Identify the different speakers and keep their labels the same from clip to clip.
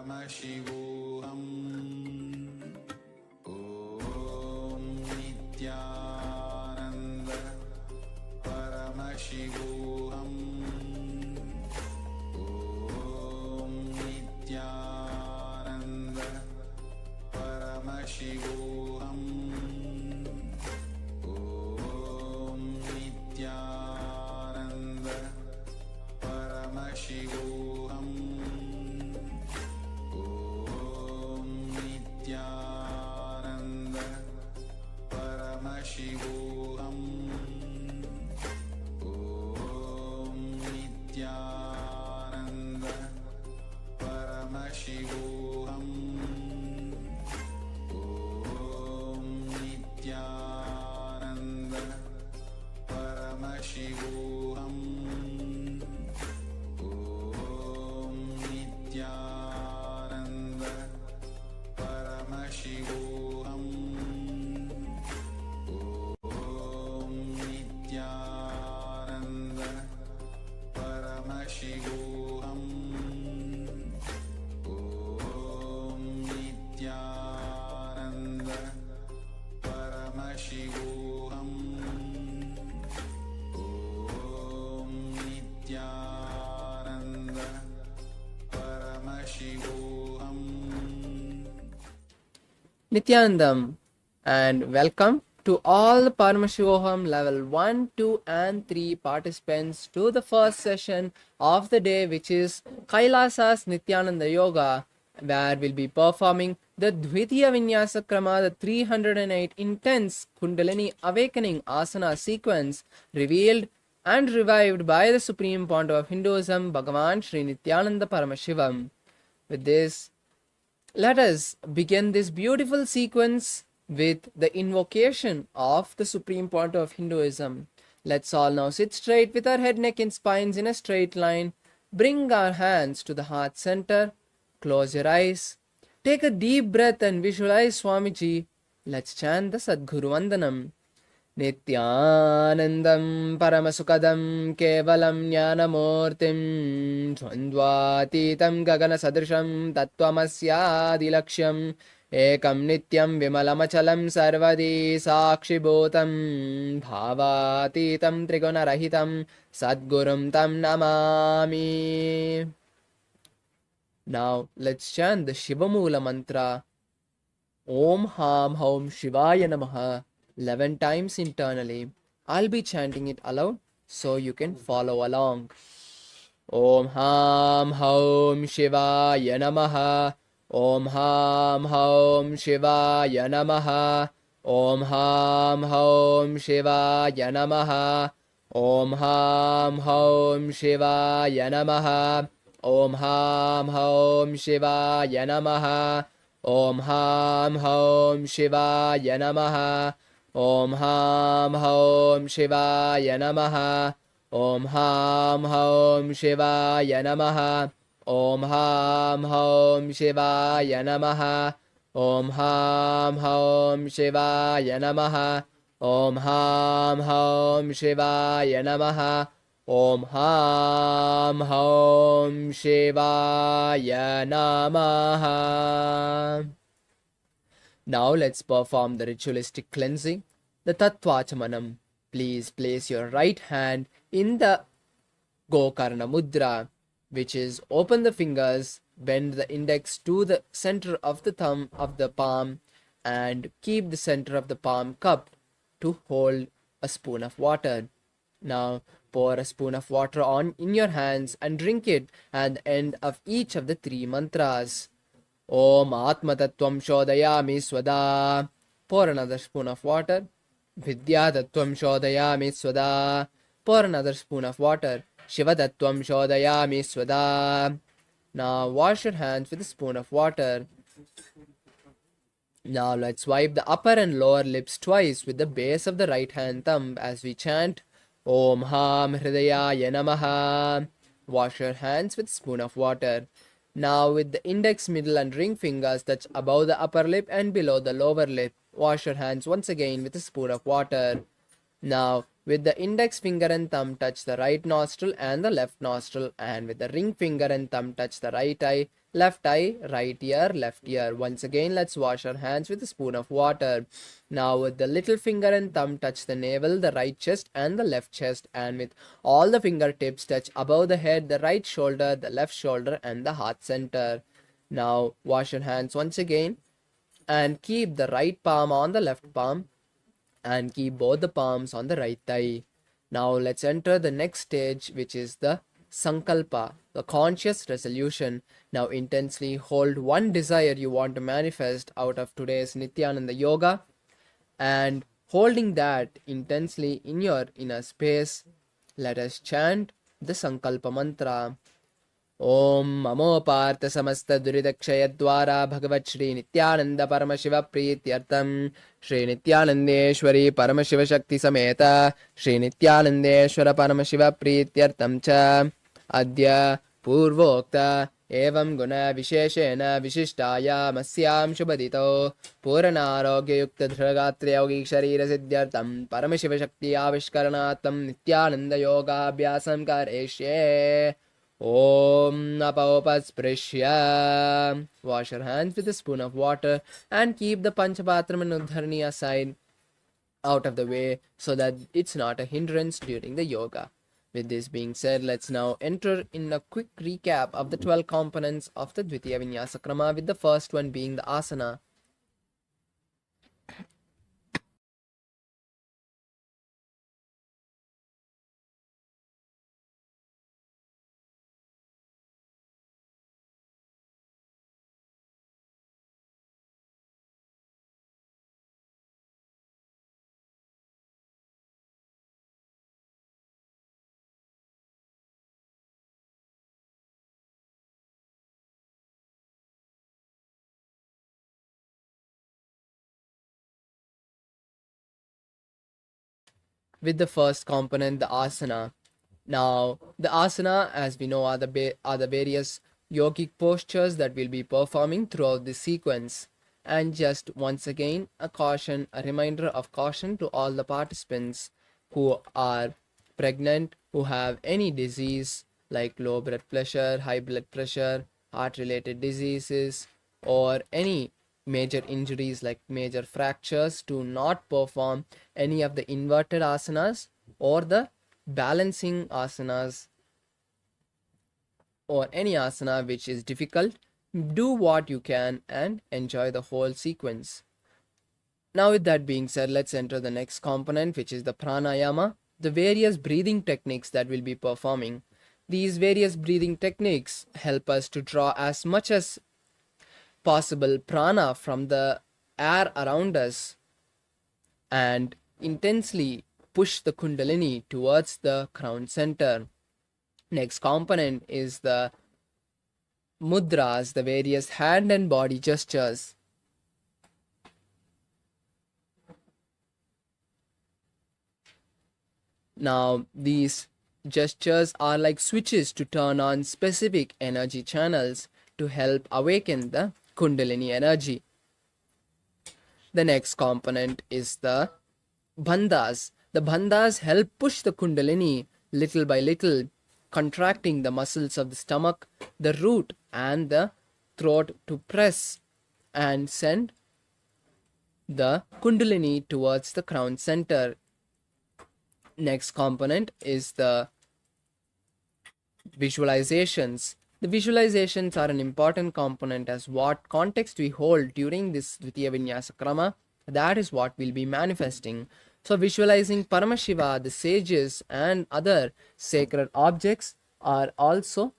Speaker 1: Paramashivoham Om Nithyananda Paramashivoham Om Nithyananda Paramashivoham Om Nithyananda Paramashivoham Om Nithyananda Paramashivoham Om Nithyananda Paramashivoham Om Nithyananda Paramashivoham Om Nithyananda Paramashivoham Om Nithyananda Paramashivoham Om Nithyananda Paramashivoham Om Nithyananda Paramashivoham
Speaker 2: Nithyanandam, and welcome to all the Paramashivoham Level 1, 2 and 3 participants to the first session of the day, which is KAILASA's Nithyananda Yoga, where we'll be performing the Dvitiya Vinyasa Krama, the 308 intense Kundalini awakening asana sequence revealed and revived by the Supreme Pontiff of Hinduism, Bhagavan Sri Nithyananda Paramashivam. With this, let us begin this beautiful sequence with the invocation of the Supreme Pontiff of Hinduism. Let's all now sit straight with our head, neck and spines in a straight line. Bring our hands to the heart center. Close your eyes. Take a deep breath and visualize Swamiji. Let's chant the Sadguru Vandanam. Nithyanandam Paramasukadam Kevalam Jnanamurtim Dvandvatitam Gagana Sadrisham Tattvamasya Ekam Nityam Vimalamachalam Sarvadi Sakshibhutam Bhavatitam Trigunarahitam Sadgurum Tam Namami. Now let's chant the Shivamula mantra Om Ham Haum Shivaya Namaha 11 times internally. I'll be chanting it aloud so you can follow along. Om Ham Haum Shivaya Namaha. Om Ham Haum Shivaya Namaha. Om Ham Haum Shivaya Namaha. Om Ham Haum Shivaya Namaha. Om Ham Haum Shivaya Namaha. Om Ham Haum Shivaya Namaha. Om Ham Haum Shivaya Namaha. Om Ham Haum Shivaya Namaha. Om Ham Haum Shivaya Namaha. Om Ham Haum Shivaya Namaha. Om Ham Haum Shivaya Namaha. Om Ham Haum Shivaya Namaha. Now let's perform the ritualistic cleansing, the Tattvachamanam. Please place your right hand in the Gokarna Mudra, which is open the fingers, bend the index to the center of the thumb of the palm, and keep the center of the palm cupped to hold a spoon of water. Now pour a spoon of water on in your hands and drink it at the end of each of the 3 mantras. Om Atma Tattvam Shodayami Swada. Pour another spoon of water. Vidya Tattvam Shodayami Swada. Pour another spoon of water. Shiva Tattvam Shodayami Swada. Now wash your hands with a spoon of water. Now let's wipe the upper and lower lips twice with the base of the right hand thumb as we chant Om Ham Hridayaya Namaha. Wash your hands with a spoon of water. Now with the index, middle and ring fingers touch above the upper lip and below the lower lip. Wash your hands once again with a spoon of water. Now, with the index finger and thumb, touch the right nostril and the left nostril, and with the ring finger and thumb, touch the right eye, right ear, left ear. Once again, let's wash our hands with a spoon of water. Now, with the little finger and thumb, touch the navel, the right chest, and the left chest, and with all the fingertips, touch above the head, the right shoulder, the left shoulder, and the heart center. Now, wash your hands once again and keep the right palm on the left palm and keep both the palms on the right thigh. Now let's enter the next stage, which is the Sankalpa, the conscious resolution. Now intensely hold one desire you want to manifest out of today's Nithyananda yoga, and holding that intensely in your inner space, let us chant the Sankalpa mantra. ओम ममो पार्थ समस्त दुरितक्षय द्वारा भगवत श्री नित्यानंद परमशिव प्रीत्यर्थम श्री नित्यानंदेश्वरी परमशिव शक्ति समेत श्री नित्यानंदेश्वर परमशिव प्रीत्यर्थम च अद्य पूर्वोक्त एवं गुण विशेषेण विशिष्टायामस्यां शुभदितो पूर्णारोग्ययुक्त दृढगात्र यौगिक शरीर सिद्ध्यर्थम परमशिव शक्ति आविष्करणार्थम नित्यानंद योगाभ्यासं करिष्ये. Om Apaupasprisya. Wash your hands with a spoon of water and keep the Panchapatram and Udharni aside out of the way so that it's not a hindrance during the yoga. With this being said, let's now enter in a quick recap of the 12 components of the Dvitiya Vinyasa Krama, with the first one being the asana. With the first component, the asana. Now, the asana, as we know, are the various yogic postures that we'll be performing throughout this sequence. And just once again, a reminder of caution to all the participants who are pregnant, who have any disease like low blood pressure, high blood pressure, heart-related diseases, or any major injuries like major fractures, to not perform any of the inverted asanas or the balancing asanas or any asana which is difficult. Do what you can and enjoy the whole sequence. Now, with that being said, let's enter the next component, which is the pranayama, the various breathing techniques that we'll be performing. These various breathing techniques help us to draw as much as possible prana from the air around us and intensely push the kundalini towards the crown center. Next component is the mudras, the various hand and body gestures. Now, these gestures are like switches to turn on specific energy channels to help awaken the Kundalini energy. The next component is the bandhas. The bandhas help push the Kundalini little by little, contracting the muscles of the stomach, the root, and the throat to press and send the Kundalini towards the crown center. Next component is the visualizations. The visualizations are an important component, as what context we hold during this Dvitiya Vinyasa Krama, that is what we'll be manifesting. So visualizing Paramashiva, the sages, and other sacred objects are also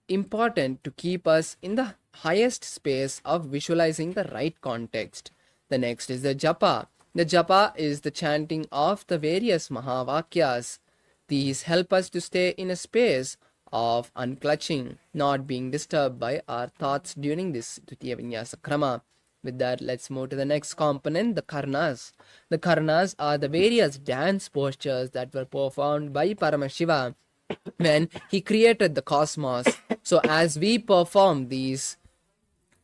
Speaker 2: important to keep us in the highest space of visualizing the right context. The next is the japa. The japa is the chanting of the various mahavakyas. These help us to stay in a space of unclutching, not being disturbed by our thoughts during this Dvitiya Vinyasa Krama. With that, let's move to the next component, the karnas. The karnas are the various dance postures that were performed by Paramashiva when he created the cosmos. So as we perform these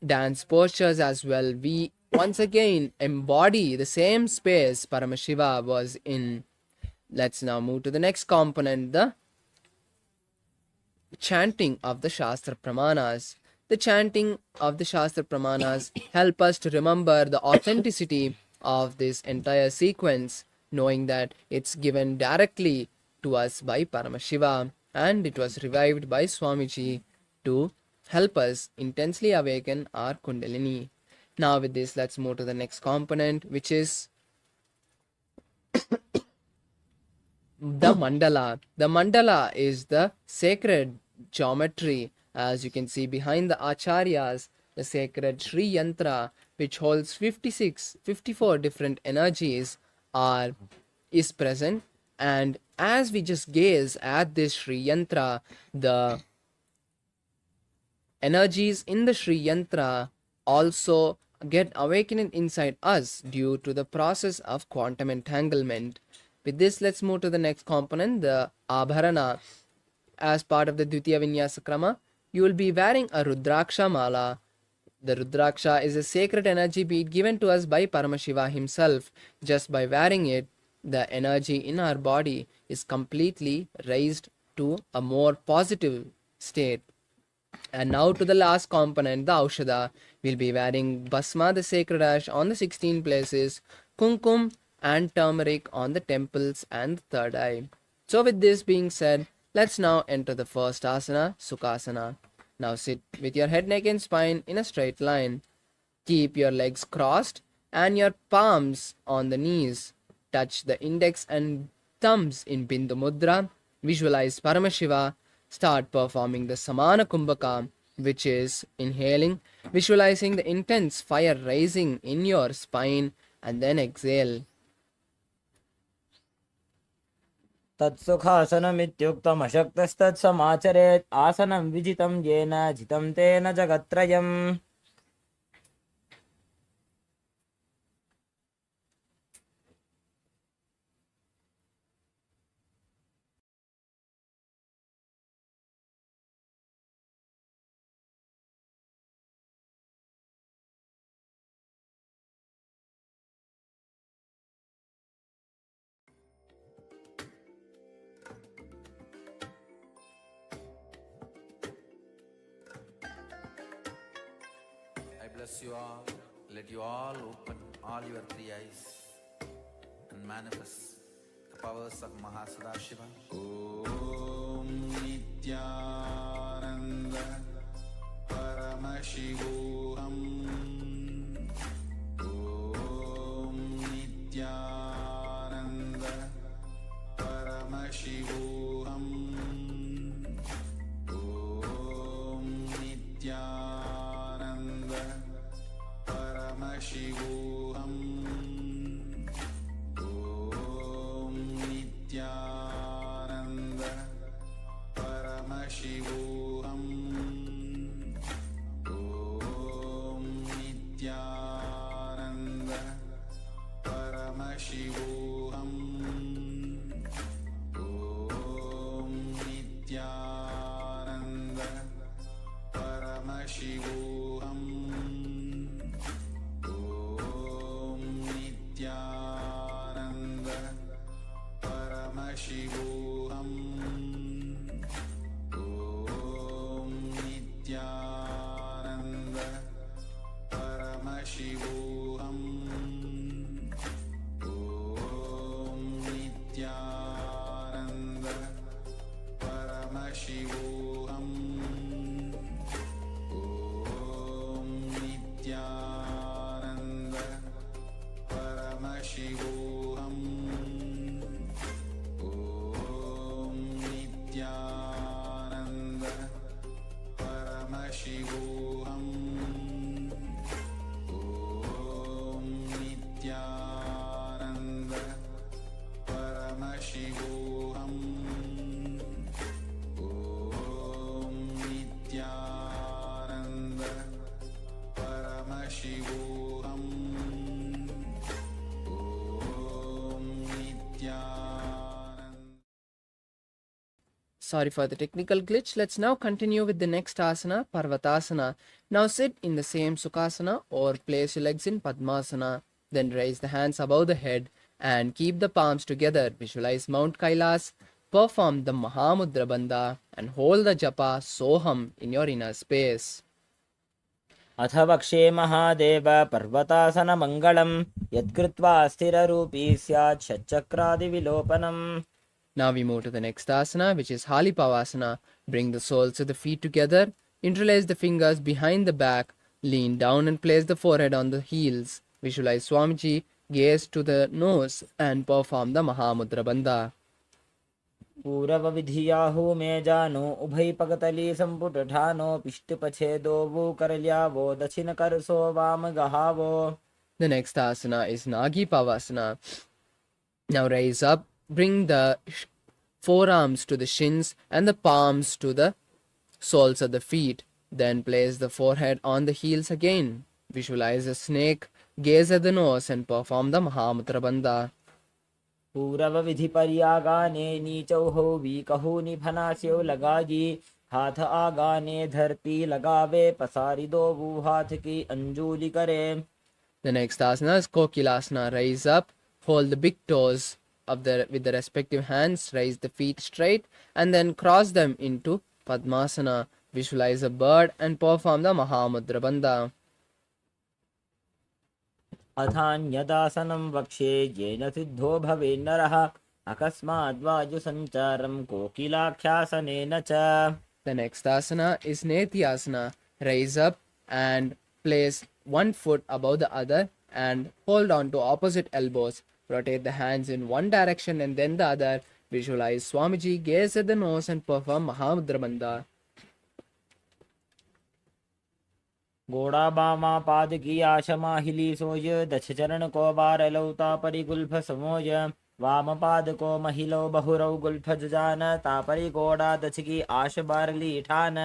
Speaker 2: dance postures as well, we once again embody the same space Paramashiva was in. Let's now move to the next component, the chanting of the Shastra Pramanas. The chanting of the Shastra Pramanas help us to remember the authenticity of this entire sequence, knowing that it's given directly to us by Paramashiva and it was revived by Swamiji to help us intensely awaken our Kundalini. Now with this, let's move to the next component, which is the mandala. The mandala is the sacred geometry, as you can see behind the acharyas, the sacred Sri Yantra, which holds 54 different energies is present. And as we just gaze at this Sri Yantra, the energies in the Sri Yantra also get awakened inside us due to the process of quantum entanglement. With this, let's move to the next component, the Abharana. As part of the Dvitiya Vinyasa Krama, you will be wearing a Rudraksha Mala. The Rudraksha is a sacred energy bead given to us by Paramashiva himself. Just by wearing it, the energy in our body is completely raised to a more positive state. And now to the last component, the Aushadha. We'll be wearing Bhasma, the sacred ash, on the 16 places, Kumkum and turmeric on the temples and the third eye. So with this being said, let's now enter the first asana, Sukhasana. Now sit with your head, neck and spine in a straight line. Keep your legs crossed and your palms on the knees. Touch the index and thumbs in Bindu Mudra. Visualize Paramashiva. Start performing the Samana Kumbhaka, which is inhaling, visualizing the intense fire rising in your spine, and then exhale.
Speaker 3: तत्सुखासनमित्युक्तमशक्तस्तत्समाचरेत् आसनं विजितं येन जितं तेन जगत्त्रयम्.
Speaker 1: I bless you all. Let you all open all your three eyes and manifest the powers of Mahasadashiva. Om Nithyananda Paramashivoham. Om Nithyananda Paramashivoham. Om Nithyananda Paramashivoham. Om Nithyananda Paramashivoham. Om Nithyananda Paramashivoham. Om Nithyananda Paramashivoham. Om Nithyananda Paramashivoham. Om Nithyananda Paramashivoham. Om Nithyananda Paramashivoham. Om Nithyananda Paramashivoham. Om Nithyananda Paramashivoham. Om Nithyananda Paramashivoham. Om
Speaker 2: Sorry for the technical glitch. Let's now continue with the next asana, Parvatasana. Now sit in the same Sukhasana or place your legs in Padmasana. Then raise the hands above the head and keep the palms together. Visualize Mount Kailas. Perform the Mahamudra Bandha and hold the japa Soham in your inner space.
Speaker 3: अथ वक्षे महादेव पर्वतासनमङ्गलं यत्कृत्वा स्थिररूपी स्यात् षट्चक्रादिविलोपनम्.
Speaker 2: Now we move to the next asana, which is Halipavasana. Bring the soles of the feet together, interlace the fingers behind the back, lean down and place the forehead on the heels. Visualize Swamiji, gaze to the nose and perform the Mahamudra Bandha.
Speaker 3: पूरवविधियाहु मे जानो उभयपगतली सम्पुटठानो पिष्टपछेदो वो करल्यावो दक्षिणकरसो वामगहावो.
Speaker 2: The next asana is Nagi Pavasana. Now raise up, bring the forearms to the shins and the palms to the soles of the feet. Then place the forehead on the heels again. Visualize a snake, gaze at the nose and perform the Mahamudra Bandha.
Speaker 3: पूरवविधिपर्यागाने नीचौहो वीकहु निफनास्यो लगाजी हाथ आगाने धरती लगावे पसारी दो वो हाथ की अंजूली करे.
Speaker 2: The next asana is Kokilasana. Rise up, hold the big toes with the respective hands, raise the feet straight and then cross them into Padmasana. Visualize a bird and perform the Mahamudra Bandha.
Speaker 3: अथान्यदासनं वक्ष्ये येन सिद्धो भवेन्नरः अकस्माद्वायुसञ्चारं कोकिलाख्यासनेन च.
Speaker 2: The next asana is Nithyananda. Rise up and place one foot above the other and hold on to opposite elbows. Rotate the hands in one direction and then the other. Visualize Swamiji, gaze at the nose and perform Mahamudra Bandha.
Speaker 3: गोड़ा बामा पाद की आशमा हिली सोज दक्ष चरण को बार लौता परि Gulf समोज वाम पाद को महिलो बहुरौ गुल्फ जान तापरि गोड़ा दक्ष की आश बारली ठान.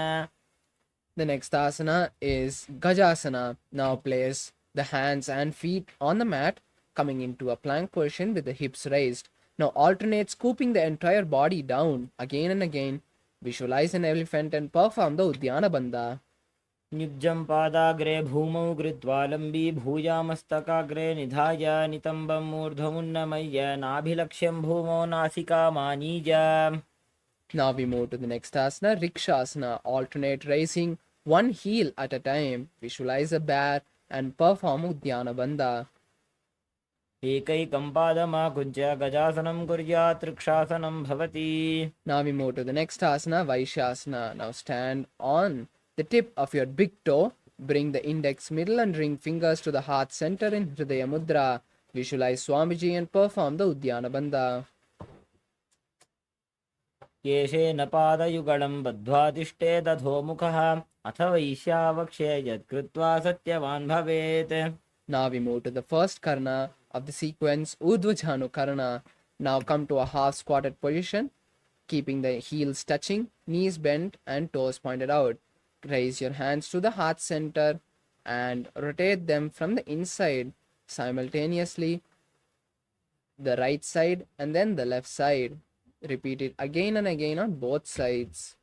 Speaker 2: The next asana is Gajasana. Now place the hands and feet on the mat, coming into a plank position with the hips raised. Now alternate scooping the entire body down again and again. Visualize an elephant and perform the Udyana Bandha.
Speaker 3: निब्जं पादाग्रे भूमौ कृत्वा लम्बी भूयामस्तकाग्रे निधाय नितम्बं मूर्ध्वमुन्नमय्य नाभिलक्ष्यं भूमौ नासिका मानीज.
Speaker 2: Now we move to the next asana, Rikshasana. Alternate raising one heel at a time. Visualize a bear and perform Udyana Bandha.
Speaker 3: एकैकं पादमाकुज्य गजासनं कुर्यात् रक्षासनं भवति.
Speaker 2: Now we move to the next asana, Vaishasana. Now stand on the tip of your big toe. Bring the index, middle and ring fingers to the heart center in Hridaya Mudra. Visualize Swamiji and perform the Udyana Bandha.
Speaker 3: केशेन पादयुगलं बद्ध्वा तिष्ठेत् अधोमुखः अथ वैश्यावक्षे यत्कृत्वा सत्यवान् भवेत्.
Speaker 2: Now we move to the first karna of the sequence, Urdhvajhanu Karna. Now come to a half squatted position, keeping the heels touching, knees bent and toes pointed out. Raise your hands to the heart center and rotate them from the inside simultaneously, the right side and then the left side. Repeat it again and again on both sides.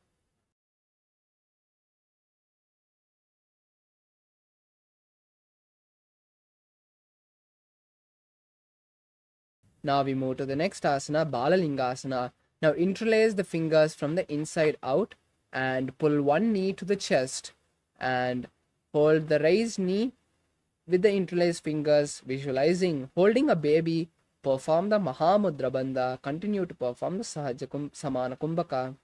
Speaker 2: Now we move to the next asana, Balalingasana. Now interlace the fingers from the inside out and pull one knee to the chest and hold the raised knee with the interlaced fingers, visualizing holding a baby. Perform the Mahamudra Bandha. Continue to perform the Samana Kumbhaka.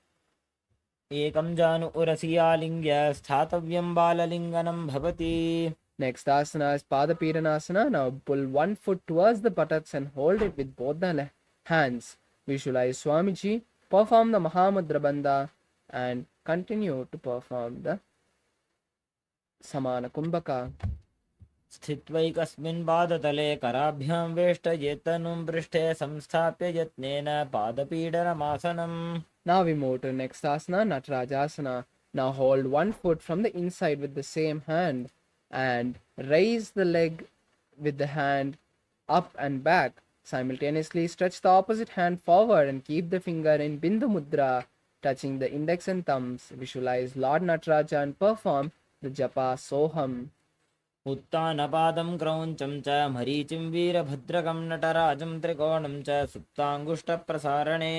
Speaker 3: एकं जानु उरसि आलिङ्ग्य स्थातव्यं बाललिङ्गनं भवति.
Speaker 2: Next asana is Padapiranasana. Now pull one foot towards the buttocks and hold it with both the hands. Visualize Swamiji, perform the Mahamudra Bandha and continue to perform the Samana Kumbhaka.
Speaker 3: स्थित्वैकस्मिन् पादतले कराभ्यां वेष्टयेत्तनुं पृष्ठे संस्थाप्य यत्नेन पादपीडनमासनम्.
Speaker 2: Now we move to the next asana, Natarajasana. Now hold one foot from the inside with the same hand and raise the leg with the hand up and back. Simultaneously stretch the opposite hand forward and keep the finger in Bindu Mudra. touching the index and thumbs. Visualize Lord Nataraja and perform the japa Soham.
Speaker 3: उत्तानपादं क्रौञ्चं च मरीचिं वीरभद्रकं नटराजं त्रिकोणं च सुप्ताङ्गुष्ठप्रसारणे.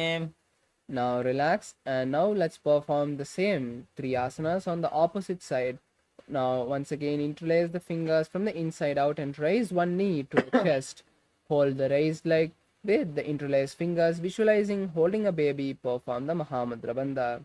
Speaker 2: Now relax, and now let's perform the same 3 asanas on the opposite side. Now once again interlace the fingers from the inside out and raise one knee to the chest. Hold the raised leg with the interlaced fingers, visualizing holding a baby. Perform the Mahamudra Bandha.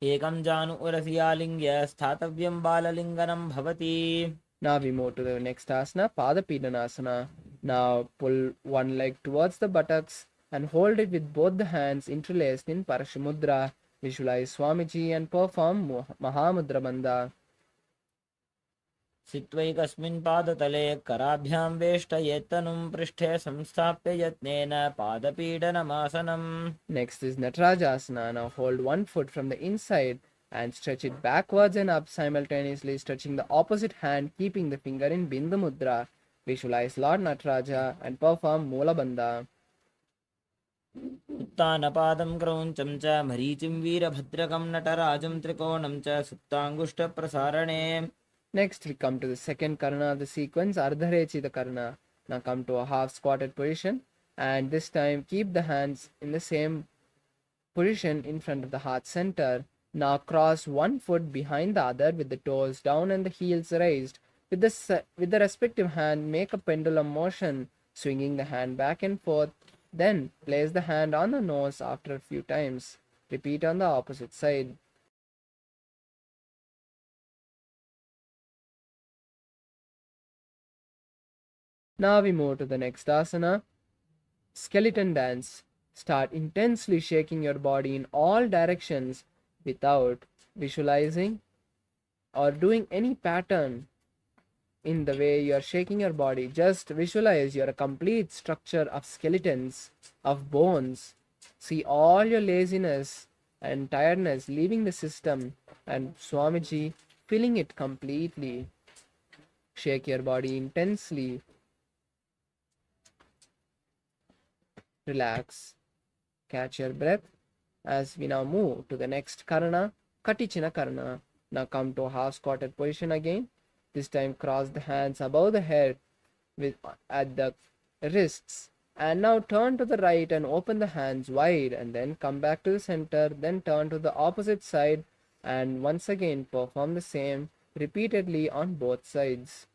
Speaker 3: एकं जानु उरसियालिङ्ग्य स्थातव्यं बाललिङ्गनं भवति.
Speaker 2: Now we move to the next asana, Padapidanasana. Now pull one leg towards the buttocks and hold it with both the hands interlaced in Parashamudra. Visualize Swamiji and perform Mahamudra Bandha.
Speaker 3: सित्वैकस्मिन् पादतले कराभ्यां वेष्टयेत्तनुं पृष्ठे संस्थाप्य यत्नेन पादपीडनमासनम्.
Speaker 2: Next is Natarajasana. Now hold one foot from the inside and stretch it backwards and up, simultaneously stretching the opposite hand, keeping the finger in Bindu Mudra. Visualize Lord Nataraja and perform Moola Bandha.
Speaker 3: उत्तानपादं क्रौञ्चं च मरीचिं वीरभद्रकं नटराजं त्रिकोणं च सुप्ताङ्गुष्ठप्रसारणे.
Speaker 2: Next we come to the second karana of the sequence, Ardharechita Karana. Now come to a half squatted position, and this time keep the hands in the same position in front of the heart center. Now cross one foot behind the other with the toes down and the heels raised. With the respective hand, make a pendulum motion, swinging the hand back and forth. Then place the hand on the nose after a few times. Repeat on the opposite side. Now we move to the next asana, skeleton dance. Start intensely shaking your body in all directions without visualizing or doing any pattern in the way you are shaking your body. Just visualize your complete structure of skeletons, of bones. See all your laziness and tiredness leaving the system, and Swamiji filling it completely. Shake your body intensely. Relax. Catch your breath as we now move to the next karana, Katichina Karana. Now come to a half squatted position again. This time cross the hands above the head at the wrists, and now turn to the right and open the hands wide, and then come back to the center, then turn to the opposite side and once again perform the same repeatedly on both sides.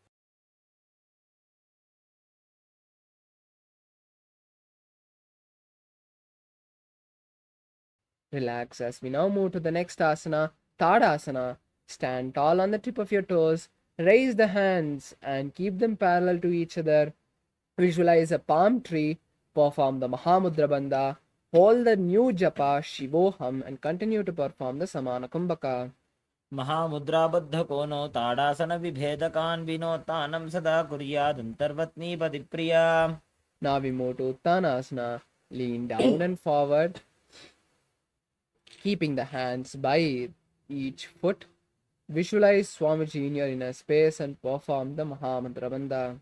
Speaker 2: Relax as we now move to the next asana, Tadasana. Stand tall on the tip of your toes, raise the hands and keep them parallel to each other. Visualize a palm tree, perform the Mahamudra Bandha, hold the new japa Shivoham and continue to perform the Samana Kumbhaka.
Speaker 3: महामुद्राबद्धकोनो ताडासनविभेदकान् विनोत्तानं सदा कुर्यादन्तर्वत्नीपतिप्रिया.
Speaker 2: Now we move to Uttanasana. Lean down and forward, keeping the hands by each foot. Visualize Swamiji in your inner space and perform the Mahamudra Bandha.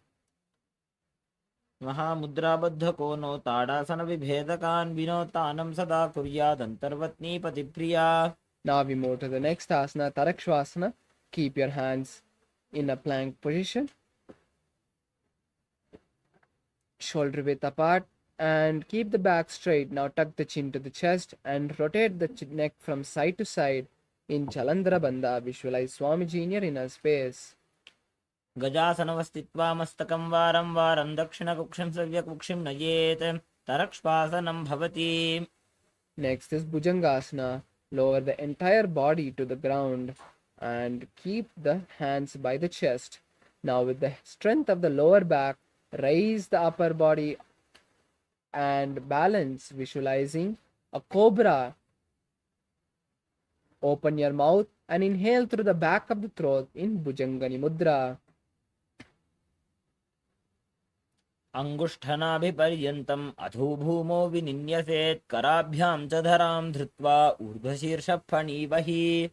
Speaker 3: महामुद्राबद्धकोनो ताडासनविभेदकान् विनोत्तानं सदा कुर्यादन्तर्वत्नीपतिप्रिया.
Speaker 2: Now we move to the next asana, Tarakshvasana. Keep your hands in a plank position, shoulder width apart, and keep the back straight. Now tuck the chin to the chest and rotate the neck from side to side in Chalandra Bandha. Visualize Swamiji in your inner space.
Speaker 3: गजासनवस्थित्वा मस्तकं वारं वारं दक्षिणकुक्षिं सव्यकुक्षिं नयेत् तरक्ष्पासनं भवति.
Speaker 2: Next is Bhujangasana. Lower the entire body to the ground and keep the hands by the chest. Now with the strength of the lower back, raise the upper body and balance, visualizing a cobra. Open your mouth and inhale through the back of the throat in Bhujangani Mudra.
Speaker 3: अङ्गुष्ठनाभिपर्यन्तम् अधोभूमो विनिन्यसेत् कराभ्यां च धरां धृत्वा ऊर्ध्वशीर्षफणीवहि.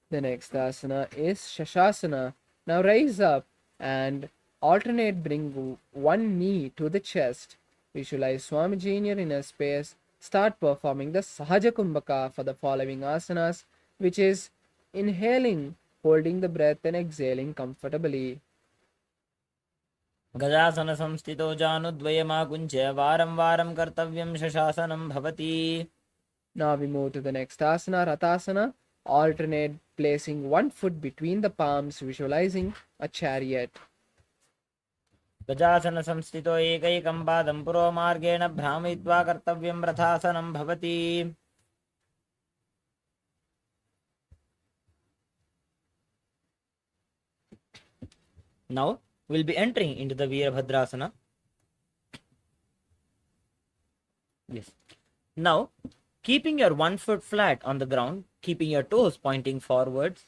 Speaker 2: The next asana is Shashasana. Now rise up and alternate bring one knee to the chest. Visualize Swamiji in your inner space start performing the Sahaja Kumbhaka for the following asanas, which is inhaling, holding the breath, and exhaling comfortably.
Speaker 3: गजासन संस्थितो जानुद्वयमाकुञ्च्य वारं वारं कर्तव्यं शशासनं भवति.
Speaker 2: Now we move to the next asana, Ratasana. Alternate placing one foot between the palms, visualizing a chariot.
Speaker 3: गजासन संस्थितो एकैकं पादं पुरोमार्गेण भ्रामयित्वा कर्तव्यं रथासनं भवति. Now we'll be entering into the Veerabhadrasana. Yes. Now, keeping your one foot flat on the ground, keeping your toes pointing forwards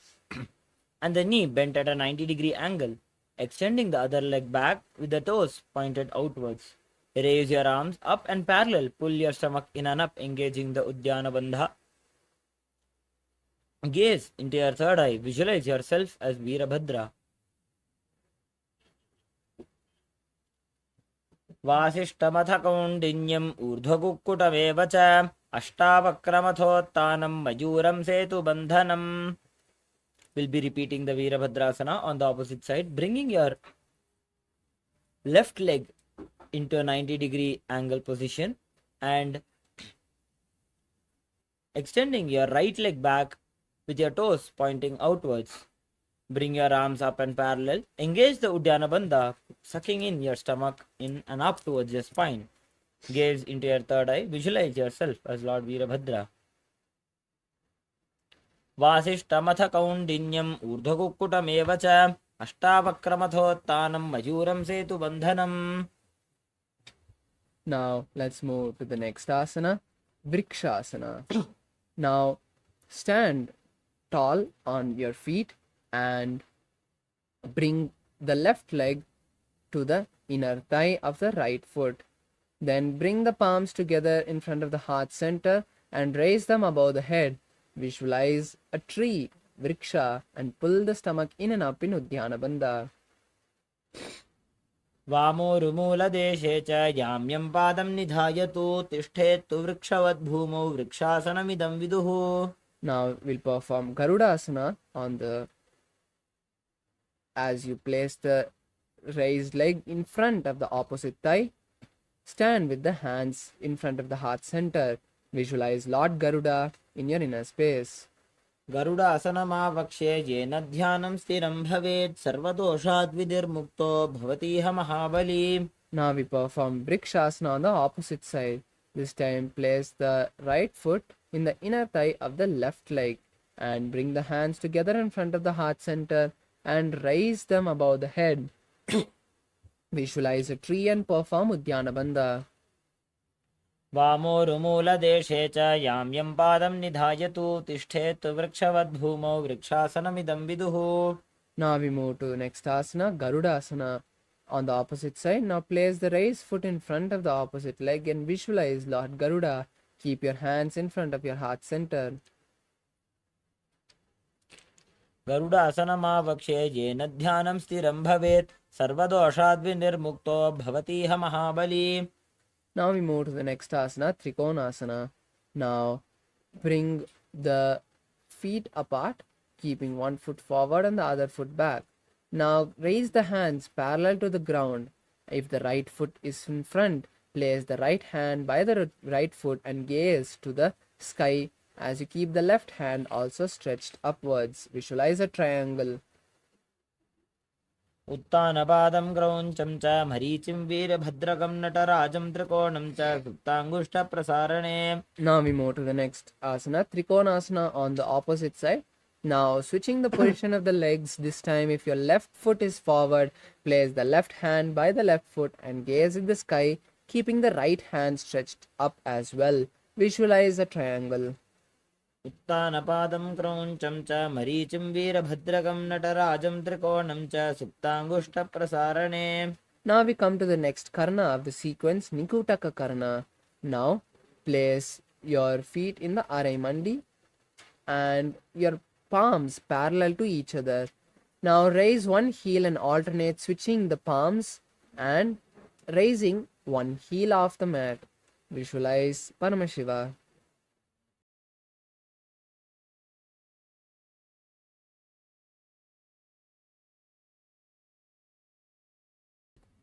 Speaker 3: and the knee bent at a 90-degree angle, extending the other leg back with the toes pointed outwards. Raise your arms up and parallel, pull your stomach in and up, engaging the Uddiyana Bandha. Gaze into your third eye, visualize yourself as Veerabhadra. वासिष्ठमथ कौण्डिन्यम् ऊर्ध्वकुक्कुटमेव च अष्टावक्रमथोत्थानं मयूरं सेतुबन्धनम्. We'll be repeating the Veerabhadrasana on the opposite side, bringing your left leg into a 90-degree angle position and extending your right leg back with your toes pointing outwards. Bring your arms up and parallel. Engage the Uddiyana Bandha, sucking in your stomach in and up towards your spine. Gaze into your third eye. Visualize yourself as Lord Veerabhadra. वासिष्ठमथ कौण्डिन्यम् ऊर्ध्वकुक्कुटमेव च अष्टावक्रमथोत्थानं मयूरं सेतुबन्धनम्.
Speaker 2: Now let's move to the next asana, Vrikshasana. Now stand tall on your feet and bring the left leg to the inner thigh of the right foot. Then bring the palms together in front of the heart center and raise them above the head. Visualize a tree, Vriksha, and pull the stomach in and up in Uddiyana Bandha.
Speaker 3: वामोरुमूलदेशे च याम्यं पादं निधायतु तिष्ठेत्तु वृक्षवद् भूमौ वृक्षासनमिदं विदुः.
Speaker 2: Now we'll perform Garudasana on the as you place the raised leg in front of the opposite thigh. Stand with the hands in front of the heart center. Visualize Lord Garuda in your inner space.
Speaker 3: गरुडासनमावक्ष्ये येन ध्यानं स्थिरं भवेत् सर्वदोषाद् विनिर्मुक्तो भवतीह महाबली.
Speaker 2: Now we perform Vrikshasana on the opposite side. This time place the right foot in the inner thigh of the left leg and bring the hands together in front of the heart center and raise them above the head. Visualize a tree and perform Uddiyana Bandha.
Speaker 3: वामोरुमूलदेशे च याम्यं पादं निधायतु तिष्ठेत्तु वृक्षवद् भूमौ वृक्षासनमिदं विदुः.
Speaker 2: Now we move to the next asana, Garudasana. On the opposite side, now place the raised foot in front of the opposite leg and visualize Lord Garuda. Keep your hands in front of your heart center.
Speaker 3: गरुडासनमावक्ष्ये येन ध्यानं स्थिरं भवेत् सर्वदोषाद् विनिर्मुक्तो भवतीह महाबली.
Speaker 2: Now we move to the next asana, Trikonasana. Now bring the feet apart, keeping one foot forward and the other foot back. Now raise the hands parallel to the ground. If the right foot is in front, place the right hand by the right foot and gaze to the sky as you keep the left hand also stretched upwards. Visualize a triangle.
Speaker 3: उत्तानपादं क्रौञ्चं च मरीचिं वीरभद्रकं नटराजं त्रिकोणं च सुप्ताङ्गुष्ठप्रसारणे.
Speaker 2: Now we move to the next asana, Trikonasana on the opposite side. Now switching the position of the legs, this time if your left foot is forward, place the left hand by the left foot and gaze at the sky, keeping the right hand stretched up as well. Visualize a triangle.
Speaker 3: उत्तानपादं क्रौञ्चं च मरीचिं वीरभद्रकं नटराजं त्रिकोणं च सुप्ताङ्गुष्ठप्रसारणे.
Speaker 2: Now we come to the next karna of the sequence, Nikutaka karna. Now place your feet in the Arai Mandi and your palms parallel to each other. Now raise one heel and alternate switching the palms and raising one heel off the mat. Visualize Paramashiva.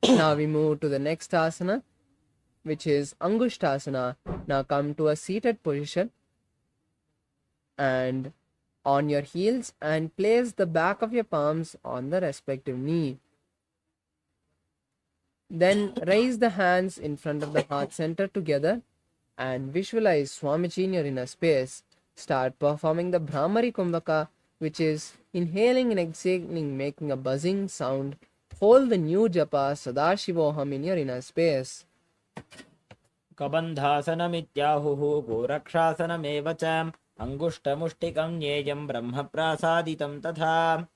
Speaker 2: Now we move to the next asana, which is Angushtasana. Now come to a seated position and on your heels and place the back of your palms on the respective knee. Then raise the hands in front of the heart center together and visualize Swamiji in your inner space. Start performing the Brahmari Kumbhaka, which is inhaling and exhaling, making a buzzing sound. Hold the new japa Sadashivoham in your inner space.
Speaker 3: कबन्धासनमित्याहुः गोरक्षासनमेव च अङ्गुष्ठमुष्टिकं ज्ञेयं ब्रह्मप्रासादितं तथा.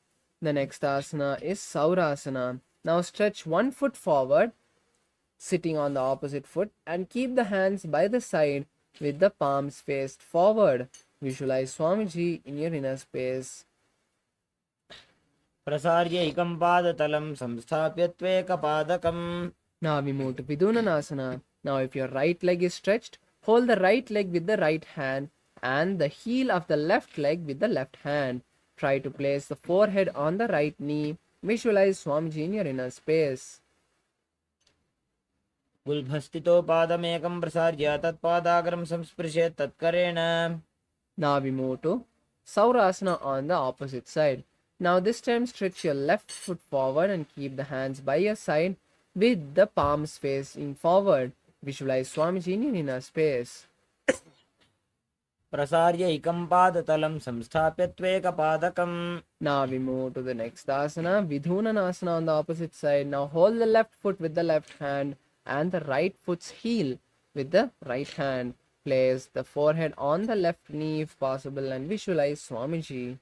Speaker 2: The next asana is Saurasana. Now stretch one foot forward, sitting on the opposite foot, and keep the hands by the side with the palms faced forward. Visualize Swamiji in your inner space.
Speaker 3: प्रसार्यैकं पादतलं संस्थाप्य त्वेकपादकम्.
Speaker 2: Now we move to Vidunanasana. Now if your right leg is stretched, hold the right leg with the right hand and the heel of the left leg with the left hand. Try to place the forehead on the right knee. Visualize Swamiji in your inner space.
Speaker 3: गुल्भस्थितो पादमेकं प्रसार्य तत्पादाग्रं संस्पृशेत् तत्करेण.
Speaker 2: Now we move to Saurasana on the opposite side. Now this time stretch your left foot forward and keep the hands by your side with the palms facing forward. Visualize Swamiji in your inner space.
Speaker 3: प्रसार्यैकं पादतलं संस्थाप्य त्वेकपादकम्.
Speaker 2: Now we move to the next asana, Vidunanasana on the opposite side. Now hold the left foot with the left hand and the right foot's heel with the right hand. Place the forehead on the left knee if possible and visualize Swamiji.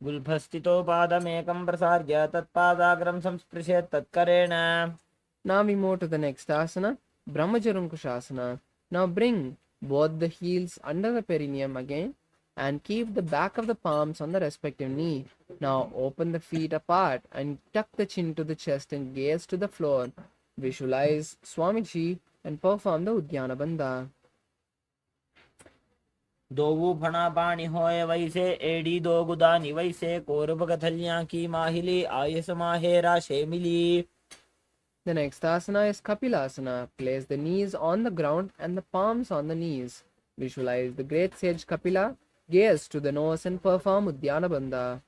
Speaker 3: गुल्भस्थितो पादमेकं प्रसार्य तत्पादाग्रं संस्पृशेत् तत्करेण.
Speaker 2: Now we move to the next asana, Brahmajarunkushasana. Now bring both the heels under the perineum again and keep the back of the palms on the respective knee. Now open the feet apart and tuck the chin to the chest and gaze to the floor. Visualize Swamiji and perform the Uddiyana Bandha.
Speaker 3: दोवू फणा पाणी होए वैसे AD दो गुदानी वैसे कोरब कथलियां की माहिली आयस माहेरा शेमिली.
Speaker 2: The next asana is Kapilasana. Place the knees on the ground and the palms on the knees. Visualize the great sage Kapila. Gaze to the nose and perform Uddiyana Bandha.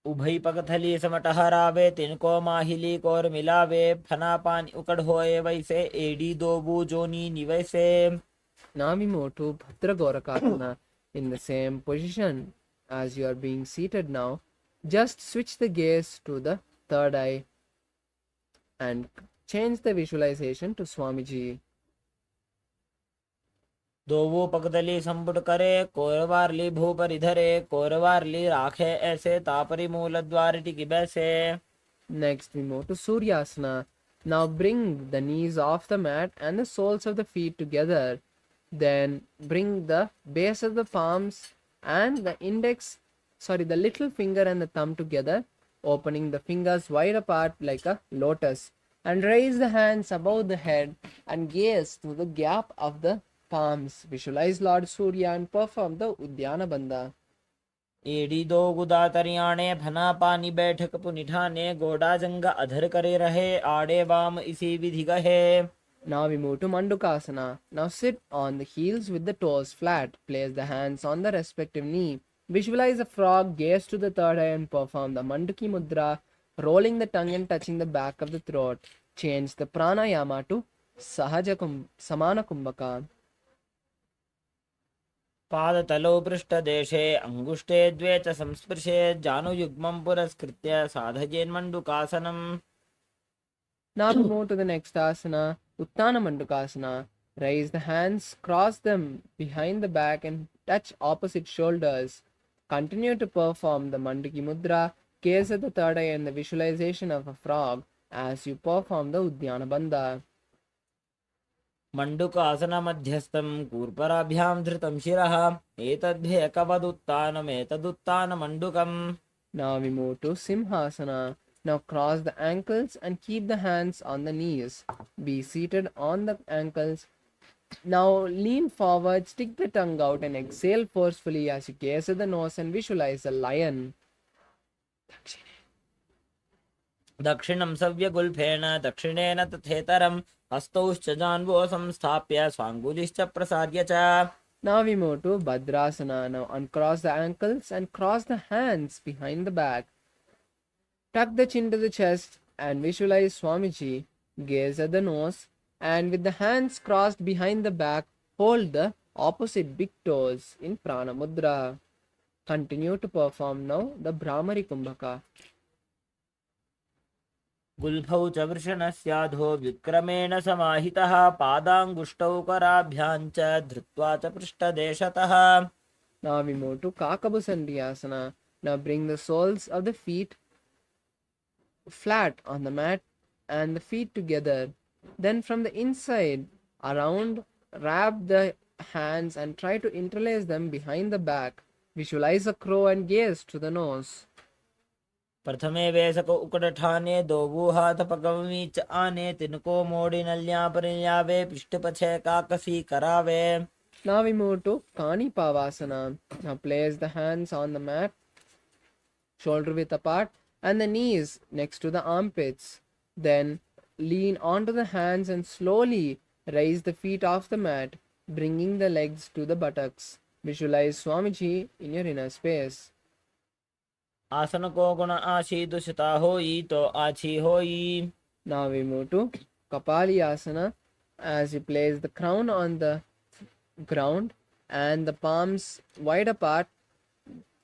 Speaker 3: उभई पकथली समटहरावे तिनको माहिली core मिलावे फना पानी उकड़ होए वैसे एडी दोबू जोनी निवैसे.
Speaker 2: Now we move to Bhadra Gorakasana in the same position as you are being seated now. Just switch the gaze to the third eye and change the visualization to Swamiji.
Speaker 3: दोवू पकदली संपुट करे कोरवारली भूपर इधरे कोरवारली राखे ऐसे तापरी मूल द्वार टिकी बैसे.
Speaker 2: Next we move to Suryasana. Now bring the knees off the mat and the soles of the feet together. Then bring the base of the palms and the little finger and the thumb together, opening the fingers wide apart like a lotus, and raise the hands above the head and gaze through the gap of the palms. Visualize Lord Surya and perform the Uddiyana Bandha.
Speaker 3: एडी दो गुदा तरियाणे फना पानी बैठक पुनिठाने गोडा जंगा अधर करे रहे आड़े वाम इसी विधि गहे.
Speaker 2: Now we move to Mandukasana. Now sit on the heels with the toes flat. Place the hands on the respective knee. Visualize a frog, gaze to the third eye and perform the Manduki Mudra, rolling the tongue and touching the back of the throat. Change the pranayama to Samana Kumbhaka.
Speaker 3: पादतलौ पृष्ठदेशे अङ्गुष्ठे द्वे च संस्पृशे जानुयुग्मं पुरस्कृत्य साधयेन्मण्डुकासनम्.
Speaker 2: Now we move to the next asana, Uttana Mandukasana. Raise the hands, cross them behind the back and touch opposite shoulders. Continue to perform the Manduki Mudra, gaze at the third eye and the visualization of a frog as you perform the Uddiyana Bandha.
Speaker 3: मण्डुकासन मध्यस्थं कूर्पराभ्यां धृतं शिरः एतद्भेकवदुत्तानमेतदुत्तानमण्डुकम्.
Speaker 2: Now we move to Simhasana. Now cross the ankles and keep the hands on the knees. Be seated on the ankles. Now lean forward, stick the tongue out and exhale forcefully as you gaze at the nose and visualize a lion.
Speaker 3: दक्षिणं सव्यगुल्फेन दक्षिणेन तथेतरं हस्तौश्च जान्वो संस्थाप्य स्वाङ्गुलिश्च प्रसार्य च.
Speaker 2: Now we move to Bhadrasana. Now uncross the ankles and cross the hands behind the back. Tuck the chin to the chest and visualize Swamiji. Gaze at the nose and with the hands crossed behind the back, hold the opposite big toes in Prana Mudra. Continue to perform now the Brahmari Kumbhaka.
Speaker 3: गुल्फौ च वृषणस्याधो विक्रमेण समाहितः पादाङ्गुष्टौ कराभ्यां च धृत्वा च पृष्ठदेशतः.
Speaker 2: Now we move to Kakabusandhyasana. Now bring the soles of the feet flat on the mat and the feet together. Then from the inside around, wrap the hands and try to interlace them behind the back. Visualize a crow and gaze to the nose.
Speaker 3: प्रथमे वेसको उकडठाने दो हाथ पगमी च आने तिनको मोड़ी नल्या परिल्यावे पृष्ठपछे काकसी करावे.
Speaker 2: Now we move to Kani Pavasana. Now place the hands on the mat, shoulder width apart, and the knees next to the armpits. Then lean onto the hands and slowly raise the feet off the mat, bringing the legs to the buttocks. Visualize Swamiji in your inner space.
Speaker 3: आसन को गुण आशी दुषिता होई तो आछी होई.
Speaker 2: Now we move to Kapalyasana. As you place the crown on the ground and the palms wide apart,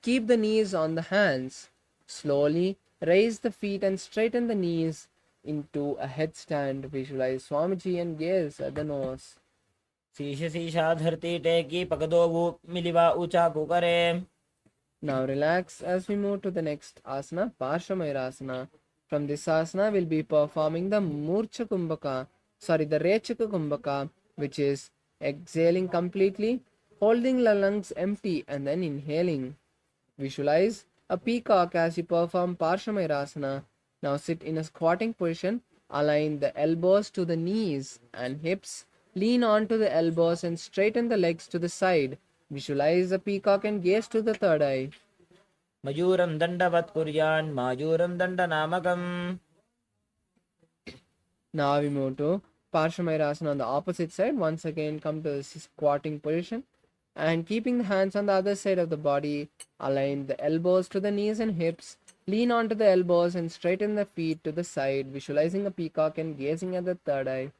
Speaker 2: keep the knees on the hands. Slowly raise the feet and straighten the knees into a headstand. Visualize Swamiji and gaze at the nose.
Speaker 3: शीश शीशा धरती टेकी पकदो वो मिलिवा ऊंचा को करे.
Speaker 2: Now relax as we move to the next asana, Parshamayurasana. From this asana, we'll be performing the Murcha Kumbhaka, the Rechaka Kumbhaka, which is exhaling completely, holding the lungs empty and then inhaling. Visualize a peacock as you perform Parshamayurasana. Now sit in a squatting position, align the elbows to the knees and hips, lean onto the elbows and straighten the legs to the side. Visualize a peacock and gaze to the third eye.
Speaker 3: मयूरं दण्डवत् कुर्यान् मायूरं दण्डनामकम्.
Speaker 2: Now we move to Parshamayurasana on the opposite side. Once again, come to the squatting position and keeping the hands on the other side of the body, align the elbows to the knees and hips, lean onto the elbows and straighten the feet to the side, visualizing a peacock and gazing at the third eye.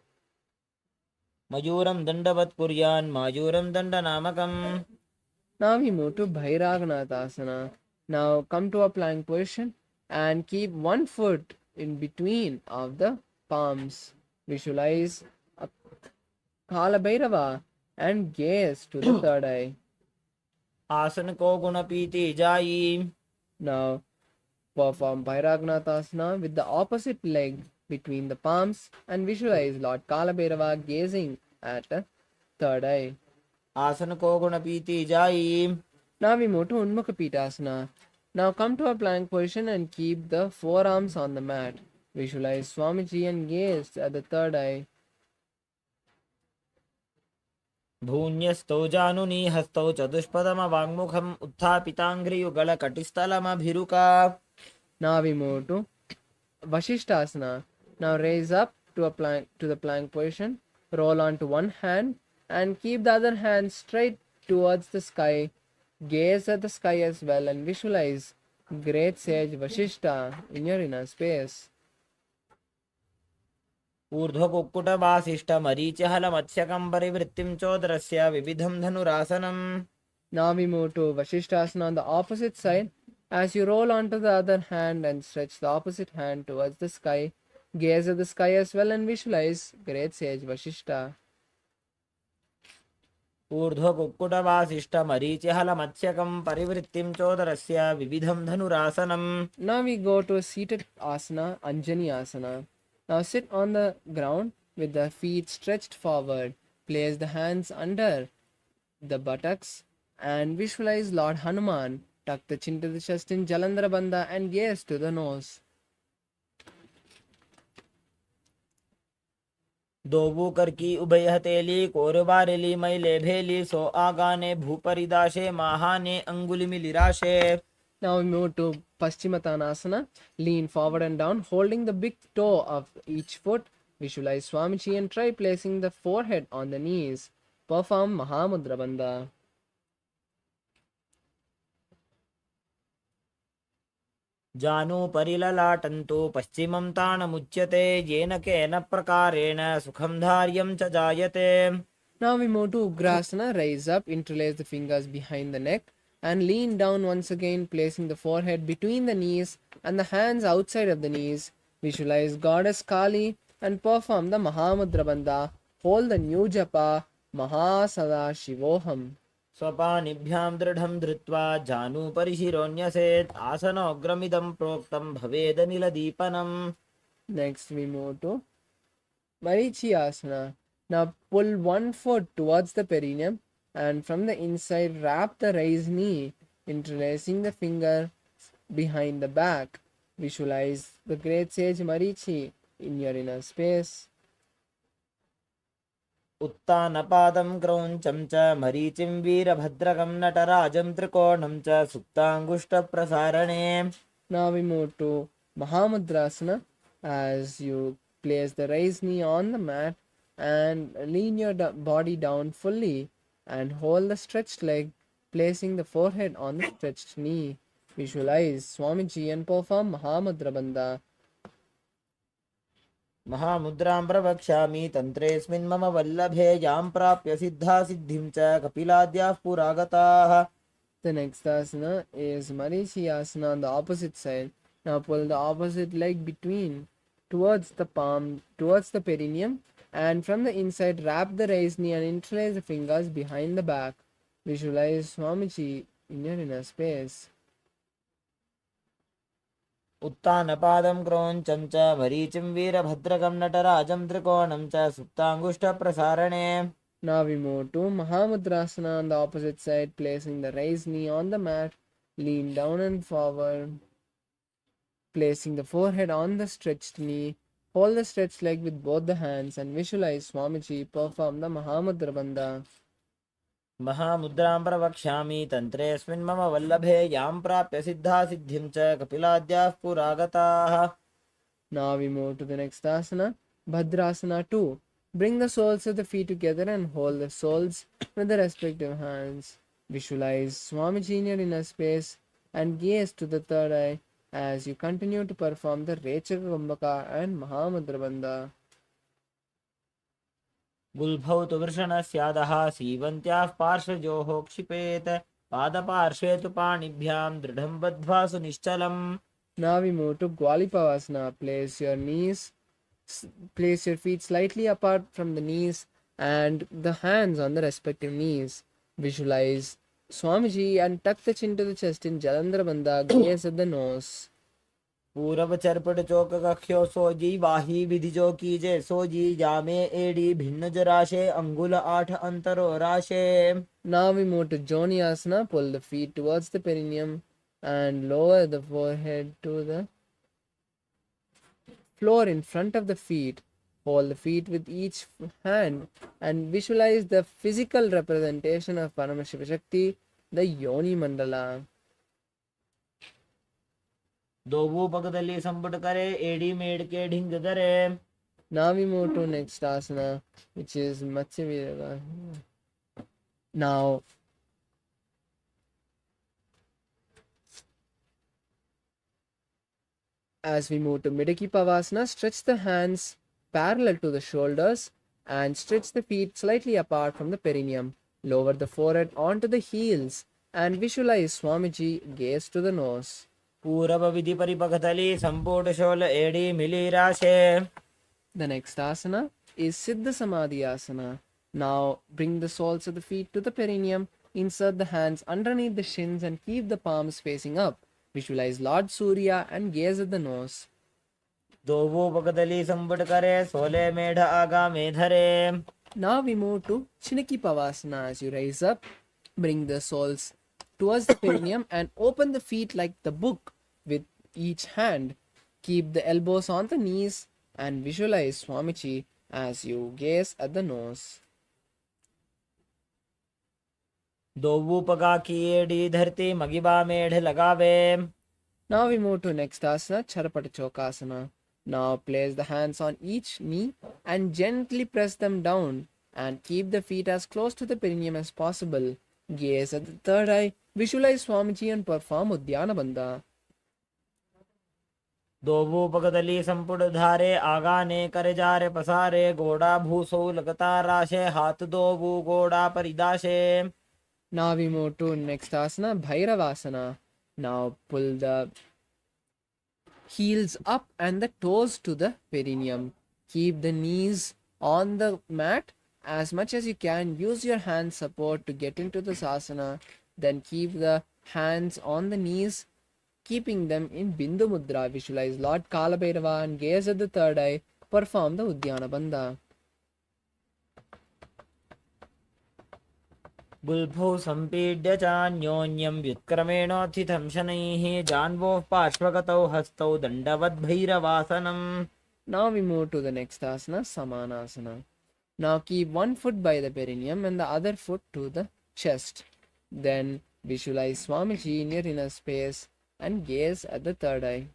Speaker 3: मयूरं दण्डवत् कुर्यान् मायूरं दण्डनामकम्.
Speaker 2: Now we move to Bhairaganathasana. Now come to a plank position and keep one foot in between of the palms. Visualize a Kala Bhairava and gaze to the third eye.
Speaker 3: आसन को गुण पीति जाई.
Speaker 2: Now perform Bhairaganathasana with the opposite leg between the palms and visualize Lord Kala Bhairava gazing at the third eye.
Speaker 3: आसन को गुण पीति जाई.
Speaker 2: Now we move to Unmukha Pitasana. Now come to a plank position and keep the forearms on the mat. Visualize Swamiji and gaze at the third eye.
Speaker 3: भून्यस्तौ जानुनी हस्तौ चतुष्पदमवाङ्मुखम् उत्थापिताङ्घ्रियुगलकटिस्थलमभिरुका.
Speaker 2: Now we move to Vashishtasana. Now raise up to the plank position, roll onto one hand and keep the other hand straight towards the sky. Gaze at the sky as well and visualize great sage Vashishta in your inner space.
Speaker 3: ऊर्ध्वकुक्कुटवासिष्ठमरीचिहलमत्स्यकं परिवृत्तिं चोदरस्य विविधं धनुरासनम्.
Speaker 2: Now we move to Vashishtasana on the opposite side. As you roll onto the other hand and stretch the opposite hand towards the sky, gaze at the sky as well and visualize great sage Vashishta.
Speaker 3: ऊर्ध्वकुक्कुटवासिष्ठमरीचिहलमत्स्यकं परिवृत्तिं चोदरस्य विविधं धनुरासनम्.
Speaker 2: Now we go to a seated asana, Anjani Asana. Now sit on the ground with the feet stretched forward. Place the hands under the buttocks and visualize Lord Hanuman. Tuck the chin to the chest in Jalandhara Bandha and gaze to the nose.
Speaker 3: दोवु करकी उभय हथेली कोरबारेली मैले भेली सो आगाने भूपरिदाशे महाने अंगुली मिलिराशे.
Speaker 2: Now we move to Paschimottanasana. Lean forward and down, holding the big toe of each foot. Visualize Swamiji and try placing the forehead on the knees. Perform Mahamudra Bandha.
Speaker 3: जानु परिललाटन्तु पश्चिमं ताणमुच्यते येन केन प्रकारेण सुखं धार्यं च जायते.
Speaker 2: Now we move to Ugrasana. Rise up, interlace the fingers behind the neck, and lean down once again, placing the forehead between the knees and the hands outside of the knees. Visualize Goddess Kali and perform the Mahamudra Bandha. Hold the new japa Mahasada-shivoham.
Speaker 3: स्वपानिभ्यां दृढं धृत्वा जानु परिशिरोन्यसेत् आसनोग्रमिदं प्रोक्तं भवेदनिलदीपनम्.
Speaker 2: Next we move to Marichiyasana. Now pull one foot towards the perineum and from the inside wrap the raised knee, interlacing the finger behind the back. Visualize the great sage Marichi in your inner space.
Speaker 3: उत्तानपादं क्रौञ्चं च मरीचिं वीरभद्रकं नटराजं त्रिकोणं च सुप्ताङ्गुष्ठप्रसारणे.
Speaker 2: Now we move to Mahamudrasana as you place the raised knee on the mat and lean your body down fully and hold the stretched leg, placing the forehead on the stretched knee. Visualize Swamiji and perform Mahamudra Bandha.
Speaker 3: महामुद्रां प्रवक्ष्यामि तन्त्रेऽस्मिन् मम वल्लभे यां प्राप्य सिद्धा सिद्धिं च कपिलाद्याः पुरागताः.
Speaker 2: The next asana is Marichiyasana on the opposite side. Now pull the opposite leg between towards the palm, towards the perineum, and from the inside wrap the raised knee and interlace the fingers behind the back. Visualize Swamiji in your inner space.
Speaker 3: उत्तानपादं क्रौञ्चं च मरीचिं वीरभद्रकं नटराजं त्रिकोणं च सुप्ताङ्गुष्ठप्रसारणे.
Speaker 2: Now we move to Mahamudrasana on the opposite side, placing the raised knee on the mat, lean down and forward, placing the forehead on the stretched knee, hold the stretched leg with both the hands and visualize Swamiji perform the Mahamudra Bandha.
Speaker 3: महामुद्रां प्रवक्ष्यामि तन्त्रेऽस्मिन् मम वल्लभे यां प्राप्य सिद्धा सिद्धिं च कपिलाद्याः पुरागताः.
Speaker 2: Now we move to the next asana, Bhadrasana 2. Bring the soles of the feet together and hold the soles with the respective hands. Visualize Swamiji in your inner space and gaze to the third eye as you continue to perform the Rechaka Kumbhaka and Mahamudra Bandha.
Speaker 3: गुल्फौ तु वृषणस्यादः सीवन्त्याः पार्श्वयोः क्षिपेत् पादपार्श्वे तु पाणिभ्यां दृढं बद्ध्वा सुनिश्चलम्.
Speaker 2: Now we move to Gwalipavasana. Place your feet slightly apart from the knees and the hands on the respective knees. Visualize Swamiji and tuck the chin to the chest in Jalandhara Bandha, gaze at the nose.
Speaker 3: पूरब चरपट चौक कख्यो सोजी वाही विधिजो कीजे सोजी जामे AD भिन्न जराशे अंगुल 8 अंतरो राशे.
Speaker 2: Now we move to Joniasana. Pull the feet towards the perineum and lower the forehead to the floor in front of the feet. Hold the feet with each hand and visualize the physical representation of Paramashiva Shakti, the Yoni Mandala.
Speaker 3: दोवू पगदली संपुट करे AD made के ढिंग दरे.
Speaker 2: Now we move to next asana, which is Matsya Viraka. Now, as we move to Midaki Pavasana, stretch the hands parallel to the shoulders and stretch the feet slightly apart from the perineum. Lower the forehead onto the heels and visualize Swamiji, gaze to the nose.
Speaker 3: पूरब विधि परिपगदली संपुट शोल एडी मिली राशे.
Speaker 2: The next asana is Siddha Samadhi Asana. Now bring the soles of the feet to the perineum, insert the hands underneath the shins and keep the palms facing up. Visualize Lord Surya and gaze at the nose.
Speaker 3: दोवू पगदली संपुट करे सोले मेढ आगा मेधरे.
Speaker 2: Now we move to Chinaki Pavasana. As you rise up, bring the soles towards the perineum and open the feet like the book with each hand. Keep the elbows on the knees and visualize Swamiji as you gaze at the nose.
Speaker 3: दोवू पगा किएडी धरती मगिबा मेढ़ लगावे.
Speaker 2: Now we move to next asana, Charapata Chokasana. Now place the hands on each knee and gently press them down and keep the feet as close to the perineum as possible. Gaze at the third eye, visualize Swamiji and perform Uddiyana Bandha.
Speaker 3: दोवू पगदली संपुड़ धारे आगाने करे जारे पसारे गोड़ा भूसो लगता राशे हाथ दोवू गोड़ा परिदाशे.
Speaker 2: Now we move to next asana, Bhairavasana. Now pull the heels up and the toes to the perineum. Keep the knees on the mat as much as you can. Use your hand support to get into this asana. Then keep the hands on the knees, keeping them in Bindu Mudra. Visualize Lord Kalabhairava and gaze at the third eye. Perform the Uddiyana Bandha.
Speaker 3: गुल्फौ सम्पीड्य चान्योन्यं व्युत्क्रमेणोत्थितं शनैः जान्वोः पार्श्वगतौ हस्तौ दण्डवद्भैरवासनम्.
Speaker 2: Now we move to the next asana, Samanasana. Now keep one foot by the perineum and the other foot to the chest. Then visualize Swamiji in your inner space and gaze at the third eye.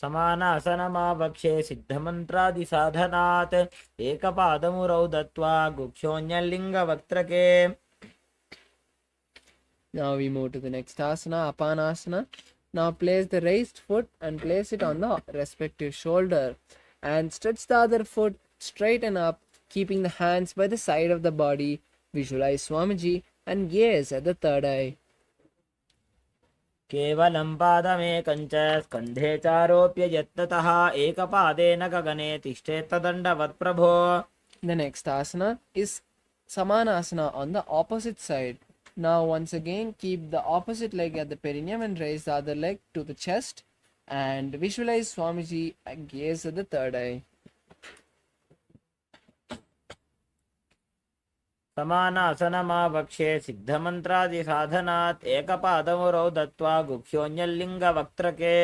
Speaker 3: समानासनमावक्षे सिद्धमन्त्रादिसाधनात् एकपादमुरौ दत्त्वा गुक्षोऽन्यलिङ्गवक्त्रके.
Speaker 2: Now we move to the next asana, Apanasana. Now place the raised foot and place it on the respective shoulder and stretch the other foot straight and up, keeping the hands by the side of the body. Visualize Swamiji and gaze at the third eye.
Speaker 3: केवलं पादमेकं च स्कन्धे चारोप्य यत्ततः एकपादेन गगने तिष्ठेत्तदण्डवत् प्रभो.
Speaker 2: The next asana is Samanasana on the opposite side. Now once again keep the opposite leg at the perineum and raise the other leg to the chest and visualize Swamiji and gaze at the third eye.
Speaker 3: समानासनमावक्षे सिद्धमन्त्रादिसाधनात् एकपादमुरौ दत्त्वा गुक्षोऽन्यलिङ्गवक्त्रके.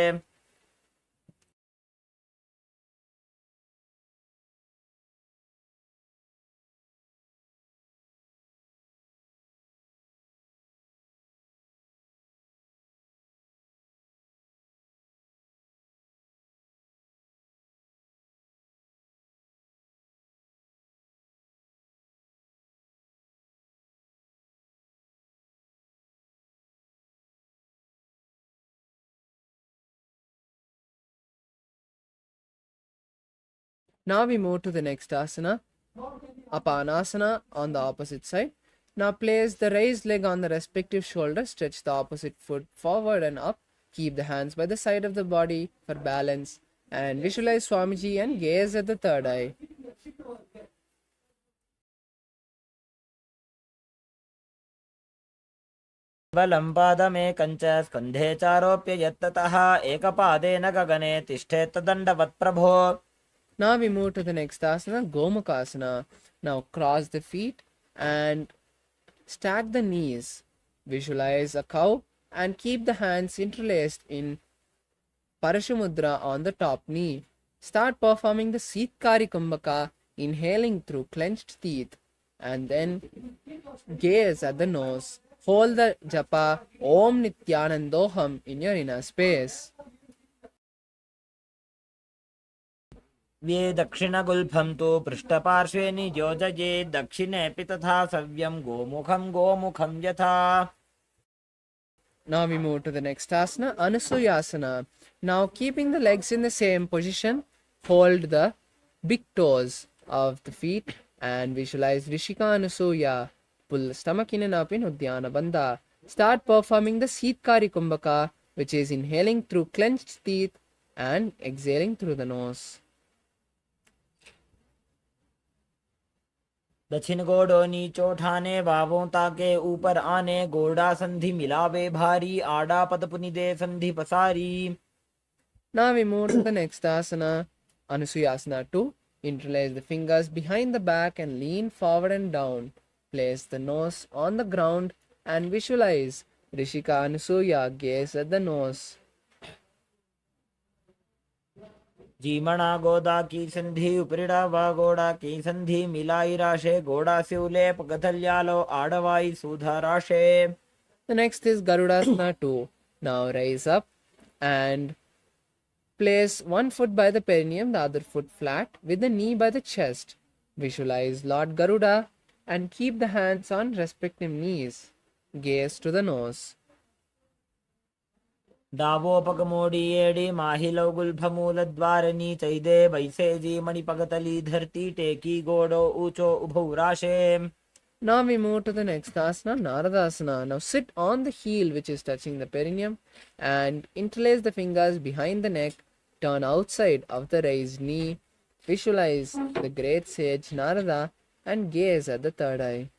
Speaker 2: Now we move to the next asana, Apanasana on the opposite side. Now place the raised leg on the respective shoulder, stretch the opposite foot forward and up, keep the hands by the side of the body for balance and visualize Swamiji and gaze at the third eye.
Speaker 3: केवलं पादमेकं च स्कन्धे चारोप्य यत्ततः एकपादेन गगने तिष्ठेत्तदण्डवत् प्रभो.
Speaker 2: Now we move to the next asana, Gomukasana. Now cross the feet and stack the knees. Visualize a cow and keep the hands interlaced in Parashamudra on the top knee. Start performing the Sitkari Kumbhaka, inhaling through clenched teeth and then gaze at the nose. Hold the japa Om Nithyanandoham in your inner space.
Speaker 3: व्ये दक्षिणगुल्फं तु पृष्ठपार्श्वे नियोजयेत् दक्षिणेऽपि तथा सव्यं गोमुखं गोमुखं यथा.
Speaker 2: Now we move to the next asana, Anusuyasana. Now keeping the legs in the same position, hold the big toes of the feet and visualize Rishika Anusuya. Pull the stomach in and up in Uddiyana Bandha. Start performing the Sitkari Kumbhaka, which is inhaling through clenched teeth and exhaling through the nose.
Speaker 3: दक्षिण गोडो नीचो ठाने बावों ताके ऊपर आने गोड़ा संधि मिलावे भारी आड़ा पदपुनिदे संधि पसारी.
Speaker 2: Now we move to the next asana, Anusuyasana 2. Interlace the fingers behind the back and lean forward and down. Place the nose on the ground and visualize Rishika Anusuya, gaze at the nose.
Speaker 3: जीमणा गोदा की संधि उपरिड़ा वा गोड़ा की संधि मिलाई राशे गोड़ा सिवले पगथल्यालो आडवाई सुधा राशे.
Speaker 2: The next is Garudasana 2. Now rise up and place one foot by the perineum, the other foot flat with the knee by the chest. Visualize Lord Garuda and keep the hands on respective knees. Gaze to the nose.
Speaker 3: डावोपगमोडी एडी माहिलौ गुल्फमूलद्वारनी चैदे बैसेजी मणिपगतली धरती टेकी गोडो ऊचो उभौ राशे.
Speaker 2: Now we move to the next asana, Naradasana. Now sit on the heel which is touching the perineum and interlace the fingers behind the neck. Turn outside of the raised knee. Visualize the great sage Narada and gaze at the third eye.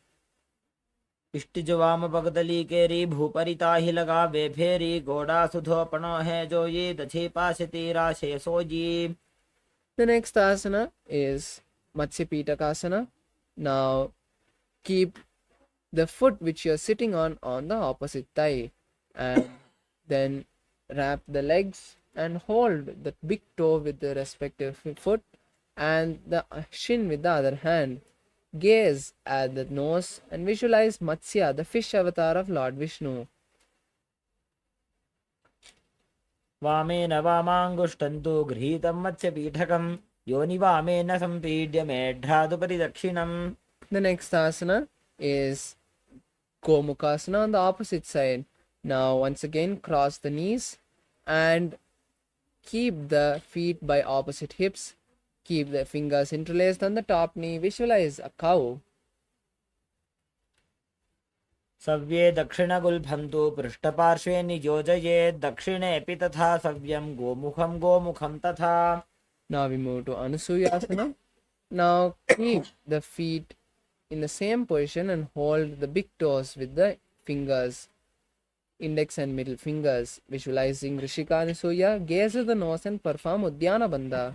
Speaker 3: इष्टिजवाम पगतली केरी भूपरिता ही लगा वे फेरी गोड़ा सुधो पणो है जो ये दछी पाशती राशे sooji.
Speaker 2: The next asana is Matsyapitakasana. Now keep the foot which you are sitting on the opposite thigh and then wrap the legs and hold the big toe with the respective foot and the shin with the other hand. Gaze at the nose and visualize Matsya, the fish avatar of Lord Vishnu.
Speaker 3: वामेन वामाङ्गुष्टन्तु गृहीतं मत्स्यपीठकं योनि वामेन सम्पीड्य मेढ्रादुपरि दक्षिणम्.
Speaker 2: The next asana is Gomukasana on the opposite side. Now once again cross the knees and keep the feet by opposite hips. Keep the fingers interlaced on the top knee. Visualize a cow.
Speaker 3: सव्ये दक्षिणगुल्फं तु पृष्ठपार्श्वे नियोजयेत् दक्षिणेऽपि तथा सव्यं गोमुखं तथा.
Speaker 2: Now we move to Anusuyasana. Now keep the feet in the same position and hold the big toes with the fingers, index and middle fingers. Visualizing Rishika Anasuya, gaze at the nose and perform Udyana Bandha.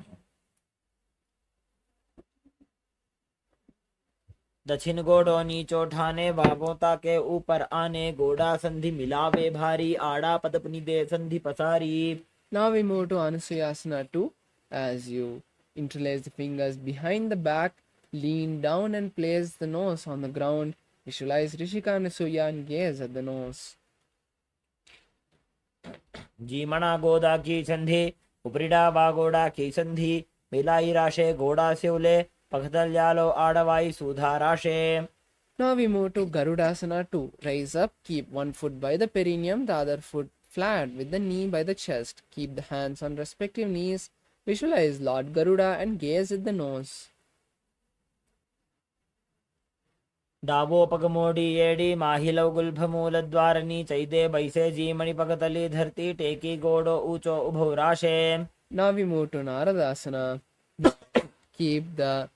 Speaker 3: दक्षिण गोड़ो नीचो ठाने वावोता के ऊपर आने गोड़ा संधि मिलावे भारी आड़ा पदपनी दे संधि पसारी.
Speaker 2: Now we move to Anusuyasana 2 as you interlace the fingers behind the back, lean down and place the nose on the ground. Visualize Rishika Anasuya and gaze at the nose.
Speaker 3: जीमणा गोदा की संधि उपरिड़ा वा गोड़ा की संधि मिलाई राशे गोड़ा सिवले पगथल्यालो आडवाई सुधा राशे.
Speaker 2: Now we move to Garudasana 2. Rise up, keep one foot by the perineum, the other foot flat with the knee by the chest. Keep the hands on respective knees. Visualize Lord Garuda and gaze at the nose.
Speaker 3: डावोपगमोडी एडी माहिलौ गुल्फमूलद्वारनी चैदे बैसेजी मणिपगतली धरती टेकी गोडो ऊचो उभौ राशे.
Speaker 2: Now we move to Naradasana. Keep the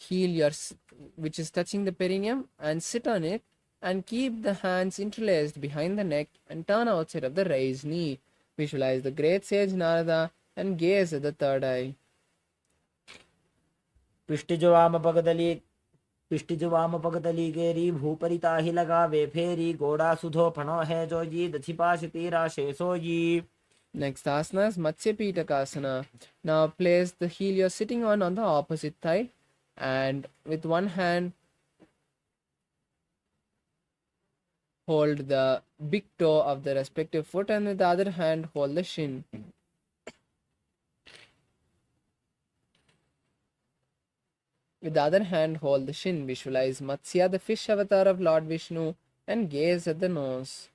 Speaker 2: heel which is touching the perineum and sit on it and keep the hands interlaced behind the neck and turn outside of the raised knee. Visualize the great sage Narada and gaze at the third eye.
Speaker 3: पिष्टिजुवाम पगतली केरी भूपरिता ही लगा वे फेरी गोड़ा सुधो फणो है जो जी दछिपाशती राशे sooji.
Speaker 2: Next asana is Matsyapitakasana. Now place the heel you're sitting on the opposite thigh and with one hand hold the big toe of the respective foot and with the other hand hold the shin. With the other hand hold the shin. Visualize Matsya, the fish avatar of Lord Vishnu and gaze at the nose.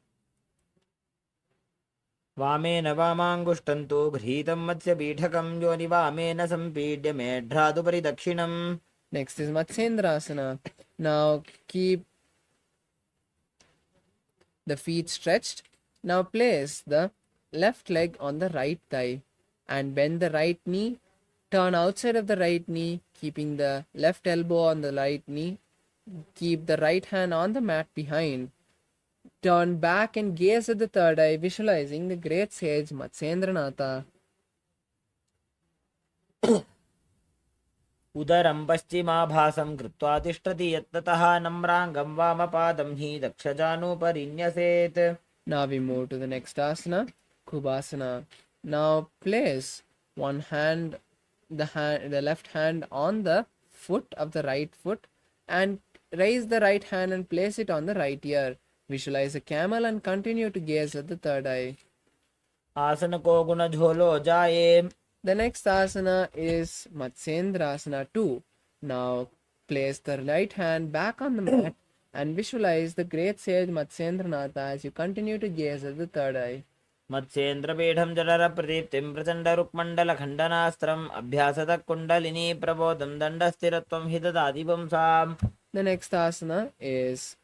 Speaker 3: वामेन वामाङ्गुष्टन्तु गृहीतं मत्स्यपीठकं योनि वामेन सम्पीड्य मेढ्रादुपरि दक्षिणम्.
Speaker 2: Next is Matsyendrasana. Now keep the feet stretched. Now place the left leg on the right thigh and bend the right knee. Turn outside of the right knee, keeping the left elbow on the right knee. Keep the right hand on the mat behind. Turn back and gaze at the third eye, visualizing the great sage Matsyendranatha.
Speaker 3: उदरं पश्चिमाभासं कृत्वा तिष्ठति यत्ततः नम्राङ्गं वामपादं हि दक्षजानुपरिन्यसेत्.
Speaker 2: Now we move to the next asana, Kubhasana. Now place one hand, the left hand on the foot of the right foot, and raise the right hand and place it on the right ear. Visualize a camel and continue to gaze at the third eye.
Speaker 3: आसन को गुण झोलो जाए.
Speaker 2: The next asana is Matsyendrasana 2. Now place the right hand back on the mat and visualize the great sage Matsyendranatha as you continue to gaze at the third eye.
Speaker 3: मत्स्येन्द्रपीठं जठर प्रदीप्तिं प्रचण्डरुक्मण्डलखण्डनास्त्रम् अभ्यासतः kundalini प्रबोधं दण्डस्थिरत्वं हि ददाति पुंसाम्.
Speaker 2: The next asana is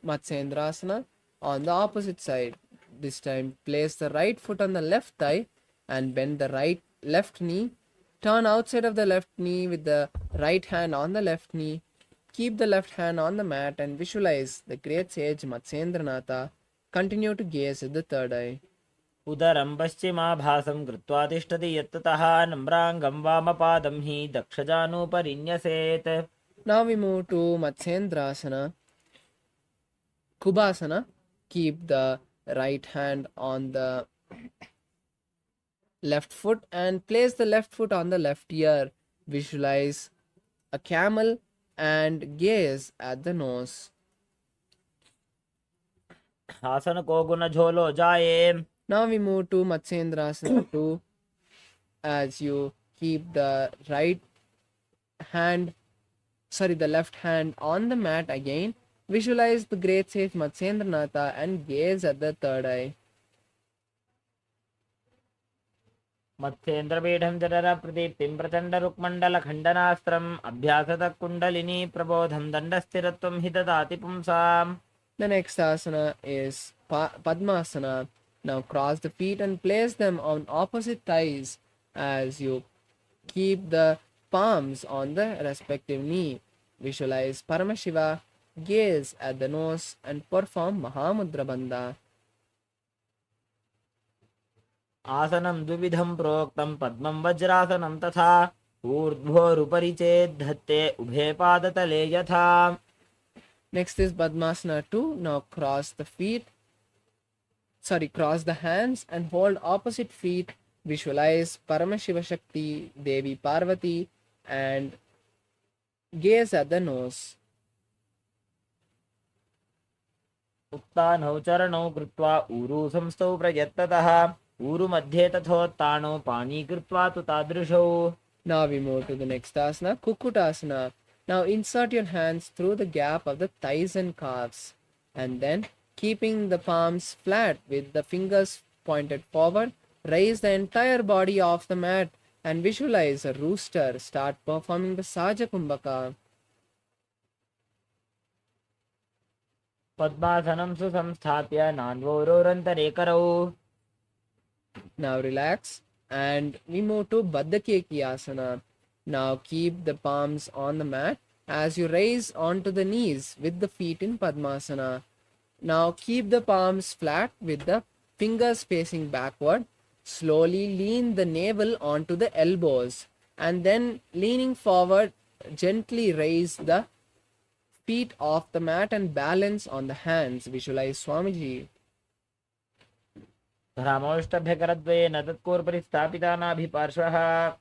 Speaker 2: Matsyendrasana on the opposite side. This time place the right foot on the left thigh and bend the left knee. Turn outside of the left knee with the right hand on the left knee. Keep the left hand on the mat and visualize the great sage Matsyendranatha. Continue to gaze at the third eye.
Speaker 3: उदरं पश्चिमाभासं कृत्वा तिष्ठति यत्ततः नम्राङ्गं वामपादं हि दक्षजानुपरिन्यसेत्.
Speaker 2: Now we move to Matsyendrasana, Kubhasana. Keep the right hand on the left foot and place the left foot on the left ear. Visualize a camel and gaze at the nose.
Speaker 3: आसन को गुण झोलो जाए.
Speaker 2: Now we move to Matsyendrasana 2 as you keep the left hand on the mat again. Visualize the great sage Matsyendranatha and gaze at the third eye.
Speaker 3: मत्स्येन्द्रपीठं जठर प्रदीप्तिं प्रचण्डरुक्मण्डलखण्डनास्त्रम् अभ्यासतः kundalini प्रबोधं दण्डस्थिरत्वं हि ददाति पुंसाम्.
Speaker 2: The next asana is Padmasana. Now cross the feet and place them on opposite thighs as you keep the palms on the respective knee. Visualize Paramashiva, gaze at the nose and perform Mahamudra Bandha.
Speaker 3: आसनं द्विविधं प्रोक्तं पद्मं वज्रासनं तथा ऊर्ध्वोरुपरि चेद्धत्ते उभे पादतले यथा.
Speaker 2: Next is Padmasana 2. Now cross the hands and hold opposite feet. Visualize Paramashiva Shakti, Devi Parvati and gaze at the nose.
Speaker 3: उत्तानौ चरणौ कृत्वा ऊरु संस्थौ प्रयत्ततः ऊरु मध्ये तथोत्तानो पाणी कृत्वा तु तादृशौ.
Speaker 2: Now we move to the next asana, Kukutasana. Now insert your hands through the gap of the thighs and calves, and then keeping the palms flat with the fingers pointed forward, raise the entire body off the mat and visualize a rooster. Start performing the Saja Kumbhaka.
Speaker 3: पद्मासनं सुसंस्थाप्य नान्वोरोरन्तरेकरौ.
Speaker 2: Now relax and we move to Baddhakeki Asana. Now keep the palms on the mat as you raise onto the knees with the feet in Padmasana. Now keep the palms flat with the fingers facing backward. Slowly lean the navel onto the elbows and then leaning forward, gently raise the feet off the mat and balance on the hands. Visualize Swamiji.
Speaker 3: धरामोष्टभ्यकरद्वयेन तत्कोर्परि स्थापिता नाभिपार्श्वः.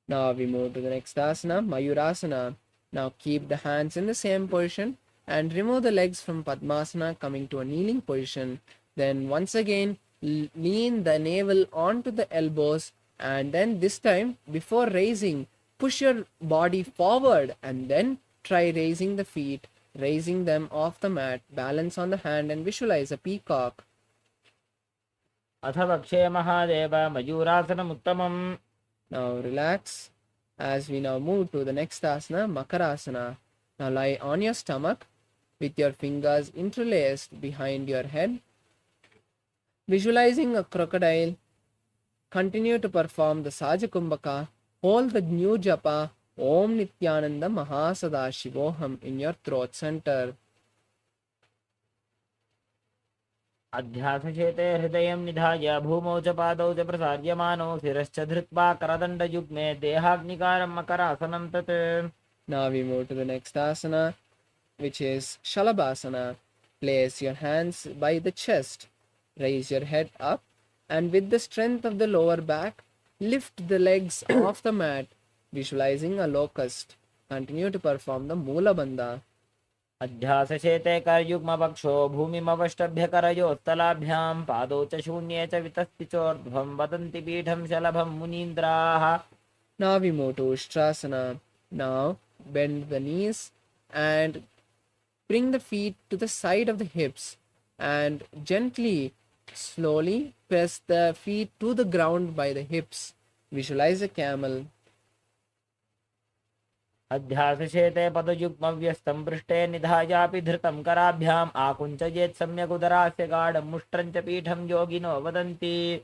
Speaker 2: Now we move to the next asana, Mayurasana. Now keep the hands in the same position and remove the legs from Padmasana, coming to a kneeling position. Then once again lean the navel onto the elbows, and then this time before raising push your body forward and then try raising the feet, raising them off the mat, balance on the hand and visualize a peacock.
Speaker 3: अथ वक्षे Mahadev मयूरासनमुत्तमम्.
Speaker 2: Now relax as we now move to the next asana, Makarasana. Now lie on your stomach with your fingers interlaced behind your head. Visualizing a crocodile, continue to perform the Saja Kumbhaka. Hold the new japa Om Nithyananda Mahasadaशिवोहम in your throat center.
Speaker 3: अध्यासशेते हृदयं निधाय भूमौ च पादौ च प्रसार्यमानौ शिरश्च धृत्वा करदण्डयुग्मे देहाग्निकारं मकरासनं तत्.
Speaker 2: Now we move to the next asana, which is Shalabhasana. Place your hands by the chest. Raise your head up And with the strength of the lower back, lift the legs off the mat, visualizing a locust. Continue to perform the Mula Bandha.
Speaker 3: अध्यासशेते करयुग्मपक्षो भूमिमवष्टभ्य करयोत्तलाभ्यां पादौ च शून्ये च वितस्ति चोर्ध्वं वदन्ति पीठं शलभं मुनीन्द्राः.
Speaker 2: Now we move to Ustrasana. Now bend the knees and bring the feet to the side of the hips and gently, slowly press the feet to the ground by the hips. Visualize a camel.
Speaker 3: अध्यासशेते पदयुग्मव्यस्तं पृष्ठे निधायापि धृतं कराभ्याम् आकुञ्चयेत् सम्यगुदरास्य गाढं मुष्ट्रं च पीठं योगिनो वदन्ति.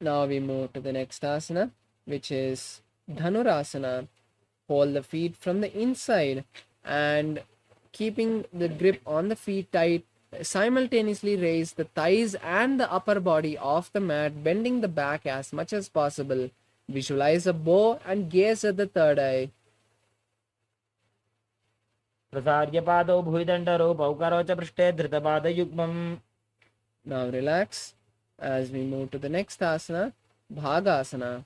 Speaker 2: Now we move to the next asana, which is Dhanurasana. Hold the feet from the inside and keeping the grip on the feet tight, simultaneously raise the thighs and the upper body off the mat, bending the back as much as possible. Visualize a bow and gaze at the third eye.
Speaker 3: प्रसार्य पादौ भुविदण्डरूपौ करो च पृष्ठे धृतपादयुग्मम्.
Speaker 2: Now relax as we move to the next asana, Bhagasana.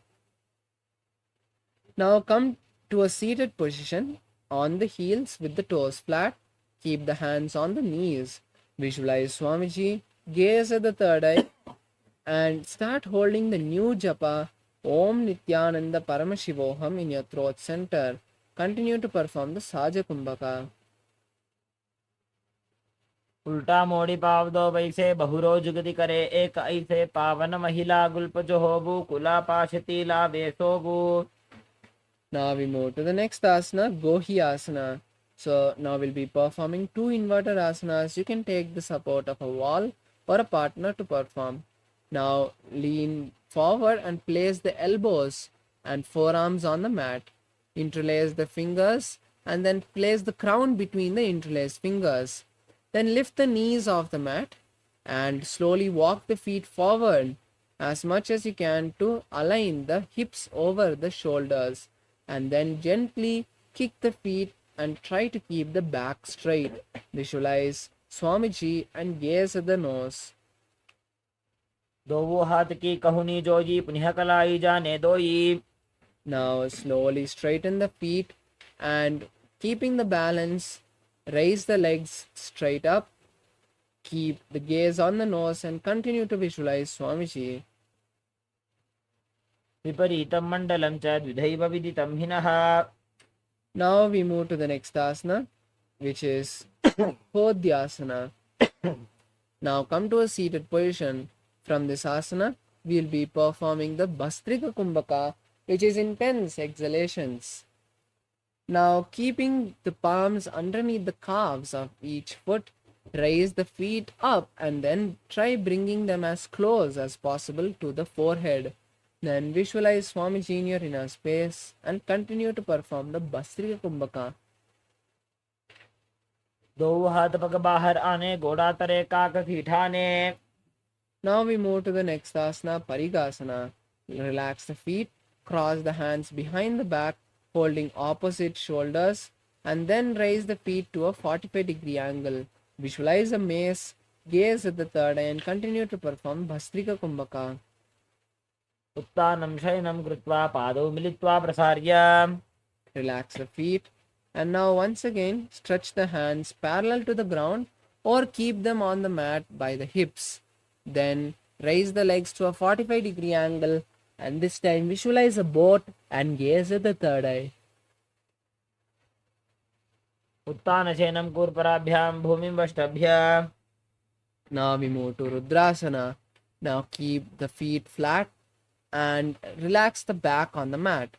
Speaker 2: Now come to a seated position on the heels with the toes flat. Keep the hands on the knees. Visualize Swamiji, gaze at the third eye, and start holding the new japa Om Nithyananda Paramashivoham in your throat center. Continue to perform the Saja Kumbhaka.
Speaker 3: उल्टा मोड़ी पाव दो वैसे बहुरो जुगति करे एक ऐसे पावन महिला गुल्प जो होबू कुला पाशतीला वेसोगु.
Speaker 2: Now we move to the next asana, Gohi Asana. So now we'll be performing two inverted asanas. You can take the support of a wall or a partner to perform. Now lean forward and place the elbows and forearms on the mat. Interlace the fingers and then place the crown between the interlaced fingers. Then lift the knees off the mat and slowly walk the feet forward as much as you can to align the hips over the shoulders. And then gently kick the feet and try to keep the back straight. Visualize Swamiji and gaze at the nose.
Speaker 3: दो हाथ की कहुनी जोजी पुनः कलाई जाने दोई.
Speaker 2: Now slowly straighten the feet and keeping the balance, raise the legs straight up. Keep the gaze on the nose and continue to visualize Swamiji.
Speaker 3: विपरीतं मण्डलं च द्विधैव विदितं हिनः.
Speaker 2: Now we move to the next asana, which is Podhyasana. Now come to a seated position. From this asana, we'll be performing the Bhastrika Kumbhaka, which is intense exhalations. Now keeping the palms underneath the calves of each foot, raise the feet up and then try bringing them as close as possible to the forehead. Then visualize Swamiji in your inner space and continue to perform the Bhastrika Kumbhaka.
Speaker 3: दो हाथ पग बाहर आने गोड़ा तरे काक खीठाने.
Speaker 2: Now we move to the next asana, Parigasana. Relax the feet, cross the hands behind the back, holding opposite shoulders, and then raise the feet to a 45-degree angle. Visualize a mace, gaze at the third eye, and continue to perform Bhastrika Kumbhaka.
Speaker 3: उत्तानं शयनं कृत्वा पादौ मिलित्वा प्रसार्य.
Speaker 2: Relax the feet, and now once again stretch the hands parallel to the ground or keep them on the mat by the hips. Then raise the legs to a 45-degree angle, and this time visualize a boat and gaze at the third eye.
Speaker 3: उत्तानशयनं कूर्पराभ्यां भूमिं वष्टभ्य.
Speaker 2: Now we move to Rudrasana. Now keep the feet flat and relax the back on the mat.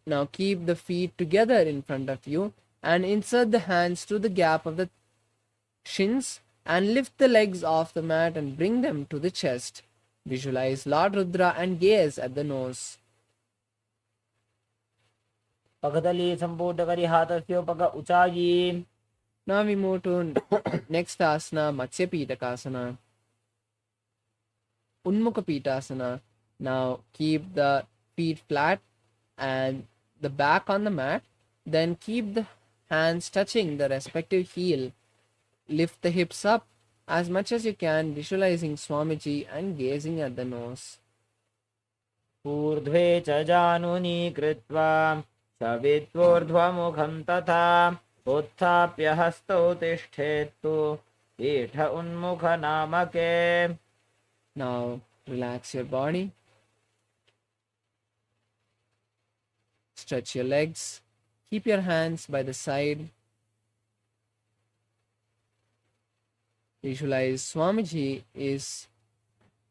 Speaker 2: Now keep the feet together in front of you and insert the hands through the gap of the shins and lift the legs off the mat and bring them to the chest. Visualize Lord Rudra and gaze at the nose.
Speaker 3: पगदली संपूटकरी हाथस्योपग उचायी.
Speaker 2: Now we move to next asana, Matsya Pitakasana. Unmukha Pitasana. Now keep the feet flat and the back on the mat. Then keep the hands touching the respective heel. Lift the hips up as much as you can, visualizing Swamiji and gazing at the nose.
Speaker 3: ऊर्ध्वे च जानुनी कृत्वा सवित्वोर्ध्वमुखं तथा उत्थाप्य हस्तौ तिष्ठेत्तु पीठ उन्मुखनामके.
Speaker 2: Now relax your body. Stretch your legs. Keep your hands by the side. Visualize Swamiji is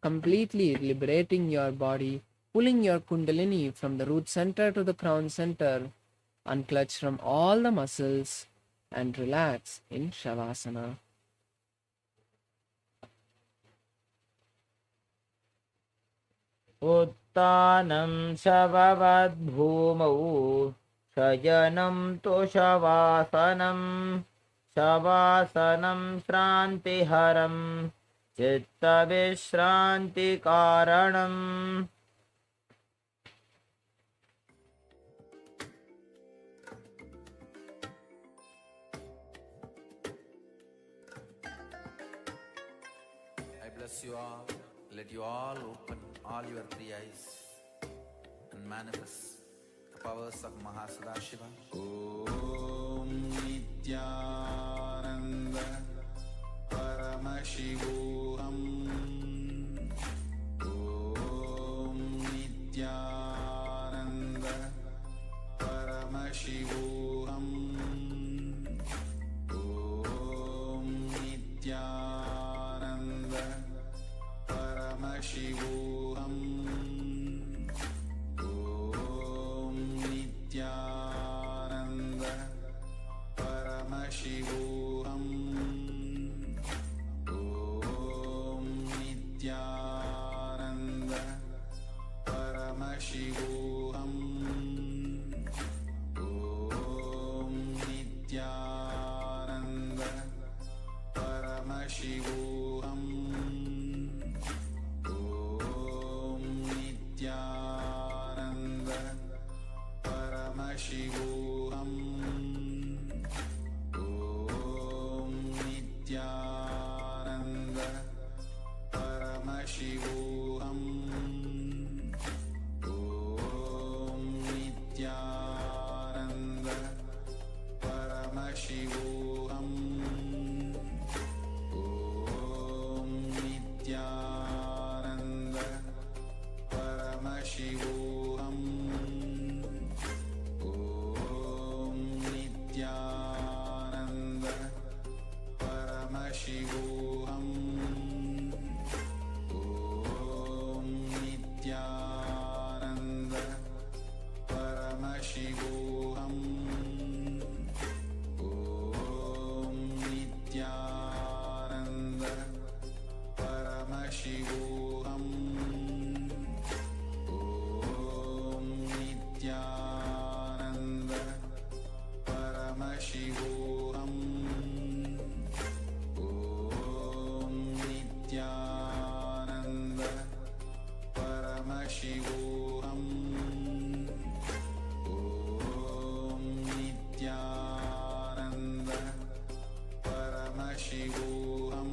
Speaker 2: completely liberating your body, pulling your kundalini from the root center to the crown center. Unclutch from all the muscles and relax in Shavasana.
Speaker 3: उत्तानं शववद्भूमौ शयनं तु शवासनं शवासनं श्रान्तिहरं चित्तविश्रान्तिकारणम्.
Speaker 1: I bless you all. Let you all open all your three eyes and manifest the powers of Mahasadashiva. Om Nithyananda Paramashivoham. Om Nithyananda Paramashivoham. Om Nithyananda Paramashivoham. Om Nithyananda Paramashivoham. Om Nithyananda Paramashivoham. Om Nithyananda Paramashivoham. Nithyananda Paramashivoham. Om Nithyananda Paramashivoham. Om Nithyananda Paramashivoham. Om Nithyananda Paramashivoham. Om Nithyananda Paramashivoham. Om Nithyananda Paramashivoham. Om Nithyananda Paramashivoham. Om Nithyananda Paramashivoham. Om Nithyananda Paramashivoham. Om Nithyananda Paramashivoham.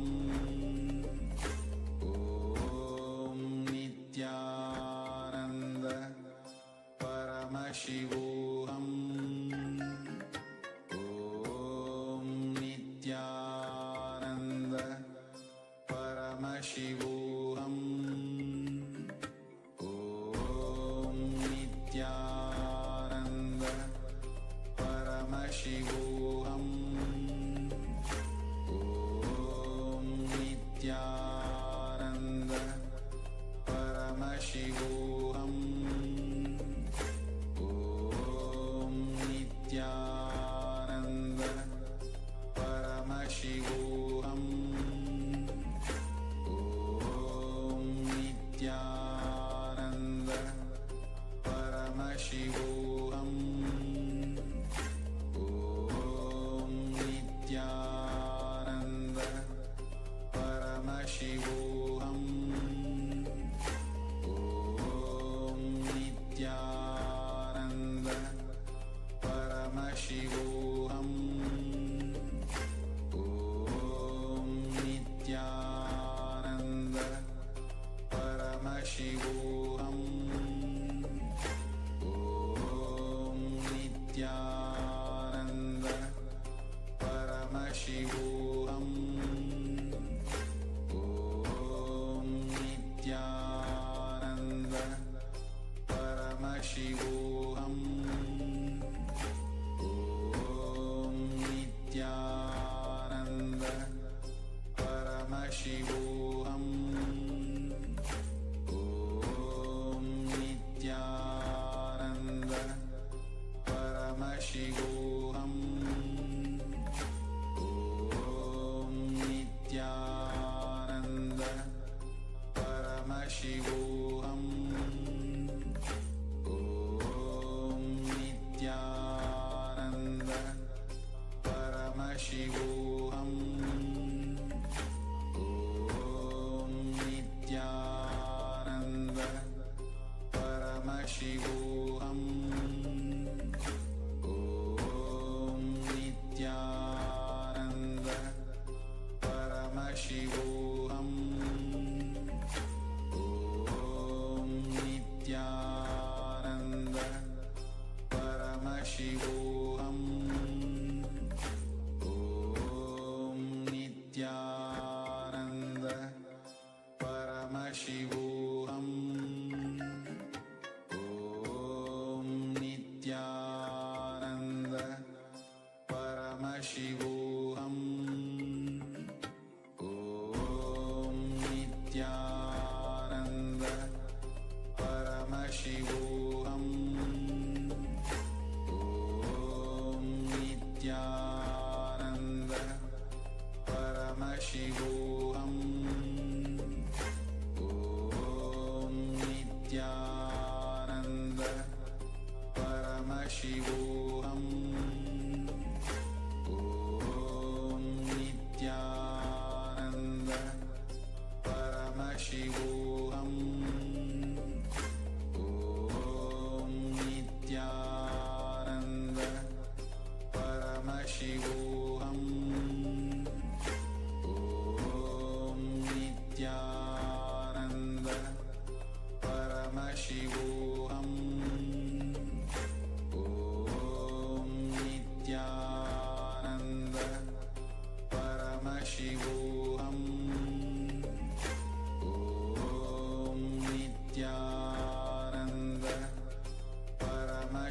Speaker 1: Om Nithyananda Paramashivoham. Om Nithyananda Paramashivoham. Om Nithyananda Paramashivoham. Om Nithyananda Paramashivoham. Om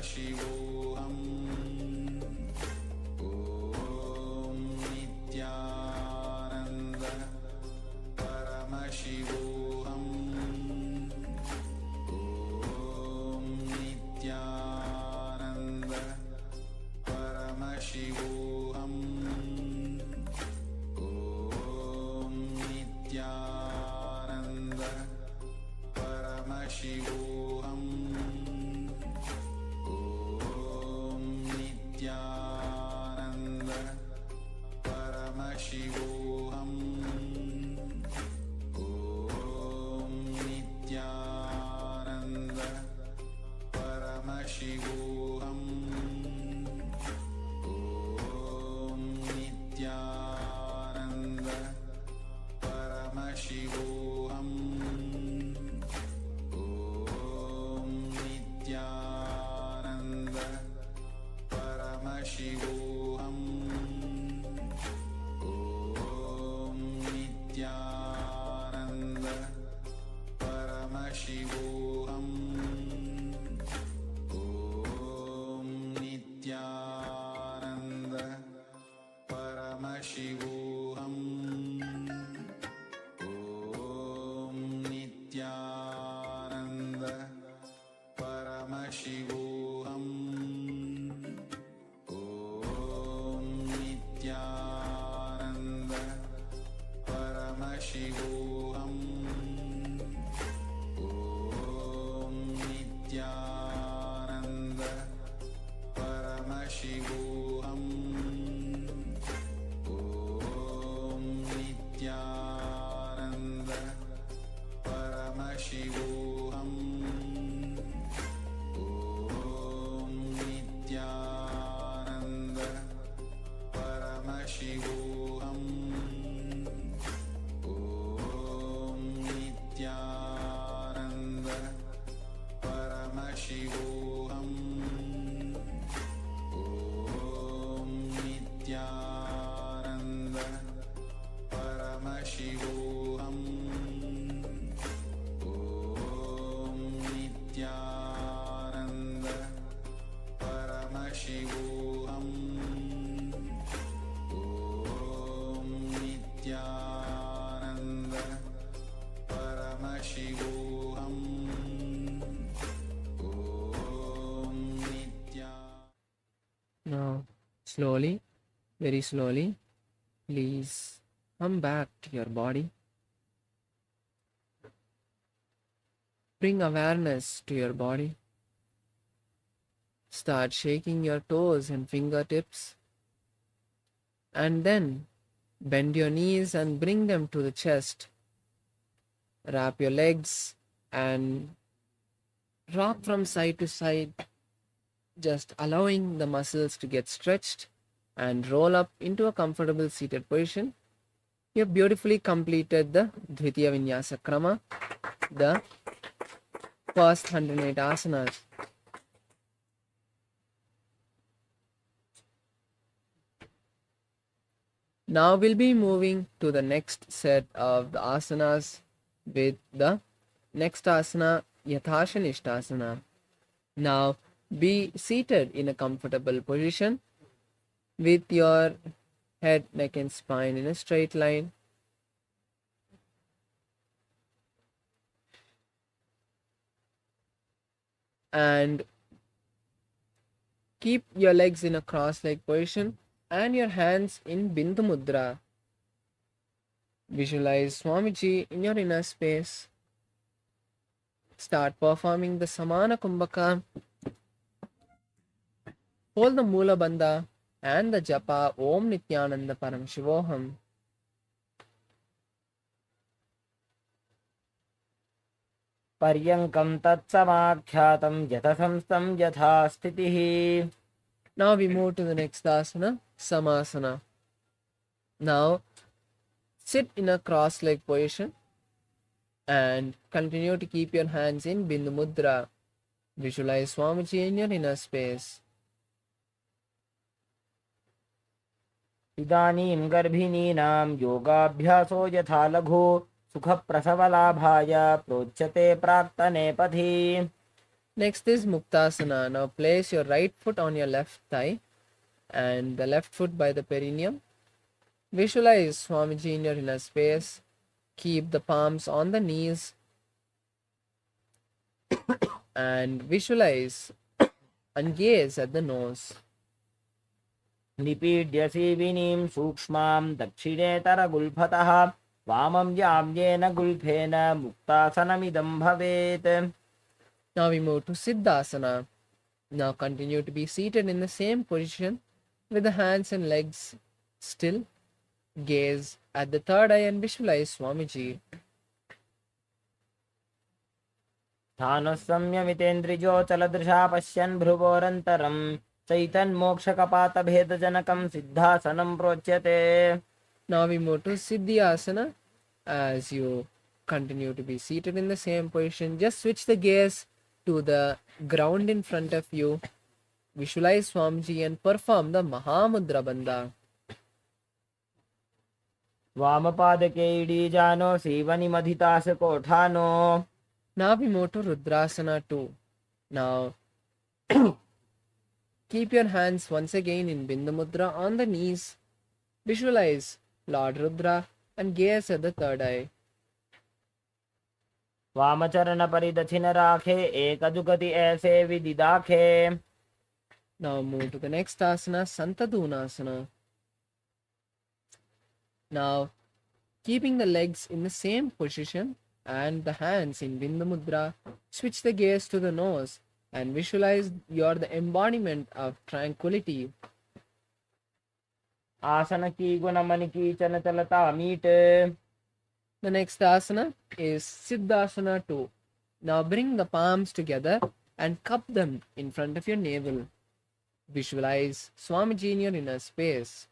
Speaker 1: Paramashivoham Om Nithyananda Paramashivoham Om Nithyananda Paramashivoham Om Nithyananda Paramashivoham Om Nithyananda Paramashivoham Om Nithyananda Paramashivoham Om Nithyananda Paramashivoham Om Nithyananda Paramashivoham Om Nithyananda Paramashivoham Om Nithyananda Paramashivoham Om Nithyananda Paramashivoham Om Nithyananda Paramashivoham Om Nithyananda Paramashivoham Om Nithyananda Paramashivoham Om Nithyananda Paramashivoham Om Nithyananda Paramashivoham Om Nithyananda Paramashivoham Om Nithyananda Paramashivoham Om Nithyananda Paramashivoham Om
Speaker 2: Now, slowly, very slowly, please come back to your body. Bring awareness to your body. Start shaking your toes and fingertips. And then bend your knees and bring them to the chest. Wrap your legs and rock from side to side, just allowing the muscles to get stretched, and roll up into a comfortable seated position. You have beautifully completed the Dvitiya Vinyasa Krama, the first 108 asanas. Now we'll be moving to the next set of the asanas with the next asana, Yathashanishtasana. Now be seated in a comfortable position with your head, neck and spine in a straight line. And keep your legs in a cross-leg position and your hands in Bindu Mudra. Visualize Swamiji in your inner space. Start performing the Samana Kumbhaka. Hold the Mula Bandha and the Japa Om Nithyananda Paramashivoham.
Speaker 3: पर्यङ्कं तत्समाख्यातं यथसंस्थं यथा स्थितिः.
Speaker 2: Now we move to the next asana, Samasana. Now sit in a cross-leg position and continue to keep your hands in Bindu Mudra. Visualize Swamiji in your inner space.
Speaker 3: इदानीं गर्भिणीनां योगाभ्यासो यथा लघु सुखप्रसवलाभाय प्रोच्यते प्राक्तने पथि.
Speaker 2: Next is Muktasana. Now place your right foot on your left thigh and the left foot by the perineum. Visualize Swamiji in your inner space. Keep the palms on the knees and visualize and gaze at the nose.
Speaker 3: निपीड्यसि विनीं सूक्ष्मां दक्षिणेतरगुल्फतः वामं याम्येन गुल्फेन मुक्तासनमिदं भवेत्.
Speaker 2: Now we move to Siddhasana. Now continue to be seated in the same position with the hands and legs still. Gaze at the third eye and visualize Swamiji.
Speaker 3: स्थानसंयमितेन्द्रियोचलदृशा पश्यन् भ्रुवोरन्तरं चैतन्मोक्षकपातभेदजनकं सिद्धासनं प्रोच्यते.
Speaker 2: Now we move to Siddhyasana. As you continue to be seated in the same position, just switch the gaze to the ground in front of you. Visualize Swamiji and perform the Mahamudra Bandha.
Speaker 3: वामपादके इडीजानो सीवनिमधितासकोठानो.
Speaker 2: Now we move to Rudrasana 2. Now keep your hands once again in Bindu Mudra on the knees. Visualize Lord Rudra and gaze at the third eye.
Speaker 3: वामचरणपरिदक्षिणराखे एकजुगति ऐसे विदिदाखे.
Speaker 2: Now move to the next asana, Santadunasana. Now keeping the legs in the same position and the hands in Bindu Mudra, switch the gaze to the nose and visualize you're the embodiment of tranquility.
Speaker 3: आसन की गुणमणि की चलता meet.
Speaker 2: The next asana is Siddhasana 2. Now bring the palms together and cup them in front of your navel. Visualize Swamiji in your inner space.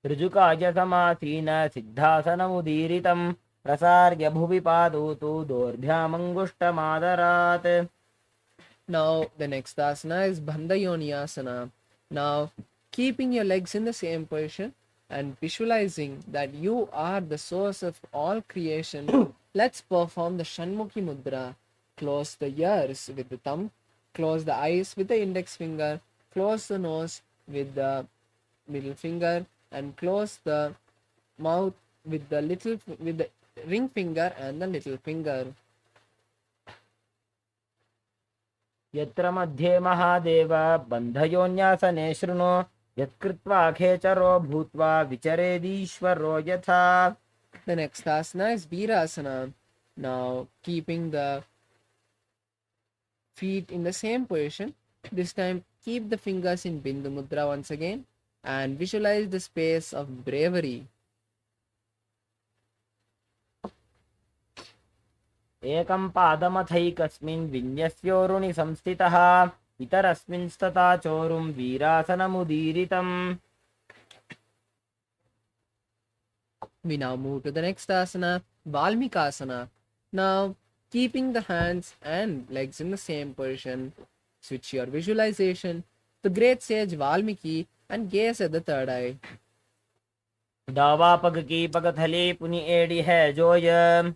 Speaker 3: ऋजुकाय समासीन सिद्धासनमुदीरितं प्रसार्य भुवि पादौ दोर्भ्यामङ्गुष्टमादरात्.
Speaker 2: Now the next asana is Bandhayoni asana. Now keeping your legs in the same position and visualizing that you are the source of all creation, let's perform the Shanmukhi Mudra. Close the ears with the thumb, close the eyes with the index finger, close the nose with the middle finger, and close the mouth with the ring finger and the little finger.
Speaker 3: यत्र मध्ये महादेव बन्धयोन्यासने शृणु यत्कृत्वा खेचरो भूत्वा विचरेदीश्वरो यथा.
Speaker 2: The next asana is Virasana. Now keeping the feet in the same position, this time keep the fingers in Bindu Mudra once again and visualize the space of bravery.
Speaker 3: एकं पादमथैकस्मिन् विन्यस्योरुणि संस्थितः इतरस्मिंस्तथा चोरुं वीरासनमुदीरितम्.
Speaker 2: We now move to the next asana, Valmikasana. Now keeping the hands and legs in the same position, switch your visualization to great sage Valmiki and gaze at the third eye.
Speaker 3: दावा पग की पगथली पुनि एड़ी है जोय.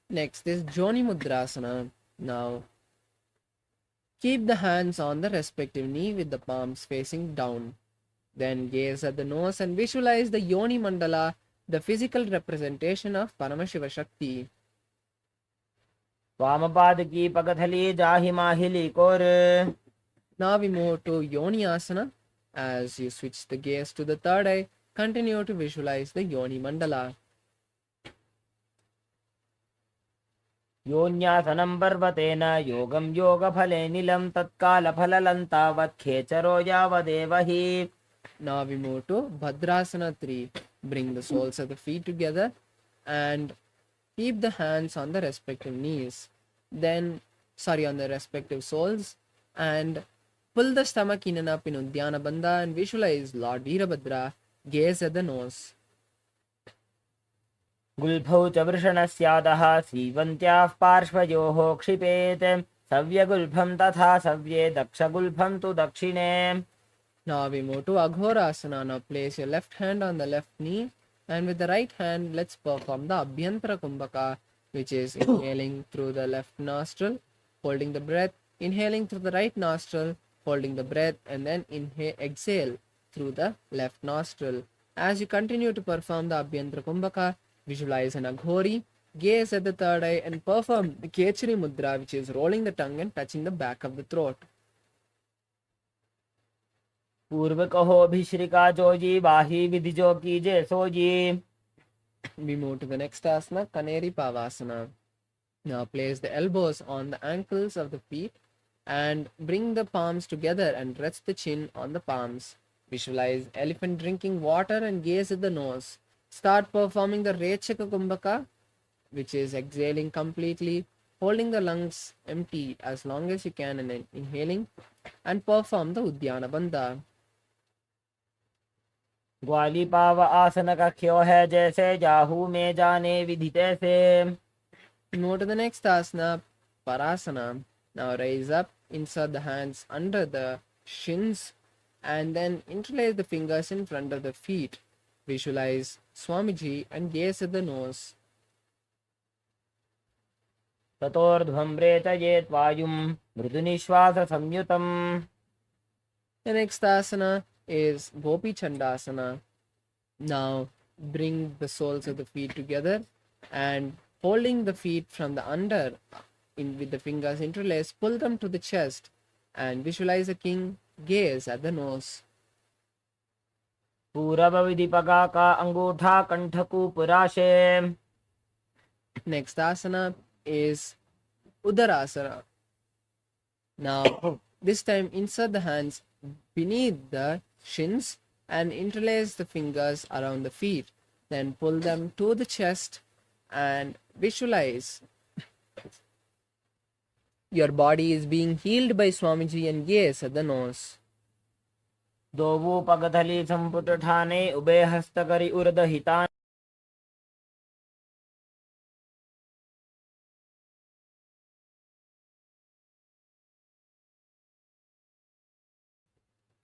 Speaker 2: Next is Joni Mudrasana. Now keep the hands on the respective knee with the palms facing down. Then gaze at the nose and visualize the Yoni Mandala, the physical representation of Paramashiva Shakti.
Speaker 3: वामपाद की पगथली जाहि माहिली core.
Speaker 2: Now we move to Yoni Asana. As you switch the gaze to the third eye, continue to visualize the Yoni Mandala.
Speaker 3: योन्यासनं पर्वतेन योगं योगफले नीलं तत्कालफललं तावत् खेचरो यावदेव हि.
Speaker 2: Now we move to Bhadrasana 3. Bring the soles of the feet together and keep the hands on the respective knees. On the respective soles, and pull the stomach in and up in Udhyana Bandha and visualize Lord Veerabhadra. Gaze at the nose.
Speaker 3: गुल्फौ च वृषणस्यादः सीवन्त्याः पार्श्वयोः क्षिपेत् सव्यगुल्फं तथा सव्ये दक्षगुल्फं तु दक्षिणे.
Speaker 2: Now we move to Aghorasana. Now place your left hand on the left knee and with the right hand let's perform the Abhyantara Kumbhaka. which is inhaling through the left nostril, holding the breath, inhaling through the right nostril, holding the breath, and then exhale through the left nostril. As you continue to perform the Abhyantara Kumbhaka, visualize an Aghori, gaze at the third eye, and perform the Kechari Mudra, which is rolling the tongue and touching the back of the throat.
Speaker 3: पूर्व कहो भिश्रिका जोजी वाही विधि जो कीजे sooji.
Speaker 2: We move to the next asana, Kaneri Pavasana. Now place the elbows on the ankles of the feet and bring the palms together and rest the chin on the palms. Visualize elephant drinking water and gaze at the nose. Start performing the Rechaka Kumbhaka, which is exhaling completely, holding the lungs empty as long as you can and then inhaling, and perform the Udyana Bandha.
Speaker 3: ग्वाली पाव आसन का क्यों है जैसे जाहू में जाने विधि तैसे.
Speaker 2: Move to the next asana, Parasana. Now raise up, insert the hands under the shins, and then interlace the fingers in front of the feet. Visualize Swamiji and gaze at the nose.
Speaker 3: ततोर्ध्वं रेचयेत् वायुं मृदुनिश्वास संयुतम्.
Speaker 2: The next asana is Gopi Chandasana. Now bring the soles of the feet together and holding the feet from the under with the fingers interlaced, pull them to the chest and visualize a king, gaze at the nose.
Speaker 3: पूरब विधि पगा का अंगूठा कंठ को पुराशे.
Speaker 2: Next asana is Udarasana. Now this time insert the hands beneath the shins and interlace the fingers around the feet. Then pull them to the chest and visualize your body is being healed by Swamiji and gaze at the nose.
Speaker 3: दोवो पगथली संपुट ठाने उबे हस्त करी उर्द हितान.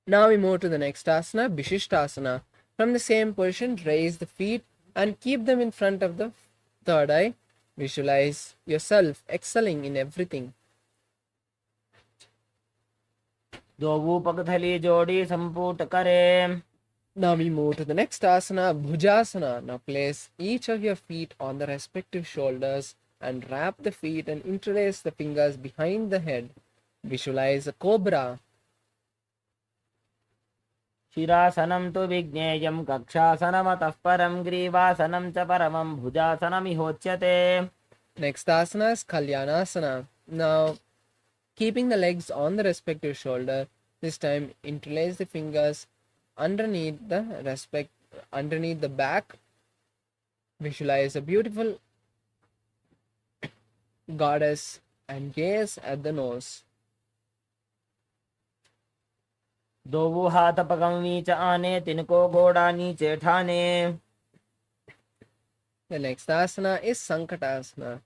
Speaker 2: Now we move to the next asana, Vishishtasana. From the same position, raise the feet and keep them in front of the third eye. Visualize yourself excelling in everything.
Speaker 3: दोवो पगथली जोड़ी संपुट करे.
Speaker 2: Now we move to the next asana, Bhujasana. Now place each of your feet on the respective shoulders and wrap the feet and interlace the fingers behind the head. Visualize a cobra.
Speaker 3: शिरासनं तु विज्ञेयं कक्षासनमतः परं ग्रीवासनं च परमं भुजासनमिहोच्यते.
Speaker 2: Next asana is Kalyanasana. Now keeping the legs on the respective shoulder, this time interlace the fingers underneath the back. Visualize a beautiful goddess and gaze at the nose.
Speaker 3: दोवो हाथ पगम नीच आने तिनको घोड़ा नीचे ठाने.
Speaker 2: The next asana is Sankatasana.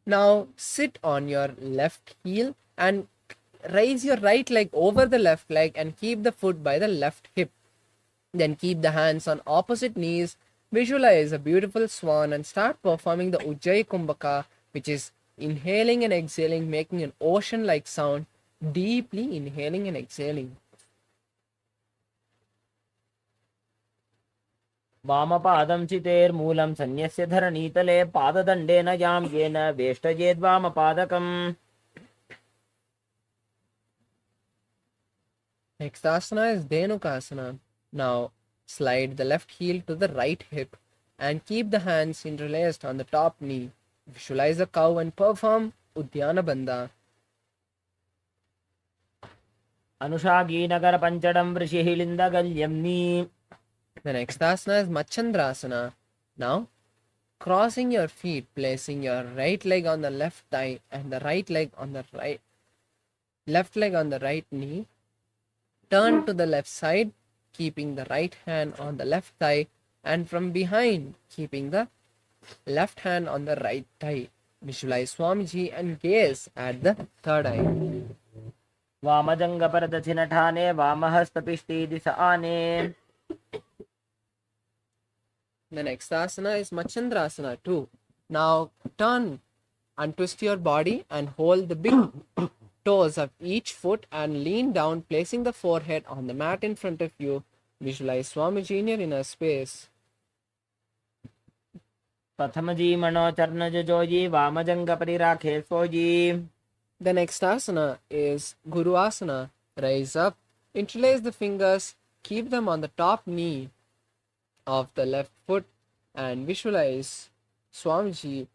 Speaker 2: Now sit on your left heel and raise your right leg over the left leg and keep the foot by the left hip. Then keep the hands on opposite knees. Visualize a beautiful swan and start performing the Ujjayi Kumbhaka, which is inhaling and exhaling, making an ocean-like sound, deeply inhaling and exhaling.
Speaker 3: वामपादं चितेर्मूलं सन्यस्य धरणीतले पाददण्डेन यां येन वेष्टयेद्वामपादकम्.
Speaker 2: Next asana is Dhenukasana. Now slide the left heel to the right hip and keep the hands interlaced on the top knee. Visualize a cow and perform Udyana Bandha.
Speaker 3: अनुषागी Nagar पंचडं वृषिहिलिन्दगल्यम्नि.
Speaker 2: The next asana is Machandrasana. Now crossing your feet, placing your right leg on the left thigh and the left leg on the right knee. Turn to the left side, keeping the right hand on the left thigh, and from behind, keeping the left hand on the right thigh. Visualize Swamiji and gaze at the third eye.
Speaker 3: वामजङ्गपरदक्षिणठाने वामहस्तपिष्टी दिश आने.
Speaker 2: The next asana is Machandrasana 2. Now turn and twist your body and hold the big toes of each foot and lean down, placing the forehead on the mat in front of you. Visualize Swamiji in your inner space.
Speaker 3: प्रथमजी मनोचरणजोजी वामजङ्गपरिराखे sooji.
Speaker 2: The next asana is Guru Asana. Rise up, interlace the fingers, keep them on the top knee of the left foot and visualize Swamiji.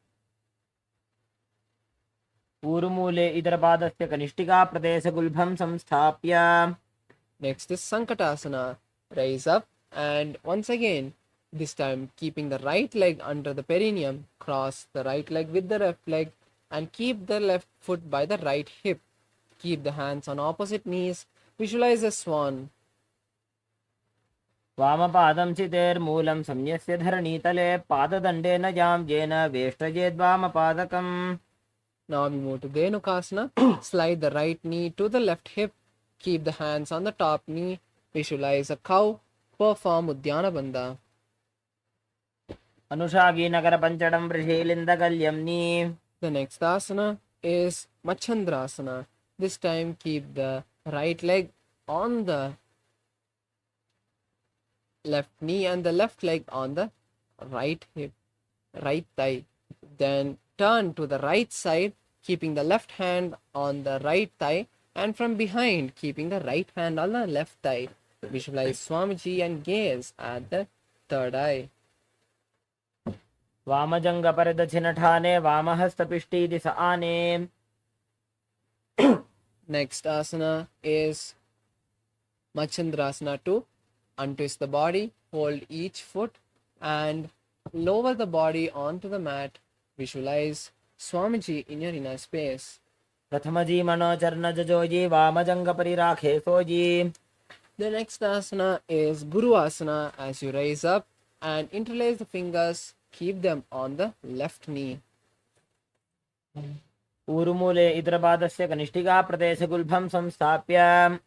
Speaker 3: ऊरुमूले इतरपादस्य कनिष्ठिकाप्रदेशगुल्भं संस्थाप्य.
Speaker 2: Next is Sankatasana. Rise up and once again, this time keeping the right leg under the perineum, cross the right leg with the left leg and keep the left foot by the right hip. Keep the hands on opposite knees. Visualize a swan.
Speaker 3: वामपादं चितेर्मूलं संन्यस्य धरणीतले पाददण्डेन याम्येन वेष्टयेद्वामपादकम्.
Speaker 2: Now we move to Dhenukasana. Slide the right knee to the left hip. Keep the hands on the top knee. Visualize a cow. Perform Udyana Bandha.
Speaker 3: अनुषागीनगरपञ्चडं वृषीलिन्दकल्यम्नि.
Speaker 2: The next asana is Machandrasana. This time keep the right leg on the left knee and the left leg on the right hip, right thigh. Then turn to the right side, keeping the left hand on the right thigh and from behind keeping the right hand on the left thigh. Visualize Swamiji and gaze at the third eye.
Speaker 3: वामजङ्गपरदक्षिणठाने वामहस्तपिष्टी दिश आने.
Speaker 2: Next asana is Machandrasana 2. Untwist the body, hold each foot and lower the body onto the mat. Visualize Swamiji in your inner space.
Speaker 3: प्रथमजी मनोचरणजोजी वामजङ्गपरिराखे sooji.
Speaker 2: The next asana is Guru Asana. As you rise up and interlace the fingers, keep them on the left knee.
Speaker 3: ऊरुमूले इतरपादस्य कनिष्ठिकाप्रदेशगुल्भं संस्थाप्य.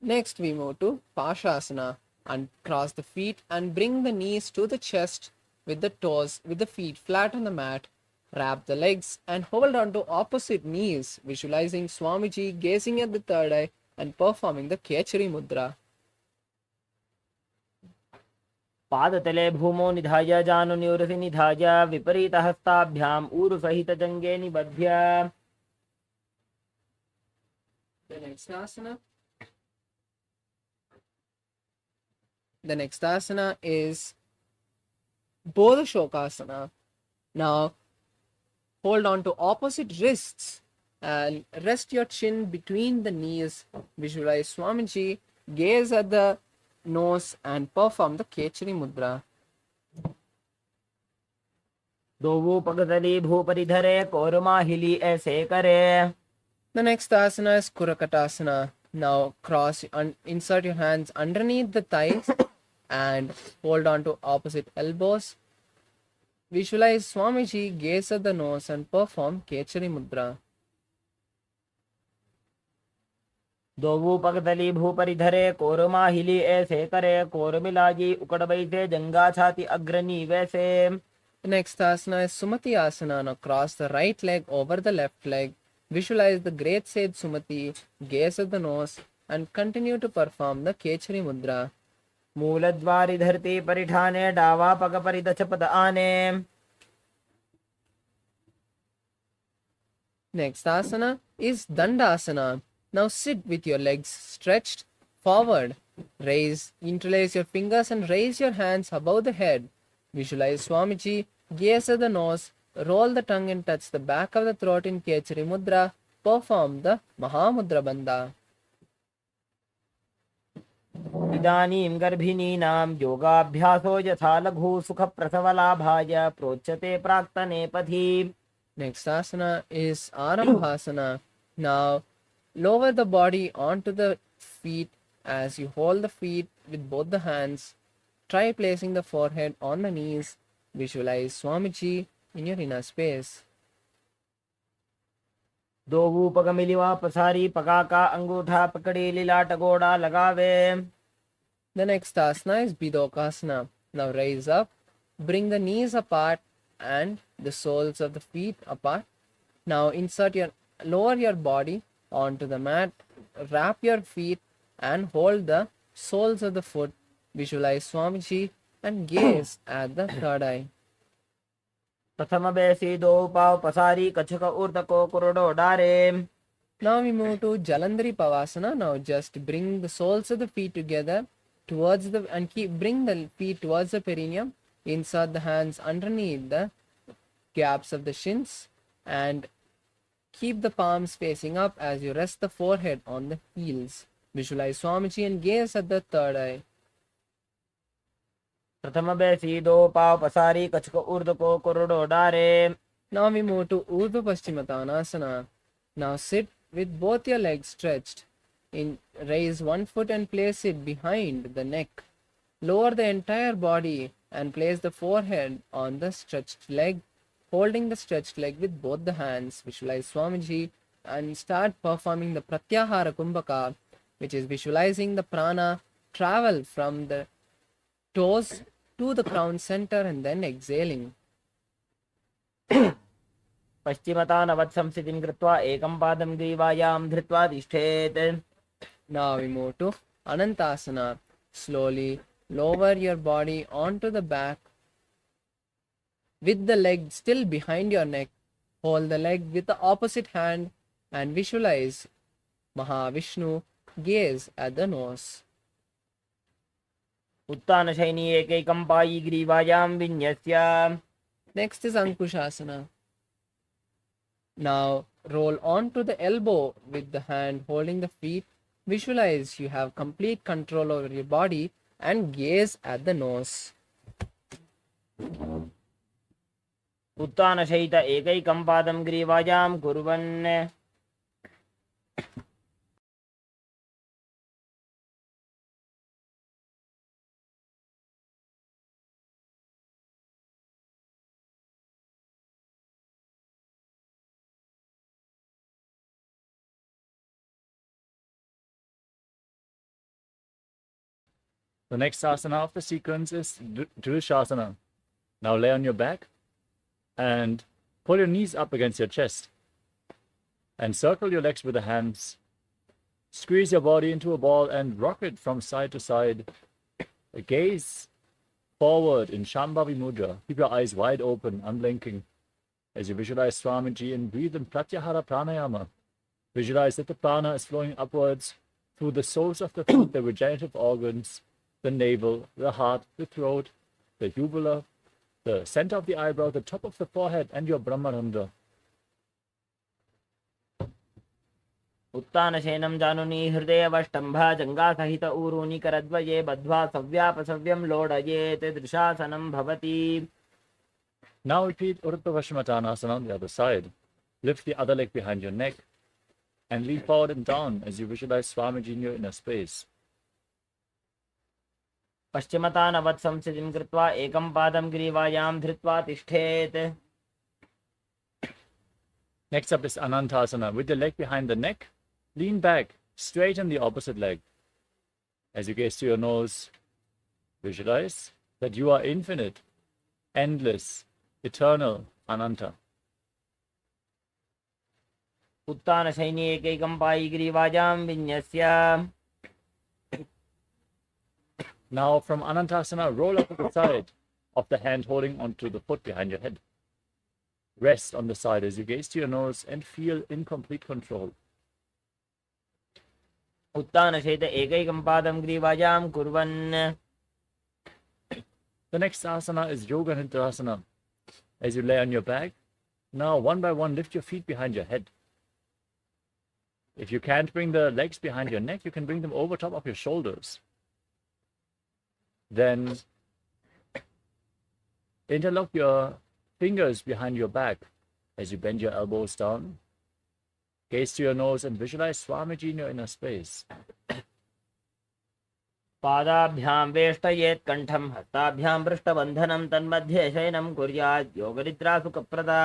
Speaker 2: Next we move to Pashasana and cross the feet and bring the knees to the chest with the toes with the feet flat on the mat. Wrap the legs and hold on to opposite knees, visualizing Swamiji gazing at the third eye and performing the Kechari Mudra.
Speaker 3: पादतले भूमौ निधाय जानुनिवृति निधाय विपरीतहस्ताभ्याम् ऊरुसहितजङ्गे निबध्य.
Speaker 2: The next asana is Bodha Shokasana. Now hold on to opposite wrists and rest your chin between the knees. Visualize Swamiji, gaze at the nose and perform the Kechari Mudra.
Speaker 3: दोवूपगतली भूपरिधरे कोरुमाहिली ऐसे करे.
Speaker 2: The next asana is Kurakatasana. Now cross and insert your hands underneath the thighs and hold on to opposite elbows. Visualize Swamiji, gaze at the nose and perform Kechari Mudra.
Speaker 3: दोवूपगतली भूपरिधरे कोरुमाहिली ऐसे करे. कोरुमिलाजी उकड़बैसे जंगा छाती अग्रणी वैसे.
Speaker 2: The next asana is Sumati Asana. Now cross the right leg over the left leg. Visualize the great sage Sumati, gaze at the nose and continue to perform the Kechari Mudra.
Speaker 3: मूलद्वारि धरती परिठाने डावा पग परिदच पद आने.
Speaker 2: Next asana is Dandasana. Now sit with your legs stretched forward. Interlace your fingers and raise your hands above the head. Visualize Swamiji, gaze at the nose, roll the tongue and touch the back of the throat in Kechari Mudra. Perform the Mahamudra Bandha.
Speaker 3: इदानीं गर्भिणीनां योगाभ्यासो यथा लघु सुखप्रसवलाभाय प्रोच्यते प्राक्तने पथि.
Speaker 2: Next asana is Arambhasana. Now lower the body onto the feet as you hold the feet with both the hands. Try placing the forehead on the knees. Visualize Swamiji in your inner space.
Speaker 3: दो पगमिलिवा पसारी पकाका अंगूठा पकड़ी लीलाट गोड़ा लगावे.
Speaker 2: The next asana is Bidokasana. Now raise up, bring the knees apart and the soles of the feet apart. Now lower your body onto the mat, wrap your feet and hold the soles of the foot. Visualize Swamiji and gaze at the third eye.
Speaker 3: प्रथम बेसी दो पाव पसारी कछक ऊर्तको कुरुडो डारे.
Speaker 2: Now we move to Jalandhari Pavasana. Now just bring the soles of the feet together bring the feet towards the perineum. Insert the hands underneath the gaps of the shins and keep the palms facing up as you rest the forehead on the heels. Visualize Swamiji and gaze at the third eye.
Speaker 3: प्रथम बेसी दो पाव पसारी कछक ऊर्तको कुरुडो डारे.
Speaker 2: Now we move to Urdhva Paschimottanasana. Now sit with both your legs stretched. Raise one foot and place it behind the neck. Lower the entire body and place the forehead on the stretched leg, holding the stretched leg with both the hands. Visualize Swamiji and start performing the Pratyahara Kumbhaka, which is visualizing the prana travel from the toes to the crown center and then exhaling.
Speaker 3: पश्चिमतानवत्संस्थितिं कृत्वा एकं पादं ग्रीवायां धृत्वा तिष्ठेत्.
Speaker 2: Now we move to Anantasana. Slowly lower your body onto the back with the leg still behind your neck. Hold the leg with the opposite hand and visualize Mahavishnu. Gaze at the nose.
Speaker 3: उत्तानशयनी एकैकं पायी ग्रीवायां विन्यस्य.
Speaker 2: Next is Ankushasana. Now roll onto the elbow with the hand holding the feet. Visualize you have complete control over your body and gaze at the nose.
Speaker 3: उत्तानशयित एकैकं पादं ग्रीवायां कुर्वन्.
Speaker 4: The next asana of the sequence is Drishasana. Now lay on your back and pull your knees up against your chest and circle your legs with the hands. Squeeze your body into a ball and rock it from side to side. Gaze forward in Shambhavi Mudra. Keep your eyes wide open, unblinking, as you visualize Swamiji and breathe in Pratyahara Pranayama. Visualize that the prana is flowing upwards through the soles of the feet, the regenerative organs, the navel, the heart, the throat, the uvula, the center of the eyebrow, the top of the forehead, and your Brahmarandha.
Speaker 3: उत्तानशयनं जानुनी हृदयवष्टम्भा जङ्घासहित ऊरूनि करद्वये बद्ध्वा सव्यापसव्यं लोडयेत् दृशासनं भवति.
Speaker 4: Now repeat Urdhva Paschimottanasana on the other side. Lift the other leg behind your neck and lean forward and down as you visualize Swamiji in your inner space.
Speaker 3: पश्चिमतानवत्संस्थितिं कृत्वा एकं पादं ग्रीवायां धृत्वा तिष्ठेत्.
Speaker 4: Next up is Anantasana. With the leg behind the neck, lean back, straighten the opposite leg. As you gaze to your nose, visualize that you are infinite, endless, eternal, Ananta.
Speaker 3: उत्तानशयनी एकैकं पायी ग्रीवायां विन्यस्य.
Speaker 4: Now from Anantasana, roll up to the side of the hand holding onto the foot behind your head. Rest on the side as you gaze to your nose and feel in complete control.
Speaker 3: उत्तानशयित एकैकं पादं ग्रीवायां कुर्वन्.
Speaker 4: The next asana is Yoga Nidrasana. As you lay on your back, now one by one lift your feet behind your head. If you can't bring the legs behind your neck, you can bring them over top of your shoulders. Then interlock your fingers behind your back as you bend your elbows down. Gaze to your nose and visualize Swamiji in your inner space.
Speaker 3: पादाभ्यां वेष्टयेत् कंठं हस्ताभ्यां पृष्ठबन्धनं तन्मध्ये शयनं कुर्यात् योगनिद्रा सुखप्रदा.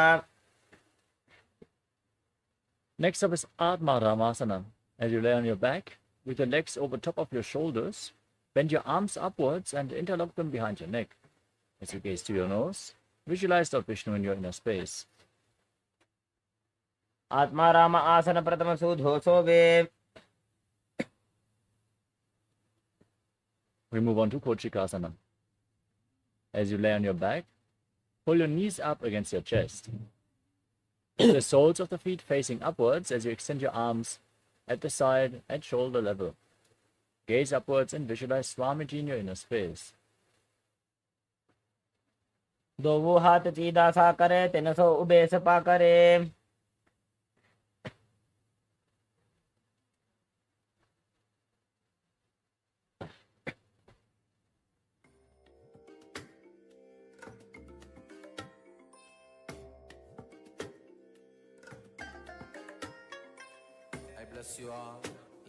Speaker 4: Next up is Atma-Ramasana. As you lay on your back, with your legs over top of your shoulders, bend your arms upwards and interlock them behind your neck. As you gaze to your nose, visualize Lord Vishnu in your inner space.
Speaker 3: Atma Rama Asana Pratama Sudhoso Ve.
Speaker 4: We move on to Kochikasana. As you lay on your back, pull your knees up against your chest. The soles of the feet facing upwards as you extend your arms at the side at shoulder level. Gaze upwards and visualize Swamiji in your inner space.
Speaker 3: दोवो हाथ सीधा सा करे तिनसो ube Sapa करे.
Speaker 1: I bless you all.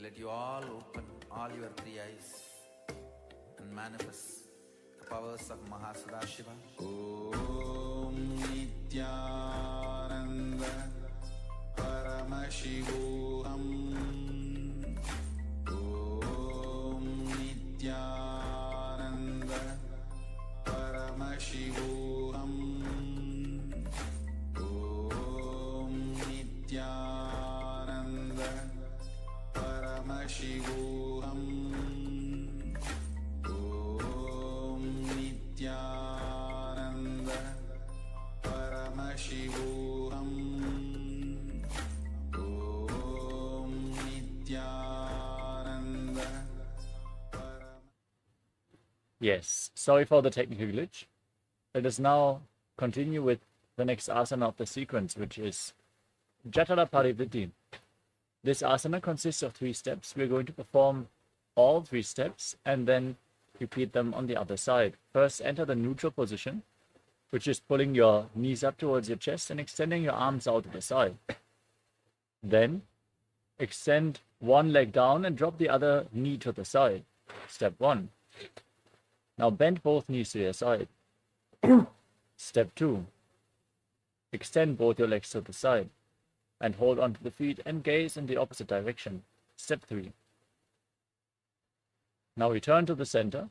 Speaker 1: Let you all open all your three eyes and manifest the powers of Mahasudashiva. Om Nithyananda Paramashivoham. Om Nithyananda Paramashivoham. Om Nithyananda Paramashivoham. Om Nithyananda Paramashivoham. Om Nithyananda.
Speaker 4: Yes, sorry for the technical glitch. Let us now continue with the next asana of the sequence, which is Jatara Parivritti. This asana consists of 3 steps. We're going to perform all 3 steps and then repeat them on the other side. First, enter the neutral position, which is pulling your knees up towards your chest and extending your arms out to the side. Then, extend one leg down and drop the other knee to the side. Step 1. Now bend both knees to your side. Step 2. Extend both your legs to the side and hold onto the feet and gaze in the opposite direction. Step 3. Now return to the center.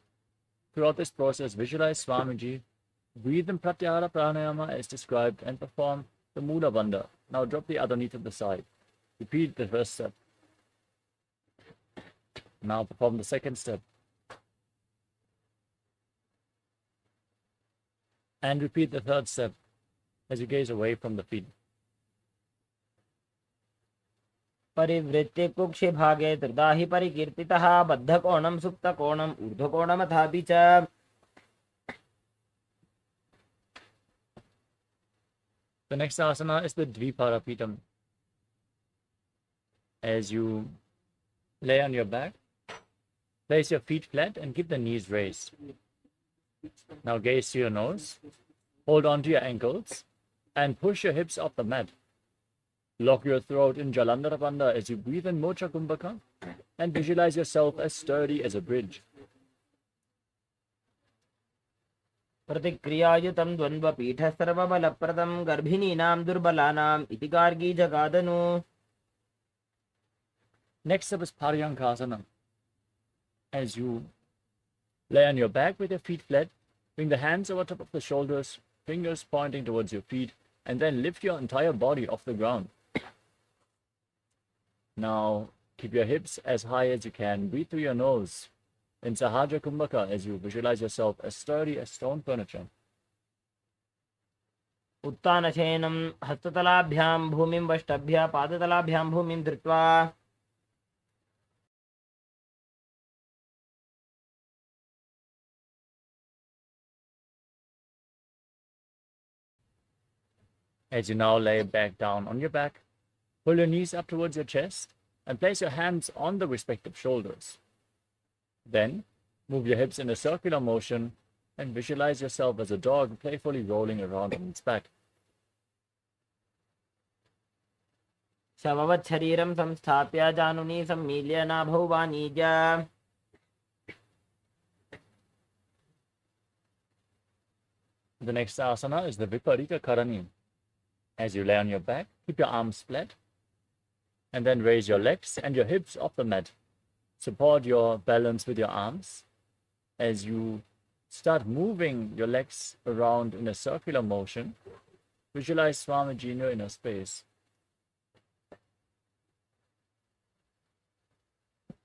Speaker 4: Throughout this process, visualize Swamiji, breathe in Pratyahara Pranayama as described, and perform the Mula Bandha. Now drop the other knee to the side. Repeat the first step. Now perform the second step. And repeat the third step as you gaze away from the feet.
Speaker 3: परिवृत्ति कुक्षि भागे त्रिदाहि परिकीर्तितः बद्धकोणं सुप्तकोणं ऊर्ध्वकोणमथापि च.
Speaker 4: The next asana is the Dviparapitam. As you lay on your back, place your feet flat and keep the knees raised. Now gaze to your nose, hold on to your ankles, and push your hips off the mat. Lock your throat in Jalandhara Bandha as you breathe in Mocha Kumbhaka and visualize yourself as sturdy as a bridge.
Speaker 3: प्रतिक्रियायुतं द्वन्द्वपीठः सर्वबलप्रदं गर्भिणीनां दुर्बलानाम् इति Gargi जगादनु.
Speaker 4: Next up is Paryankasana. As you lay on your back with your feet flat, bring the hands over top of the shoulders, fingers pointing towards your feet, and then lift your entire body off the ground. Now, keep your hips as high as you can. Breathe through your nose in Sahaja Kumbhaka as you visualize yourself as sturdy as stone furniture.
Speaker 3: उत्तानशयनं हस्ततलाभ्यां भूमिं वष्टभ्य पादतलाभ्यां भूमिं धृत्वा.
Speaker 4: As you now lay back down on your back, pull your knees up towards your chest and place your hands on the respective shoulders. Then, move your hips in a circular motion and visualize yourself as a dog playfully rolling around on its back.
Speaker 3: शववत् शरीरं संस्थाप्य जानुनी सम्मील्य नाभौ वाणिज्य.
Speaker 4: The next asana is the Viparita Karani. As you lay on your back, keep your arms flat And then raise your legs and your hips off the mat. Support your balance with your arms as you start moving your legs around in a circular motion. Visualize Swamiji in your inner space.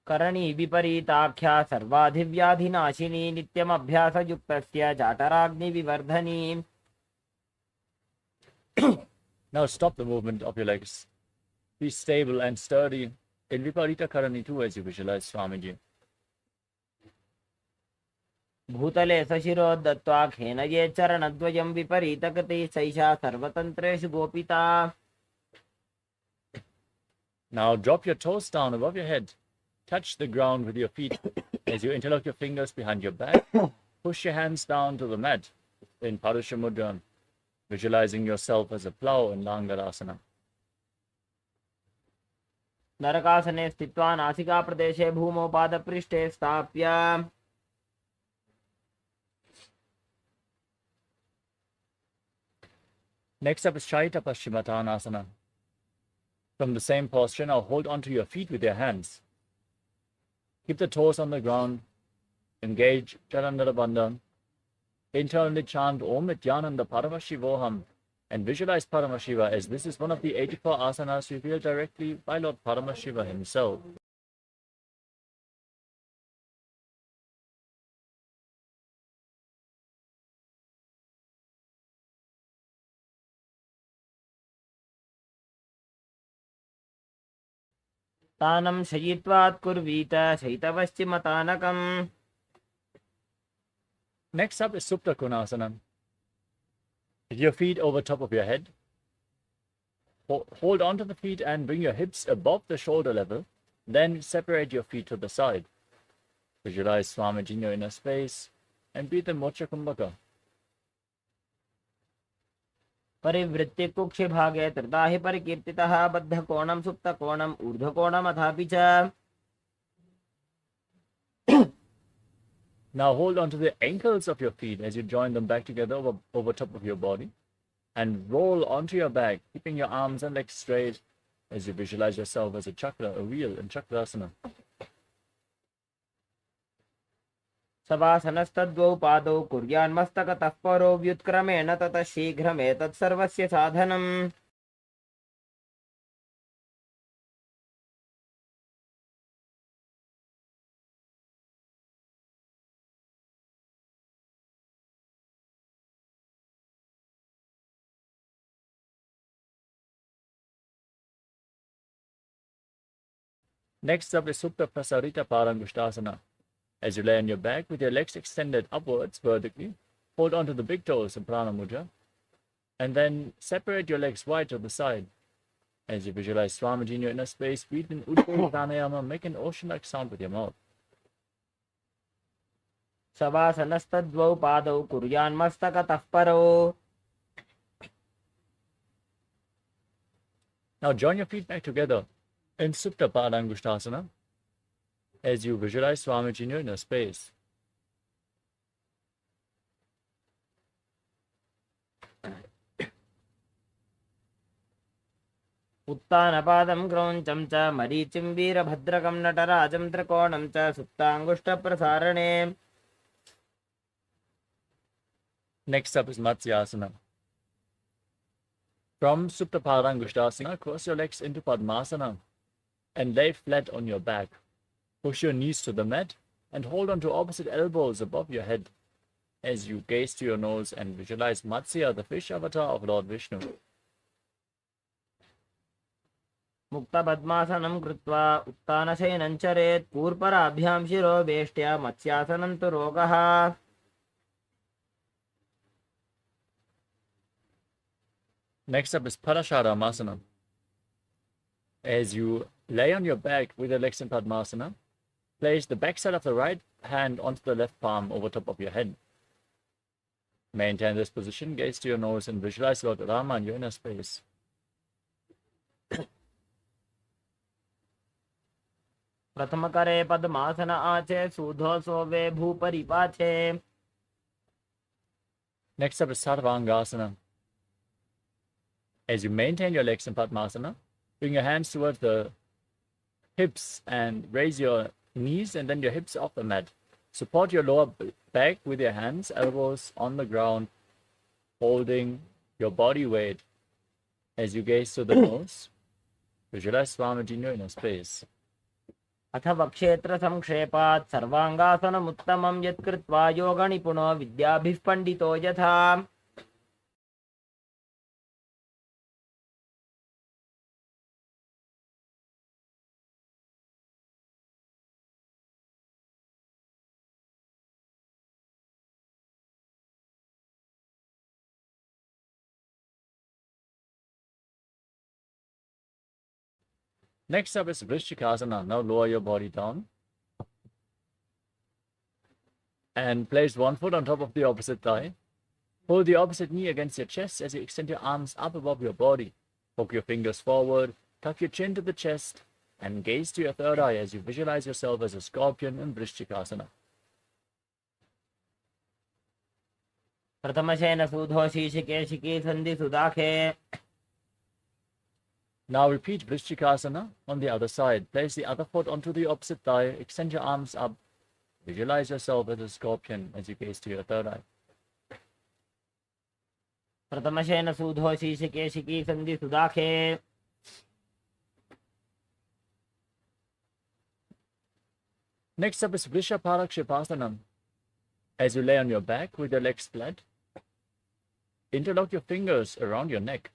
Speaker 3: Karni विपरीताख्या सर्वाधिव्याधिनाशिनी नित्यमभ्यासयुक्तस्य जाटराग्निविवर्धनी.
Speaker 4: Now stop the movement of your legs. Be stable and sturdy in Viparita Karani too as you visualize Swamiji.
Speaker 3: भूतले सशिरो दत्त्वा खेनये चरणद्वयं विपरीतगते सैषा सर्वतन्त्रेषु गोपिता.
Speaker 4: Now drop your toes down above your head. Touch the ground with your feet as you interlock your fingers behind your back. Push your hands down to the mat in Padusha Mudra, visualizing yourself as a plow in Langarasana.
Speaker 3: नरकासने स्थित्वा नासिकाप्रदेशे भूमौ पादपृष्ठे स्थाप्य.
Speaker 4: Next up is Shaita Paschimottanasana. From the same posture, now hold onto your feet with your hands. Keep the toes on the ground. Engage Chalandara Bandha. Internally chant Om Nithyananda Paramashivoham and visualize Paramashiva as this is one of the 84 asanas revealed directly by Lord Paramashiva himself.
Speaker 3: तानं शयित्वात् कुर्वीत शयितपश्चिमतानकम्.
Speaker 4: Next up is Supta Konasana. With your feet over top of your head. Hold onto the feet and bring your hips above the shoulder level. Then separate your feet to the side. Visualize Swamiji in your inner space and breathe in Mocha Kumbhaka.
Speaker 3: परिवृत्ति कुक्षि भागे त्रिदाहि परिकीर्तितः बद्धकोणं सुप्तकोणं ऊर्ध्वकोणमथापि च.
Speaker 4: Now hold on to the ankles of your feet as you join them back together over top of your body. And roll onto your back, keeping your arms and legs straight as you visualize yourself as a chakra, a wheel in Chakrasana.
Speaker 3: सवासनस्तद्वौ पादौ कुर्यान्मस्तकतः परो व्युत्क्रमेण ततः शीघ्रमेतत् सर्वस्य साधनम्.
Speaker 4: Next up is Supta Prasarita Parangushtasana. As you lay on your back with your legs extended upwards vertically, hold onto the big toes in Prana Mudra, and then separate your legs wide to the side. As you visualize Swamiji in your inner space, breathe in Uddiyana Pranayama, make an ocean-like sound with your mouth.
Speaker 3: सवासनस्तद्वौ पादौ कुर्यान्मस्तकतः परो.
Speaker 4: Now join your feet back together in Supta Padangushtasana as you visualize Swamiji in your inner space.
Speaker 3: उत्तानपादं क्रौञ्चं च मरीचिं वीरभद्रकं नटराजं त्रिकोणं च सुप्ताङ्गुष्ठप्रसारणे.
Speaker 4: Next up is Matsyasana. From Supta Padangushtasana, cross your legs into Padmasana and lay flat on your back. Push your knees to the mat and hold on to opposite elbows above your head as you gaze to your nose and visualize Matsya, the fish avatar of Lord Vishnu.
Speaker 3: मुक्तपद्मासनं कृत्वा उत्तानशयनं चरेत् कूर्पराभ्यां शिरो वेष्ट्या मत्स्यासनं तु रोगः.
Speaker 4: Next up is Parasharamasana. As you lay on your back with your legs in Padmasana, place the backside of the right hand onto the left palm over top of your head. Maintain this position, gaze to your nose and visualize Lord Rama in your inner space.
Speaker 3: प्रथमकरे पद्मासन आचे सूधो सोवे भूपरिपाचे.
Speaker 4: Next up is Sarvangasana. As you maintain your legs in Padmasana, bring your hands towards the hips and raise your knees and then your hips off the mat. Support your lower back with your hands, elbows on the ground, holding your body weight as you gaze to the nose. Visualize Swamiji in your inner space.
Speaker 3: अथ वक्षेत्र संक्षेपात् सर्वांगासनमुत्तमं यत्कृत्वा योगनिपुणो विद्याभिः पण्डितो यथा
Speaker 4: Next up is Vrishchikasana. Now lower your body down and place one foot on top of the opposite thigh. Hold the opposite knee against your chest as you extend your arms up above your body. Poke your fingers forward, tuck your chin to the chest, and gaze to your third eye as you visualize yourself as a scorpion in Vrishchikasana.
Speaker 3: प्रथमशयन सूधो शीर्षके शिखी सन्धि सुदाखे.
Speaker 4: Now repeat Vrishchikasana on the other side. Place the other foot onto the opposite thigh, extend your arms up. Visualize yourself as a scorpion as you gaze to your third eye.
Speaker 3: प्रथमशयन सूधो शीर्षके शिखी सन्धि सुदाखे.
Speaker 4: Next up is Vrishaparakshipasanam. As you lay on your back with your legs flat, interlock your fingers around your neck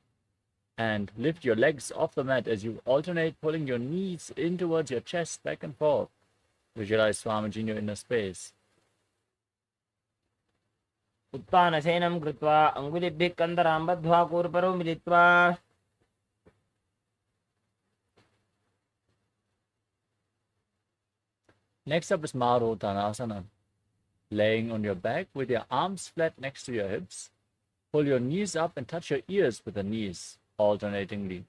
Speaker 4: and lift your legs off the mat as you alternate pulling your knees in towards your chest back and forth. Visualize Swamiji in your inner space.
Speaker 3: उत्तानशयनं कृत्वा अङ्गुलिभ्यः कन्दरां बद्ध्वा कूर्परौ मिलित्वा.
Speaker 4: Next up is Marottanasana. Laying on your back with your arms flat next to your hips. Pull your knees up and touch your ears with the knees, alternatingly,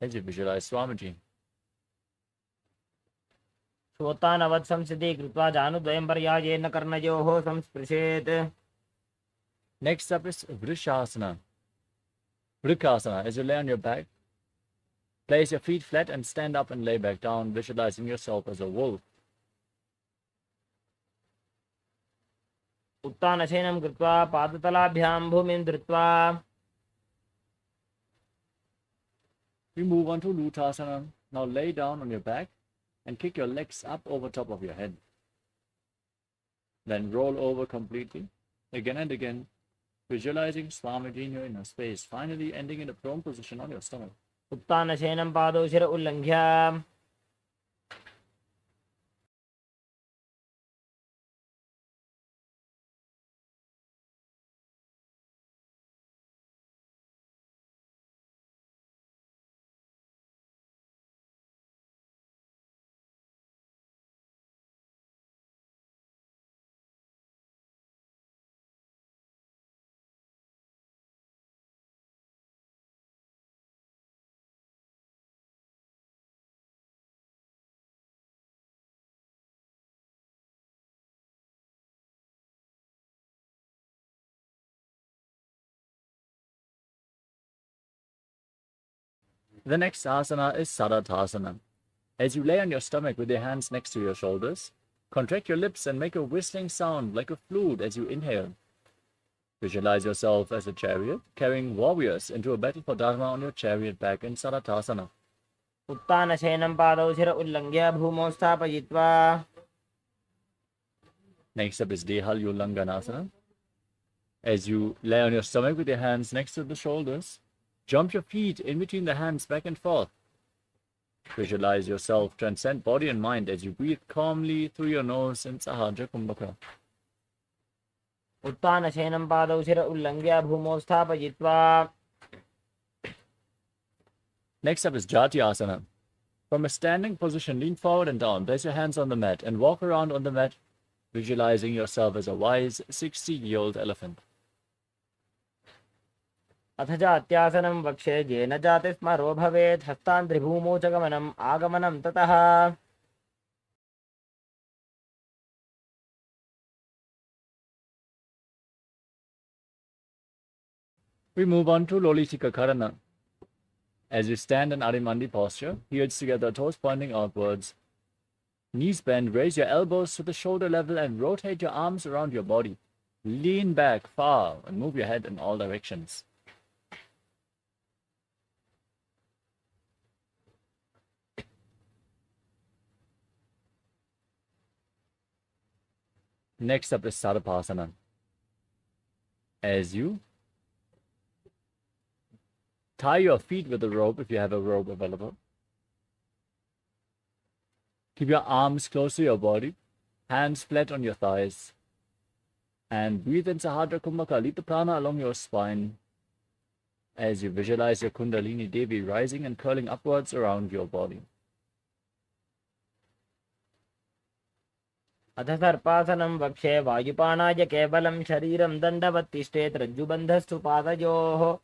Speaker 4: as you visualize Swamiji.
Speaker 3: श्वोत्तानवत् संस्थिति कृत्वा जानुद्वयं पर्यायेन कर्णयोः संस्पृशेत्.
Speaker 4: Next up is Vrishasana. Vrikasana. As you lay on your back, place your feet flat and stand up and lay back down, visualizing yourself as a wolf.
Speaker 3: उत्तानशयनं कृत्वा पादतलाभ्यां भूमिं धृत्वा.
Speaker 4: We move on to Lutasana. Now lay down on your back and kick your legs up over top of your head. Then roll over completely, again and again, visualizing Swamiji in your inner space, finally ending in a prone position on your stomach.
Speaker 3: उत्तानशयनं पादौ शिर उल्लङ्घ्य.
Speaker 4: The next asana is Sadatasana. As you lay on your stomach with your hands next to your shoulders, contract your lips and make a whistling sound like a flute as you inhale. Visualize yourself as a chariot, carrying warriors into a battle for Dharma on your chariot back in Sadatasana.
Speaker 3: उत्तानशयनं पादौ शिर उल्लङ्घ्य भूमौ स्थापयित्वा.
Speaker 4: Next up is Dehalyulanganasana. As you lay on your stomach with your hands next to the shoulders, jump your feet in between the hands back and forth. Visualize yourself transcend body and mind as you breathe calmly through your nose in Sahaja Kumbhaka.
Speaker 3: उत्तानशयनं पादौ शिर उल्लङ्घ्य भूमौ स्थापयित्वा.
Speaker 4: Next up is Jatyasana. From a standing position, lean forward and down, place your hands on the mat and walk around on the mat, visualizing yourself as a wise 60-year-old elephant.
Speaker 3: अथ जात्यासनं वक्षे येन जाति स्मरो भवेत्. हस्तान्त्रिभूमौ च गमनम् आगमनं ततः.
Speaker 4: We move on to Lolitika Karana. As you stand in Adimandi posture, heels together, toes pointing outwards, Knees bend, raise your elbows to the shoulder level and rotate your arms around your body. Lean back far and move your head in all directions. Next up is Sarapasana. As you tie your feet with a rope if you have a rope available. Keep your arms close to your body, hands flat on your thighs. And breathe in Sahadra Kumbhaka. Lead the prana along your spine as you visualize your Kundalini Devi rising and curling upwards around your body.
Speaker 3: अथ सर्पासनं वक्षे वायुपानाय केवलं शरीरं दण्डवत् तिष्ठेत् रज्जुबन्धस्तु पादयोः.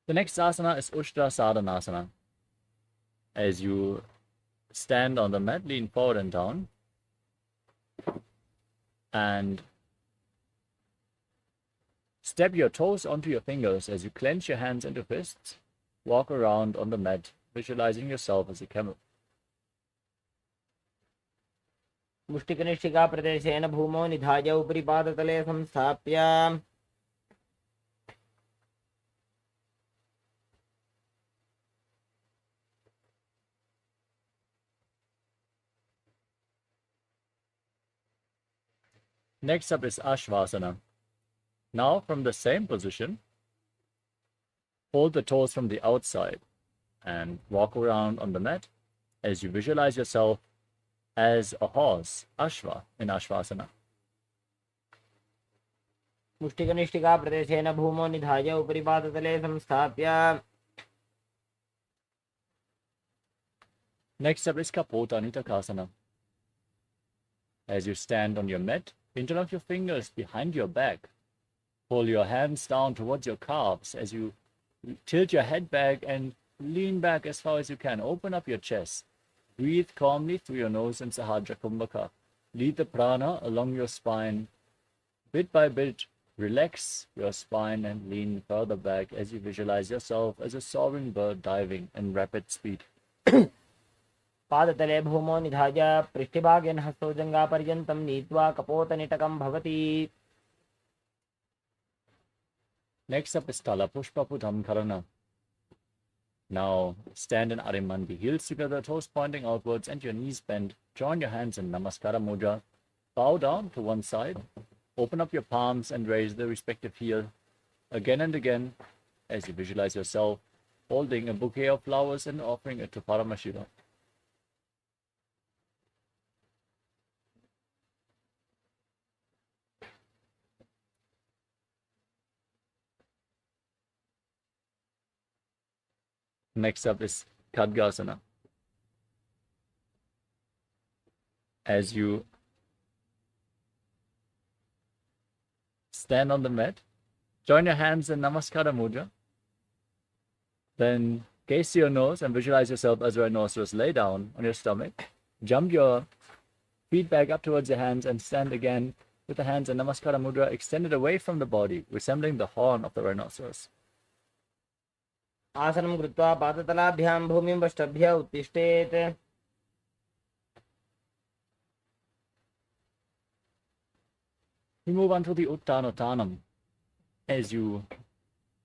Speaker 4: The next asana is Ushtra Sadhanasana. As you stand on the mat, lean forward and down. And step your toes onto your fingers as you clench your hands into fists. Walk around on the mat, visualizing yourself as a camel.
Speaker 3: मुष्टिकनिष्ठिका प्रदेशेन भूमौ निधाय उपरि पादतले संस्थाप्य.
Speaker 4: Next up is Ashvasana. Now, from the same position, hold the toes from the outside and walk around on the mat as you visualize yourself as a horse, Ashva, in Ashvasana.
Speaker 3: मुष्टिकनिष्ठिका प्रदेशेन भूमौ निधाय उपरि पादतले संस्थाप्य.
Speaker 4: Next up is Kapota Nithyananda. As you stand on your mat, interlock your fingers behind your back. Pull your hands down towards your calves as you tilt your head back and lean back as far as you can. Open up your chest. Breathe calmly through your nose in Sahadra Kumbhaka. Lead the prana along your spine. Bit by bit, relax your spine and lean further back as you visualize yourself as a soaring bird diving in rapid speed.
Speaker 3: पादतले भूमौ निधाय पृष्ठभागेन हस्तौ जङ्घापर्यन्तं नीत्वा कपोतनिटकं भवति.
Speaker 4: Next up is Talapushpaputam Karana. Now stand in Arimandi, heels together, toes pointing outwards and your knees bent. Join your hands in Namaskara Mudra. Bow down to one side. Open up your palms and raise the respective heel again and again as you visualize yourself holding a bouquet of flowers and offering it to Paramashivoham. Next up is Khadgasana. As you stand on the mat, join your hands in Namaskara Mudra. Then gaze to your nose and visualize yourself as a rhinoceros. Lay down on your stomach. Jump your feet back up towards your hands and stand again with the hands in Namaskara Mudra extended away from the body, resembling the horn of the rhinoceros.
Speaker 3: आसनं कृत्वा पादतलाभ्यां भूमिं वष्टभ्य उत्तिष्ठेत्.
Speaker 4: We move on to the Uttanottanam. As you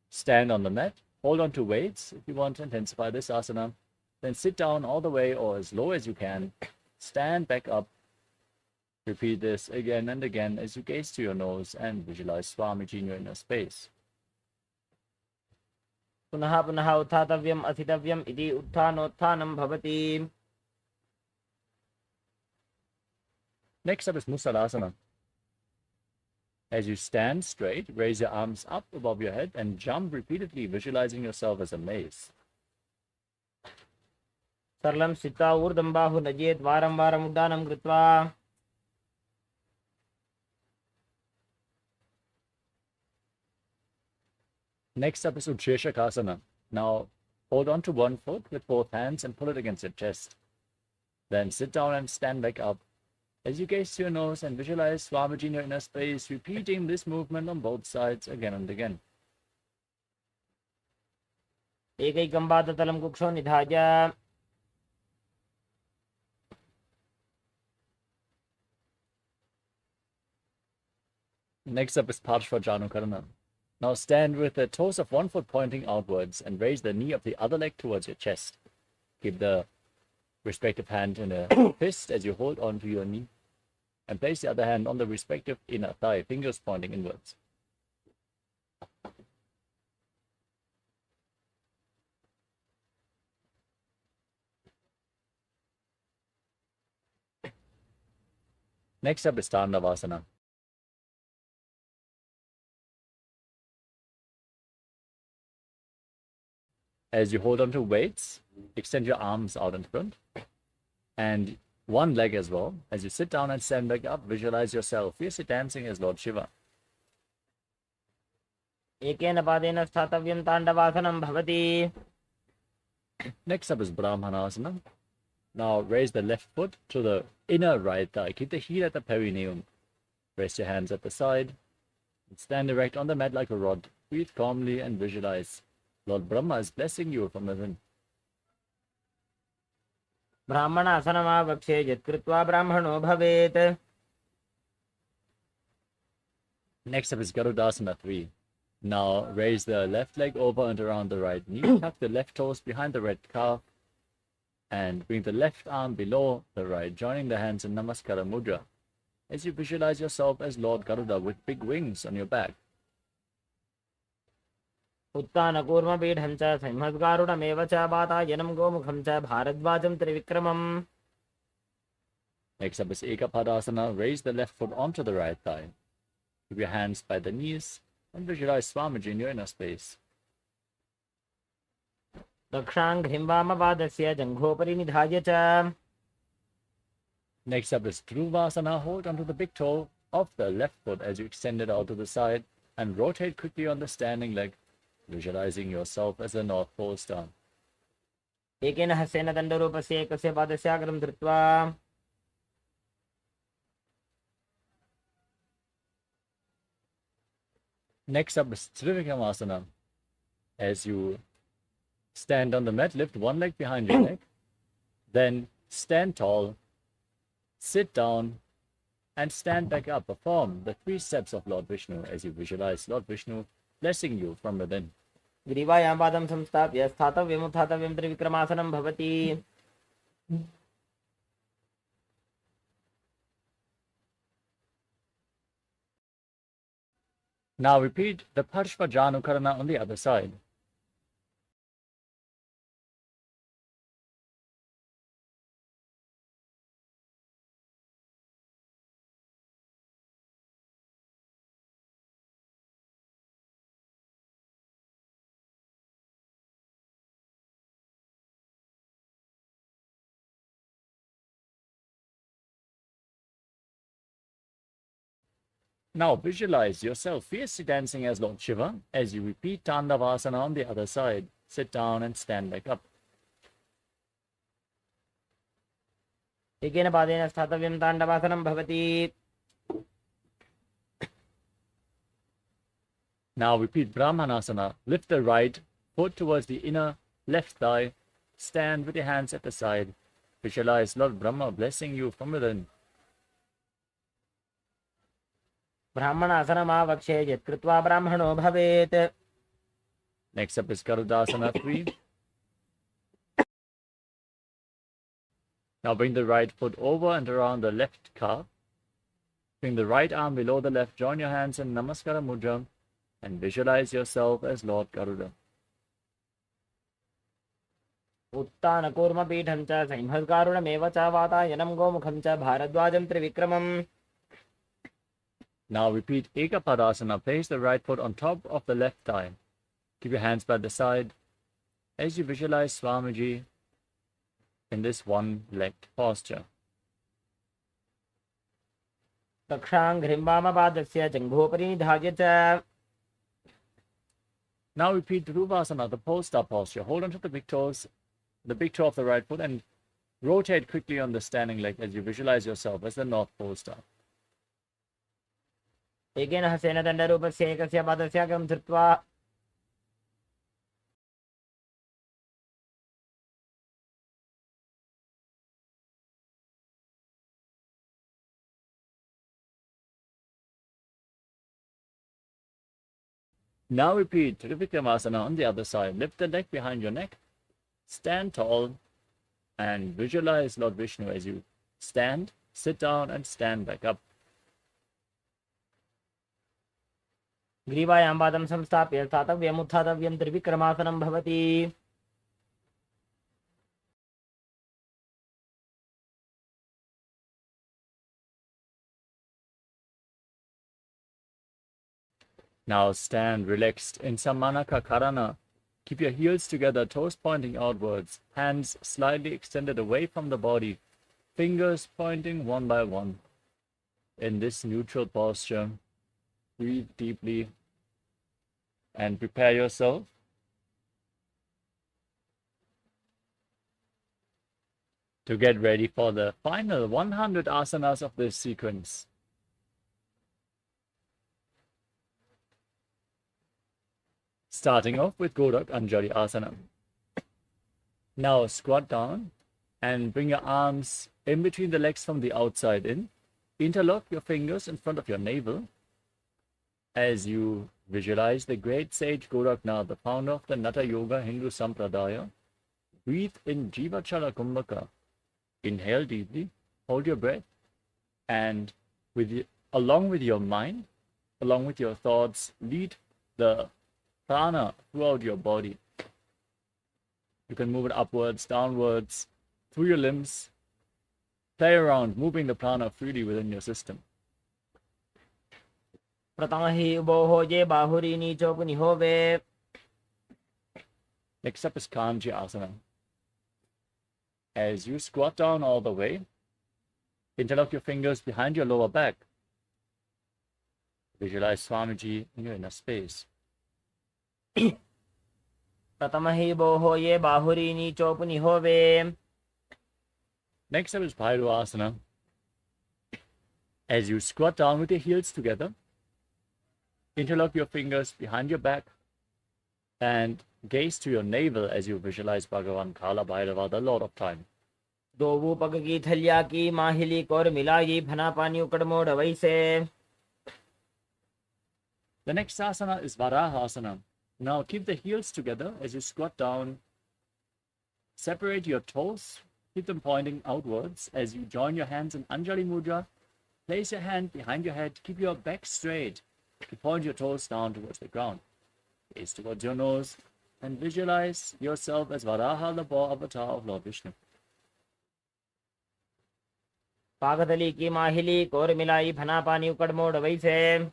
Speaker 4: stand on the mat, hold on to weights if you want to intensify this asana. Then sit down all the way or as low as you can. Stand back up. Repeat this again and again as you gaze to your nose and visualize Swamiji in your inner space.
Speaker 3: पुनः पुनः उत्थातव्यम् अस्थितव्यम् इति उत्थानोत्थानं भवति.
Speaker 4: Next up is Musalasana. As you stand straight, raise your arms up above your head and jump repeatedly, visualizing yourself as a mace.
Speaker 3: सरलं स्थित्वा ऊर्ध्वं बाहु नजेत् वारं वारम् उड्डानं कृत्वा.
Speaker 4: Next up is Utsheshakasana. Now hold on to one foot with both hands and pull it against your chest. Then sit down and stand back up. As you gaze to your nose and visualize Swamiji in your inner space, repeating this movement on both sides again and again.
Speaker 3: एकैकं पादतलं कुक्षौ निधाय
Speaker 4: Next up is Parshvajanukarana. Now stand with the toes of one foot pointing outwards and raise the knee of the other leg towards your chest. Keep the respective hand in a fist as you hold on to your knee and place the other hand on the respective inner thigh, fingers pointing inwards. Next up is Tandavasana. As you hold on to weights, extend your arms out in front and one leg as well. As you sit down and stand back up, visualize yourself fiercely dancing as Lord Shiva.
Speaker 3: एकेन पादेन स्थातव्यं ताण्डवासनं भवति.
Speaker 4: Next up is Brahmanasana. Now raise the left foot to the inner right thigh. Keep the heel at the perineum. Rest your hands at the side. And stand erect on the mat like a rod. Breathe calmly and visualize Lord Brahma is blessing you from within.
Speaker 3: ब्राह्मणासनमावक्षे यत्कृत्वा ब्राह्मणो भवेत्.
Speaker 4: Next up is Garudasana 3. Now raise the left leg over and around the right knee. Tuck the left toes behind the right calf. And bring the left arm below the right, joining the hands in Namaskara Mudra. As you visualize yourself as Lord Garuda with big wings on your back.
Speaker 3: उत्तानकूर्मपीठं च संहद्गारुडमेव च वातायनं गोमुखं च भारद्वाजं त्रिविक्रमम्.
Speaker 4: Next up is Ekapadasana. Raise the left foot onto the right thigh. Keep your hands by the knees and visualize Swamiji in your inner space.
Speaker 3: दक्षाङ्घ्रिं वामपादस्य जङ्घोपरि निधाय च.
Speaker 4: Next up is Dhruvasana. Hold onto the big toe of the left foot as you extend it out to the side and rotate quickly on the standing leg, visualizing yourself as a North Pole star.
Speaker 3: एकेन हस्तेन दण्डरूपस्य एकस्य पादस्य अग्रं धृत्वा
Speaker 4: Next up is Trivikramasana. As you stand on the mat, lift one leg behind your neck, then stand tall, sit down, and stand back up. Perform the 3 steps of Lord Vishnu as you visualize Lord Vishnu blessing you from within.
Speaker 3: ग्रीवायां पादं संस्थाप्य स्थातव्यम् उत्थातव्यं त्रिविक्रमासनं भवति.
Speaker 4: Now repeat the Parshvajanukarana on the other side. Now visualize yourself fiercely dancing as Lord Shiva as you repeat Tandavasana on the other side. Sit down and stand back up.
Speaker 3: एकेन पादेन स्थातव्यं ताण्डवासनं भवति.
Speaker 4: Now repeat Brahmanasana. Lift the right foot towards the inner left thigh. Stand with your hands at the side. Visualize Lord Brahma blessing you from within.
Speaker 3: ब्राह्मणासनमावक्षे यत्कृत्वा ब्राह्मणो भवेत्.
Speaker 4: Next up is Garudasana 3. Now bring the right foot over and around the left calf. Bring the right arm below the left. Join your hands in Namaskara Mudra and visualize yourself as Lord Garuda.
Speaker 3: उत्तानकूर्मपीठं च संहद्गारुडमेव च वातायनं गोमुखं च भारद्वाजं त्रिविक्रमम्.
Speaker 4: Now repeat Ekapadasana. Place the right foot on top of the left thigh. Keep your hands by the side as you visualize Swamiji in this one-legged posture.
Speaker 3: दक्षाङ्घ्रिं वामपादस्य जङ्घोपरि निधाय च.
Speaker 4: Now repeat Dhruvasana, the pole star posture. Hold onto the big toes, the big toe of the right foot, and rotate quickly on the standing leg as you visualize yourself as the North Pole star.
Speaker 3: एकेन हस्तेन दण्डरूपस्य एकस्य पादस्य अग्रं धृत्वा
Speaker 4: Now repeat Trivikramasana on the other side. Lift the leg behind your neck, stand tall, and visualize Lord Vishnu as you stand, sit down, and stand back up.
Speaker 3: ग्रीवायां पादं संस्थाप्य स्थातव्यम् उत्थातव्यं त्रिविक्रमासनं भवति.
Speaker 4: Now stand relaxed in Samanaka Karana. Keep your heels together, toes pointing outwards, hands slightly extended away from the body, fingers pointing one by one. In this neutral posture, breathe deeply and prepare yourself to get ready for the final 100 asanas of this sequence. Starting off with Godak Anjali Asana. Now squat down and bring your arms in between the legs from the outside in. Interlock your fingers in front of your navel as you visualize the great sage Goraknath, the founder of the Natha Yoga Hindu Sampradaya. Breathe in Jivachala Kumbhaka. Inhale deeply, hold your breath, and along with your mind, along with your thoughts, lead the prana throughout your body. You can move it upwards, downwards, through your limbs. Play around, moving the prana freely within your system.
Speaker 3: प्रतमहि उभोः ये बाहुरी नीचो पुनिहोवे.
Speaker 4: Next up is Kanji Asana. As you squat down all the way, interlock your fingers behind your lower back. Visualize Swamiji in your inner space.
Speaker 3: प्रतमहि उभोः ये बाहुरी नीचो पुनिहोवे.
Speaker 4: Next up is Bhairu Asana. As you squat down with your heels together, interlock your fingers behind your back and gaze to your navel as you visualize Bhagavan Kala Bhairava, the Lord of Time.
Speaker 3: दोवु पग की थलिया की माहिली core मिलाई फना पानी उकड़ मोड़ वैसे.
Speaker 4: The next asana is Varaha Asana. Now keep the heels together as you squat down. Separate your toes, keep them pointing outwards as you join your hands in Anjali Mudra. Place your hand behind your head, keep your back straight. You point your toes down towards the ground. Gaze towards your nose and visualize yourself as Varaha, the boar avatar of Lord Vishnu.
Speaker 3: पागतली की माहिली core मिलाई फना पानी उकड़ मोड़ वैसे.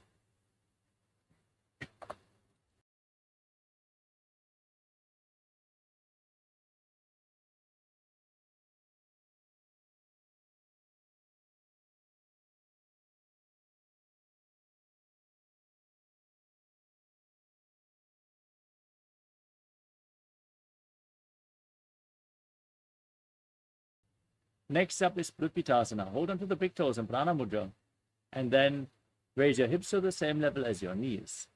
Speaker 4: Next up is Prutpitasana. Hold on to the big toes in Prana Mudra. And then raise your hips to the same level as your knees.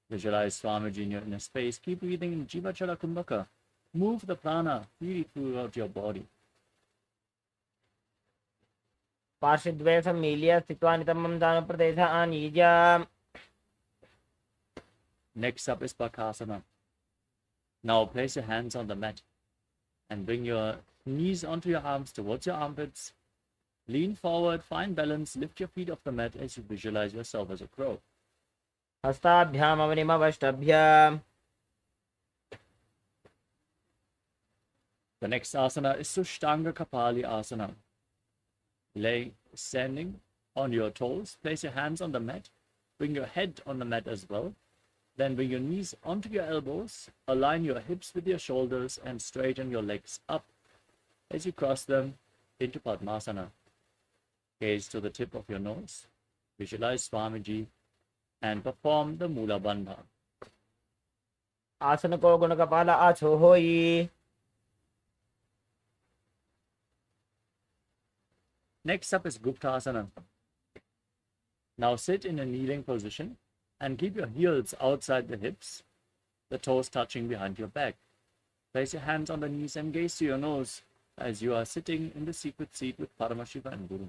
Speaker 4: Visualize Swamiji in your inner space. Keep breathing in Jivachala Kumbhaka. Move the prana freely throughout your body.
Speaker 3: पार्श्वद्वय सम्मील्य स्थित्वा नितम्बं दानप्रदेशः आनीय.
Speaker 4: Next up is Bakasana. Now place your hands on the mat and bring your knees onto your arms towards your armpits. Lean forward, find balance, lift your feet off the mat as you visualize yourself as a crow.
Speaker 3: हस्ताभ्याम् अवनिमवष्टभ्य.
Speaker 4: The next asana is Sushtanga Kapali Asana. Lay standing on your toes, place your hands on the mat, bring your head on the mat as well. Then bring your knees onto your elbows, align your hips with your shoulders and straighten your legs up as you cross them into Padmasana. Gaze to the tip of your nose, visualize Swamiji and perform the Mula Bandha.
Speaker 3: आसन को गुण कपाल आछो होई.
Speaker 4: Next up is Guptasana. Now sit in a kneeling position and keep your heels outside the hips, the toes touching behind your back. Place your hands on the knees and gaze to your nose as you are sitting in the secret seat with Paramashiva and Guru.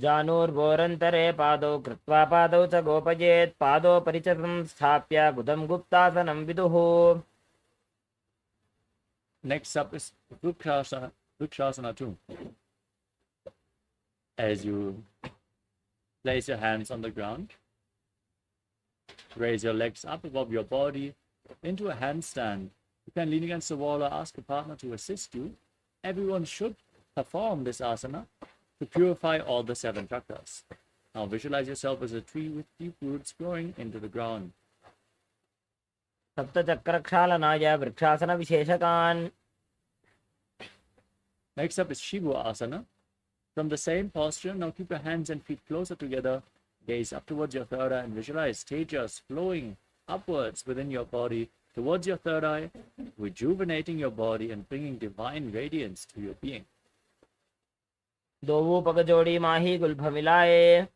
Speaker 3: जानुर्वोरन्तरे पादौ कृत्वा पादौ च गोपयेत् पादोपरि च संस्थाप्य गुदं गुप्तासनं विदुः.
Speaker 4: Next up is Vrikshasana 2. As you place your hands on the ground, raise your legs up above your body into a handstand. You can lean against the wall or ask a partner to assist you. Everyone should perform this asana to purify all the 7 chakras. Now visualize yourself as a tree with deep roots growing into the ground.
Speaker 3: सप्तचक्रक्षालनाय वृक्षासनविशेषकान्.
Speaker 4: Next up is Shivu Asana. From the same posture, now keep your hands and feet closer together. Gaze up towards your third eye and visualize tejas flowing upwards within your body towards your third eye, rejuvenating your body and bringing divine radiance to your being.
Speaker 3: दोवू पग जोड़ी माही Gulf मिलाए.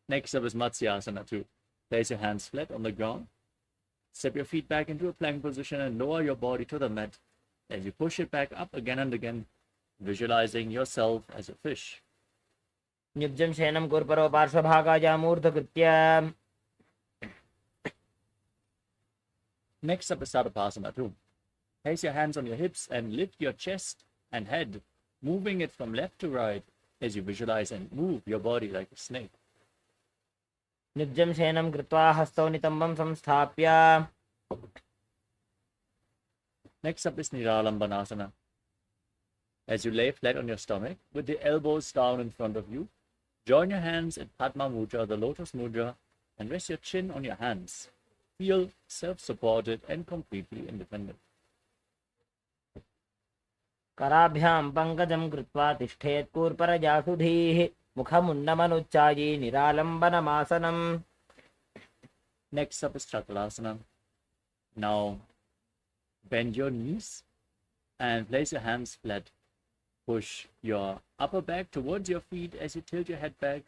Speaker 4: Next up is Matsyasana 2. Place your hands flat on the ground. Step your feet back into a plank position and lower your body to the mat as you push it back up again and again, visualizing yourself as a fish.
Speaker 3: निब्जं शयनं कुर्परो पार्श्वभागायामूर्धकृत्य.
Speaker 4: Next up is Sarvasana 2. Place your hands on your hips and lift your chest and head, moving it from left to right as you visualize and move your body like a snake.
Speaker 3: निब्जं शयनं कृत्वा हस्तौ नितम्बं संस्थाप्य.
Speaker 4: Next up is Niralambanasana. As you lay flat on your stomach with the elbows down in front of you, join your hands in Padma Mudra, the lotus mudra, and rest your chin on your hands. Feel self-supported and completely independent.
Speaker 3: कराभ्यां पङ्कजं कृत्वा तिष्ठेत् कूर्परजासुधीः. मुखमुन्नमनुच्चायी निरालम्बनमासनम्.
Speaker 4: Next up is Chakras. Now, bend your knees and place your hands flat. Push your upper back towards your feet as you tilt your head back.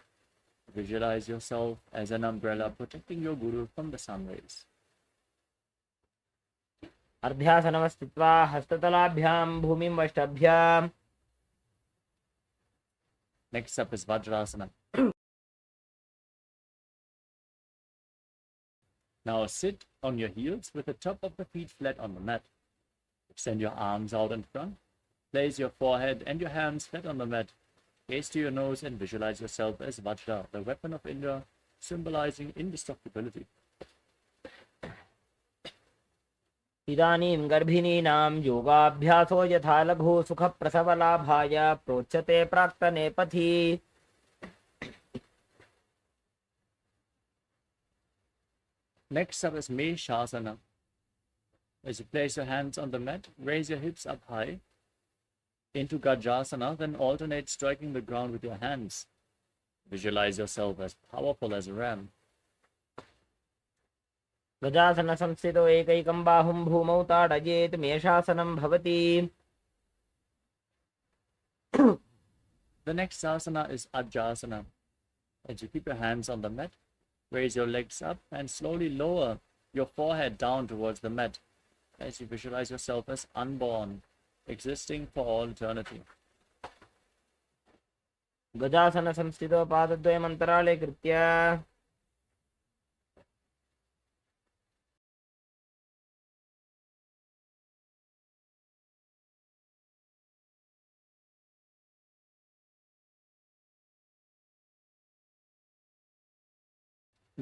Speaker 4: Visualize yourself as an umbrella protecting your guru from the sun rays.
Speaker 3: अर्ध्यासनमस्थित्वा हस्ततलाभ्यां भूमिं वष्टभ्य.
Speaker 4: Next up is Vajrasana. Now sit on your heels with the top of the feet flat on the mat. Extend your arms out in front. Place your forehead and your hands flat on the mat. Gaze to your nose and visualize yourself as Vajra, the weapon of Indra, symbolizing indestructibility.
Speaker 3: इदानीं गर्भिणीनां योगाभ्यासो यथा लघु सुखप्रसवलाभाय प्रोच्यते प्राक्तने पथि.
Speaker 4: Next up is Meshasana. As you place your hands on the mat, raise your hips up high into Gajasana, then alternate striking the ground with your hands. Visualize yourself as powerful as a ram.
Speaker 3: गजासनसंस्थितो एकैकं बाहुं भूमौ ताडयेत् मेषासनं भवति.
Speaker 4: The next asana is Ajasana. As you keep your hands on the mat, raise your legs up and slowly lower your forehead down towards the mat as you visualize yourself as unborn, existing for all eternity.
Speaker 3: गजासनसंस्थितो पादद्वयम् अन्तराले कृत्य.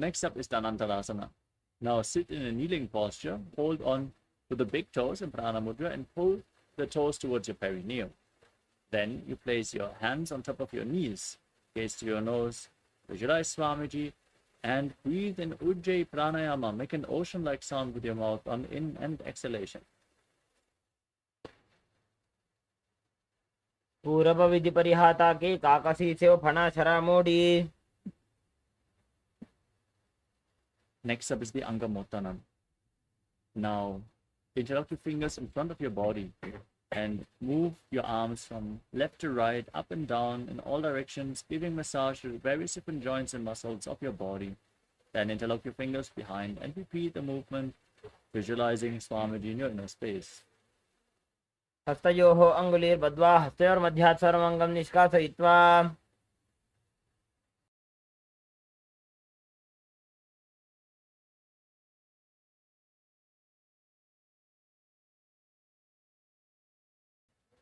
Speaker 4: Next up is Dhanantarasana. Now sit in a kneeling posture, hold on to the big toes in Prana Mudra and pull the toes towards your perineum. Then you place your hands on top of your knees, gaze to your nose, visualize Swamiji, and breathe in Ujjayi Pranayama. Make an ocean-like sound with your mouth on in and exhalation.
Speaker 3: पूरब विधि परिहाता के काकसी से फणा छरा मोड़ी.
Speaker 4: Next up is the Angamottanam. Now, interlock your fingers in front of your body and move your arms from left to right, up and down in all directions, giving massage to various different joints and muscles of your body. Then interlock your fingers behind and repeat the movement, visualizing Swamiji in your inner space.
Speaker 3: हस्तयोः अङ्गुलीर्बद्ध्वा हस्तयोर्मध्यात् सर्वमङ्गं निष्कासयित्वा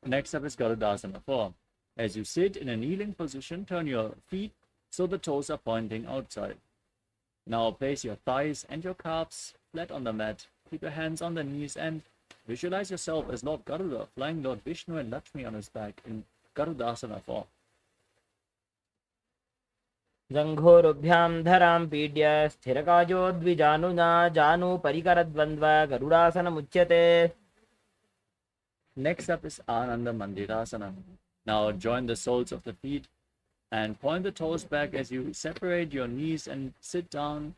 Speaker 4: Next up is Garudasana form. As you sit in a kneeling position, turn your feet so the toes are pointing outside. Now place your thighs and your calves flat on the mat. Keep your hands on the knees and visualize yourself as Lord Garuda flying Lord Vishnu and Lakshmi on his back in Garudasana form.
Speaker 3: जङ्घोरुभ्यां धरां पीड्य स्थिरकाजो द्विजानुना जानु परिकरद्वन्द्व गरुडासनमुच्यते.
Speaker 4: Next up is Ananda Mandirasana. Now join the soles of the feet and point the toes back as you separate your knees and sit down.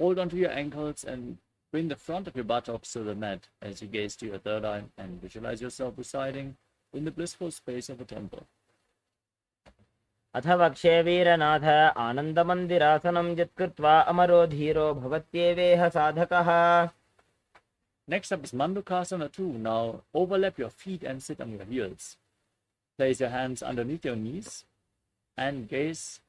Speaker 4: Hold onto your ankles and bring the front of your buttocks to the mat as you gaze to your third eye and visualize yourself residing in the blissful space of a temple.
Speaker 3: अथ वक्षे वीरनाथ आनन्दमन्दिरासनं यत्कृत्वा अमरो धीरो भवत्येवेह साधकः.
Speaker 4: Next up is Mandukasana 2. Now overlap your feet and sit on your heels. Place your hands underneath your knees and gaze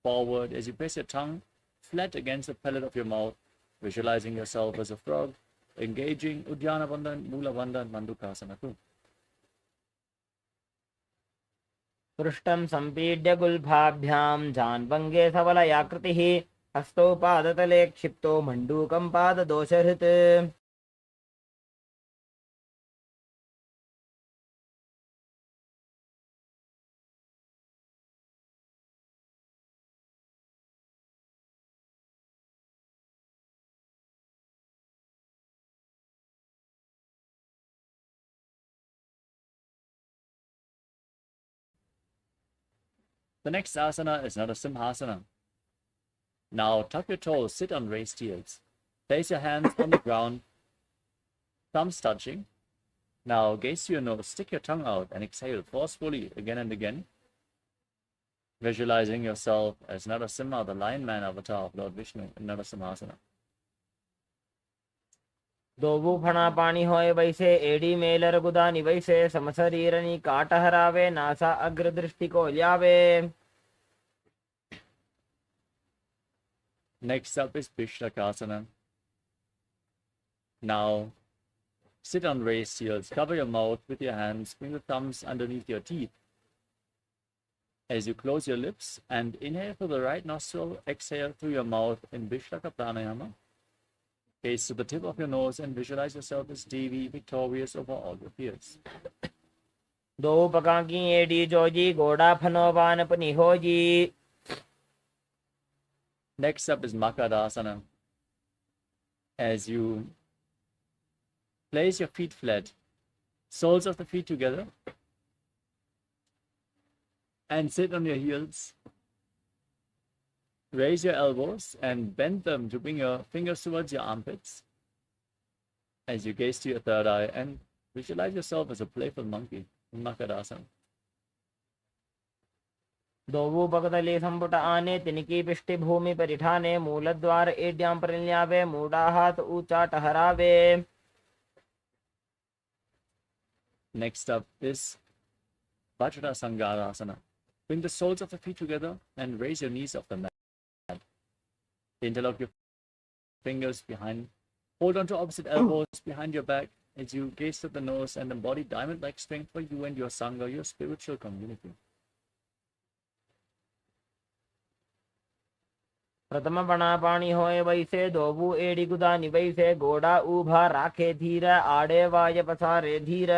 Speaker 4: forward as you place your tongue flat against the palate of your mouth, visualizing yourself as a frog, engaging Uddiyana Bandhan, Mula Bandhan, Mandukasana 2.
Speaker 3: पृष्ठं सम्पीड्य गुल्फाभ्यां जान्वङ्गे सबलयाकृतिः हस्तौ पादतले क्षिप्तो मण्डूकं पाददोषहृत्.
Speaker 4: The next asana is Narasimhasana. Now tuck your toes, sit on raised heels. Place your hands on the ground, thumbs touching. Now gaze to your nose, stick your tongue out and exhale forcefully again and again. Visualizing yourself as Narasimha, the lion man avatar of Lord Vishnu in Narasimhasana.
Speaker 3: दोवु फणा पाणी होय वैसे AD Mailer गुदानी वैसे समशरीरनी काटहरावे NASA अग्रदृष्टि को ल्यावे.
Speaker 4: Next up is Pishlakasana. Now sit on raised heels, cover your mouth with your hands, bring the thumbs underneath your teeth. As you close your lips and inhale through the right nostril, exhale through your mouth in Vishlaka Pranayama. Gaze to the tip of your nose and visualize yourself as Devi, victorious over all your fears.
Speaker 3: दो पकाकी AD Joji गोड़ा फनोवान पनी होजी.
Speaker 4: Next up is Makadasana. As you place your feet flat, soles of the feet together, and sit on your heels. Raise your elbows and bend them to bring your fingers towards your armpits as you gaze to your third eye and visualize yourself as a playful monkey in Makadasana.
Speaker 3: दोवु पकदली संपुट आने तिनकी पिष्टि भूमि परिठाने मूलद्वार एड्यां परिण्यावे मूढ़ा हाथ ऊंचा टहरावे.
Speaker 4: Next up is Vajrasangarasana. Bring the soles of the feet together and raise your knees off the mat. Interlock your fingers behind. Hold on to opposite elbows behind your back as you gaze at the nose and embody diamond-like strength for you and your Sangha, your spiritual community.
Speaker 3: प्रथम बना पानी होए वैसे दोवु AD गुदानी वैसे गोड़ा ऊभा राखे धीर आड़े वाय पसारे धीर.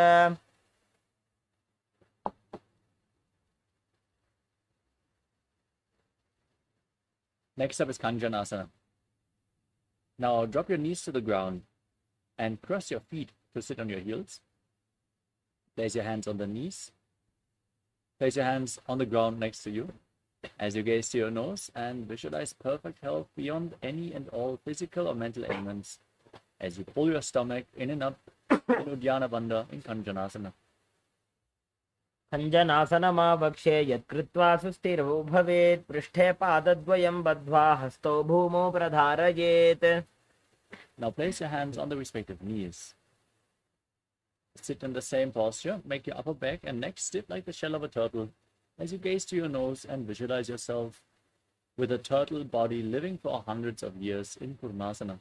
Speaker 4: Next up is Kanjanasana. Now drop your knees to the ground and cross your feet to sit on your heels. Place your hands on the knees Place your hands on the ground next to you as you gaze to your nose and visualize perfect health beyond any and all physical or mental ailments as you pull your stomach in and up in Uddiyana Bandha in Kanjanasana.
Speaker 3: खञ्जनासनमावक्षे यत्कृत्वा सुस्थिरो भवेत् पृष्ठे पादद्वयं बद्ध्वा हस्तौ भूमौ प्रधारयेत्.
Speaker 4: Now place your hands on the respective knees. Sit in the same posture. Make your upper back and neck stiff like the shell of a turtle as you gaze to your nose and visualize yourself with a turtle body living for hundreds of years in Purnasana.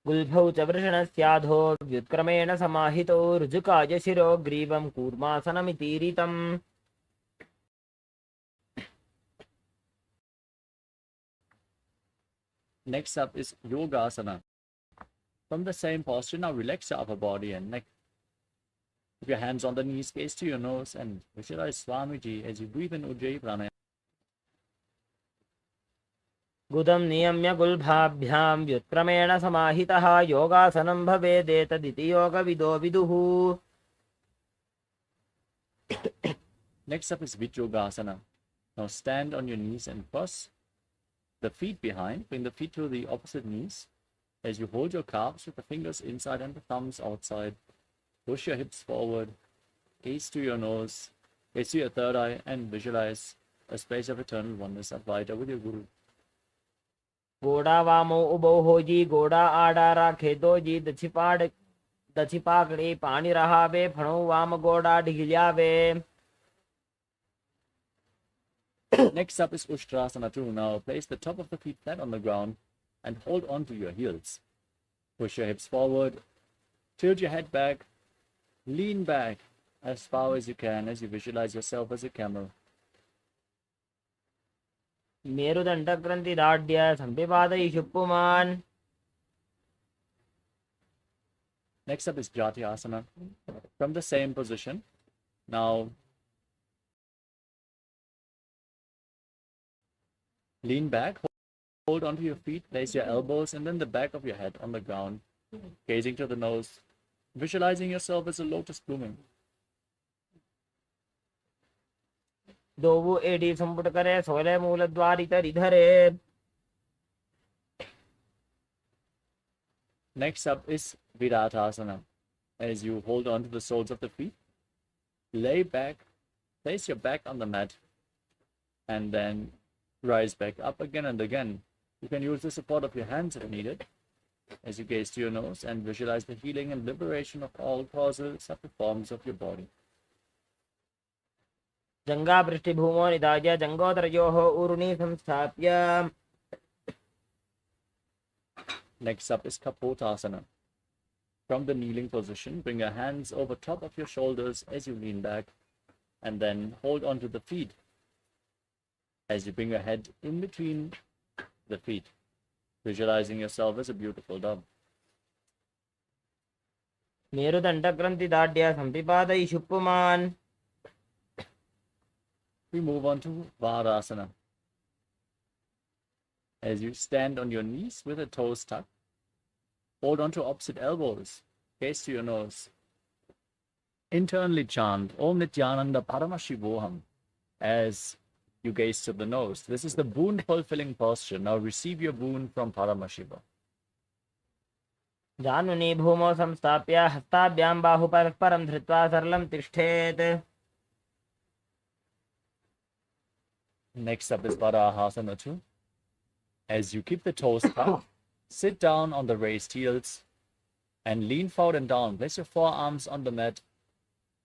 Speaker 3: गुल्फौ च वृषणस्याधो व्युत्क्रमेण समाहितो ऋजुकाय शिरो ग्रीवं कूर्मासनमितीरितम्.
Speaker 4: Next up is Yogasana. From the same posture, now relax your upper body and neck. Keep your hands on the knees, gaze to your nose, and visualize Swamiji as you breathe in Ujjayi Pranayama.
Speaker 3: गुदं नियम्य गुल्भाभ्यां व्युत्क्रमेण समाहितः योगासनं भवेदेतदिति योगविदो विदुः.
Speaker 4: Next up is Vijyogasana. Now stand on your knees and cross the feet behind. Bring the feet to the opposite knees as you hold your calves with the fingers inside and the thumbs outside. Push your hips forward. Gaze to your nose. Gaze to your third eye and visualize a space of eternal oneness Advaita with your Guru.
Speaker 3: गोड़ा वामो उबो होजी गोड़ा आड़ा राखे doji दछिपाकड़ी पानी रहावे फणो वाम गोड़ा ढिलियावे.
Speaker 4: Next up is Ushtrasana 2. Now place the top of the feet flat on the ground and hold on to your heels. Push your hips forward. Tilt your head back. Lean back as far as you can as you visualize yourself as a camel.
Speaker 3: मेरुदण्डग्रन्थिदाढ्य सम्पिपादयिषु पुमान्.
Speaker 4: Next up is Jatyasana. From the same position, now lean back, hold onto your feet, place your elbows and then the back of your head on the ground, gazing to the nose, visualizing yourself as a lotus blooming.
Speaker 3: दोवु एडी संपुट करे सोले मूलद्वारि तरिधरे.
Speaker 4: Next up is Viratasana. As you hold on to the soles of the feet, lay back, place your back on the mat, and then rise back up again and again. You can use the support of your hands if needed, as you gaze to your nose and visualize the healing and liberation of all causal subtle forms of your body.
Speaker 3: जंगा पृष्ठभूमो निधाय जंगोदरयोः ऊरुणी संस्थाप्य.
Speaker 4: Next up is Kapotasana. From the kneeling position, bring your hands over top of your shoulders as you lean back, and then hold onto the feet as you bring your head in between the feet, visualizing yourself as a beautiful dove.
Speaker 3: मेरुदण्डग्रन्थिदाढ्य सम्पिपादयिषु पुमान्.
Speaker 4: We move on to Varasana. As you stand on your knees with the toes tucked, hold on to opposite elbows, gaze to your nose. Internally chant Om Nithyananda Paramashivoham as you gaze to the nose. This is the boon fulfilling posture. Now receive your boon from Paramashiva.
Speaker 3: जानुनी भूमौ संस्थाप्य हस्ताभ्यां बाहु परस्परं धृत्वा सरलं तिष्ठेत्.
Speaker 4: Next up is Varahasana 2. As you keep the toes tucked, sit down on the raised heels and lean forward and down. Place your forearms on the mat.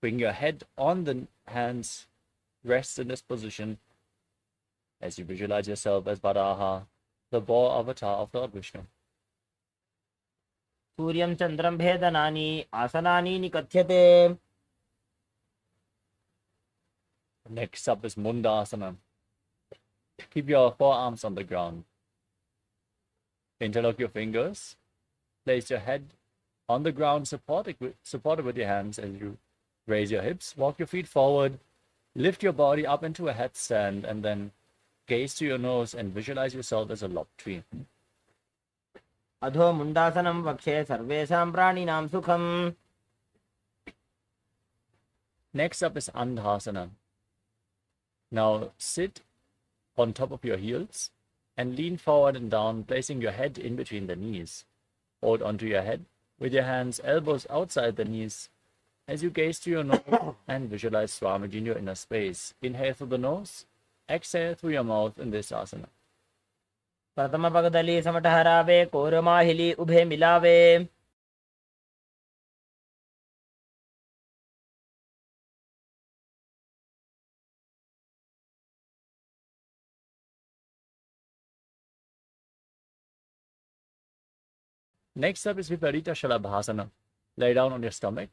Speaker 4: Bring your head on the hands. Rest in this position as you visualize yourself as Varaha, the boar avatar of Lord Vishnu.
Speaker 3: सूर्यं चन्द्रं भेदनानि आसनानि निकथ्यते.
Speaker 4: Next up is Mundasana. Keep your forearms on the ground. Interlock your fingers. Place your head on the ground, supported with your hands as you raise your hips. Walk your feet forward. Lift your body up into a headstand and then gaze to your nose and visualize yourself as a lopped tree.
Speaker 3: अधो मुण्डासनं वक्षे सर्वेषां प्राणिनां सुखम्.
Speaker 4: Next up is Andhasana. Now sit on top of your heels and lean forward and down, placing your head in between the knees. Hold onto your head with your hands, elbows outside the knees as you gaze to your nose and visualize Swamiji in your inner space. Inhale through the nose, exhale through your mouth in this asana.
Speaker 3: प्रथम पगदली समट हरावे कोरमाहिली उभे मिलावे.
Speaker 4: Next up is Viparita Shalabhasana. Lay down on your stomach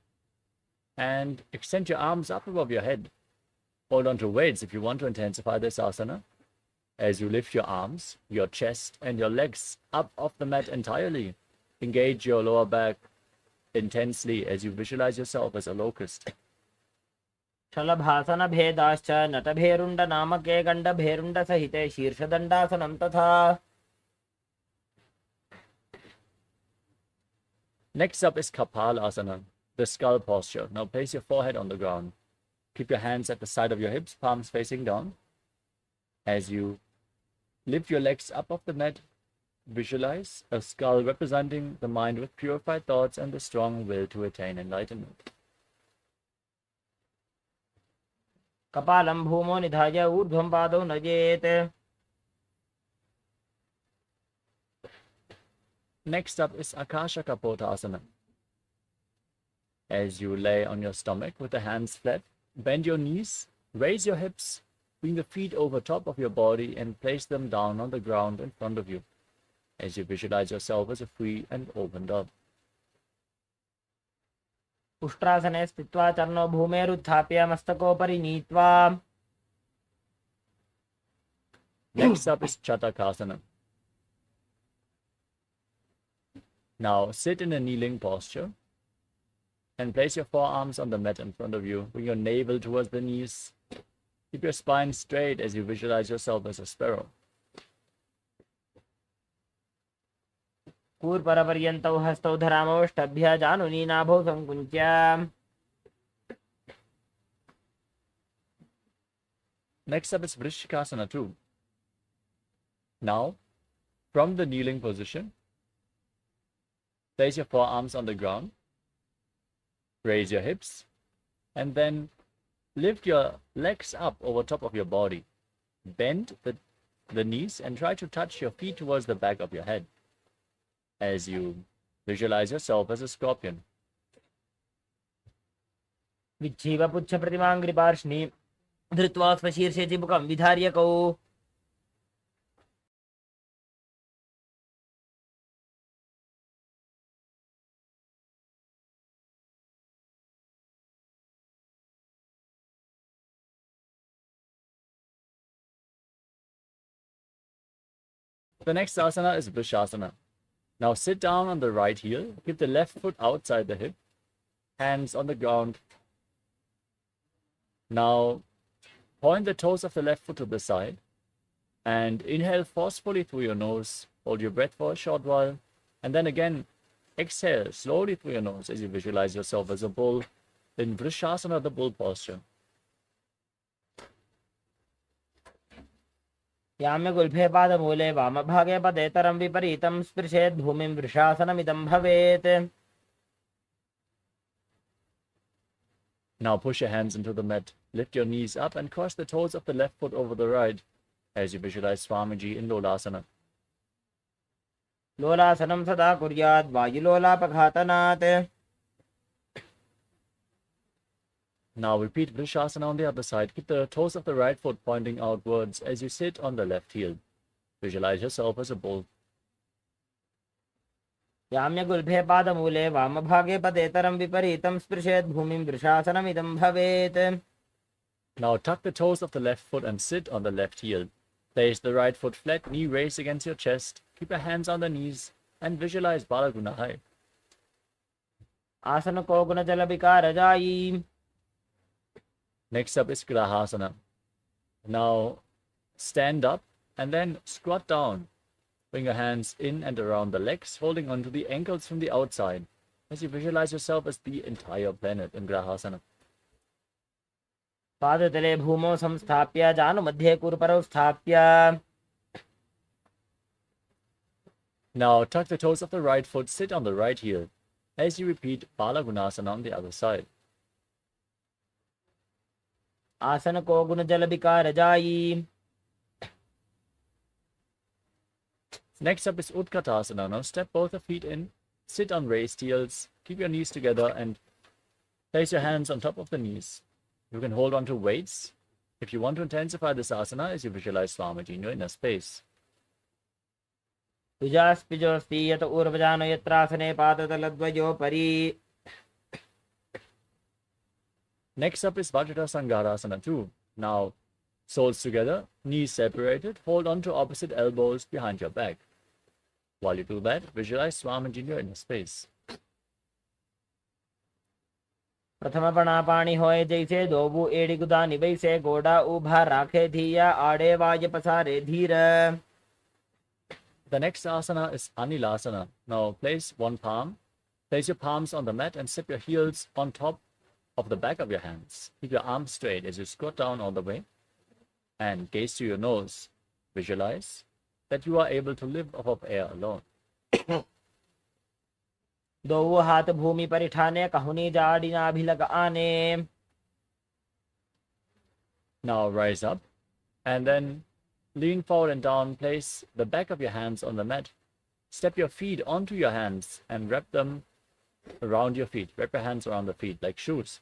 Speaker 4: and extend your arms up above your head. Hold on to weights if you want to intensify this asana. As you lift your arms, your chest, and your legs up off the mat entirely, engage your lower back intensely as you visualize yourself as a locust.
Speaker 3: शलभासन भेदाश्च नटभेरुण्ड नामके गण्डभेरुण्ड सहिते शीर्षदण्डासनं तथा.
Speaker 4: Next up is Kapalasana, the skull posture. Now place your forehead on the ground. Keep your hands at the side of your hips, palms facing down. As you lift your legs up off the mat, visualize a skull representing the mind with purified thoughts and the strong will to attain enlightenment.
Speaker 3: कपालं भूमो निधाय ऊर्ध्वं पादौ नजेत्.
Speaker 4: Next up is Akasha Kapotasana. As you lay on your stomach with the hands flat, bend your knees, raise your hips, bring the feet over top of your body and place them down on the ground in front of you as you visualize yourself as a free and open dove.
Speaker 3: उष्ट्रासने स्थित्वा चरणो भूमेरुत्थाप्य मस्तकोपरि नीत्वा.
Speaker 4: Next up is Chatakasana. Now sit in a kneeling posture and place your forearms on the mat in front of you. Bring your navel towards the knees. Keep your spine straight as you visualize yourself as a sparrow.
Speaker 3: कूर्परपर्यन्तौ हस्तौ धरामोष्टभ्य जानुनी नाभौ संकुञ्च्य.
Speaker 4: Next up is Vrishikasana too. Now, from the kneeling position, place your forearms on the ground, raise your hips, and then lift your legs up over top of your body. Bend the knees and try to touch your feet towards the back of your head as you visualize yourself as a scorpion.
Speaker 3: विच्छीव पुच्छ प्रतिमाङ्घ्रिपार्ष्णि धृत्वा स्वशीर्षे चिबुकं विधार्यकौ.
Speaker 4: The next asana is Vrishasana. Now sit down on the right heel, keep the left foot outside the hip, hands on the ground. Now point the toes of the left foot to the side and inhale forcefully through your nose. Hold your breath for a short while and then again exhale slowly through your nose as you visualize yourself as a bull in Vrishasana, the bull posture.
Speaker 3: याम्यगुल्फे पादमूले वामभागे पदेतरं विपरीतं स्पृशेत् भूमिं वृषासनमिदं भवेत्.
Speaker 4: Now push your hands into the mat. Lift your knees up and cross the toes of the left foot over the right as you visualize Swamiji in Lolasana.
Speaker 3: लोलासनं सदा कुर्यात् वायुलोलापघातनात्.
Speaker 4: Now repeat Vrishasana on the other side. Keep the toes of the right foot pointing outwards as you sit on the left heel. Visualize yourself as a bull.
Speaker 3: याम्यगुल्फे पादमूले वामभागे पदेतरं विपरीतं स्पृशेत् भूमिं वृषासनमिदं भवेत्.
Speaker 4: Now tuck the toes of the left foot and sit on the left heel. Place the right foot flat, knee raised against your chest. Keep your hands on the knees and visualize Balagunahai.
Speaker 3: आसनको गुणजलविकारजायी.
Speaker 4: Next up is Grahasana. Now stand up and then squat down. Bring your hands in and around the legs, holding onto the ankles from the outside as you visualize yourself as the entire planet in Grahasana.
Speaker 3: पादतले भूमौ संस्थाप्य जानुमध्ये कुरुपरौ स्थाप्य.
Speaker 4: Now tuck the toes of the right foot, sit on the right heel as you repeat Balagunasana on the other side.
Speaker 3: आसन को गुण जल विकार जाई.
Speaker 4: Next up is Utkatasana. Now step both the feet in, sit on raised heels, keep your knees together and place your hands on top of the knees. You can hold on to weights if you want to intensify this asana as you visualize Swamiji in your inner space.
Speaker 3: तुजास्पिजोस्ति यत ऊर्वजानो यत्रासने पादतलद्वयो परि.
Speaker 4: Next up is Vajrasangarasana 2. Now, soles together, knees separated, hold on to opposite elbows behind your back. While you do that, visualize Swamiji in your inner space.
Speaker 3: प्रथम पणापाणी होए जैसे दोबू एड़ी गुदानी वैसे गोड़ा उभा राखे धिया आड़े वाज पसारे धीर.
Speaker 4: The next asana is Anilasana. Now place one palm, place your palms on the mat and step your heels on top of the back of your hands. Keep your arms straight as you squat down all the way and gaze to your nose. Visualize that you are able to live off of air alone.
Speaker 3: दो हाथ भूमि पर ठाने कहुनी जाड़ी नाभिलग आने.
Speaker 4: Now rise up and then lean forward and down. Place the back of your hands on the mat. Step your feet onto your hands and wrap them around your feet. Wrap your hands around the feet like shoes.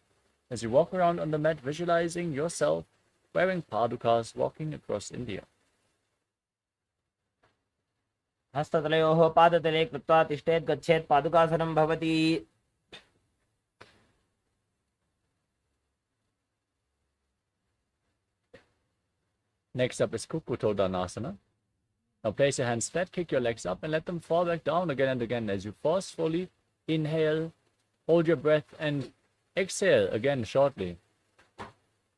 Speaker 4: As you walk around on the mat, visualizing yourself wearing padukas walking across India.
Speaker 3: हस्ततलयोः पादतले कृत्वा तिष्ठेत् गच्छेत् पादुकासनं भवति.
Speaker 4: Next up is Kukutodhanasana. Now place your hands flat, kick your legs up and let them fall back down again and again as you forcefully inhale, hold your breath and exhale again shortly,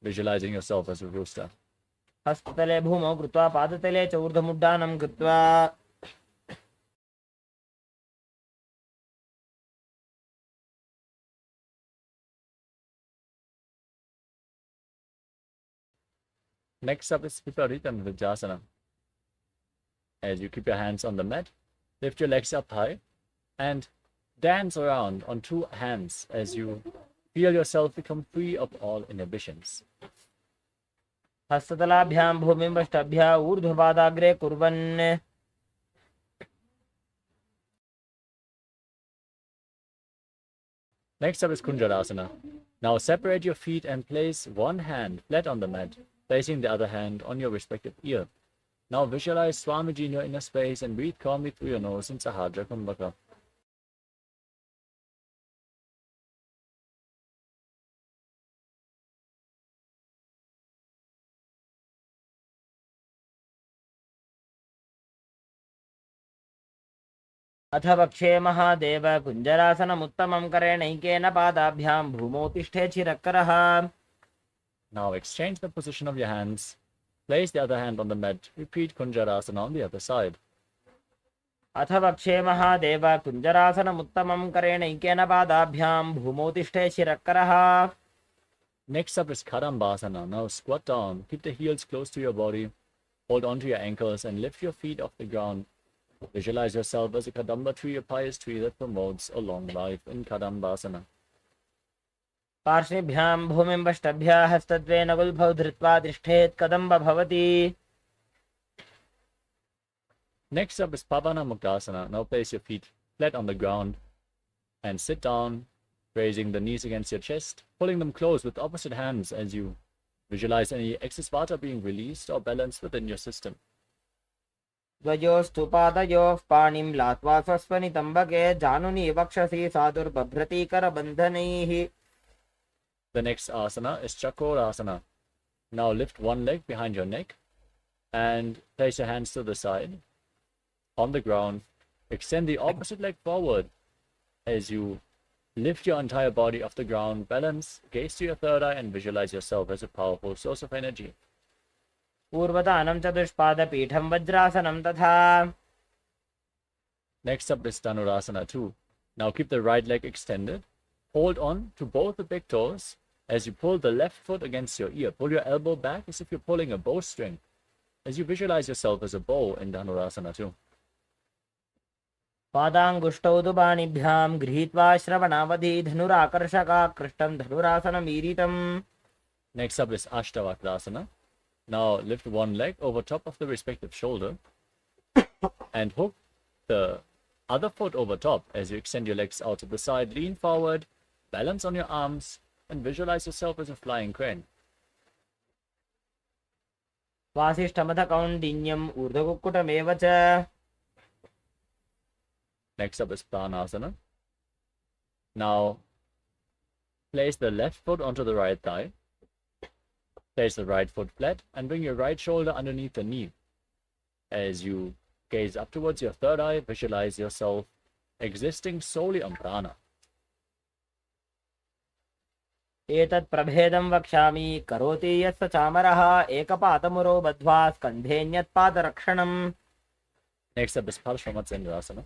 Speaker 4: visualizing yourself as a rooster.
Speaker 3: हस्ततले भूमौ कृत्वा पादतले च ऊर्ध्वमुड्डानं कृत्वा.
Speaker 4: Next up is Viparita Nrityasana. As you keep your hands on the mat, lift your legs up high and dance around on two hands as you feel yourself become free of all inhibitions.
Speaker 3: हस्ततलाभ्यां भूमिं पृष्ठाभ्यां ऊर्ध्वपादाग्रे कुर्वन्.
Speaker 4: Next up is Kunjarasana. Now separate your feet and place one hand flat on the mat, placing the other hand on your respective ear. Now visualize Swamiji in your inner space and breathe calmly through your nose in Sahajra Kumbhaka.
Speaker 3: अथ वक्षे महादेव कुञ्जरासनमुत्तमं करेणैकेन पादाभ्यां भूमौ तिष्ठे चिरक्करः.
Speaker 4: Now exchange the position of your hands. Place the other hand on the mat. Repeat Kunjarasana on the other side.
Speaker 3: अथ वक्षे महादेव कुञ्जरासनमुत्तमं करेणैकेन पादाभ्यां भूमौ तिष्ठे चिरक्करः.
Speaker 4: Next up is Kadambasana. Now squat down. Keep the heels close to your body. Hold on to your ankles and lift your feet off the ground. Visualize yourself as a Kadamba tree, a pious tree that promotes a long life in Kadambasana.
Speaker 3: पार्श्वेभ्यां भूमिं पृष्ठभ्यः हस्तद्वयेन गुल्फौ धृत्वा तिष्ठेत् कदम्ब भवति.
Speaker 4: Next up is Pavana Muktasana. Now place your feet flat on the ground and sit down, raising the knees against your chest, pulling them close with opposite hands as you visualize any excess vata being released or balanced within your system.
Speaker 3: द्वयोस्तु पादयोः पाणिं लात्वा स्वस्वनितम्बके जानुनि वक्षसि साधुर्बभ्रति करबन्धनैः.
Speaker 4: The next asana is Chakorasana. Now lift one leg behind your neck and place your hands to the side. On the ground, extend the opposite leg forward as you lift your entire body off the ground. Balance, gaze to your third eye and visualize yourself as a powerful source of energy.
Speaker 3: पूर्वतानं चतुष्पादपीठं वज्रासनं तथा.
Speaker 4: Next up is Dhanurasana 2. Now keep the right leg extended. Hold on to both the big toes as you pull the left foot against your ear. Pull your elbow back as if you're pulling a bowstring, as you visualize yourself as a bow in Dhanurasana too.
Speaker 3: पादाङ्गुष्टौ तु पाणिभ्यां गृहीत्वा श्रवणावधि धनुराकर्षकाकृष्टं धनुरासनमीरितम्.
Speaker 4: Next up is Ashtavakrasana. Now lift one leg over top of the respective shoulder and hook the other foot over top as you extend your legs out to the side. Lean forward, balance on your arms, and visualize yourself as a flying crane.
Speaker 3: वासिष्ठमथ कौण्डिन्यम् ऊर्ध्वकुक्कुटमेव च.
Speaker 4: Next up is Pranasana. Now place the left foot onto the right thigh. Place the right foot flat and bring your right shoulder underneath the knee. As you gaze up towards your third eye, visualize yourself existing solely on prana.
Speaker 3: एतत् प्रभेदं वक्ष्यामि करोति यस्य चामरः एकपादमुरो बद्ध्वा स्कन्धेऽन्यत्पादरक्षणम्.
Speaker 4: Next up is Parshvamatsendrasana.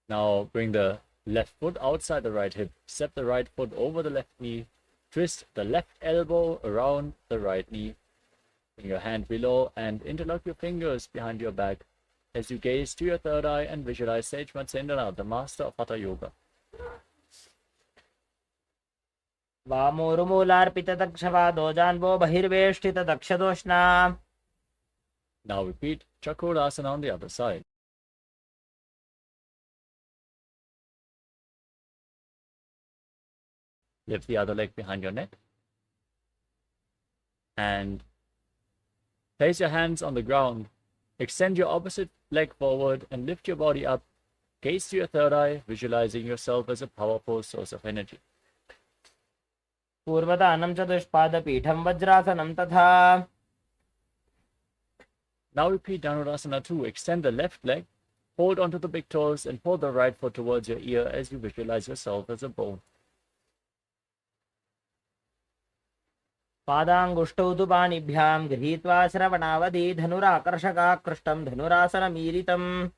Speaker 4: Now bring the left foot outside the right hip. Step the right foot over the left knee. Twist the left elbow around the right knee. Bring your hand below and interlock your fingers behind your back as you gaze to your third eye and visualize Sage Matsyendra, the master of Hatha Yoga.
Speaker 3: वामोरुमूलार्पितदक्षपादो जान्वो बहिर्वेष्टितदक्षदोष्णा.
Speaker 4: Now repeat Chakrasana on the other side. Lift the other leg behind your neck. And place your hands on the ground. Extend your opposite leg forward and lift your body up. Gaze to your third eye, visualizing yourself as a powerful source of energy.
Speaker 3: पूर्वदानं चतुष्पादपीठं वज्रासनं तथा.
Speaker 4: Now repeat Dhanurasana 2. Extend the left leg, hold onto the big toes, and pull the right foot towards your ear as you visualize yourself as a bow.
Speaker 3: पादाङ्गुष्टौ तु पाणिभ्यां गृहीत्वा श्रवणावधि धनुराकर्षकाकृष्टं धनुरासनमीरितम्.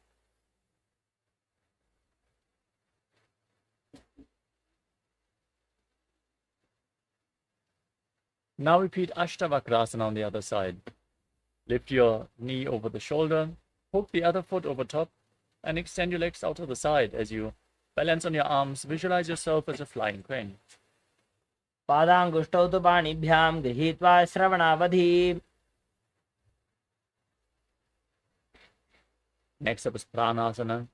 Speaker 4: Now repeat Ashtavakrasana on the other side. Lift your knee over the shoulder, hook the other foot over top, and extend your legs out to the side as you balance on your arms. Visualize yourself as a flying crane.
Speaker 3: पादाङ्गुष्टौ तु पाणिभ्यां गृहीत्वा श्रवणावधि.
Speaker 4: Next up is Pranasana.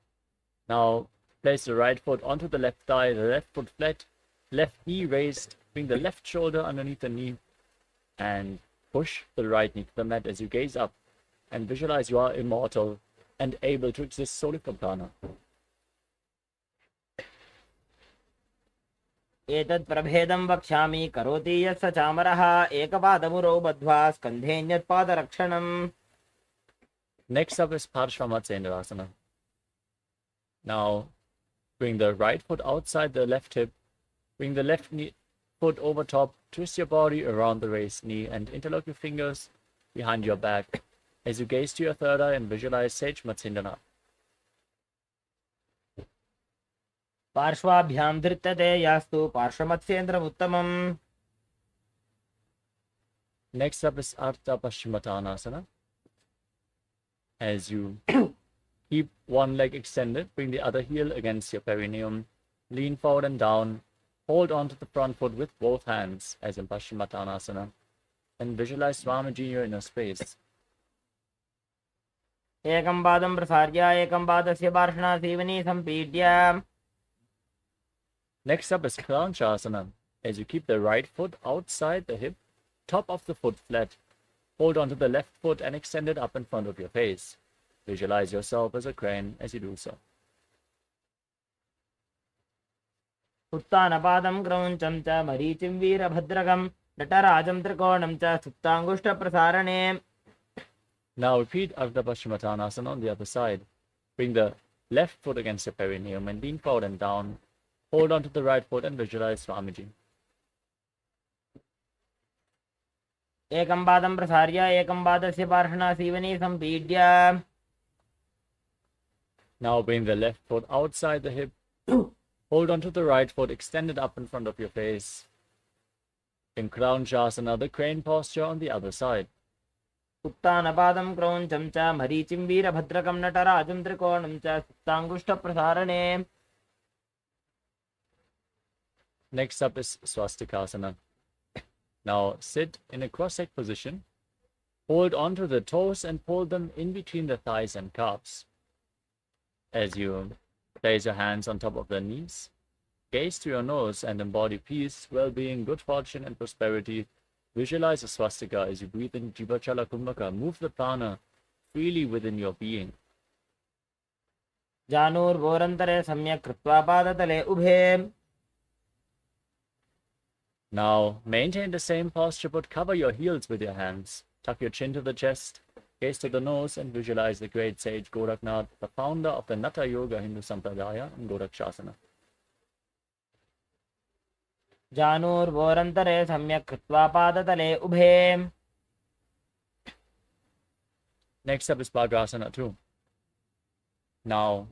Speaker 4: Now place the right foot onto the left thigh, the left foot flat, left knee raised. Bring the left shoulder underneath the knee and push the right knee to the mat as you gaze up and visualize you are immortal and able to exist solely from prana.
Speaker 3: एतत् प्रभेदं वक्ष्यामि करोति यस्य चामरः एकपादमुरो बद्ध्वा स्कन्धेऽन्यत्पादरक्षणम्.
Speaker 4: Next up is Parshvamatsendrasana. Now bring the right foot outside the left hip. Bring the left foot over top. Twist your body around the raised knee and interlock your fingers behind your back as you gaze to your third eye and visualize Sage Matsyendra.
Speaker 3: पार्श्वाभ्यां धृत्यते यास्तु पार्श्वमत्स्येन्द्रमुत्तमम्.
Speaker 4: Next up is Ardha Paschimottanasana. As you keep one leg extended, bring the other heel against your perineum, lean forward and down, hold on to the front foot with both hands as in Paschimottanasana, and visualize Swamiji in your inner space.
Speaker 3: एकं पादं प्रसार्य एकं पादस्य पार्श्वना Seoni सम्पीड्य.
Speaker 4: Next up is Kranchasana. As you keep the right foot outside the hip, top of the foot flat, hold onto the left foot and extend it up in front of your face. Visualize yourself as a crane as you do so.
Speaker 3: उत्तानपादं क्रौञ्चं च मरीचिं वीरभद्रकं नटराजं त्रिकोणं च सुप्ताङ्गुष्ठप्रसारणे.
Speaker 4: Now repeat Ardha Paschimottanasana on the other side. Bring the left foot against your perineum and lean forward and down. Hold on to the right foot and visualize Swamiji.
Speaker 3: एकं पादं प्रसार्य एकं पादस्य पार्श्वना Seoni सम्पीड्य.
Speaker 4: Now bring the left foot outside the hip. Hold on to the right foot, extend it up in front of your face. In Crown Shasana, the crane posture on the other side.
Speaker 3: उत्तानपादं क्रौञ्चं च मरीचिं वीरभद्रकं नटराजं त्रिकोणं च सुप्ताङ्गुष्ठप्रसारणे.
Speaker 4: Next up is Swastikasana. Now sit in a cross-legged position. Hold onto the toes and pull them in between the thighs and calves. As you place your hands on top of the knees, gaze to your nose and embody peace, well-being, good fortune, and prosperity. Visualize a swastika as you breathe in Jivachala Kumbhaka. Move the prana freely within your being.
Speaker 3: जानुर्वोरन्तरे सम्यक् कृत्वा पादतले उभे.
Speaker 4: Now maintain the same posture but cover your heels with your hands. Tuck your chin to the chest, gaze to the nose, and visualize the great sage Gorakhnath, the founder of the Natha Yoga Hindu Sampradaya and Gorakshasana.
Speaker 3: जानुर्वोरन्तरे सम्यक् कृत्वा पादतले उभे.
Speaker 4: Next up is Bhadrasana 2. Now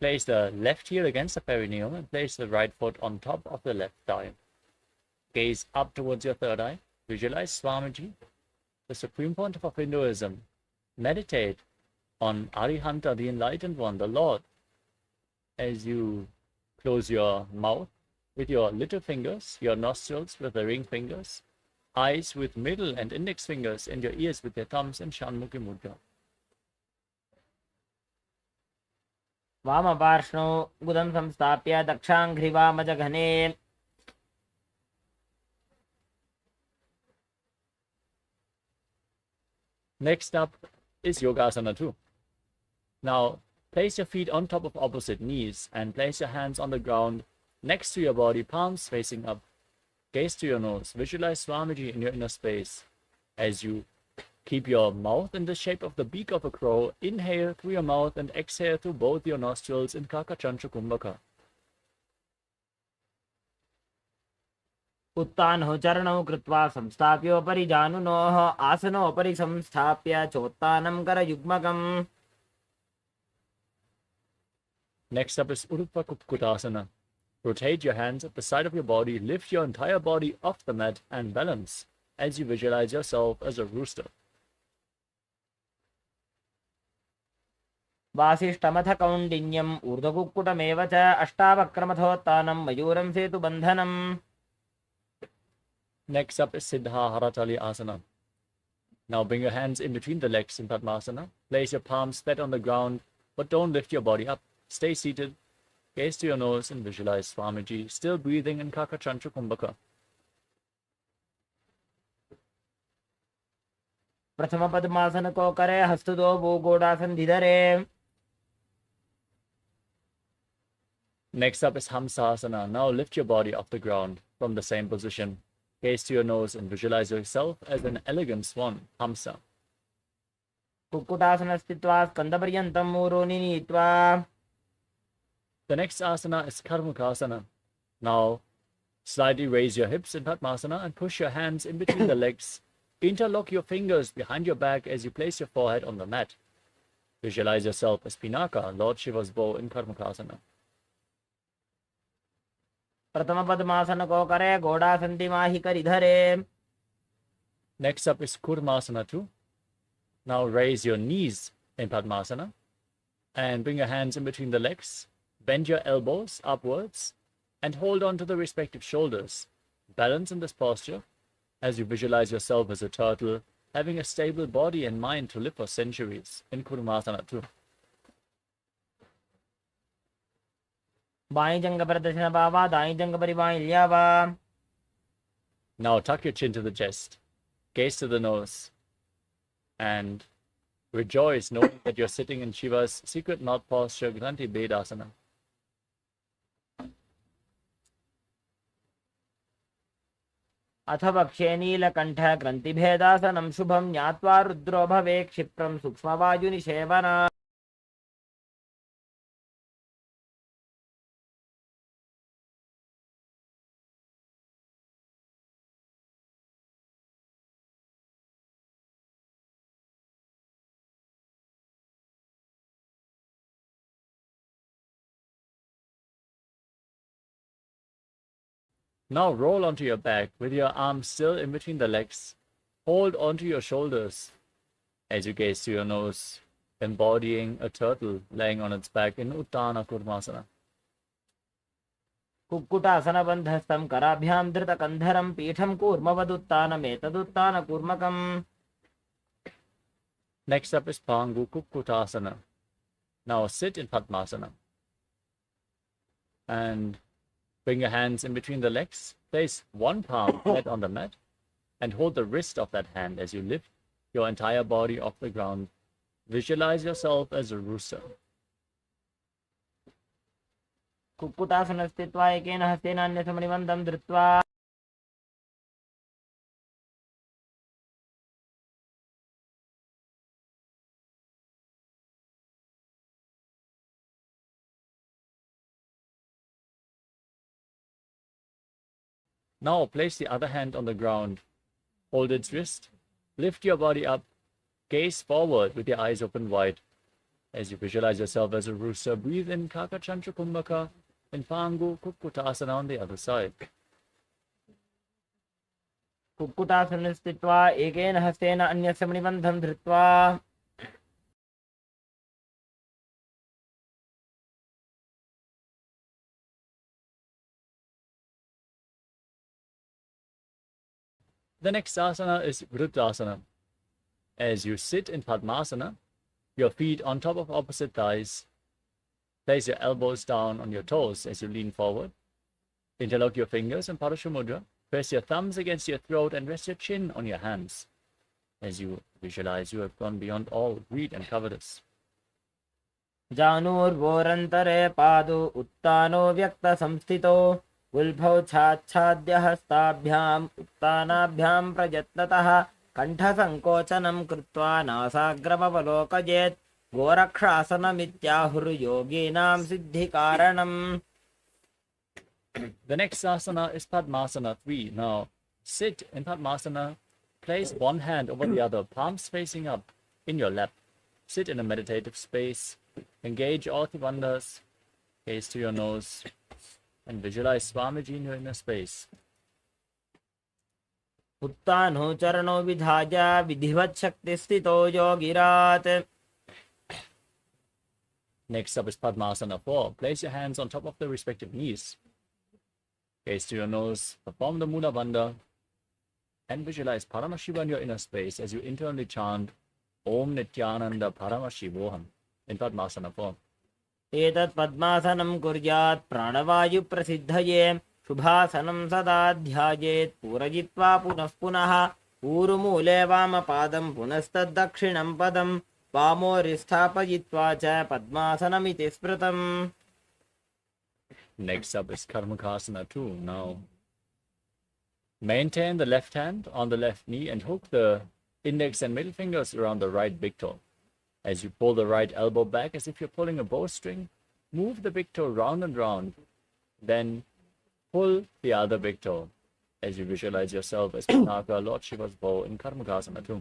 Speaker 4: place the left heel against the perineum and place the right foot on top of the left thigh. Gaze up towards your third eye. Visualize Swamiji, the supreme pontiff of Hinduism. Meditate on Arihanta, the enlightened one, the Lord. As you close your mouth with your little fingers, your nostrils with the ring fingers, eyes with middle and index fingers, and your ears with your thumbs in Shanmukhi Mudra.
Speaker 3: वामपार्श्वौ गुदं संस्थाप्य दक्षाङ्घ्रिवामजघने.
Speaker 4: Next up is Yogasana 2. Now, place your feet on top of opposite knees and place your hands on the ground next to your body, palms facing up. Gaze to your nose. Visualize Swamiji in your inner space. As you keep your mouth in the shape of the beak of a crow, inhale through your mouth and exhale through both your nostrils in Kakachantra Kumbhaka.
Speaker 3: उत्तानौ चरणौ कृत्वा संस्थाप्योपरि जानुनोः आसनोपरि संस्थाप्य चोत्तानं करयुग्मकम्.
Speaker 4: Next up is Urupa Kukkutasana. Rotate your hands at the side of your body, lift your entire body off the mat and balance as you visualize yourself as a rooster.
Speaker 3: वासिष्ठमथ कौण्डिन्यम् ऊर्ध्वकुक्कुटमेव च अष्टावक्रमथोत्तानं मयूरं सेतुबन्धनम्.
Speaker 4: Next up is Siddha Haratali Asana. Now bring your hands in between the legs in Padmasana. Place your palms flat on the ground, but don't lift your body up. Stay seated. Gaze to your nose and visualize Swamiji, still breathing in Kakachantra Kumbhaka.
Speaker 3: प्रथम पद्मासन को करे हस्तदो वो गोडासन धीधरे.
Speaker 4: Next up is Hamsasana. Now lift your body off the ground from the same position. Gaze to your nose and visualize yourself as an elegant swan, Hamsa.
Speaker 3: Kukkutasana स्थित्वा स्कन्दपर्यन्तं मूरोनि नीत्वा.
Speaker 4: The next asana is Karmukasana. Now slightly raise your hips in Padmasana and push your hands in between the legs. Interlock your fingers behind your back as you place your forehead on the mat. Visualize yourself as Pinaka, Lord Shiva's bow in Karmukasana.
Speaker 3: प्रथम पद्मासन को करे Ghodasan तिमाहि करिधरे.
Speaker 4: Next up is Kurmasana 2. Now raise your knees in Padmasana and bring your hands in between the legs. Bend your elbows upwards and hold on to the respective shoulders. Balance in this posture as you visualize yourself as a turtle, having a stable body and mind to live for centuries in Kurmasana 2.
Speaker 3: By जंग प्रदर्शन बाबा दाई जंग परिबाई लियावा.
Speaker 4: Now tuck your chin to the chest, gaze to the nose, and rejoice knowing that you're sitting in Shiva's secret knot posture, Granthi Bedasana.
Speaker 3: अथ वक्षे नीलकण्ठ ग्रन्थिभेदासनं शुभं ज्ञात्वा रुद्रो भवे क्षिप्रं सूक्ष्मवायुनिषेवना.
Speaker 4: Now roll onto your back with your arms still in between the legs. Hold onto your shoulders as you gaze to your nose, embodying a turtle laying on its back in Uttana Kurmasana.
Speaker 3: कुक्कुटासनबन्धस्थं कराभ्यां धृतकन्धरं पीठं कूर्मवदुत्तानमेतदुत्तानकूर्मकम्.
Speaker 4: Next up is Pangu Kukkutasana. Now sit in Padmasana. And bring your hands in between the legs. Place one palm flat on the mat and hold the wrist of that hand as you lift your entire body off the ground. Visualize yourself as a rooster.
Speaker 3: कुक्कुटासनस्थित्वा एकेन हस्तेन अन्यसमणिबन्धं धृत्वा
Speaker 4: Now place the other hand on the ground. Hold its wrist. Lift your body up. Gaze forward with your eyes open wide. As you visualize yourself as a rooster, breathe in Kakachantra Kumbhaka and Pangu Kukkutasana on the other side.
Speaker 3: कुक्कुटासनस्थित्वा एकेन हस्तेन अन्यसमणिबन्धं धृत्वा
Speaker 4: The next asana is Vruttasana. As you sit in Padmasana, your feet on top of opposite thighs. Place your elbows down on your toes as you lean forward. Interlock your fingers in Parashamudra. Press your thumbs against your throat and rest your chin on your hands. As you visualize, you have gone beyond all greed and covetous.
Speaker 3: जानूर्वोरन्तरे पादो उत्तानो व्यक्तसंस्थितो गुल्फौ छाच्छाद्य हस्ताभ्याम् उत्तानाभ्यां प्रयत्नतः कण्ठसङ्कोचनं कृत्वा नासाग्रमवलोकयेत् गोरक्षासनमित्याहुर्योगीनां सिद्धिकारणम्.
Speaker 4: The next asana is Padmasana 3. Now, sit in Padmasana. Place one hand over the other, palms facing up in your lap. Sit in a meditative space. Engage all Tribandhas. Gaze to your nose. And visualize Swamiji in your inner space.
Speaker 3: उत्तानो चरणो विधाय विधिवत् शक्तिस्थितो योगिरात्.
Speaker 4: Next up is Padmasana 4. Place your hands on top of the respective knees. Gaze to your nose. Perform the Mula Bandha. And visualize Paramashiva in your inner space as you internally chant Om Nithyananda Paramashivoham in Padmasana 4.
Speaker 3: एतत् पद्मासनं कुर्यात् प्राणवायुप्रसिद्धये शुभासनं सदा ध्यायेत् पूरयित्वा पुनः पुनः ऊरुमूले वामपादं पुनस्तद्दक्षिणं पदं वामोरिस्थापयित्वा च पद्मासनमिति स्मृतम्.
Speaker 4: Next up is Karmakasana 2. Now, maintain the left hand on the left knee and hook the index and middle fingers around the right big toe. As you pull the right elbow back as if you're pulling a bowstring, move the big toe round and round. Then pull the other big toe as you visualize yourself as Pinaka, Lord Shiva's bow in Karmakasana 2.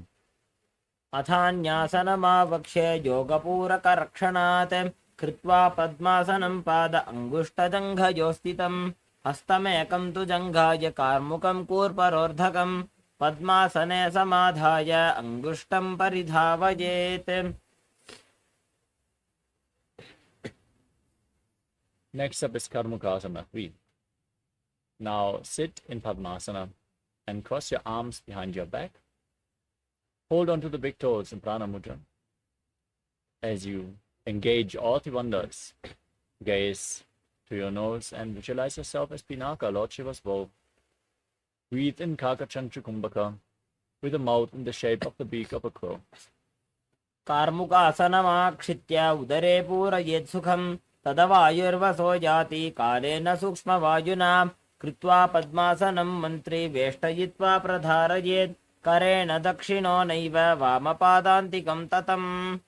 Speaker 3: अथान्यासनमावक्ष्य योगपूरकरक्षणात् कृत्वा पद्मासनं पाद अङ्गुष्ठजङ्घयोस्थितं हस्तमेकं तु जङ्घाय कार्मुकं कूर्परोर्धकं पद्मासने समाधाय अङ्गुष्ठं परिधावयेत्.
Speaker 4: Next up is Karmakasana 3. Now sit in Padmasana and cross your arms behind your back. Hold on to the big toes in Prana Mudra. As you engage all Tribandhas, gaze to your nose and visualize yourself as Pinaka, Lord Shiva's bow. Breathe in Kakachantra Kumbhaka with a mouth in the shape of the beak of a crow.
Speaker 3: कार्मुकासनमाक्षित्य उदरे पूरयेत् सुखं तदवायुर्वसो जाति कालेन सूक्ष्मवायुना कृत्वा पद्मासनं मन्त्री वेष्टयित्वा प्रधारयेत् करेण दक्षिणो नैव वामपादान्तिकं ततम्.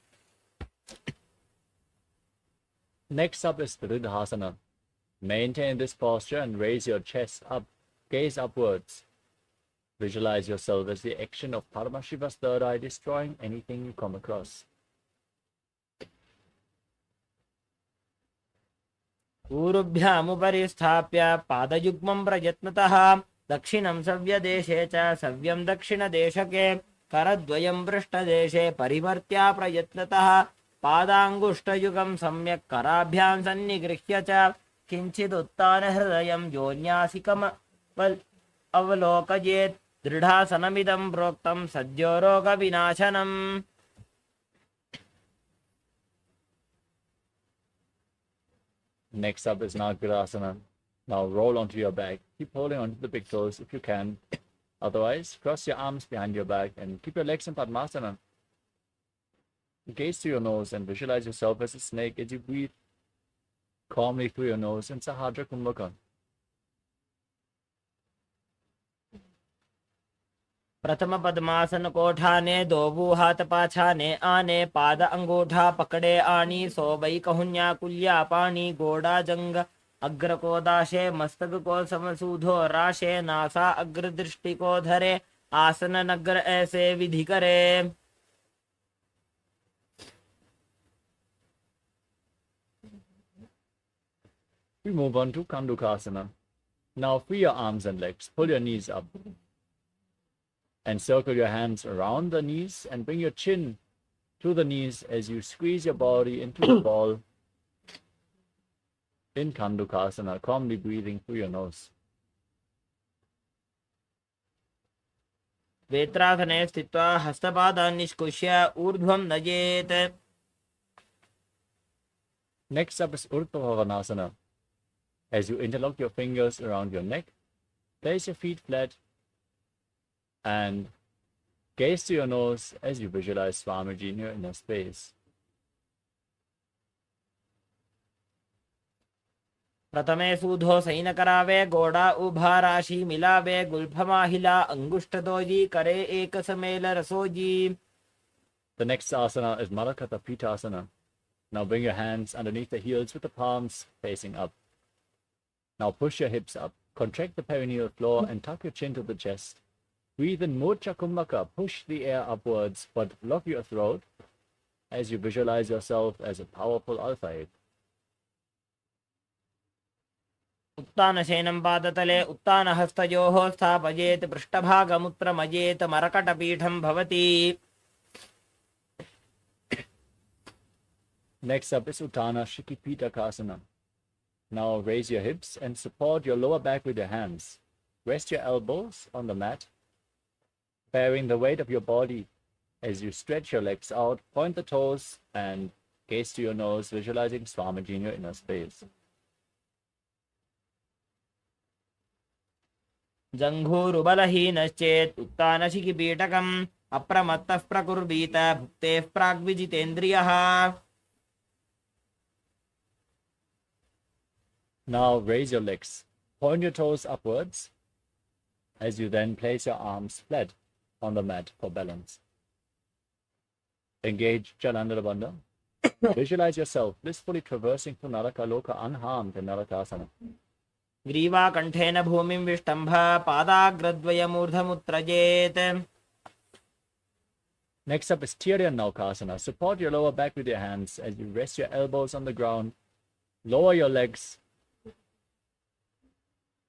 Speaker 4: Next up is Riddhasana. Maintain this posture and raise your chest up. Gaze upwards. Visualize yourself as the action of Paramashiva's third eye destroying anything you come across.
Speaker 3: ऊरुभ्यामुपरि स्थाप्य पादयुग्मं प्रयत्नतः दक्षिणं सव्यदेशे च सव्यं दक्षिणदेशके करद्वयं पृष्ठदेशे परिवर्त्य प्रयत्नतः पादाङ्गुष्ठयुगं सम्यक् कराभ्यां सन्निगृह्य च किञ्चिदुत्थानहृदयं योन्यासिकम् अवलोकयेत् दृढासनमिदं प्रोक्तं सद्यो रोगविनाशनम्.
Speaker 4: Next up is Nagarasana. Now roll onto your back. Keep holding onto the big toes if you can. Otherwise, cross your arms behind your back and keep your legs in Padmasana. Gaze to your nose and visualize yourself as a snake as you breathe calmly through your nose in Sahadra Kumbhaka.
Speaker 3: प्रथम पद्मासन कोठाने दोबू हाथ पाछाने आने पाद अंगूठा पकड़े आनी सोबई कहुन्या कुल्या पानी गोड़ा जंग अग्र को दाशे मस्तक को समसूधो राशे नासा अग्र दृष्टि को धरे आसन नग्र ऐसे विधि करे.
Speaker 4: We move on to Kandukasana. Now free your arms and legs. Pull your knees up. And circle your hands around the knees and bring your chin to the knees as you squeeze your body into the ball in Kandukasana, calmly breathing through your nose.
Speaker 3: वेत्रासने स्थित्वा हस्तपादान् निष्कुष्य ऊर्ध्वं नयेत्.
Speaker 4: Next up is Urdhva As you interlock your fingers around your neck, place your feet flat and gaze to your nose as you visualize Swamiji in your inner space.
Speaker 3: प्रथमे सूधो San करावे गोड़ा उभा राशि मिलावे गुल्फमाहिला अंगुष्ठदोजी करे एक समेल रसोजी.
Speaker 4: The next asana is Marakata Pitasana. Now bring your hands underneath the heels with the palms facing up. Now push your hips up, contract the perineal floor and tuck your chin to the chest. Breathe in Murcha Kumbhaka, push the air upwards but lock your throat as you visualize yourself as a powerful alpha ape.
Speaker 3: उत्तानशयनं पादतले उत्तानहस्तयोः स्थापयेत् पृष्ठभागमुत्रमयेत् मरकटपीठं भवति.
Speaker 4: Next up is Uttana Shikipitakasana. Now raise your hips and support your lower back with your hands. Rest your elbows on the mat, bearing the weight of your body as you stretch your legs out, point the toes and gaze to your nose, visualizing Swamiji in your inner space.
Speaker 3: जङ्घूरुबलहीनश्चेत् उत्तानशिखिपीठकम् अप्रमत्तः प्रकुर्वीत भुक्तेः प्राग्विजितेन्द्रियः.
Speaker 4: Now raise your legs, point your toes upwards as you then place your arms flat on the mat for balance. Engage Jalandhara Bandha. Visualize yourself blissfully traversing through Narakaloka unharmed in Narakasana.
Speaker 3: ग्रीवाकण्ठेन भूमिं विष्टम्भ पादाग्रद्वयमूर्धमुत्रजेत्.
Speaker 4: Next up is Tirya Naukasana. Support your lower back with your hands as you rest your elbows on the ground, lower your legs,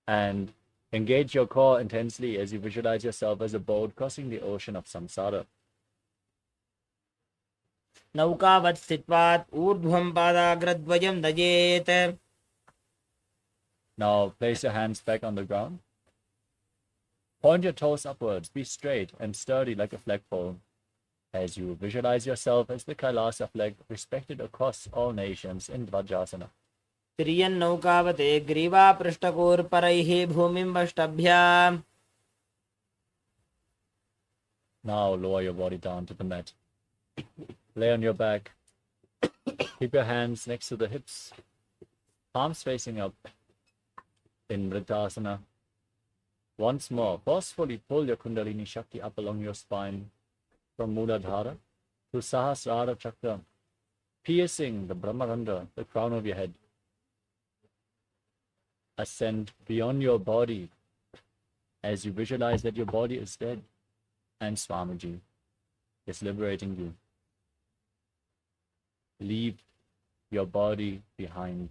Speaker 4: and engage your core intensely as you visualize yourself as a boat crossing the ocean of samsara.
Speaker 3: नौकावत् स्थित्वात् ऊर्ध्वं पादाग्रद्वयं नयेत्.
Speaker 4: Now place your hands back on the ground. Point your toes upwards, be straight and sturdy like a flagpole as you visualize yourself as the Kailasa flag respected across all nations in Dvajasana.
Speaker 3: तिर्यन्नौकावते ग्रीवापृष्ठकोर्परैः भूमिं वष्टभ्य.
Speaker 4: Now lower your body down to the mat. Lay on your back. Keep your hands next to the hips, palms facing up in Vritasana. Once more, forcefully pull your Kundalini Shakti up along your spine from Muladhara to Sahasrara Chakra, piercing the Brahmarandha, the crown of your head. Ascend beyond your body as you visualize that your body is dead and Swamiji is liberating you. Leave your body behind.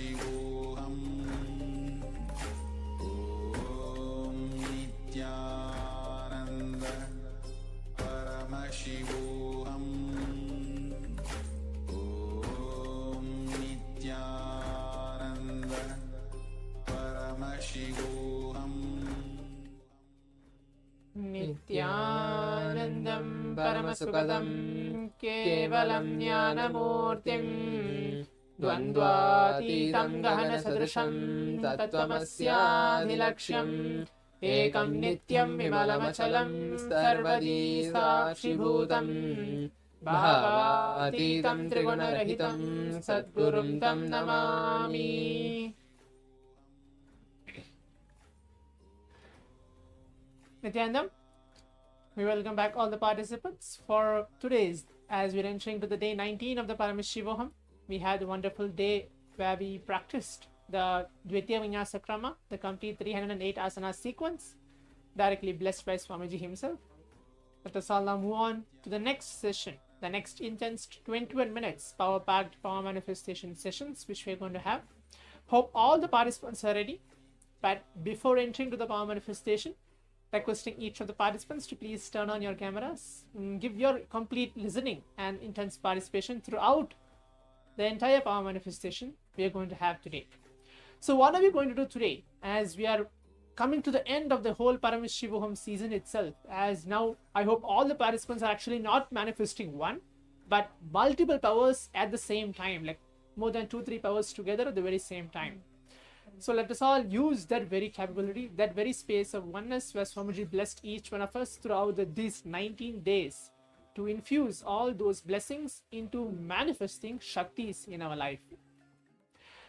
Speaker 1: Paramashivoham Om Nithyananda Paramashivoham Om Nithyananda Paramashivoham
Speaker 2: Nithyanandam Paramasukadam Kevalam Jnanamurtim Dvandvatitam Gahana-sadrisham Tattvamasya-adhilaksham Ekam Nityam Vimalamachalam Sarvadi Sakshibhutam Bhavatitam Trigunarahitam Sadgurum Tam Namami. Nithyanandam, we welcome back all the participants for today's, as we're entering to the day 19 of the Paramashivoham. We had a wonderful day where we practiced the Dvitiya Vinyasa Krama, the complete 308 asana sequence, directly blessed by Swamiji himself. Let us all now move on to the next session, the next intense 21 minutes power-packed power manifestation sessions which we're going to have. Hope all the participants are ready, but before entering to the power manifestation, requesting each of the participants to please turn on your cameras, give your complete listening and intense participation throughout the entire power manifestation we are going to have today. So what are we going to do today, as we are coming to the end of the whole Paramashivoham season itself, as now I hope all the participants are actually not manifesting one, but multiple powers at the same time, like more than 2-3 powers together at the very same time. So let us all use that very capability, that very space of oneness where Swamiji blessed each one of us throughout these 19 days to infuse all those blessings into manifesting Shaktis in our life.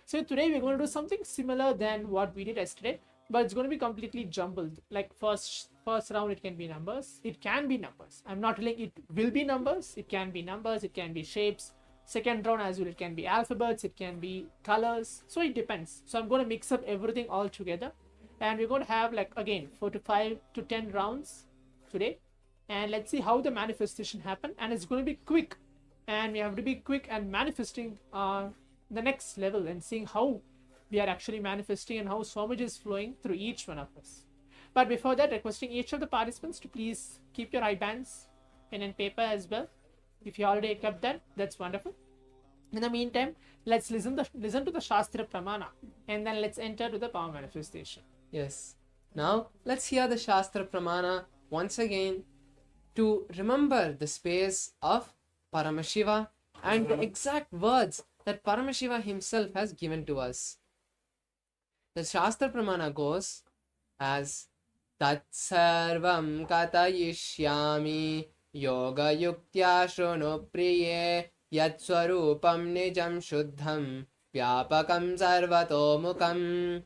Speaker 2: So today we're going to do something similar than what we did yesterday, but it's going to be completely jumbled. Like first round it can be numbers. It can be numbers. I'm not telling it will be numbers. It can be numbers. It can be shapes. Second round as well, it can be alphabets, it can be colors, so it depends. So I'm going to mix up everything all together, and we're going to have like again 4 to 5 to 10 rounds today, and let's see how the manifestation happen. And it's going to be quick, and we have to be quick and manifesting the next level and seeing how we are actually manifesting and how Swamiji is flowing through each one of us. But before that, requesting each of the participants to please keep your eye bands, pen and paper as well. If you already kept that, that's wonderful. In the meantime, let's listen to the Shastra Pramana, and then let's enter to the power manifestation. Yes. Now, let's hear the Shastra Pramana once again to remember the space of Paramashiva and the exact words that Paramashiva himself has given to us. The Shastra Pramana goes as Tat Sarvam Katayishyami Yoga Yuktya Shruno Priye Yat Swarupam Nijam Shuddham Vyapakam Sarvato Mukam.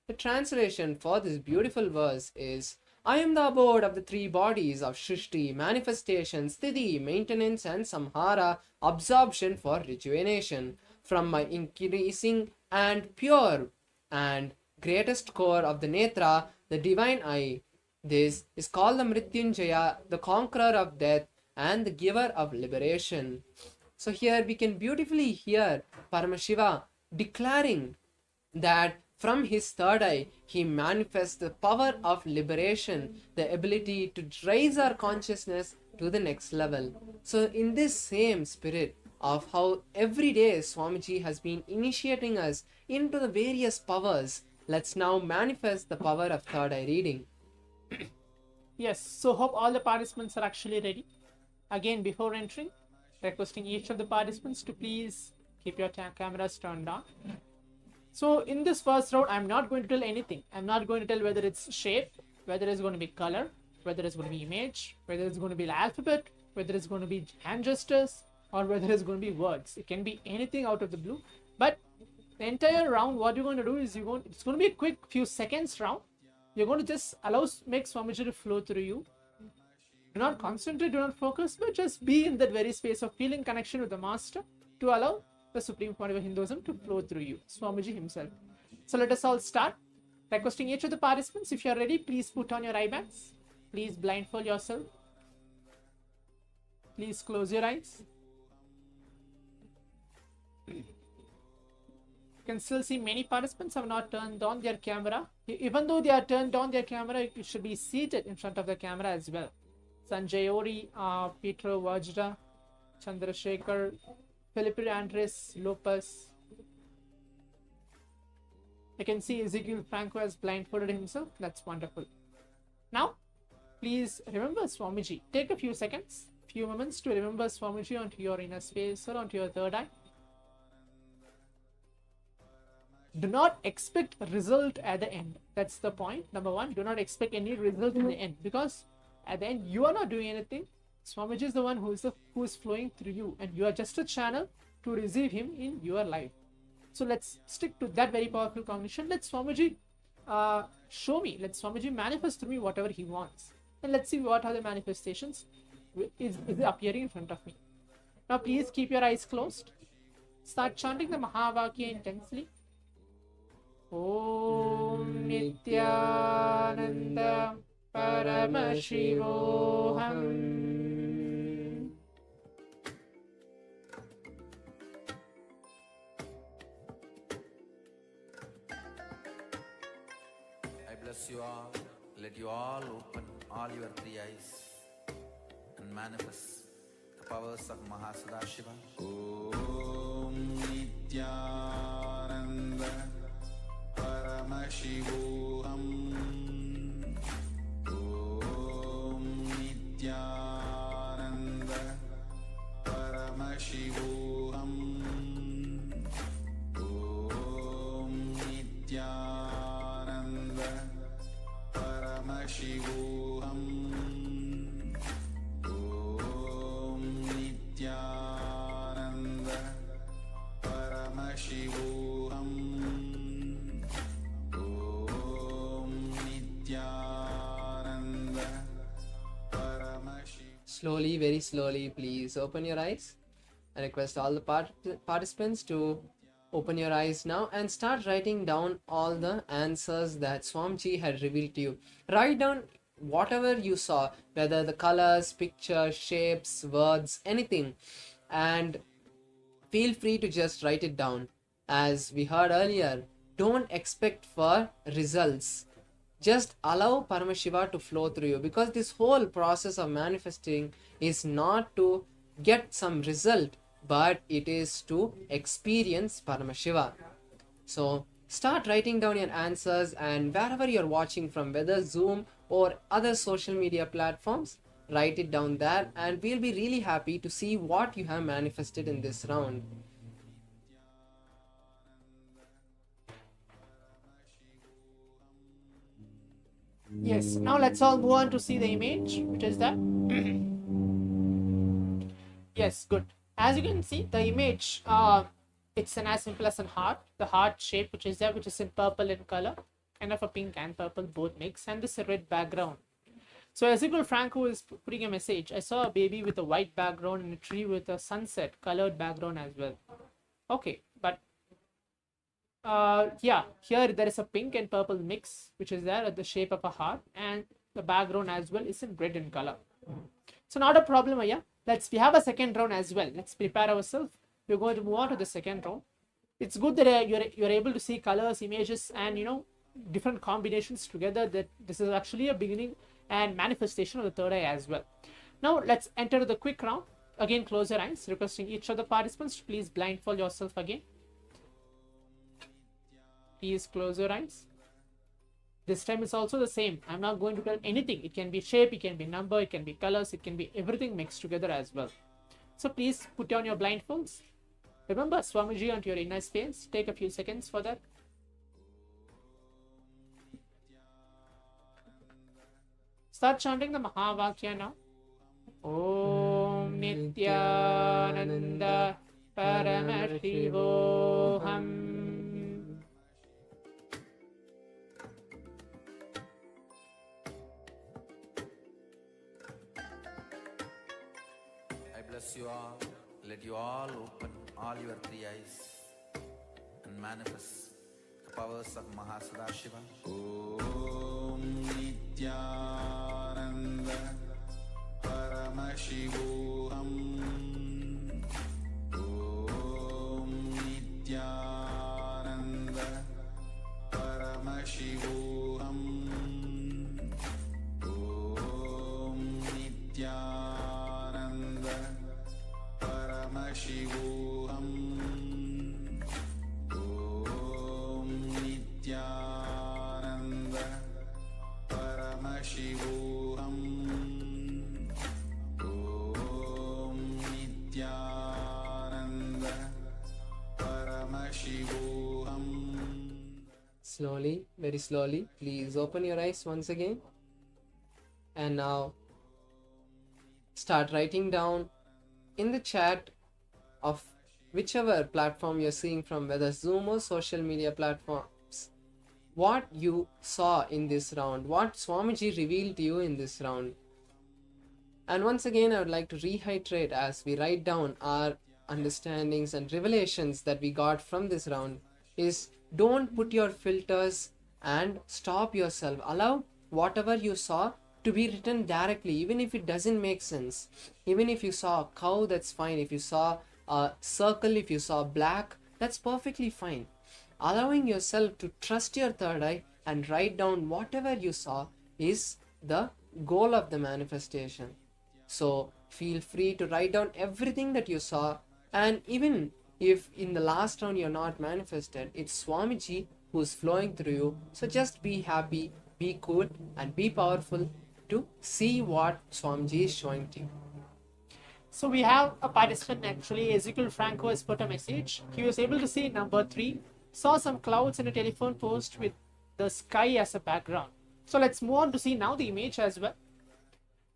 Speaker 2: The translation for this beautiful verse is, I am the abode of the 3 bodies of Shrishti, manifestation, Sthiti, maintenance and Samhara, absorption for rejuvenation. From my increasing and pure and greatest core of the Netra, the divine eye. This is called the Mrityunjaya, the conqueror of death and the giver of liberation. So here we can beautifully hear Paramashiva declaring that from his third eye, he manifests the power of liberation, the ability to raise our consciousness to the next level. So in this same spirit of how every day Swamiji has been initiating us into the various powers, let's now manifest the power of third eye reading. Yes, so hope all the participants are actually ready. Again, before entering, requesting each of the participants to please keep your cameras turned on. So in this first round, I'm not going to tell anything. I'm not going to tell whether it's shape, whether it's going to be color, whether it's going to be image, whether it's going to be the alphabet, whether it's going to be hand gestures, or whether it's going to be words. It can be anything out of the blue. But the entire round, what you're going to do is it's going to be a quick few seconds round. You're going to just make Swamiji to flow through you. Do not concentrate, do not focus, but just be in that very space of feeling connection with the master to allow the supreme point of Hinduism to flow through you, Swamiji himself. So let us all start. Requesting each of the participants, if you are ready, please put on your eye bags. Please blindfold yourself. Please close your eyes.
Speaker 5: You can still see many participants have not turned on their camera. Even though they are turned on their camera, you should be seated in front of the camera as well. Sanjay Ori, Peter Vajra, Chandrasekhar, Felipe Andres, Lopez. I can see Ezekiel Franco has blindfolded himself. That's wonderful. Now, please remember Swamiji. Take a few seconds, few moments to remember Swamiji onto your inner space or onto your third eye. Do not expect a result at the end. That's the point. Number one, do not expect any result in the end, because at the end you are not doing anything. Swamiji is the one who is flowing through you, and you are just a channel to receive him in your life. So let's stick to that very powerful cognition. Let Swamiji show me. Let Swamiji manifest through me whatever he wants, and let's see what are the manifestations is appearing in front of me. Now please keep your eyes closed. Start chanting the Mahavakya intensely. Om Nithyananda Paramashivoham.
Speaker 1: I bless you all. Let you all open all your three eyes and manifest the powers of Mahasadashiva. Om Nithyananda Paramashivoham. Om Nithyananda Paramashivoham. Om Nithyananda Paramashivoham. Om Nithyananda Paramashivoham.
Speaker 2: Slowly, very slowly, please open your eyes. I request all the participants to open your eyes now and start writing down all the answers that Swamiji had revealed to you. Write down whatever you saw, whether the colors, pictures, shapes, words, anything, and feel free to just write it down. As we heard earlier, don't expect for results. Just allow Paramashiva to flow through you, because this whole process of manifesting is not to get some result, but it is to experience Paramashiva. So start writing down your answers, and wherever you're watching from, whether Zoom or other social media platforms, write it down there, and we'll be really happy to see what you have manifested in this round.
Speaker 5: Yes, now let's all move on to see the image, which is that. Yes, good. As you can see, the image, it's as simple as a heart, the heart shape, which is there, which is in purple in color, kind of a pink and purple both mix, and this red background. So Ezekiel Franco is putting a message. I saw a baby with a white background and a tree with a sunset colored background as well. Okay, but yeah, here there is a pink and purple mix, which is there at the shape of a heart, and the background as well is in red in color. So not a problem here. We have a second round as well. Let's prepare ourselves. We're going to move on to the second round. It's good that you're able to see colors, images, and different combinations together. That this is actually a beginning and manifestation of the third eye as well. Now let's enter the quick round. Again, close your eyes, requesting each of the participants to please blindfold yourself again. Please close your eyes. This time it's also the same. I'm not going to tell anything. It can be shape, it can be number, it can be colors, it can be everything mixed together as well. So please put on your blindfolds. Remember Swamiji onto your inner space. Take a few seconds for that. Start chanting the Mahavakya now. Om Nithyananda Paramashivoham.
Speaker 1: Bless you all. Let you all open all your three eyes and manifest the powers of Mahasadashiva. Om Nithyananda Paramashivoham. Om Nithyananda
Speaker 2: Slowly, very slowly, please open your eyes once again. And now start writing down in the chat of whichever platform you're seeing from, whether Zoom or social media platforms, what you saw in this round, what Swamiji revealed to you in this round. And once again, I would like to reiterate as we write down our understandings and revelations that we got from this round is, don't put your filters and stop yourself. Allow whatever you saw to be written directly, even if it doesn't make sense. Even if you saw a cow, that's fine. If you saw a circle, if you saw black, that's perfectly fine. Allowing yourself to trust your third eye and write down whatever you saw is the goal of the manifestation. So feel free to write down everything that you saw, and even if in the last round you're not manifested, it's Swamiji who's flowing through you. So just be happy, be cool, and be powerful to see what Swamiji is showing to you.
Speaker 5: So we have a participant, actually, Ezekiel Franco has put a message. He was able to see number 3, saw some clouds and a telephone post with the sky as a background. So let's move on to see now the image as well.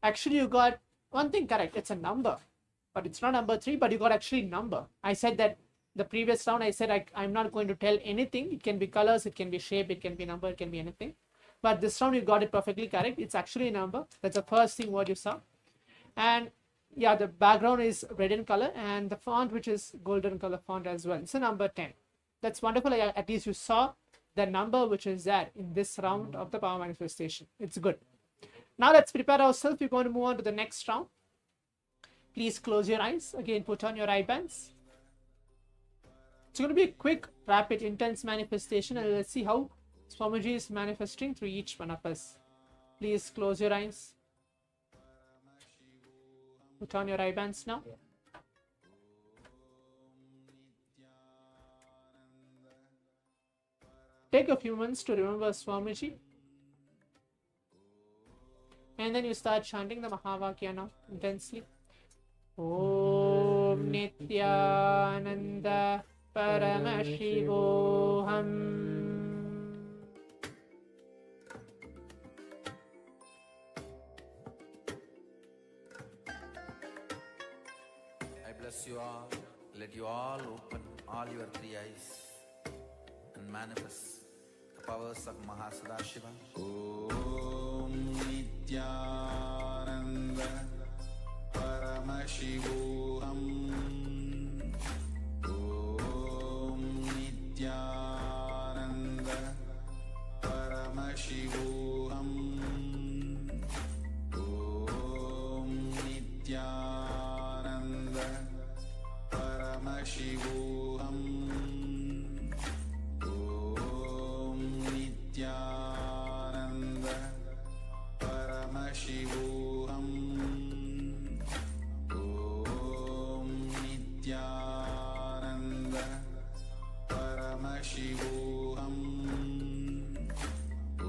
Speaker 5: Actually, you got one thing correct. It's a number, but it's not number 3, but you got actually number. I said that the previous round, I said I'm not going to tell anything. It can be colors, it can be shape, it can be number, it can be anything. But this round you got it perfectly correct. It's actually a number. That's the first thing what you saw. And yeah, the background is red in color and the font, which is golden color font as well. It's a number 10. That's wonderful. At least you saw the number which is there in this round of the power manifestation. It's good. Now let's prepare ourselves. We're going to move on to the next round. Please close your eyes. Again, put on your eye bands. It's going to be a quick, rapid, intense manifestation, and let's see how Swamiji is manifesting through each one of us. Please close your eyes. Put on your eye bands now. Take a few moments to remember Swamiji. And then you start chanting the Mahavakya now intensely. Om Nithyananda Paramashivoham.
Speaker 1: I bless you all. Let you all open all your 3 eyes and manifest the powers of Mahasadashiva. Om Nithyananda Paramashivoham. Om Nithyananda Paramashivoham. Om Nithyananda Paramashivoham. Om Nithyananda Paramashivoham. Om Nithyananda Paramashivoham.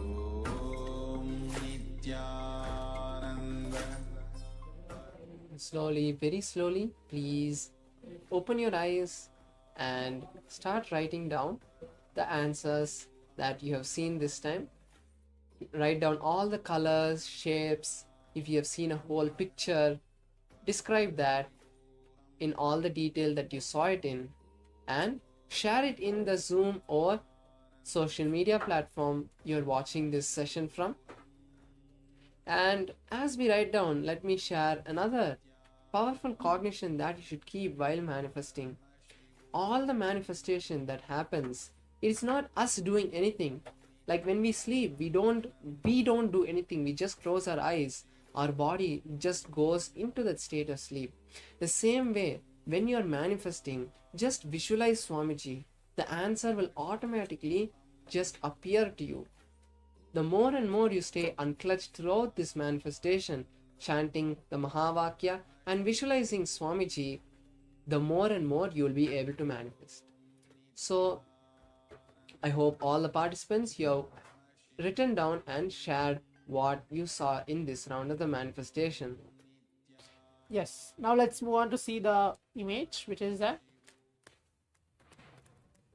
Speaker 1: Om Nithyananda.
Speaker 2: Slowly, very slowly, please open your eyes and start writing down the answers that you have seen this time. Write down all the colors, shapes. If you have seen a whole picture, describe that in all the detail that you saw it in, and share it in the Zoom or social media platform you're watching this session from. And as we write down, let me share another powerful cognition that you should keep while manifesting. All the manifestation that happens, it's not us doing anything. Like when we sleep, we don't do anything. We just close our eyes. Our body just goes into that state of sleep. The same way, when you're manifesting, just visualize Swamiji. The answer will automatically just appear to you. The more and more you stay unclutched throughout this manifestation, chanting the Mahavakya and visualizing Swamiji, the more and more you will be able to manifest. So I hope all the participants, you have written down and shared what you saw in this round of the manifestation.
Speaker 5: Yes. Now let's move on to see the image, which is that.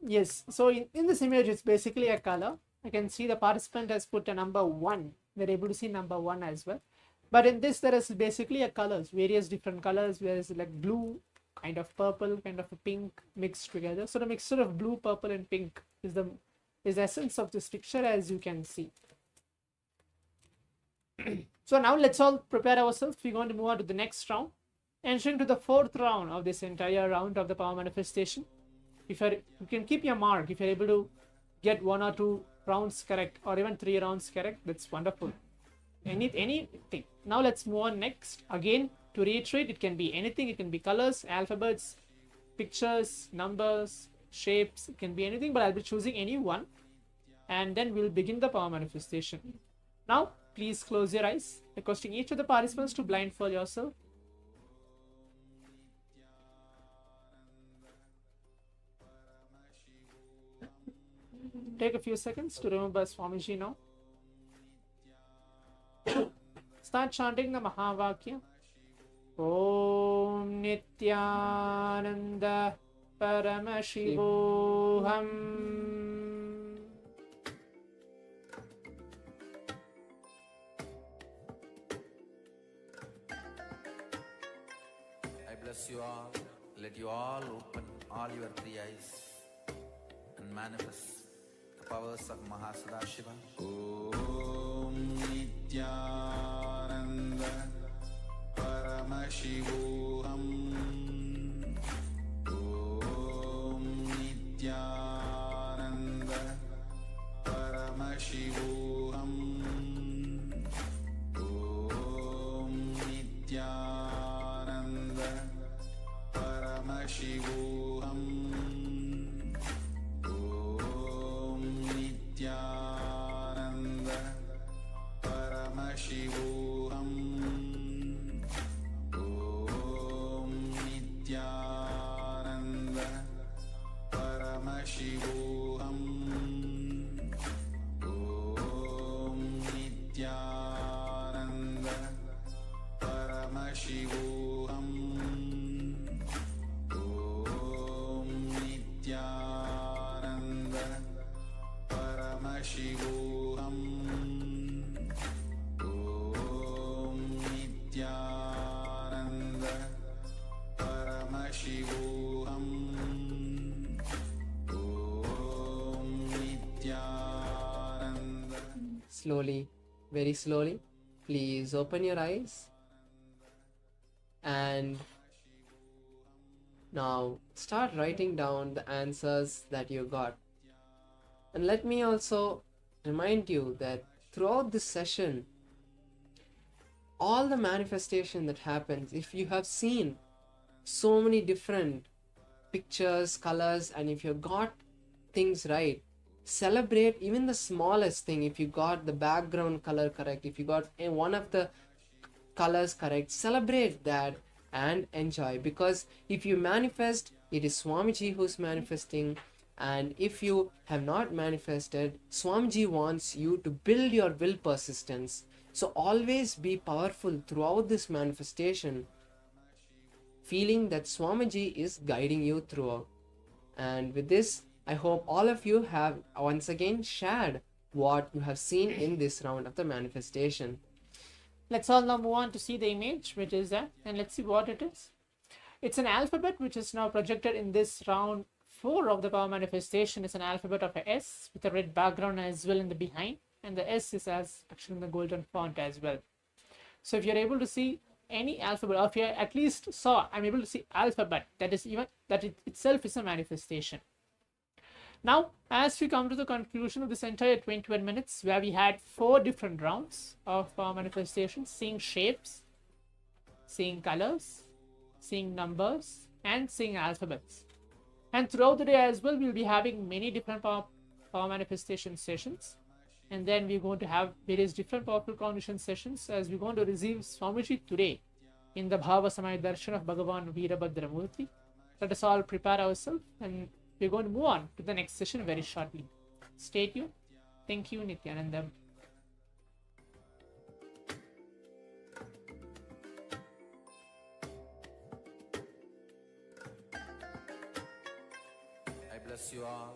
Speaker 5: Yes. So in this image, it's basically a color. I can see the participant has put a number 1. We're able to see number 1 as well. But in this, there is basically a colors, various different colors, where it's like blue, kind of purple, kind of a pink mixed together. So the mixture of blue, purple, and pink is the essence of this picture, as you can see. So now let's all prepare ourselves. We're going to move on to the next round, entering to the 4th round of this entire round of the power manifestation. If you can keep your mark, if you're able to get 1 or 2 rounds correct, or even 3 rounds correct, that's wonderful. Anything. Now let's move on next. Again, to reiterate, it can be anything. It can be colors, alphabets, pictures, numbers, shapes. It can be anything, but I'll be choosing any one, and then we'll begin the power manifestation. Now please close your eyes, requesting each of the participants to blindfold yourself. Take a few seconds to remember Swamiji now. Start chanting the Mahavakya. Om Nithyananda Paramashivoham.
Speaker 1: I bless you all. Let you all open all your 3 eyes and manifest the powers of Mahasadashiva. Om Nithyananda Paramashivoham. Om Nithyananda Paramashivoham. Om Nithyananda Paramashivoham. Om Nithyananda Paramashivoham. Om Nithyananda Paramashivoham. Om Nithyananda Paramashivoham. Om Nithyananda Paramashivoham. Om Nithyananda Paramashivoham. Om Nithyananda.
Speaker 2: Slowly, very slowly, please open your eyes. And now start writing down the answers that you got. And let me also remind you that throughout this session, all the manifestation that happens, if you have seen so many different pictures, colors, and if you got things right, celebrate even the smallest thing. If you got the background color correct, if you got one of the colors correct, celebrate that and enjoy. Because if you manifest, it is Swamiji who's manifesting. And if you have not manifested, Swamiji wants you to build your will persistence. So always be powerful throughout this manifestation, feeling that Swamiji is guiding you throughout. And with this, I hope all of you have once again shared what you have seen in this round of the manifestation.
Speaker 5: Let's all now move on to see the image, which is that, and let's see what it is. It's an alphabet which is now projected in this round 4 of the power manifestation. It's an alphabet of a S with a red background as well in the behind, and the S is as actually in the golden font as well. So if you're able to see any alphabet, or if you at least saw, I'm able to see alphabet, that is even that it itself is a manifestation. Now, as we come to the conclusion of this entire 21 minutes, where we had 4 different rounds of power manifestations, seeing shapes, seeing colors, seeing numbers, and seeing alphabets. And throughout the day as well, we'll be having many different power manifestation sessions. And then we're going to have various different powerful cognition sessions, as we're going to receive Swamiji today in the Bhava Samaya Darshan of Bhagavan Veerabhadramurti. Let us all prepare ourselves, and we're going to move on to the next session very shortly. Stay tuned. Thank you, Nithyananda.
Speaker 1: I bless you all.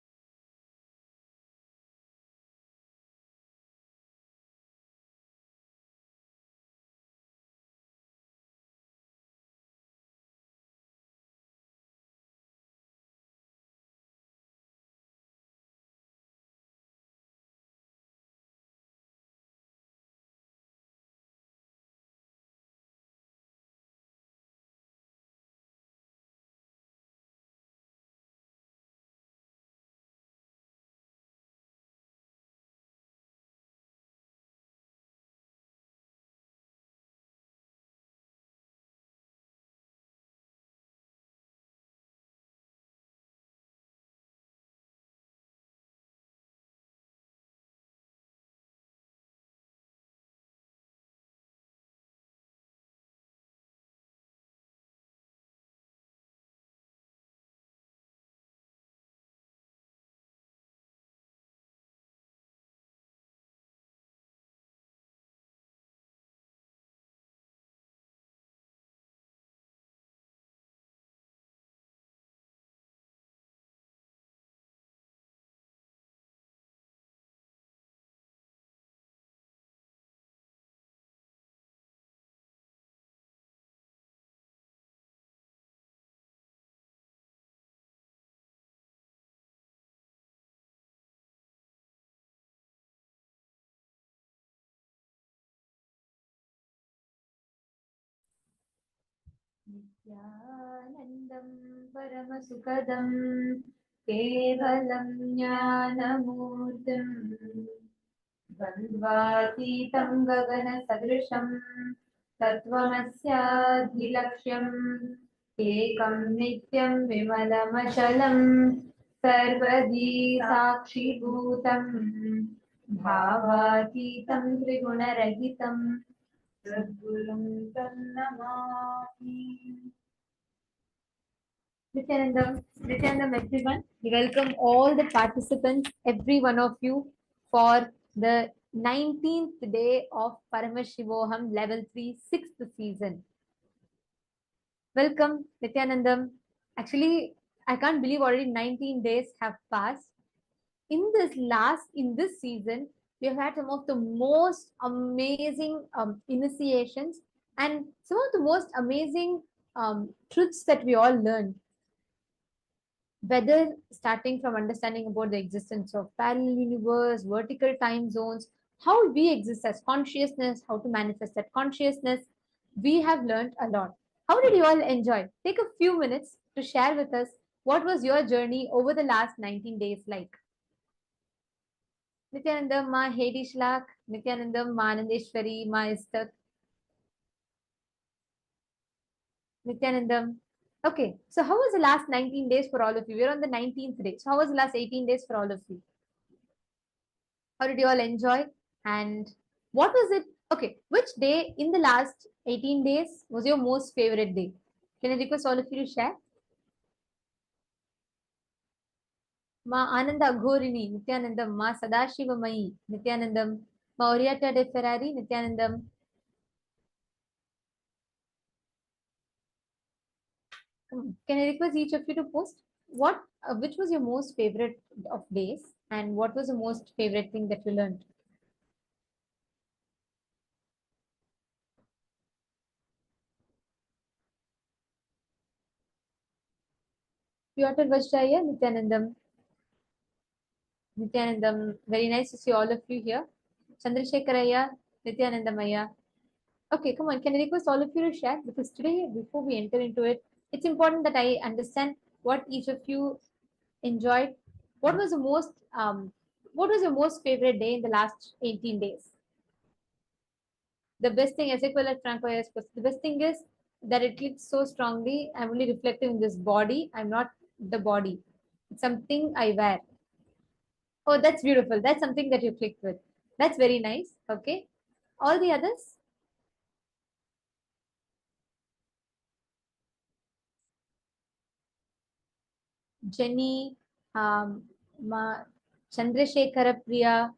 Speaker 6: नित्यानन्दं परमसुखदं केवलं ज्ञानमूर्तिं द्वन्द्वातीतं गगनसदृशं तत्त्वमस्याधिलक्ष्यम् एकं नित्यं विमलमचलं सर्वदी साक्षिभूतं भावातीतं त्रिगुणरहितं सद्गुरुं तन्नमामि. Nithyanandam, everyone. We welcome all the participants, every one of you, for the 19th day of Paramashivoham Level-3 6th season. Welcome, Nithyanandam. Actually, I can't believe already 19 days have passed. In this season, we have had some of the most amazing initiations and some of the most amazing truths that we all learned, whether starting from understanding about the existence of parallel universe, vertical time zones, how we exist as consciousness, how to manifest that consciousness. We have learned a lot. How did you all enjoy? Take a few minutes to share with us what was your journey over the last 19 days like. Nithyanandam, Ma Hedi Shlak, Nithyanandam, Ma Anandeshwari, Ma Istak, Nithyanandam. Okay, so how was the last 19 days for all of you? We're on the 19th day. So how was the last 18 days for all of you? How did you all enjoy? And what was it? Okay, which day in the last 18 days was your most favorite day? Can I request all of you to share? Ma Ananda Aghorini, Nithyanandam, Ma Sadashivamayi, Nithyanandam, Ma Oriata de Ferrari, Nithyanandam. Can I request each of you to post which was your most favorite of days and what was the most favorite thing that you learned? Piotr Vajraya, Nithyanandam. Nithyanandam, very nice to see all of you here. Chandrasekharaya, Nithyanandamaya. Okay, come on. Can I request all of you to share? Because today, before we enter into it, it's important that I understand what each of you enjoyed. What was the most what was your most favorite day in the last 18 days? The best thing, Ezequiel Franco, yes, but the best thing is that it clicks so strongly. I'm only reflective in this body. I'm not the body. It's something I wear. Oh, that's beautiful. That's something that you clicked with. That's very nice. Okay. All the others? Jenny, Ma, Chandrasekhara Priya,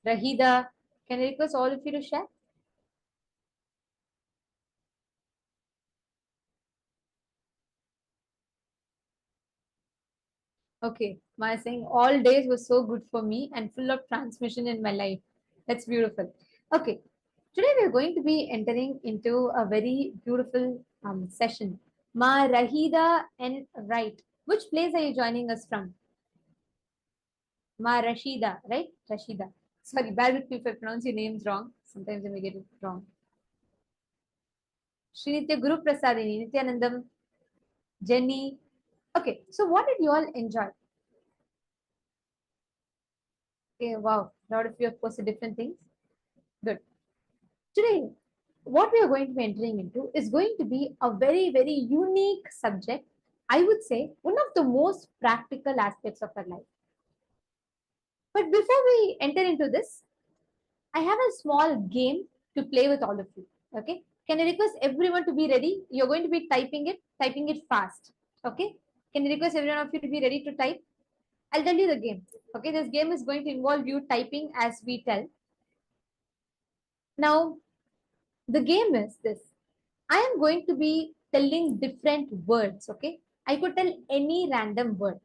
Speaker 6: Rahida. Can I request all of you to share? Okay. Ma is saying all days were so good for me and full of transmission in my life. That's beautiful. Okay. Today we are going to be entering into a very beautiful session. Ma Rahida and Right. Which place are you joining us from? Ma Rashida, right? Rashida. Sorry, bear with me if I pronounce your names wrong. Sometimes I may get it wrong. Srinitya Guru Prasadini, Nithyanandam, Jenny. Okay, so what did you all enjoy? Okay, wow, a lot of you have posted different things. Good. Today, what we are going to be entering into is going to be a very, very unique subject. I would say one of the most practical aspects of our life. But before we enter into this, I have a small game to play with all of you. Okay. Can I request everyone to be ready? You're going to be typing it fast. Okay. Can I request everyone of you to be ready to type? I'll tell you the game. Okay. This game is going to involve you typing as we tell. Now, the game is this. I am going to be telling different words. Okay. I could tell any random word.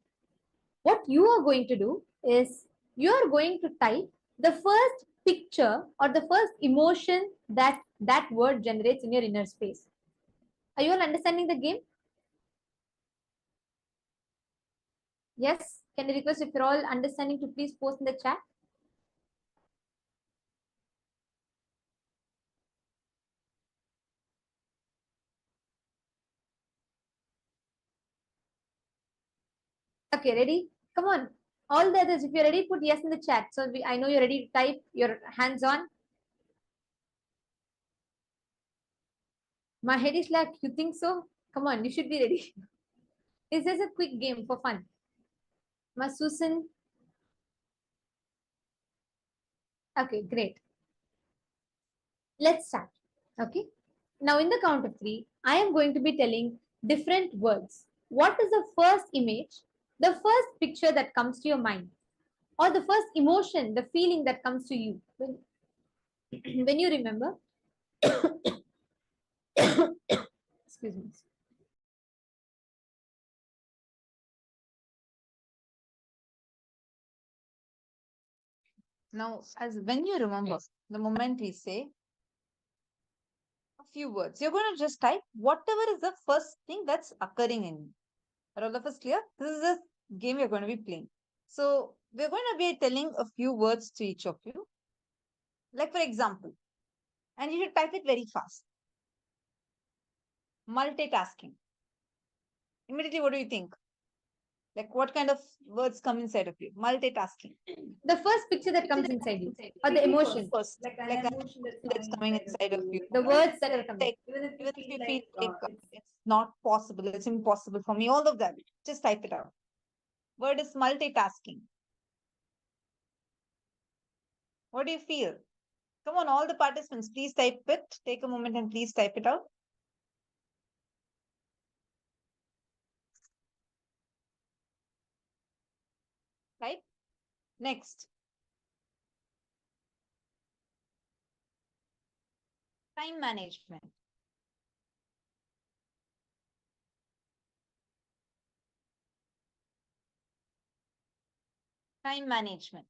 Speaker 6: What you are going to do is you are going to type the first picture or the first emotion that that word generates in your inner space. Are you all understanding the game? Yes. Can I request if you're all understanding to please post in the chat? Okay, ready? Come on. All the others, if you're ready, put yes in the chat. So I know you're ready to type. Your hands on. My head is like, you think so? Come on, you should be ready. This is a quick game for fun. Ma Susan. Okay, great. Let's start. Okay. Now, in the count of 3, I am going to be telling different words. What is the first image, the first picture that comes to your mind, or the first emotion, the feeling that comes to you when you remember? Excuse me.
Speaker 7: Now, as when you remember, the moment we say a few words, you're going to just type whatever is the first thing that's occurring in you. Are all of us clear? This is the game we're going to be playing. So, we're going to be telling a few words to each of you. Like, for example, and you should type it very fast. Multitasking. Immediately, what do you think? Like, what kind of words come inside of you? Multitasking.
Speaker 6: The first picture that comes inside you, or the emotion,
Speaker 7: First, like an emotion that's coming inside of you.
Speaker 6: the words that are coming.
Speaker 7: Like, even if you feel like it's not possible, it's impossible for me, all of that, just type it out. Word is multitasking. What do you feel? Come on, all the participants, please type it. Take a moment and please type it out. Type. Next. Time management. Time management.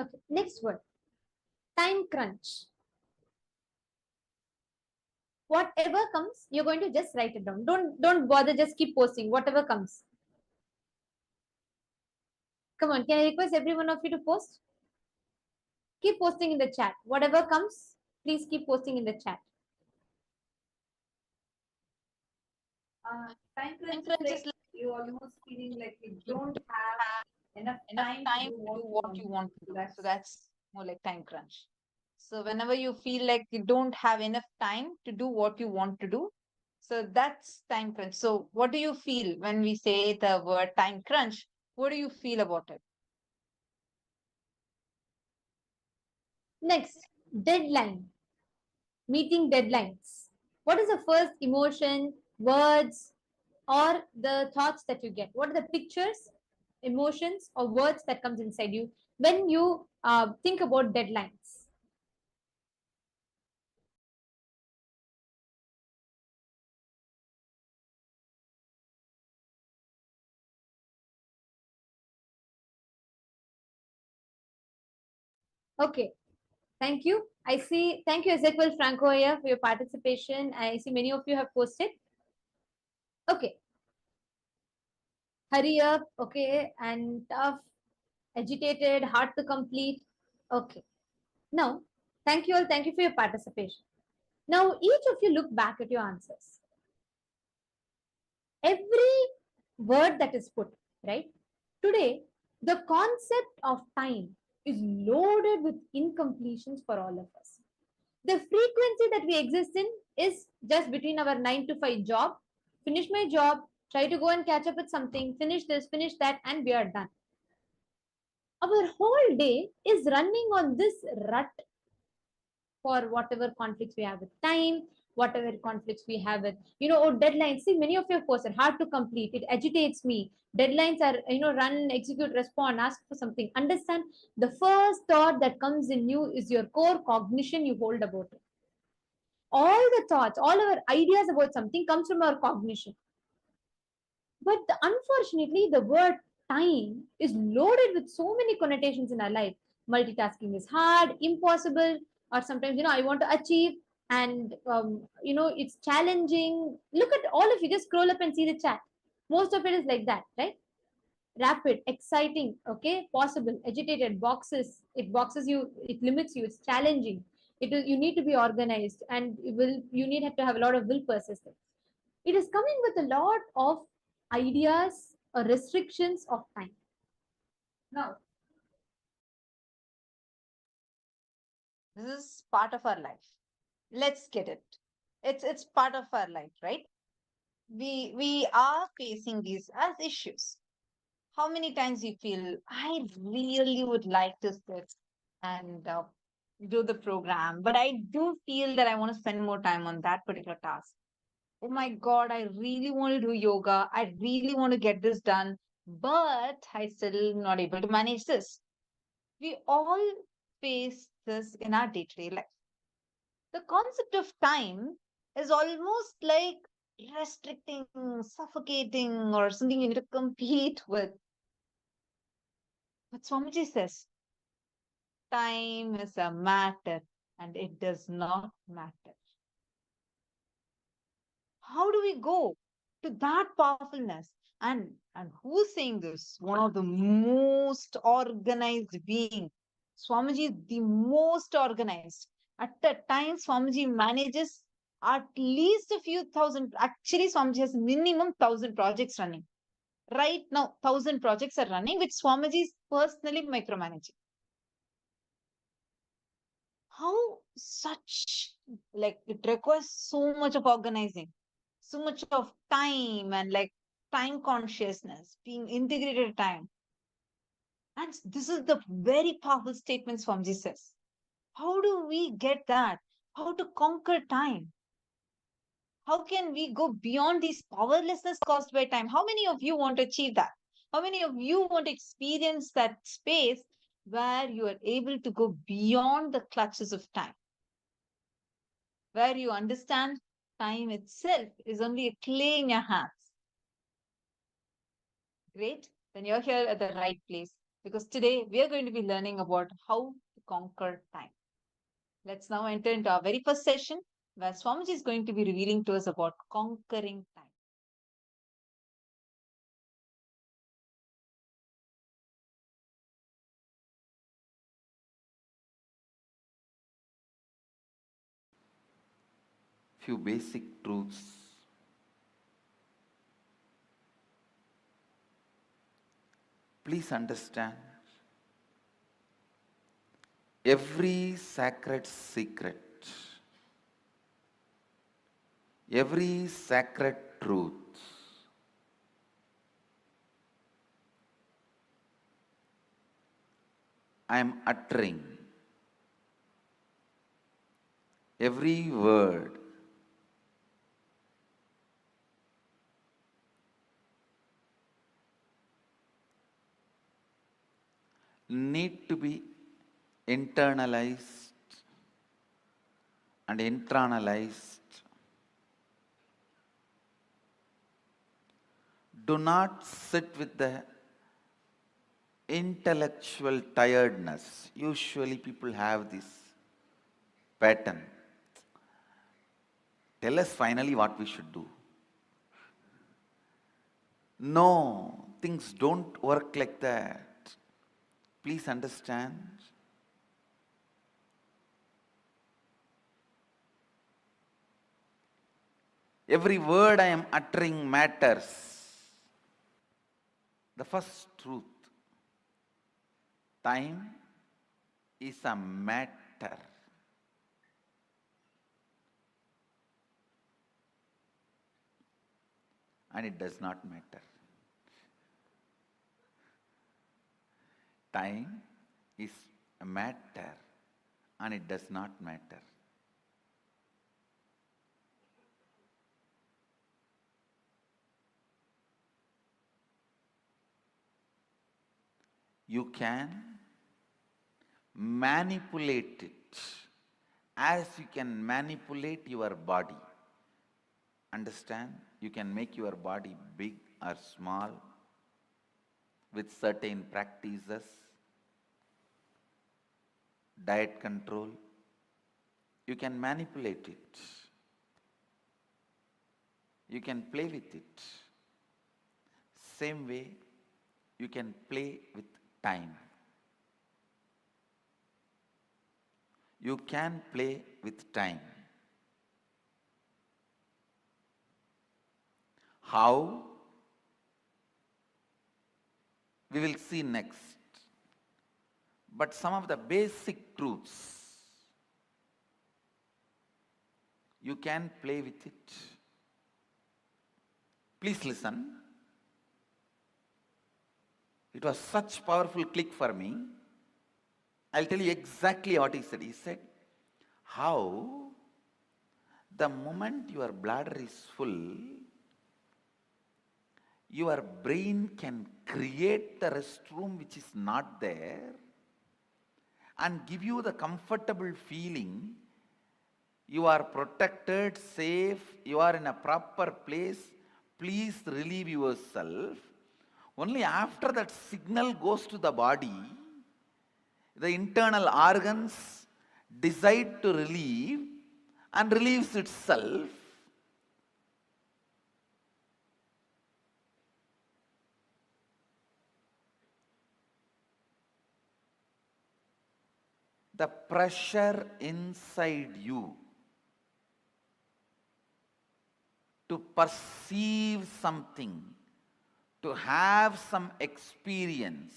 Speaker 6: Okay, next word. Time crunch. Whatever comes, you're going to just write it down. Don't bother, just keep posting whatever comes. Come on, can I request every one of you to post? Keep posting in the chat. Whatever comes, please keep posting in the chat.
Speaker 8: Time crunch is like you almost feeling like you don't have enough time to do what you want to do.
Speaker 7: So that's more like time crunch. So whenever you feel like you don't have enough time to do what you want to do, so that's time crunch. So what do you feel when we say the word time crunch? What do you feel about it?
Speaker 6: Next, deadline. Meeting deadlines. What is the first emotion, words, or the thoughts that you get? What are the pictures, emotions, or words that comes inside you when you think about deadlines? Okay, thank you. I see. Thank you, Ezequiel Franco here for your participation. I see many of you have posted. Okay. Hurry up. Okay. And tough, agitated, hard to complete. Okay. Now, thank you all. Thank you for your participation. Now, each of you look back at your answers. Every word that is put, right? Today, the concept of time is loaded with incompletions for all of us. The frequency that we exist in is just between our 9 to 5 job, finish my job, try to go and catch up with something, finish this, finish that, and we are done. Our whole day is running on this rut for whatever conflicts we have with time, whatever conflicts we have with, deadlines. See, many of you have posted, hard to complete, it agitates me. Deadlines are, run, execute, respond, ask for something. Understand, the first thought that comes in you is your core cognition you hold about it. All the thoughts, all our ideas about something comes from our cognition. But unfortunately, the word time is loaded with so many connotations in our life. Multitasking is hard, impossible, or sometimes, I want to achieve, and, it's challenging. Look at all of you, just scroll up and see the chat. Most of it is like that, right? Rapid, exciting, okay, possible, agitated, boxes. It boxes you, it limits you, it's challenging. It is, you need to be organized, and you need to have a lot of will persistence. It is coming with a lot of ideas or restrictions of time. Now,
Speaker 7: This is part of our life. Let's get it. It's part of our life, right? We are facing these as issues. How many times you feel I really would like to sit and do the program, but I do feel that I want to spend more time on that particular task. Oh my God, I really want to do yoga. I really want to get this done, but I still not able to manage this. We all face this in our day-to-day life. The concept of time is almost like restricting, suffocating, or something you need to compete with. But Swamiji says, time is a matter and it does not matter. How do we go to that powerfulness? And who's saying this? One of the most organized being. Swamiji is the most organized. At the time, Swamiji manages at least a few thousand. Actually, Swamiji has minimum 1,000 projects running. Right now, 1,000 projects are running, which Swamiji is personally micromanaging. How such, like, it requires so much of organizing, so much of time, and like time consciousness, being integrated time. And this is the very powerful statement Swamiji says. How do we get that? How to conquer time? How can we go beyond these powerlessness caused by time? How many of you want to achieve that? How many of you want to experience that space where you are able to go beyond the clutches of time? Where you understand time itself is only a clay in your hands. Great, then you're here at the right place, because today we are going to be learning about how to conquer time. Let's now enter into our very first session, where Swamiji is going to be revealing to us about conquering time.
Speaker 1: Few basic truths. Please understand, every sacred secret, every sacred truth I am uttering, every word need to be internalized and internalized. Do not sit with the intellectual tiredness. Usually people have this pattern. Tell us finally what we should do. No, things don't work like that. Please understand. Every word I am uttering matters. The first truth, time is a matter. And it does not matter. Time is a matter and it does not matter. You can manipulate it as you can manipulate your body. Understand? You can make your body big or small with certain practices, diet control. You can manipulate it. You can play with it. Same way, you can play with time. You can play with time. How? We will see next. But some of the basic truths, you can play with it. Please listen. It was such powerful click for me. I'll tell you exactly what he said. He said, how the moment your bladder is full, your brain can create the restroom which is not there and give you the comfortable feeling you are protected, safe, you are in a proper place, please relieve yourself. Only after that signal goes to the body, the internal organs decide to relieve and relieves itself. The pressure inside you to perceive something, to have some experience,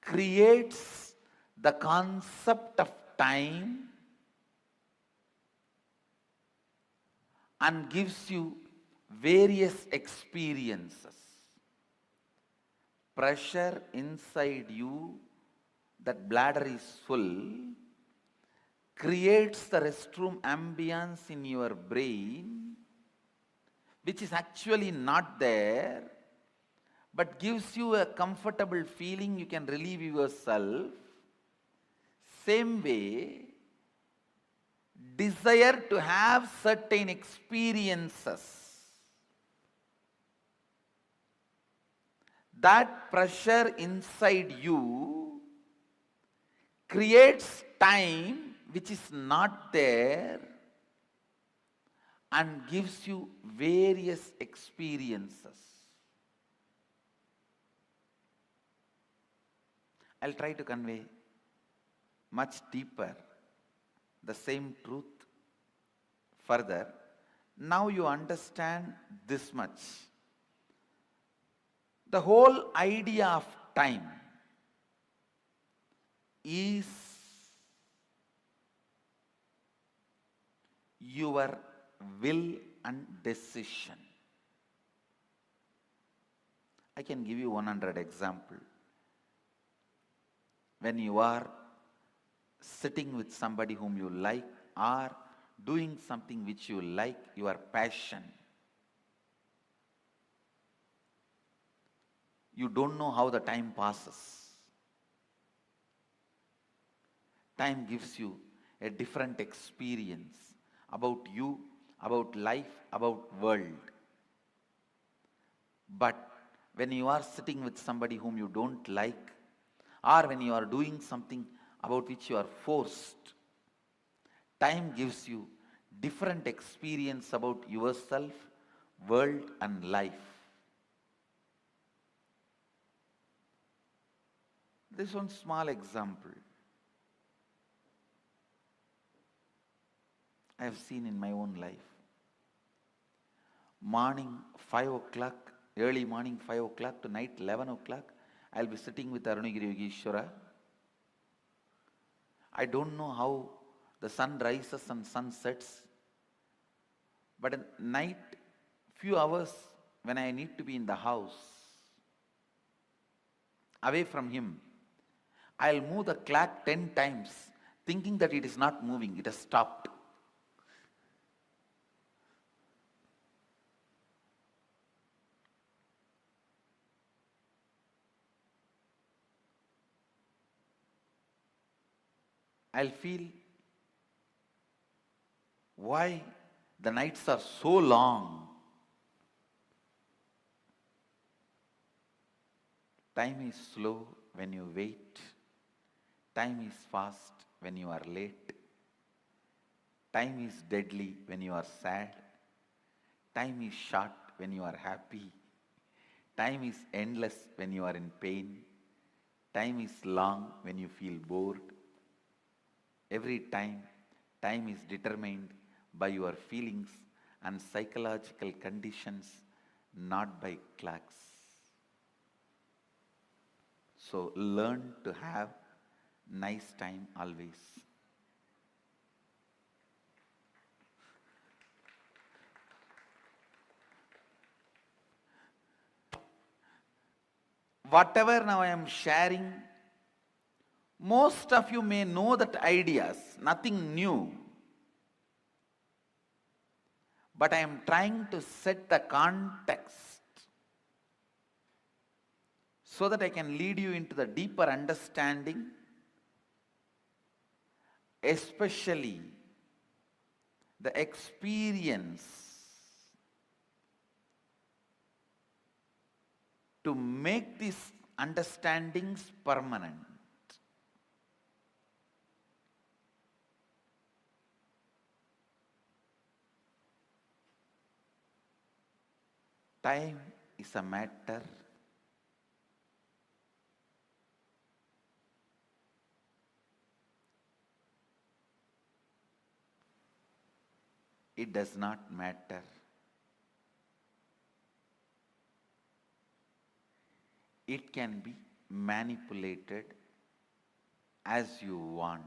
Speaker 1: creates the concept of time and gives you various experiences. Pressure inside you, that bladder is full, creates the restroom ambience in your brain, which is actually not there, but gives you a comfortable feeling, you can relieve yourself. Same way, desire to have certain experiences, that pressure inside you creates time which is not there and gives you various experiences. I'll try to convey much deeper the same truth further. Now you understand this much. The whole idea of time is your will and decision. I can give you 100 examples. When you are sitting with somebody whom you like or doing something which you like, your passion, you don't know how the time passes. Time gives you a different experience about you, about life, about world. But when you are sitting with somebody whom you don't like, or when you are doing something about which you are forced, time gives you different experience about yourself, world and life. This one small example I have seen in my own life. Morning 5 o'clock, early morning 5 o'clock to night 11 o'clock, I'll be sitting with Arunagiri Yogeshwara. I don't know how the sun rises and sun sets, but at night, few hours when I need to be in the house, away from him, I'll move the clock 10 times, thinking that it is not moving, it has stopped. I'll feel why the nights are so long. Time is slow when you wait. Time is fast when you are late. Time is deadly when you are sad. Time is short when you are happy. Time is endless when you are in pain. Time is long when you feel bored. Every time is determined by your feelings and psychological conditions, not by clocks. So learn to have nice time always. Whatever now I am sharing, most of you may know that ideas, nothing new. But I am trying to set the context so that I can lead you into the deeper understanding, especially the experience to make these understandings permanent. Time is a matter it does not matter. It can be manipulated as you want.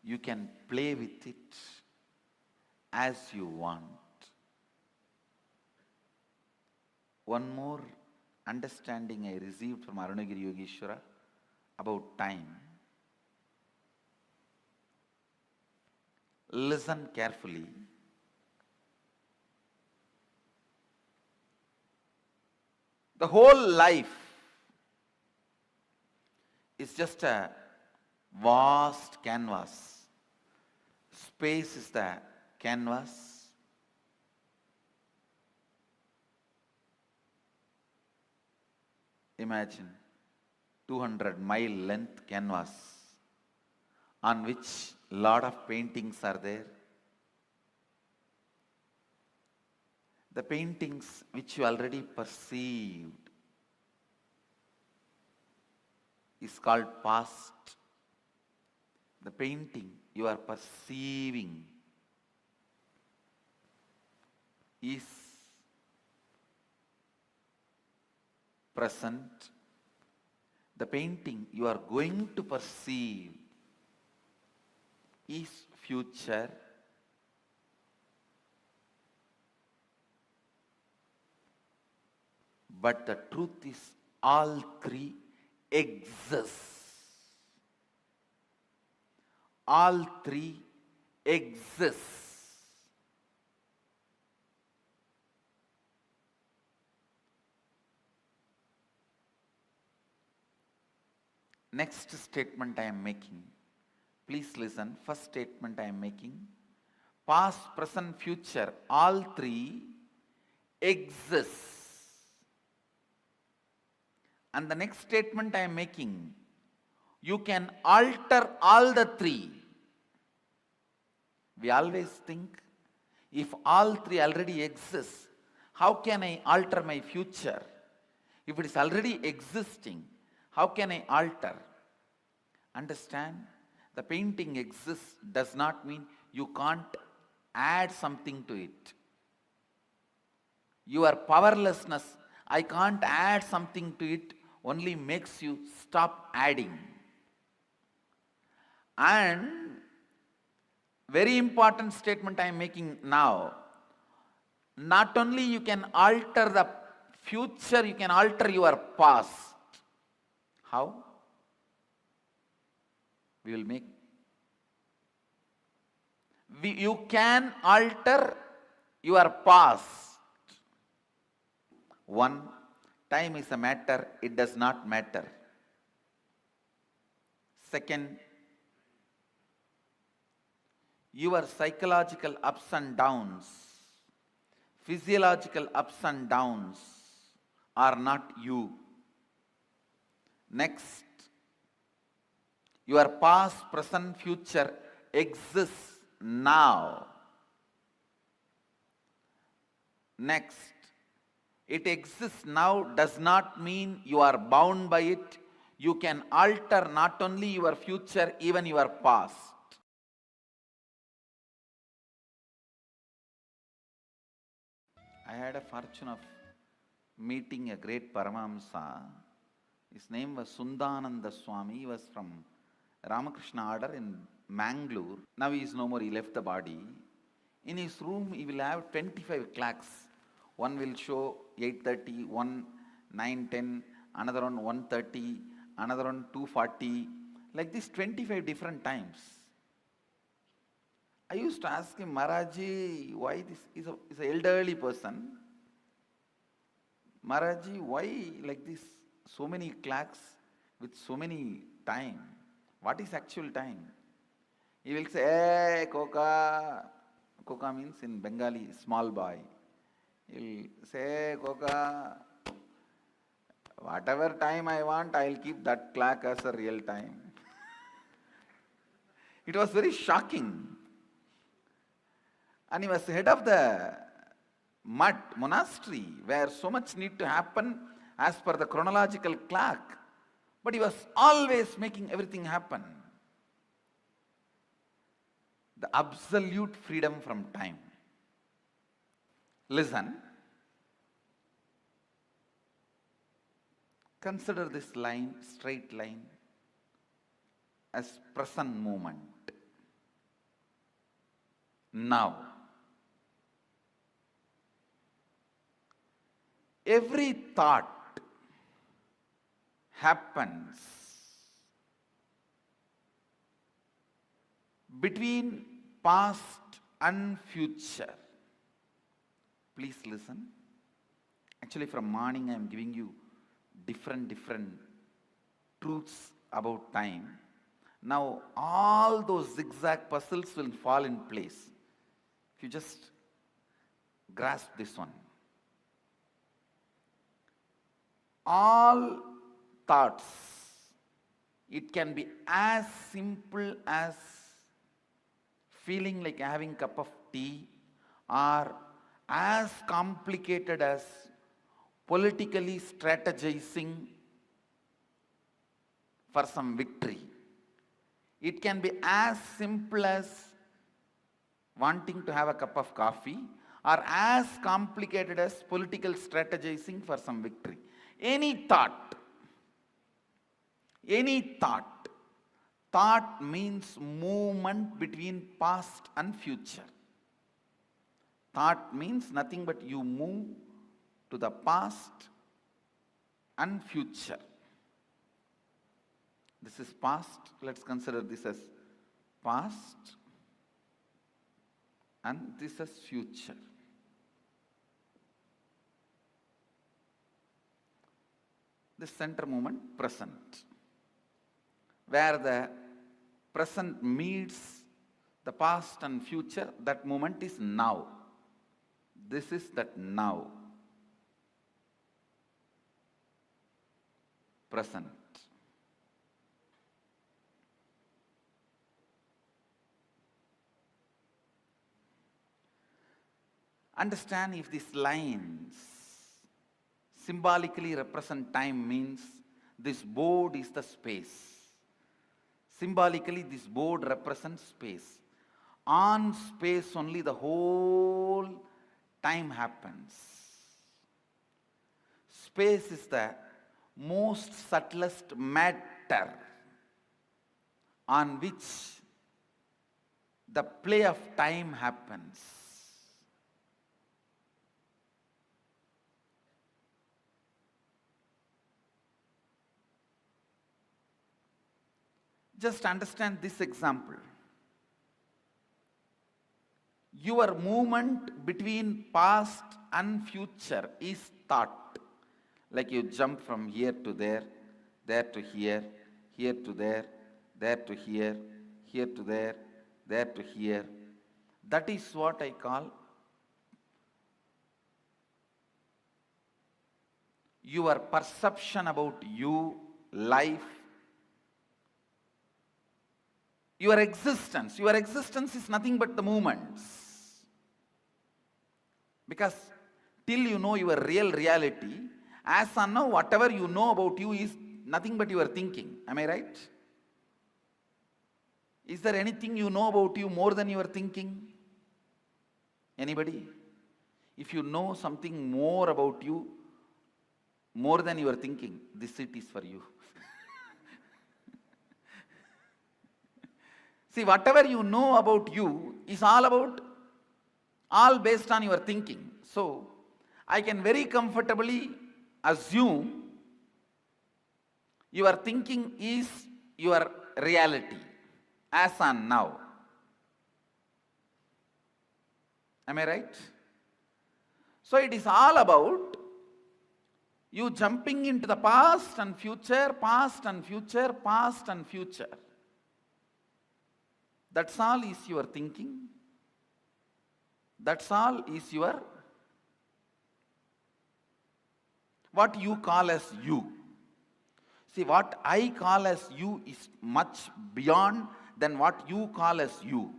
Speaker 1: You can play with it as you want. One more understanding I received from Arunagiri Yogeshwara about time. Listen carefully. The whole life is just a vast canvas. Space is the canvas. Imagine 200-mile length canvas on which lot of paintings are there. The paintings which you already perceived is called past. The painting you are perceiving is present. The painting you are going to perceive is future. But the truth is, all three exist. All three exist. Next statement I am making. Please listen. First statement I am making. Past, present, future, all three exist. And the next statement I am making, you can alter all the three. We always think, if all three already exist, how can I alter my future? If it is already existing, how can I alter? Understand? The painting exists does not mean you can't add something to it. Your powerlessness, I can't add something to it, only makes you stop adding. And very important statement I am making now. Not only you can alter the future, you can alter your past. How? We will make. You can alter your past. One, time is a matter, it does not matter. Second, your psychological ups and downs, physiological ups and downs are not you. Next, your past, present, future exists now. Next, it exists now does not mean you are bound by it. You can alter not only your future, even your past. I had a fortune of meeting a great Paramahamsa. His name was Sundananda Swami. He was from Ramakrishna order in Mangalore. Now he is no more, he left the body. In his room he will have 25 clocks. One will show 8:30, one 9:10, another one 1:30, another one 2:40, like this 25 different times. I used to ask him, Maharaji, why this is an elderly person. Maharaji, why like this? So many clocks with so many time. What is actual time? He will say, hey, Koka. Koka means in Bengali, small boy. He will say, hey, Koka, whatever time I want, I will keep that clock as a real time. It was very shocking. And he was head of the monastery where so much need to happen as per the chronological clock. But he was always making everything happen. The absolute freedom from time. Listen. Consider this line, straight line, as present moment. Now. Every thought happens between past and future. Please listen. Actually, from morning I am giving you different truths about time. Now all those zigzag puzzles will fall in place if you just grasp this one. All thoughts, it can be as simple as feeling like having a cup of tea, or as complicated as politically strategizing for some victory. It can be as simple as wanting to have a cup of coffee, or as complicated as political strategizing for some victory. Any thought, thought means movement between past and future. Thought means nothing but you move to the past and future. This is past. Let's consider this as past and this as future. The center moment, present. Where the present meets the past and future, that moment is now. This is that now. Present. Understand, if these lines symbolically represent time, means this board is the space. Symbolically, this board represents space. On space only the whole time happens. Space is the most subtlest matter on which the play of time happens. Just understand this example. Your movement between past and future is thought. Like you jump from here to there to here, here to there to here, here to there to here. That is what I call your perception about you, life, your existence. Your existence is nothing but the movements. Because till you know your real reality, as on now, whatever you know about you is nothing but your thinking. Am I right? Is there anything you know about you more than your thinking? Anybody? If you know something more about you, more than your thinking, this seat is for you. See, whatever you know about you is all based on your thinking. So, I can very comfortably assume your thinking is your reality, as on now. Am I right? So, it is all about you jumping into the past and future, past and future, past and future. That's all is your thinking. That's all is your, what you call as you. See, what I call as you is much beyond than what you call as you.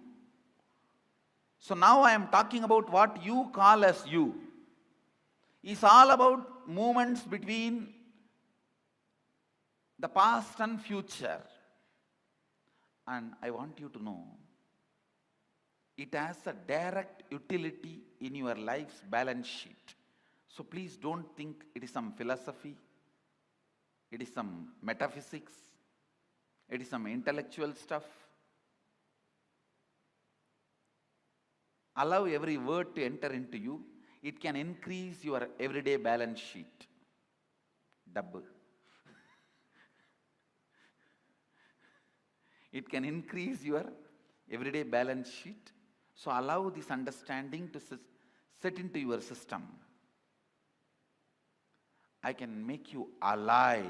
Speaker 1: So now I am talking about what you call as you. It's all about movements between the past and future. And I want you to know, it has a direct utility in your life's balance sheet. So please don't think it is some philosophy, it is some metaphysics, it is some intellectual stuff. Allow every word to enter into you. It can increase your everyday balance sheet. Double. It can increase your everyday balance sheet. So allow this understanding to set into your system. I can make you alive.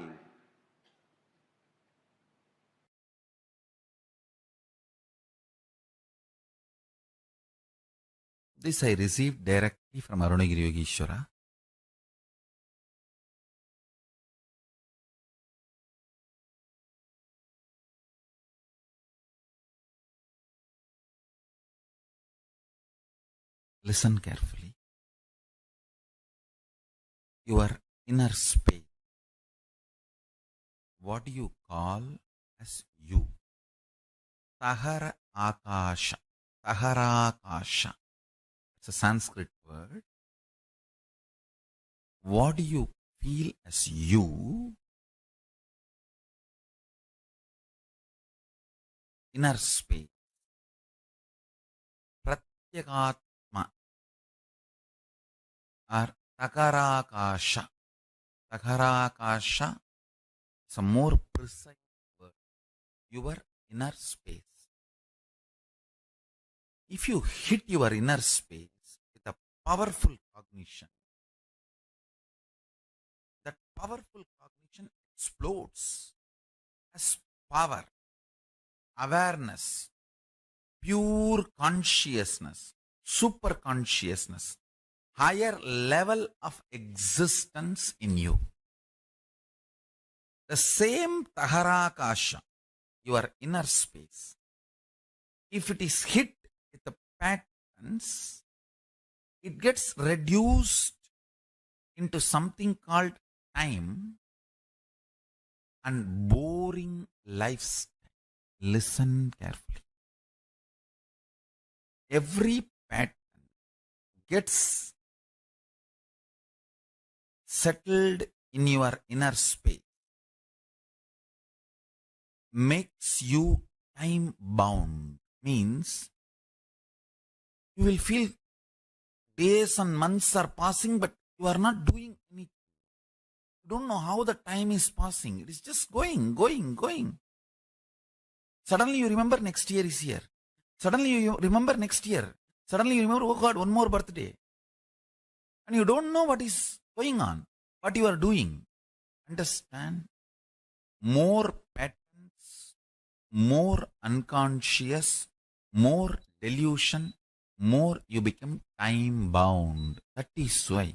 Speaker 1: This I received directly from Arunagiri Yogeshwara. Listen carefully. Your inner space. What do you call as you? Tahara Akasha. Tahara Akasha. It's a Sanskrit word. What do you feel as you? Inner space. Pratyakatma or Takarakasha. Takarakasha is a more precise word. Your inner space. If you hit your inner space with a powerful cognition, that powerful cognition explodes as power, awareness, pure consciousness, super consciousness, higher level of existence in you. The same Taharakasha, your inner space, if it is hit with the patterns, it gets reduced into something called time and boring lifestyle. Listen carefully. Every pattern gets settled in your inner space, makes you time bound, means you will feel days and months are passing, but you are not doing anything. You don't know how the time is passing. It is just going. Suddenly you remember next year is here. Suddenly you remember next year. Suddenly you remember, oh God, one more birthday. And you don't know what is going on, what you are doing. Understand? More patterns, more unconscious, more delusion, more you become time bound. That is why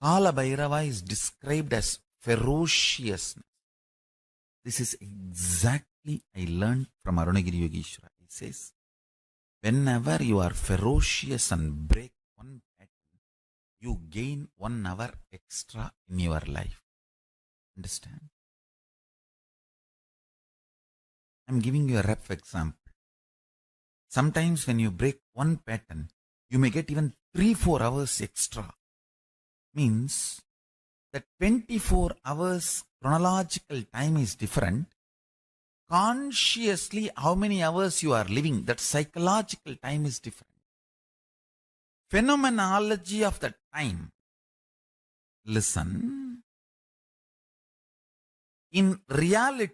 Speaker 1: Kala Bhairava is described as ferociousness. This is exactly I learned from Arunagiri Yogeshwara. He says, whenever you are ferocious and break one pattern, you gain 1 hour extra in your life. Understand? I'm giving you a rough example. Sometimes when you break one pattern, you may get even 3-4 hours extra. Means that 24 hours chronological time is different. Consciously, how many hours you are living, that psychological time is different. Phenomenology of the time. Listen. In reality,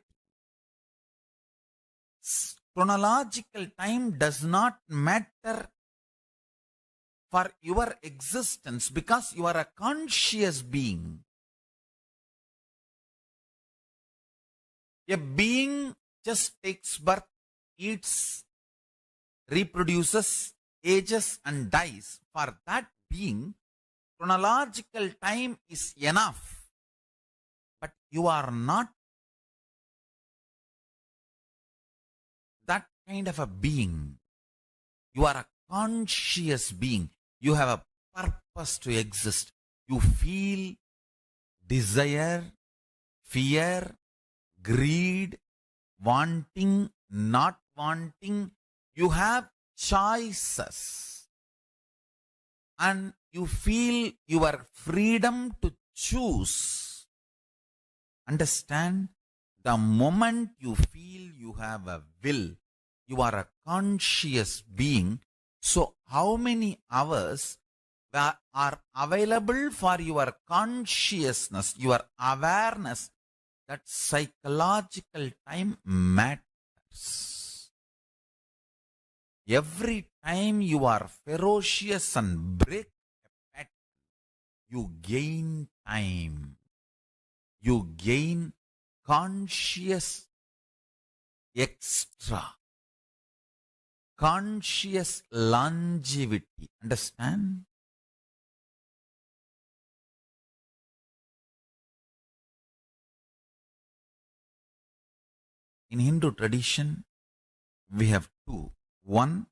Speaker 1: chronological time does not matter for your existence because you are a conscious being. A being just takes birth, eats, reproduces, ages and dies. For that being, chronological time is enough. But you are not that kind of a being. You are a conscious being. You have a purpose to exist. You feel desire, fear, greed, wanting, not wanting. You have choices. And you feel your freedom to choose. Understand? The moment you feel you have a will, you are a conscious being. So how many hours are available for your consciousness, your awareness? That psychological time matters. Every time you are ferocious and break a pattern, you gain time. You gain conscious extra. Conscious longevity. Understand? In Hindu tradition, we have two. One,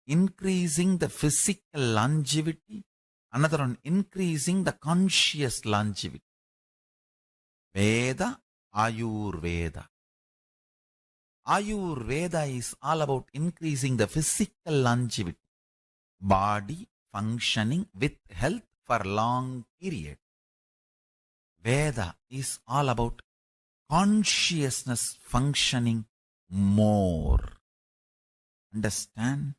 Speaker 1: increasing the physical longevity. Another one, increasing the conscious longevity. Veda, Ayurveda. Ayurveda is all about increasing the physical longevity. Body functioning with health for long period. Veda is all about consciousness functioning more. Understand?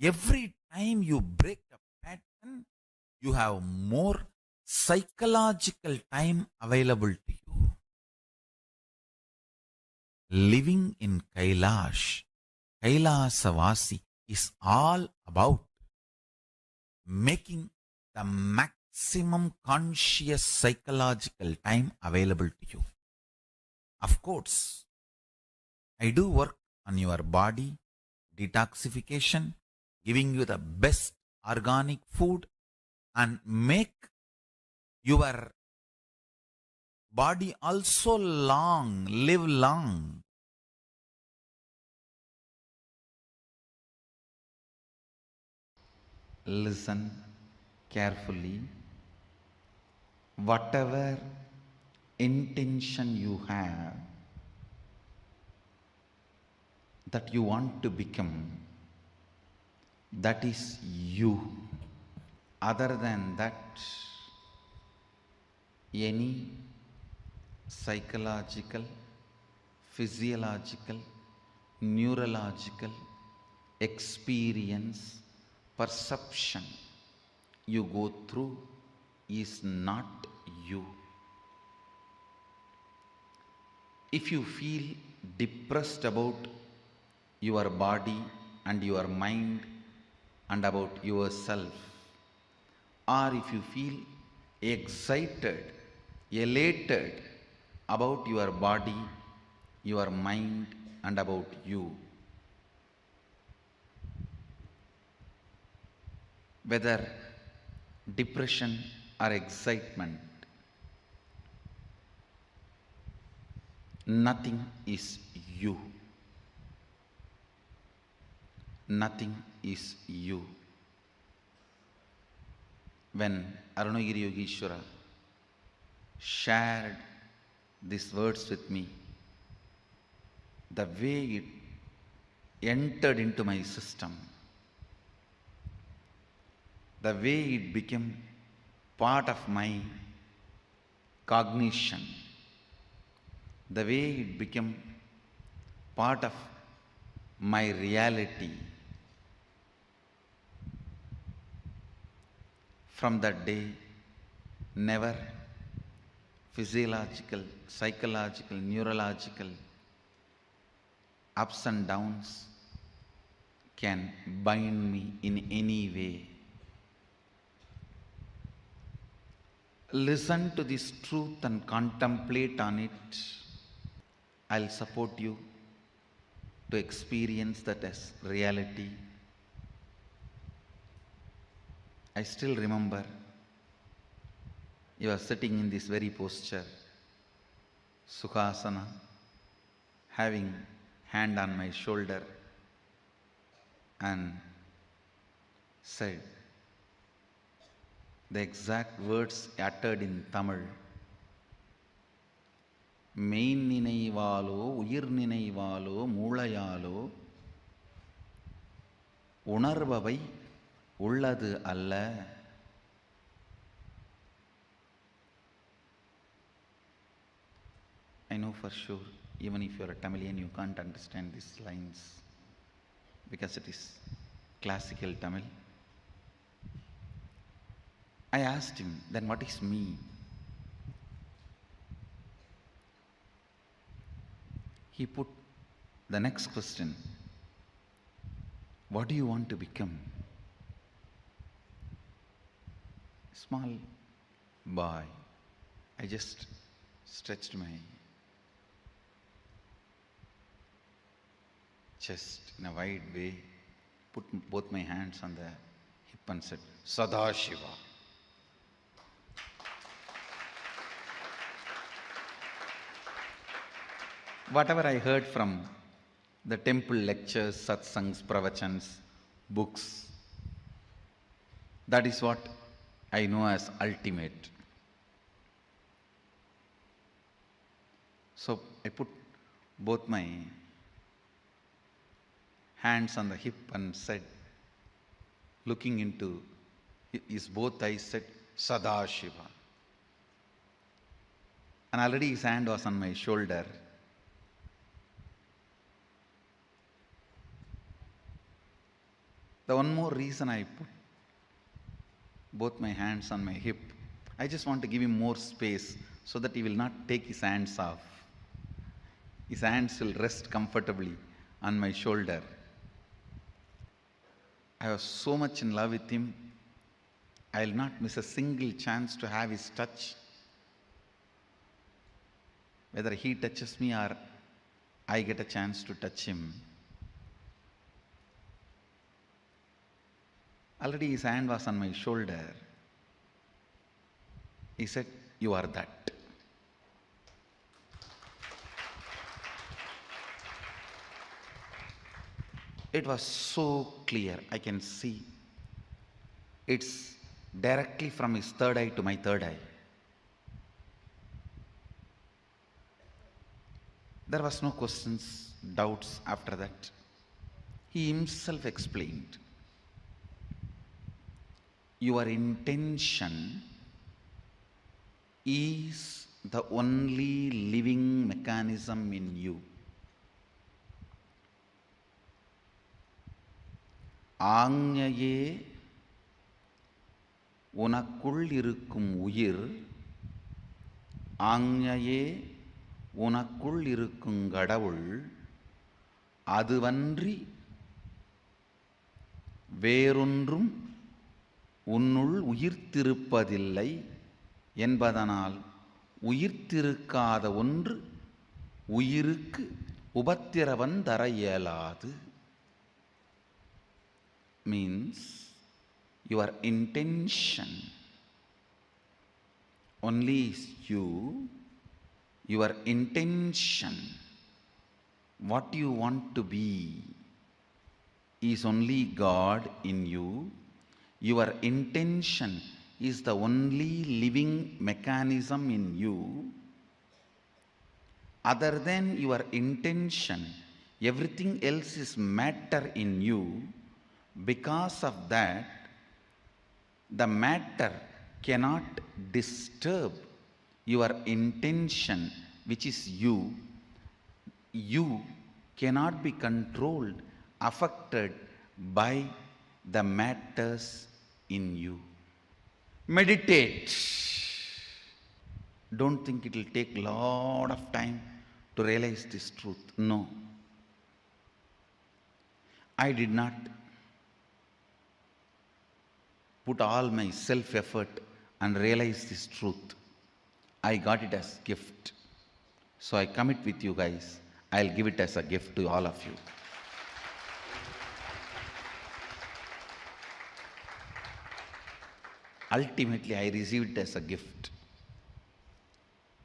Speaker 1: Every time you break a pattern, you have more psychological time available to you. Living in Kailash, Kailasa Vasi is all about making the maximum conscious psychological time available to you. Of course, I do work on your body, detoxification, giving you the best organic food and make your body also live long. Listen carefully. Whatever intention you have that you want to become, that is you. Other than that, any psychological, physiological, neurological experience, perception you go through is not you. If you feel depressed about your body and your mind and about yourself, or if you feel excited, elated about your body, your mind and about you, whether depression or excitement, nothing is you. Nothing is you. when Arunagiri Yogeshwara shared these words with me, the way it entered into my system, the way it became part of my cognition, the way it became part of my reality. From that day, never physiological, psychological, neurological ups and downs can bind me in any way. Listen to this truth and contemplate on it. I'll support you to experience that as reality. I still remember you are sitting in this very posture, Sukhasana, having hand on my shoulder, and said the exact words uttered in Tamil. மெயின் நினைவாலோ உயிர் நினைவாலோ மூளையாலோ உணர்பவை உள்ளது அல்ல. I know for sure, even if you are a Tamilian, you can't understand these lines because it is classical Tamil. I asked him, then what is me? He put the next question, what do you want to become? Small boy, I just stretched my chest in a wide way, put both my hands on the hip and said, Sadashiva. Whatever I heard from the temple lectures, satsangs, pravachans, books, that is what I know as ultimate. So I put both my hands on the hip and said, looking into his both eyes, said, Sadashiva. And already his hand was on my shoulder. The one more reason I put both my hands on my hip, I just want to give him more space so that he will not take his hands off. His hands will rest comfortably on my shoulder. I was so much in love with him, I will not miss a single chance to have his touch. Whether he touches me or I get a chance to touch him. Already his hand was on my shoulder. He said, you are that. It was so clear, I can see. It's directly from his third eye to my third eye. There was no questions, doubts after that. He himself explained. Your intention is the only living mechanism in you. ஆஞ்ஞையே உனக்குள் இருக்கும் உயிர், ஆஞ்ஞையே உனக்குள் இருக்கும் கடவுள், அதுவன்றி வேறொன்றும் உன்னுள் உயிர்த்திருப்பதில்லை என்பதனால் உயிர்த்திருக்காத ஒன்று உயிருக்கு உபத்திரவம் தர இயலாது. Means your intention only is you, your intention, what you want to be is only God in you. Your intention is the only living mechanism in you. Other than your intention, everything else is matter in you. Because of that, the matter cannot disturb your intention, which is you. You cannot be controlled, affected by the matters in you. Meditate. Don't think it will take a lot of time to realize this truth. No. I did not put all my self-effort and realize this truth. I got it as gift. So I commit with you guys. I'll give it as a gift to all of you. Ultimately, I received it as a gift.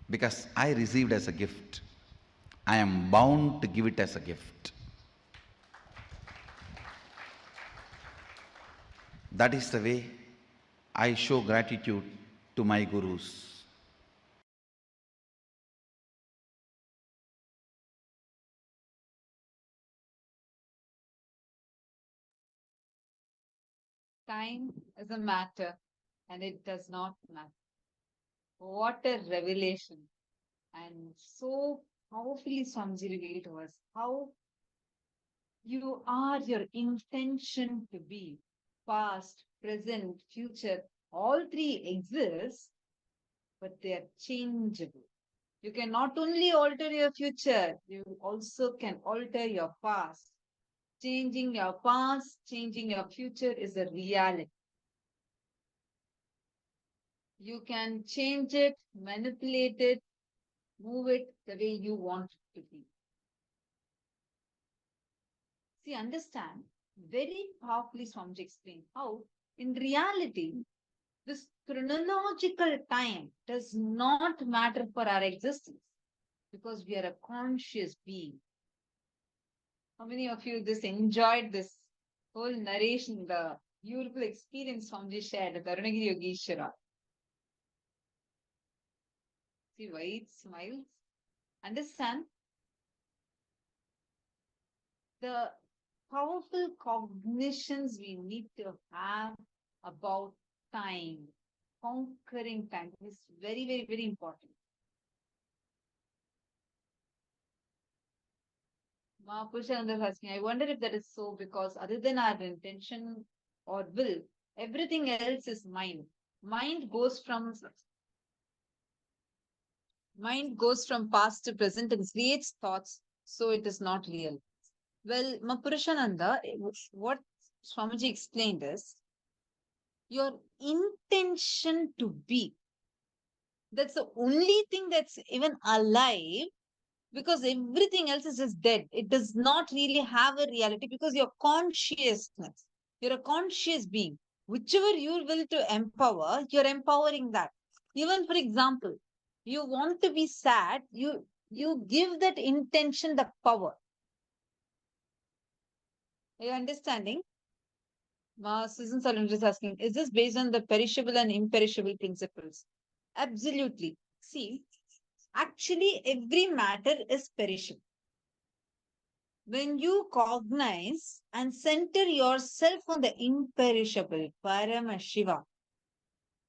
Speaker 1: Because I received as a gift, I am bound to give it as a gift. That is the way I show gratitude to my gurus.
Speaker 7: Time is a matter and it does not matter. What a revelation. And so powerfully Swamiji revealed to us how you are your intention to be. Past, present, future, all three exist, but they are changeable. You can not only alter your future, you also can alter your past. Changing your past, changing your future is a reality. You can change it, manipulate it, move it the way you want it to be. See, understand, very powerfully Swamiji explained how, in reality, this chronological time does not matter for our existence because we are a conscious being. How many of you just enjoyed this whole narration, the beautiful experience Swamiji shared at Arunagiri Yogeshwara? See, white smiles. Understand the powerful cognitions we need to have about time, conquering time is very, very, very important. Mahapurushananda was asking, I wonder if that is so because other than our intention or will, everything else is mind. Mind goes from past to present and creates thoughts, so it is not real. Well, Mahapurushananda, what Swamiji explained is your intention to be. That's the only thing that's even alive because everything else is just dead. It does not really have a reality because your consciousness, you're a conscious being. Whichever you will to empower, you're empowering that. Even for example, you want to be sad, you give that intention the power. Are you understanding? Susan Solomon is asking, is this based on the perishable and imperishable principles? Absolutely. See, actually, every matter is perishable. When you cognize and center yourself on the imperishable, Paramashiva,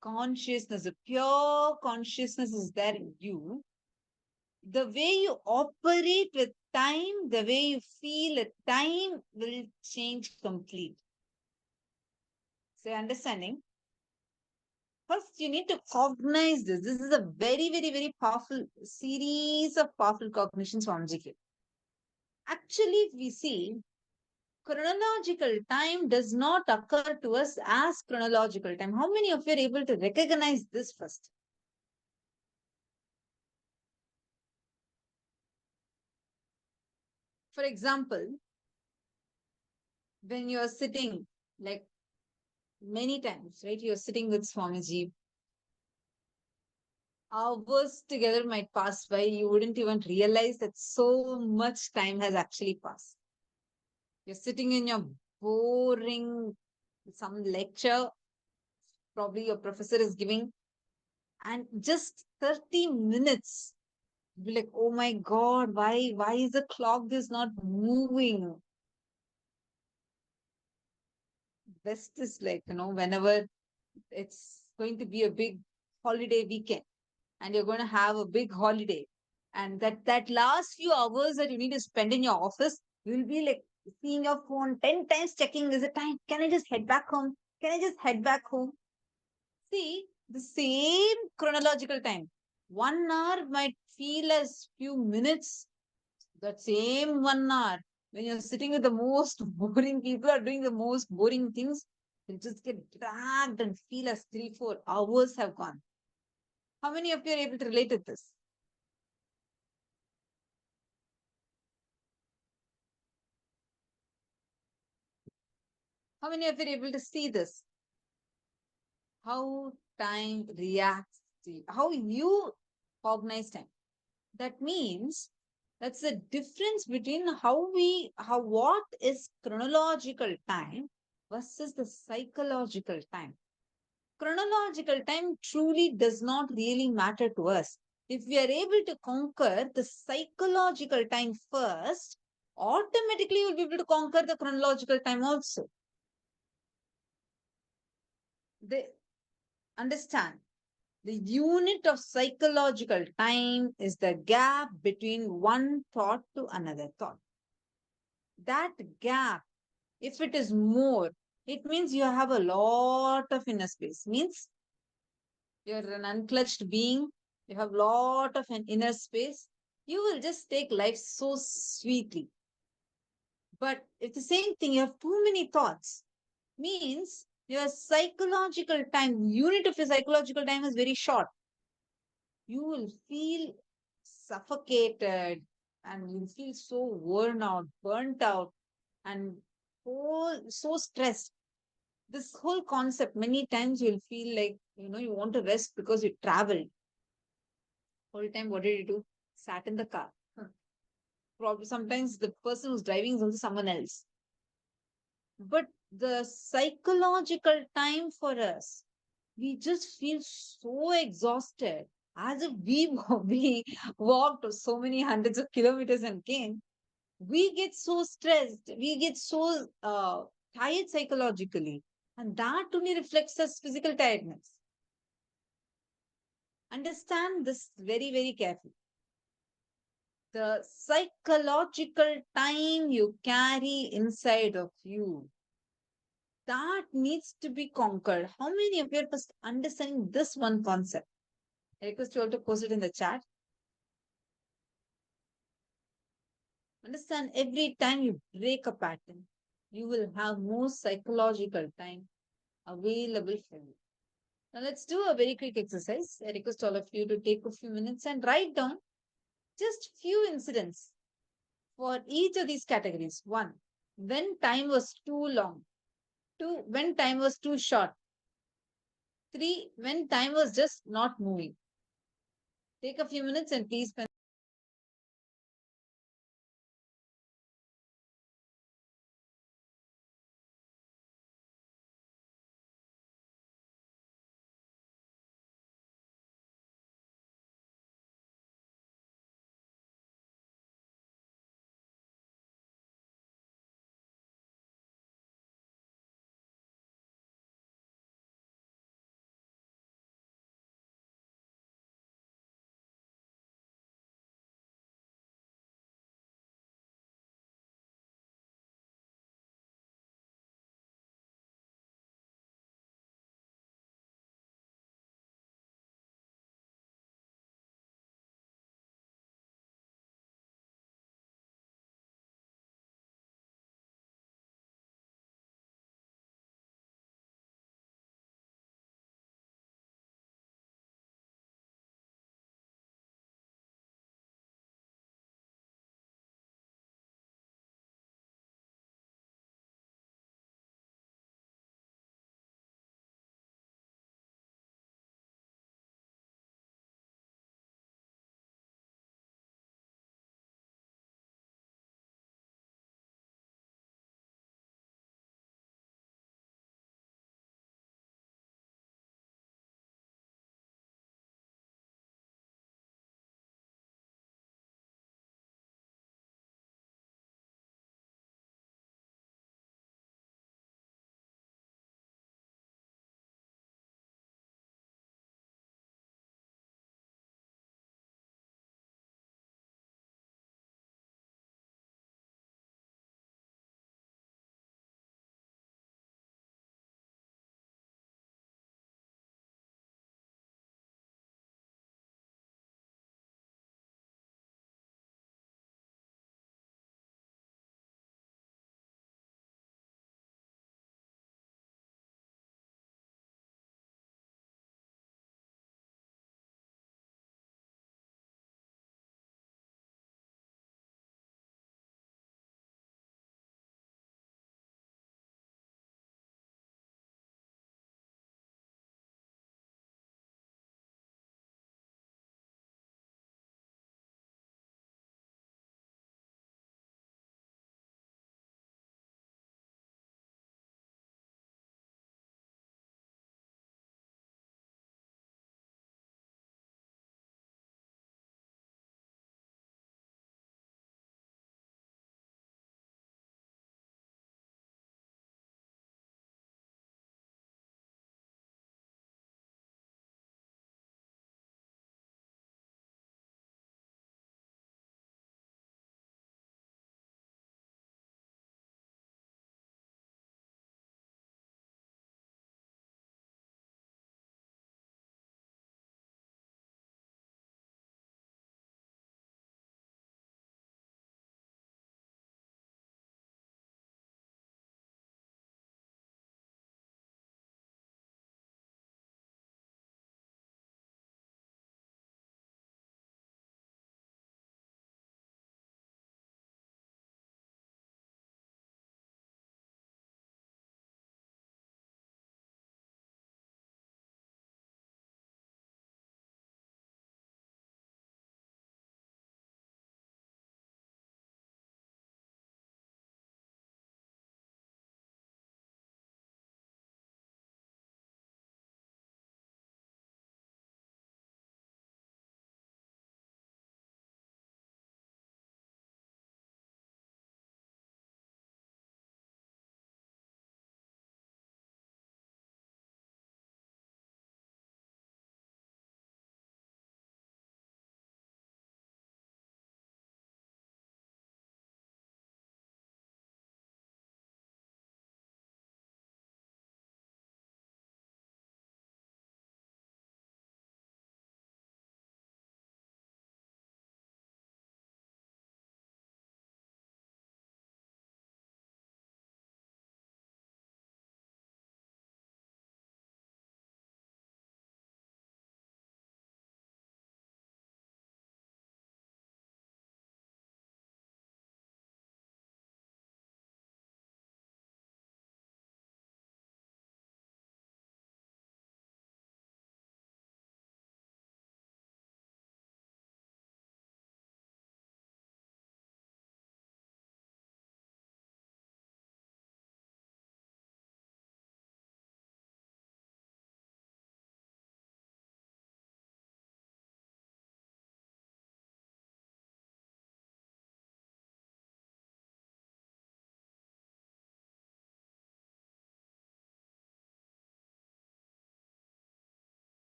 Speaker 7: consciousness, the pure consciousness is there in you, the way you operate with time, the way you feel at time will change completely. So, understanding? First, you need to cognize this. This is a very, very, very powerful series of powerful cognitions from GK. Actually, if we see, chronological time does not occur to us as chronological time. How many of you are able to recognize this first? For example, when you are sitting, like many times, right? You're sitting with Swamiji. Hours together might pass by. You wouldn't even realize that so much time has actually passed. You're sitting in your boring some lecture probably your professor is giving, and just 30 minutes, you'll be like, oh my God, why is the clock is not moving? Best is like, whenever it's going to be a big holiday weekend and you're going to have a big holiday, and that last few hours that you need to spend in your office, you'll be like seeing your phone 10 times, checking, is it time? Can I just head back home? Can I just head back home? See, the same chronological time. 1 hour might feel as few minutes. That same 1 hour, when you're sitting with the most boring people or doing the most boring things, you just get dragged and feel as 3-4 hours have gone. How many of you are able to relate to this? How many of you are able to see this? How time reacts to you, how you cognize time. That means that's the difference between what is chronological time versus the psychological time. Chronological time truly does not really matter to us. If we are able to conquer the psychological time first, automatically you'll be able to conquer the chronological time also. They understand. The unit of psychological time is the gap between one thought to another thought. That gap, if it is more, it means you have a lot of inner space. Means you're an unclutched being, you have a lot of an inner space. You will just take life so sweetly. But if the same thing, you have too many thoughts, means your psychological time, unit of your psychological time is very short. You will feel suffocated and you feel so worn out, burnt out, and so stressed. This whole concept, many times you'll feel like, you want to rest because you traveled. Whole time, what did you do? Sat in the car. Probably sometimes the person who's driving is also someone else. But the psychological time for us, we just feel so exhausted, as if we walked so many hundreds of kilometers and came. We get so stressed, we get so tired psychologically, and that only reflects as physical tiredness. Understand this very, very carefully. The psychological time you carry inside of you, that needs to be conquered. How many of you are first understanding this one concept? I request you all to post it in the chat. Understand, every time you break a pattern, you will have more psychological time available for you. Now let's do a very quick exercise. I request all of you to take a few minutes and write down just few incidents for each of these categories. 1, when time was too long. 2, when time was too short. 3, when time was just not moving. Take a few minutes and please spend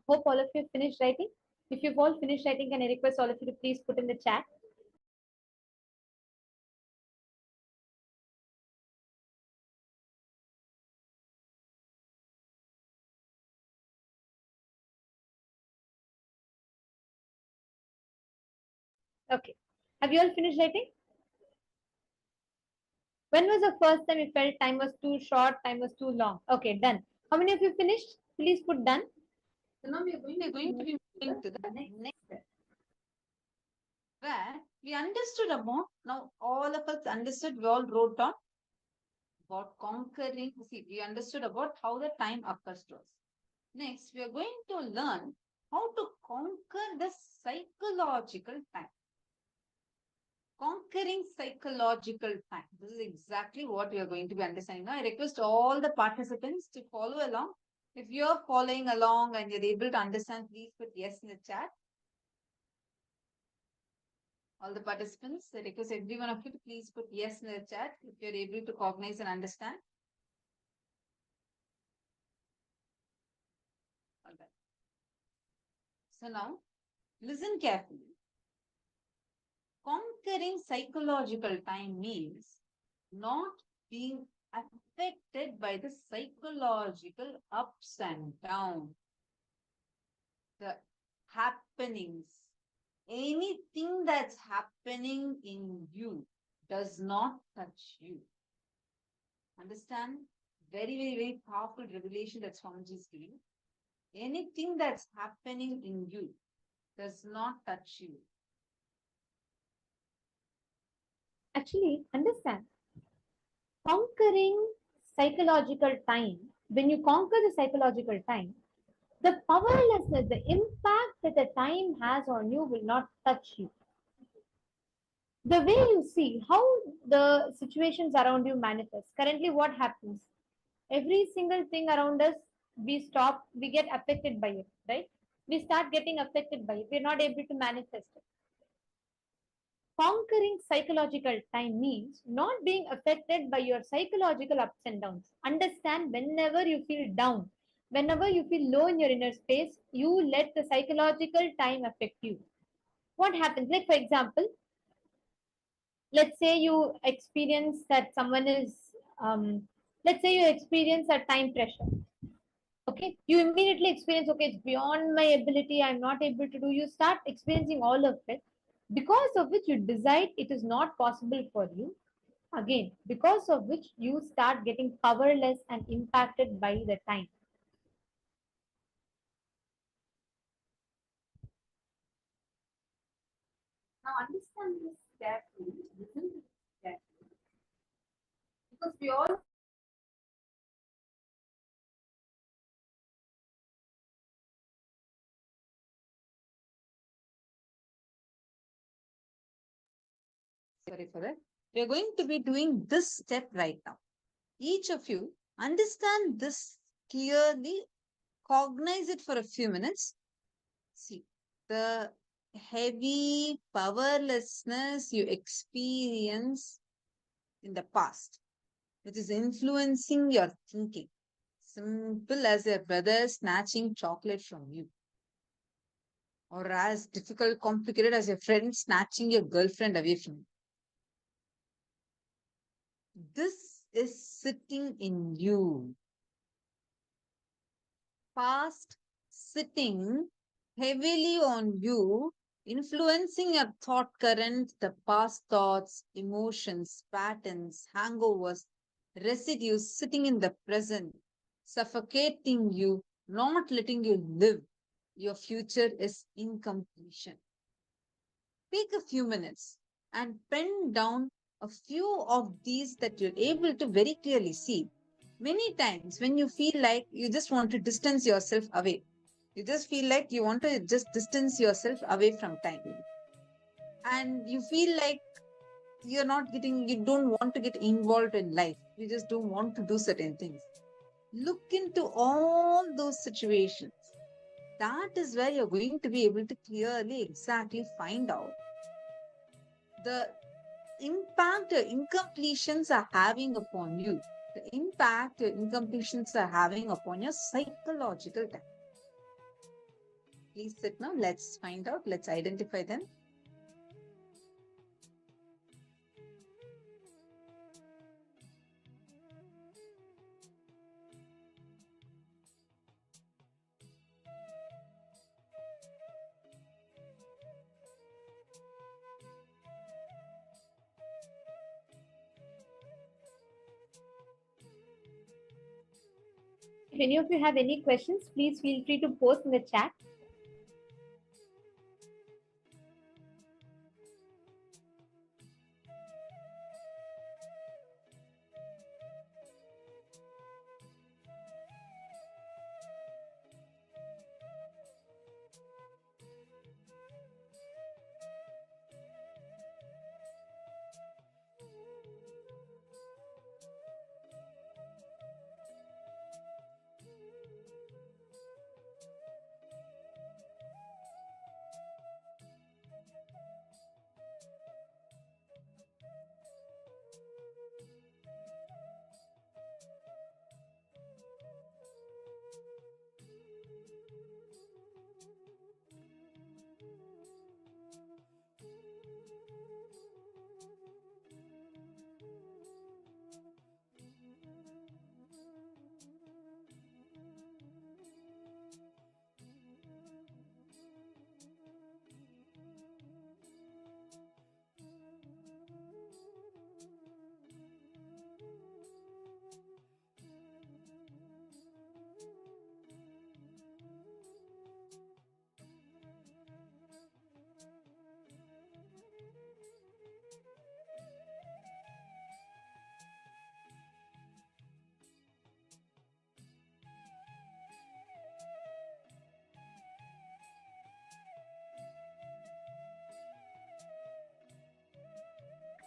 Speaker 6: hope all of you finished writing. If you've all finished writing, can I request all of you to please put in the chat? Okay. Have you all finished writing? When was the first time you felt time was too short, time was too long? Okay, done. How many of you finished? Please put done.
Speaker 7: So now we are going to be moving to the next step, where we understood about, now all of us understood, we all wrote down about conquering. See, we understood about how the time occurs to us. Next, we are going to learn how to conquer the psychological time. Conquering psychological time. This is exactly what we are going to be understanding. Now, I request all the participants to follow along. If you are following along and you're able to understand, please put yes in the chat. All the participants, I request every one of you to please put yes in the chat if you're able to cognize and understand. All right. So now, listen carefully. Conquering psychological time means not being affected by the psychological ups and downs, the happenings. Anything that's happening in you does not touch you. Understand? Very, very, very powerful revelation that Swamiji is giving. Anything that's happening in you does not touch you.
Speaker 6: Actually, understand. Conquering psychological time, when you conquer the psychological time, the powerlessness, the impact that the time has on you will not touch you. The way you see how the situations around you manifest. Currently, what happens? Every single thing around us, we get affected by it, right? We start getting affected by it. We're not able to manifest it. Conquering psychological time means not being affected by your psychological ups and downs. Understand, whenever you feel down, whenever you feel low in your inner space, you let the psychological time affect you. What happens? Like, for example, let's say you experience that someone is, let's say you experience a time pressure. Okay, you immediately experience, okay, it's beyond my ability, I'm not able to do. You start experiencing all of it, because of which you decide it is not possible for you. Again, because of which you start getting powerless and impacted by the time.
Speaker 8: Now understand this carefully, listen to this carefully, because we all
Speaker 7: Sorry for that. We are going to be doing this step right now. Each of you understand this clearly, cognize it for a few minutes. See, the heavy powerlessness you experience in the past, which is influencing your thinking. Simple as your brother snatching chocolate from you. Or as difficult, complicated as your friend snatching your girlfriend away from you. This is sitting in you. Past sitting heavily on you, influencing your thought current, the past thoughts, emotions, patterns, hangovers, residues sitting in the present, suffocating you, not letting you live. Your future is incompletion. Take a few minutes and pen down a few of these that you're able to very clearly see. Many times when you feel like you just want to distance yourself away, you just feel like you want to just distance yourself away from time. And you feel like you don't want to get involved in life. You just don't want to do certain things. Look into all those situations. That is where you're going to be able to clearly, exactly find out the impact your incompletions are having upon you, the impact your incompletions are having upon your psychological time. Please sit now. Let's find out. Let's identify them.
Speaker 6: If any of you have any questions, please feel free to post in the chat.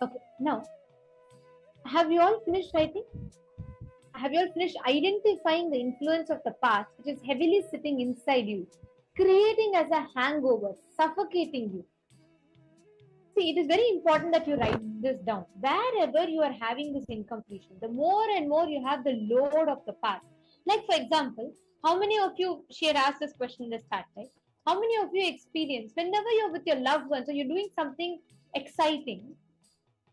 Speaker 6: Okay, now, have you all finished writing? Have you all finished identifying the influence of the past, which is heavily sitting inside you, creating as a hangover, suffocating you? See, it is very important that you write this down. Wherever you are having this incompletion, the more and more you have the load of the past. Like, for example, how many of you, she had asked this question in the start, right? How many of you experience whenever you're with your loved ones or you're doing something exciting,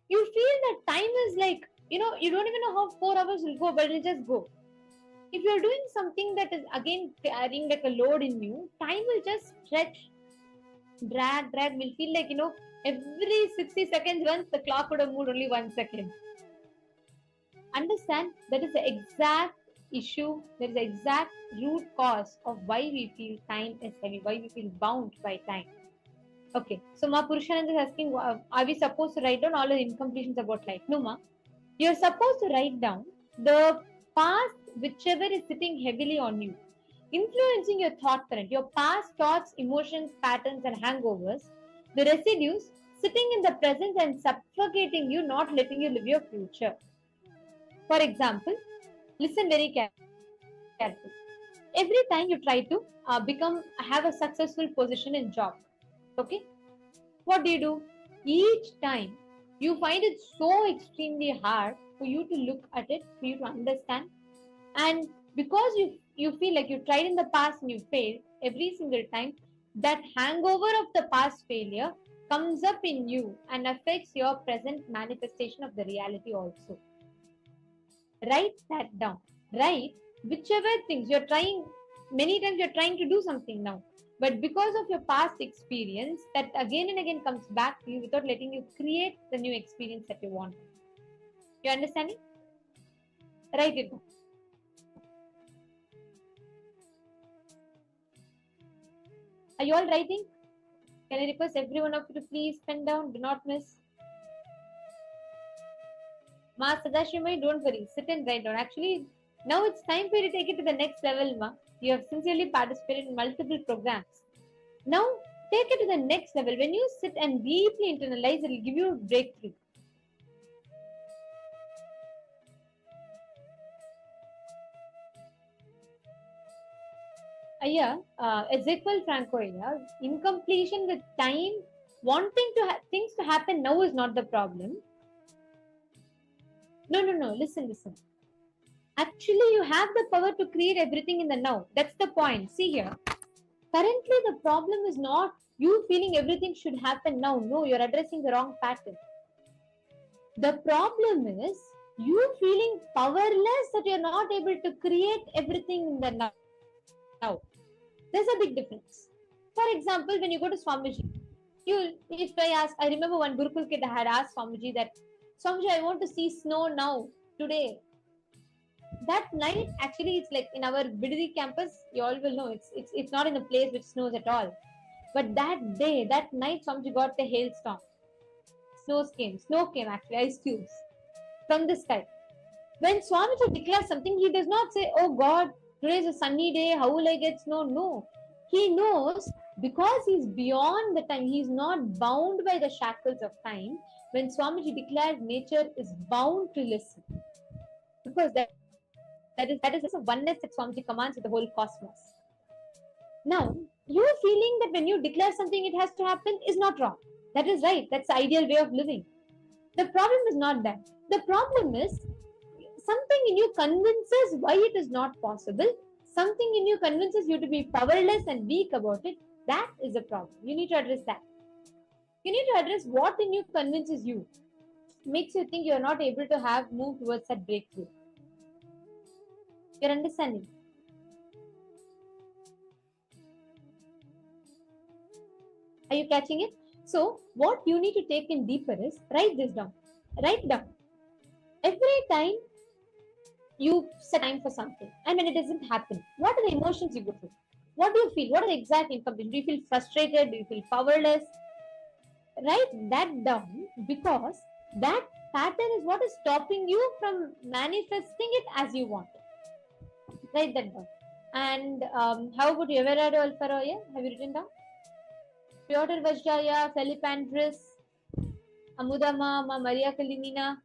Speaker 6: you feel that time is like, you don't even know how 4 hours will go, but it'll just go. If you're doing something that is again carrying like a load in you, time will just stretch, drag, will feel like, every 60 seconds once the clock would have moved only 1 second. Understand that is the exact issue, that is the exact root cause of why we feel time is heavy, why we feel bound by time. Okay, so Ma Purushanand is asking, are we supposed to write down all the incompletions about life? No, Ma. You're supposed to write down the past, whichever is sitting heavily on you, influencing your thought current, your past thoughts, emotions, patterns, and hangovers, the residues sitting in the present and suffocating you, not letting you live your future. For example, listen very carefully. Every time you try to have a successful position in job, okay, what do? Each time you find it so extremely hard for you to look at it, for you to understand, and because you feel like you tried in the past and you failed every single time, that hangover of the past failure comes up in you and affects your present manifestation of the reality also. Write that down. Write whichever things you're trying. Many times you're trying to do something now, but because of your past experience, that again and again comes back to you without letting you create the new experience that you want. You understanding? Write it down. Are you all writing? Can I request every one of you to please pen down? Do not miss. Ma Sadashimai, don't worry. Sit and write down. Actually, now it's time for you to take it to the next level, Ma. You have sincerely participated in multiple programs. Now, take it to the next level. When you sit and deeply internalize, it will give you a breakthrough. Ezekiel Franco, incompletion with time, wanting to things to happen now is not the problem. No. Listen. Actually, you have the power to create everything in the now. That's the point. See here. Currently, the problem is not you feeling everything should happen now. No, you're addressing the wrong pattern. The problem is you feeling powerless that you're not able to create everything in the now. There's a big difference. For example, when you go to Swamiji, if I remember one Gurukul kid had asked Swamiji that, Swamiji, I want to see snow now, today. That night, actually, it's like in our Bidiri campus, you all will know, it's not in a place which snows at all. But that day, that night, Swamiji got a hailstorm. Snow came actually, ice cubes from the sky. When Swamiji declares something, he does not say, oh God, today is a sunny day, how will I get snow? No. He knows because he's beyond the time, he's not bound by the shackles of time. When Swamiji declares nature is bound to listen. Because that is a oneness that Swamiji commands with the whole cosmos. Now, you feeling that when you declare something it has to happen is not wrong. That is right. That's the ideal way of living. The problem is not that. The problem is something in you convinces why it is not possible. Something in you convinces you to be powerless and weak about it. That is a problem. You need to address that. You need to address what in you convinces you, makes you think you are not able to move towards that breakthrough. You're understanding? Are you catching it? So, what you need to take in deeper is write this down. Write down. Every time you set time for something, and when it doesn't happen, what are the emotions you go through? What do you feel? What are the exact incompletion? Do you feel frustrated? Do you feel powerless? Write that down, because that pattern is what is stopping you from manifesting it as you want it. Write that down. And how about you? Everardo Alfaroya? Have you written down? Piotr Vajraya, Philip Andres, Amudama, Maria Kalinina.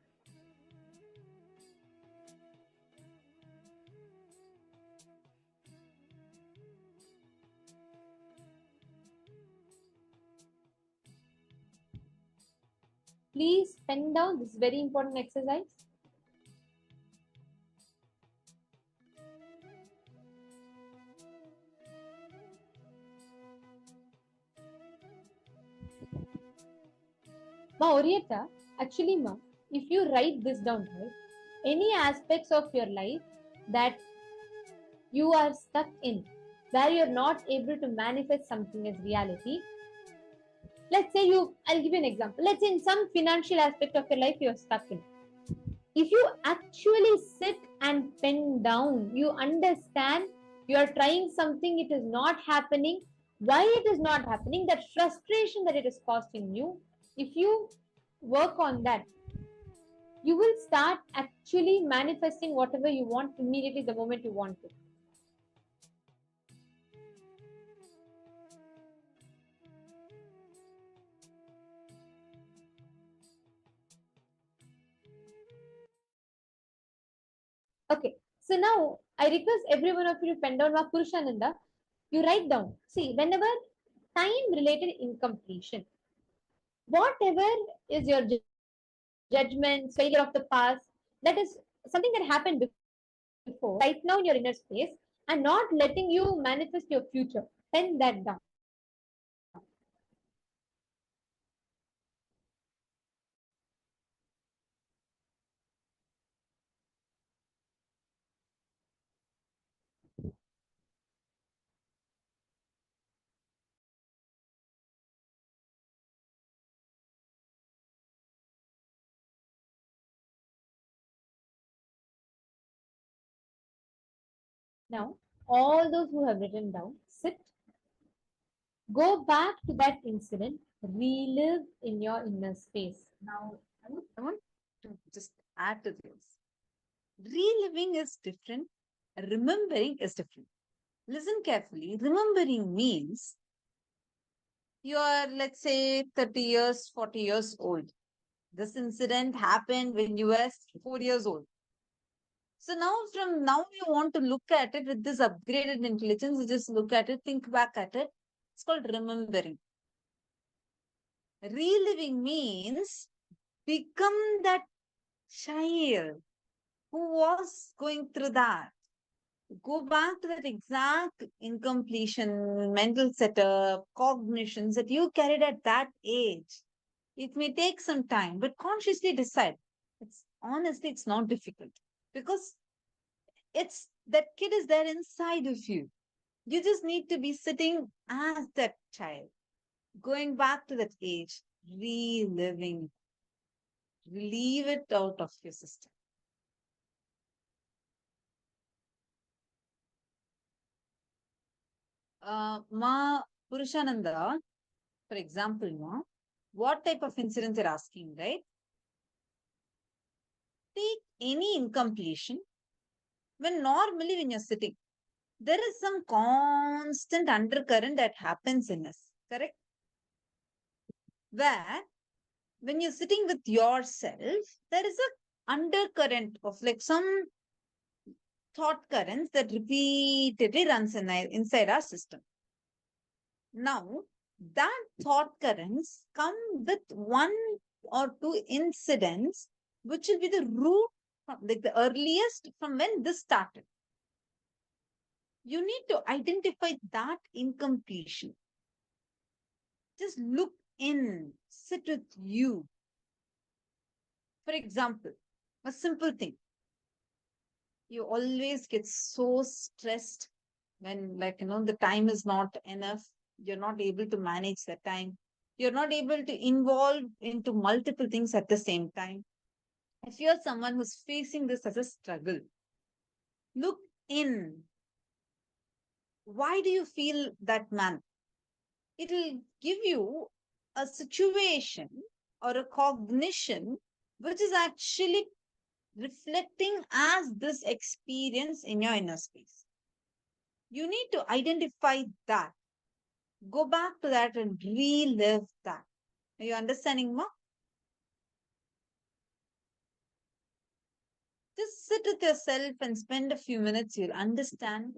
Speaker 6: Please pen down. This is very important exercise. Ma Orietta, actually, ma, if you write this down, right, any aspects of your life that you are stuck in, where you're not able to manifest something as reality. Let's say I'll give you an example. Let's say in some financial aspect of your life you're stuck in. If you actually sit and pen down, you understand you are trying something, it is not happening, why it is not happening, that frustration that it is costing you, if you work on that, you will start actually manifesting whatever you want immediately the moment you want it. Okay, so now I request every one of you to pen down Purushananda. You write down. See, whenever time-related incompletion, whatever is your judgments, failure of the past, that is something that happened before, right now in your inner space, and not letting you manifest your future. Pen that down. Now, all those who have written down, sit, go back to that incident, relive in your inner space.
Speaker 7: Now, I want to just add to this. Reliving is different. Remembering is different. Listen carefully. Remembering means you are, let's say, 30 years, 40 years old. This incident happened when you were 4 years old. So from now you want to look at it with this upgraded intelligence. You just look at it, think back at it. It's called remembering. Reliving means become that child who was going through that. go back to that exact incompletion, mental setup, cognitions that you carried at that age. It may take some time, but consciously decide. It's honestly, it's not difficult because it's that kid is there inside of you. You just need to be sitting as that child, going back to that age, reliving, relieve it out of your system. Ma Purushananda, for example, ma, what type of incidents you're asking, right? Take any incompletion when normally when you're sitting, there is some constant undercurrent that happens in us, correct? Where when you're sitting with yourself, there is a undercurrent of like some thought currents that repeatedly runs inside our system. Now, that thought currents come with one or two incidents, which will be the root, like the earliest from when this started. You need to identify that incompletion. Just look in, sit with you. For example, a simple thing. You always get so stressed when, like, the time is not enough. You're not able to manage the time. You're not able to involve into multiple things at the same time. If you're someone who's facing this as a struggle, look in. Why do you feel that man? It'll give you a situation or a cognition which is actually reflecting as this experience in your inner space. You need to identify that. Go back to that and relive that. Are you understanding, Ma? Just sit with yourself and spend a few minutes. You'll understand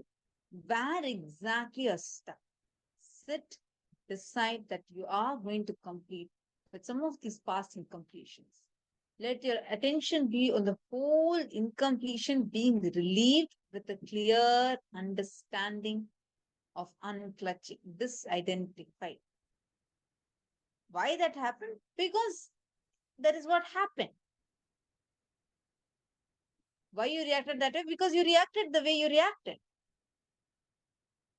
Speaker 7: where exactly you're stuck. Sit, decide that you are going to complete with some of these past incompletions. Let your attention be on the whole incompletion being relieved with a clear understanding of unclutching, disidentified. Why that happened? Because that is what happened. Why you reacted that way? Because you reacted the way you reacted.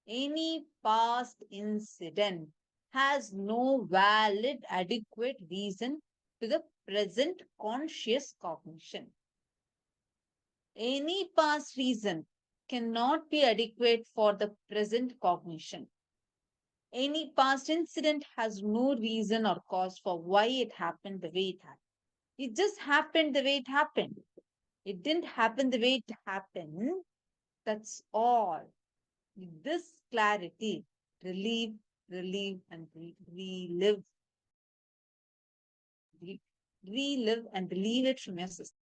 Speaker 7: Any past incident has no valid, adequate reason to the present conscious cognition. Any past reason cannot be adequate for the present cognition. Any past incident has no reason or cause for why it happened the way it happened. It just happened the way it happened. It didn't happen the way it happened. That's all. With this clarity, relieve, and relive. Relive and relieve it from your system.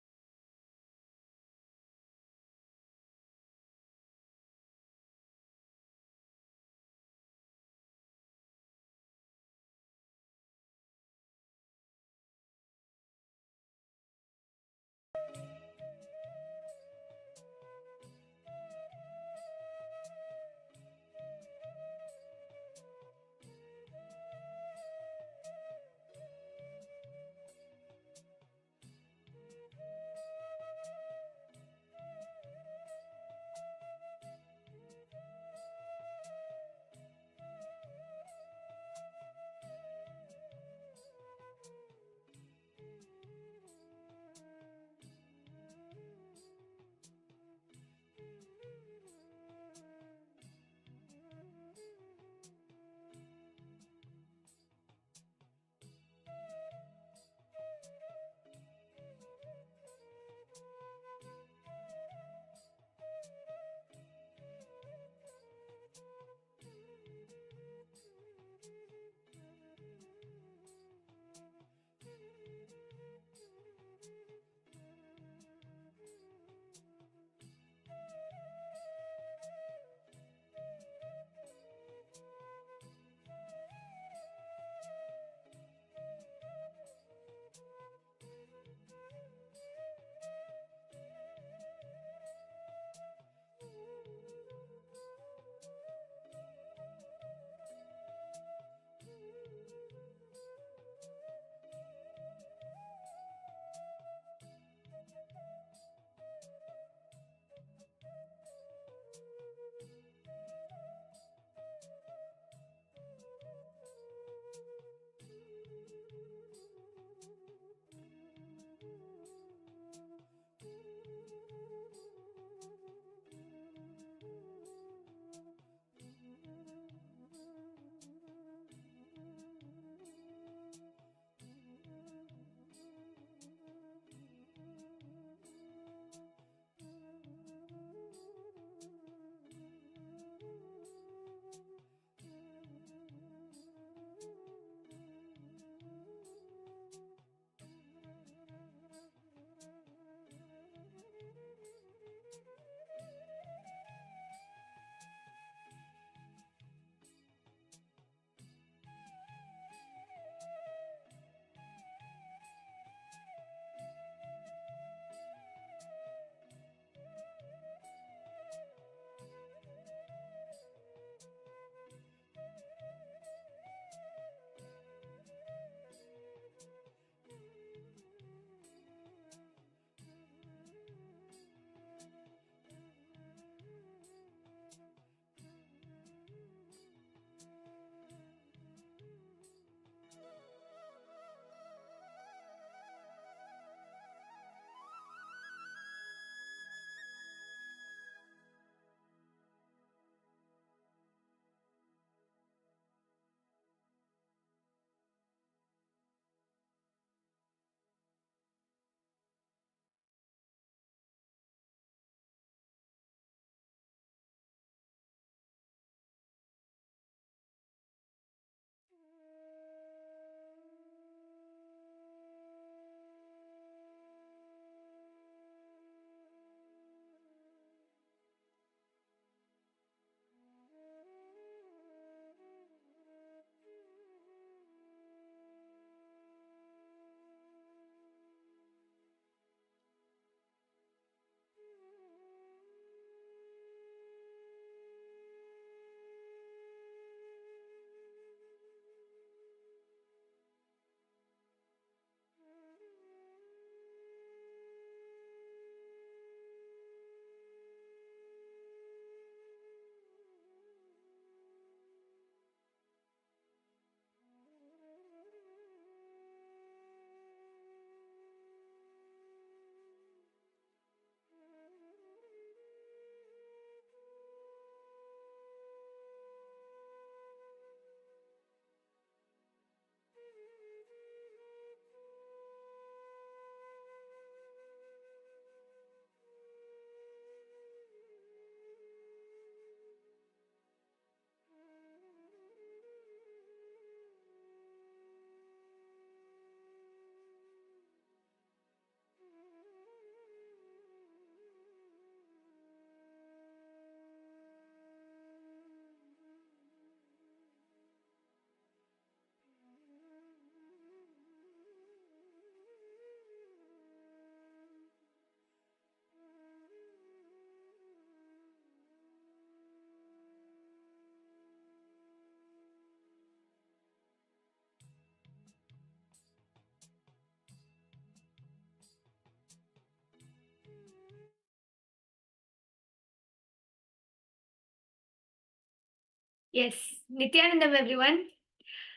Speaker 9: Yes, Nithyanandam everyone.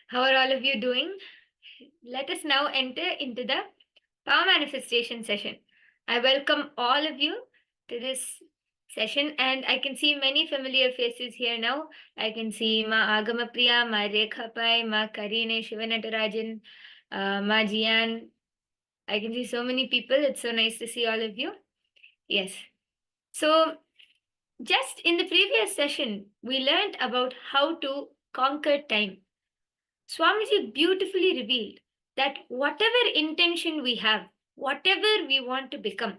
Speaker 9: How are all of you doing? Let us now enter into the power manifestation session. I welcome all of you to this session, and I can see many familiar faces here now. I can see Ma Agamapriya, Ma Rekha Pai, Ma Karine Shivanatarajan, Ma Jian. I can see so many people. It's so nice to see all of you. Yes. So, just in the previous session, we learned about how to conquer time. Swamiji beautifully revealed that whatever intention we have, whatever we want to become,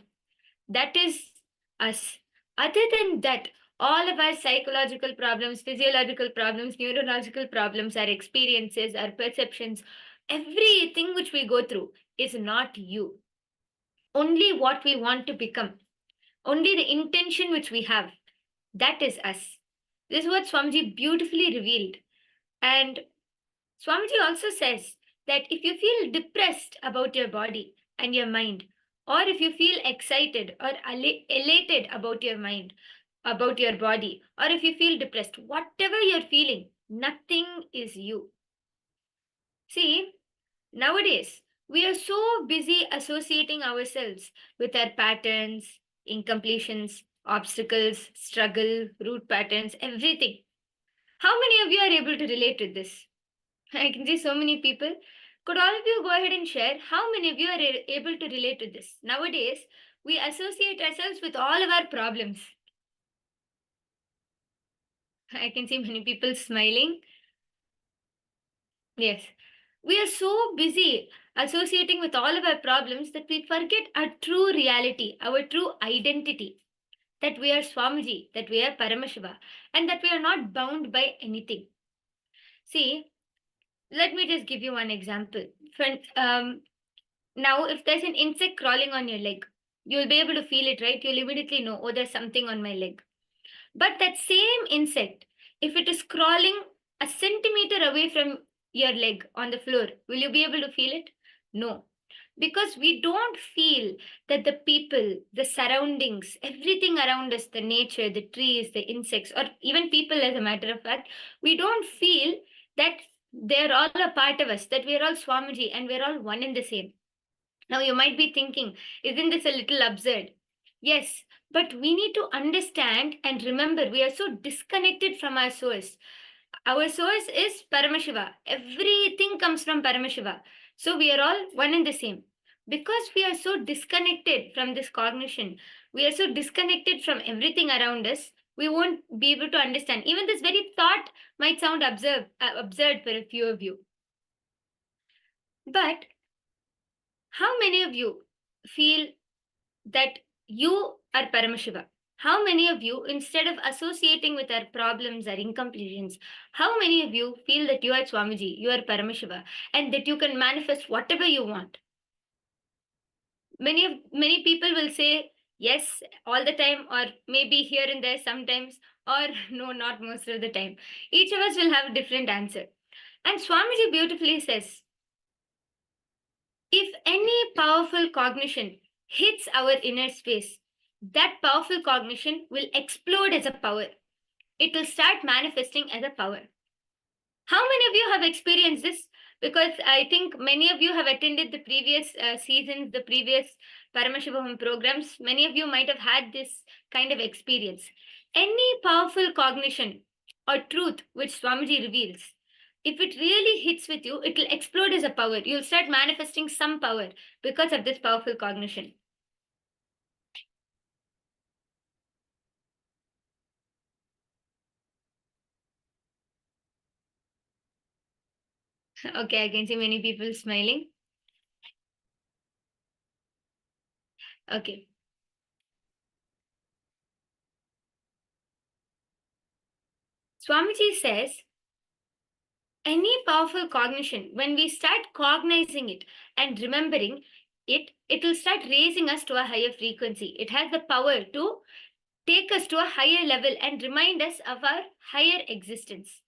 Speaker 9: that is us. Other than that, all of our psychological problems, physiological problems, neurological problems, our experiences, our perceptions, everything which we go through is not you. Only what we want to become, only the intention which we have, that is us. This is what Swamiji beautifully revealed. And Swamiji also says that if you feel depressed about your body and your mind, or if you feel excited or elated about your mind, about your body, or if you feel depressed, whatever you're feeling, nothing is you. See, nowadays, we are so busy associating ourselves with our patterns, incompletions, obstacles, struggle, root patterns, everything. How many of you are able to relate to this? I can see so many people. Could all of you go ahead and share how many of you are able to relate to this? Nowadays, we associate ourselves with all of our problems. I can see many people smiling. Yes. We are so busy associating with all of our problems that we forget our true reality, our true identity. That we are Swamiji, that we are Paramashiva, and that we are not bound by anything. See, let me just give you one example. Now, if there's an insect crawling on your leg, you'll be able to feel it, right? You'll immediately know, oh, there's something on my leg. But that same insect, if it is crawling a centimeter away from your leg on the floor, will you be able to feel it? No. Because we don't feel that the people, the surroundings, everything around us, the nature, the trees, the insects, or even people, as a matter of fact, we don't feel that they're all a part of us, that we're all Swamiji and we're all one and the same. Now, you might be thinking, isn't this a little absurd? Yes, but we need to understand and remember we are so disconnected from our source. Our source is Paramashiva. Everything comes from Paramashiva. So we are all one and the same. Because we are so disconnected from this cognition, we are so disconnected from everything around us, we won't be able to understand. Even this very thought might sound absurd for a few of you. But how many of you feel that you are Paramashiva? How many of you, instead of associating with our problems, our incompletions, how many of you feel that you are Swamiji, you are Paramashiva, and that you can manifest whatever you want? Many people will say yes all the time, or maybe here and there sometimes, or no, not most of the time. Each of us will have a different answer. And Swamiji beautifully says, if any powerful cognition hits our inner space, that powerful cognition will explode as a power. It will start manifesting as a power. How many of you have experienced this? Because I think many of you have attended the previous seasons, the previous Paramashivoham programs. Many of you might have had this kind of experience. Any powerful cognition or truth which Swamiji reveals, if it really hits with you, it will explode as a power. You'll start manifesting some power because of this powerful cognition. Okay, I can see many people smiling. Okay. Swamiji says, any powerful cognition, when we start cognizing it and remembering it, it will start raising us to a higher frequency. It has the power to take us to a higher level and remind us of our higher existence.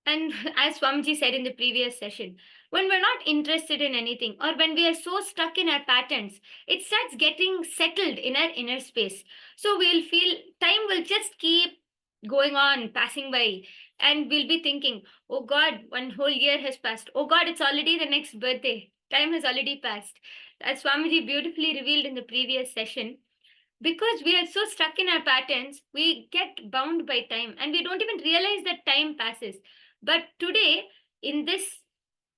Speaker 9: And as Swamiji said in the previous session, when we're not interested in anything or when we are so stuck in our patterns, it starts getting settled in our inner space. So we'll feel time will just keep going on, passing by, and we'll be thinking, oh God, one whole year has passed. Oh God, it's already the next birthday. Time has already passed. As Swamiji beautifully revealed in the previous session, because we are so stuck in our patterns, we get bound by time and we don't even realize that time passes. But today, in this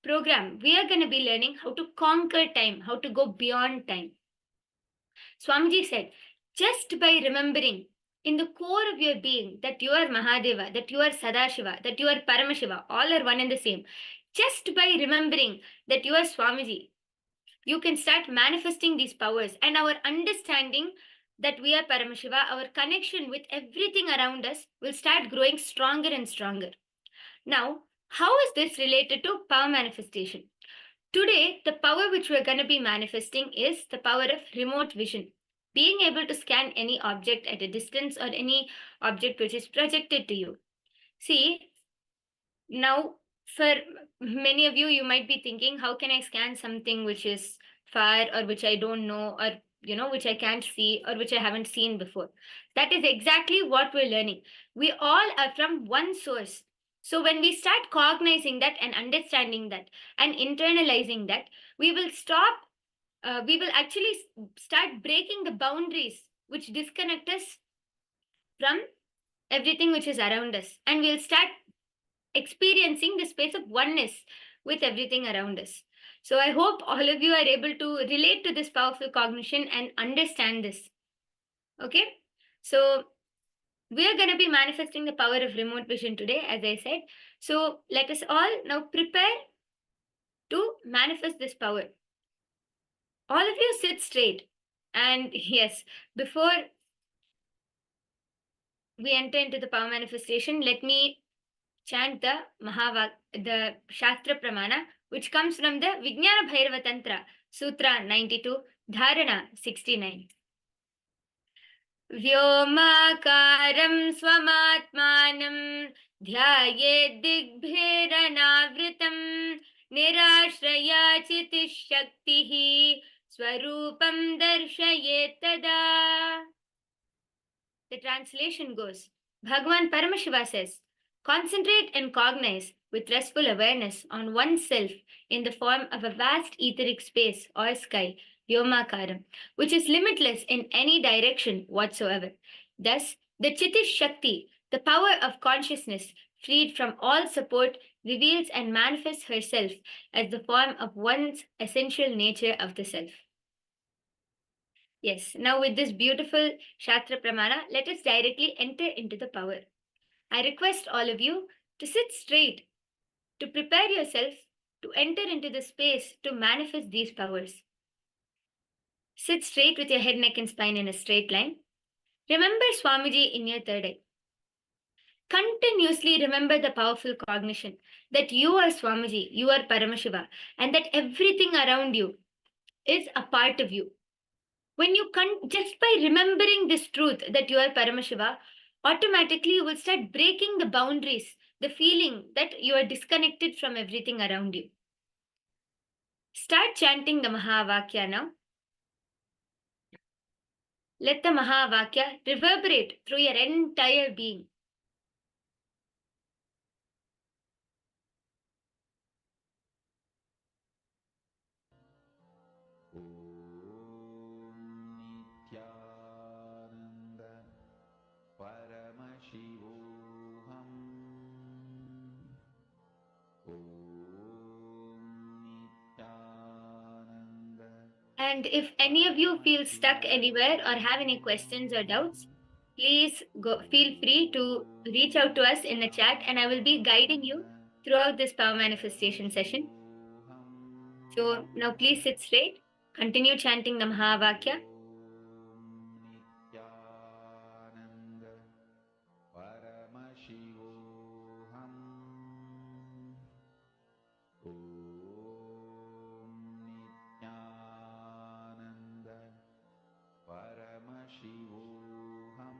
Speaker 9: program, we are going to be learning how to conquer time, how to go beyond time. Swamiji said, just by remembering in the core of your being that you are Mahadeva, that you are Sadashiva, that you are Paramashiva, all are one and the same. Just by remembering that you are Swamiji, you can start manifesting these powers, and our understanding that we are Paramashiva, our connection with everything around us will start growing stronger and stronger. Now, how is this related to power manifestation? Today, the power which we're going to be manifesting is the power of remote vision. Being able to scan any object at a distance or any object which is projected to you. See, now for many of you, you might be thinking, how can I scan something which is far or which I don't know or which I can't see or which I haven't seen before? That is exactly what we're learning. We all are from one source. So when we start cognizing that and understanding that and internalizing that, we will actually start breaking the boundaries which disconnect us from everything which is around us. And we'll start experiencing the space of oneness with everything around us. So I hope all of you are able to relate to this powerful cognition and understand this. Okay? So we are going to be manifesting the power of remote vision today, as I said. So let us all now prepare to manifest this power. All of you sit straight. And yes, before we enter into the power manifestation, let me chant the Shastra Pramana, which comes from the Vijnana Bhairava Tantra, Sutra 92, Dharana 69. Vyomaakaram swamatmanam dhyayed digbhiranavritam nirashraya chitish shaktihi swarupam darshayet tada. The translation goes, Bhagavan Paramashiva says, concentrate and cognize with restful awareness on oneself in the form of a vast etheric space or sky, Vyomakaram, which is limitless in any direction whatsoever. Thus, the Chitish Shakti, the power of consciousness, freed from all support, reveals and manifests herself as the form of one's essential nature of the self. Yes, now with this beautiful Shastra Pramana, let us directly enter into the power. I request all of you to sit straight, to prepare yourself to enter into the space to manifest these powers. Sit straight with your head, neck, and spine in a straight line. Remember Swamiji in your third eye. Continuously remember the powerful cognition that you are Swamiji, you are Paramashiva, and that everything around you is a part of you. When you just by remembering this truth that you are Paramashiva, automatically you will start breaking the boundaries, the feeling that you are disconnected from everything around you. Start chanting the Mahavakya now. Let the Mahavakya reverberate through your entire being.
Speaker 1: Nithyananda Paramashivoham Nithyananda.
Speaker 9: And if any of you feel stuck anywhere or have any questions or doubts, please feel free to reach out to us in the chat and I will be guiding you throughout this power manifestation session. So now please sit straight. Continue chanting the Mahavakya.
Speaker 1: Nithyananda Paramashivoham Nithyananda Paramashivoham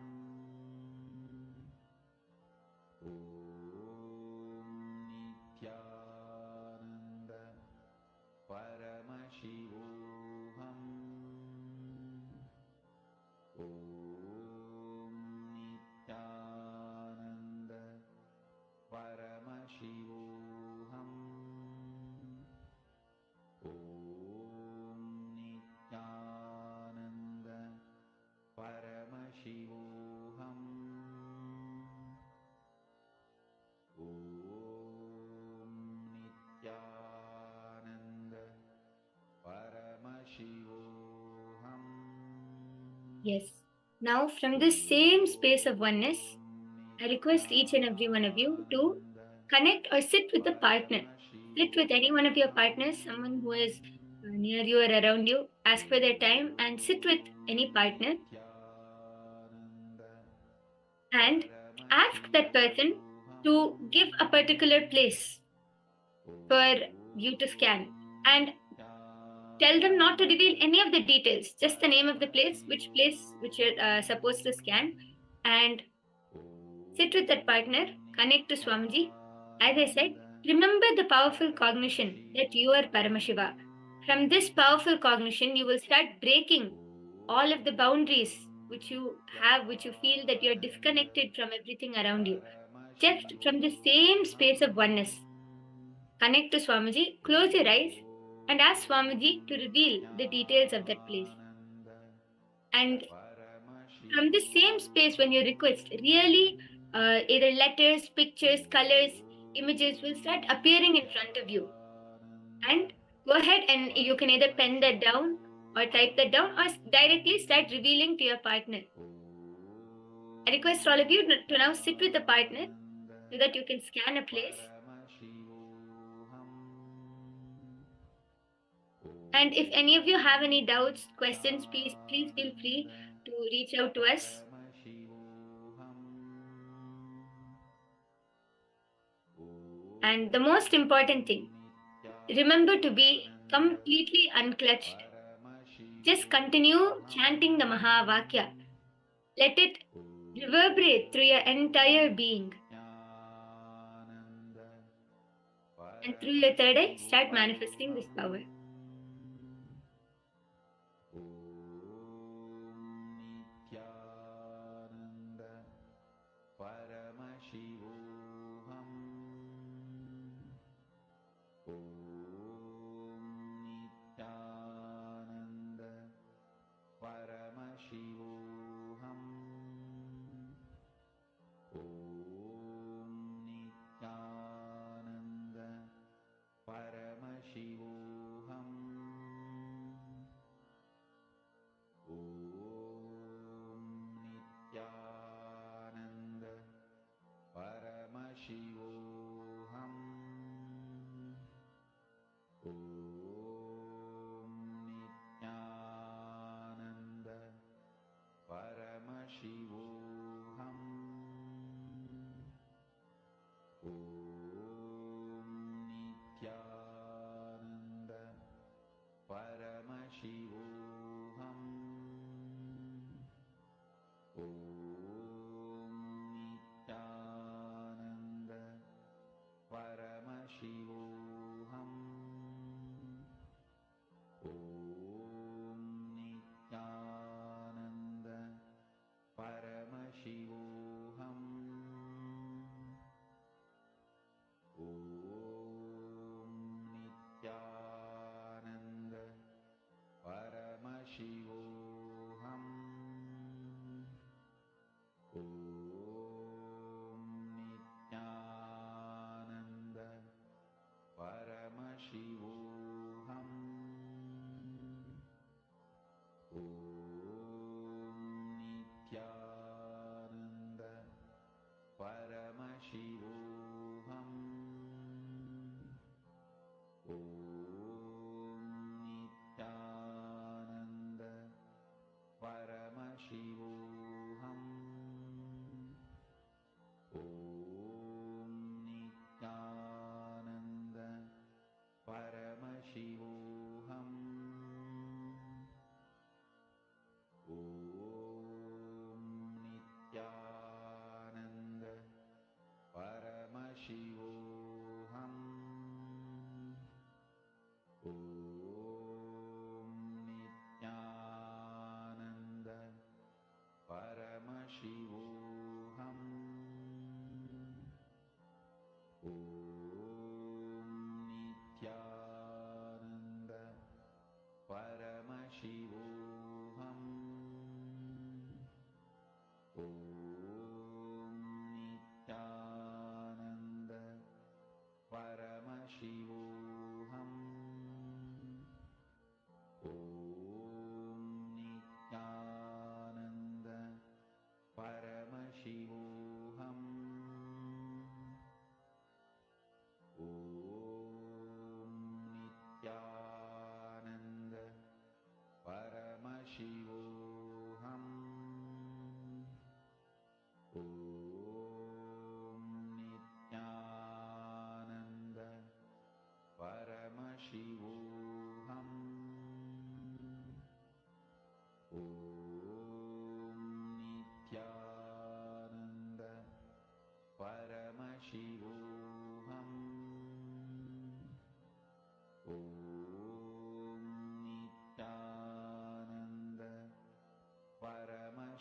Speaker 1: Nithyananda Paramashivoham Nithyananda
Speaker 9: Yes. Now, from this same space of oneness, I request each and every one of you to connect or sit with a partner. Sit with any one of your partners, someone who is near you or around you. Ask for their time and sit with any partner and ask that person to give a particular place for you to scan, and tell them not to reveal any of the details, just the name of the place which you're supposed to scan, and sit with that partner, connect to Swamiji. As I said, remember the powerful cognition that you are Paramashiva. From this powerful cognition, you will start breaking all of the boundaries which you have, which you feel that you're disconnected from everything around you. Just from the same space of oneness. Connect to Swamiji, close your eyes, and ask Swamiji to reveal the details of that place. And from the same space, when you request, really either letters, pictures, colors, images will start appearing in front of you. And go ahead and you can either pen that down or type that down or directly start revealing to your partner. I request all of you to now sit with the partner so that you can scan a place. And if any of you have any doubts, questions, please feel free to reach out to us. And the most important thing, remember to be completely unclutched. Just continue chanting the Mahavakya. Let it reverberate through your entire being. And through your third eye, start manifesting this power.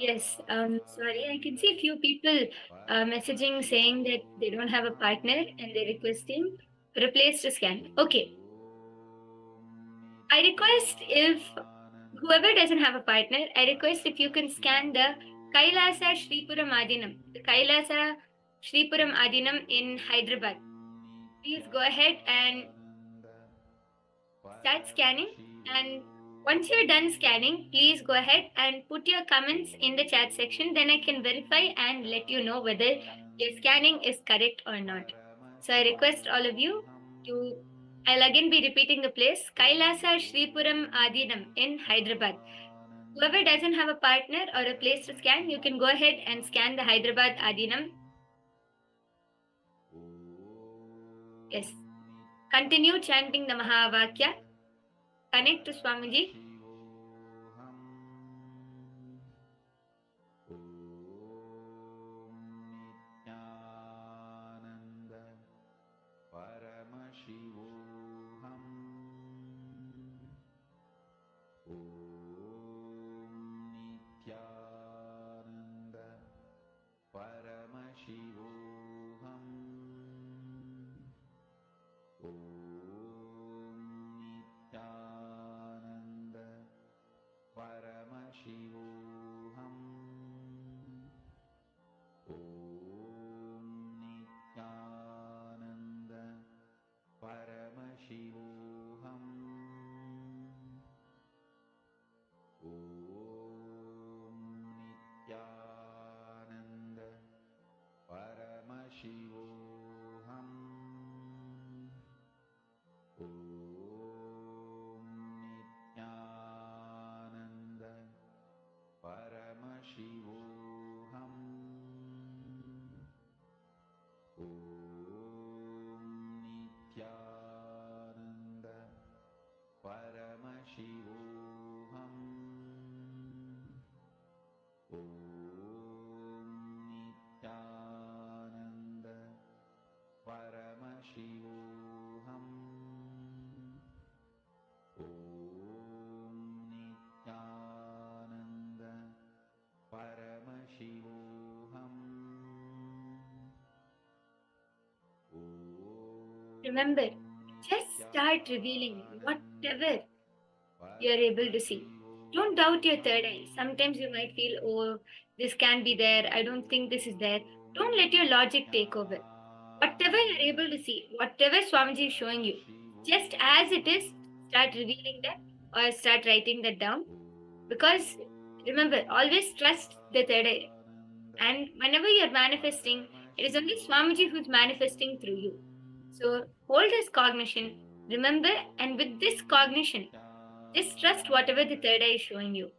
Speaker 9: Yes, sorry, I can see a few people messaging saying that they don't have a partner and they're requesting replace to scan. Okay, I request if whoever doesn't have a partner, I request if you can scan the Kailasa Shripuram Adinam, the Kailasa Shripuram Adinam in Hyderabad. Please go ahead and start scanning. And once you're done scanning, please go ahead and put your comments in the chat section. Then I can verify and let you know whether your scanning is correct or not. So I request all of you to, I'll again be repeating the place, Kailasa Shripuram Adinam in Hyderabad. Whoever doesn't have a partner or a place to scan, you can go ahead and scan the Hyderabad Adinam. Yes. Continue chanting the Mahavakya. Connect to Swamiji. Remember, just start revealing whatever you're able to see. Don't doubt your third eye. Sometimes you might feel, oh, this can't be there. I don't think this is there. Don't let your logic take over. Whatever you're able to see, whatever Swamiji is showing you, just as it is, start revealing that or start writing that down. Because remember, always trust the third eye. And whenever you're manifesting, it is only Swamiji who's manifesting through you. So hold his cognition, remember, and with this cognition, just trust whatever the third eye is showing you.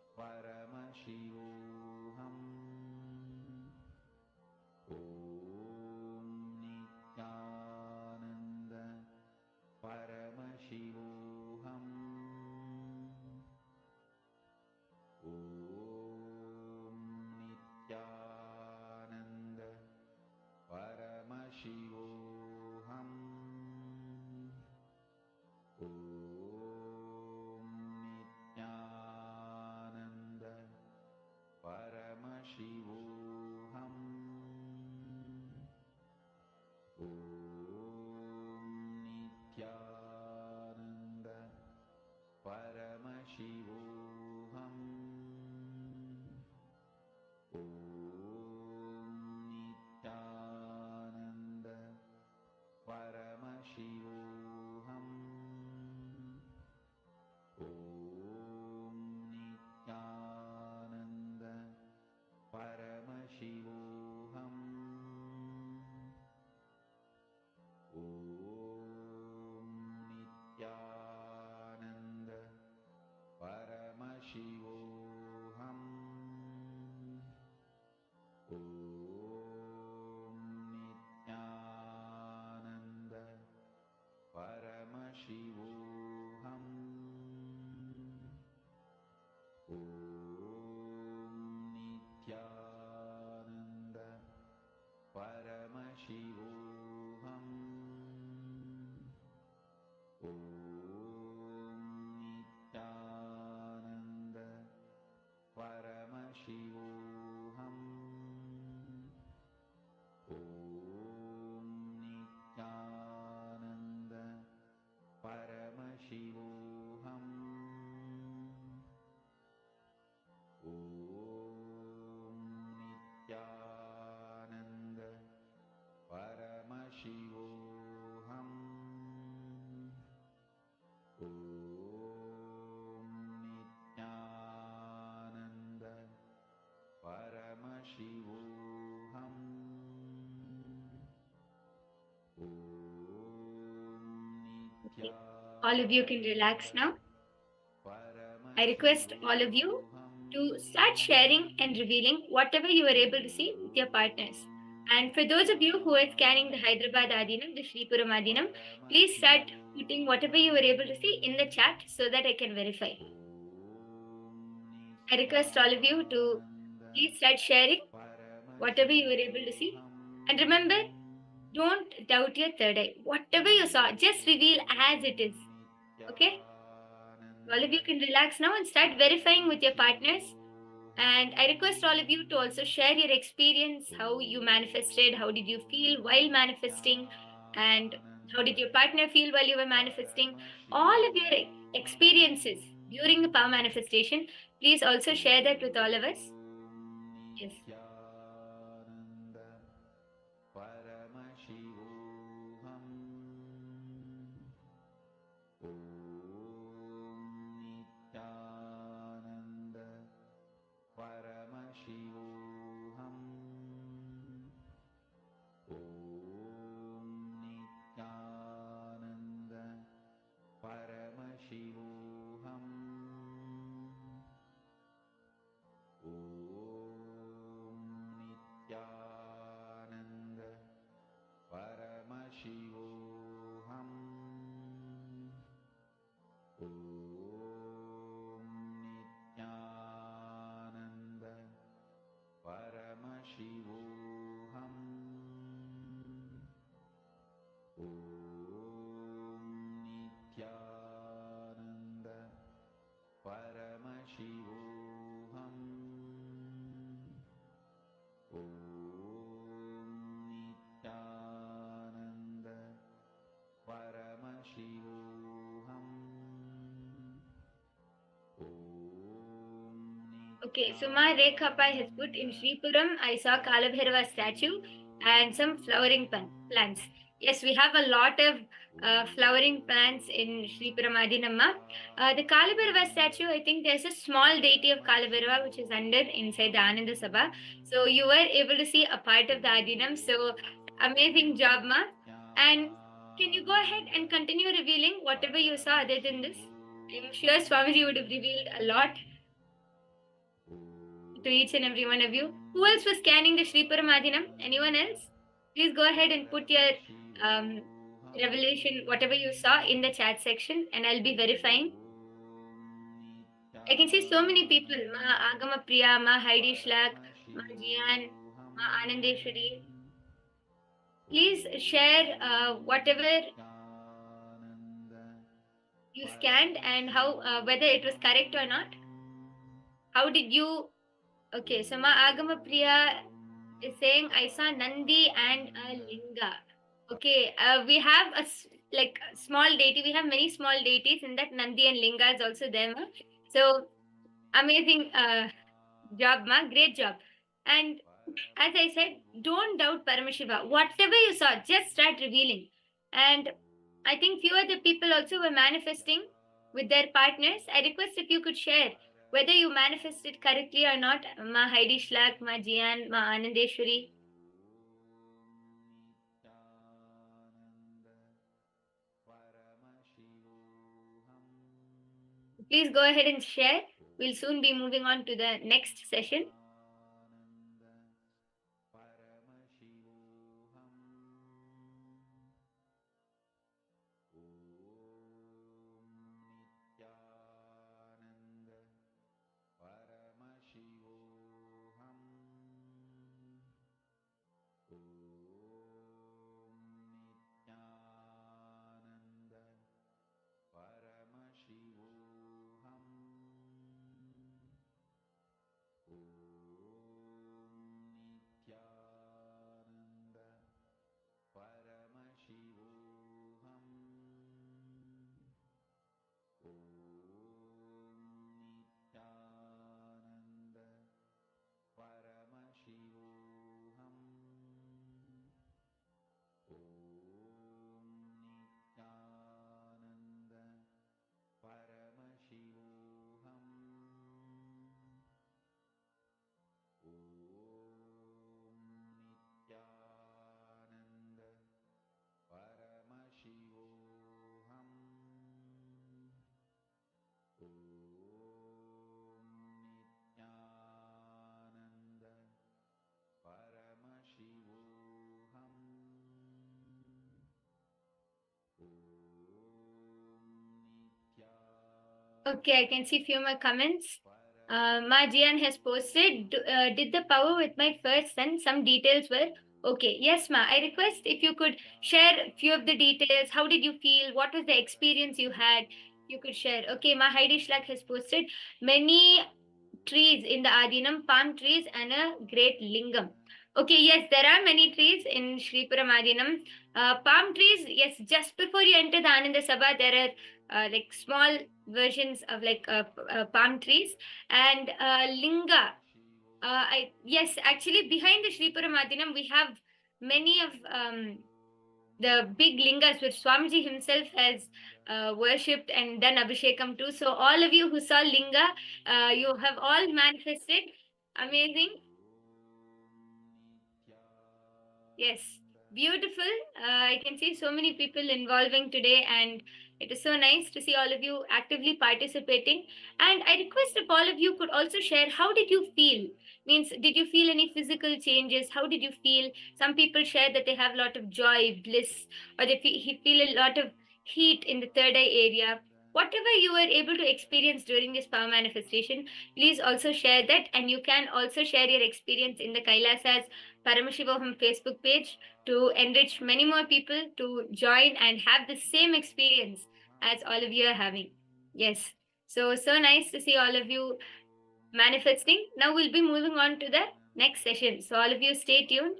Speaker 9: Okay. All of you can relax now. I request all of you to start sharing and revealing whatever you were able to see with your partners. And for those of you who are scanning the Hyderabad Adinam, the Shripuram Adinam, please start putting whatever you were able to see in the chat so that I can verify. I request all of you to please start sharing whatever you were able to see. And remember, don't doubt your third eye. Whatever you saw, just reveal as it is. Okay? All of you can relax now and start verifying with your partners. And I request all of you to also share your experience, how you manifested, how did you feel while manifesting, and how did your partner feel while you were manifesting. All of your experiences during the power manifestation, please also share that with all of us. Yes. Okay, so my Rekha Pai has put in Sripuram, I saw Kalabhairava statue and some flowering plants. Yes, we have a lot of flowering plants in Sripuram Adinamma. The Kalabhairava statue, I think there's a small deity of Kalabhairava which is under inside the Ananda Sabha. So you were able to see a part of the Adinam. So amazing job, Ma. And can you go ahead and continue revealing whatever you saw other than this? I'm sure Swamiji would have revealed a lot to each and every one of you. Who else was scanning the Sripuram Adinam? Anyone else? Please go ahead and put your revelation, whatever you saw, in the chat section, and I'll be verifying. I can see so many people. Ma Agama Priya, Ma Heidi Shlak, Ma Jian, Ma Anandeshwari. Please share whatever you scanned and how whether it was correct or not. How did you? Okay, so Ma Agama Priya is saying I saw Nandi and a Linga. Okay, we have a small deity. We have many small deities in that Nandi and Linga is also there. Ma. So amazing job, Ma. Great job. And as I said, don't doubt Paramashiva. Whatever you saw, just start revealing. And I think few other people also were manifesting with their partners. I request if you could share whether you manifested correctly or not. Ma Heidi Shlak, Ma Jian, Ma Anandeshwari. Please go ahead and share. We'll soon be moving on to the next session. Okay, I can see few more comments. Ma Jian has posted, did the power with my first son, some details were okay. Yes, Ma, I request if you could share a few of the details. How did you feel? What was the experience you had? You could share. Okay, Ma Heidi Shlak has posted many trees in the Adinam, palm trees and a great lingam. Okay, yes, there are many trees in Shripuram Adinam. Palm trees, yes, just before you enter the Ananda Sabha, there are like small versions of like palm trees and linga. Yes, actually behind the Shripuram Adinam, we have many of the big lingas which Swamiji himself has worshipped and done abhishekam to. So all of you who saw linga, you have all manifested. Amazing. Yes, beautiful. I can see so many people involving today, and it is so nice to see all of you actively participating. And I request if all of you could also share how did you feel? Means, did you feel any physical changes? How did you feel? Some people share that they have a lot of joy, bliss, or they feel a lot of heat in the third eye area. Whatever you were able to experience during this power manifestation, please also share that. And you can also share your experience in the Kailasa's Paramashivoham Facebook page to enrich many more people to join and have the same experience as all of you are having. Yes. So nice to see all of you manifesting. Now we'll be moving on to the next session. So all of you stay tuned.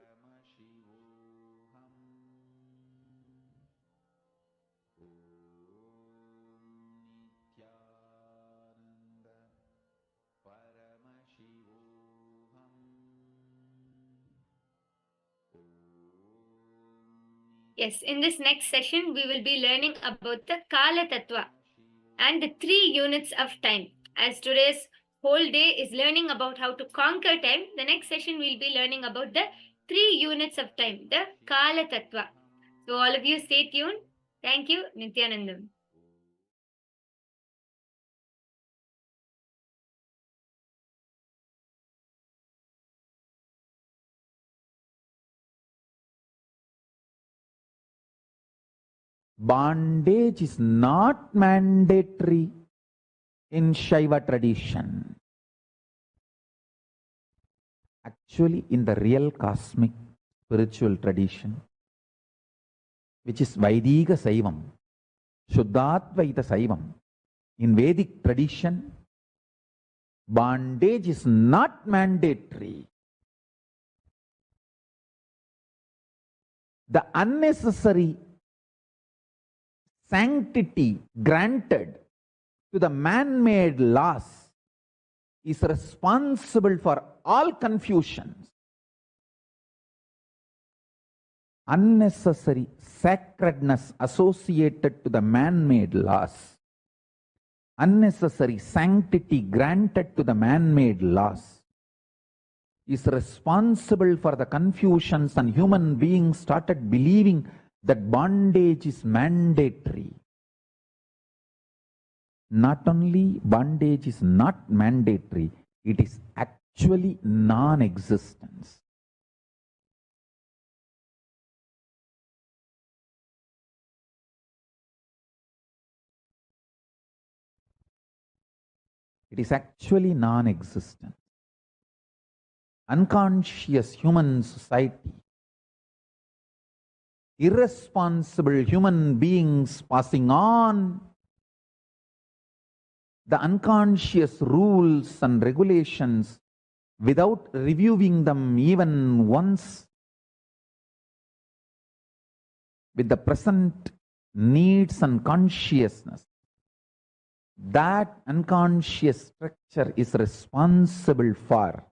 Speaker 9: Yes, in this next session, we will be learning about the Kala Tattva and the 3 units of time. As today's whole day is learning about how to conquer time, the next session we'll be learning about the 3 units of time, the Kala Tattva. So all of you stay tuned. Thank you, Nithyanandam.
Speaker 10: Bondage is not mandatory in Shaiva tradition. Actually, in the real cosmic spiritual tradition, which is Vaidika Saivam, Shuddhatvaita Saivam, in Vedic tradition, bondage is not mandatory. The unnecessary sanctity granted to the man-made laws is responsible for all confusions. Unnecessary sacredness associated to the man-made laws, unnecessary sanctity granted to the man-made laws is responsible for the confusions, and human beings started believing that bondage is mandatory. Not only bondage is not mandatory, it is actually non-existence. It is actually non-existent. Unconscious human society, irresponsible human beings passing on the unconscious rules and regulations without reviewing them even once with the present needs and consciousness. That unconscious structure is responsible for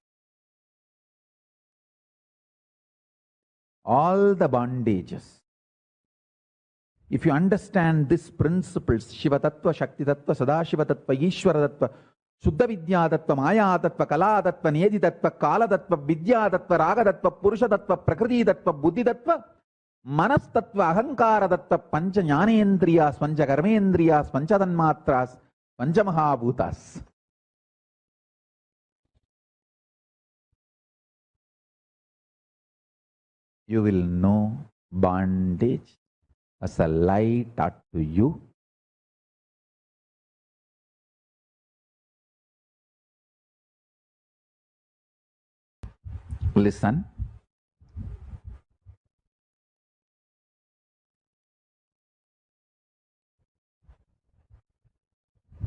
Speaker 10: all the bondages. If you understand these principles, Shiva Tattva, Shakti Tattva, Sadashiva Tattva, Ishvara Tattva, Shuddha Vidya Tattva, Maya Tattva, Kala Tattva, Niyadi Tattva, Kala Tattva, Vidya Tattva, Raga Tattva, Purusha Tattva, Prakriti Tattva, Buddhi Tattva, Manas Tattva, Ahankara Tattva, Pancha Jnanendriyas, Pancha Karmendriyas, Pancha Tanmatras, Pancha Mahabhutas. You will know bondage as a lie taught to you Listen.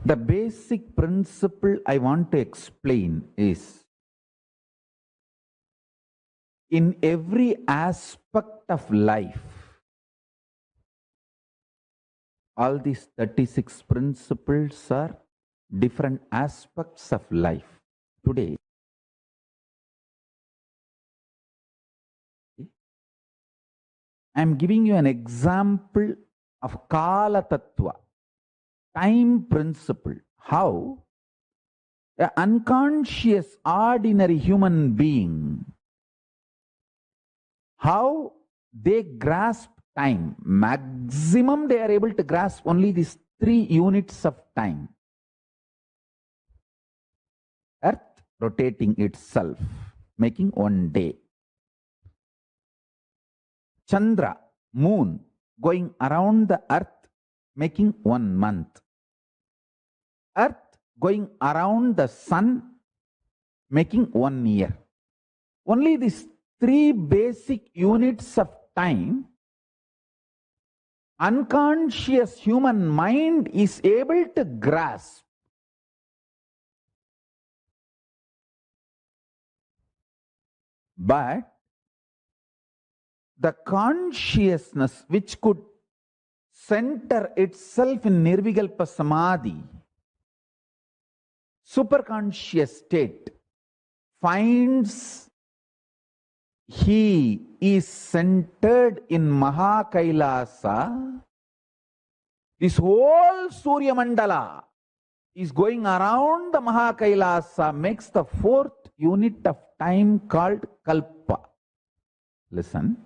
Speaker 10: The basic principle I want to explain is, in every aspect of life, all these 36 principles are different aspects of life. Today, I am giving you an example of Kala Tattva, time principle. How an unconscious, ordinary human being, how they grasp time. Maximum they are able to grasp only these 3 units of time. Earth rotating itself, making 1 day. Chandra, moon, going around the earth, making 1 month. Earth going around the sun, making 1 year. Only these 3 basic units of time, unconscious human mind is able to grasp. But the consciousness which could center itself in Nirvikalpa Samadhi, superconscious state, finds he is centered in KAILASA. This whole Surya Mandala is going around the KAILASA, makes the 4th unit of time called Kalpa. Listen.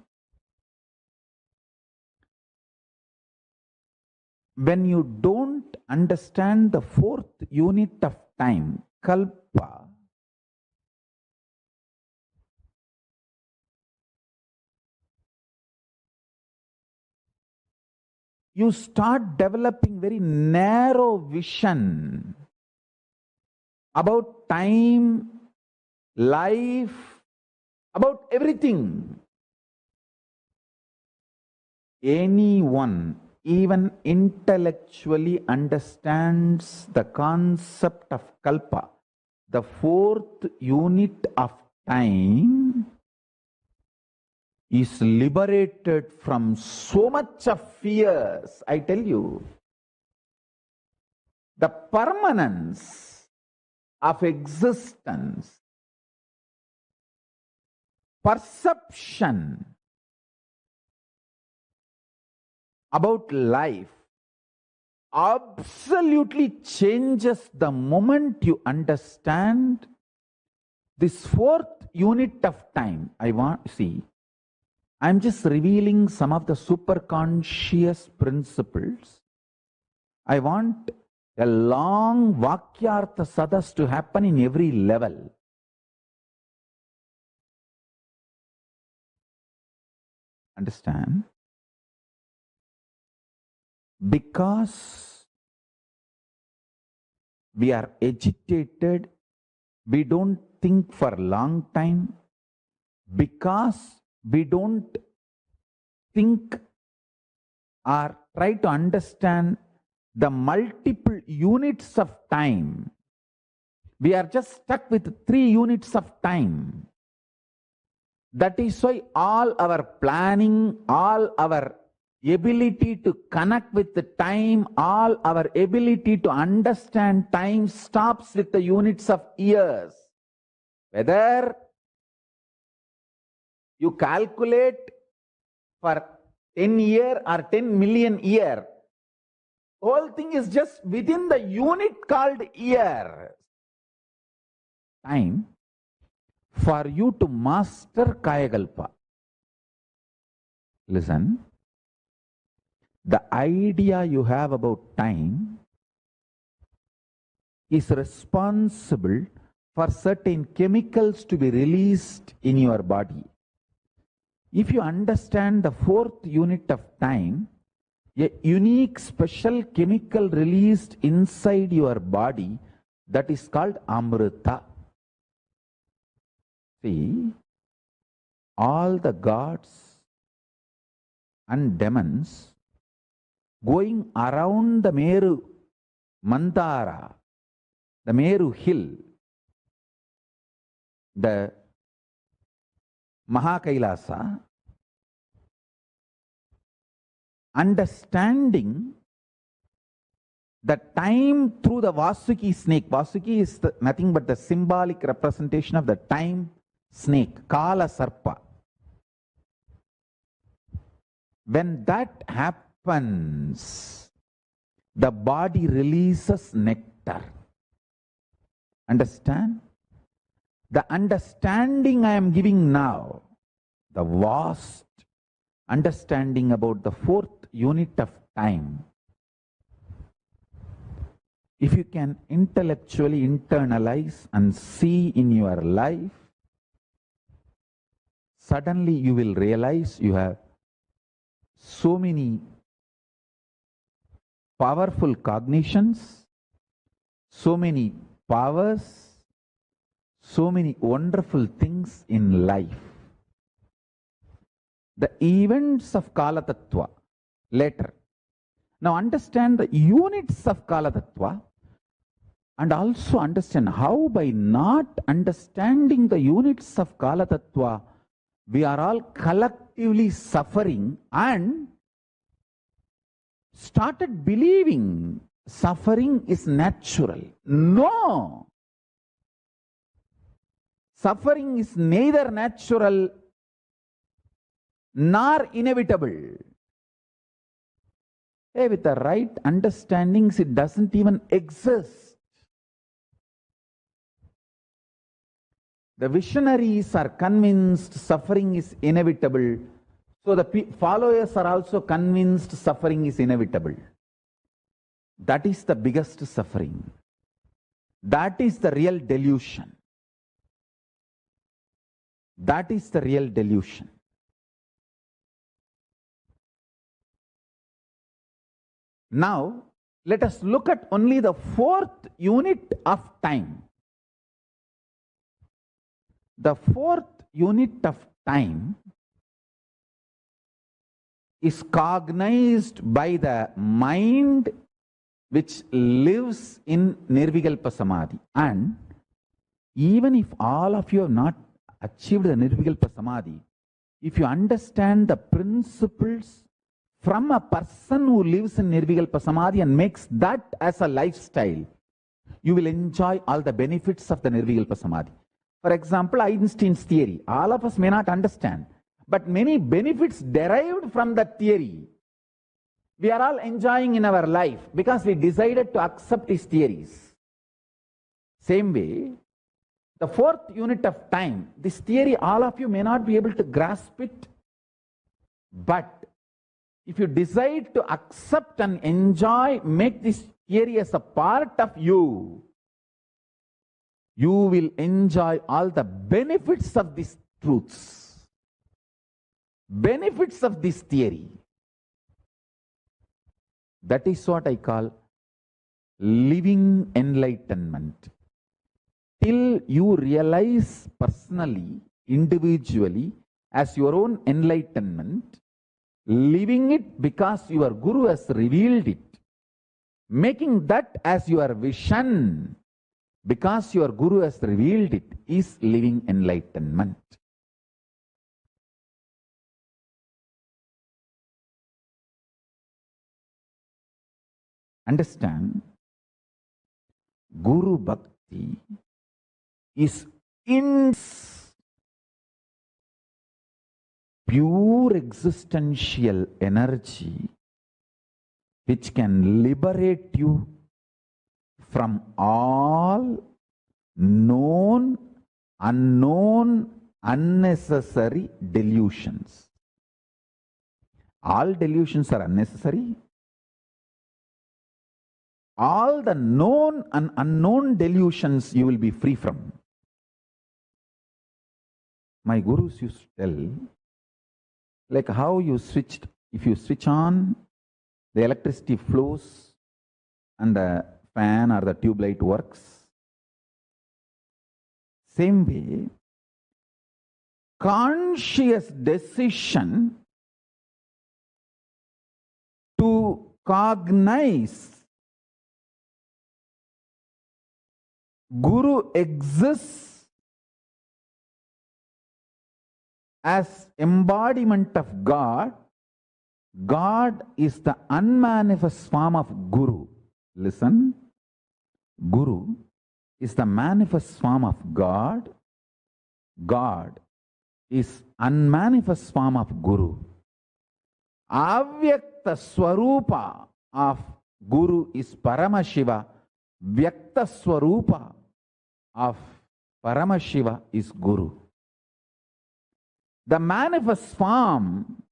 Speaker 10: When you don't understand the 4th unit of time, Kalpa, you start developing very narrow vision about time, life, about everything. Anyone, even intellectually, understands the concept of Kalpa, the 4th unit of time, is liberated from so much of fears. I tell you, the permanence of existence, perception about life absolutely changes the moment you understand this 4th unit of time. I'm just revealing some of the superconscious principles. I want a long Vakyartha Sadas to happen in every level. Understand? Because we are agitated, we don't think for a long time. Because we don't think or try to understand the multiple units of time, we are just stuck with 3 units of time. That is why all our planning, all our ability to connect with the time, all our ability to understand time stops with the units of years. Whether you calculate for 10 year or 10 million year, whole thing is just within the unit called year. Time for you to master Kayakalpa. Listen, the idea you have about time is responsible for certain chemicals to be released in your body. If you understand the 4th unit of time, a unique special chemical released inside your body, that is called Amrita. See, all the gods and demons going around the Meru Mandara, the Meru hill, the KAILASA, understanding the time through the Vasuki snake. Vasuki is nothing but the symbolic representation of the time snake, Kala Sarpa. When that happens, the body releases nectar. Understand? The understanding I am giving now, the vast understanding about the fourth unit of time, if you can intellectually internalize and see in your life, suddenly you will realize you have so many powerful cognitions, so many powers, so many wonderful things in life. The events of Kala Tattva later. Now understand the units of Kala Tattva and also understand how by not understanding the units of Kala Tattva, we are all collectively suffering and started believing suffering is natural. No! Suffering is neither natural nor inevitable. Hey, with the right understandings, it doesn't even exist. The visionaries are convinced suffering is inevitable, so the followers are also convinced suffering is inevitable. That is the biggest suffering. That is the real delusion. That is the real delusion. Now, let us look at only the fourth unit of time. The fourth unit of time is cognized by the mind which lives in Nirvikalpa Samadhi. And even if all of you have not achieved the Nirvikalpa Samadhi, if you understand the principles from a person who lives in Nirvikalpa Samadhi and makes that as a lifestyle, you will enjoy all the benefits of the Nirvikalpa Samadhi. For example, Einstein's theory. All of us may not understand, but many benefits derived from that theory, we are all enjoying in our life because we decided to accept his theories. Same way, the fourth unit of time, this theory, all of you may not be able to grasp it, but if you decide to accept and enjoy, make this theory as a part of you, you will enjoy all the benefits of these truths, benefits of this theory. That is what I call living enlightenment. Till you realize personally, individually, as your own enlightenment, living it because your Guru has revealed it, making that as your vision because your Guru has revealed it, is living enlightenment. Understand, Guru Bhakti is in pure existential energy which can liberate you from all known, unknown, unnecessary delusions. All delusions are unnecessary. All the known and unknown delusions you will be free from. My gurus used to tell, like how you switched, if you switch on, the electricity flows and the fan or the tube light works. Same way, conscious decision to cognize Guru exists as embodiment of God. God is the unmanifest form of Guru. Listen, Guru is the manifest form of God. God is unmanifest form of Guru. Avyakta Swarupa of Guru is Paramashiva. Vyakta Swarupa of Paramashiva is Guru. The manifest form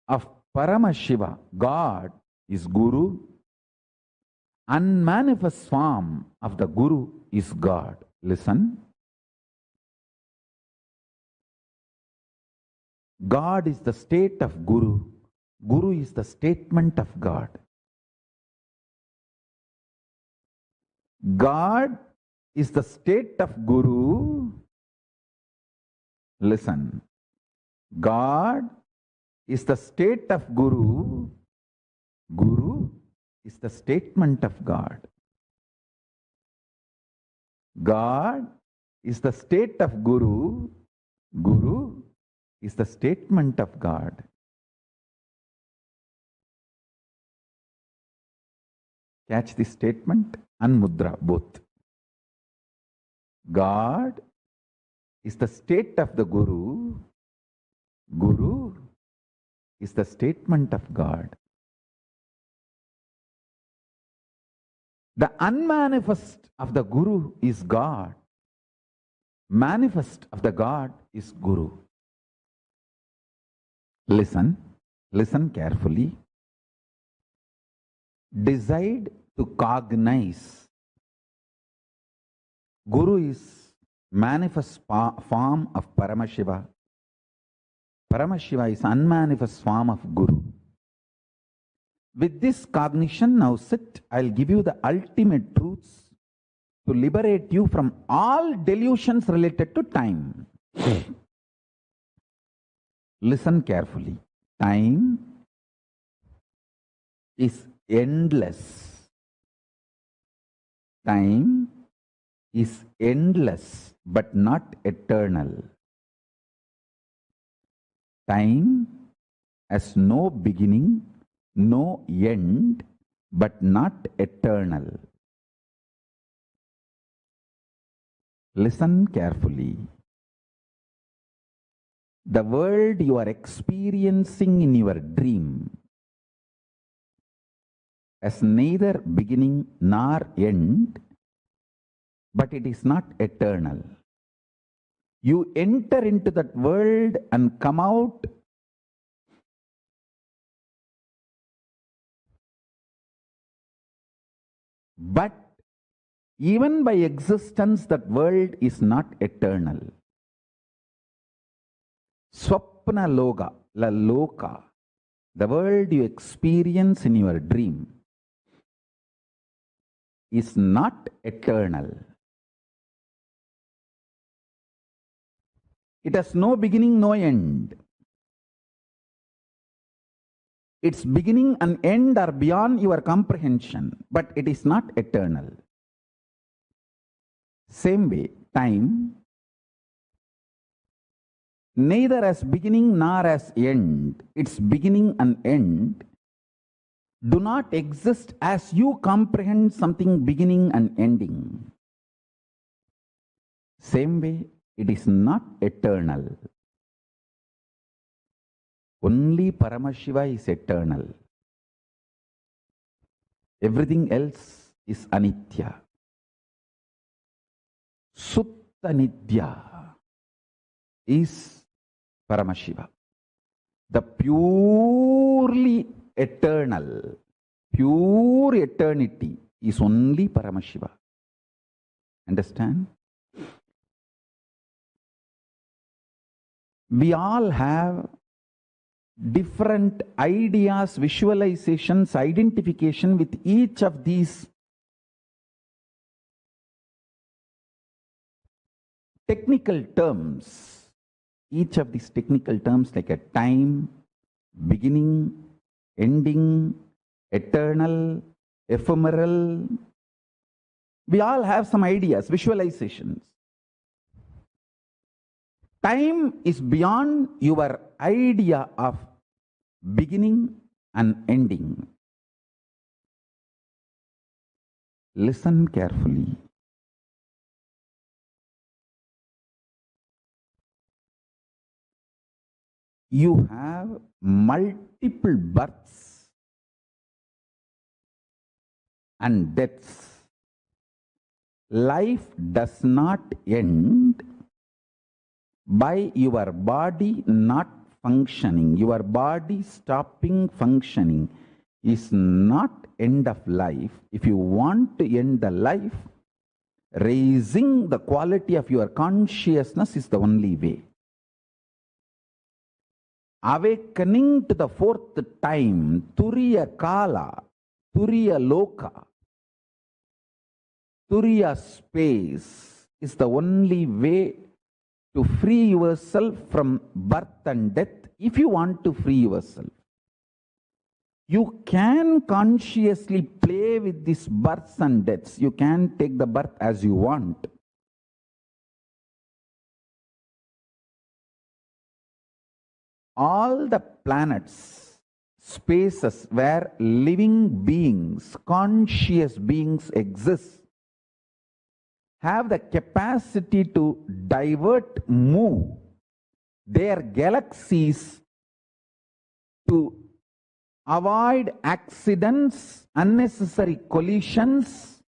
Speaker 10: of Paramashiva, God, is Guru. Unmanifest form of the Guru is God. Listen. God is the state of Guru. Guru is the statement of God. God is the state of Guru. Listen. God is the state of Guru. Guru is the statement of God. God is the state of Guru. Guru is the statement of God. Catch this statement and mudra both. God is the state of the Guru. Guru is the statement of God. The unmanifest of the Guru is God. Manifest of the God is Guru. Listen, listen carefully. Decide to cognize. Guru is manifest form of Paramashiva. Paramashiva is unmanifest form of Guru. With this cognition, now sit, I'll give you the ultimate truths to liberate you from all delusions related to time. Listen carefully. Time is endless. Time is endless but not eternal. Time has no beginning, no end, but not eternal. Listen carefully. The world you are experiencing in your dream has neither beginning nor end, but it is not eternal. You enter into that world and come out but even by existence, that world is not eternal. Swapna loga, la loka, the world you experience in your dream, is not eternal. It has no beginning, no end. Its beginning and end are beyond your comprehension, but it is not eternal. Same way, time neither as beginning nor as end. Its beginning and end do not exist as you comprehend something beginning and ending. Same way, it is not eternal. Only Paramashiva is eternal. Everything else is anitya. Sutta Nidya is Paramashiva. The purely eternal, pure eternity is only Paramashiva. Understand? We all have different ideas, visualizations, identification with each of these technical terms. each of these technical terms like a time, beginning, ending, eternal, ephemeral. We all have some ideas, visualizations. Time is beyond your idea of beginning and ending. Listen carefully. You have multiple births and deaths. Life does not end by your body not functioning. Your body stopping functioning is not end of life. If you want to end the life, raising the quality of your consciousness is the only way. Awakening to the fourth time, Turiya Kala, Turiya Loka, Turiya space is the only way to free yourself from birth and death. If you want to free yourself, you can consciously play with these births and deaths. You can take the birth as you want. All the planets, spaces where living beings, conscious beings exist, have the capacity to divert, move their galaxies to avoid accidents, unnecessary collisions,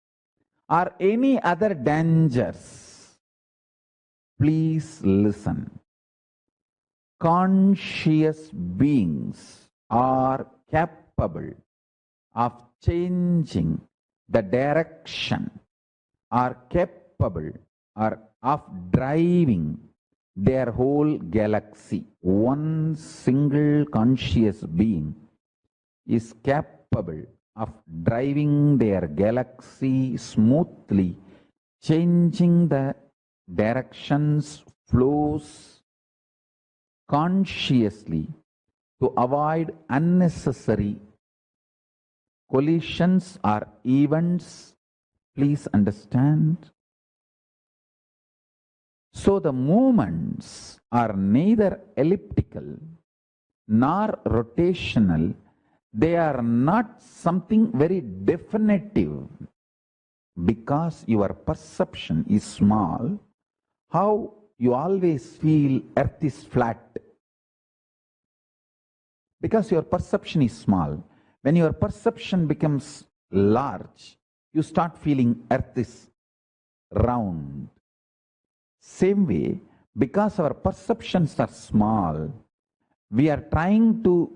Speaker 10: or any other dangers. Please listen. Conscious beings are capable of changing the direction, are capable of driving their whole galaxy. One single conscious being is capable of driving their galaxy smoothly, changing the directions, flows, consciously to avoid unnecessary collisions or events. Please understand. So the movements are neither elliptical nor rotational. They are not something very definitive. Because your perception is small, how you always feel earth is flat? Because your perception is small. When your perception becomes large, you start feeling earth is round. Same way, because our perceptions are small, we are trying to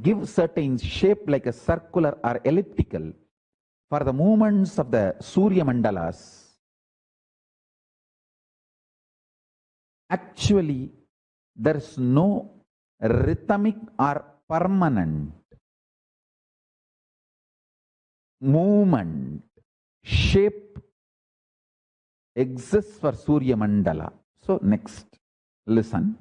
Speaker 10: give certain shape like a circular or elliptical for the movements of the Surya Mandalas. Actually, there is no rhythmic or permanent movement, shape exists for Surya Mandala. So next, listen.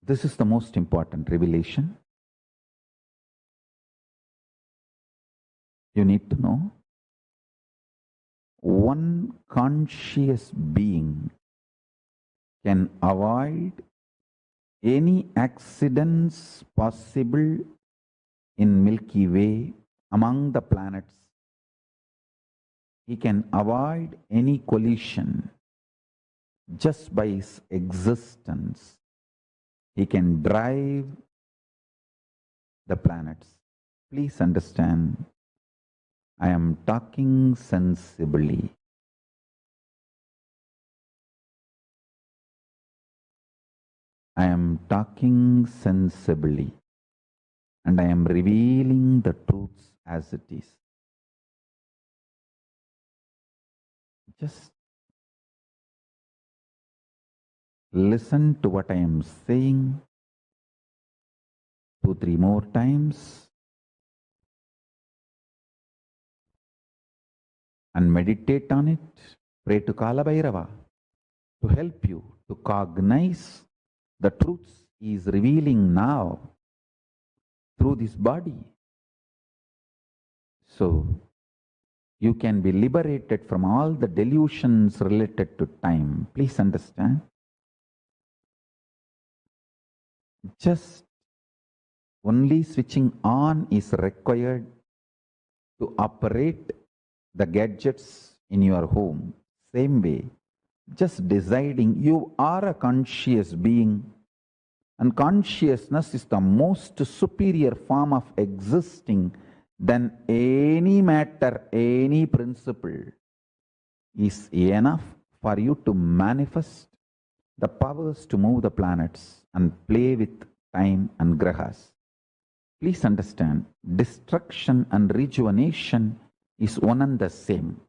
Speaker 10: This is the most important revelation. You need to know. One conscious being can avoid any accidents possible in Milky Way among the planets. He can avoid any collision just by his existence. He can drive the planets. Please understand, I am talking sensibly. I am talking sensibly, and I am revealing the truths as it is. Just listen to what I am saying 2-3 more times and meditate on it. Pray to Kala Bhairava to help you to cognize the truths he is revealing now through this body. So you can be liberated from all the delusions related to time. Please understand. Just only switching on is required to operate the gadgets in your home. Same way, just deciding you are a conscious being, and consciousness is the most superior form of existing than any matter, any principle, is enough for you to manifest the powers to move the planets and play with time and grahas. Please understand, destruction and rejuvenation is one and the same.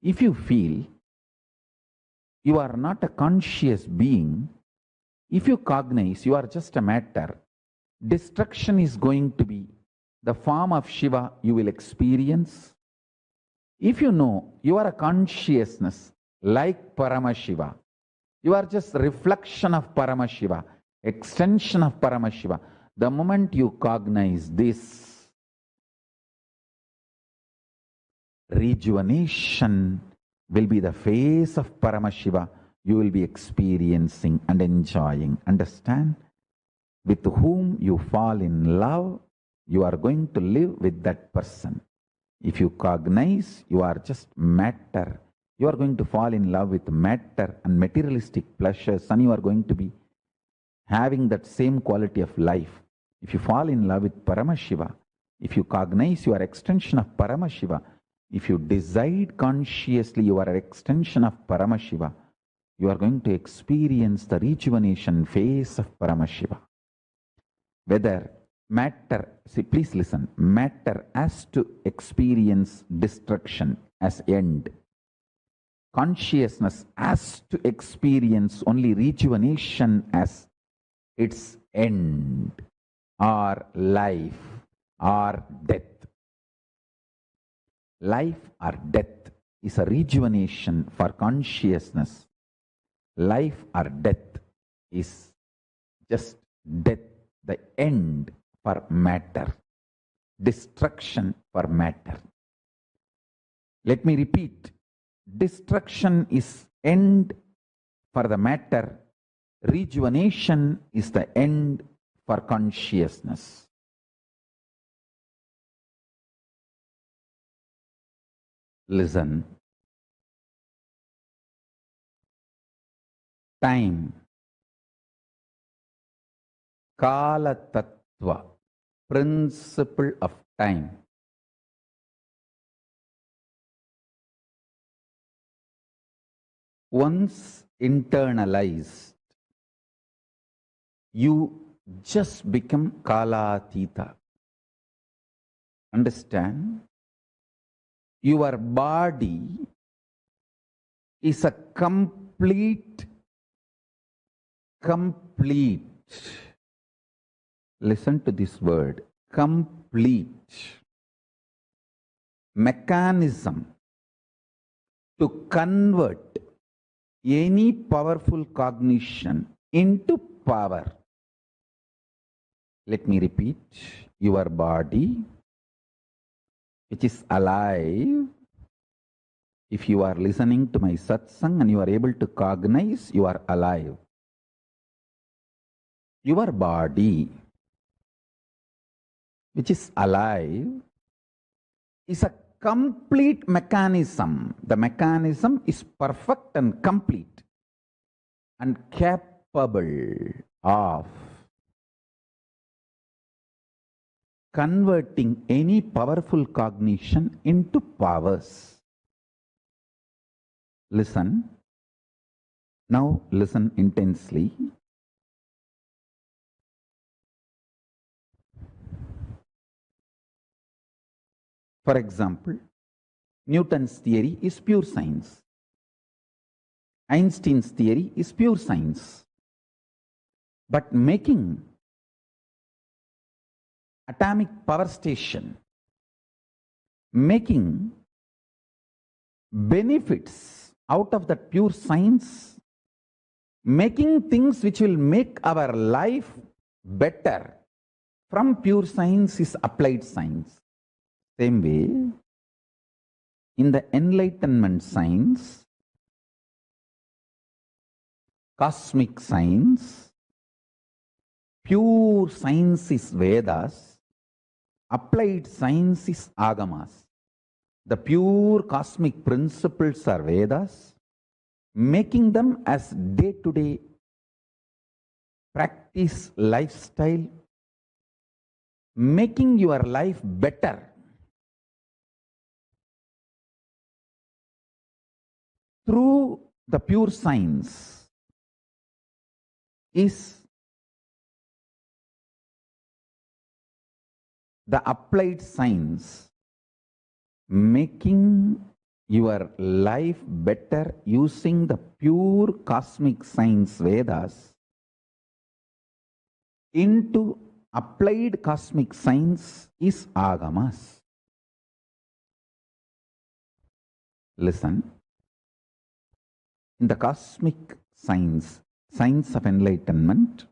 Speaker 10: If you feel you are not a conscious being, if you cognize you are just a matter, destruction is going to be the form of Shiva you will experience. If you know you are a consciousness like Paramashiva, you are just reflection of Paramashiva, extension of Paramashiva. The moment you cognize this, rejuvenation will be the face of Paramashiva you will be experiencing and enjoying. Understand? With whom you fall in love, you are going to live with that person. If you cognize you are just matter, you are going to fall in love with matter and materialistic pleasures, and you are going to be having that same quality of life. If you fall in love with Paramashiva, if you cognize you are extension of Paramashiva, if you decide consciously you are an extension of Paramashiva, you are going to experience the rejuvenation phase of Paramashiva. Whether matter, see, please listen, matter has to experience destruction as end. Consciousness has to experience only rejuvenation as its end, or life, or death. Life or death is a rejuvenation for consciousness. Life or death is just death, the end for matter, destruction for matter. Let me repeat, destruction is end for the matter, rejuvenation is the end for consciousness. Listen. Time, Kala Tattva, principle of time. Once internalized, you just become Kalatita. Understand? Your body is a complete, listen to this word, complete mechanism to convert any powerful cognition into power. Let me repeat, your body, which is alive, if you are listening to my satsang and you are able to cognize, you are alive. Your body, which is alive, is a complete mechanism. The mechanism is perfect and complete and capable of converting any powerful cognition into powers. Listen. Now listen intensely. For example, Newton's theory is pure science. Einstein's theory is pure science. But making atomic power station, making benefits out of that pure science, making things which will make our life better from pure science is applied science. Same way, in the enlightenment science, cosmic science, pure science is Vedas, applied science is Agamas. The pure cosmic principles are Vedas, making them as day-to-day practice lifestyle, making your life better. Through the pure science is the applied science, making your life better using the pure cosmic science Vedas into applied cosmic science is Agamas. Listen, in the cosmic science, science of enlightenment,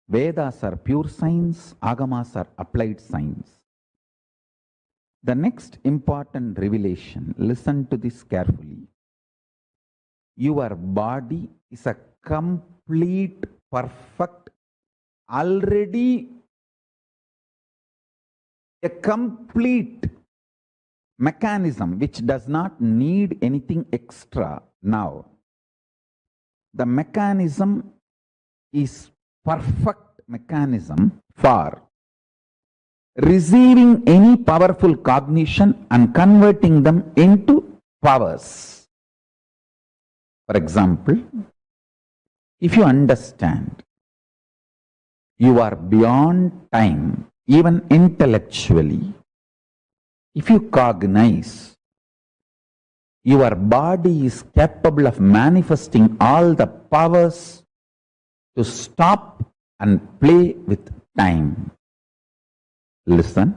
Speaker 10: Vedas are pure science, Agamas are applied science. The next important revelation, listen to this carefully. Your body is a complete, perfect, already a complete mechanism which does not need anything extra now. The mechanism is perfect mechanism for receiving any powerful cognition and converting them into powers. For example, if you understand you are beyond time, even intellectually, if you cognize your body is capable of manifesting all the powers to stop and play with time. Listen.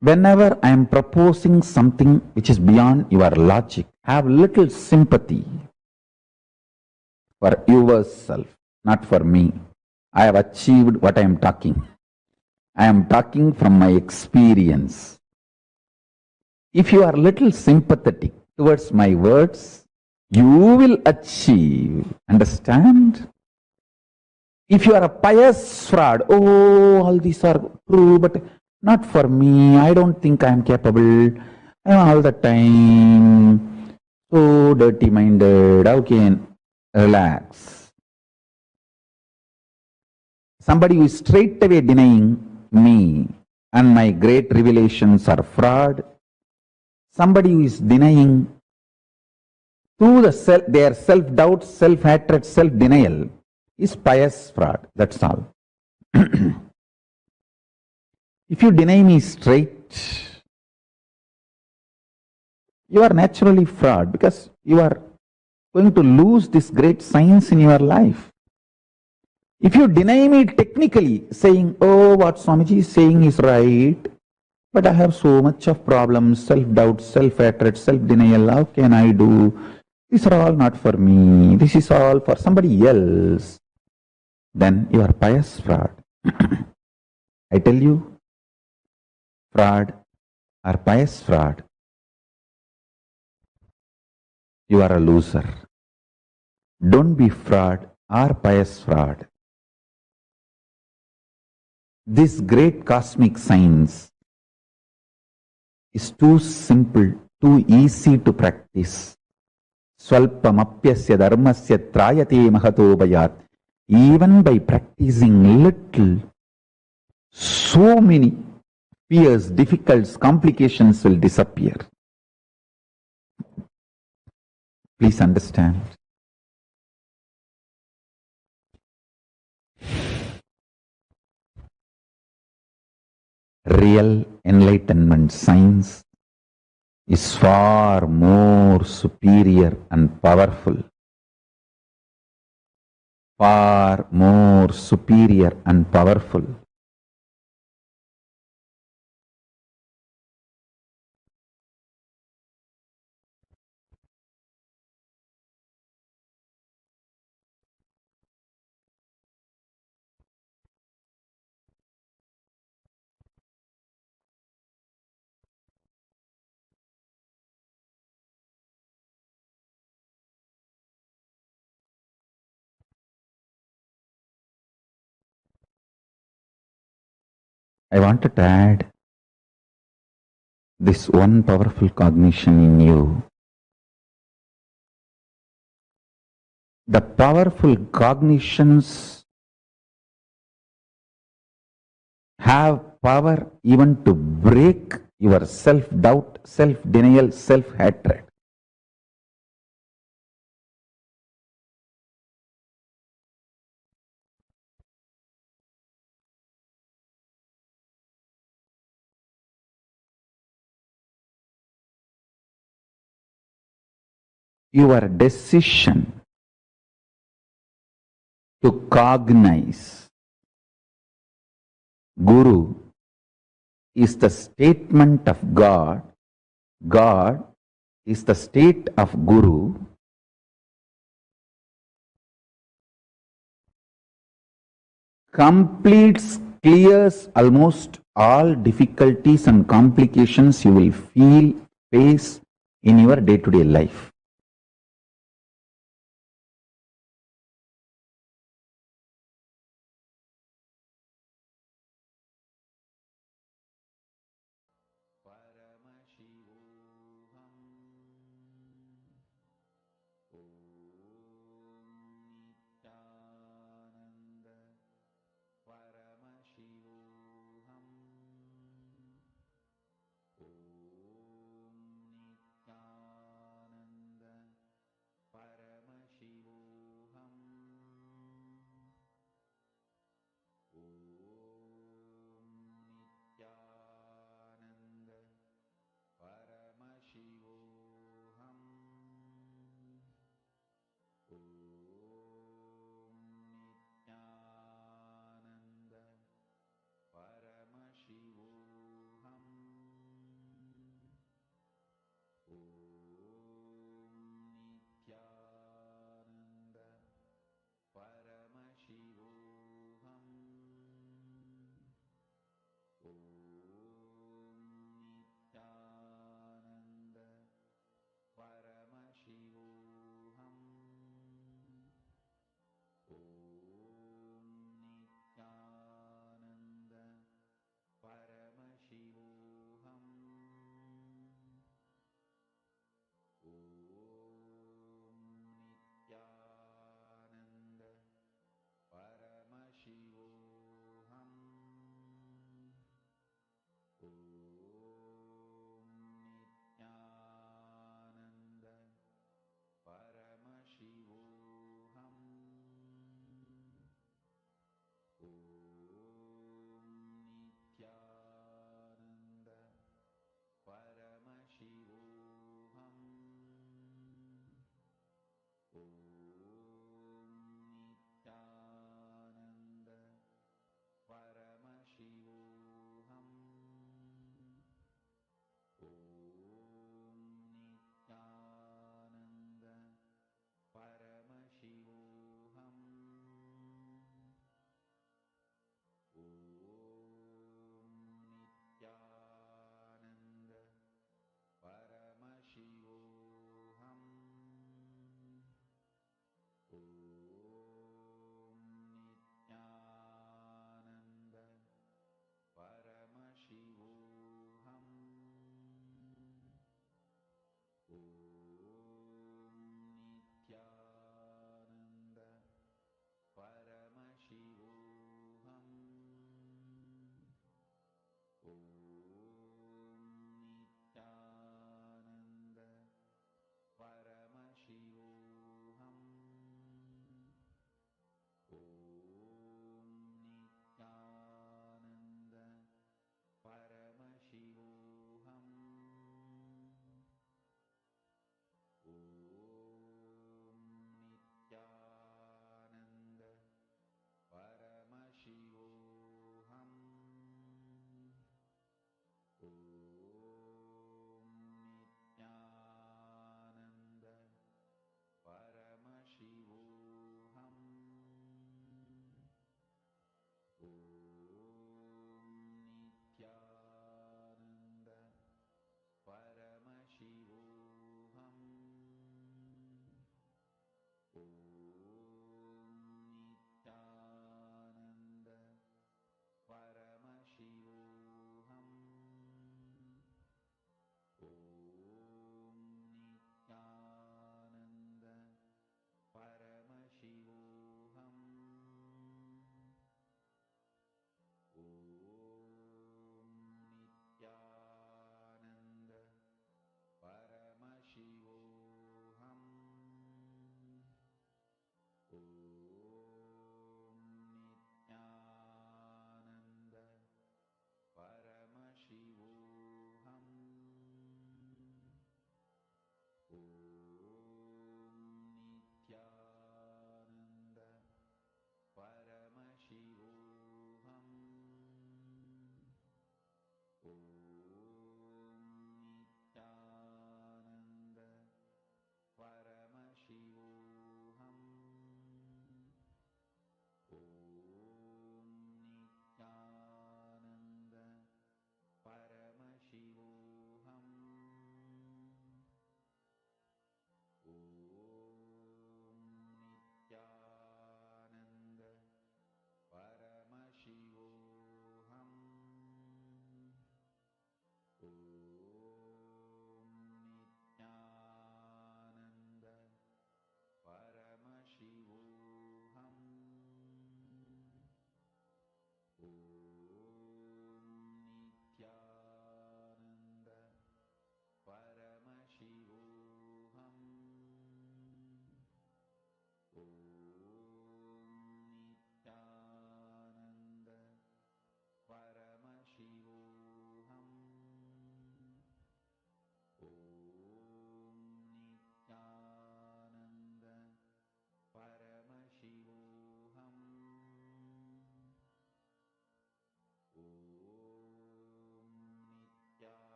Speaker 10: Whenever I am proposing something which is beyond your logic, have little sympathy for yourself, not for me. I have achieved what I am talking. I am talking from my experience. If you are little sympathetic towards my words, you will achieve. Understand? If you are a pious fraud, oh, all these are true, but not for me. I don't think I am capable. I am all the time so dirty-minded. How can relax? Somebody who is straight away denying me and my great revelations are fraud. Somebody who is denying through their self-doubt, self-hatred, self-denial is pious fraud. That's all. If you deny me straight, you are naturally fraud because you are going to lose this great science in your life. If you deny me technically, saying, oh, what Swamiji is saying is right, but I have so much of problems, self-doubt, self-hatred, self-denial, how can I do? These are all not for me. This is all for somebody else. Then you are pious fraud. I tell you, fraud or pious fraud, you are a loser. Don't be fraud or pious fraud. This great cosmic science is too simple, too easy to practice. Swalpamapyasya dharmasya trayate mahato bayat. Even by practicing little, so many fears, difficulties, complications will disappear. Please understand. Real enlightenment science is far more superior and powerful. Far more superior and powerful. I wanted to add this one powerful cognition in you. The powerful cognitions have power even to break your self-doubt, self-denial, self-hatred. Your decision to cognize Guru is the statement of God. God is the state of Guru. Completes, clears almost all difficulties and complications you will face in your day-to-day life. Paramashivoham.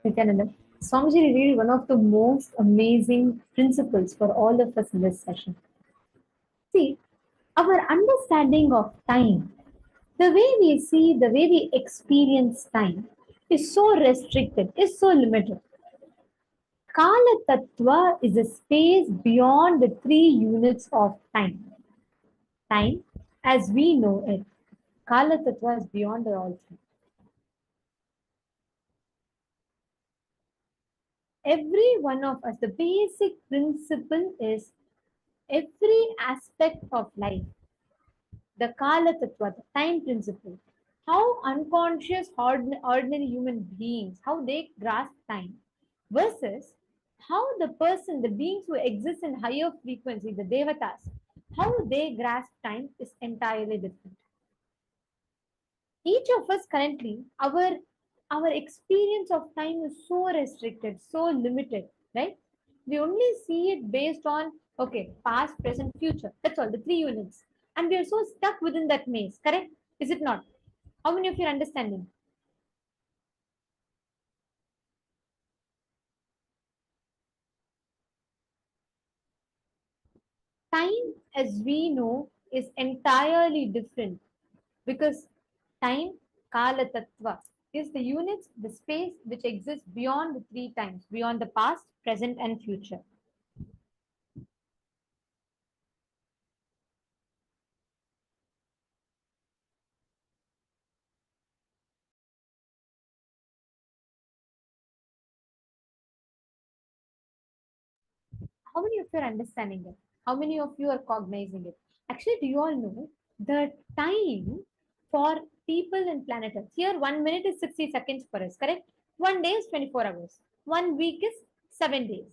Speaker 6: Nithyananda. Swamiji revealed one of the most amazing principles for all of us in this session. See, our understanding of time, the way we see, the way we experience time is so restricted, is so limited. Kala Tattva is a space beyond the 3 units of time. Time, as we know it, Kala Tattva is beyond all three. Every one of us, the basic principle is every aspect of life, the Kala Tattva, the time principle, how unconscious ordinary human beings, how they grasp time, versus how the person, the beings who exist in higher frequency, the devatas, how they grasp time is entirely different. Each of us currently, our experience of time is so restricted, so limited, right? We only see it based on, okay, past, present, future. That's all, the 3 units. And we are so stuck within that maze, correct? Is it not? How many of you are understanding? Time, as we know, is entirely different because time, Kala Tattva, is the units, the space which exists beyond the 3 times, beyond the past, present, and future. How many of you are understanding it? How many of you are cognizing it? Actually, do you all know the time for people in planet Earth? Here, 1 minute is 60 seconds for us, correct? 1 day is 24 hours. 1 week is 7 days.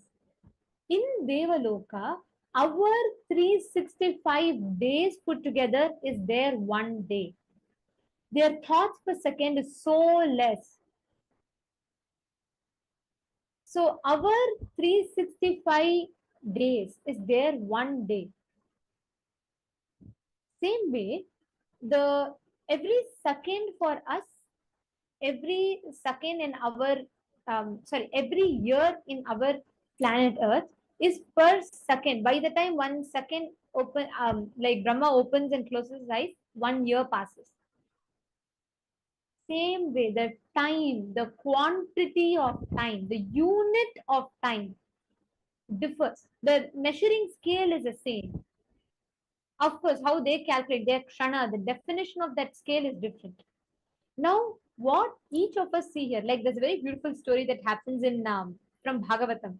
Speaker 6: In Devaloka, our 365 days put together is their 1 day. Their thoughts per second is so less. So our 365 days is their 1 day. Same way, the every second for us, every second in our every year in our planet Earth is per second. By the time 1 second open, like Brahma opens and closes his eyes, 1 year passes. Same way, the time, the quantity of time, the unit of time differs. The measuring scale is the same. Of course, how they calculate their kshana, the definition of that scale is different. Now, what each of us see here, like there's a very beautiful story that happens in from Bhagavatam.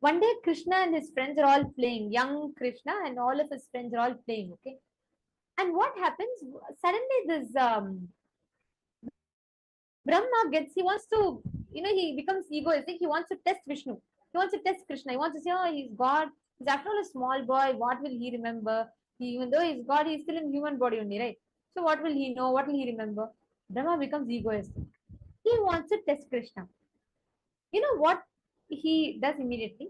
Speaker 6: One day, Krishna and his friends are all playing. Young Krishna and all of his friends are all playing. Okay, and what happens? Suddenly, this Brahma gets. He wants to, he becomes egoistic. He wants to test Vishnu. He wants to test Krishna. He wants to say, oh, he's God. He's after all a small boy. What will he remember? Even though he's God, he's still in human body only, right? So what will he know? What will he remember? Brahma becomes egoistic. He wants to test Krishna. You know what he does immediately?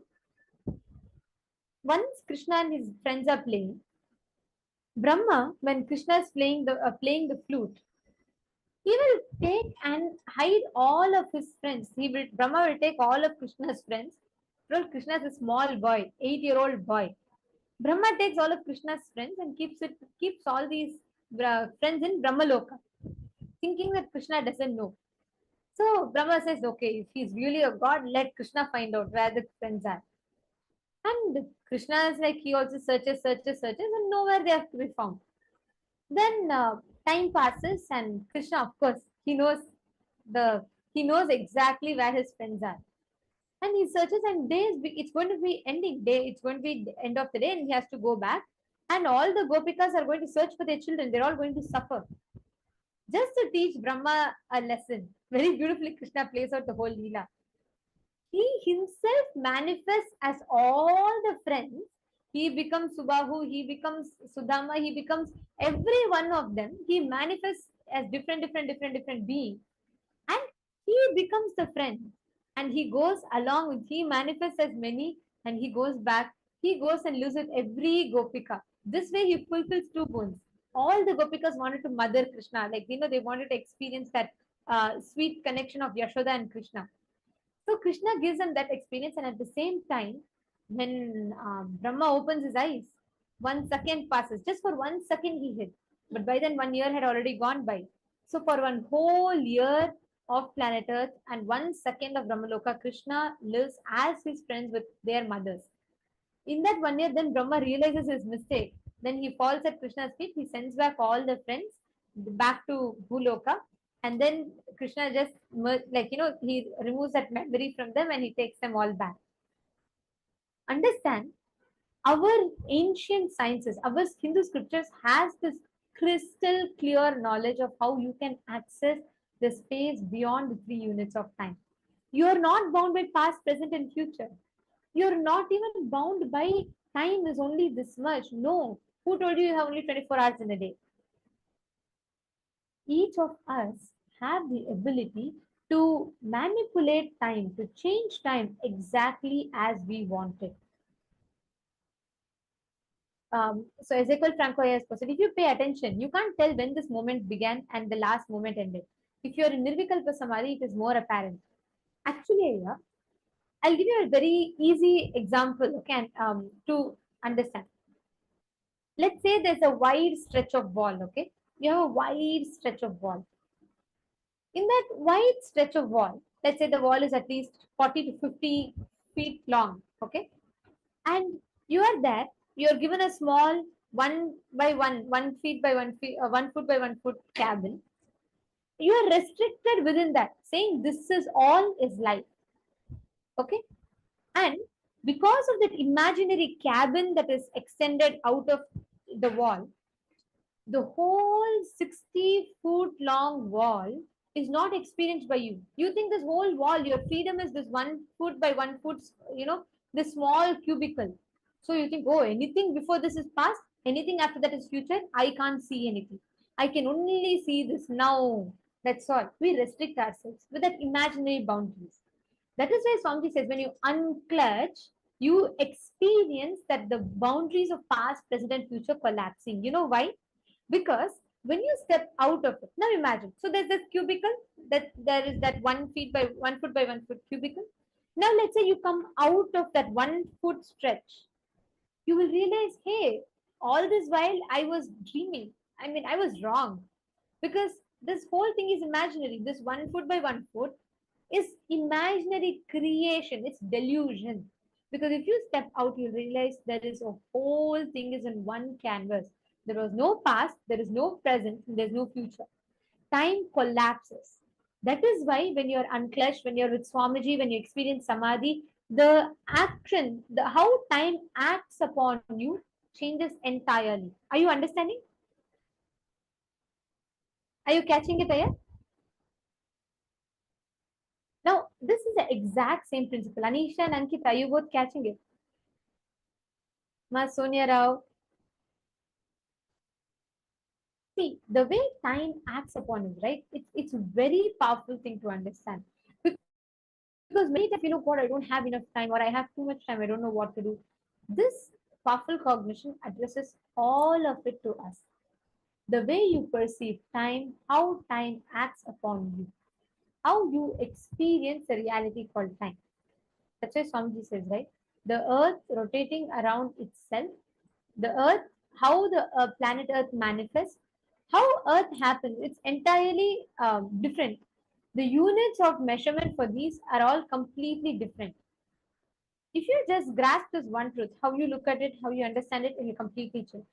Speaker 6: Once Krishna and his friends are playing, Brahma, when Krishna is playing the flute, he will take and hide all of his friends. Brahma will take all of Krishna's friends. Well, Krishna is a small boy, 8-year-old boy. Brahma takes all of Krishna's friends and keeps all these friends in Brahmaloka, thinking that Krishna doesn't know. So Brahma says, okay, if he's really a god, let Krishna find out where the friends are. And Krishna is like, he also searches, and nowhere they have to be found. Then time passes, and Krishna, of course, he knows exactly where his friends are. And he searches, and it's going to be ending day. It's going to be the end of the day, and he has to go back. And all the gopikas are going to search for their children. They're all going to suffer. Just to teach Brahma a lesson. Very beautifully, Krishna plays out the whole Leela. He himself manifests as all the friends. He becomes Subahu, he becomes Sudama, he becomes every one of them. He manifests as different beings. And he becomes the friend. And he goes along with, he manifests as many and he goes back. He goes and lives with every Gopika. This way he fulfills 2 boons. All the Gopikas wanted to mother Krishna. Like, they wanted to experience that sweet connection of Yashoda and Krishna. So Krishna gives him that experience, and at the same time, when Brahma opens his eyes, 1 second passes. Just for 1 second he hid. But by then 1 year had already gone by. So for one whole year of planet Earth and 1 second of Brahmaloka, Krishna lives as his friends with their mothers. In that 1 year, then Brahma realizes his mistake. Then he falls at Krishna's feet. He sends back all the friends back to Bhuloka. And then Krishna just, he removes that memory from them and he takes them all back. Understand, our ancient sciences, our Hindu scriptures has this crystal clear knowledge of how you can access the space beyond the 3 units of time. You are not bound by past, present, and future. You're not even bound by time is only this much. No. Who told you have only 24 hours in a day? Each of us have the ability to manipulate time, to change time exactly as we want it. So Ezekiel Franco has said, if you pay attention, you can't tell when this moment began and the last moment ended. If you're in Nirvikalpa Samadhi, it is more apparent. Actually, I'll give you a very easy example, okay, to understand. Let's say there's a wide stretch of wall, okay? You have a wide stretch of wall. In that wide stretch of wall, let's say the wall is at least 40 to 50 feet long, okay? And you are there, you're given a small 1 feet by 1 feet, 1 foot by 1 foot cabin. You are restricted within that, saying this is all is life, okay? And because of that imaginary cabin that is extended out of the wall, the whole 60-foot long wall is not experienced by you. You think this whole wall, your freedom is this 1 foot by 1 foot, this small cubicle. So you think, oh, anything before this is past, anything after that is future. I can't see anything. I can only see this now. That's all. We restrict ourselves with that imaginary boundaries. That is why Swamiji says when you unclutch, you experience that the boundaries of past, present, and future collapsing. You know why? Because when you step out of it, now imagine. So there's this cubicle that there is that 1 feet by 1 foot by 1 foot cubicle. Now let's say you come out of that 1 foot stretch. You will realize, hey, all this while I was dreaming. I mean, I was wrong because this whole thing is imaginary. This 1 foot by 1 foot is imaginary creation. It's delusion. Because if you step out, you realize there is a whole thing is in one canvas. There was no past, there is no present, and there's no future. Time collapses. That is why when you're unclutched, when you're with Swamiji, when you experience Samadhi, the action, the how time acts upon you changes entirely. Are you understanding? Are you catching it, Aya? Now, this is the exact same principle. Anisha and Ankita, you both catching it? Ma Sonia Rao. See, the way time acts upon us, right? It's a very powerful thing to understand. Because many times we know, God, I don't have enough time, or I have too much time, I don't know what to do. This powerful cognition addresses all of it to us. The way you perceive time, how time acts upon you, how you experience the reality called time. That's why Swamiji says, right? The earth rotating around itself, the earth, how the planet Earth manifests, how Earth happens, it's entirely different. The units of measurement for these are all completely different. If you just grasp this one truth, how you look at it, how you understand it, it will completely change.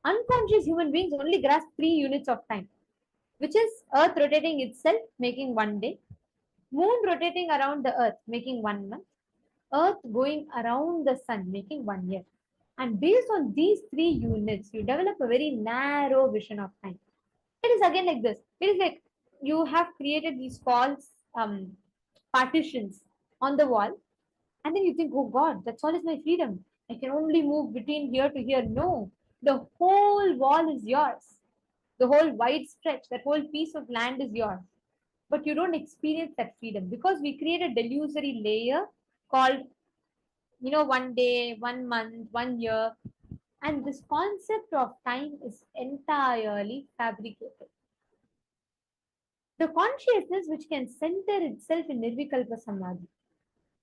Speaker 6: Unconscious human beings only grasp 3 units of time, which is Earth rotating itself, making 1 day, Moon rotating around the Earth, making 1 month, Earth going around the Sun, making 1 year. And based on these 3 units, you develop a very narrow vision of time. It is again like this. It is like you have created these false partitions on the wall, and then you think, oh God, that's all is my freedom. I can only move between here to here. No, the whole wall is yours. The whole wide stretch, that whole piece of land is yours. But you don't experience that freedom because we create a delusory layer called 1 day, 1 month, 1 year, and this concept of time is entirely fabricated. The consciousness which can center itself in Nirvikalpa Samadhi,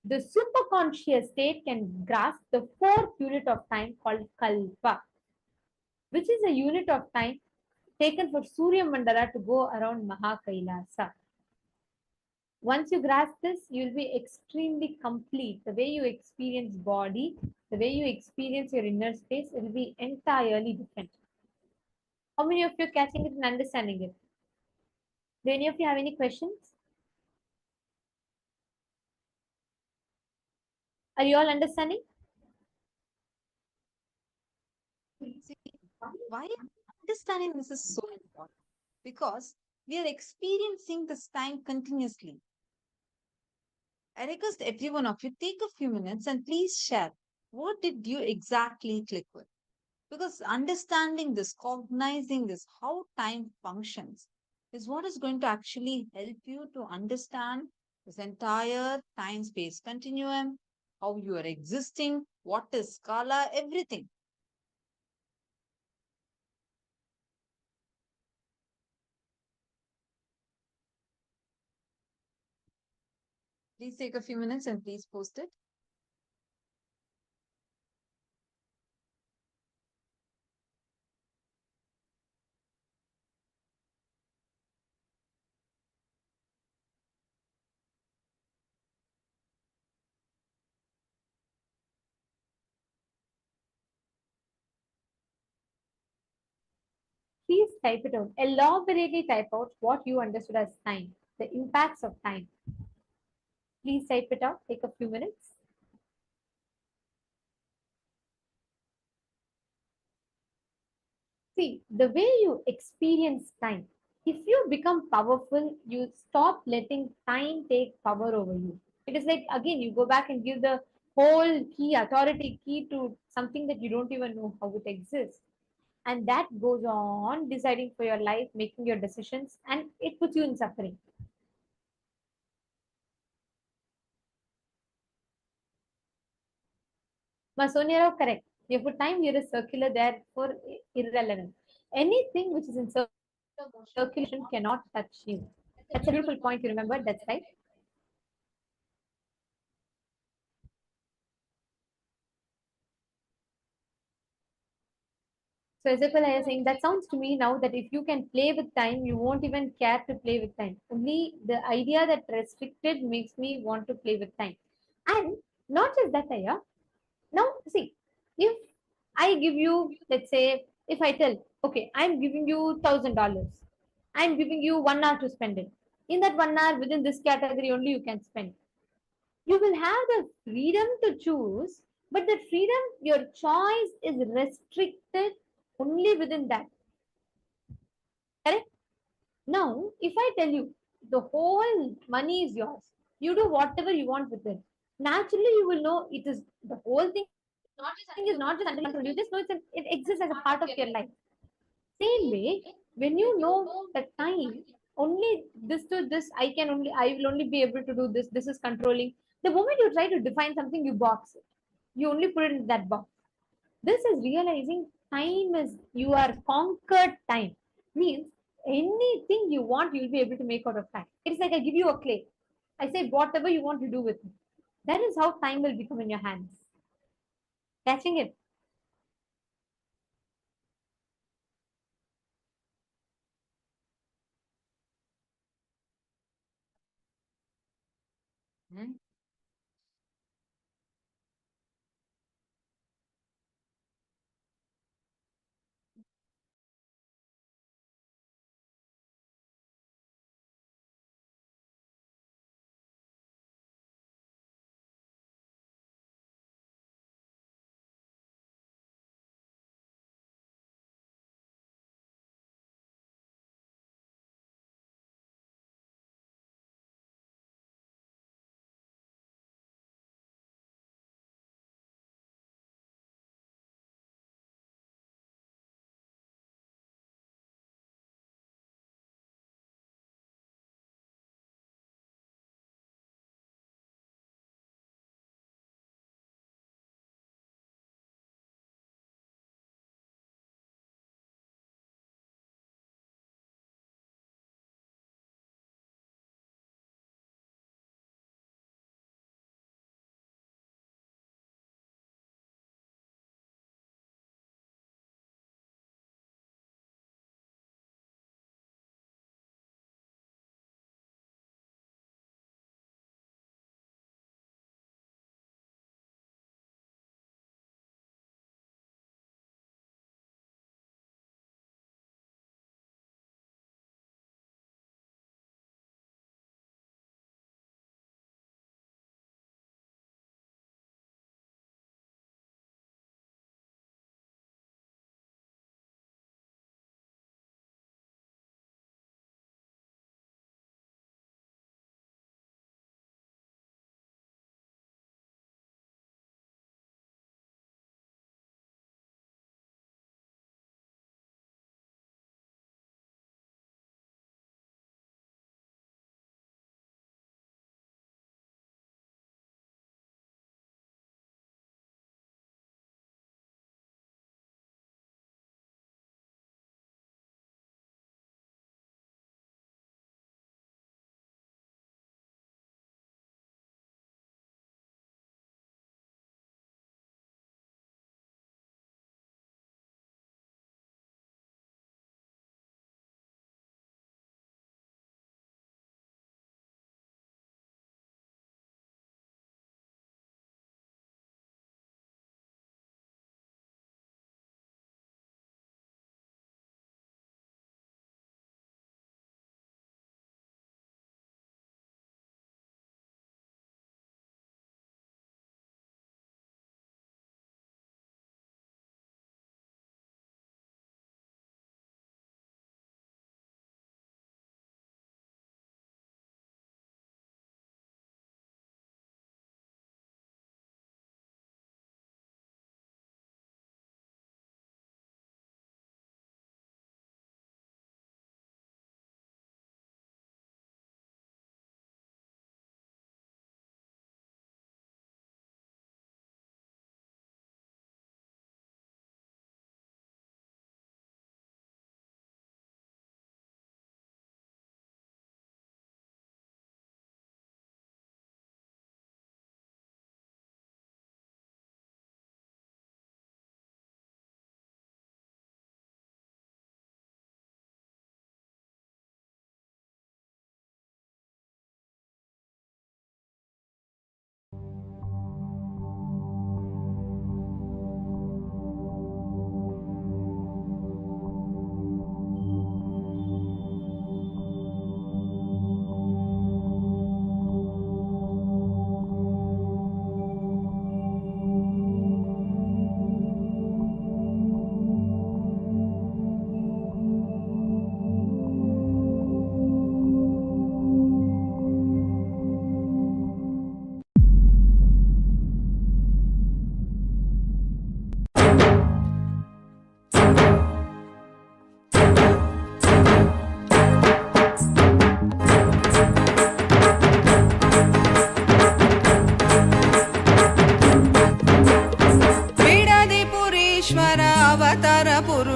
Speaker 6: The superconscious state can grasp the fourth unit of time called kalpa, which is a unit of time taken for Surya Mandala to go around Mahakailasa. Once you grasp this, you'll be extremely complete. The way you experience body, the way you experience your inner space will be entirely different. How many of you are catching it and understanding it? Do any of you have any questions? Are you all understanding?
Speaker 7: See, why understanding this is so important? Because we are experiencing this time continuously. I request every one of you take a few minutes and please share what did you exactly click with? Because understanding this, cognizing this, how time functions, is what is going to actually help you to understand this entire time space continuum, how you are existing, what is Kala, everything. Please take a few minutes and please post it.
Speaker 6: Please type it out. Elaborately type out what you understood as time, the impacts of time. Please type it out. Take a few minutes. See, the way you experience time, if you become powerful, you stop letting time take power over you. It is like, again, you go back and give the whole key, authority key to something that you don't even know how it exists. And that goes on deciding for your life, making your decisions, and it puts you in suffering. Masoniero, correct. You put time here is circular, therefore irrelevant. Anything which is in circulation cannot touch you. That's a beautiful point. You remember? That's right. So Ezekiel is saying that sounds to me now that if you can play with time, you won't even care to play with time. Only the idea that restricted makes me want to play with time. And not just that, Aya. Now, see, if I give you, let's say, if I tell, okay, I'm giving you $1,000, I'm giving you 1 hour to spend it. In that 1 hour, within this category only you can spend. You will have the freedom to choose, but the freedom, your choice is restricted only within that. Correct? Now, if I tell you the whole money is yours, you do whatever you want with it. Naturally, you will know it is the whole thing is not just under your control. You just know it exists as a part of your life. Same way, when you know the time, only this to this, I will only be able to do this. This is controlling. The moment you try to define something, you box it. You only put it in that box. This is realizing time is you are conquered time. Means anything you want, you'll be able to make out of time. It's like I give you a clay. I say whatever you want to do with it. That is how time will become in your hands. Catching it.
Speaker 7: Hmm?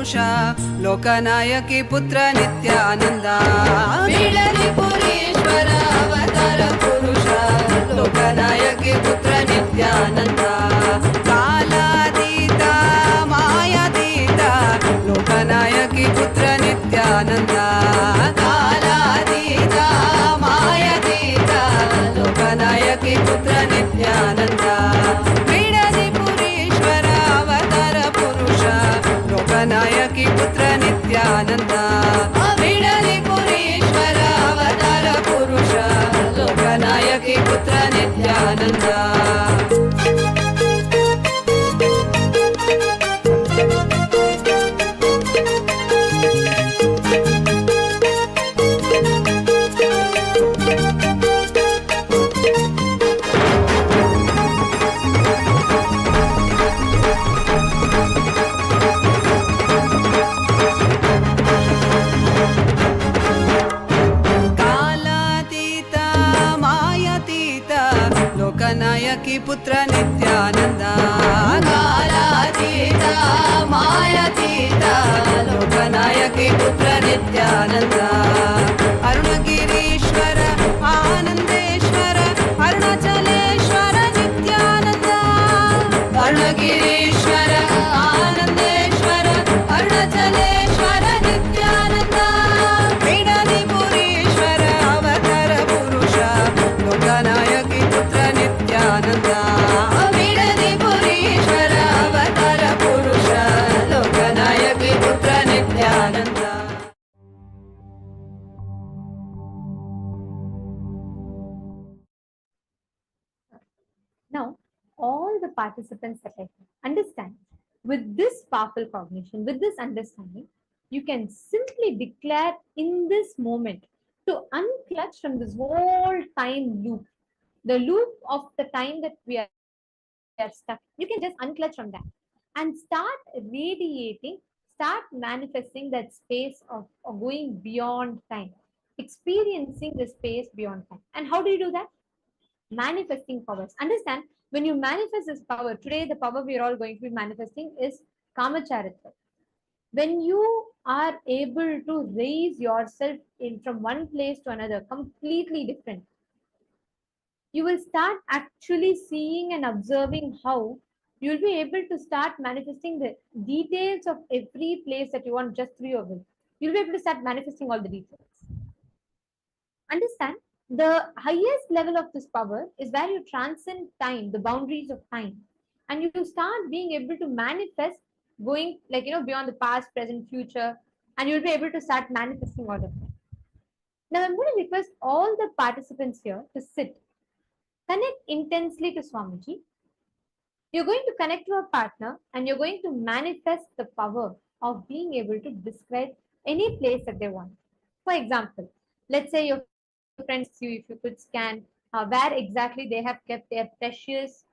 Speaker 11: पुरुष लोकनायकी पुत्र नित्यानंद बिडलिपुरीश्वर अवतार पुरुष लोकनायकी पुत्र नित्यानंद कालातीता मायातीता लोकनायकी पुत्र नित्यानंद कालातीता मायातीता लोकनायकी पुत्र नित्यानंद बिडलिपुरीश्वर अवतार पुरुष लोकनायकी पुत्र नित्यानंद बिडलिपुरीश्वर अवतार पुरुष लोकनायकी पुत्र नित्यानंद लोकनायकी पुत्र नित्यानंद कालातीता मायातीता लोकनायकी पुत्र नित्यानंद अरुणगिरीश्वर आनंदेश्वर अरुणाचलेश्वर नित्यानंद अरुणगिरीश्वर आनंदेश्वर अरुणाचलेश्वर नित्यानंद बिडलिपुरीश्वर अवतार पुरुष लोकनायकी पुत्र नित्यानंद बिडलिपुरीश्वर अवतार पुरुष लोकनायकी पुत्र Nityanand
Speaker 6: Now, all the participants that I understand, with this powerful cognition, with this understanding, you can simply declare in this moment to unclutch from this whole time loop, the loop of the time that we are stuck. You can just unclutch from that and start radiating, start manifesting that space of going beyond time, experiencing the space beyond time. And how do you do that? Manifesting powers. Understand, when you manifest this power, today the power we are all going to be manifesting is Kamacharitva. When you are able to raise yourself in from one place to another, completely different, you will start actually seeing and observing how you will be able to start manifesting the details of every place that you want just through your will. You'll be able to start manifesting all the details. Understand, the highest level of this power is where you transcend time, the boundaries of time, and you start being able to manifest going beyond the past, present, future, and you'll be able to start manifesting all of that. Now I'm going to request all the participants here to sit, connect intensely to Swamiji. You're going to connect to a partner and you're going to manifest the power of being able to describe any place that they want. For example, let's say your friends, if you could scan where exactly they have kept their precious,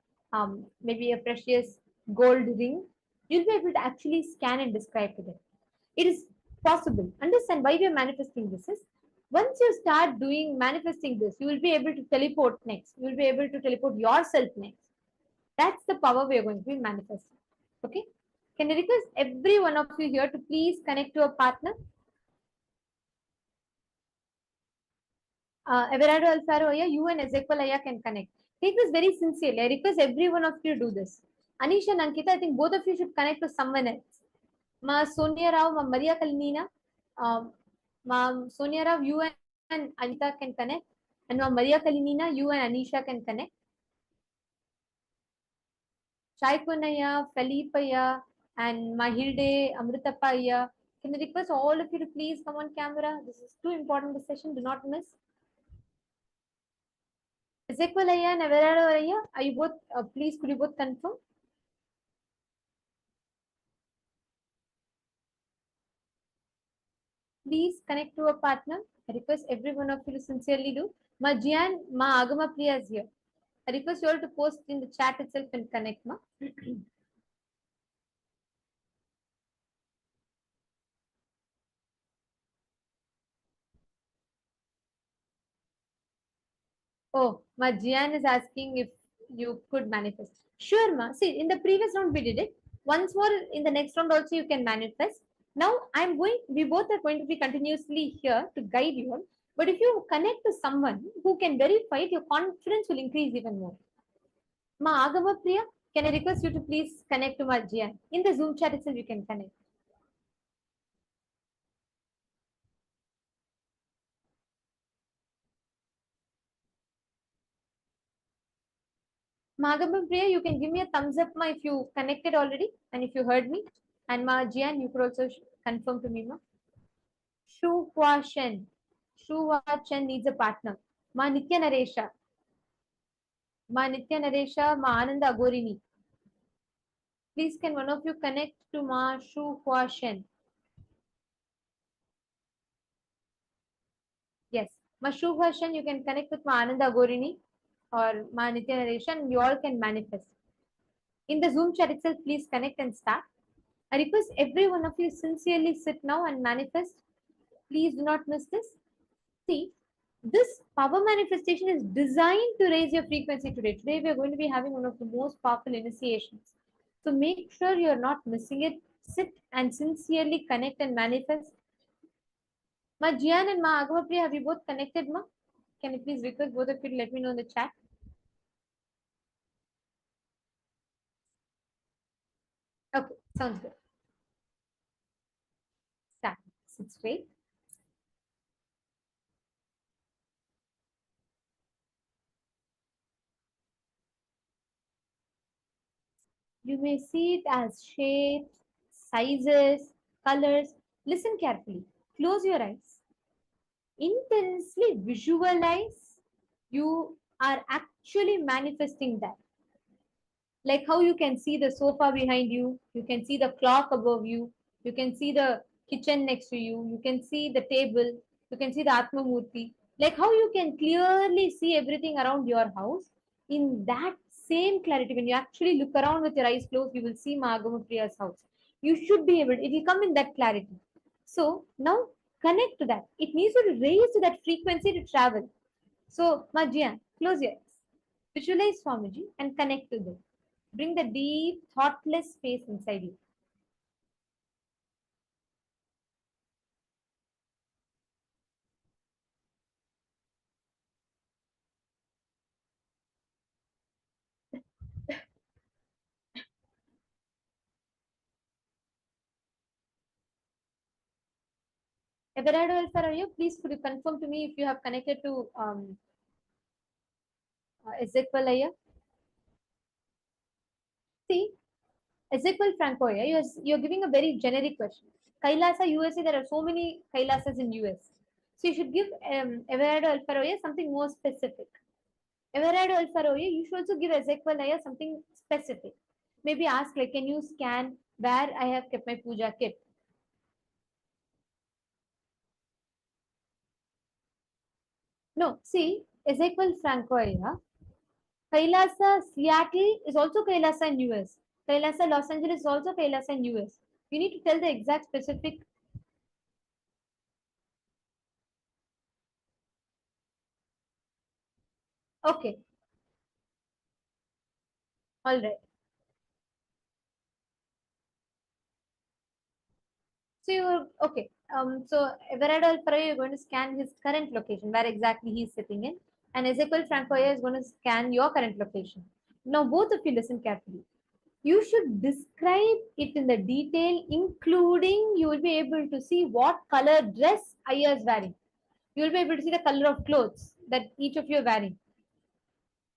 Speaker 6: maybe a precious gold ring, you'll be able to actually scan and describe to them. It is possible. Understand why we are manifesting this is, once you start doing manifesting this, you will be able to teleport next. You will be able to teleport yourself next. That's the power we are going to be manifesting. Okay? Can I request every one of you here to please connect to a partner? Everardo Alfaro, you and Ezekiel can connect. Take this very sincerely. I request every one of you to do this. Anisha and Ankita, I think both of you should connect to someone else. Ma Sonia Rao, Ma Maria Kalinina, Ma Sonia Rao, you and Anita can connect. And Ma Maria Kalinina, you and Anisha can connect. Shaikunaya, Felipaya, and Mahilde, Amritapaya. Can I request all of you to please come on camera? This is too important, this session. Do not miss. Ezekielaya and Everardo, are you both, please, could you both confirm? Please connect to a partner. I request every one of you to sincerely do. Ma Jian, Ma Agama Priya is here. I request you all to post in the chat itself and connect, Ma. Oh, Ma Jian is asking if you could manifest. Sure, Ma. See, in the previous round we did it. Once more, in the next round also you can manifest. Now we both are going to be continuously here to guide you all. But if you connect to someone who can verify it, your confidence will increase even more. Ma Agama Priya, can I request you to please connect to Ma Jian? In the Zoom chat itself, you can connect. Ma Agama Priya, you can give me a thumbs up, Ma, if you connected already and if you heard me. And Ma Jian, you could also confirm to me, Ma. Shu Hua Shen. Shu Hua Chen needs a partner. Ma Nitya Naresha. Ma Nitya Naresha, Ma Ananda Agorini. Please, can one of you connect to Ma Shu Hua Shen? Yes. Ma Shu Hua Shen, you can connect with Ma Ananda Agorini or Ma Nitya Naresha and you all can manifest. In the Zoom chat itself, please connect and start. I request every one of you sincerely sit now and manifest. Please do not miss this. See, this power manifestation is designed to raise your frequency today. Today, we are going to be having one of the most powerful initiations. So make sure you're not missing it. Sit and sincerely connect and manifest. Ma Jian and Ma Agama Priya, have you both connected, Ma? Can you please request both of you to let me know in the chat? Okay, sounds good. Start. Sit straight. You may see it as shapes, sizes, colors. Listen carefully. Close your eyes. Intensely visualize you are actually manifesting that. Like how you can see the sofa behind you, you can see the clock above you, you can see the kitchen next to you, you can see the table, you can see the Atma Murti. Like how you can clearly see everything around your house. In that same clarity, when you actually look around with your eyes closed, you will see Magama Priya's house. You should be able, it will come in that clarity. So now connect to that. It needs to raise to that frequency to travel. So, Majian, close your eyes. Visualize Swamiji and connect to them. Bring the deep, thoughtless space inside you. Everardo Alfarayo, please could you confirm to me if you have connected to Ezekiel? See, Ezekiel Francoya, you're giving a very generic question. Kailasa USA, there are so many Kailasas in US. So you should give Everardo Alfarayo something more specific. Everardo Alfarayo, you should also give Ezekiel something specific. Maybe ask like, can you scan where I have kept my puja kit? No, see, Ezekiel Francoya, Kailasa Seattle is also Kailasa in US. Kailasa Los Angeles is also Kailasa in US. You need to tell the exact specific. Okay, all right. So you're okay. So Everardo Alfaro, you're going to scan his current location, where exactly he's sitting in, and Ezekiel Francoya is going to scan your current location. Now both of you listen carefully. You should describe it in the detail, including you will be able to see what color dress Aya is wearing. You will be able to see the color of clothes that each of you are wearing.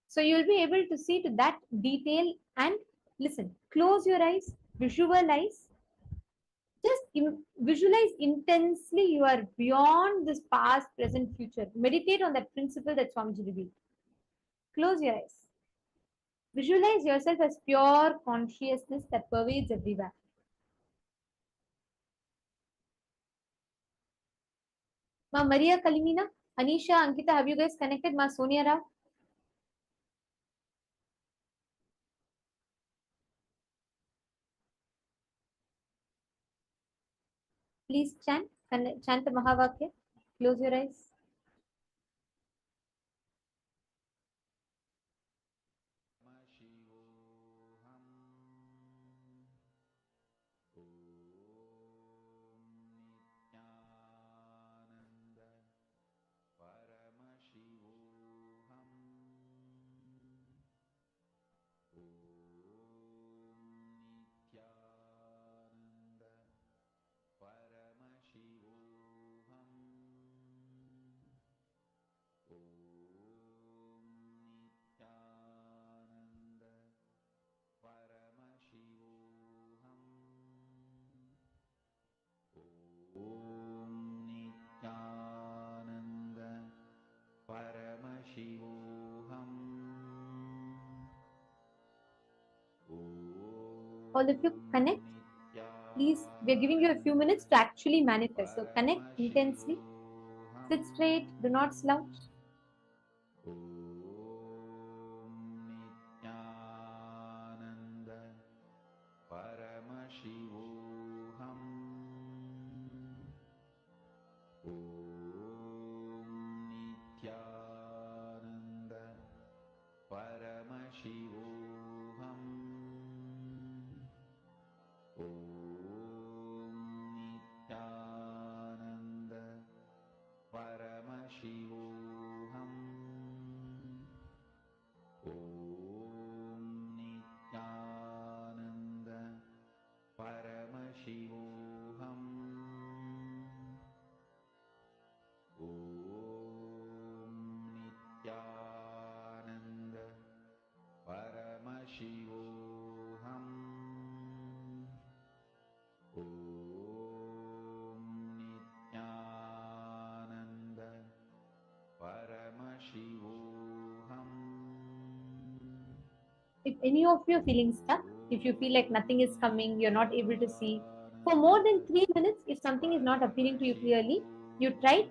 Speaker 6: So you'll be able to see to that detail and listen. Close your eyes, visualize. Just visualize intensely. You are beyond this past, present, future. Meditate on that principle that Swamiji revealed. Close your eyes. Visualize yourself as pure consciousness that pervades everywhere. Ma Maria Kalimina, Anisha, Ankita, have you guys connected? Ma Sonia Rao? Please chant the Mahavakya. Close your eyes. all of you connect. Please, we are giving you a few minutes to actually manifest. So connect intensely. Sit straight. Do not slouch.
Speaker 10: Nithyananda Paramashivoham Nithyananda Paramashivoham Nithyananda Paramashivoham Nithyananda Paramashivoham Nithyananda Paramashivoham Nithyananda Paramashivoham.
Speaker 6: If any of you are feeling stuck, if you feel like nothing is coming, you're not able to see, for more than 3 minutes, if something is not appealing to you clearly, you try,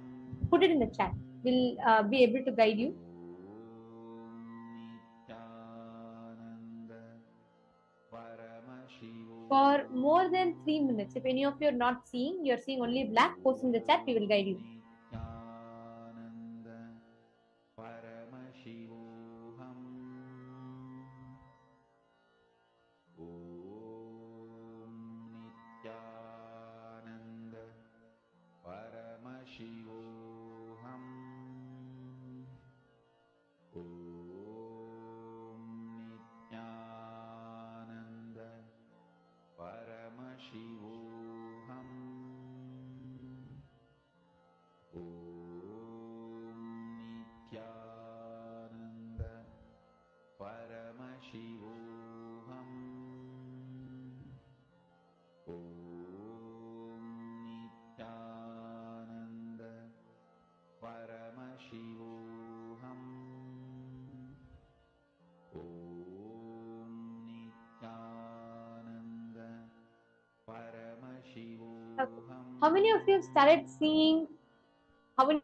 Speaker 6: put it in the chat. We'll be able to guide you.
Speaker 10: Nithyananda Paramashivoham.
Speaker 6: For more than 3 minutes, if any of you are not seeing, you're seeing only black, post in the chat, we will guide you.
Speaker 10: Nithyananda Paramashivoham Nithyananda Paramashivoham Nithyananda Paramashivoham Nithyananda Paramashivoham Nithyananda Paramashivoham Nithyananda Paramashivoham.
Speaker 6: How many of you have started seeing? How many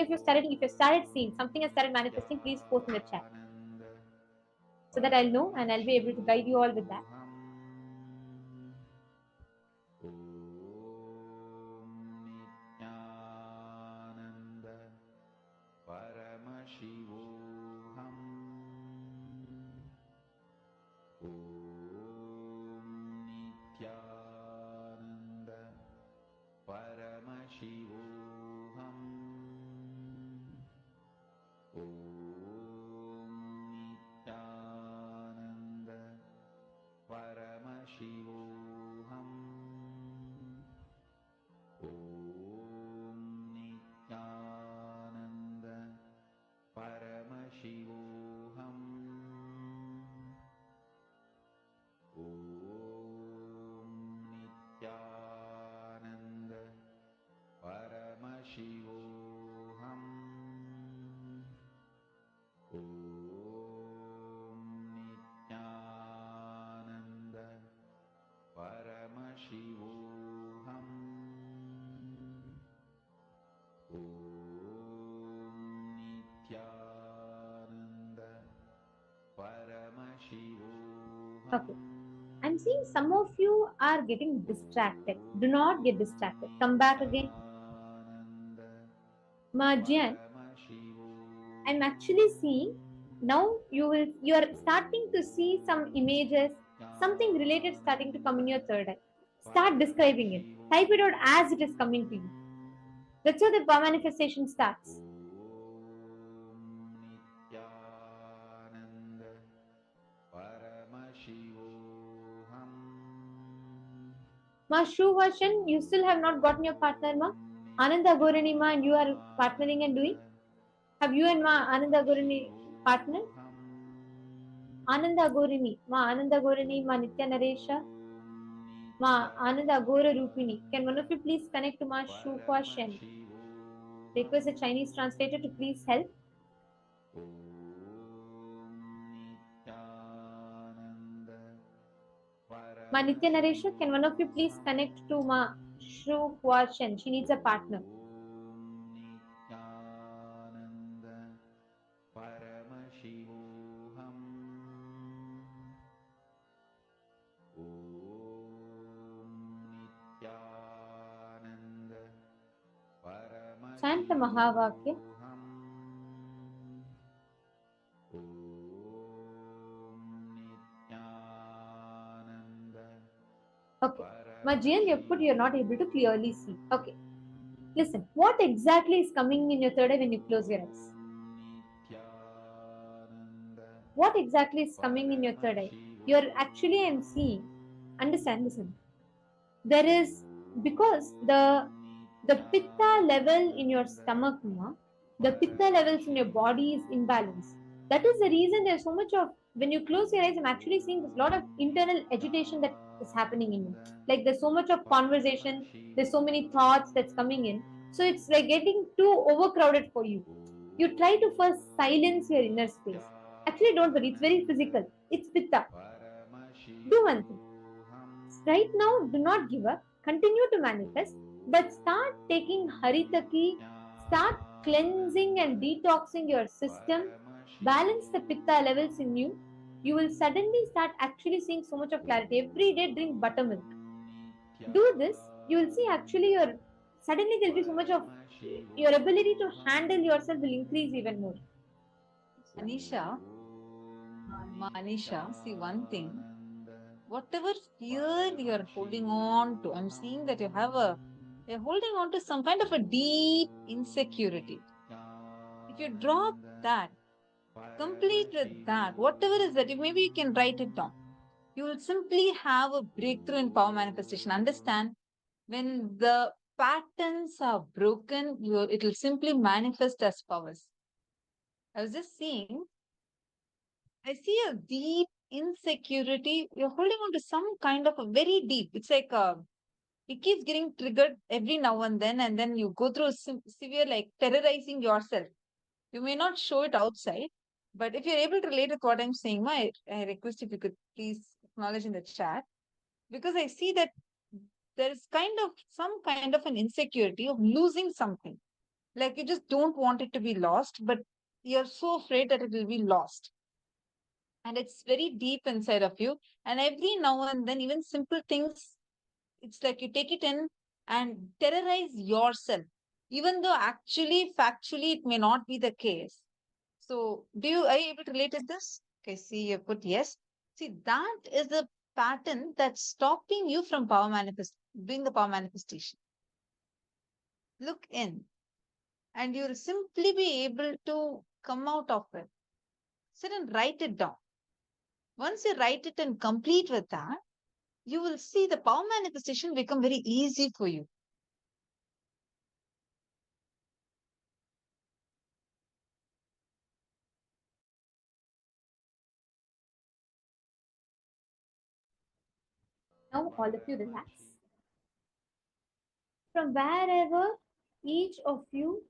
Speaker 6: of you started? If you started seeing something has started manifesting, please post in the chat so that I'll know and I'll be able to guide you all with that.
Speaker 10: Nithyananda Paramashivoham Nithyananda Paramashivoham Nithyananda Paramashivoham Nithyananda Paramashivoham Nithyananda Paramashivoham Nithyananda Paramashivoham Nithyananda Paramashivoham.
Speaker 6: Okay. I'm seeing some of you are getting distracted. Do not get distracted. Come back again. Marjan, I'm actually seeing now you are starting to see some images, something related starting to come in your third eye. Start describing it. Type it out as it is coming to you. That's how the manifestation starts.
Speaker 10: Nithyananda Paramashivoham
Speaker 6: Ma Shuvashan, you still have not gotten your partner, ma? Ananda Gorani, ma, and you are partnering and doing? Have you and ma Ananda Gorani partner? Ananda Gorini, ma Ananda Gorini, ma Nitya Naresha, ma Ananda Agora Rupini. Can one of you please connect to ma Shuhua Shen? Request a Chinese translator to please help.
Speaker 10: Nithyananda
Speaker 6: Ma Nitya Naresha, can one of you please connect to Ma Shru Hua Shen? She needs a partner.
Speaker 10: Nithyananda Paramashivoham Nithyananda
Speaker 6: Chant the Mahavakya.
Speaker 10: Nithyananda
Speaker 6: Okay. Ma Jian, you put you're not able to clearly see. Okay. Listen, what exactly is coming in your third eye when you close your eyes? What exactly is coming in your third eye? You're actually, I'm seeing. Understand, listen. There is, because the pitta level in your stomach, the pitta levels in your body is imbalanced. That is the reason there's so much of, when you close your eyes, I'm actually seeing there's a lot of internal agitation that is happening in you. Like there's so much of conversation, there's so many thoughts that's coming in. So it's like getting too overcrowded for you. You try to first silence your inner space. Actually, don't worry, it's very physical. It's pitta. Do one thing. Right now, do not give up. Continue to manifest, but start taking haritaki, start cleansing and detoxing your system, balance the pitta levels in you. You will suddenly start actually seeing so much of clarity. Every day, drink buttermilk. Do this, you will see actually your suddenly there'll be so much of your ability to handle yourself will increase even more.
Speaker 7: Anisha, Manisha, see one thing. Whatever fear you're holding on to, I'm seeing that you're holding on to some kind of a deep insecurity. If you drop that, complete with that, whatever is that, maybe you can write it down. You will simply have a breakthrough in power manifestation. Understand, when the patterns are broken, it will simply manifest as powers. I was just seeing, I see a deep insecurity. You're holding on to some kind of a very deep, it's like it keeps getting triggered every now and then you go through severe like terrorizing yourself. You may not show it outside, but if you're able to relate with what I'm saying, I request if you could please acknowledge in the chat, because I see that there is some kind of an insecurity of losing something. Like you just don't want it to be lost, but you're so afraid that it will be lost. And it's very deep inside of you. And every now and then, even simple things, it's like you take it in and terrorize yourself, even though actually, factually, it may not be the case. So, are you able to relate with this? Okay, see, you put yes. See, that is the pattern that's stopping you from doing the power manifestation. Look in, and you'll simply be able to come out of it. Sit and write it down. Once you write it and complete with that, you will see the power manifestation become very easy for you.
Speaker 6: Now, all of you relax. From wherever each of you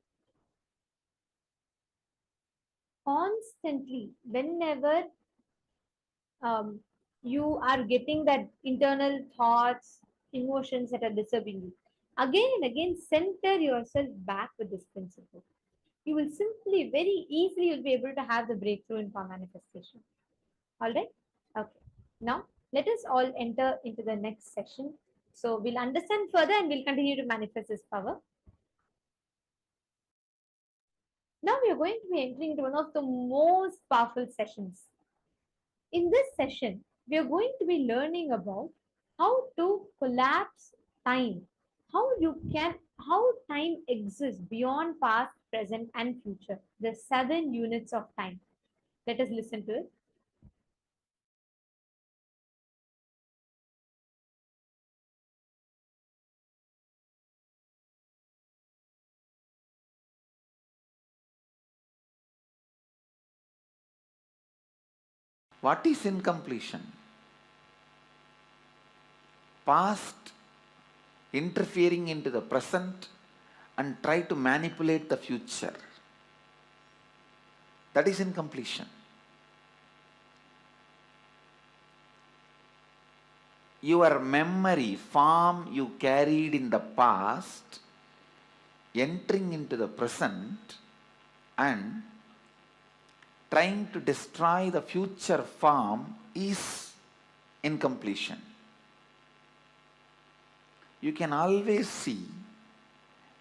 Speaker 6: constantly, whenever you are getting that internal thoughts, emotions that are disturbing you, again and again, center yourself back with this principle. You will simply, very easily, you'll be able to have the breakthrough in power manifestation. All right? Okay. Now, let us all enter into the next session. So, we'll understand further and we'll continue to manifest this power. Now, we are going to be entering into one of the most powerful sessions. In this session, we are going to be learning about how to collapse time, how time exists beyond past, present, and future. The 7 units of time. Let us listen to it.
Speaker 10: What is incompletion? Past interfering into the present and try to manipulate the future. That is incompletion. your memory, form you carried in the past, entering into the present and trying to destroy the future form is incompletion. You can always see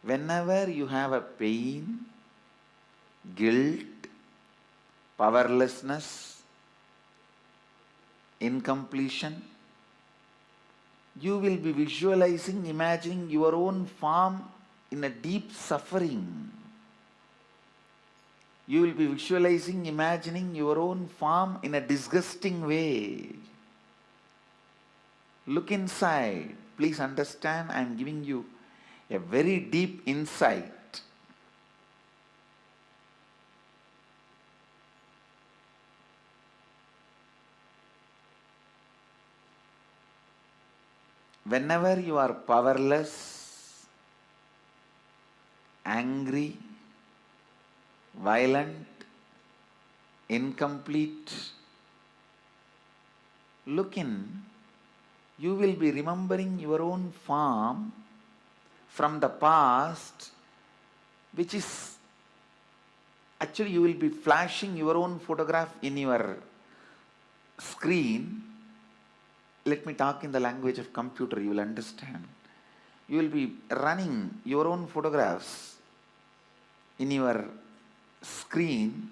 Speaker 10: whenever you have a pain, guilt, powerlessness, incompletion, you will be visualizing, imagining your own form in a deep suffering. You will be visualizing, imagining your own form in a disgusting way. Look inside. Please understand, I am giving you a very deep insight. Whenever you are powerless, angry, violent, incomplete, look in, you will be remembering your own form from the past, which is actually you will be flashing your own photograph in your screen. Let me talk in the language of computer, you will understand. You will be running your own photographs in your screen,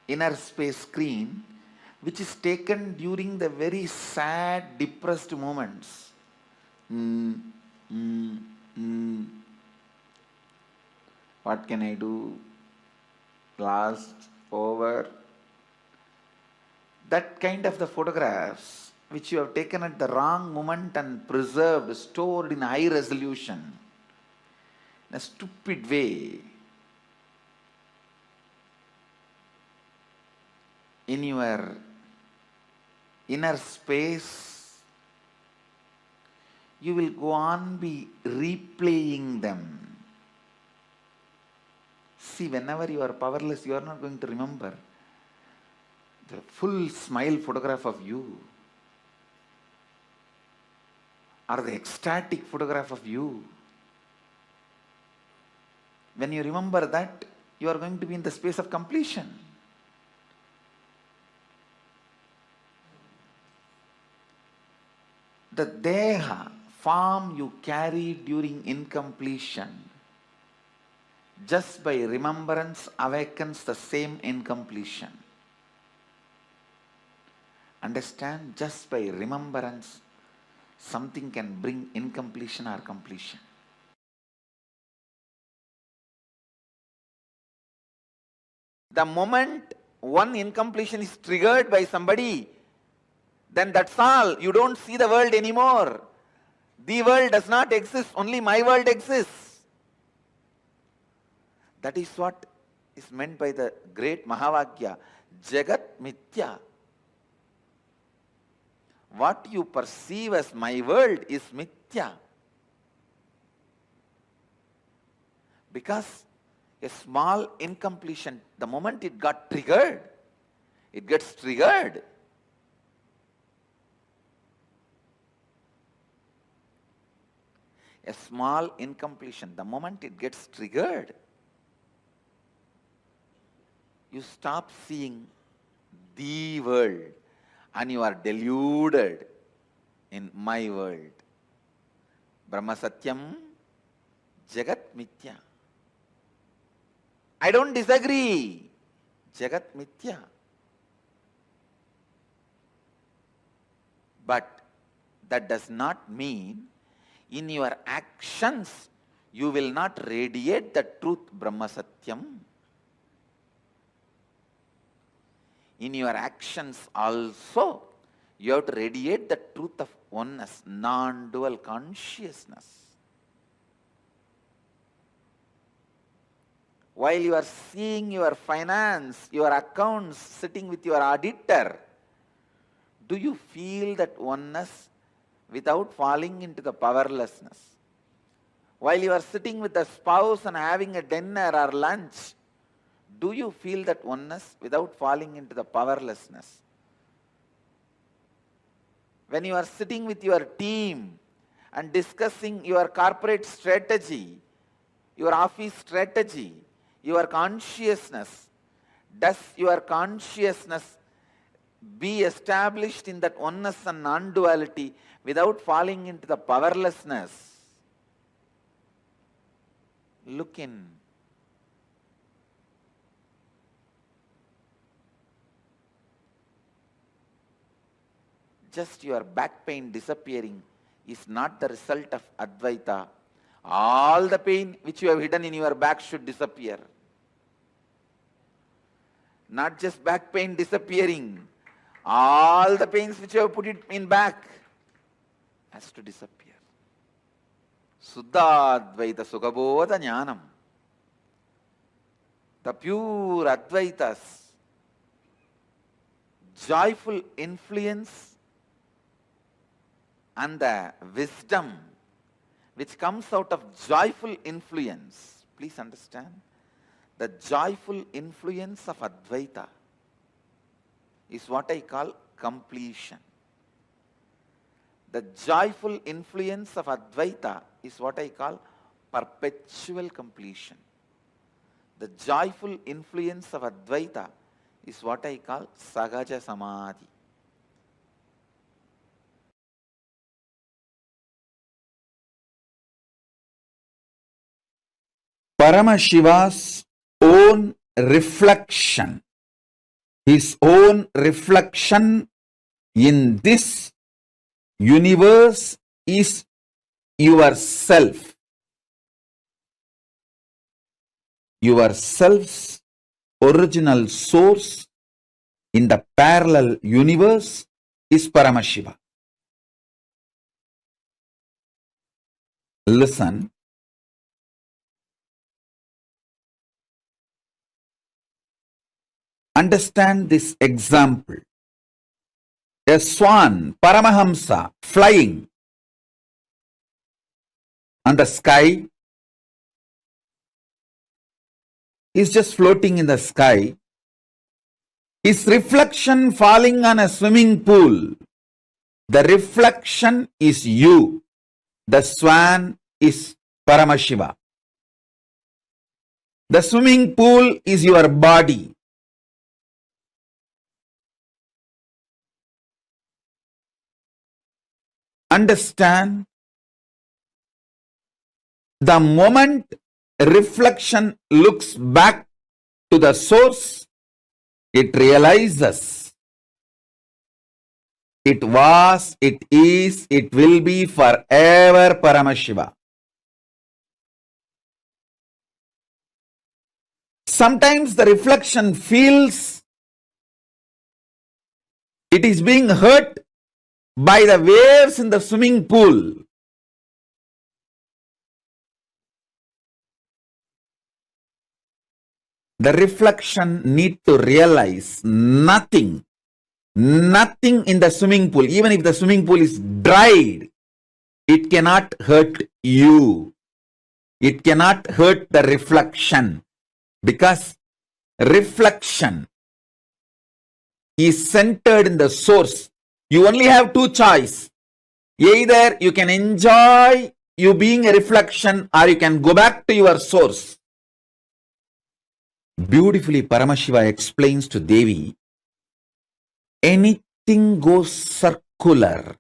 Speaker 10: inner space screen, which is taken during the very sad, depressed moments. What can I do? Lost, over. That kind of the photographs which you have taken at the wrong moment and preserved, stored in high resolution, in a stupid way, in your inner space, you will go on be replaying them. See, whenever you are powerless, you are not going to remember the full smile photograph of you or the ecstatic photograph of you. When you remember that, you are going to be in the space of completion. The deha, form you carry during incompletion, just by remembrance awakens the same incompletion. Understand? Just by remembrance, something can bring incompletion or completion. The moment one incompletion is triggered by somebody, then that's all. You don't see the world anymore. The world does not exist, only my world exists. That is what is meant by the great Mahavakya, Jagat Mithya. What you perceive as my world is Mithya. Because a small incompletion, the moment it got triggered, it gets triggered. A small incompletion, the moment it gets triggered, you stop seeing the world and you are deluded in my world. Brahma Satyam, Jagat Mithya. I don't disagree. Jagat Mithya. But that does not mean in your actions you will not radiate the truth Brahma Satyam. In your actions also you have to radiate the truth of oneness, non-dual consciousness. While you are seeing your finance, your accounts, sitting with your auditor, do you feel that oneness without falling into the powerlessness? While you are sitting with a spouse and having a dinner or lunch, do you feel that oneness without falling into the powerlessness? when you are sitting with your team and discussing your corporate strategy, your office strategy, your consciousness, does your consciousness be established in that oneness and non-duality without falling into the powerlessness? Look in. Just your back pain disappearing is not the result of Advaita. All the pain which you have hidden in your back should disappear. Not just back pain disappearing. All the pains which you have put it in back has to disappear. Suddha Advaita Sukhabodha Jnanam. The pure Advaitas, joyful influence and the wisdom which comes out of joyful influence. Please understand, the joyful influence of Advaita is what I call completion. The joyful influence of Advaita is what I call perpetual completion. The joyful influence of Advaita is what I call Sahaja Samadhi. Paramashiva's own reflection, his own reflection in this universe is yourself. Yourself's original source in the parallel universe is Paramashiva. Listen. Understand this example. A swan, Paramahamsa, flying on the sky, is just floating in the sky. His reflection falling on a swimming pool. The reflection is you. The swan is Paramashiva. The swimming pool is your body. Understand, the moment reflection looks back to the source, it realizes it was, it is, it will be forever Paramashiva. Sometimes the reflection feels it is being hurt by the waves in the swimming pool. The reflection need to realize nothing in the swimming pool, even if the swimming pool is dried, it cannot hurt you. It cannot hurt the reflection, because reflection is centered in the source. You only have two choices. Either you can enjoy you being a reflection, or you can go back to your source. Beautifully, Paramashiva explains to Devi, anything goes circular.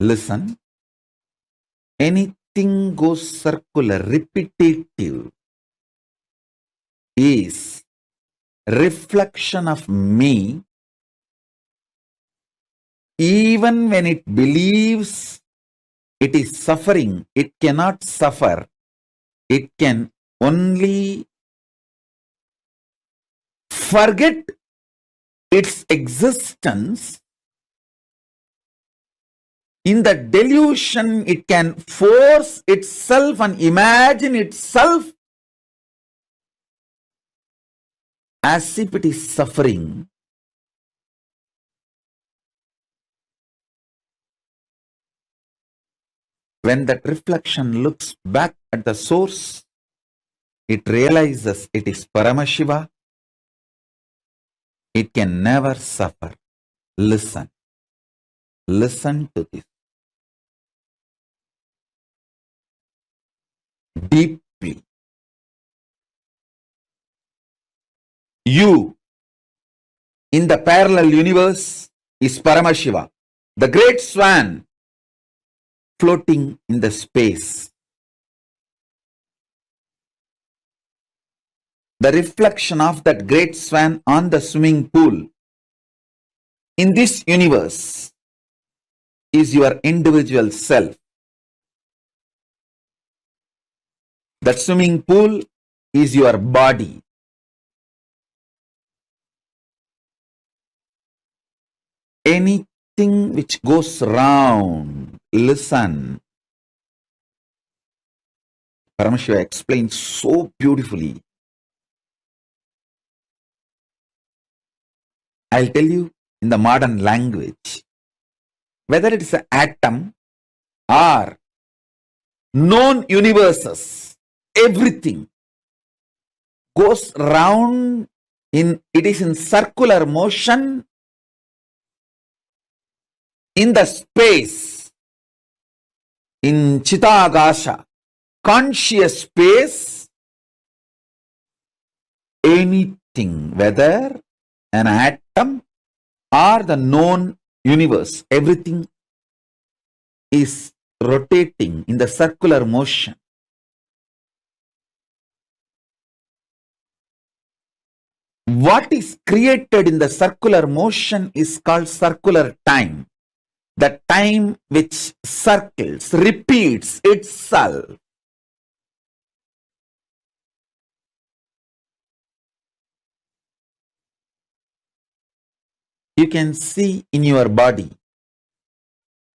Speaker 10: Listen, anything goes circular, repetitive, is reflection of me. Even when it believes it is suffering, it cannot suffer. It can only forget its existence. In the delusion, it can force itself and imagine itself as if it is suffering. When that reflection looks back at the source, it realizes it is Paramashiva. It can never suffer. Listen. Listen to this deeply. You in the parallel universe is Paramashiva, the great swan floating in the space. The reflection of that great swan on the swimming pool in this universe is your individual self. That swimming pool is your body. Anything which goes round, listen. Paramashiva explains so beautifully. I'll tell you in the modern language, whether it is an atom or known universes, everything goes round it is in circular motion in the space, in Chitagasha, conscious space. Anything, whether an atom or the known universe, everything is rotating in the circular motion. What is created in the circular motion is called circular time. The time which circles, repeats itself. You can see in your body,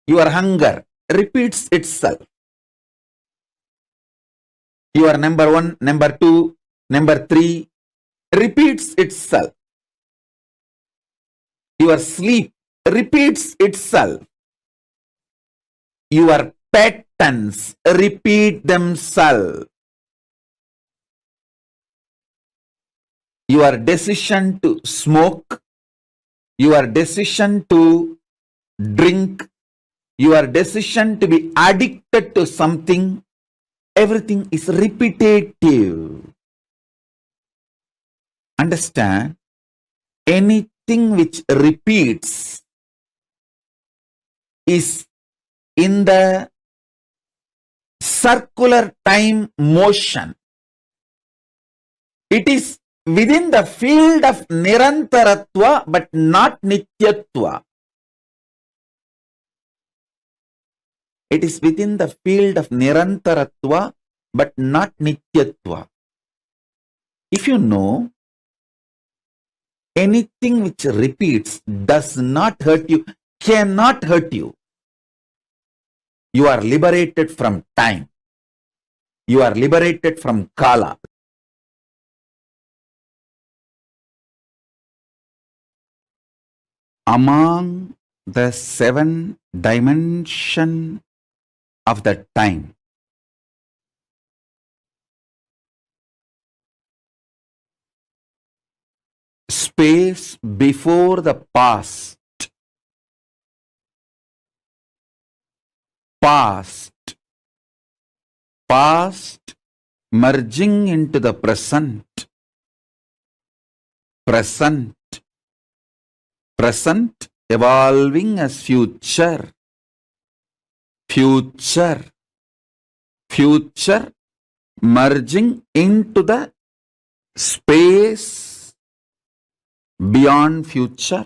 Speaker 10: your hunger repeats itself. Your number 1, number 2, number 3 repeats itself. Your sleep repeats itself. Your patterns repeat themselves. Your decision to smoke, your decision to drink, your decision to be addicted to something, everything is repetitive. Understand? Anything which repeats is in the circular time motion. It is within the field of Nirantaratva but not Nityatva. It is within the field of Nirantaratva but not Nityatva. If you know, anything which repeats does not hurt you, cannot hurt you. You are liberated from time. You are liberated from Kala. Among the 7 dimensions of the time, space before the past, past merging into the present, present evolving as future, future merging into the space beyond future.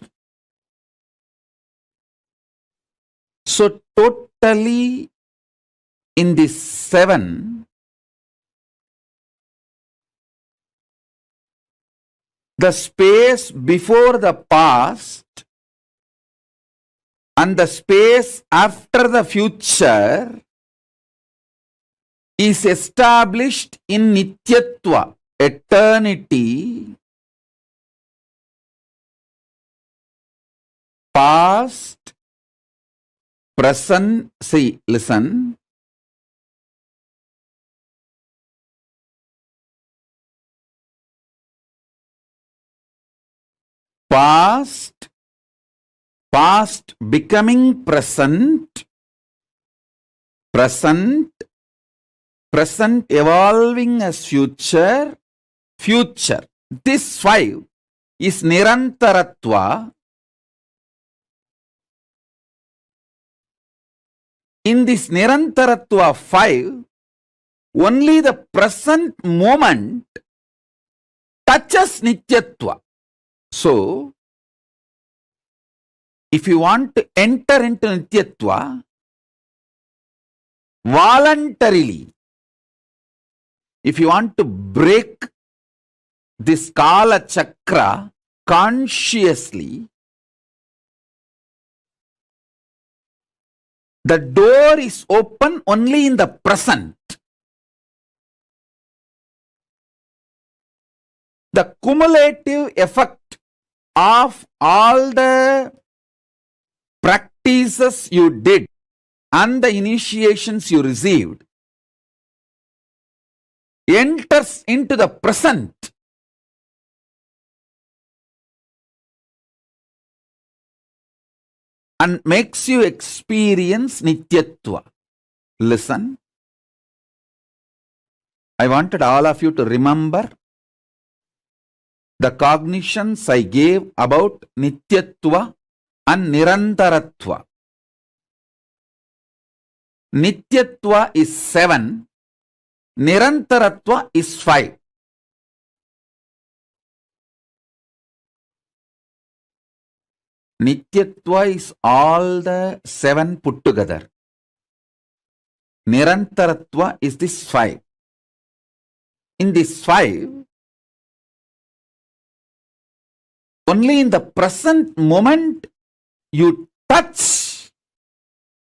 Speaker 10: So totally in these 7, the space before the past and the space after the future is established in Nityatva, eternity. Past, present, see, listen. Past, past becoming present, present evolving as future, future. This 5 is Nirantaratva. In this Nirantaratva 5, only the present moment touches Nityatva. So, if you want to enter into Nityatva, voluntarily, if you want to break this Kala Chakra consciously, the door is open only in the present. The cumulative effect of all the practices you did and the initiations you received enters into the present. And makes you experience Nityatva. Listen. I wanted all of you to remember the cognitions I gave about Nityatva and Nirantaratva. Nityatva is 7, Nirantaratva is 5. Nityatva is all the 7 put together. Nirantaratva is this 5. In this 5, only in the present moment you touch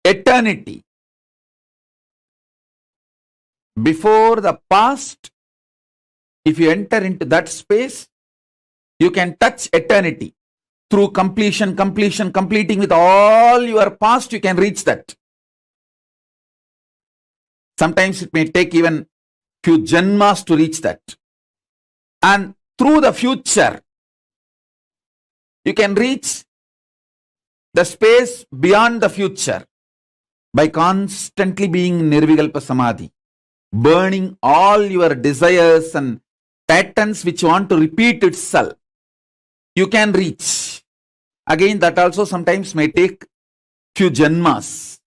Speaker 10: eternity. Before the past, if you enter into that space, you can touch eternity. Through completing with all your past, you can reach that. Sometimes it may take even few janmas to reach that. And through the future, you can reach the space beyond the future by constantly being Nirvikalpa Samadhi, burning all your desires and patterns which want to repeat itself. You can reach. Again, that also sometimes may take few janmas.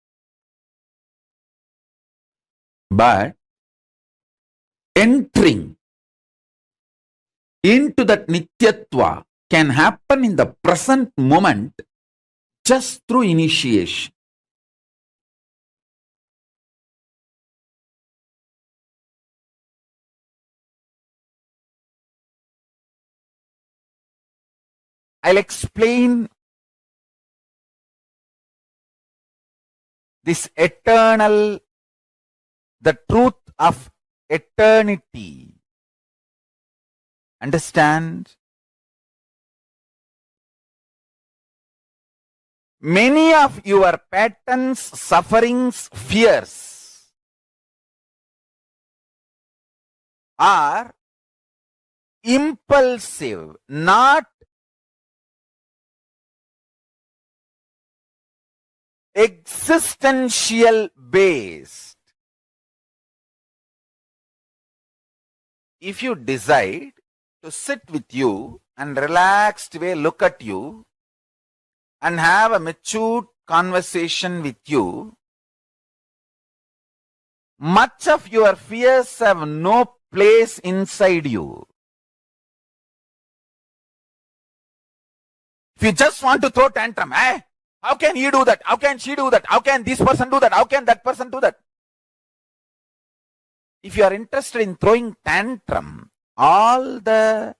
Speaker 10: But entering into that Nityatva can happen in the present moment just through initiation. I'll explain this eternal, the truth of eternity. Understand? Many of your patterns, sufferings, fears are impulsive, not existential based. If you decide to sit with you and relaxed way look at you and have a mature conversation with you, much of your fears have no place inside you. If you just want to throw tantrum, how can he do that? How can she do that? How can this person do that? How can that person do that? If you are interested in throwing tantrum, all the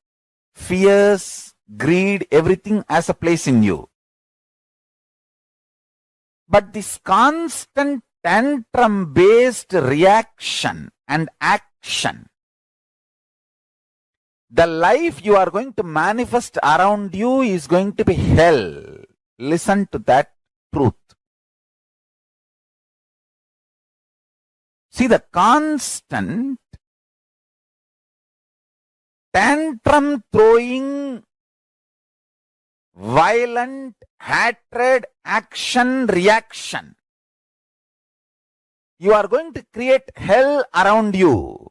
Speaker 10: fears, greed, everything has a place in you. But this constant tantrum-based reaction and action, the life you are going to manifest around you is going to be hell. Listen to that truth. See, the constant tantrum throwing violent hatred, action, reaction. You are going to create hell around you.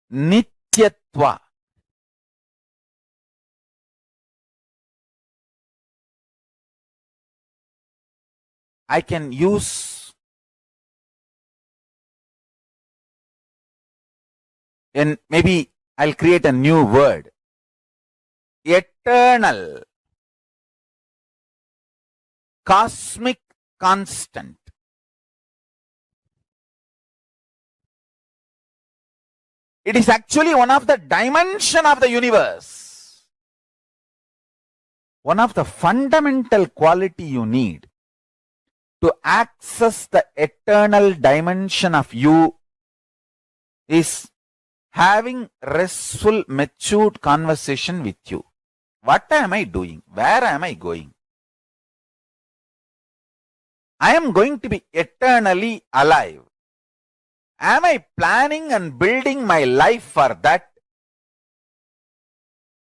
Speaker 10: Nityatva. I can use and maybe I'll create a new word. Eternal. Cosmic constant. It is actually one of the dimension of the universe. One of the fundamental quality you need to access the eternal dimension of you is having restful, matured conversation with you. What am I doing? Where am I going? I am going to be eternally alive. Am I planning and building my life for that?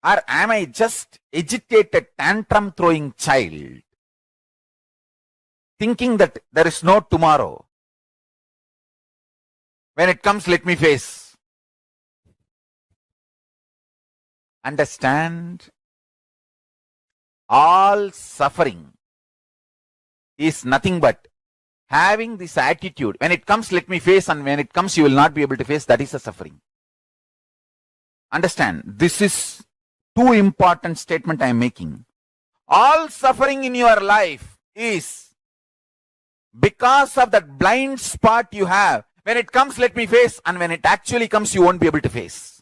Speaker 10: Or am I just agitated, tantrum throwing child, thinking that there is no tomorrow? When it comes, let me face. Understand, all suffering is nothing but having this attitude. When it comes, let me face, and when it comes, you will not be able to face. That is the suffering. Understand, this is two important statement I am making. All suffering in your life is because of that blind spot you have. When it comes, let me face, and when it actually comes, you won't be able to face.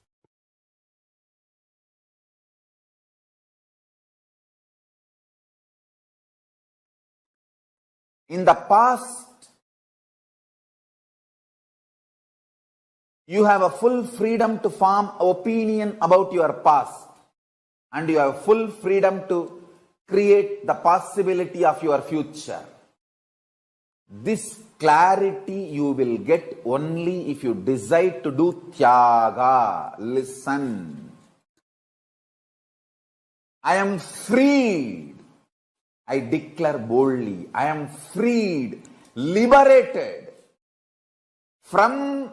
Speaker 10: In the past, you have a full freedom to form opinion about your past, and you have full freedom to create the possibility of your future. This clarity you will get only if you decide to do tyaga. Listen. I am freed. I declare boldly, I am freed, liberated from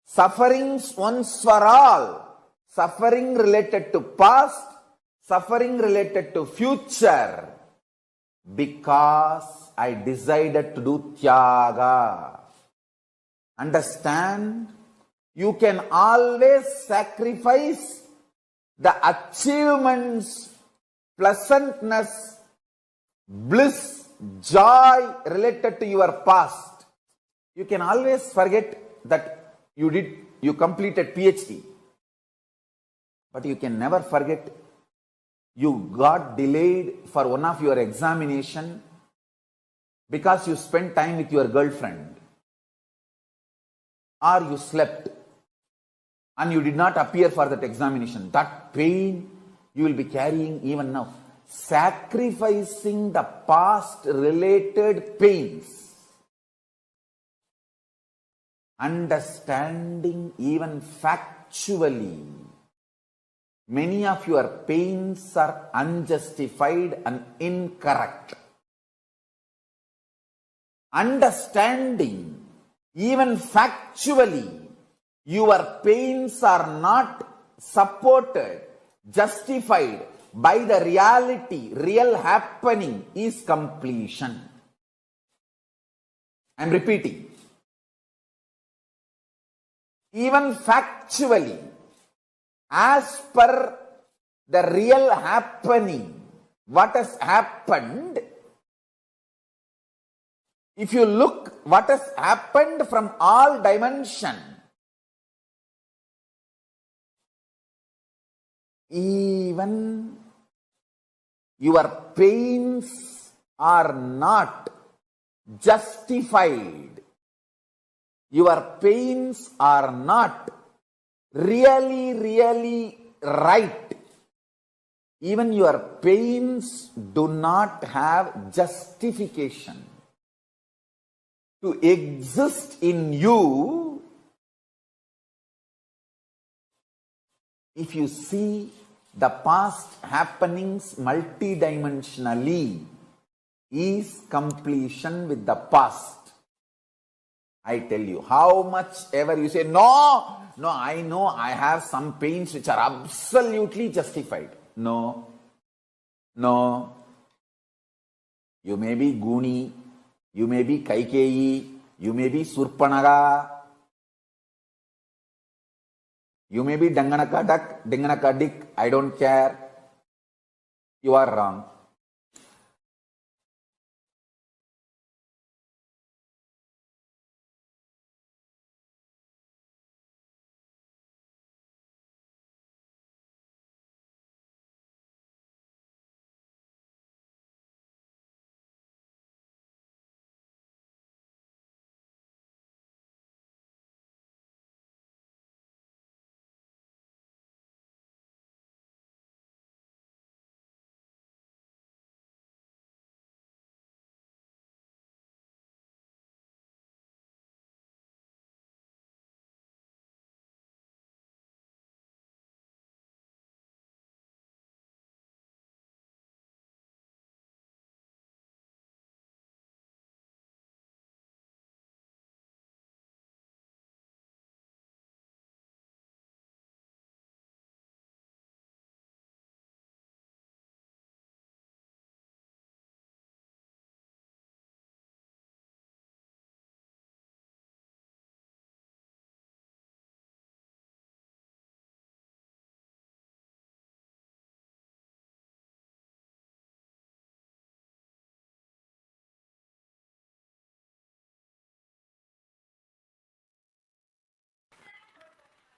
Speaker 10: sufferings once for all. Suffering related to past, suffering related to future. Because I decided to do tyaga. Understand? You can always sacrifice the achievements, pleasantness, bliss, joy related to your past. You can always forget that you completed PhD. But you can never forget you got delayed for one of your examination because you spent time with your girlfriend, or you slept and you did not appear for that examination. That pain you will be carrying even now. Sacrificing the past related pains, understanding even factually, many of your pains are unjustified and incorrect. Understanding even factually, your pains are not supported, justified by the reality, real happening is completion. I am repeating. Even factually, as per the real happening, what has happened, if you look what has happened from all dimensions, even your pains are not justified. Your pains are not really, really right. Even your pains do not have justification to exist in you if you see the past happenings multidimensionally is completion with the past. I tell you, how much ever you say, no, I know I have some pains which are absolutely justified. No. You may be Guni, you may be Kaikeyi, you may be Surpanaga, you may be Danganaka Duck, Danganaka Dick, I don't care. You are wrong.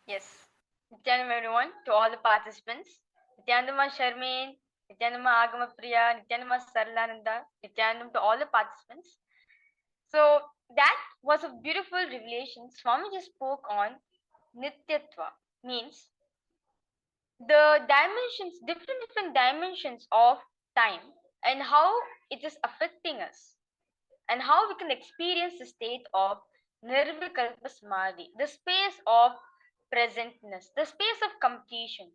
Speaker 9: Yes. Nithyanam everyone, to all the participants. Nithyanama Sharmin, Nithyanama Agamapriya, Nithyanama Saralananda, Nithyanam to all the participants. So that was a beautiful revelation. Swami just spoke on Nityatva, means the dimensions, different dimensions of time and how it is affecting us and how we can experience the state of Nirvikalpa Samadhi, the space of presentness, the space of completion.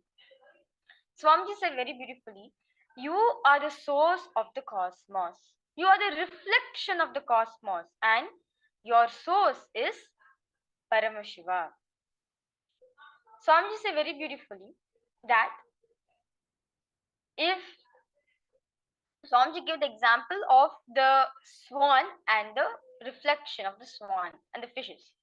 Speaker 9: Swamiji said very beautifully, you are the source of the cosmos. You are the reflection of the cosmos and your source is Paramashiva. Swamiji said very beautifully that if Swamiji gave the example of the swan and the reflection of the swan and the fishes.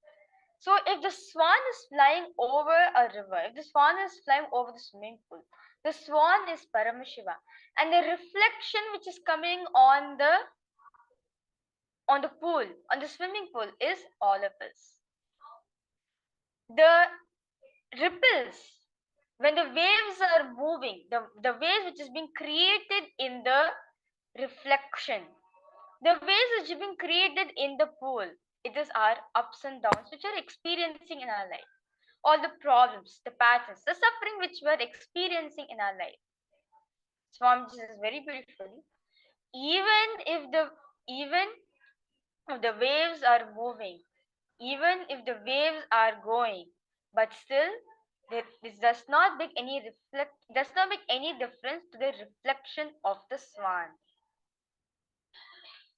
Speaker 9: So if the swan is flying over a river, if the swan is flying over the swimming pool, the swan is Paramashiva, and the reflection which is coming on the pool, on the swimming pool, is all of us. The ripples, when the waves are moving, the waves which is being created in the reflection, the waves which is being created in the pool, it is our ups and downs which we are experiencing in our life. All the problems, the patterns, the suffering which we are experiencing in our life. Swamiji says very beautifully, even if the waves are moving, even if the waves are going, but still this does not make any difference to the reflection of the swan.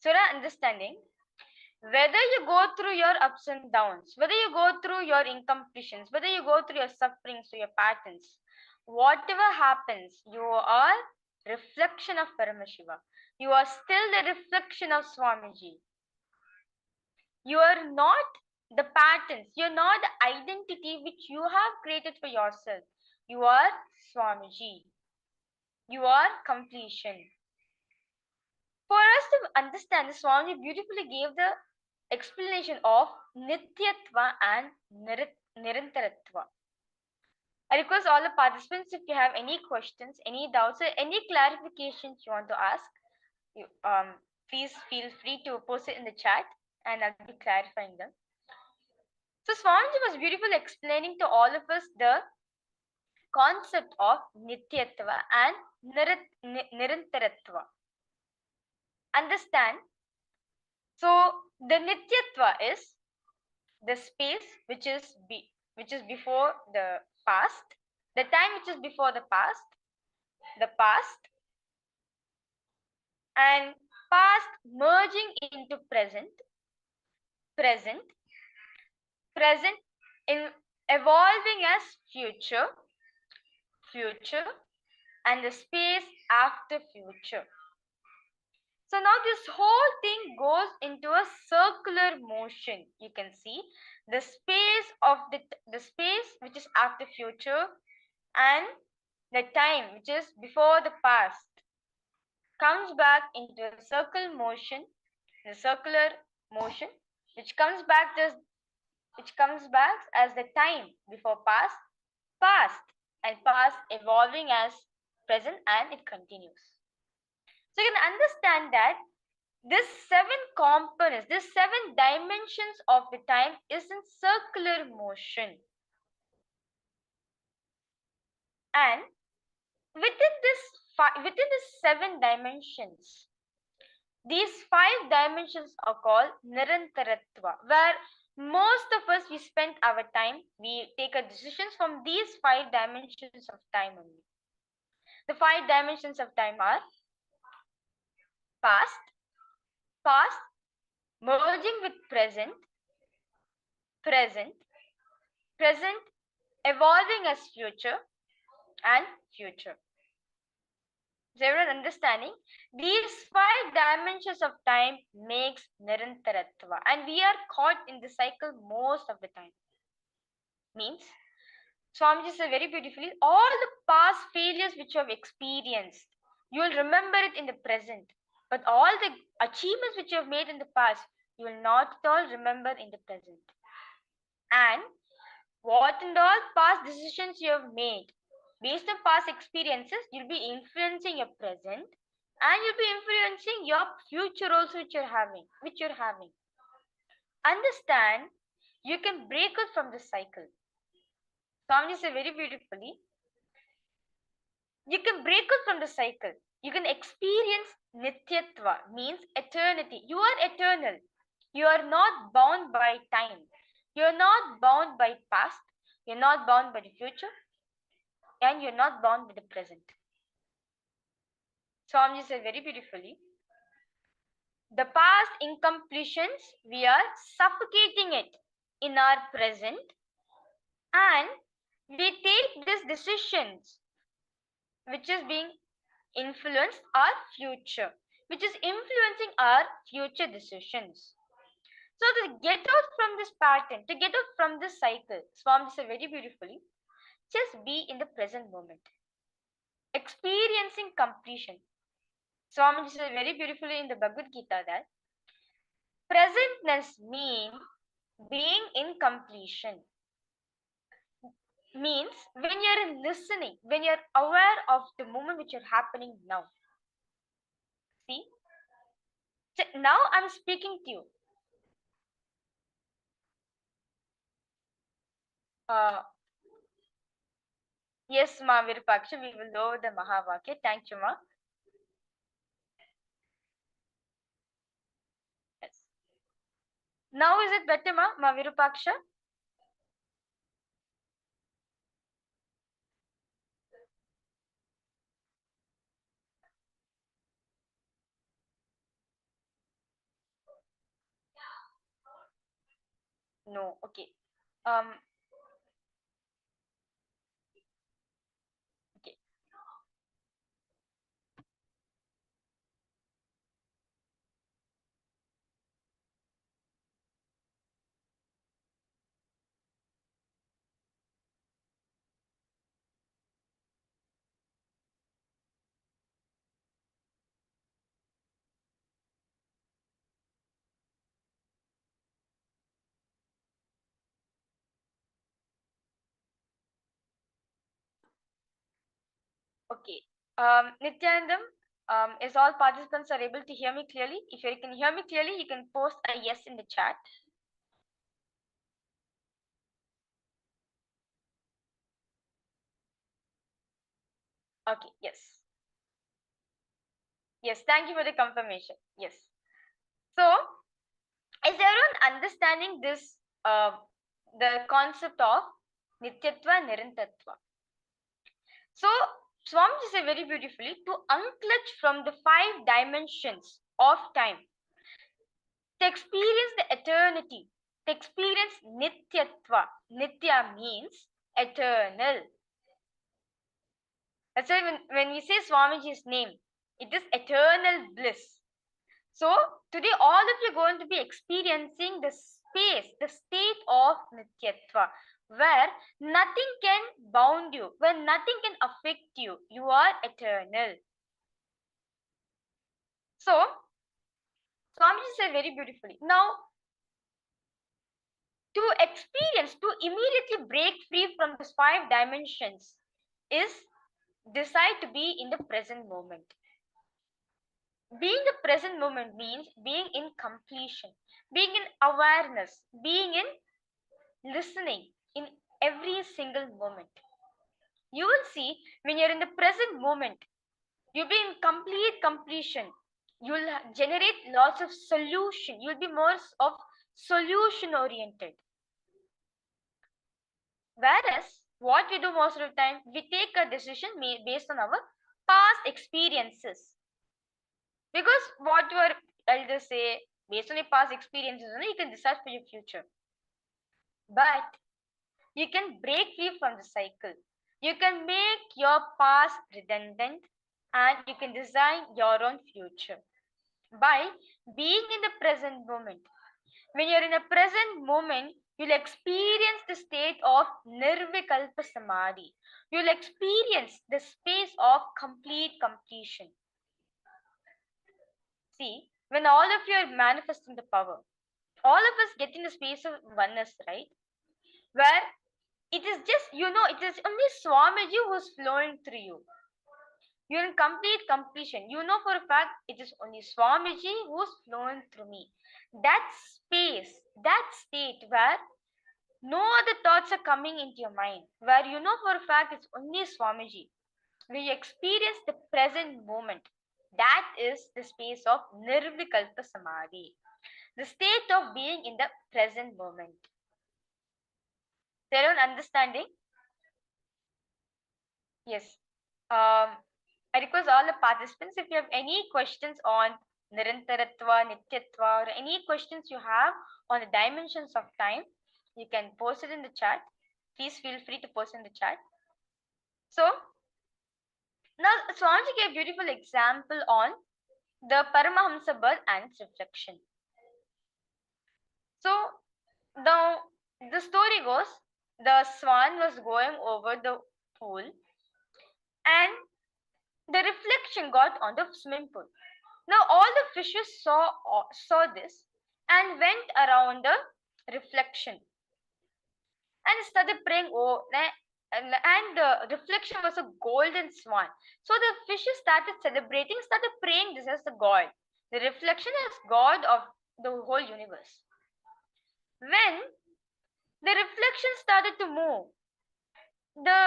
Speaker 9: So that understanding, whether you go through your ups and downs, whether you go through your incompletions, whether you go through your sufferings or your patterns, whatever happens, you are reflection of Paramashiva. You are still the reflection of Swamiji. You are not the patterns, you are not the identity which you have created for yourself. You are Swamiji. You are completion. For us to understand, Swamiji beautifully gave the explanation of Nityatva and Nirantaratva. I request all the participants, if you have any questions, any doubts, or any clarifications you want to ask, please feel free to post it in the chat and I'll be clarifying them. So Swamiji was beautifully explaining to all of us the concept of Nityatva and Nirantaratva. Understand? So the Nityatva is the space which is before the past, the time which is before the past, and past merging into present, present in evolving as future, and the space after future. So now this whole thing goes into a circular motion. You can see the space of the space which is after future and the time which is before the past comes back into a circular motion, which comes back as the time before past and past evolving as present, and it continues. So you can understand that this 7 components, this 7 dimensions of the time is in circular motion. And within this 7 dimensions, these 5 dimensions are called Nirantaratva, where most of us, we spend our time, we take our decisions from these 5 dimensions of time only. The 5 dimensions of time are past, merging with present, evolving as future, and future. Is everyone understanding? These 5 dimensions of time makes Nirantaratva, and we are caught in the cycle most of the time. Means, Swamiji said very beautifully, all the past failures which you have experienced, you will remember it in the present. But all the achievements which you have made in the past, you will not at all remember in the present. And what and all past decisions you have made, based on past experiences, you'll be influencing your present, and you'll be influencing your future also, which you're having. Understand, you can break out from the cycle. Swamiji said very beautifully, you can break out from the cycle. You can experience Nityatva, means eternity. You are eternal. You are not bound by time. You are not bound by past. You're not bound by the future. And you're not bound with the present. Swamiji said very beautifully, the past incompletions, we are suffocating it in our present, and we take these decisions which is being influenced our future, which is influencing our future decisions. So to get out from this pattern, to get out from this cycle, Swamiji said very beautifully, just be in the present moment, experiencing completion. Swamiji said very beautifully in the Bhagavad Gita that presentness means being in completion. Means when you're listening, when you're aware of the moment which are happening now. See? So now I'm speaking to you. Yes, Ma Virupaksha, we will lower the Mahavakya. Thank you, Ma. Yes. Now is it better, Ma Virupaksha? No, okay. Okay. Okay. Nithyanandam, is all participants are able to hear me clearly? If you can hear me clearly, you can post a yes in the chat. Okay, yes. Yes, thank you for the confirmation. Yes. So, is everyone understanding this, the concept of Nityatva, Nirantatva? So, Swamiji said very beautifully, to unclutch from the 5 dimensions of time, to experience the eternity, to experience Nityatva. Nitya means eternal. That's why when we say Swamiji's name, it is eternal bliss. So today all of you are going to be experiencing the space, the state of Nityatva, where nothing can bound you, where nothing can affect you. You are eternal. So Swamiji said very beautifully. Now, to experience, to immediately break free from these 5 dimensions is decide to be in the present moment. Being the present moment means being in completion, being in awareness, being in listening in every single moment. You will see when you're in the present moment, you'll be in complete completion. You'll generate lots of solution. You'll be more of solution oriented. Whereas what we do most of the time, we take a decision based on our past experiences. Because what your elders say, based on your past experiences, you can decide for your future. But you can break free from the cycle. You can make your past redundant and you can design your own future by being in the present moment. When you're in the present moment, you'll experience the state of nirvikalpa samadhi. You'll experience the space of complete completion. See, when all of you are manifesting the power, all of us get in the space of oneness, right? Where it is just, it is only Swamiji who's flowing through you. You're in complete completion. You know for a fact it is only Swamiji who's flowing through me. That space, that state where no other thoughts are coming into your mind, where you know for a fact it's only Swamiji, where you experience the present moment. That is the space of Nirvikalpa Samadhi, the state of being in the present moment. Is everyone understanding? Yes. I request all the participants, if you have any questions on Nirantaratva, Nityatva, or any questions you have on the dimensions of time, you can post it in the chat. Please feel free to post in the chat. So, now Swamiji gave a beautiful example on the Paramahamsa birth and its reflection. So, now the story goes, the swan was going over the pool and the reflection got on the swimming pool. Now all the fishes saw this and went around the reflection and started praying. And the reflection was a golden swan. So the fishes started celebrating, started praying this as the God. The reflection is God of the whole universe. When the reflection started to move, the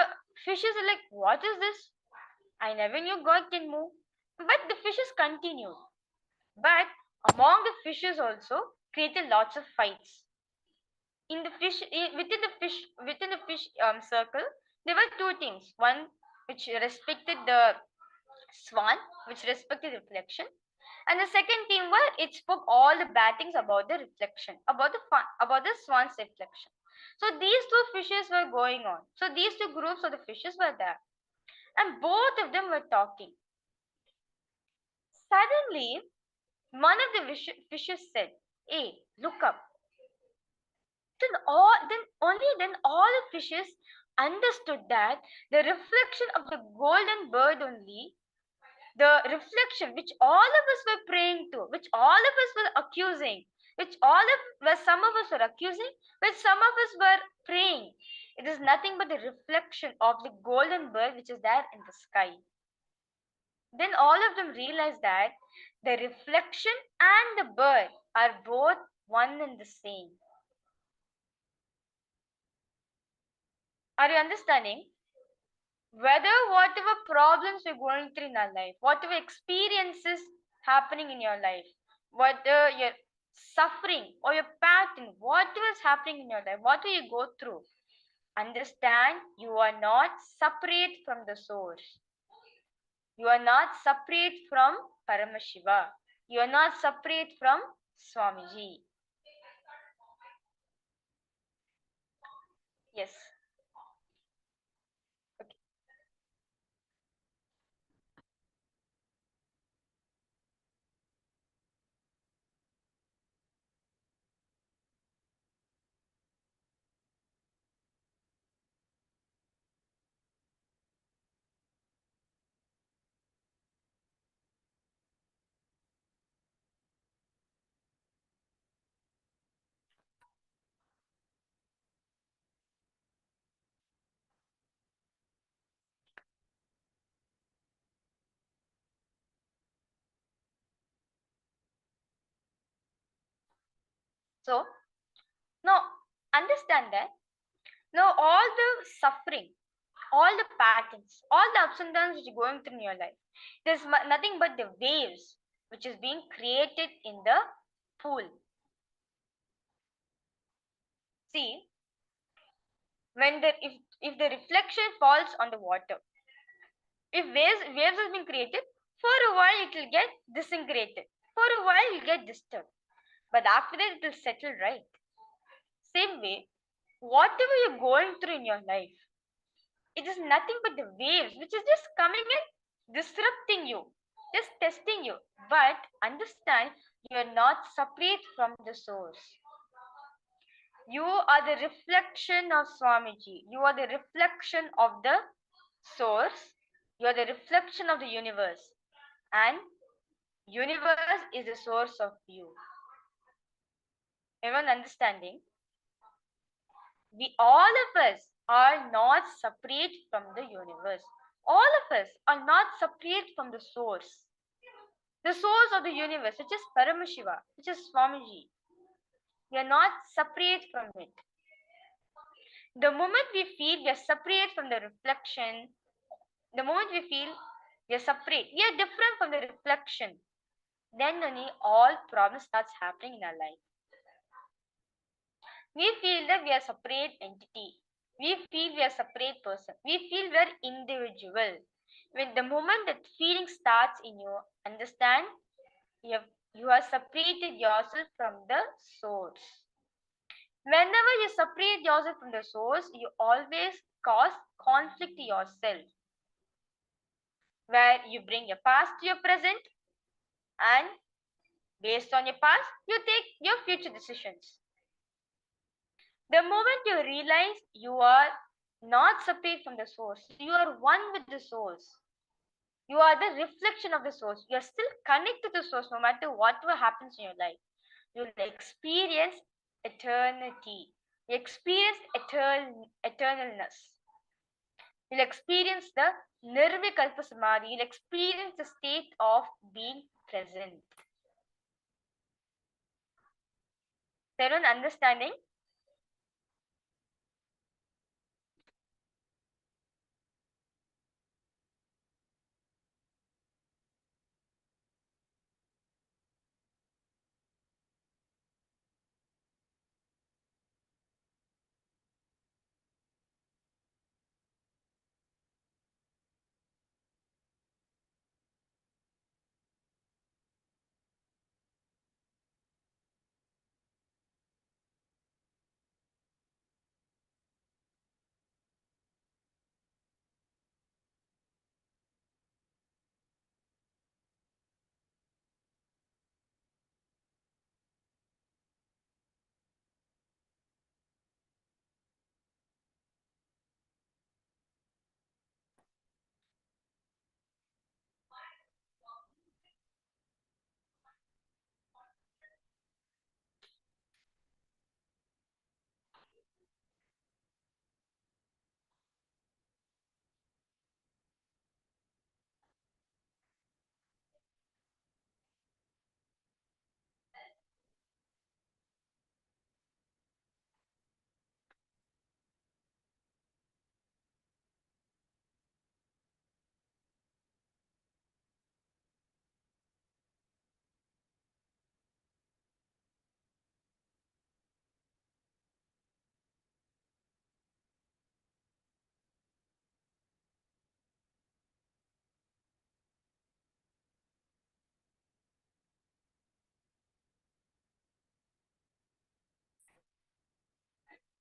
Speaker 9: fishes are like, what is this? I never knew God can move. But the fishes continued. But among the fishes also created lots of fights. In the fish, within the fish circle, there were 2 teams. One which respected the swan, which respected reflection, and the second team where it spoke all the bad things about the reflection, about the swan's reflection. So these 2 fishes were going on. So these 2 groups of the fishes were there, and both of them were talking. Suddenly, one of the fishes said, "Hey, look up." Only then all the fishes understood that the reflection of the golden bird only, the reflection which all of us were praying to, which all of us were accusing, some of us were accusing, which some of us were praying, it is nothing but the reflection of the golden bird which is there in the sky. Then all of them realized that the reflection and the bird are both one and the same. Are you understanding? Whether whatever problems we're going through in our life, whatever experiences happening in your life, whether you're suffering or your pattern, whatever is happening in your life, whatever you go through, understand you are not separate from the source. You are not separate from Paramashiva. You are not separate from Swamiji. Yes. Okay. So now understand that now all the suffering, all the patterns, all the ups and downs which you're going through in your life, there's nothing but the waves which is being created in the pool. See, when if the reflection falls on the water, if waves has been created, for a while it will get disintegrated, for a while it will get disturbed, but after that it will settle, right? Same way, whatever you're going through in your life, it is nothing but the waves which is just coming and disrupting you, just testing you. But understand, you are not separate from the source. You are the reflection of Swamiji. You are the reflection of the source. You are the reflection of the universe. And universe is the source of you. Everyone understanding? We all of us are not separate from the universe. All of us are not separate from the source. The source of the universe, which is Paramashiva, which is Swamiji. We are not separate from it. The moment we feel we are separate from the reflection, the moment we feel we are separate, we are different from the reflection, then only all problems starts happening in our life. We feel that we are separate entity. We feel we are separate person. We feel we are individual. When the moment that feeling starts in you, understand you have separated yourself from the source. Whenever you separate yourself from the source, you always cause conflict to yourself, where you bring your past to your present, and based on your past, you take your future decisions. The moment you realize you are not separate from the source, you are one with the source. You are the reflection of the source. You are still connected to the source no matter whatever happens in your life. You will experience eternity. You experience eternalness. You'll experience the Nirvikalpa Samadhi. You'll experience the state of being present. Is everyone understanding?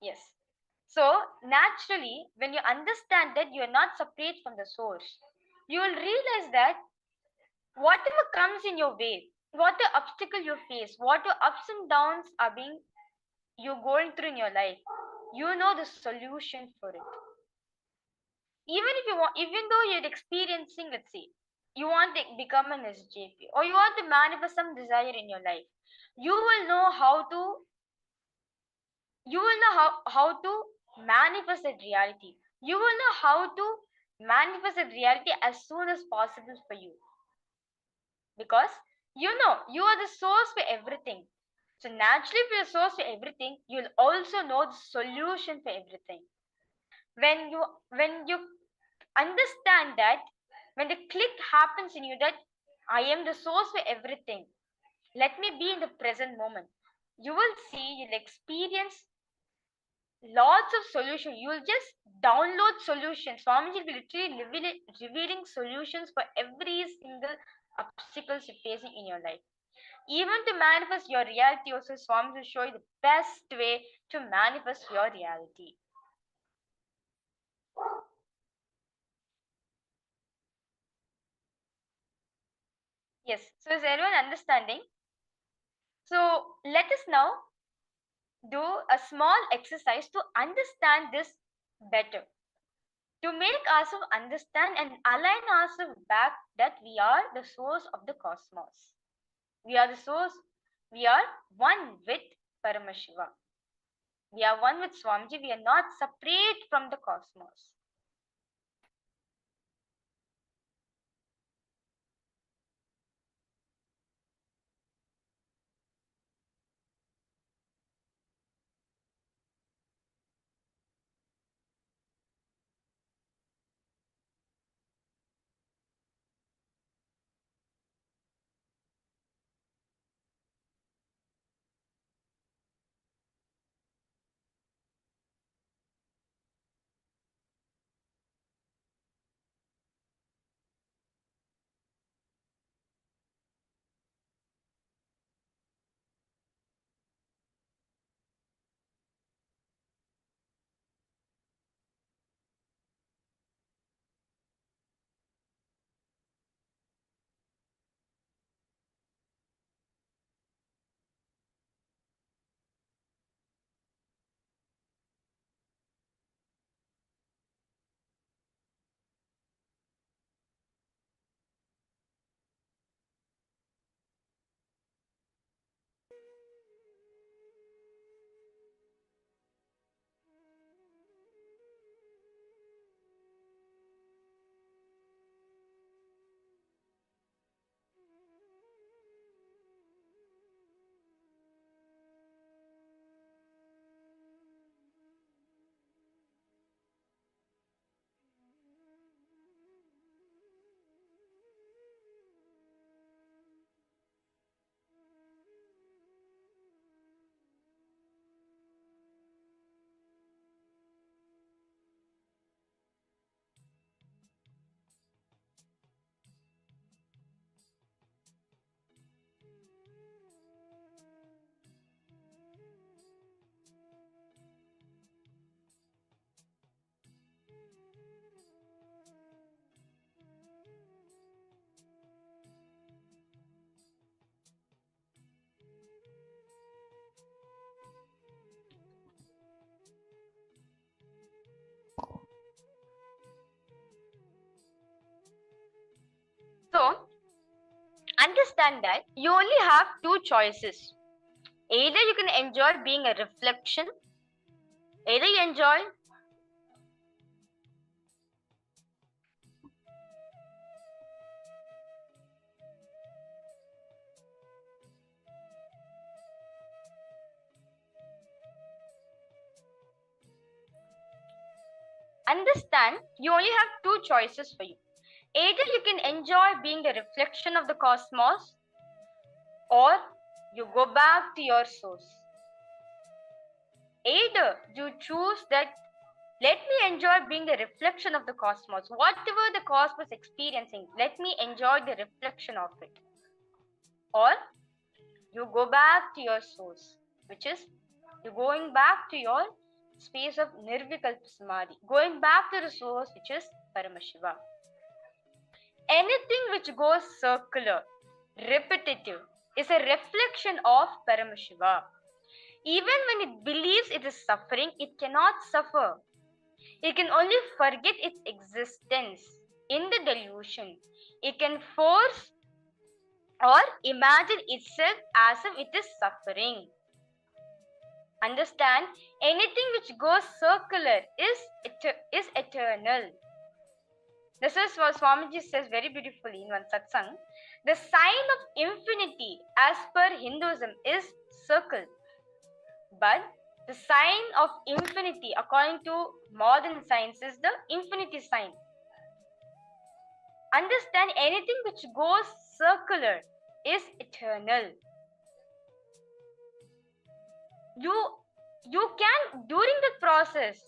Speaker 9: Yes. So, naturally, when you understand that you are not separate from the source, you will realize that whatever comes in your way, what the obstacle you face, what your ups and downs are being you're going through in your life, you know the solution for it. Even if you want, even though you're experiencing, let's say, you want to become an SJP or you want to manifest some desire in your life, you will know how to manifest that reality. You will know how to manifest that reality as soon as possible for you, because you know you are the source for everything. So naturally, if you're the source for everything, you'll also know the solution for everything. When you understand that, when the click happens in you that I am the source for everything, let me be in the present moment, you will see, you'll experience lots of solutions. You will just download solutions. Swamiji will be literally revealing solutions for every single obstacles you're facing in your life. Even to manifest your reality, also Swami will show you the best way to manifest your reality. Yes. So is everyone understanding? So let us now do a small exercise to understand this better, to make ourselves understand and align ourselves back that we are the source of the cosmos. We are the source. We are one with Paramashiva. We are one with Swamiji. We are not separate from the cosmos. So, understand that you only have two choices. Either you can enjoy being a reflection, either you enjoy understand you only have two choices for you. Either you can enjoy being the reflection of the cosmos, or you go back to your source. Either you choose that, let me enjoy being the reflection of the cosmos. Whatever the cosmos is experiencing, let me enjoy the reflection of it. Or you go back to your source, which is you're going back to your space of Nirvikalpa Samadhi, going back to the source, which is Paramashiva. Anything which goes circular, repetitive, is a reflection of Paramashiva. Even when it believes it is suffering, it cannot suffer. It can only forget its existence in the delusion. It can force or imagine itself as if it is suffering. Understand, anything which goes circular is eternal. This is what Swamiji says very beautifully in one satsang. The sign of infinity as per Hinduism is circle. But the sign of infinity according to modern science is the infinity sign. Understand, anything which goes circular is eternal. You can, during the process,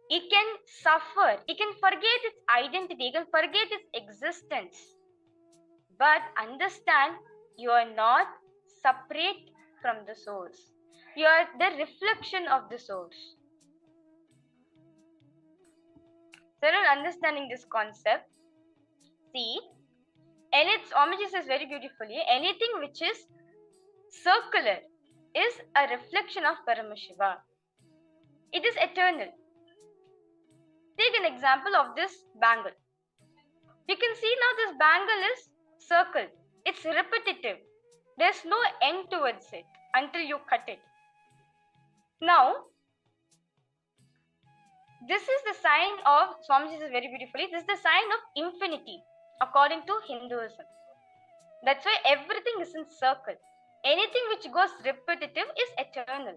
Speaker 9: it can suffer, it can forget its identity, it can forget its existence. But understand, you are not separate from the source. You are the reflection of the source. So, in understanding this concept, see, and it's Swamiji says very beautifully, anything which is circular is a reflection of Paramashiva. It is eternal. Take an example of this bangle. You can see now this bangle is circle. It's repetitive. There's no end towards it until you cut it. Now, this is the sign of, Swamiji says very beautifully, this is the sign of infinity according to Hinduism. That's why everything is in circle. Anything which goes repetitive is eternal.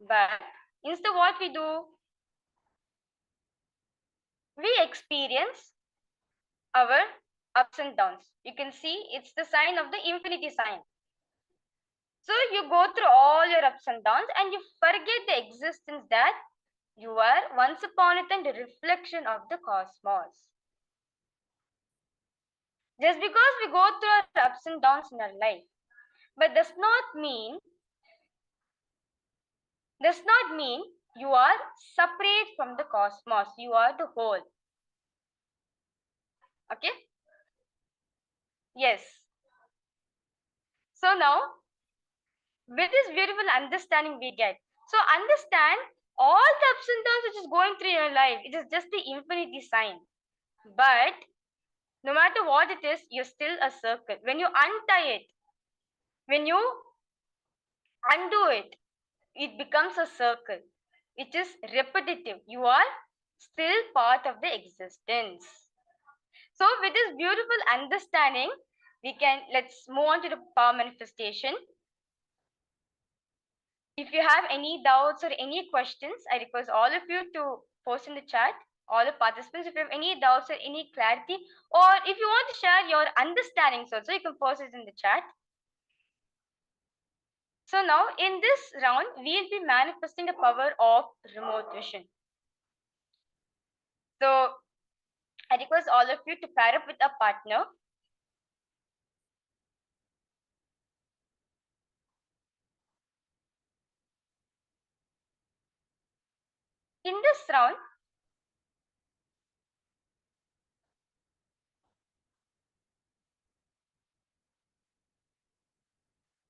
Speaker 9: But instead, what we do? We experience our ups and downs. You can see it's the sign of the infinity sign. So you go through all your ups and downs and you forget the existence that you are once upon a time the reflection of the cosmos. Just because we go through our ups and downs in our life, but does not mean you are separate from the cosmos. You are the whole. Okay? Yes. So now, with this beautiful understanding we get. So understand all the ups and downs which is going through your life. It is just the infinity sign. But no matter what it is, you're still a circle. When you untie it, when you undo it, it becomes a circle. It is repetitive. You are still part of the existence. So with this beautiful understanding, let's move on to the power manifestation. If you have any doubts or any questions, I request all of you to post in the chat. All the participants, if you have any doubts or any clarity, or if you want to share your understandings also, you can post it in the chat. So now in this round, we will be manifesting the power of remote vision. So I request all of you to pair up with a partner. In this round,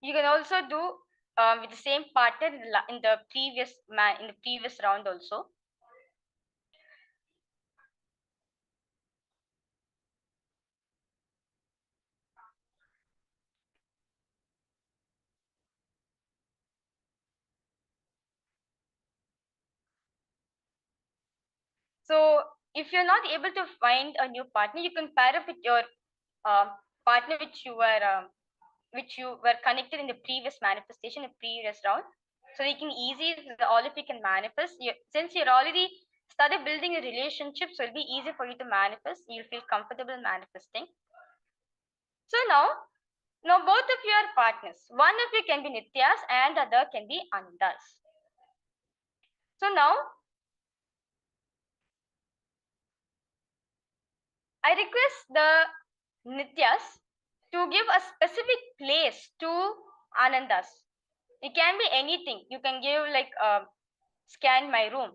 Speaker 9: you can also do with the same partner in the previous round also. So if you're not able to find a new partner, you can pair up with your partner which you were connected in the previous manifestation, the previous round. So you can all of you can manifest. Since you're already started building a relationship, so it'll be easy for you to manifest. You'll feel comfortable manifesting. So now both of you are partners. One of you can be Nityas and the other can be Anandas. So now I request the Nityas to give a specific place to Anandas. It can be anything. You can give like scan my room.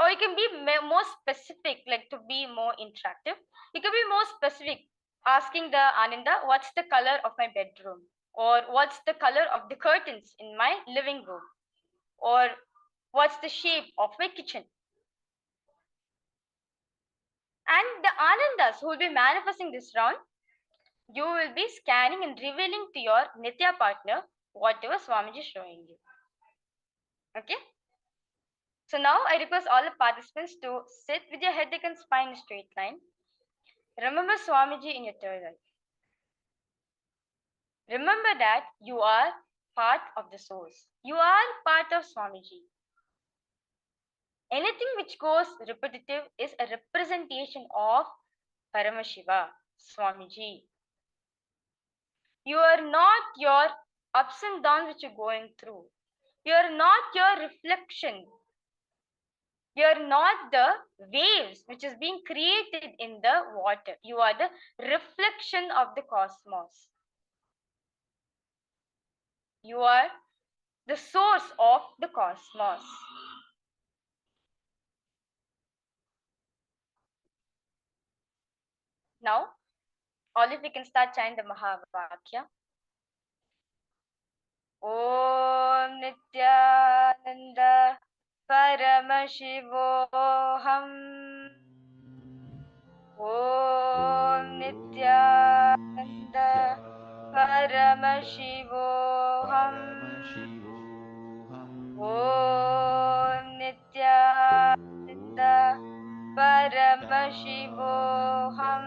Speaker 9: Or you can be more specific, like to be more interactive. You can be more specific, asking the Ananda, what's the color of my bedroom? Or what's the color of the curtains in my living room? Or what's the shape of my kitchen? And the Anandas who will be manifesting this round, you will be scanning and revealing to your Nitya partner whatever Swamiji is showing you. Okay? So now I request all the participants to sit with your head, neck and spine in a straight line. Remember Swamiji in your third eye. Remember that you are part of the source. You are part of Swamiji. Anything which goes repetitive is a representation of Paramashiva, Swamiji. You are not your ups and downs which you're going through. You are not your reflection. You are not the waves which is being created in the water. You are the reflection of the cosmos. You are the source of the cosmos. Now, all of you can start chanting the Mahavakya. Om Nithyananda Paramashivoham. Om Nithyananda Paramashivoham. Om Nithyananda Paramashivoham.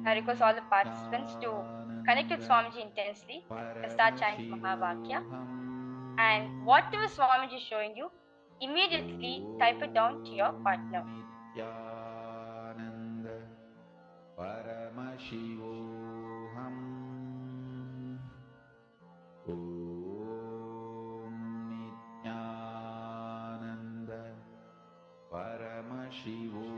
Speaker 9: I request all the participants to connect with Swamiji intensely and start chanting Mahavakya. And whatever Swamiji is showing you, immediately type it down to your partner.
Speaker 10: Nithyananda Paramashivoham. Om Nithyananda Paramashivoham.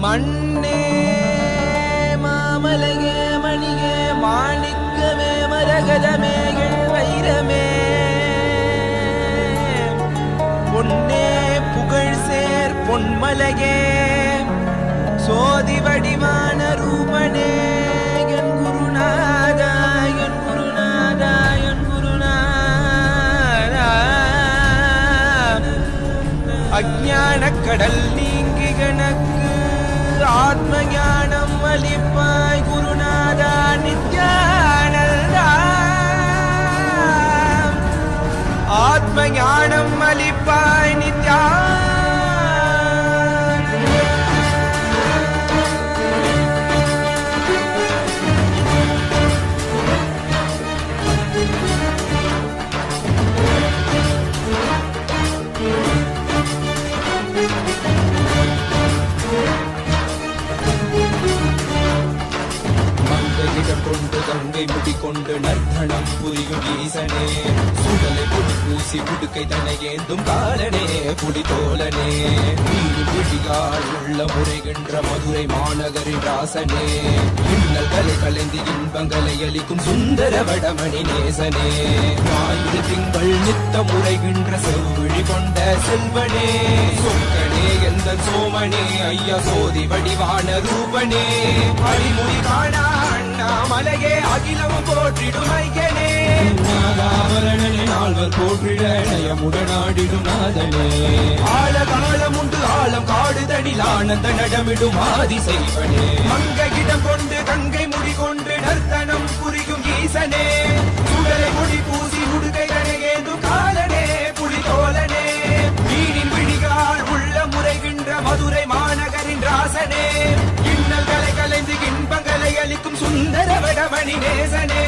Speaker 11: மண்ணே மாமலையே மணியே மாணிக்கமே மரகதமே வைரமே பொன்னே புகழ் சேர் பொன்மலையே சோதி வடிவான ரூபனே என் குருநாதா என் குருநாதா என் குருநாதா அஞ்ஞான கடல் நீங்கி கணக்கு ஆத்ம ஞானம் அளிப்பாய் குருநாதா நித்யானந்தா ஆத்ம ஞானம் அளிப்பாய் நடனம் புரியும் ஈசனே சுடலை பொடி பூசி புடுக்கை தன்னை ஏந்தும் காலனே புலிதோலனே நீரில் விழியால் உள்ள முறைகின்ற மதுரை மாநகரின் ராசனே இன்னல் கலை கலைந்து இன்பங்களை அளிக்கும் சுந்தர வடமணி நேசனே ஞாயிறு திங்கள் நித்த முறைகின்ற செவ்விழி கொண்ட செல்வனே சொக்கனே எந்த சோமனே ஐயா சோதி வடிவான ரூபனே அடிமுடி காணா அண்ணாமலையே அகிலமும் போற்றிடும் ஐயனே நாகாபரணனே நால்வர் போற்றிட நயமுடனாடிடும் நாதனே ஆழ காலம் உண்டு ஆழம் காடுதனில் ஆனந்த நடமிடும் ஆதி செய்வனே மங்கையிடம் கொண்டு கங்கை முடி கொண்டு நர்த்தனம் புரியும் ஈசனே சுடலை முடி பூசி உடுகை அணையேந்து காலனே புலிதோலனே மீனின் விழிகால் உள்ள முறைகின்ற மதுரை மாநகரின் ராசனே இன்னல்களை கலைந்து இன்பங்களை அளிக்கும் சுந்தர வடமணி நேசனே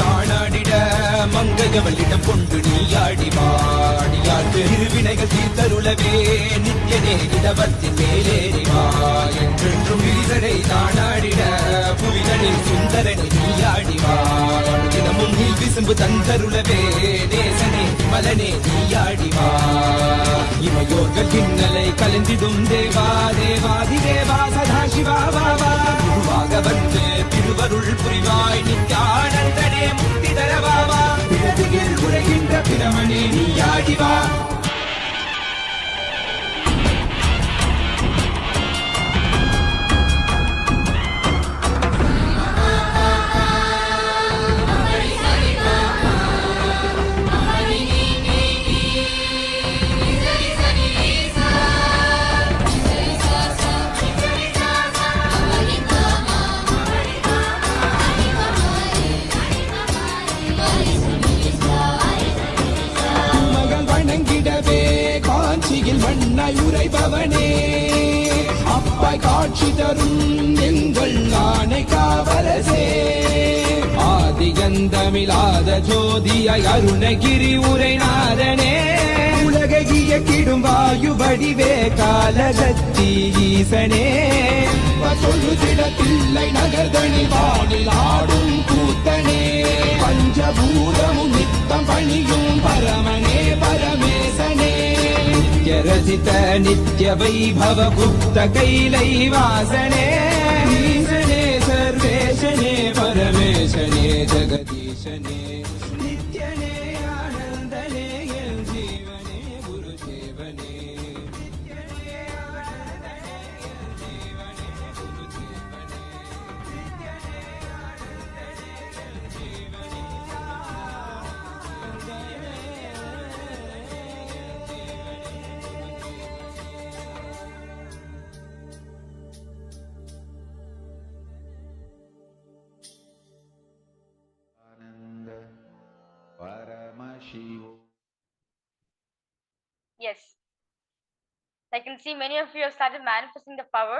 Speaker 11: தானாடிட மங்கையவளிடம் கொண்டு நீயாடிவாடியாற்று இருவினைகள் தீர்த்தருளவே நித்தியனே இடவத்தின் மேலேறிவா என்றென்றும் ஈசனை தானாடிட புவிதனில் சுந்தரனை நீயாடிவா தினமும் நீ விசும்பு தந்தருளவே நேசனே மலனே நீயாடிவா இமையோர்கள் இன்னலை கலந்திடும் தேவா தேவாதி தேவா சதா சிவாவா குருவாக வந்து திருவருள் புரிவாய் நித்யானந்தனே முக்தி தரவாவா பிறதியில் உரைகின்ற பிரமணே நீயாடிவா மண்ணாய் உரைபவனே அப்பாய் காட்சி தரும் எங்கள் ஆணை காவலசே ஆதியந்தமிழாத ஜோதியாய் அருணகிரி உரைநாதனே உலகை இயக்கிடும் வாயு வடிவே காலகத்தி ஈசனே சொல்லுதிடத்தில்லை நகர்தனி வானில் ஆடும் கூத்தனே பஞ்சபூதமும் நித்தம் பணியும் பரமனே பரமேசனே रचित नित्य वैभव गुप्त कैलैवासने ईशने सर्वेशने परमेशने जगदीशने नित्यने आनन्दने जीवने गुरुदेवने नित्यने आनन्दने जीवने गुरुदेवने नित्यने आनन्दने जीवने
Speaker 1: Paramashivoham.
Speaker 9: Yes, I can see many of you have started manifesting the power.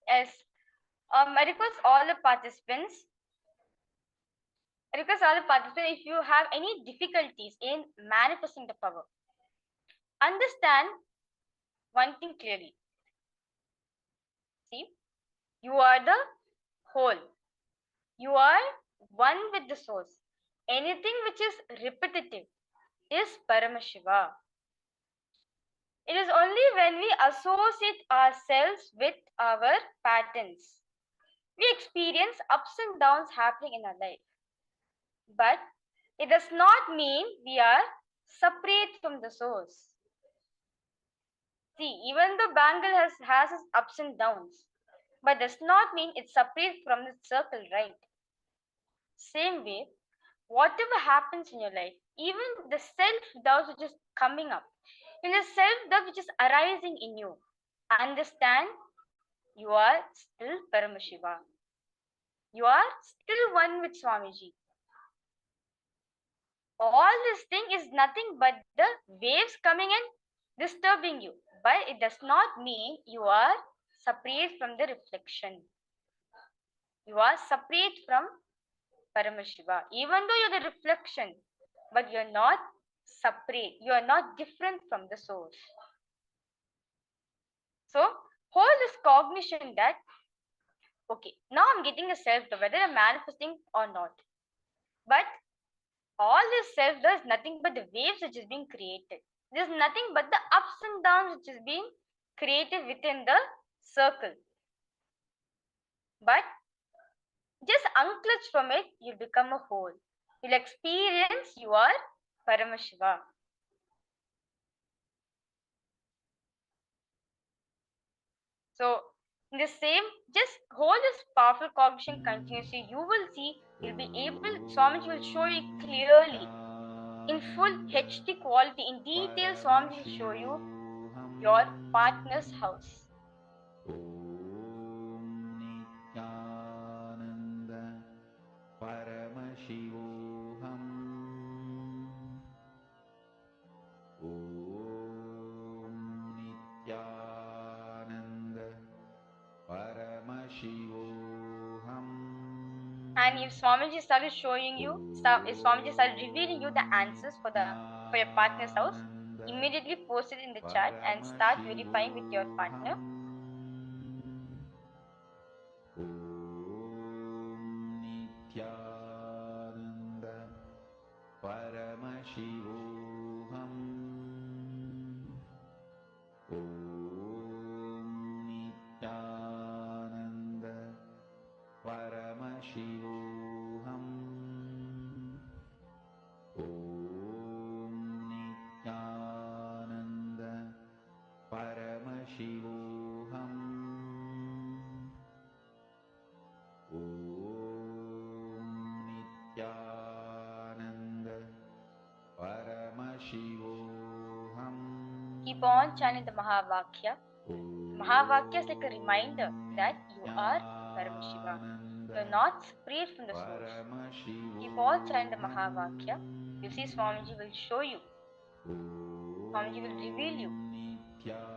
Speaker 9: Yes, I request all the participants. If you have any difficulties in manifesting the power, understand one thing clearly. See, you are the whole. You are one with the source. Anything which is repetitive is Paramashiva. It is only when we associate ourselves with our patterns, we experience ups and downs happening in our life. But it does not mean we are separate from the source. See, even the bangle has its ups and downs, but does not mean it's separate from the circle, right? Same way, whatever happens in your life, even the self-doubt which is coming up, in the self-doubt which is arising in you, understand you are still Paramashiva. You are still one with Swamiji. all this thing is nothing but the waves coming and disturbing you. But it does not mean you are separate from the reflection. You are separate from Paramashiva. Even though you're the reflection, but you're not separate. You are not different from the source. So hold this cognition that, okay, now I'm getting a self, whether I'm manifesting or not. But all this self does nothing but the waves which is being created. There's nothing but the ups and downs which is being created within the circle. But just unclutch from it, you'll become a whole. You'll experience you are Paramashiva. So in the same, just hold this powerful cognition continuously. You will see, you'll be able, Swamiji will show you clearly, in full HD quality, in detail, Swamiji will show you your partner's house.
Speaker 10: Paramashivoham. Om Nithyananda Paramashivoham.
Speaker 9: And if Swamiji started showing you, if Swamiji started revealing you the answers for your partner's house, immediately post it in the chat and start verifying with your partner.
Speaker 10: Nithyananda Paramashivoham. Om Nithyananda Paramashivoham. Om Nithyananda Paramashivoham.
Speaker 9: Keep on chanting the Mahavakya. Mahavakya is like a reminder that you are Paramashiva. You are not separate from the source. Keep on chanting the Mahavakya. You see, Swamiji will show you. Swamiji will reveal you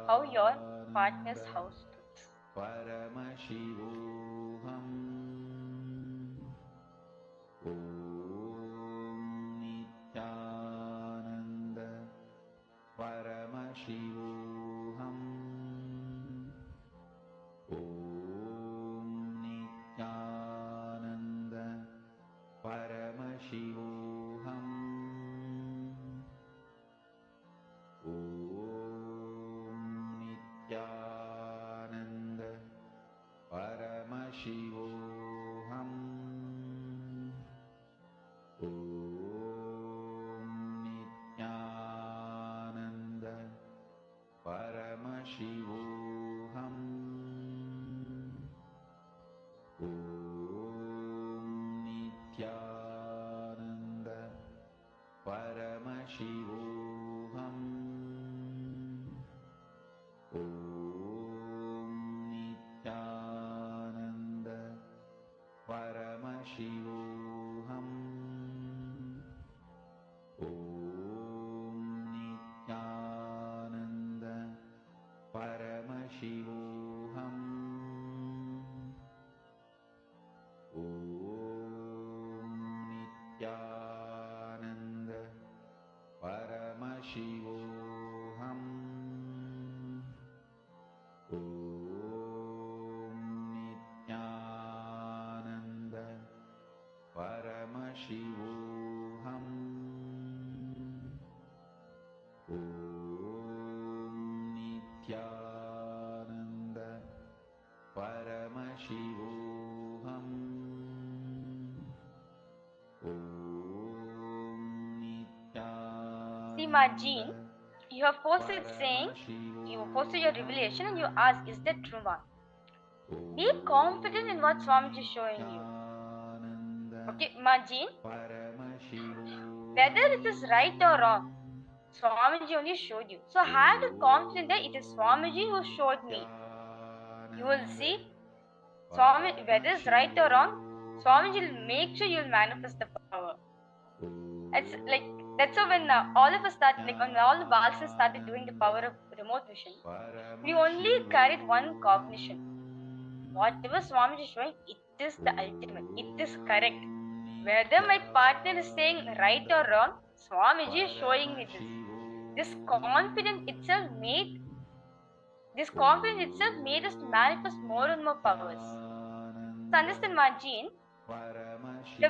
Speaker 9: how your partner's house looks.
Speaker 10: Paramashivoham. Om Nithyananda Paramashivoham. Om Nithyananda Paramashivoham. Om Nithyananda Paramashivoham. Om Nithyananda Paramashivoham. Om Nithyananda Paramashivoham. Om Nithyananda Paramashivoham. Om Nithyananda Paramashivoham. Om Nithyananda Paramashivoham. Om Nithyananda Paramashivoham. Om Nithyananda Paramashivoham.
Speaker 9: See, Majin, you have posted saying, you posted your revelation and you ask, is that true one? Be confident in what Swamiji is showing you. Okay, Majin, whether it is right or wrong, Swamiji only showed you. So have the confidence that it is Swamiji who showed me. You will see, Swami, whether it's right or wrong, Swamiji will make sure you will manifest the power. It's like that's how when all of us started, like when all the Balsas started doing the power of remote vision, we only carried one cognition. Whatever Swamiji is showing, it is the ultimate. It is correct. Whether my partner is saying right or wrong, Swamiji is showing me this. This confidence itself made us to manifest more and more powers. So understand, Marjin, the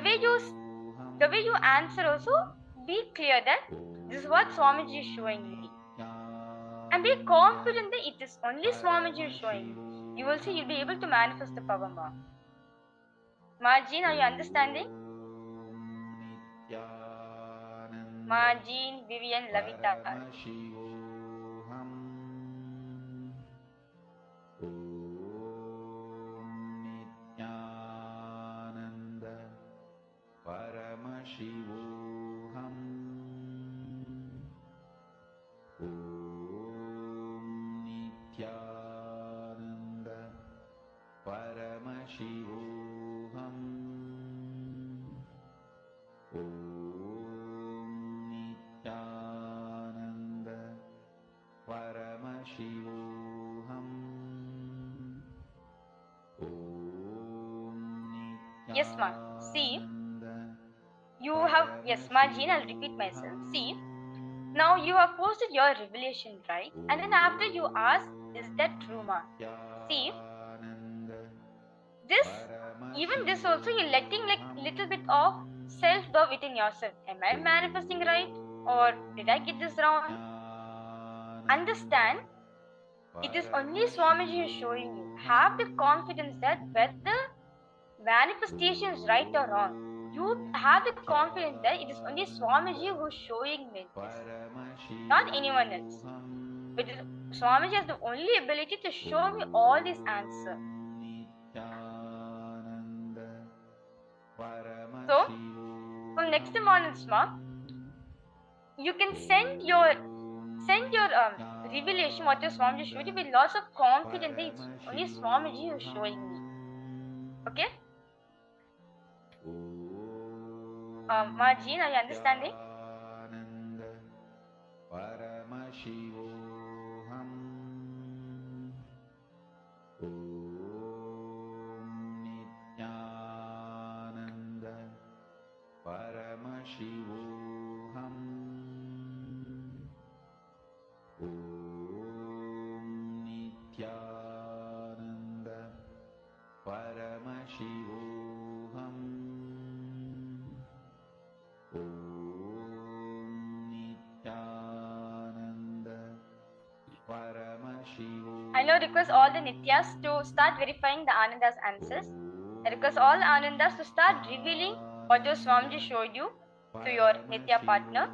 Speaker 9: way you answer also, be clear that this is what Swamiji is showing me. And be confident that it is only Swamiji is showing you. You will see you'll be able to manifest the power more. Marjin, are you understanding? Marjin, Vivian, Lavita.
Speaker 10: Paramashivoham. Om Nithyananda. Paramashivoham. Om Nithyananda. Paramashivoham.
Speaker 9: Yes, ma. See, you have, yes, Marjin, I'll repeat myself. See, now you have posted your revelation, right? And then after you ask, is that true, ma? See, even this also, you're letting like little bit of self-doubt within yourself. Am I manifesting right? Or did I get this wrong? Understand, it is only Swamiji who is showing you. Have the confidence that whether manifestation is right or wrong, you have the confidence that it is only Swamiji who is showing me this, not anyone else. But Swamiji has the only ability to show me all these answers. So, from next time onwards, you can send your revelation, what your Swamiji showed you, with lots of confidence that it's only Swamiji who is showing me. Okay? Marjin, are you understanding?
Speaker 10: Paramashivoham. Om Nithyananda. Paramashivoham. Om Nithyananda. Paramashivoham. Om Nithyananda. Paramashivoham.
Speaker 9: I now request all the Nityas to start verifying the Ananda's answers. I request all Anandas to start revealing what your Swamiji showed you to your Nitya partner.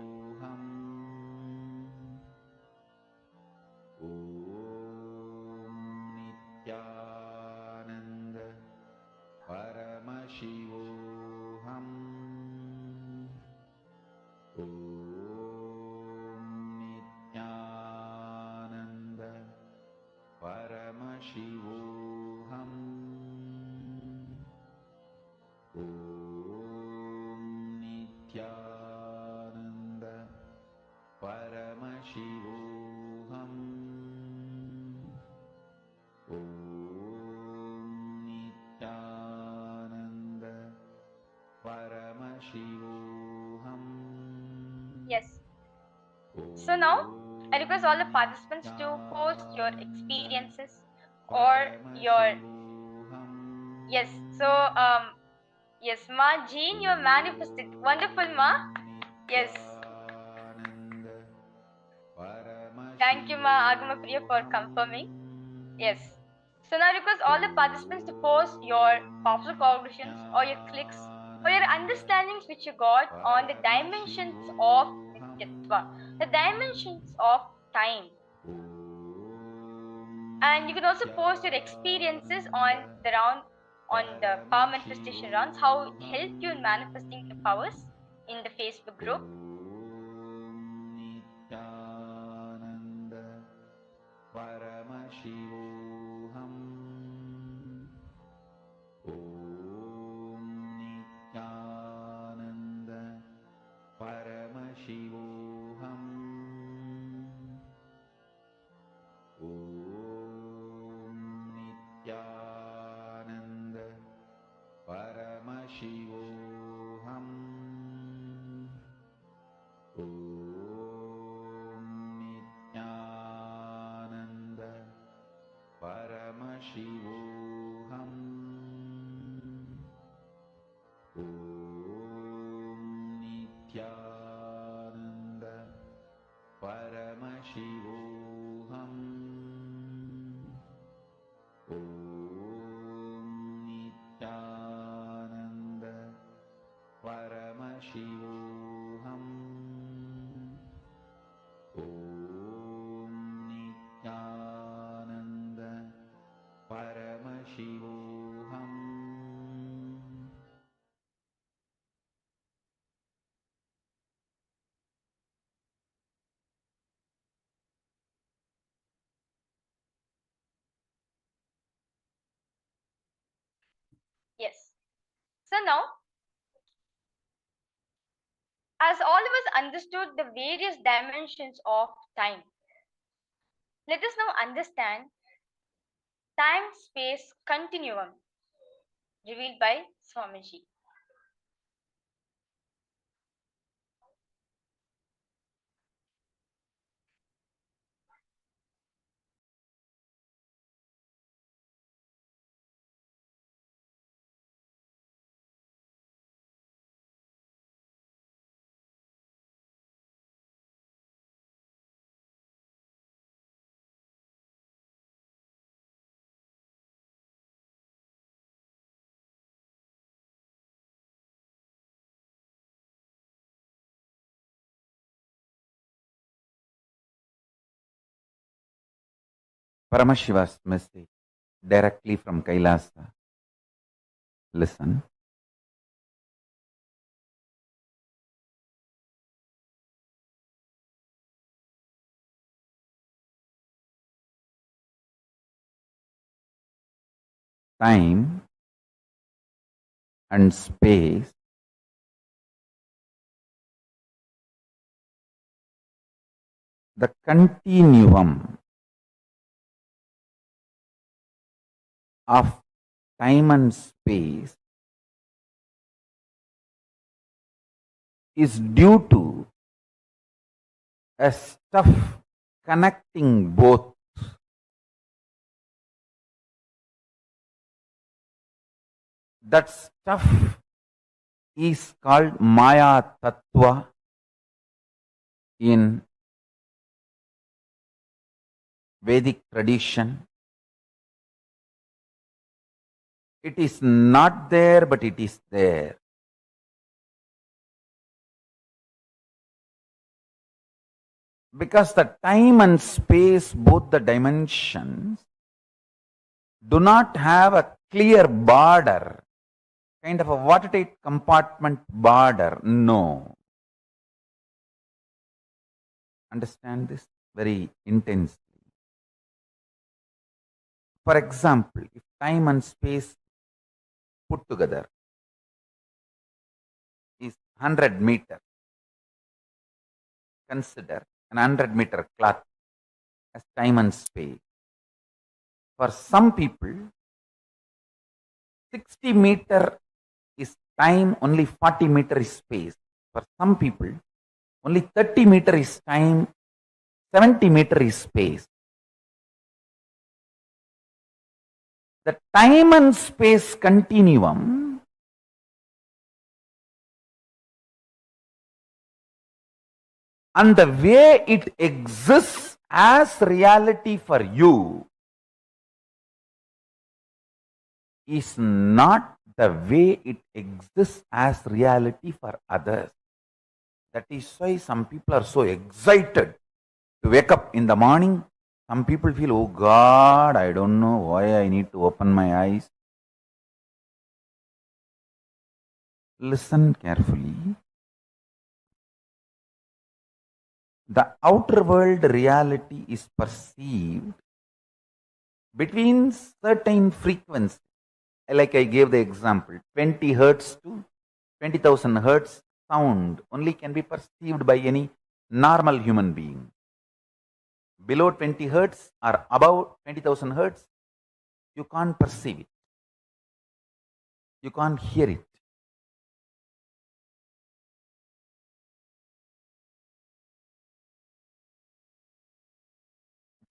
Speaker 10: Nithyananda. Paramashivoham. Om Nithyananda. Paramashivoham. Om Nithyananda. Paramashivoham. Om Nithyananda. Paramashivoham.
Speaker 9: Yes. So now, I request all the participants to post your experiences or your... Yes. So, yes, Ma Jean, you manifested. Wonderful, Ma. Yes. Thank you, Ma Agama Priya, for confirming. Yes. So now I request all the participants to post your powerful cognitions or your clicks or your understandings which you got on the dimensions of Nityatva, the dimensions of time. And you can also post your experiences on the round, on the power manifestation rounds, how it helped you in manifesting the powers in the Facebook group.
Speaker 10: Nithyananda. Paramashivoham. Om Nithyananda. Paramashivoham. Om Nithyananda Paramashivoham. Om Nithyananda Paramashivoham. Om Nithyananda Paramashivoham. Om Nithyananda Paramashivoham. Om Nithyananda Paramashivoham.
Speaker 9: Yes. So now, as all of us understood the various dimensions of time, let us now understand time-space continuum revealed by Swamiji.
Speaker 10: Paramashiva's message directly from Kailasa. Listen. Time and space the continuum of time and space is due to a stuff connecting both. That stuff is called Maya Tattva in Vedic tradition. It is not there, but it is there. Because the time and space, both the dimensions, do not have a clear border, kind of a watertight compartment border. No. Understand this very intensely. For example, if time and space put together is 100 meter, consider an 100-meter cloth as time and space. For some people, 60 meter is time, only 40 meter is space. For some people, only 30 meter is time, 70 meter is space. The time and space continuum and the way it exists as reality for you is not the way it exists as reality for others. That is why some people are so excited to wake up in the morning. Some people feel, oh God, I don't know why I need to open my eyes. Listen carefully. The outer world reality is perceived between certain frequencies. Like I gave the example, 20 hertz to 20,000 hertz sound only can be perceived by any normal human being. Below 20 hertz or above 20,000 hertz, you can't perceive it. You can't hear it.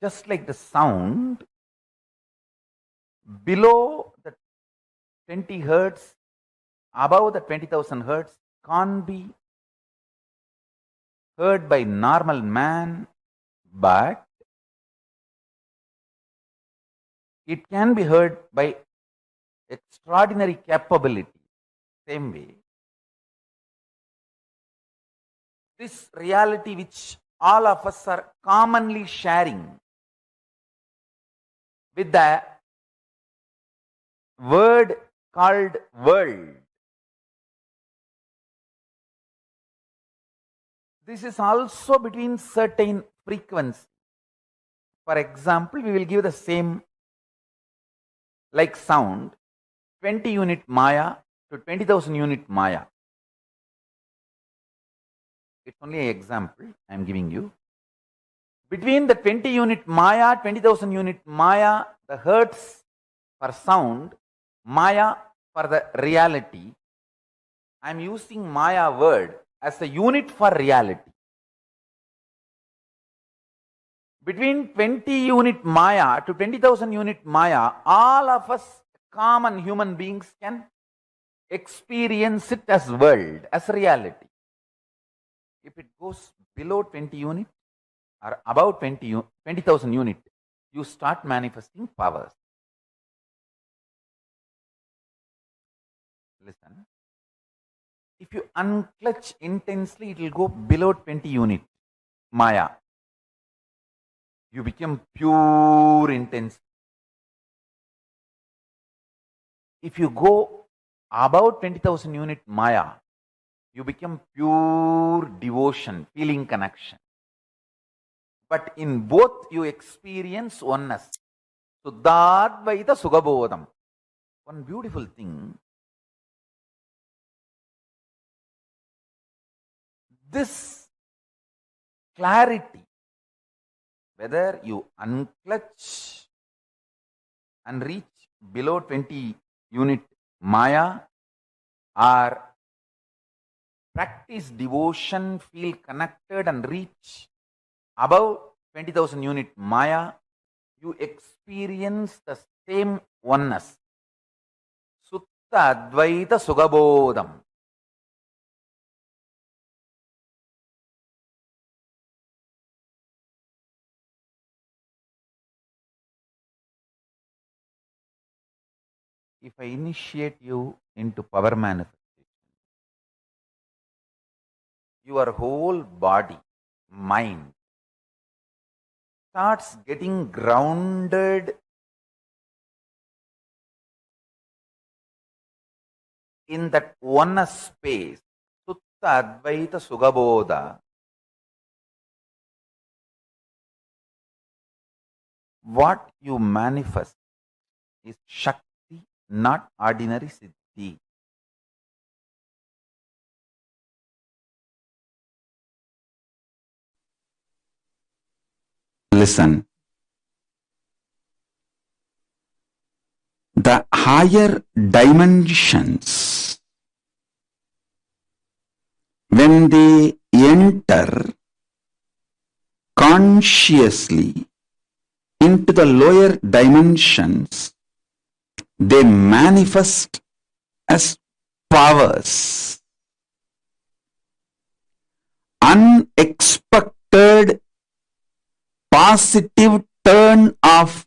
Speaker 10: Just like the sound, below the 20 hertz, above the 20,000 hertz can't be heard by normal man, but it can be heard by extraordinary capability. Same way, this reality which all of us are commonly sharing with the word called world. This is also between certain frequencies. For example, we will give the same like sound, 20 unit Maya to 20,000 unit Maya. It's only an example I am giving you. Between the 20 unit Maya, 20,000 unit Maya, the hertz for sound, Maya for the reality, I am using Maya word as a unit for reality. Between 20 unit Maya to 20,000 unit Maya, all of us common human beings can experience it as world, as reality. If it goes below 20 unit or above 20,000 unit, you start manifesting powers. Listen. If you unclutch intensely, it will go below 20 unit Maya. You become pure intense. If you go above 20,000 unit Maya, you become pure devotion, feeling connection. But in both you experience oneness. Suddhadvaita Sugabodham. One beautiful thing. This clarity, whether you unclutch and reach below 20 unit Maya or practice devotion, feel connected and reach above 20,000 unit Maya, you experience the same oneness. Sutta Advaita Sugabodham. If I initiate you into power manifestation, your whole body, mind starts getting grounded in that oneness space. Sutta Advaita Sugabodha. What you manifest is Shakti, not ordinary Siddhi. Listen. The higher dimensions, when they enter consciously into the lower dimensions, they manifest as powers. Unexpected positive turn of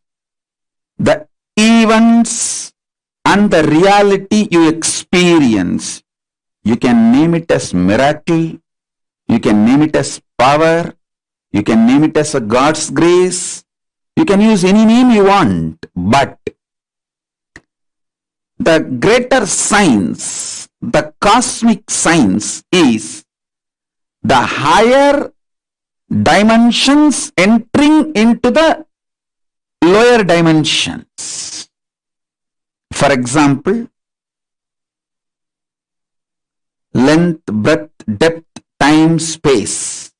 Speaker 10: the events and the reality you experience. You can name it as miracle, you can name it as power, you can name it as a God's grace, you can use any name you want, but the greater science, the cosmic science is the higher dimensions entering into the lower dimensions. For example, length, breadth, depth, time, space.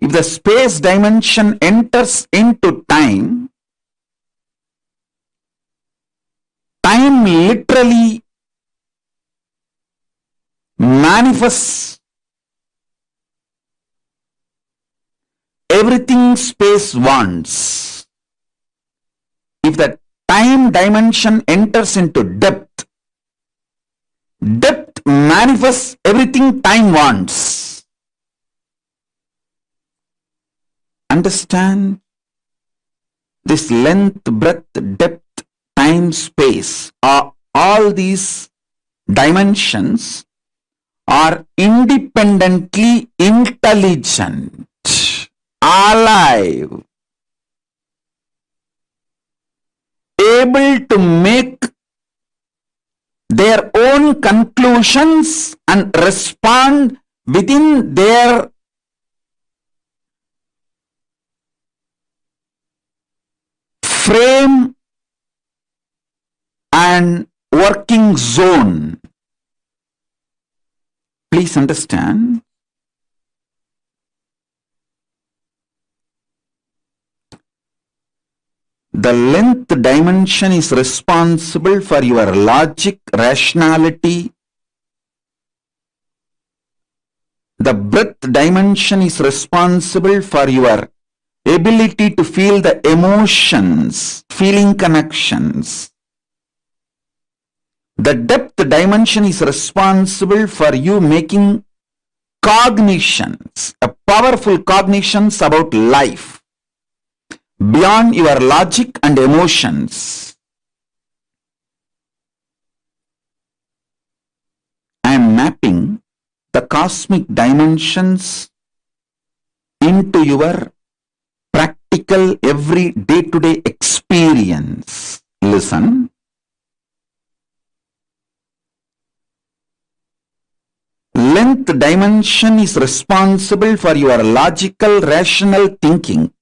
Speaker 10: If the space dimension enters into time, time literally manifests everything space wants. If the time dimension enters into depth, depth manifests everything time wants. Understand? This length, breadth, depth, time, space, all these dimensions are independently intelligent, alive, able to make their own conclusions and respond within their frame and working zone. Please understand. The length dimension is responsible for your logic, rationality. The breadth dimension is responsible for your ability to feel the emotions, feeling connections. The depth dimension is responsible for you making cognitions, powerful cognitions about life beyond your logic and emotions. I am mapping the cosmic dimensions into your practical every day-to-day experience. Listen. Length dimension is responsible for your logical, rational thinking.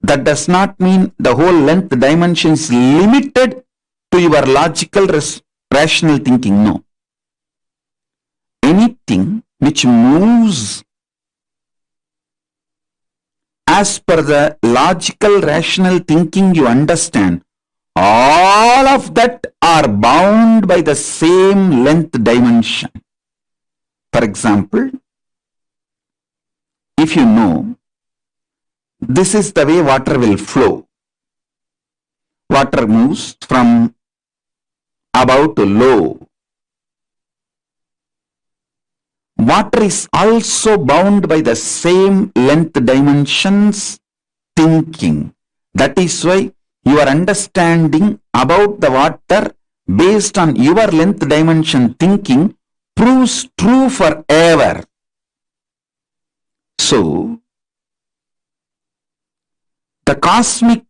Speaker 10: That does not mean the whole length dimension is limited to your logical, rational thinking. No. Anything which moves as per the logical, rational thinking you understand, all of that are bound by the same length dimension. For example, if you know this is the way water will flow, water moves from above to low. Water is also bound by the same length dimensions thinking. That is why your understanding about the water based on your length dimension thinking proves true forever. So, the cosmic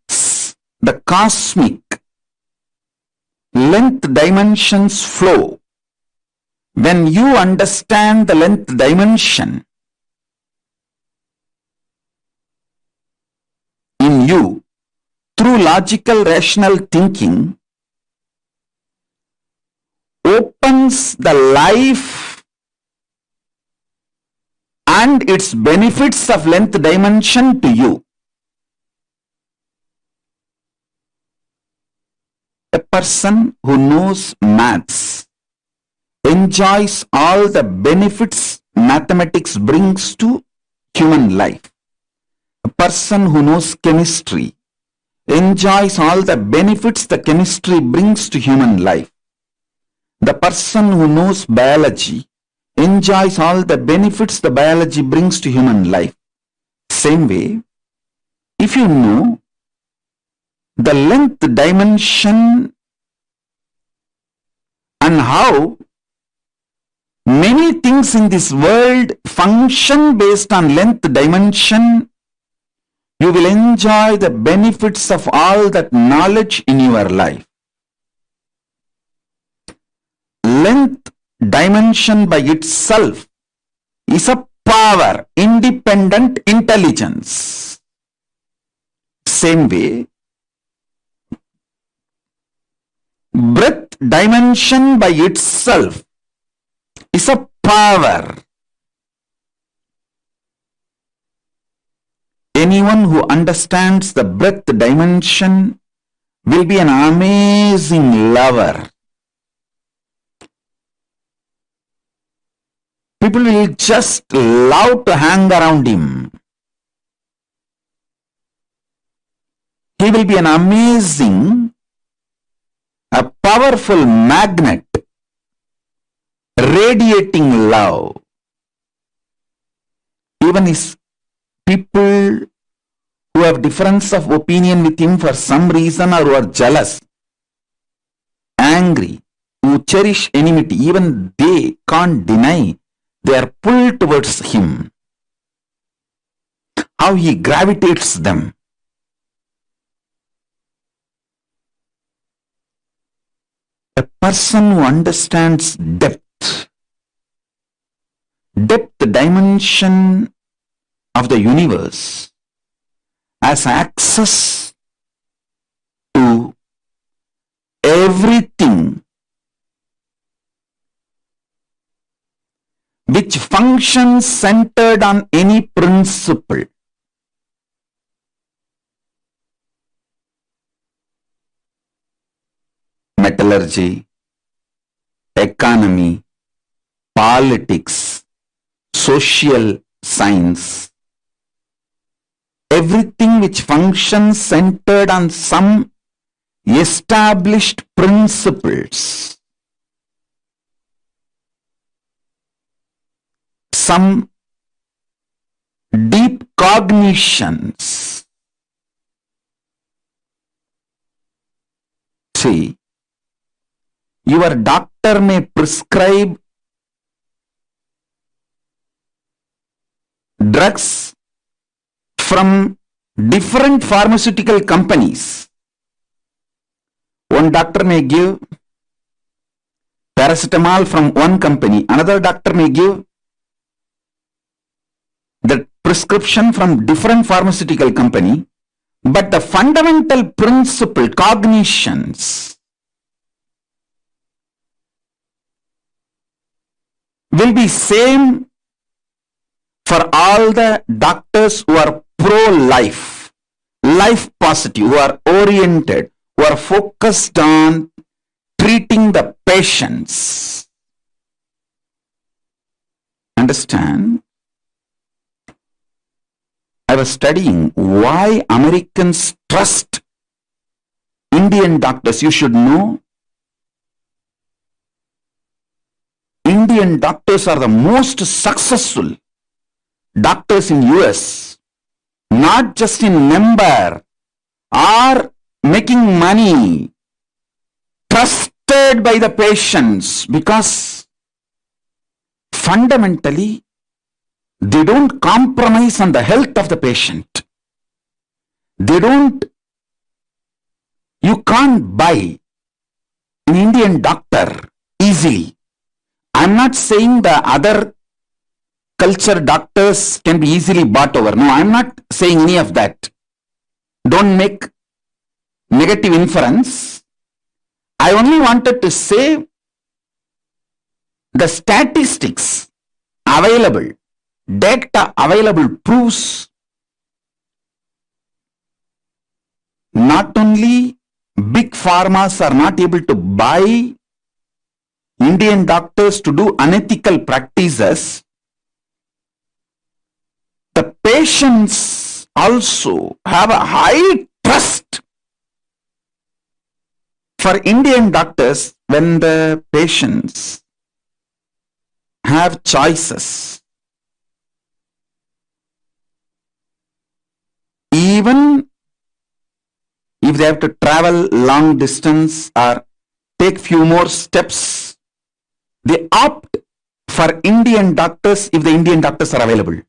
Speaker 10: length dimensions flow. When you understand the length dimension in you through logical, rational thinking, opens the life and its benefits of length dimension to you. A person who knows maths enjoys all the benefits mathematics brings to human life. A person who knows chemistry enjoys all the benefits the chemistry brings to human life. The person who knows biology enjoys all the benefits the biology brings to human life. Same way, if you know the length dimension and how many things in this world function based on length dimension, you will enjoy the benefits of all that knowledge in your life. Length dimension by itself is a power, independent intelligence. Same way, breadth dimension by itself is a power. Anyone who understands the breath dimension will be an amazing lover. People will just love to hang around him. He will be an amazing, a powerful magnet, radiating love. Even if people who have difference of opinion with him for some reason, or who are jealous, angry, who cherish enmity, even they can't deny they are pulled towards him. How he gravitates them. A person who understands depth dimension of the universe, has access to everything which functions centered on any principle. Metallurgy, economy, politics, social science, everything which functions centered on some established principles, some deep cognitions. See, your doctor may prescribe drugs from different pharmaceutical companies. One doctor may give paracetamol from one company, another doctor may give the prescription from different pharmaceutical company, but the fundamental principle, cognitions, will be same for all the doctors who are pro-life, life positive, who are oriented, who are focused on treating the patients. Understand? I was studying why Americans trust Indian doctors. You should know, Indian doctors are the most successful doctors in US, not just in number, are making money, trusted by the patients, because fundamentally they don't compromise on the health of the patient. You can't buy an Indian doctor easily. I'm not saying the other culture doctors can be easily bought over. No, I'm not saying any of that. Don't make negative inference. I only wanted to say the statistics available, data available proves not only big pharmas are not able to buy Indian doctors to do unethical practices, the patients also have a high trust for Indian doctors when the patients have choices. Even if they have to travel long distance or take few more steps, they opt for Indian doctors if the Indian doctors are available.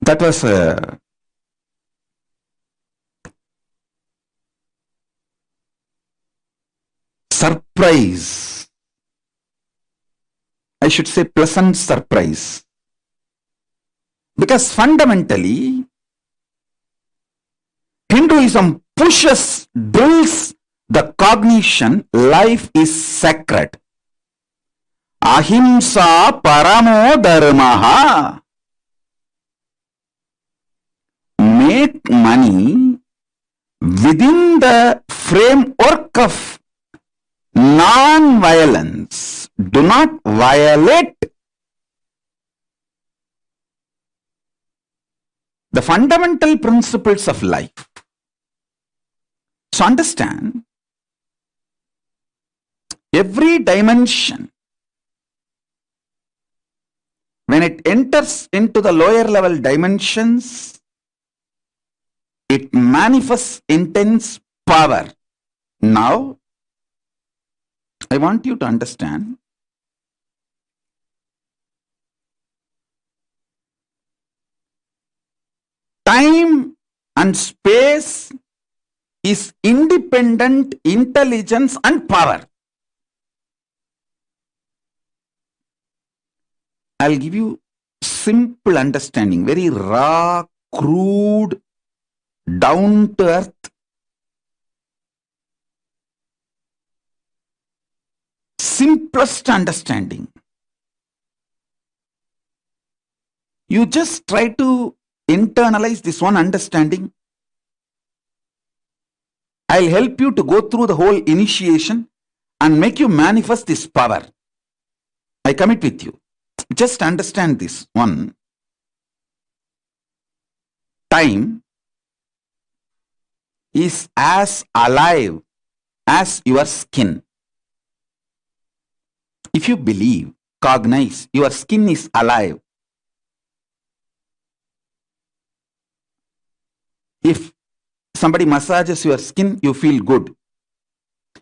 Speaker 10: That was a surprise. I should say pleasant surprise. Because fundamentally, Hinduism drills the cognition life is sacred. Ahimsa paramo dharmaha. Make money within the framework of non-violence. Do not violate the fundamental principles of life. So understand, every dimension, when it enters into the lower level dimensions, it manifests intense power. Now, I want you to understand, time and space is independent intelligence and power. I'll give you simple understanding, very raw, crude, down to earth. Simplest understanding. You just try to internalize this one understanding. I'll help you to go through the whole initiation and make you manifest this power. I commit with you. Just understand this one. Time is as alive as your skin. If you believe, cognize, your skin is alive. If somebody massages your skin, you feel good.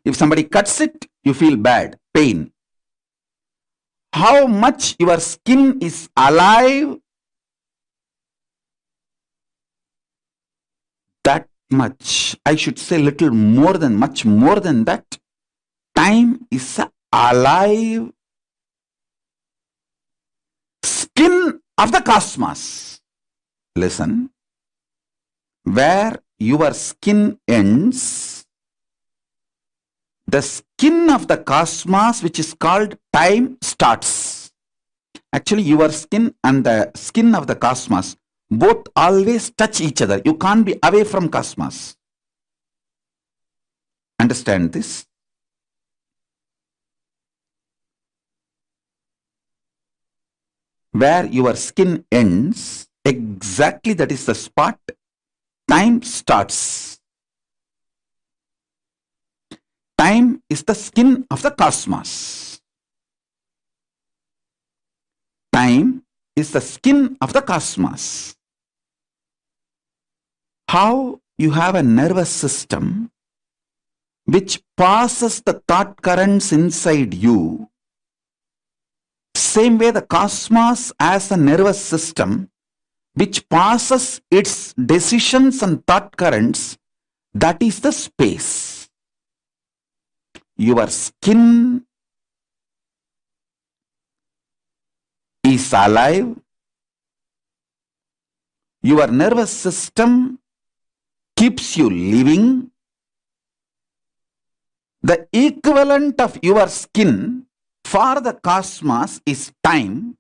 Speaker 10: If somebody cuts it, you feel bad, pain. How much your skin is alive, that much, I should say little more than, much more than that, time is alive skin of the cosmos. Listen, where your skin ends, the skin of the cosmos, which is called time, starts. Actually, your skin and the skin of the cosmos both always touch each other. You can't be away from cosmos. Understand this? Where your skin ends, exactly that is the spot time starts. Time is the skin of the cosmos. Time is the skin of the cosmos. How you have a nervous system which passes the thought currents inside you, same way the cosmos has a nervous system which passes its decisions and thought currents, that is the space. Your skin is alive. Your nervous system keeps you living. The equivalent of your skin for the cosmos is time.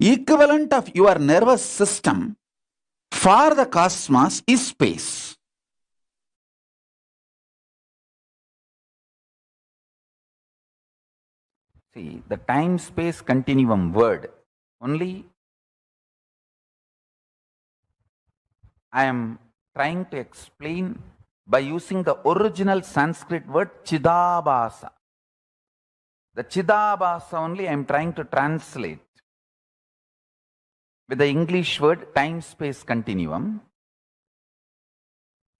Speaker 10: Equivalent of your nervous system for the cosmos is space. See, the time-space continuum word, only I am trying to explain by using the original Sanskrit word Chidabhasa. The Chidabhasa only I am trying to translate with the English word time-space continuum.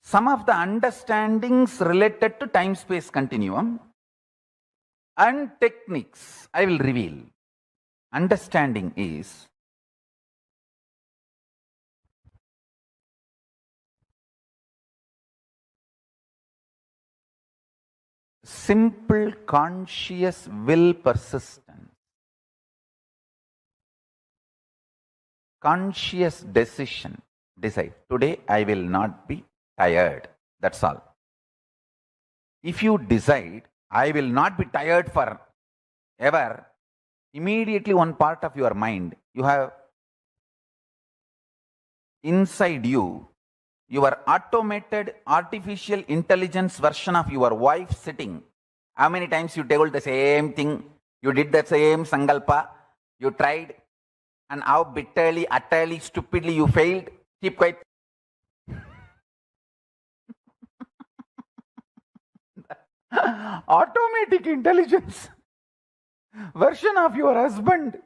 Speaker 10: Some of the understandings related to time-space continuum and techniques I will reveal. Understanding is simple conscious will persistence, conscious decision. Decide, today I will not be tired. That's all. If you decide, I will not be tired for ever, immediately one part of your mind, you have inside you your automated artificial intelligence version of your wife sitting. How many times you told the same thing, you did the same sankalpa, you tried, and how bitterly, utterly, stupidly you failed? Keep quiet. Automatic intelligence version of your husband,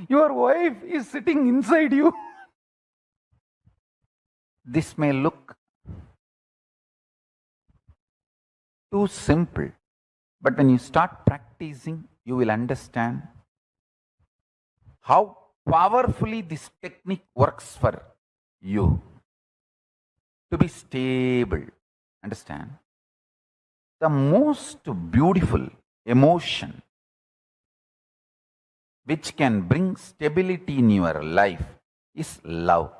Speaker 10: your wife is sitting inside you. This may look too simple, but when you start practicing, you will understand how powerfully this technique works for you to be stable. Understand? The most beautiful emotion which can bring stability in your life is love.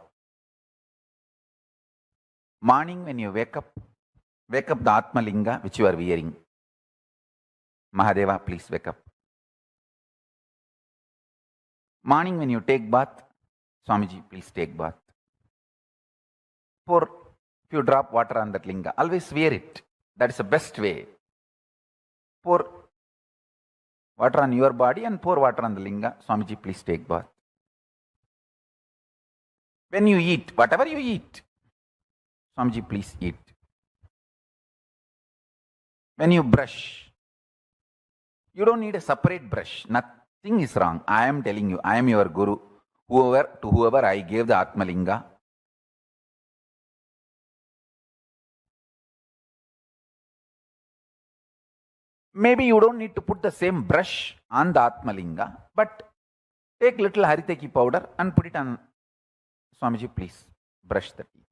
Speaker 10: Morning when you wake up the Atma Linga which you are wearing. Mahadeva, please wake up. Morning when you take bath, Swamiji, please take bath. Pour few drop water on that linga. Always wear it. That is the best way. Pour water on your body and pour water on the linga. Swamiji, please take bath. When you eat, whatever you eat, Swamiji, please eat. When you brush, you don't need a separate brush. Nothing is wrong. I am telling you, I am your guru. To whoever I gave the Atmalinga, maybe you don't need to put the same brush on the Atmalinga, but take little Hariteki powder and put it on. Swamiji, please brush the teeth.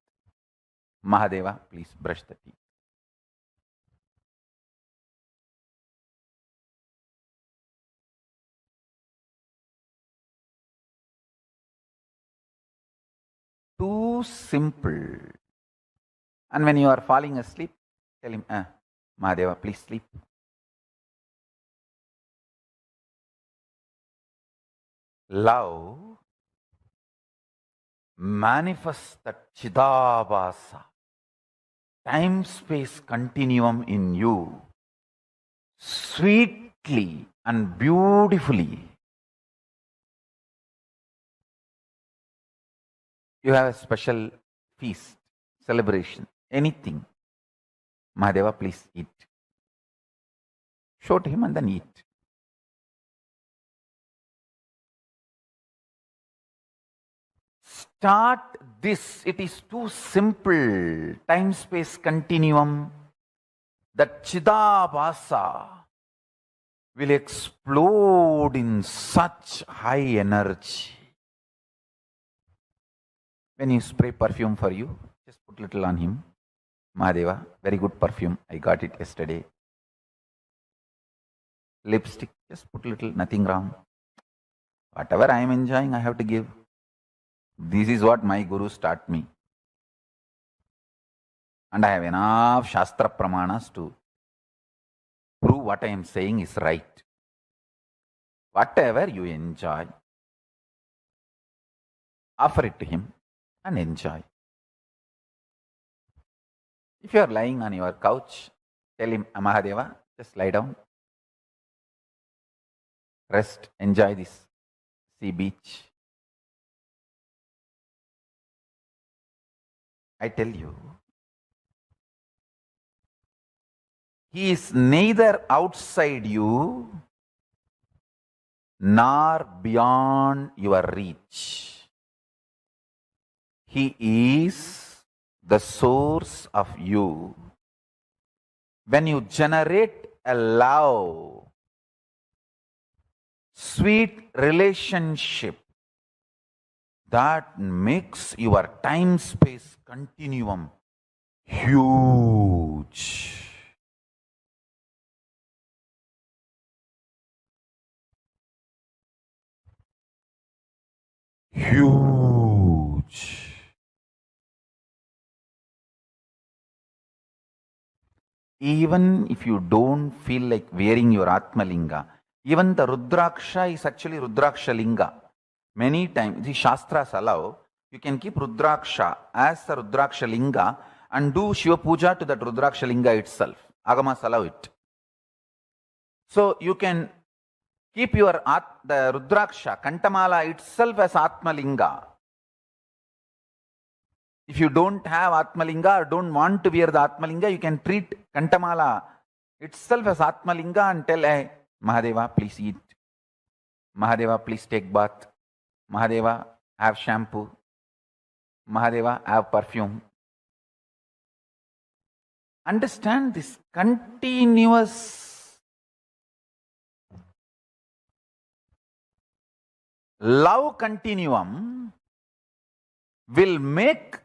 Speaker 10: Mahadeva, please brush the teeth. Too simple. And when you are falling asleep, tell him, Mahadeva, please sleep. Love manifests that Chidabhasa, time-space continuum in you, sweetly and beautifully. You have a special feast, celebration, anything. Mahadeva, please eat. Show to him and then eat. Start this. It is too simple. Time-space continuum. That Chidabhasa will explode in such high energy. When you spray perfume for you, just put little on him. Mahadeva, very good perfume. I got it yesterday. Lipstick, just put little, nothing wrong. Whatever I am enjoying, I have to give. This is what my gurus taught me. And I have enough Shastra Pramanas to prove what I am saying is right. Whatever you enjoy, offer it to him and enjoy. If you are lying on your couch, tell him, Mahadeva, just lie down. Rest, enjoy this sea beach. I tell you, he is neither outside you nor beyond your reach. He is the source of you. When you generate a love, sweet relationship, that makes your time-space continuum huge. Huge. Even if you don't feel like wearing your Atmalinga, Even the Rudraksha is actually Rudraksha Linga. Many times, the Shastras allow, you can keep Rudraksha as the Rudraksha Linga and do Shiva Puja to that Rudraksha Linga itself. Agamas allow it. So you can keep your the Rudraksha, Kantamala itself as Atmalinga. If you don't have Atmalinga or don't want to wear the Atmalinga, you can treat Kantamala itself as Atmalinga and tell, hey, Mahadeva, please eat. Mahadeva, please take bath. Mahadeva, have shampoo. Mahadeva, have perfume. Understand this continuous love continuum will make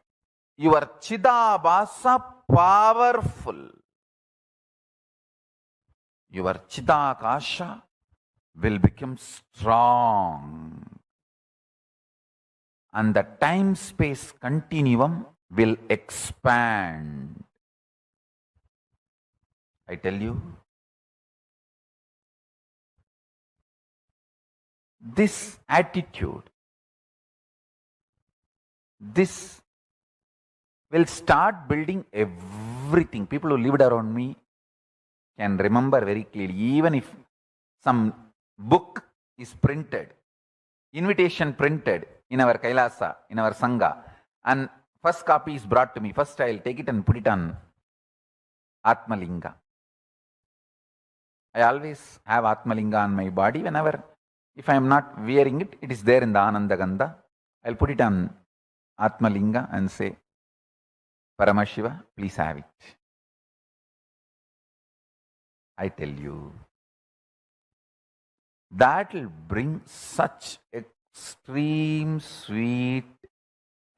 Speaker 10: your Chidabhasa powerful. Your Chidakasha will become strong. And the time-space continuum will expand. I tell you, this attitude, this will start building everything. People who lived around me can remember very clearly. Even if some book is printed, invitation printed in our Kailasa, in our Sangha, and first copy is brought to me, first I'll take it and put it on Atmalinga. I always have Atmalinga on my body. Whenever, if I am not wearing it, it is there in the Ananda Gandha. I'll put it on Atmalinga and say, Paramashiva, please have it. I tell you, that will bring such extreme sweet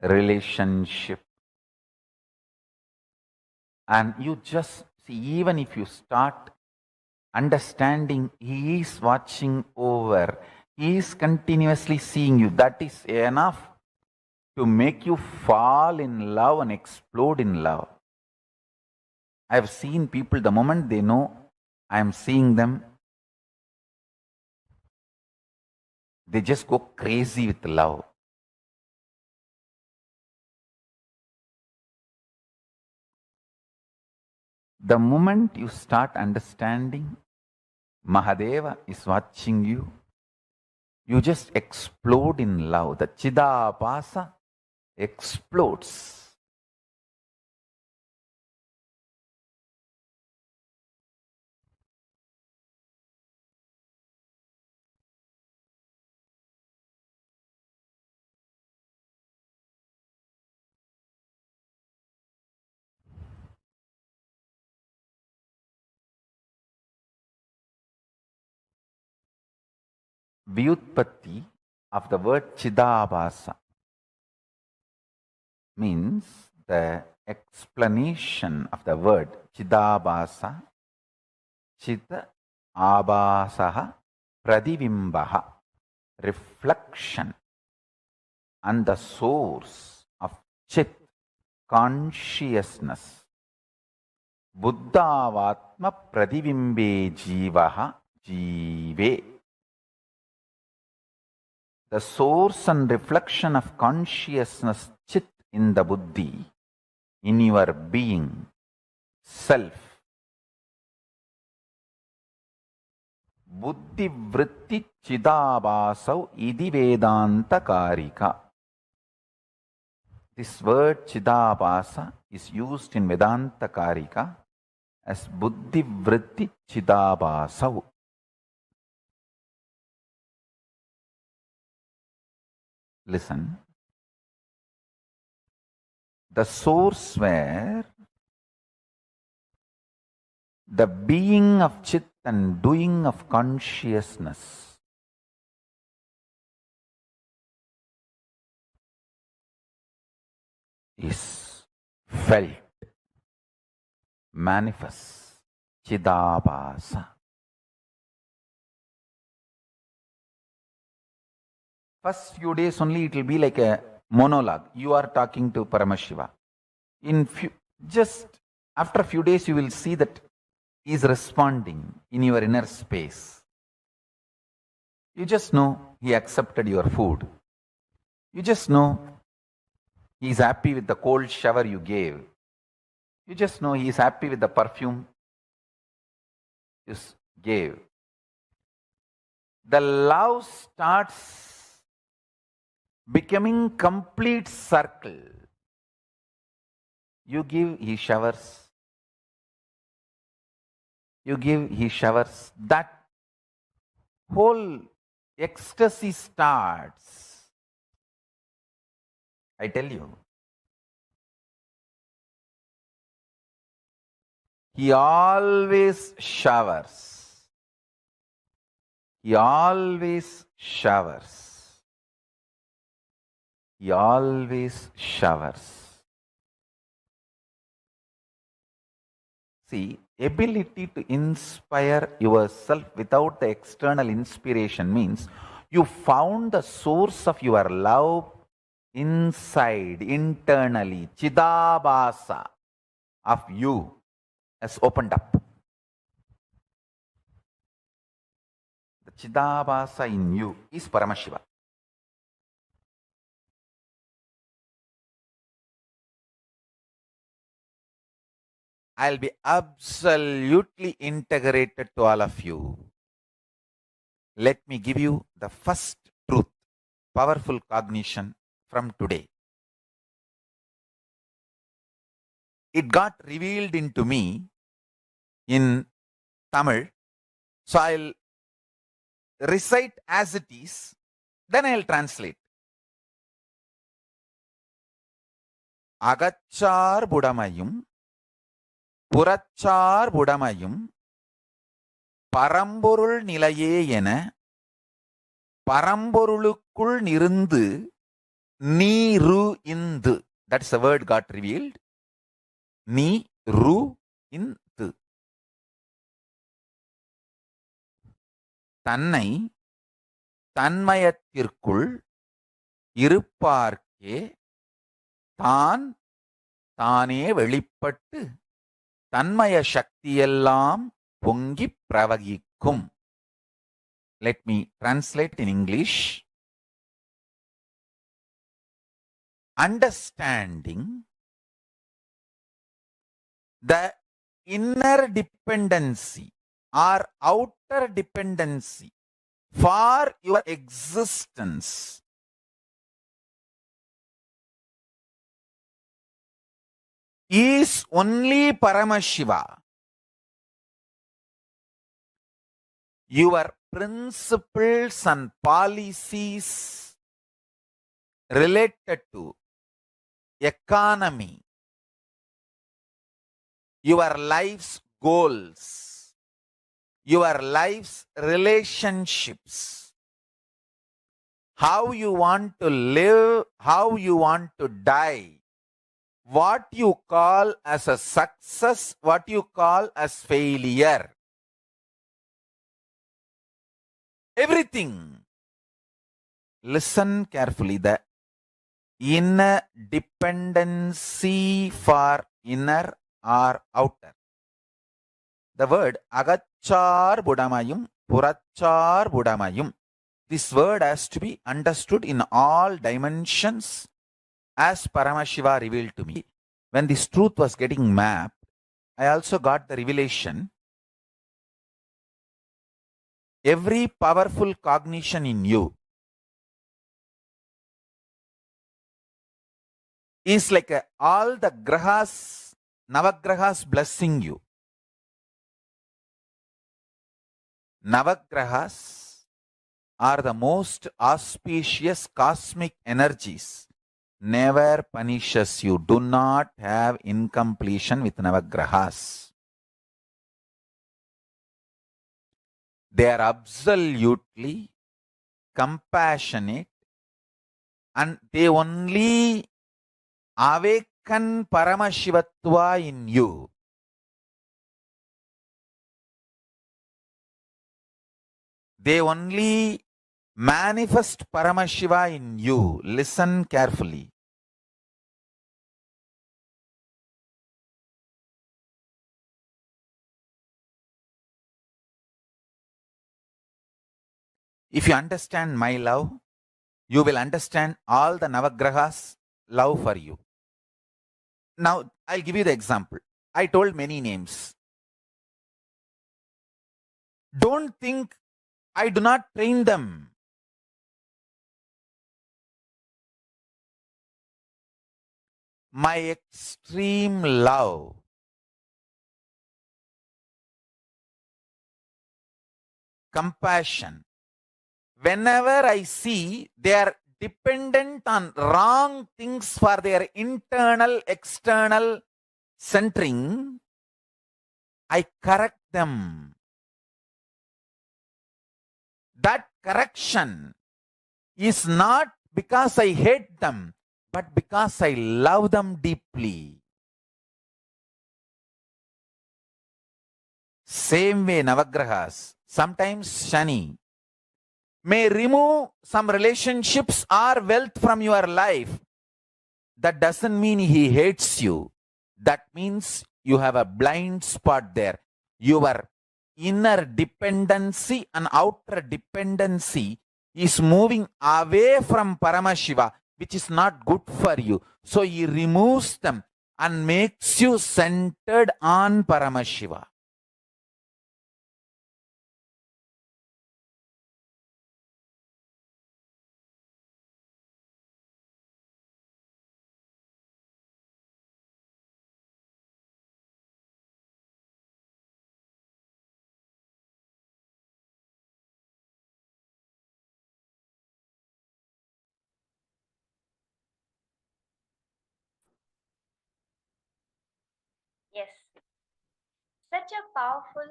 Speaker 10: relationship. And you just see, even if you start understanding He is watching over, He is continuously seeing you, that is enough to make you fall in love and explode in love. I have seen people, the moment they know I am seeing them, they just go crazy with love. The moment you start understanding Mahadeva is watching you, you just explode in love. The Chidabhasa explodes. Vyutpatti of the word Chidabhasa means the explanation of the word Chidabhasa, Chita Abhasaha Pradivimbaha, reflection, and the source of Chit, consciousness. Buddhavatma Pradivimbe Jivaha Jive. The source and reflection of consciousness, Chit, in the Buddhi, in your being, self. Buddhi vritti Chidabhasau idi Vedanta Karika. This word Chidabhasa is used in Vedanta Karika as Buddhi vritti Chidabhasau. Listen. The source where the being of Chit and doing of consciousness is felt, manifests, Chidabhasa. First few days only it will be like a monologue. You are talking to Paramashiva. Just after a few days you will see that he is responding in your inner space. You just know he accepted your food. You just know he is happy with the cold shower you gave. You just know he is happy with the perfume you gave. The love starts becoming complete circle. You give, he showers. You give, he showers. That whole ecstasy starts. I tell you. He always showers. He always showers. He always showers. See, ability to inspire yourself without the external inspiration means you found the source of your love inside, internally. Chidabhasa of you has opened up. The Chidabhasa in you is Paramashiva. I'll be absolutely integrated to all of you. Let me give you the first truth, powerful cognition from today. It got revealed into me in Tamil, so I'll recite as it is, then I'll translate. Agachar Budamayum, Purachar Budamayum, Paramborul Nilaye Yena, Paramborulukul Nirundu, Niru Indu. That's the word got revealed. Niru Indu. தன்னை தன்மயத்திற்குள் இருப்பார்க்கே தான் தானே வெளிப்பட்டு தன்மய சக்தியெல்லாம் பொங்கி பிரவகிக்கும். Let me translate in English. Understanding the inner dependency or outer dependency for your existence is only Paramashiva. Your principles and policies related to economy, your life's goals, your life's relationships, how you want to live, how you want to die, what you call as a success, what you call as failure. Everything. Listen carefully. The inner dependency for inner or outer. The word agachar budamayum, purachar budamayum. This word has to be understood in all dimensions as Paramashiva revealed to me. When this truth was getting mapped, I also got the revelation. Every powerful cognition in you is like all the grahas, navagrahas blessing you. Navagrahas are the most auspicious cosmic energies. Never punishes you. Do not have incompletion with navagrahas. They are absolutely compassionate and they only awaken Paramashivatva in you. They only manifest Paramashiva in you. Listen carefully. If you understand my love, you will understand all the Navagrahas' love for you. Now, I'll give you the example. I told many names. Don't think I do not train them. My extreme love, compassion, whenever I see they are dependent on wrong things for their internal, external centering, I correct them. That correction is not because I hate them, but because I love them deeply. Same way, Navagrahas, sometimes Shani may remove some relationships or wealth from your life. That doesn't mean he hates you. That means you have a blind spot there. Your inner dependency and outer dependency is moving away from Paramashiva, which is not good for you. So he removes them and makes you centered on Paramashiva.
Speaker 9: Yes, such a powerful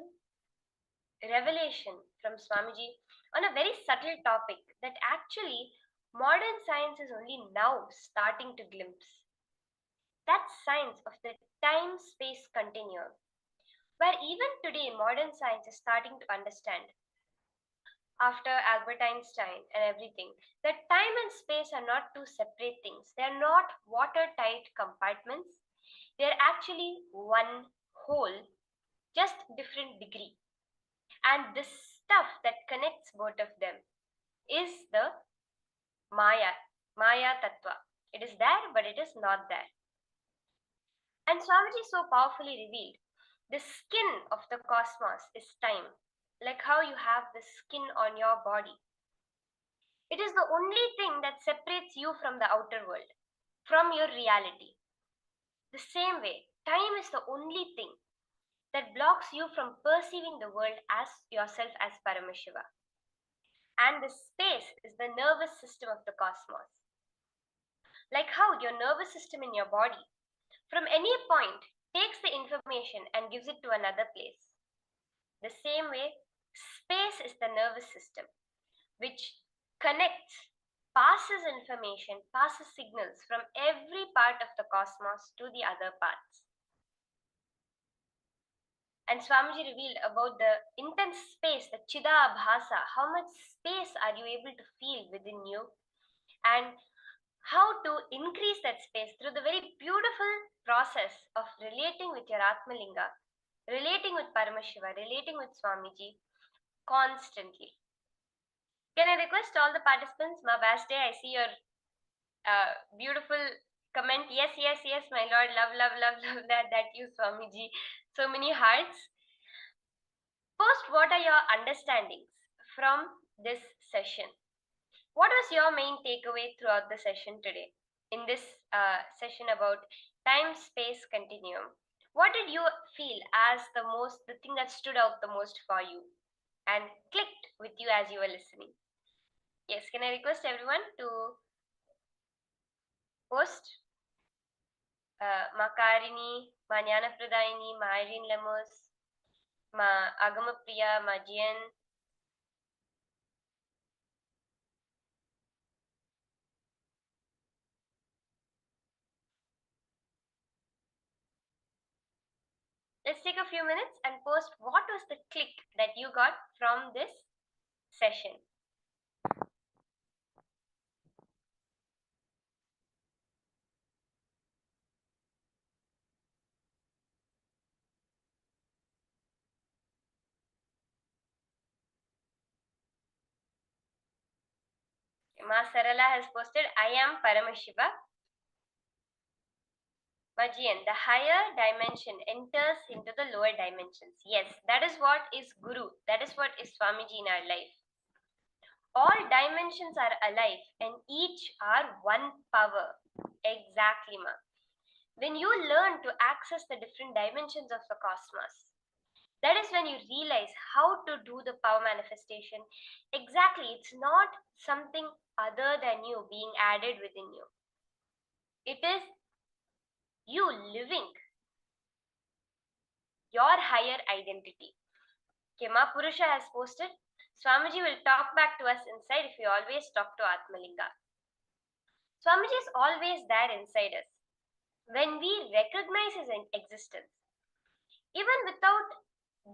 Speaker 9: revelation from Swamiji on a very subtle topic that actually modern science is only now starting to glimpse. That's science of the time space continuum, where even today modern science is starting to understand, after Albert Einstein and everything, that time and space are not two separate things. They are not watertight compartments. They are actually one whole, just different degree. And the stuff that connects both of them is the Maya Tattva. It is there, but it is not there. And Swamiji so powerfully revealed the skin of the cosmos is time, like how you have the skin on your body. It is the only thing that separates you from the outer world, from your reality. The same way, time is the only thing that blocks you from perceiving the world as yourself as Paramashiva. And the space is the nervous system of the cosmos. Like how your nervous system in your body, from any point, takes the information and gives it to another place. The same way, space is the nervous system, which connects, passes information, passes signals from every part of the cosmos to the other parts. And Swamiji revealed about the intense space, the Chidabhasa. How much space are you able to feel within you? And how to increase that space through the very beautiful process of relating with your Atmalinga, relating with Paramashiva, relating with Swamiji constantly. Can I request all the participants? Ma Baste, I see your beautiful comment. Yes, yes, yes, my lord. Love, love, love, love that you, Swamiji. So many hearts. First, what are your understandings from this session? What was your main takeaway throughout the session today? In this session about time-space continuum, what did you feel as the thing that stood out the most for you and clicked with you as you were listening? Yes, can I request everyone to post? Makarini, Manyana Pradaini, Ma Irene Lemos, Ma Agamapriya, Ma Jian. Let's take a few minutes and post what was the click that you got from this session.
Speaker 12: Ma Sarala has posted, I am Paramashiva. Majian, the higher dimension enters into the lower dimensions. Yes, that is what is Guru. That is what is Swamiji in our life. All dimensions are alive and each are one power. Exactly, ma. When you learn to access the different dimensions of the cosmos, that is when you realize how to do the power manifestation. Exactly, it's not something other than you being added within you. It is you living your higher identity. Kema Purusha has posted, Swamiji will talk back to us inside if we always talk to Atmalinga. Swamiji is always there inside us. When we recognize his existence, even without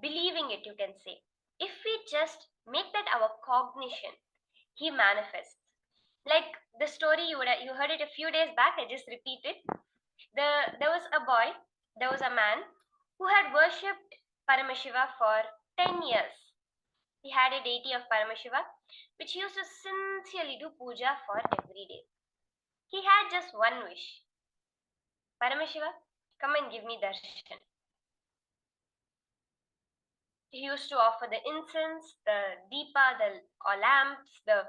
Speaker 12: believing it, you can say, if we just make that our cognition, he manifests. Like the story you heard it a few days back, I just repeat it. There was a boy, there was a man who had worshipped Paramashiva for 10 years. He had a deity of Paramashiva, which he used to sincerely do puja for every day. He had just one wish. Paramashiva, come and give me darshan. He used to offer the incense, the deepa, the lamps, the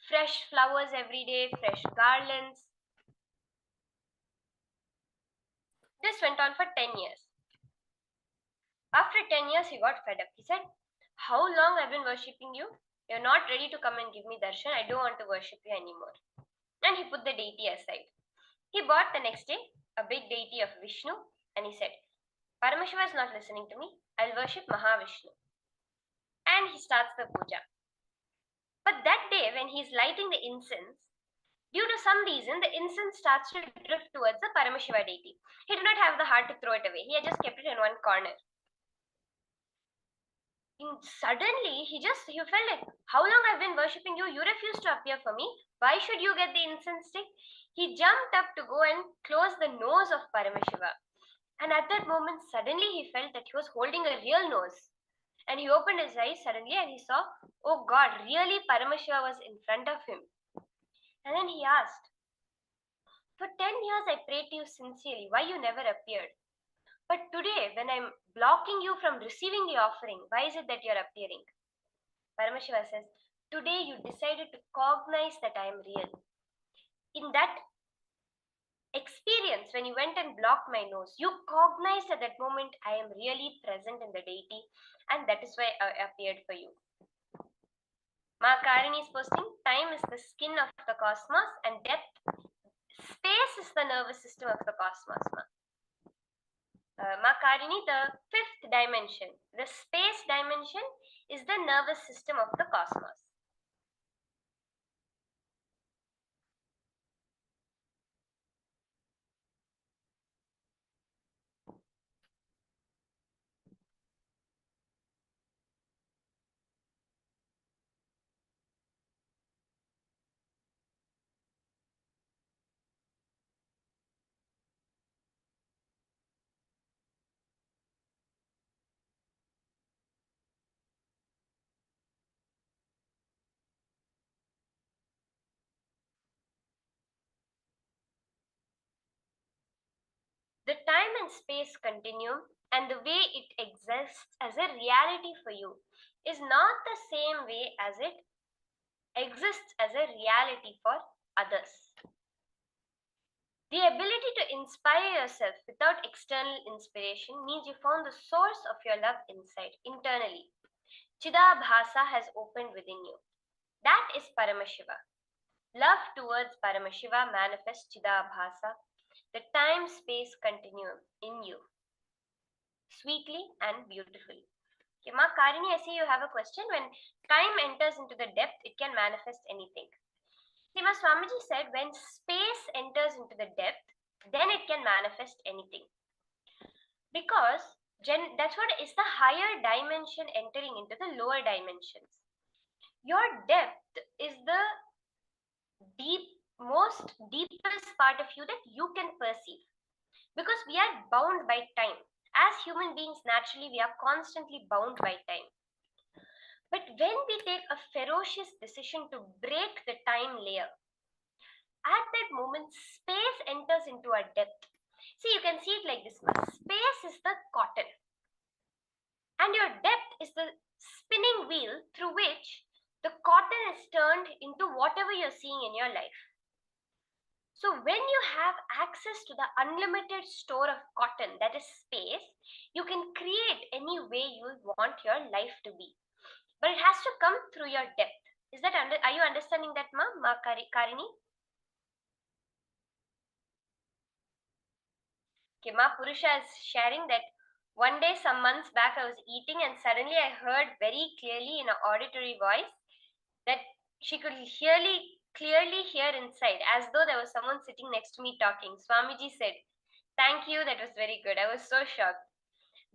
Speaker 12: fresh flowers every day, fresh garlands. This went on for 10 years. After 10 years, he got fed up. He said, how long I've been worshipping you? You're not ready to come and give me darshan. I don't want to worship you anymore. And he put the deity aside. He bought the next day a big deity of Vishnu and he said, Paramashiva is not listening to me. I'll worship Mahavishnu. And he starts the puja. But that day, when he's lighting the incense, due to some reason, the incense starts to drift towards the Paramashiva deity. He did not have the heart to throw it away. He had just kept it in one corner. And suddenly, he felt like, how long I've been worshipping you? You refuse to appear for me. Why should you get the incense stick? He jumped up to go and close the nose of Paramashiva. And at that moment, suddenly he felt that he was holding a real nose. And he opened his eyes suddenly and he saw, oh God, really Paramashiva was in front of him. And then he asked, for 10 years I prayed to you sincerely, why you never appeared? But today, when I'm blocking you from receiving the offering, why is it that you're appearing? Paramashiva says, today you decided to cognize that I am real. In that experience, when you went and blocked my nose, you cognized at that moment I am really present in the deity, and that is why I appeared for you. Ma Karini is posting, time is the skin of the cosmos and depth, space is the nervous system of the cosmos. Ma Karini, the fifth dimension, the space dimension is the nervous system of the cosmos. The time and space continuum and the way it exists as a reality for you is not the same way as it exists as a reality for others. The ability to inspire yourself without external inspiration means you found the source of your love inside, internally. Chidabhasa has opened within you. That is Paramashiva. Love towards Paramashiva manifests Chidabhasa, the time-space continuum in you, sweetly and beautifully. Okay, Ma Karini, I see you have a question. When time enters into the depth, it can manifest anything. See, Ma Swamiji said, when space enters into the depth, then it can manifest anything. Because that's what is the higher dimension entering into the lower dimensions. Your depth is the deepest part of you that you can perceive, because we are bound by time. As human beings, naturally we are constantly bound by time. But when we take a ferocious decision to break the time layer, at that moment, space enters into our depth. See, you can see it like this. Space is the cotton, and your depth is the spinning wheel through which the cotton is turned into whatever you're seeing in your life. So when you have access to the unlimited store of cotton, that is space, you can create any way you want your life to be. But it has to come through your depth. Are you understanding that, Ma Karini? Okay, Ma Purusha is sharing that one day, some months back, I was eating and suddenly I heard very clearly in an auditory voice that she could clearly hear inside, as though there was someone sitting next to me talking. Swamiji said, "Thank you, that was very good." I was so shocked.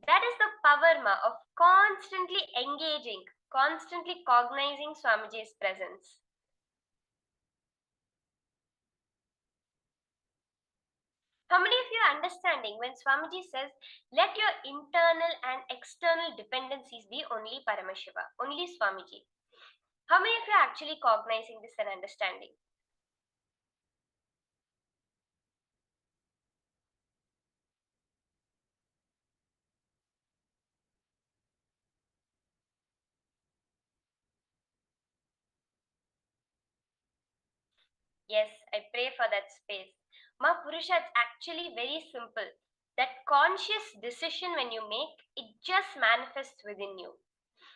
Speaker 12: That is the power, Ma, of constantly engaging, constantly cognizing Swamiji's presence. How many of you are understanding when Swamiji says, let your internal and external dependencies be only Paramashiva, only Swamiji? How many of you are actually cognizing this and understanding? Yes, I pray for that space. Ma Purusha, it's actually very simple. That conscious decision when you make, it just manifests within you.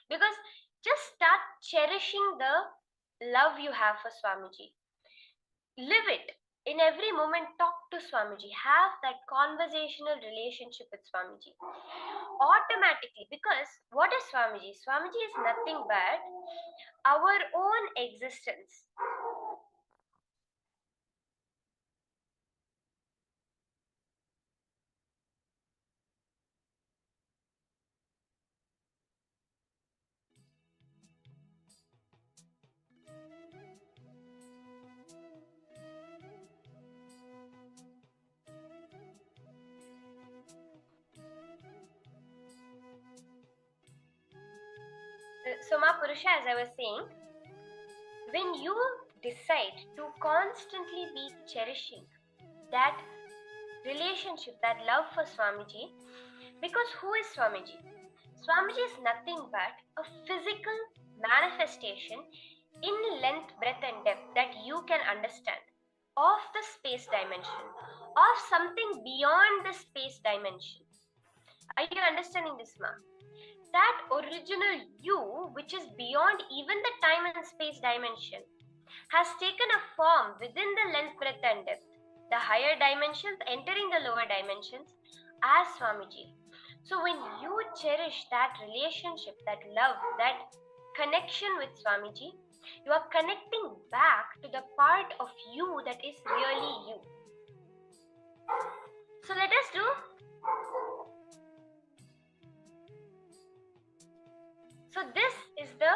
Speaker 12: Because just start cherishing the love you have for Swamiji. Live it. In every moment, talk to Swamiji. Have that conversational relationship with Swamiji. Automatically, because what is Swamiji? Swamiji is nothing but our own existence. So, Ma Purusha, as I was saying, when you decide to constantly be cherishing that relationship, that love for Swamiji, because who is Swamiji? Swamiji is nothing but a physical manifestation in length, breadth, and depth that you can understand of the space dimension, of something beyond the space dimension. Are you understanding this, Ma? That original you, which is beyond even the time and space dimension, has taken a form within the length, breadth, and depth, the higher dimensions entering the lower dimensions as Swamiji. So when you cherish that relationship, that love, that connection with Swamiji, you are connecting back to the part of you that is really you. So let us do. So this is the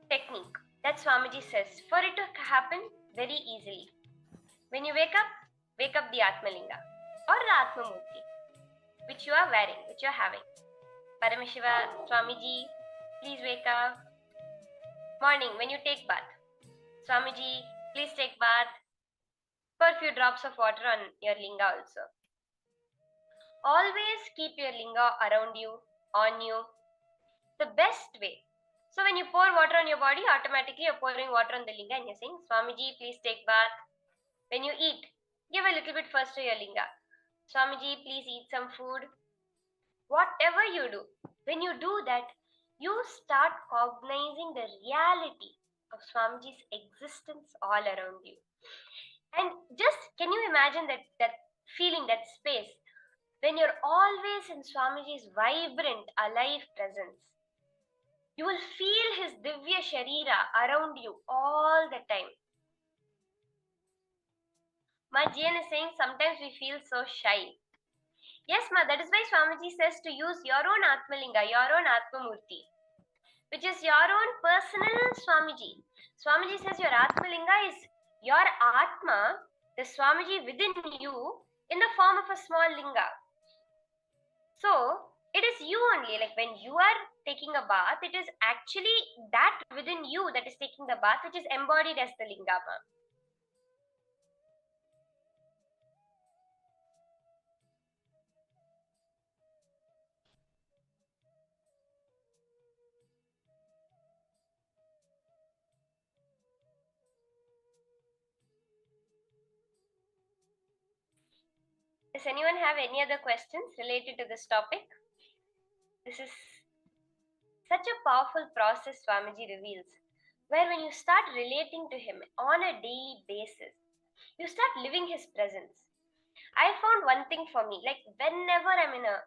Speaker 12: technique that Swamiji says for it to happen very easily. When you wake up the Atmalinga or the Atmamurti, which you are wearing, which you are having. Paramashiva, Swamiji, please wake up. Morning, when you take bath. Swamiji, please take bath. Pour a few drops of water on your linga also. Always keep your linga around you, on you. The best way. So when you pour water on your body, automatically you're pouring water on the linga and you're saying, Swamiji, please take bath. When you eat, give a little bit first to your linga. Swamiji, please eat some food. Whatever you do, when you do that, you start cognizing the reality of Swamiji's existence all around you. And just, can you imagine that feeling, that space, when you're always in Swamiji's vibrant, alive presence? You will feel his Divya Sharira around you all the time. Ma Jian is saying sometimes we feel so shy. Yes, Ma, that is why Swamiji says to use your own Atmalinga, your own Atmamurti, which is your own personal Swamiji. Swamiji says your Atmalinga is your Atma, the Swamiji within you, in the form of a small linga. So, It is you only. Like when you are taking a bath, it is actually that within you that is taking the bath, which is embodied as the lingama. Does anyone have any other questions related to this topic? This is such a powerful process Swamiji reveals, where when you start relating to him on a daily basis, you start living his presence. I found one thing for me, like whenever I'm in a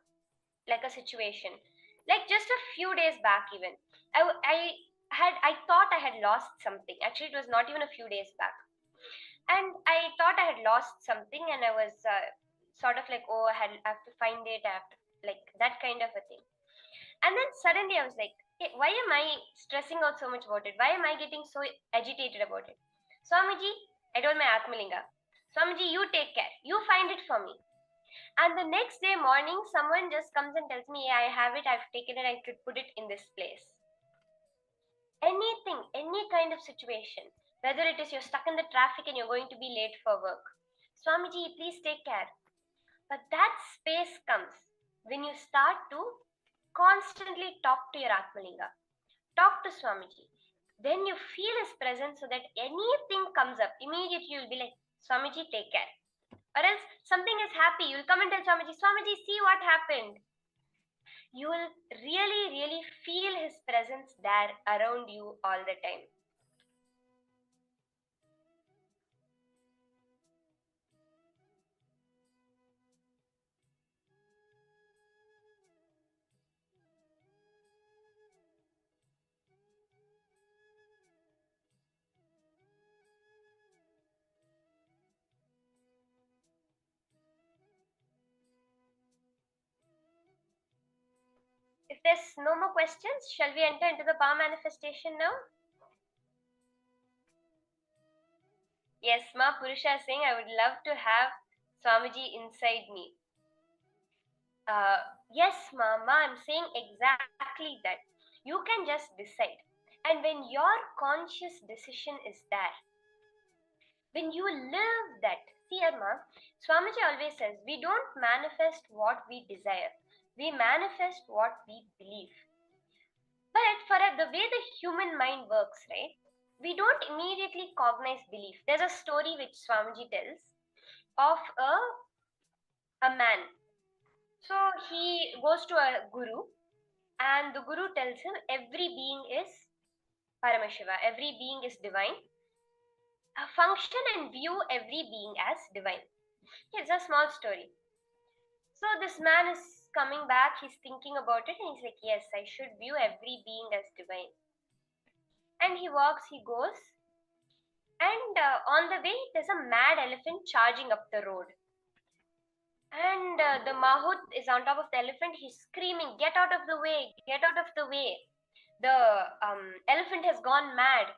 Speaker 12: situation, like just a few days back even, I thought I had lost something. Actually, it was not even a few days back, and I thought I had lost something, and I was sort of like, oh, I have to find it, I have to, like that kind of a thing. And then suddenly I was like, hey, why am I stressing out so much about it? Why am I getting so agitated about it? Swamiji, I told my Atmalinga, Swamiji, you take care. You find it for me. And the next day morning, someone just comes and tells me, yeah, I have it, I've taken it, I could put it in this place. Anything, any kind of situation, whether it is you're stuck in the traffic and you're going to be late for work, Swamiji, please take care. But that space comes when you start to constantly talk to your Atmalinga, talk to Swamiji. Then you feel his presence so that anything comes up, immediately you'll be like, Swamiji, take care. Or else something is happy, you'll come and tell Swamiji, Swamiji, see what happened. You will really, really feel his presence there around you all the time. If there's no more questions, shall we enter into the power manifestation now? Yes, Ma Purusha is saying, I would love to have Swamiji inside me. Yes, Mama, I'm saying exactly that. You can just decide. And when your conscious decision is there, when you live that, see, Amma, Swamiji always says, we don't manifest what we desire, we manifest what we believe. But for the way the human mind works, right, we don't immediately cognize belief. There's a story which Swamiji tells of a man. So he goes to a guru, and the guru tells him every being is Paramashiva, every being is divine. Function and view every being as divine. It's a small story. So this man is coming back, he's thinking about it, and he's like, yes, I should view every being as divine. And he walks, he goes, and on the way, there's a mad elephant charging up the road. And the Mahut is on top of the elephant. He's screaming, get out of the way, get out of the way. The elephant has gone mad.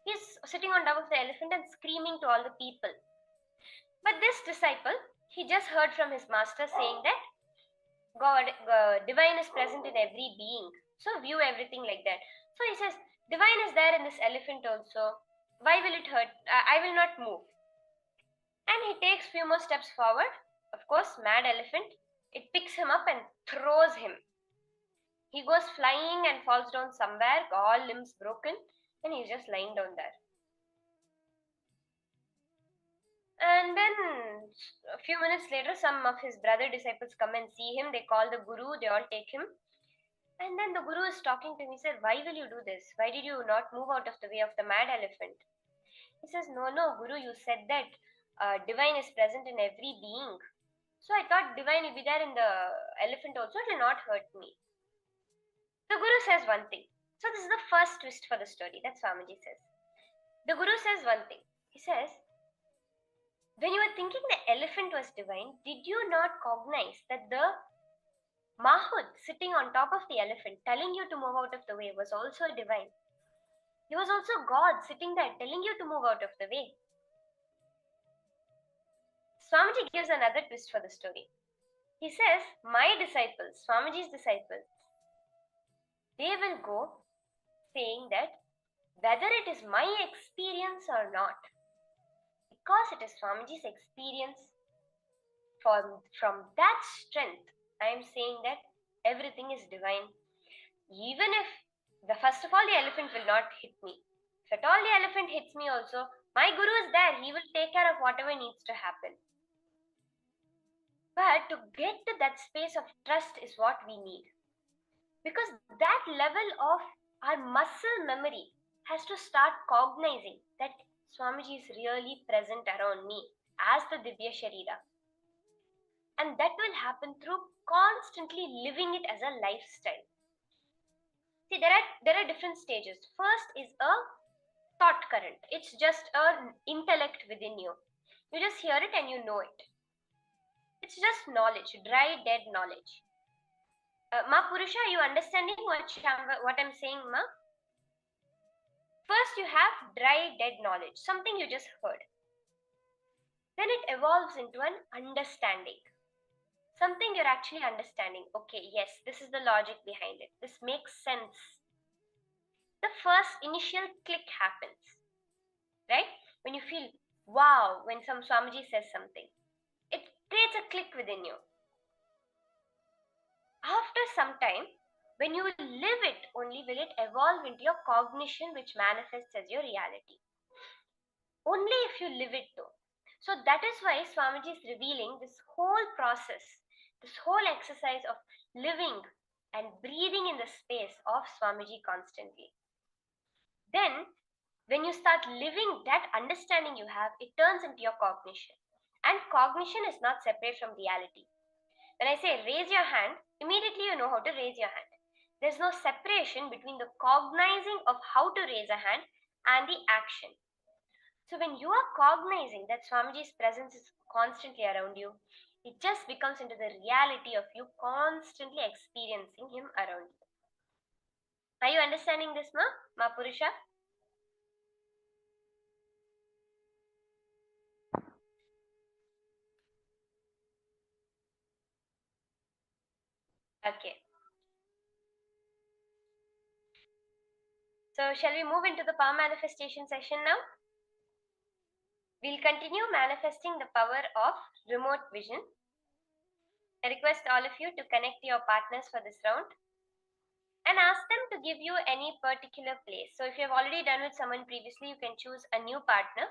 Speaker 12: He's sitting on top of the elephant and screaming to all the people. But this disciple, he just heard from his master saying that God, divine is present in every being. So view everything like that. So he says, divine is there in this elephant also. Why will it hurt? I will not move. And he takes few more steps forward. Of course, mad elephant, it picks him up and throws him. He goes flying and falls down somewhere, all limbs broken, and he's just lying down there. And then a few minutes later, some of his brother disciples come and see him. They call the guru, they all take him. And then the guru is talking to him. He said, why will you do this? Why did you not move out of the way of the mad elephant? He says, no, Guru, you said that divine is present in every being. So I thought divine will be there in the elephant also, it will not hurt me. The Guru says one thing. So this is the first twist for the story that Swamiji says. The Guru says one thing. He says, when you were thinking the elephant was divine, did you not cognize that the Mahud sitting on top of the elephant telling you to move out of the way was also divine? He was also God sitting there telling you to move out of the way. Swamiji gives another twist for the story. He says, my disciples, Swamiji's disciples, they will go saying that whether it is my experience or not, because it is Swamiji's experience, from that strength, I am saying that everything is divine. Even if first of all, the elephant will not hit me. If at all the elephant hits me also, my guru is there. He will take care of whatever needs to happen. But to get to that space of trust is what we need. Because that level of our muscle memory has to start cognizing that Swamiji is really present around me as the Divya Sharira. And that will happen through constantly living it as a lifestyle. See, there are different stages. First is a thought current. It's just an intellect within you. You just hear it and you know it. It's just knowledge, dry, dead knowledge. Ma Purusha, are you understanding what I'm saying, Ma? First, you have dry, dead knowledge, something you just heard. Then it evolves into an understanding. Something you're actually understanding. Okay, yes, this is the logic behind it. This makes sense. The first initial click happens, right? When you feel, wow, when some Swamiji says something, it creates a click within you. After some time, when you live it, only will it evolve into your cognition, which manifests as your reality. Only if you live it though. So that is why Swamiji is revealing this whole process, this whole exercise of living and breathing in the space of Swamiji constantly. Then, when you start living that understanding you have, it turns into your cognition. And cognition is not separate from reality. When I say raise your hand, immediately you know how to raise your hand. There's no separation between the cognizing of how to raise a hand and the action. So when you are cognizing that Swamiji's presence is constantly around you, it just becomes into the reality of you constantly experiencing him around you. Are you understanding this, Ma Purusha? Okay. So shall we move into the power manifestation session now? We'll continue manifesting the power of remote vision. I request all of you to connect your partners for this round and ask them to give you any particular place. So if you have already done with someone previously, you can choose a new partner.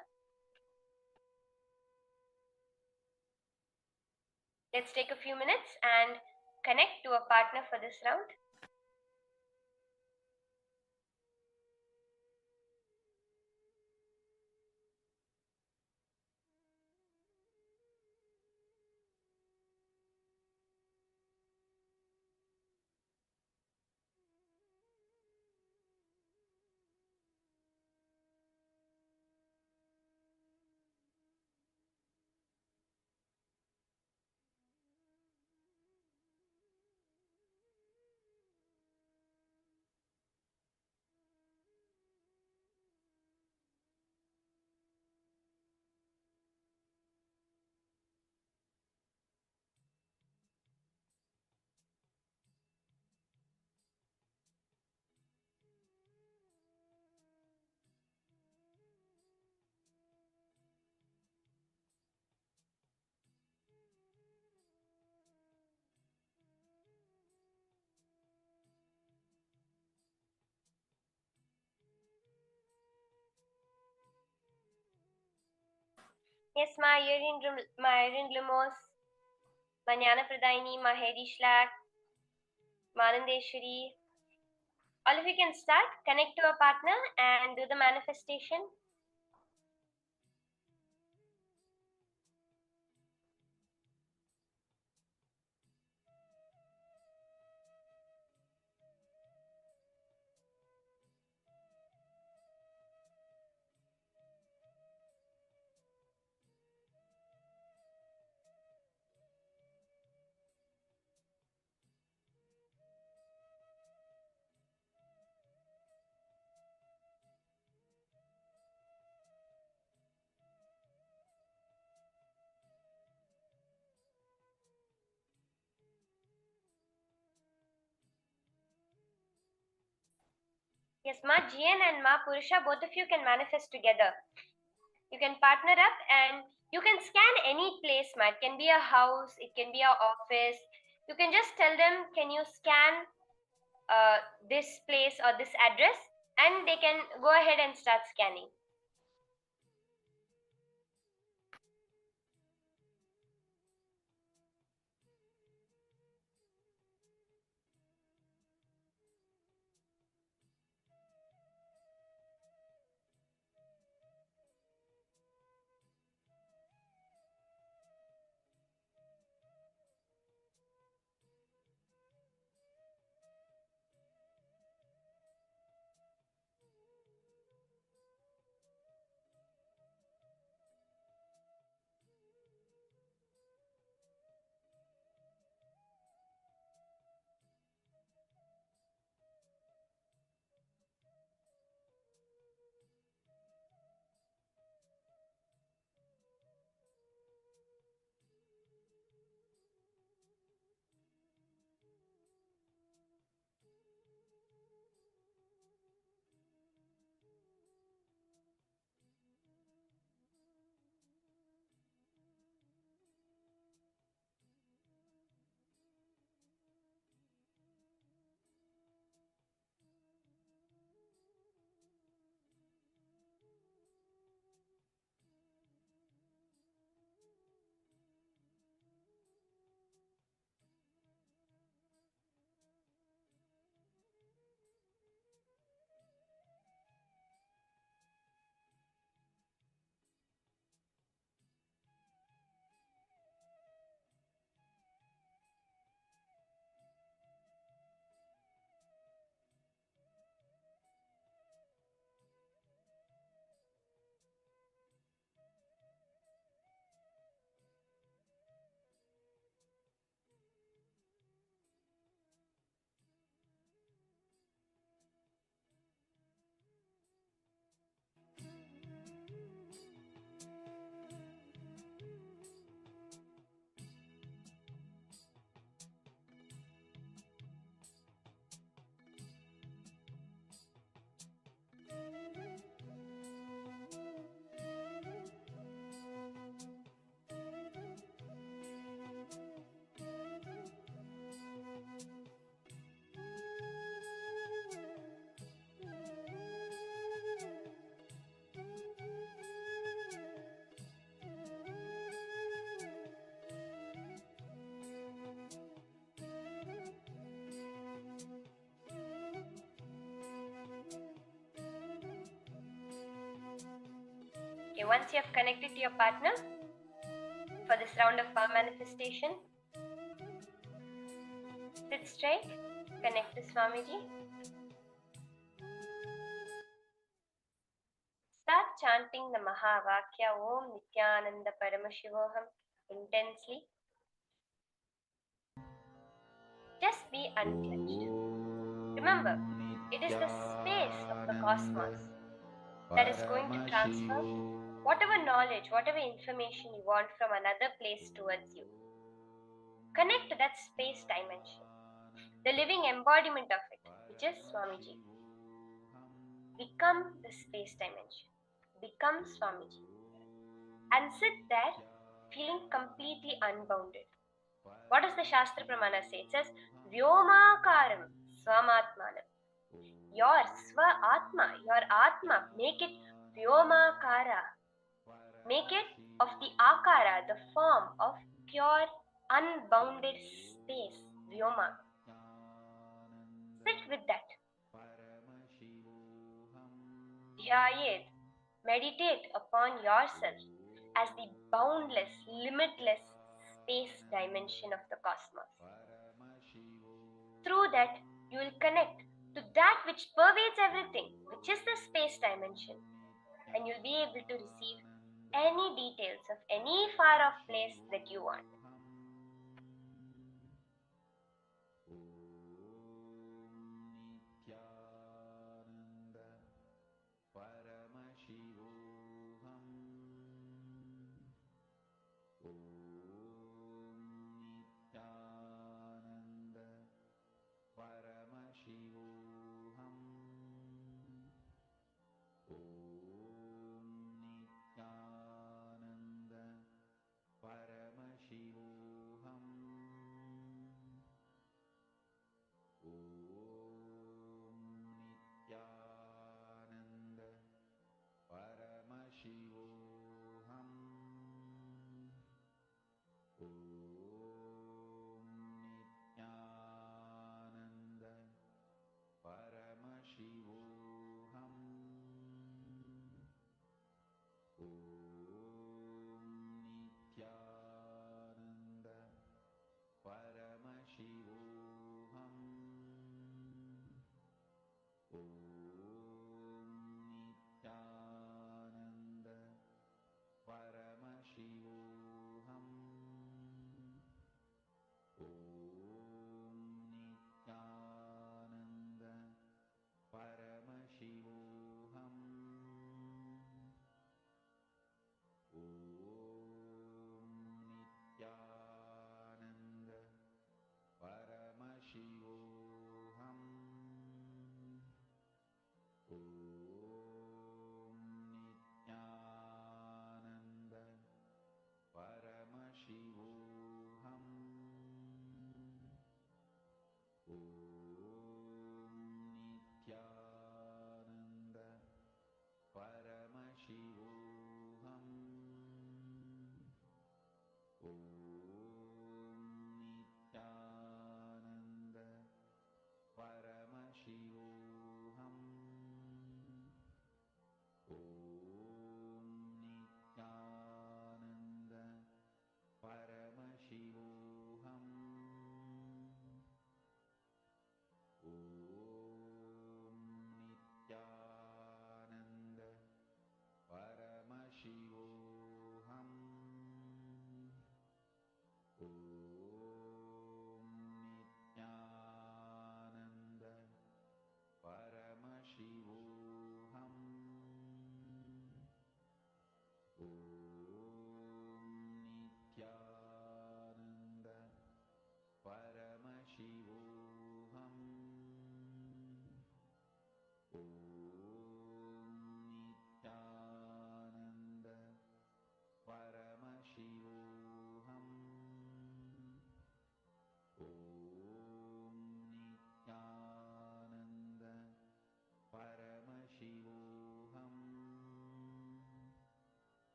Speaker 12: Let's take a few minutes and connect to a partner for this round. Yes, ma Irene Lumos, ma Jnana Pradaini, ma Hedi Shlak, Manandeshwari. All of you can start, connect to a partner and do the manifestation. Yes, Ma Jian and Ma Purusha, both of you can manifest together. You can partner up and you can scan any place, Ma. It can be a house, it can be an office. You can just tell them, can you scan this place or this address? And they can go ahead and start scanning. Okay, once you have connected to your partner for this round of power manifestation, sit straight, connect to Swamiji. Start chanting the Mahavakya Om Nithyananda Paramashivoham intensely. Just be unclenched. Remember, it is the space of the cosmos that is going to transfer whatever knowledge, whatever information you want from another place towards you. Connect to that space dimension, the living embodiment of it, which is Swamiji. Become the space dimension. Become Swamiji. And sit there feeling completely unbounded. What does the Shastra Pramana say? It says, Vyomakaram Swamatmanam. Your Swa-Atma, your Atma, make it Vyomakara. Make it of the Akara, the form of pure, unbounded space, Vyoma. Sit with that. Dhyayed. Meditate upon yourself as the boundless, limitless space dimension of the cosmos. Through that, you will connect to that which pervades everything, which is the space dimension, and you'll be able to receive any details of any far off place that you want.
Speaker 10: Paramashivoham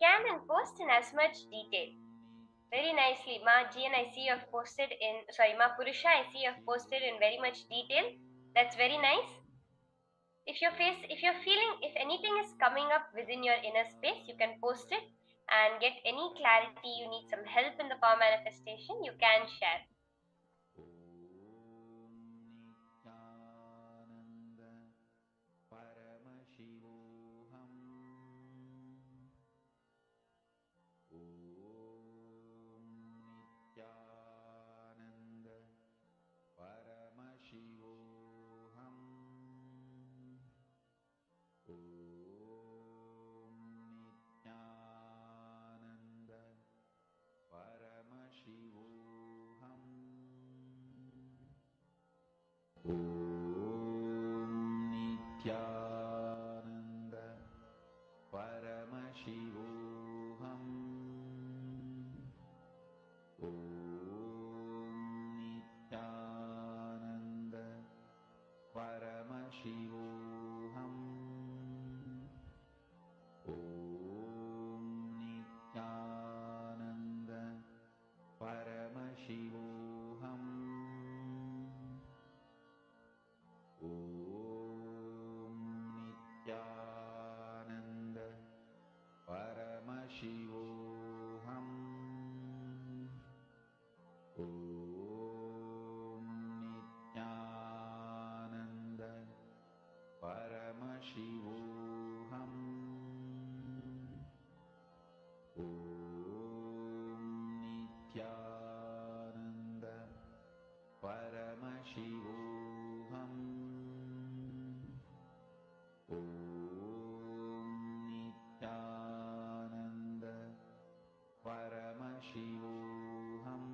Speaker 12: scan and post in as much detail. Very nicely, Ma Jian, I see you have posted in, sorry, Ma Purusha, I see you have posted in very much detail. That's very nice. If you're feeling, if anything is coming up within your inner space, you can post it and get any clarity. You need some help in the power manifestation, you can share.
Speaker 10: Nithyananda Paramashivoham Nithyananda Paramashivoham Nithyananda Paramashivoham Nithyananda Paramashivoham Nithyananda Paramashivoham Nithyananda Paramashivoham Nithyananda Paramashivoham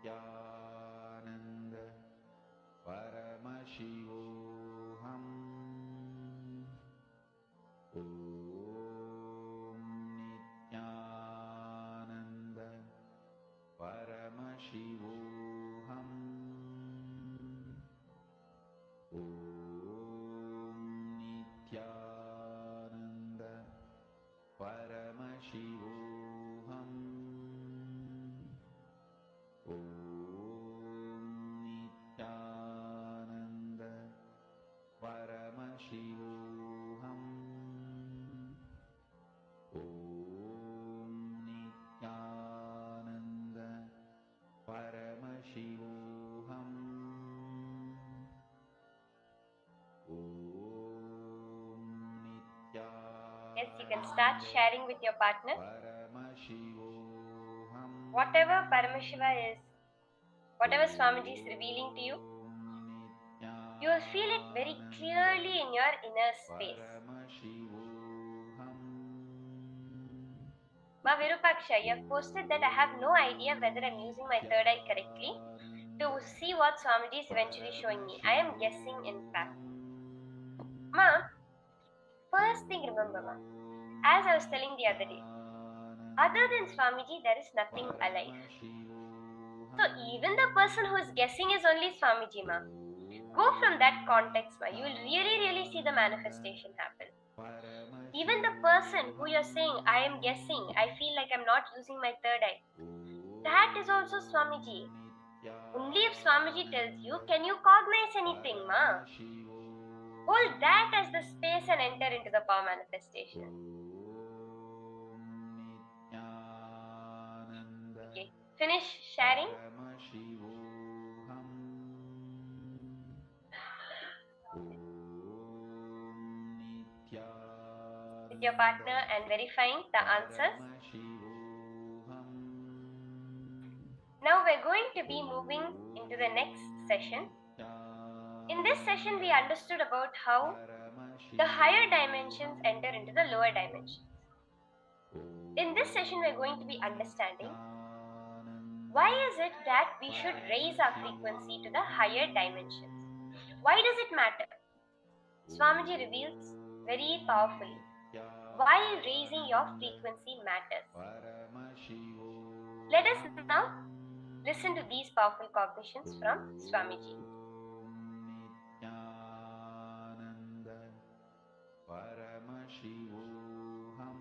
Speaker 10: Nithyananda Paramashivoham Nithyananda Paramashivoham Nithyananda Paramashivoham Nithyananda Paramashivoham Nithyananda Paramashivoham Nithyananda Paramashivoham
Speaker 12: Yes, you can start sharing with your partner.
Speaker 10: Paramashivoham
Speaker 12: Whatever Paramashiva is, whatever Swamiji is revealing to you, you will feel it very clearly in your inner space. Ma Virupaksha, you have posted that I have no idea whether I'm using my third eye correctly to see what Swamiji is eventually showing me. I am guessing, in fact. Ma, first thing remember, Ma, as I was telling the other day, other than Swamiji, there is nothing alive. So even the person who is guessing is only Swamiji, Ma. Go from that context, Ma. You will really see the manifestation happen. Even the person who you're saying, I am guessing, I feel like I'm not using my third eye, that is also Swamiji. Only if Swamiji tells you, can you cognize anything, Ma? Hold that as the space and enter into the power manifestation. Okay, finish sharing. With your partner and verifying the answers. Now we're going to be moving into the next session. In this session, we understood about how the higher dimensions enter into the lower dimensions. In this session, we're going to be understanding why is it that we should raise our frequency to the higher dimensions. Why does it matter? Swamiji reveals very powerfully while raising your frequency matters. Let us now listen to these powerful cognitions from Swamiji.
Speaker 10: Nithyananda Paramashivoham.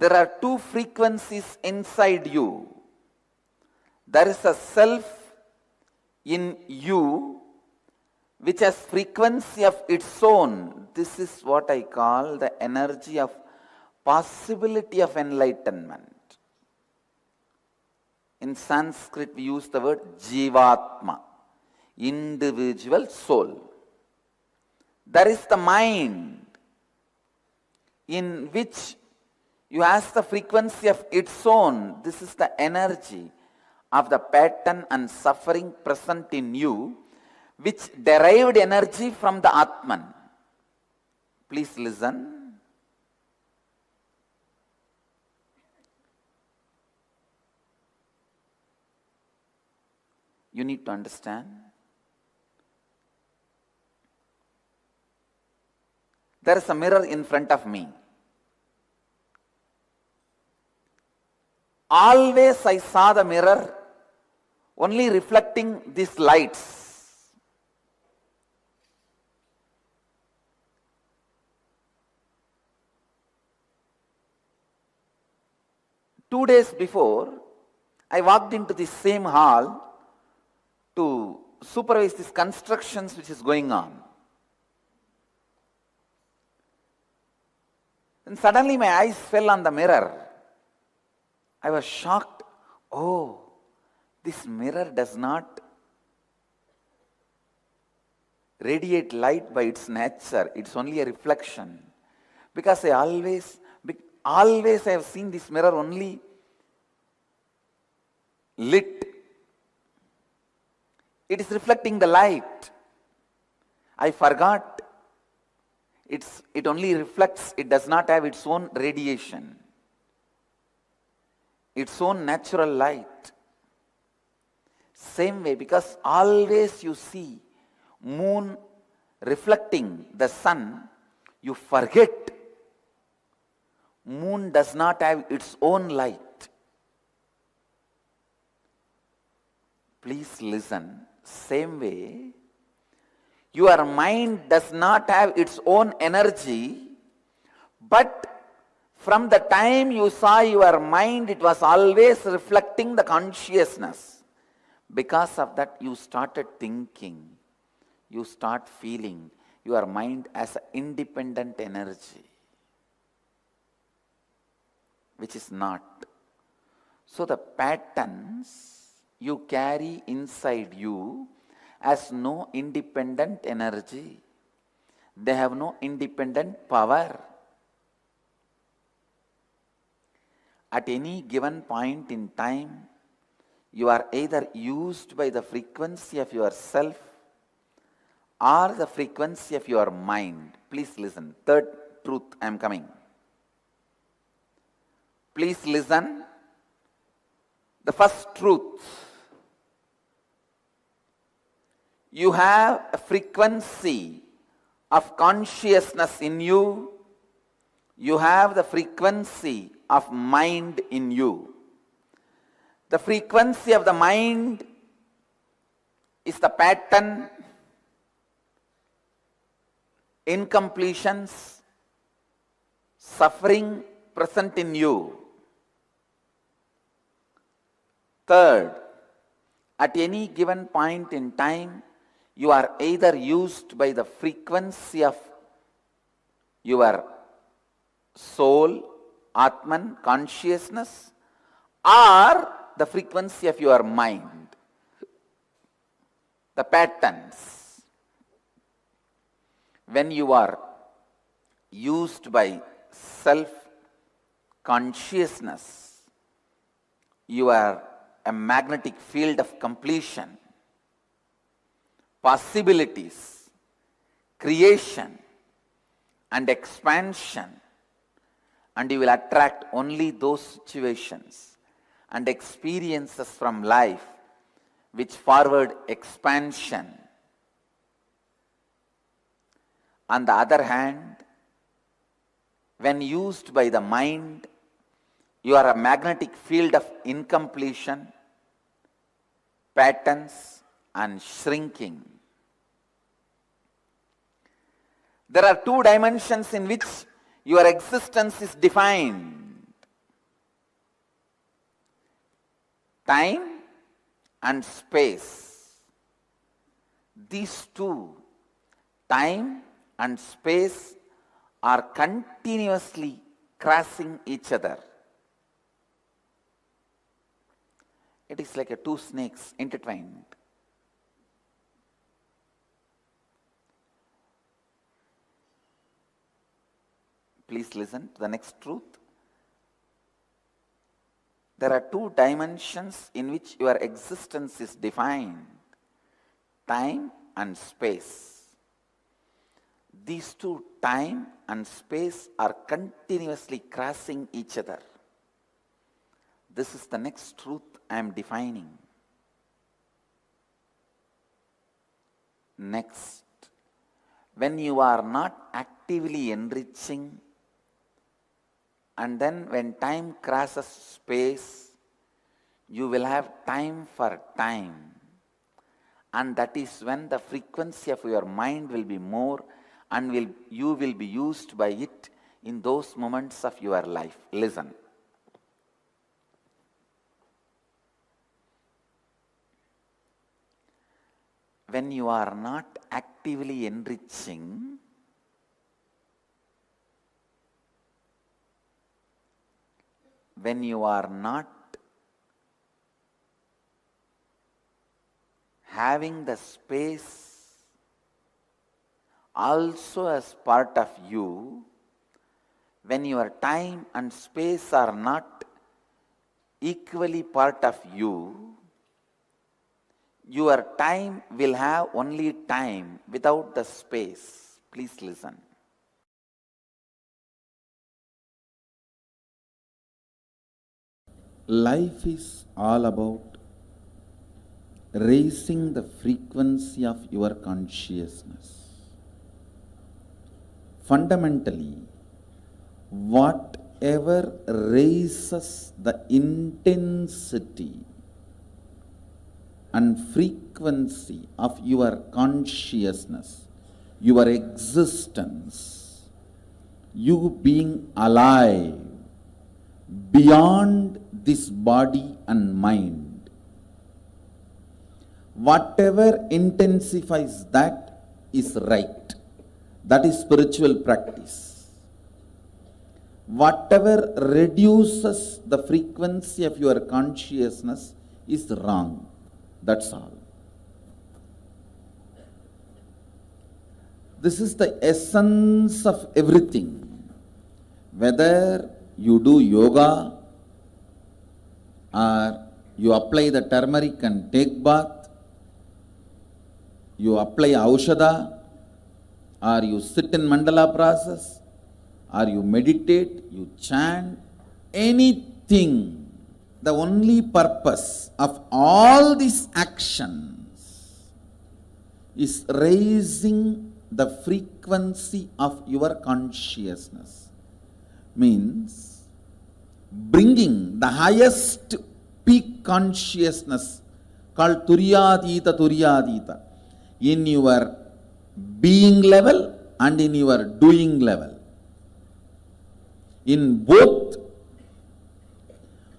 Speaker 10: There are two frequencies inside you. There is a self in you which has frequency of its own. This is what I call the energy of possibility of enlightenment. In Sanskrit we use the word Jivatma, individual soul. There is the mind in which you ask the frequency of its own. This is the energy of the pattern and suffering present in you, which derived energy from the Atman. Please listen. You need to understand. There is a mirror in front of me. Always I saw the mirror only reflecting these lights. Two days before, I walked into the same hall to supervise these constructions which is going on. And suddenly my eyes fell on the mirror. I was shocked. Oh, this mirror does not radiate light by its nature. It's only a reflection. Because I always I have seen this mirror only lit. It is reflecting the light. I forgot. It only reflects. It does not have its own radiation, its own natural light. Same way, because always you see moon reflecting the sun, you forget moon does not have its own light. Please listen. Same way, your mind does not have its own energy, but from the time you saw your mind, it was always reflecting the consciousness. Because of that, you started thinking, you start feeling your mind as an independent energy, which is not. So the patterns you carry inside you has no independent energy. They have no independent power. At any given point in time, you are either used by the frequency of yourself or the frequency of your mind. Please listen. Third truth, I am coming. Please listen. The first truth. You have a frequency of consciousness in you. You have the frequency of mind in you. The frequency of the mind is the pattern, incompletions, suffering present in you. Third, at any given point in time, you are either used by the frequency of your soul, Atman, consciousness, or the frequency of your mind, the patterns. When you are used by self-consciousness, you are a magnetic field of completion, possibilities, creation, and expansion
Speaker 1: and you will attract only those situations and experiences from life which forward expansion. On the other hand, when used by the mind, you are a magnetic field of incompletion, patterns, and shrinking. There are two dimensions in which your existence is defined: time and space. These two, time and space, are continuously crossing each other. It is like two snakes intertwined. Please listen to the next truth. There are two dimensions in which your existence is defined: time and space. These two, time and space, are continuously crossing each other. This is the next truth I am defining. Next, when you are not actively enriching, and then when time crosses space, you will have time for time. And that is when the frequency of your mind will be more, and you will be used by it in those moments of your life. Listen. When you are not actively enriching, when you are not having the space also as part of you, when your time and space are not equally part of you, your time will have only time without the space. Please listen. Life is all about raising the frequency of your consciousness. Fundamentally, whatever raises the intensity and frequency of your consciousness, your existence, you being alive beyond this body and mind, whatever intensifies that is right. That is spiritual practice. Whatever reduces the frequency of your consciousness is wrong. That's all. This is the essence of everything. Whether you do yoga, or you apply the turmeric and take bath, you apply aushadha, or you sit in mandala process, or you meditate, you chant, anything, the only purpose of all these actions is raising the frequency of your consciousness. Means bringing the highest peak consciousness called Turyadita in your being level and in your doing level. In both,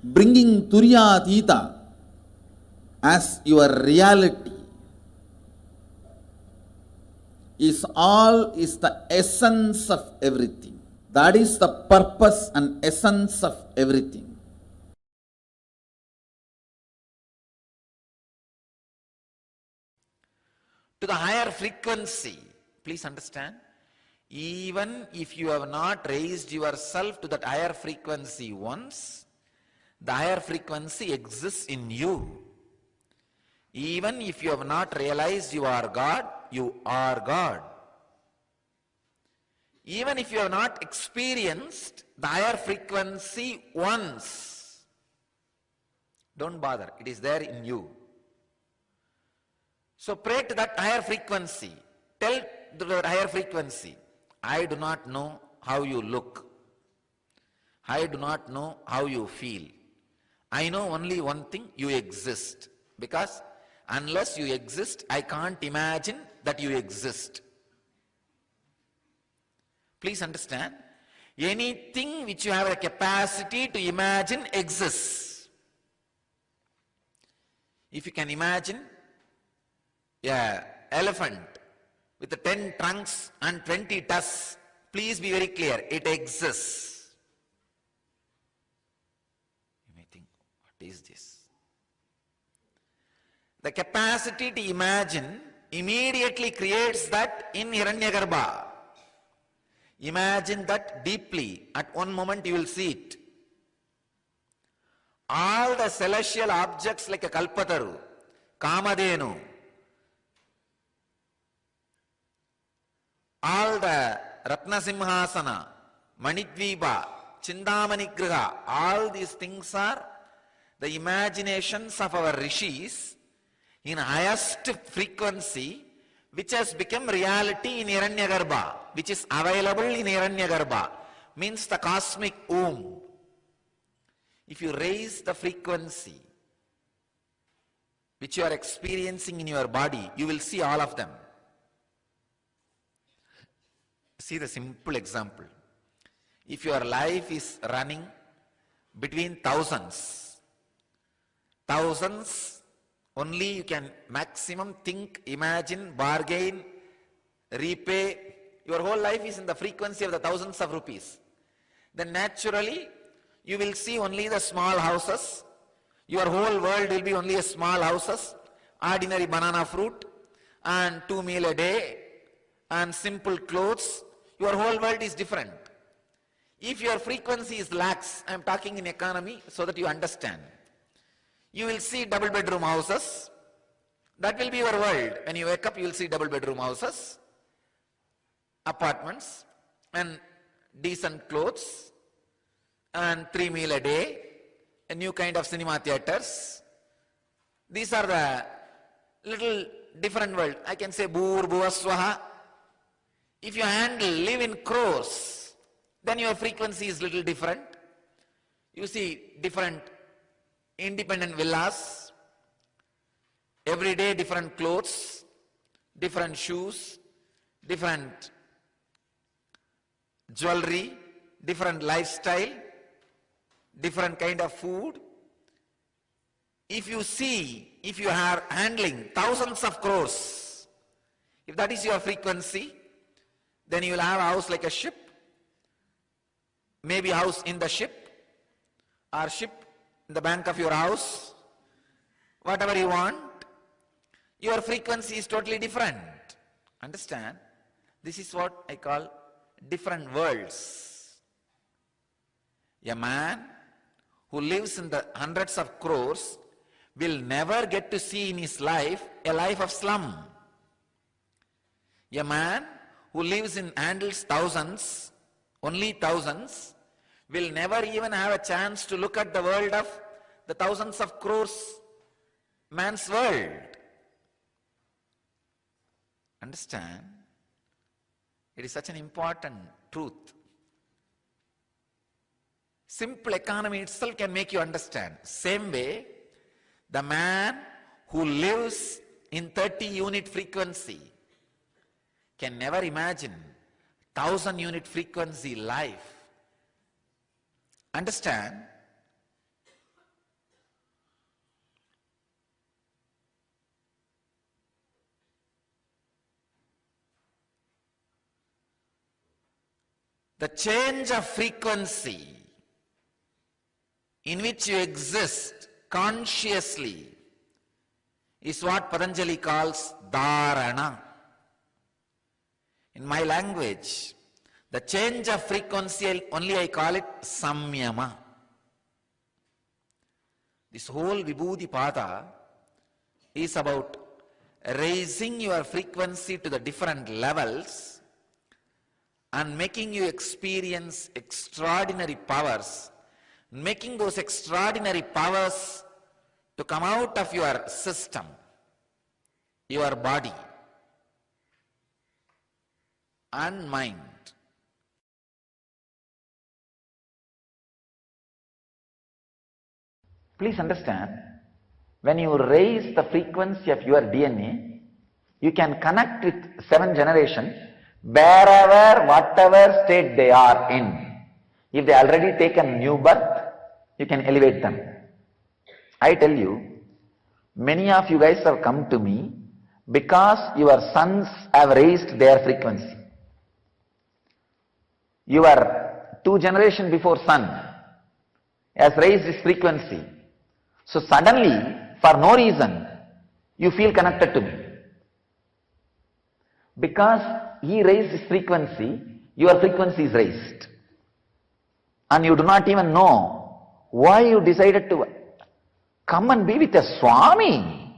Speaker 1: bringing Turyadita as your reality is the essence of everything. That is the purpose and essence of everything. To the higher frequency, please understand, even if you have not raised yourself to that higher frequency once, the higher frequency exists in you. Even if you have not realized you are God, you are God. Even if you have not experienced the higher frequency once, don't bother, it is there in you. So pray to that higher frequency. Tell the higher frequency, I do not know how you look. I do not know how you feel. I know only one thing, you exist. Because unless you exist, I can't imagine that you exist. Please understand, anything which you have a capacity to imagine exists. If you can imagine an elephant with 10 trunks and 20 tusks, please be very clear, it exists. You may think, what is this? The capacity to imagine immediately creates that in Hiranyagarbha. Imagine that deeply. At one moment you will see it. All the celestial objects like a Kalpataru, Kamadhenu, all the Ratnasimhasana, Manidvipa, Chindamani-griha, all these things are the imaginations of our rishis in highest frequency, which has become reality in Hiranyagarbha, which is available in Hiranyagarbha, means the cosmic womb. If you raise the frequency which you are experiencing in your body, you will see all of them. See the simple example. If your life is running between thousands, only you can maximum think, imagine, bargain, repay. Your whole life is in the frequency of the thousands of rupees. Then naturally, you will see only the small houses. Your whole world will be only a small houses, ordinary banana fruit, and 2 meals a day, and simple clothes. Your whole world is different. If your frequency is lax, I am talking in economy so that you understand. You will see double bedroom houses. That will be your world. When you wake up, you will see double bedroom houses, apartments, and decent clothes, and 3 meals a day, a new kind of cinema theaters. These are the little different world. I can say Bhur Bhuvaswaha. If you live in crores, then your frequency is little different. You see different independent villas, every day different clothes, different shoes, different jewelry, different lifestyle, different kind of food. If you are handling thousands of crores, if that is your frequency, then you will have a house like a ship, maybe house in the ship, or ship in the bank of your house, whatever you want. Your frequency is totally different. Understand? This is what I call different worlds. A man who lives in the hundreds of crores will never get to see in his life a life of slum. A man who lives in handles thousands, only thousands, will never even have a chance to look at the world of the thousands of crores man's world. Understand? It is such an important truth. Simple economy itself can make you understand. Same way, the man who lives in 30 unit frequency can never imagine 1000 unit frequency life. Understand? The change of frequency in which you exist consciously is what Patanjali calls dharana. In my language, the change of frequency, only I call it samyama. This whole Vibhuti Pada is about raising your frequency to the different levels and making you experience extraordinary powers, making those extraordinary powers to come out of your system, your body and mind.
Speaker 10: Please understand, when you raise the frequency of your DNA, you can connect with 7 generations wherever, whatever state they are in. If they already taken new birth, you can elevate them. I tell you, many of you guys have come to me because your sons have raised their frequency. Your 2 generations before son has raised his frequency. So suddenly, for no reason, you feel connected to me. Because he raised his frequency, your frequency is raised. And you do not even know why you decided to come and be with a Swami.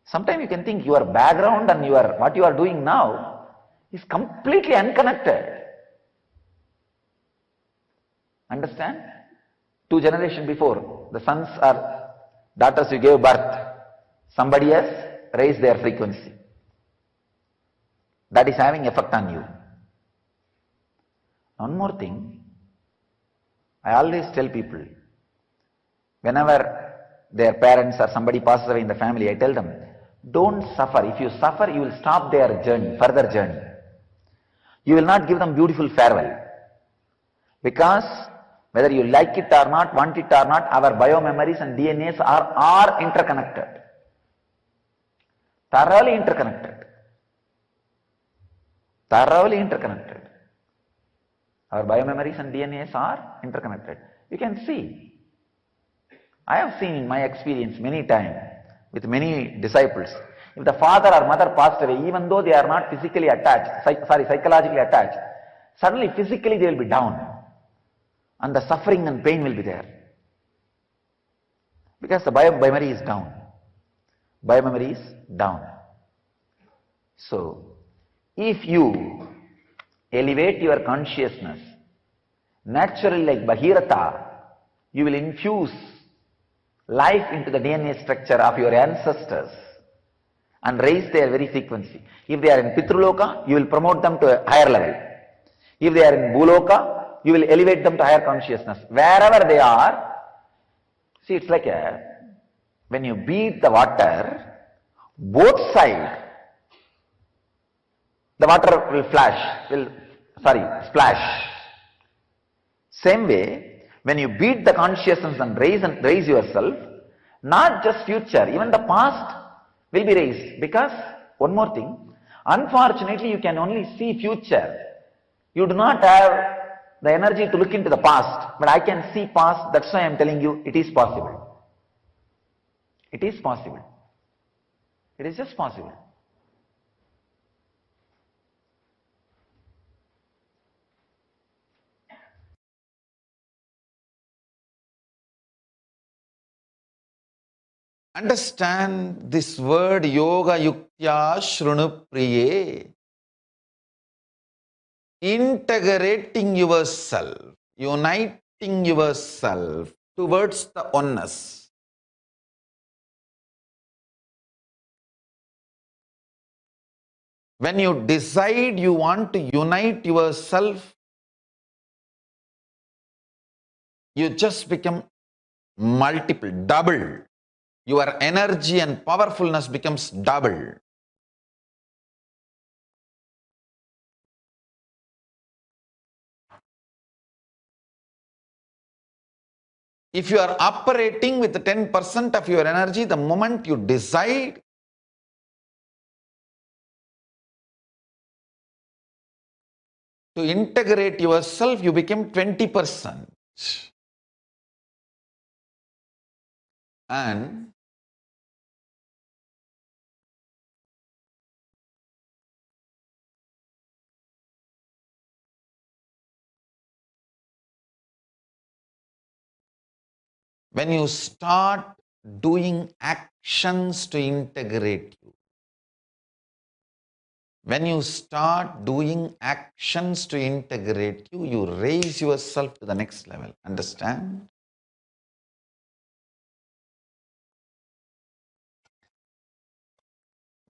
Speaker 10: Sometimes you can think your background and what you are doing now is completely unconnected. Understand? 2 generations before, the sons or daughters you gave birth, somebody else raised their frequency. That is having effect on you. One more thing, I always tell people, whenever their parents or somebody passes away in the family, I tell them, don't suffer. If you suffer, you will stop their journey, further journey. You will not give them beautiful farewell. Because whether you like it or not, want it or not, our biomemories and DNAs are interconnected. Thoroughly interconnected. Thoroughly interconnected. Our biomemories and DNAs are interconnected. You can see. I have seen in my experience many times with many disciples, if the father or mother passed away, even though they are not physically attached, psychologically attached, suddenly physically they will be down. And the suffering and pain will be there. Because the biomemory is down. Biomemory is down. So, if you elevate your consciousness, naturally like Bhagirath, you will infuse life into the DNA structure of your ancestors and raise their very frequency. If they are in Pitruloka, you will promote them to a higher level. If they are in Bhuloka, you will elevate them to higher consciousness. Wherever they are, see, it's like when you beat the water, both sides, the water will splash. Same way, when you beat the consciousness and raise yourself, not just future, even the past will be raised. Because, one more thing, unfortunately you can only see future. You do not have the energy to look into the past, but I can see past, that's why I am telling you, it is possible. It is possible. It is just possible. Understand this word yoga yuktya shrunu priye. Integrating yourself, uniting yourself towards the oneness. When you decide you want to unite yourself, you just become multiple, double. Your energy and powerfulness becomes double. If you are operating with 10% of your energy, the moment you decide to integrate yourself, you become 20%. And when you start doing actions to integrate you, When you start doing actions to integrate you, you raise yourself to the next level. Understand?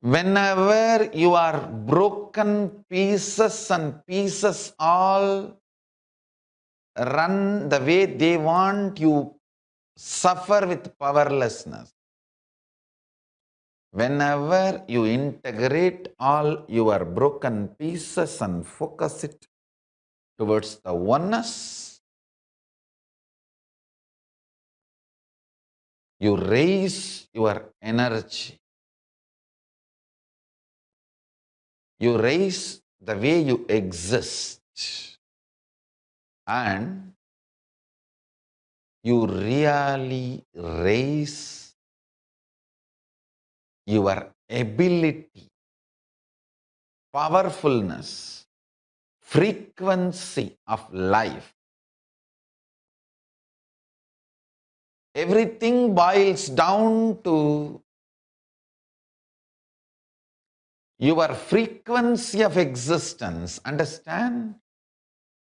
Speaker 10: Whenever you are broken pieces and pieces all run the way they want, you suffer with powerlessness. Whenever you integrate all your broken pieces and focus it towards the oneness, you raise your energy. You raise the way you exist, and you really raise your ability, powerfulness, frequency of life. Everything boils down to your frequency of existence. Understand?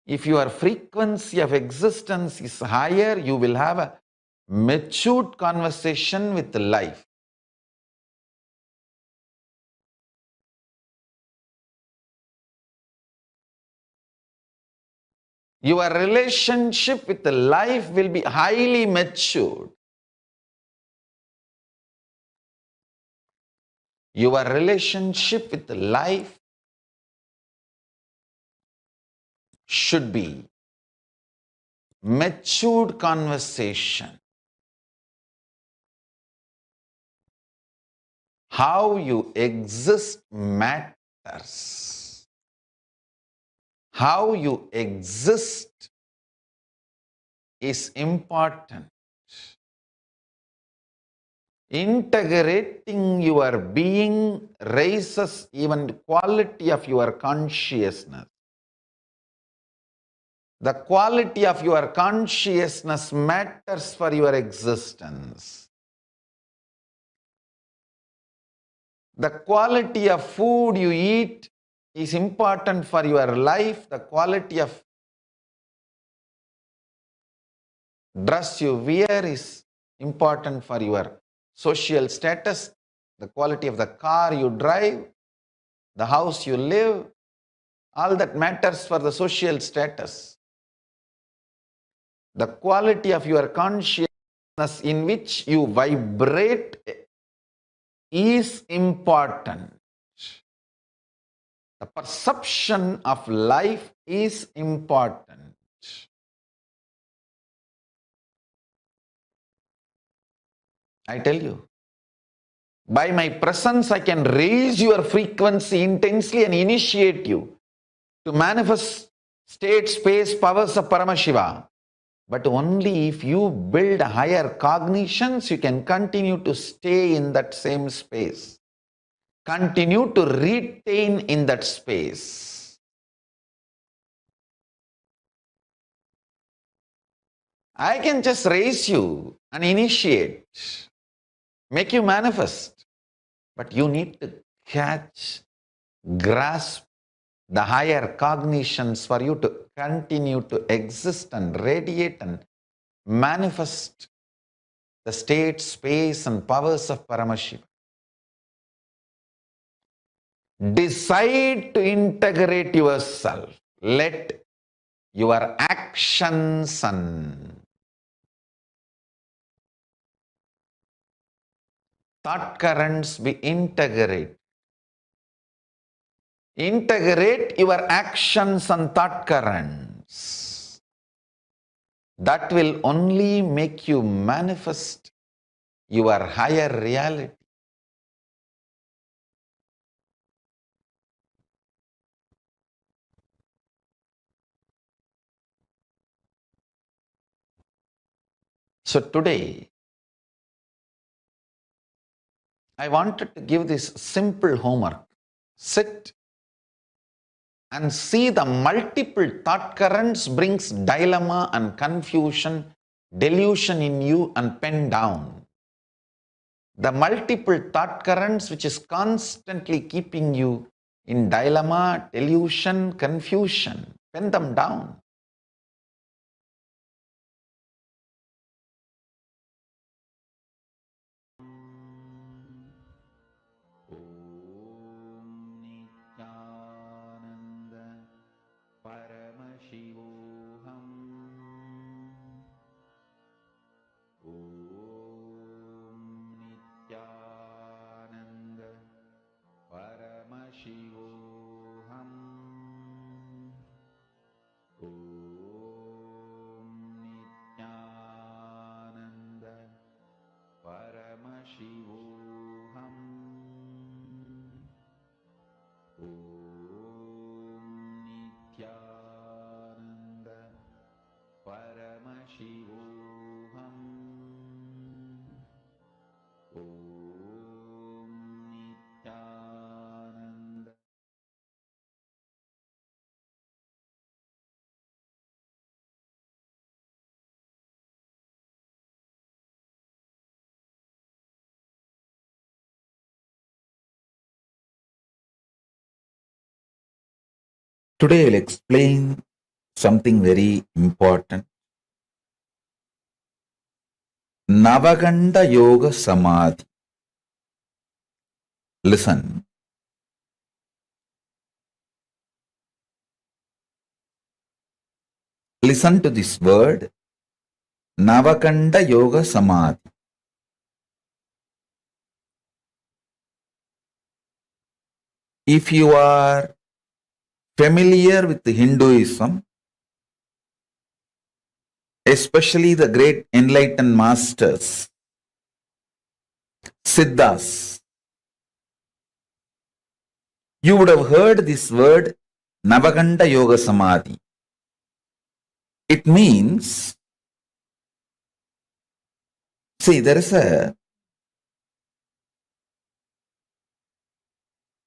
Speaker 10: If your frequency of existence is higher, you will have a matured conversation with life. Your relationship with life will be highly matured. Your relationship with life should be matured conversation. How you exist matters. How you exist is important. Integrating your being raises even the quality of your consciousness. The quality of your consciousness matters for your existence. The quality of food you eat is important for your life. The quality of dress you wear is important for your social status. The quality of the car you drive, the house you live, all that matters for the social status. The quality of your consciousness in which you vibrate is important. The perception of life is important. I tell you, by my presence, I can raise your frequency intensely and initiate you to manifest state, space, powers of Paramashiva. But only if you build higher cognitions, you can continue to stay in that same space. Continue to retain in that space. I can just raise you and initiate, make you manifest. But you need to catch, grasp the higher cognitions for you to continue to exist and radiate and manifest the state, space, and powers of Paramashiva. Decide to integrate yourself. Let your actions and thought currents be integrated. Integrate your actions and thought currents. That will only make you manifest your higher reality. So today, I wanted to give this simple homework. Sit and see the multiple thought currents brings dilemma and confusion, delusion in you, and pen down. The multiple thought currents which is constantly keeping you in dilemma, delusion, confusion. Pen them down. Om Nithyananda Paramashivoham. Om Nithyananda Paramashivoham. Om Nithyananda Paramashivoham. Om Nithyananda Paramashivoham. Om Nithyananda. Today I'll explain something very important. Navaganda Yoga Samadhi. Listen. Listen to this word. Navaganda Yoga Samadhi. If you are familiar with Hinduism, especially the great enlightened masters, Siddhas, you would have heard this word Navaganda Yoga Samadhi. It means, see, there is a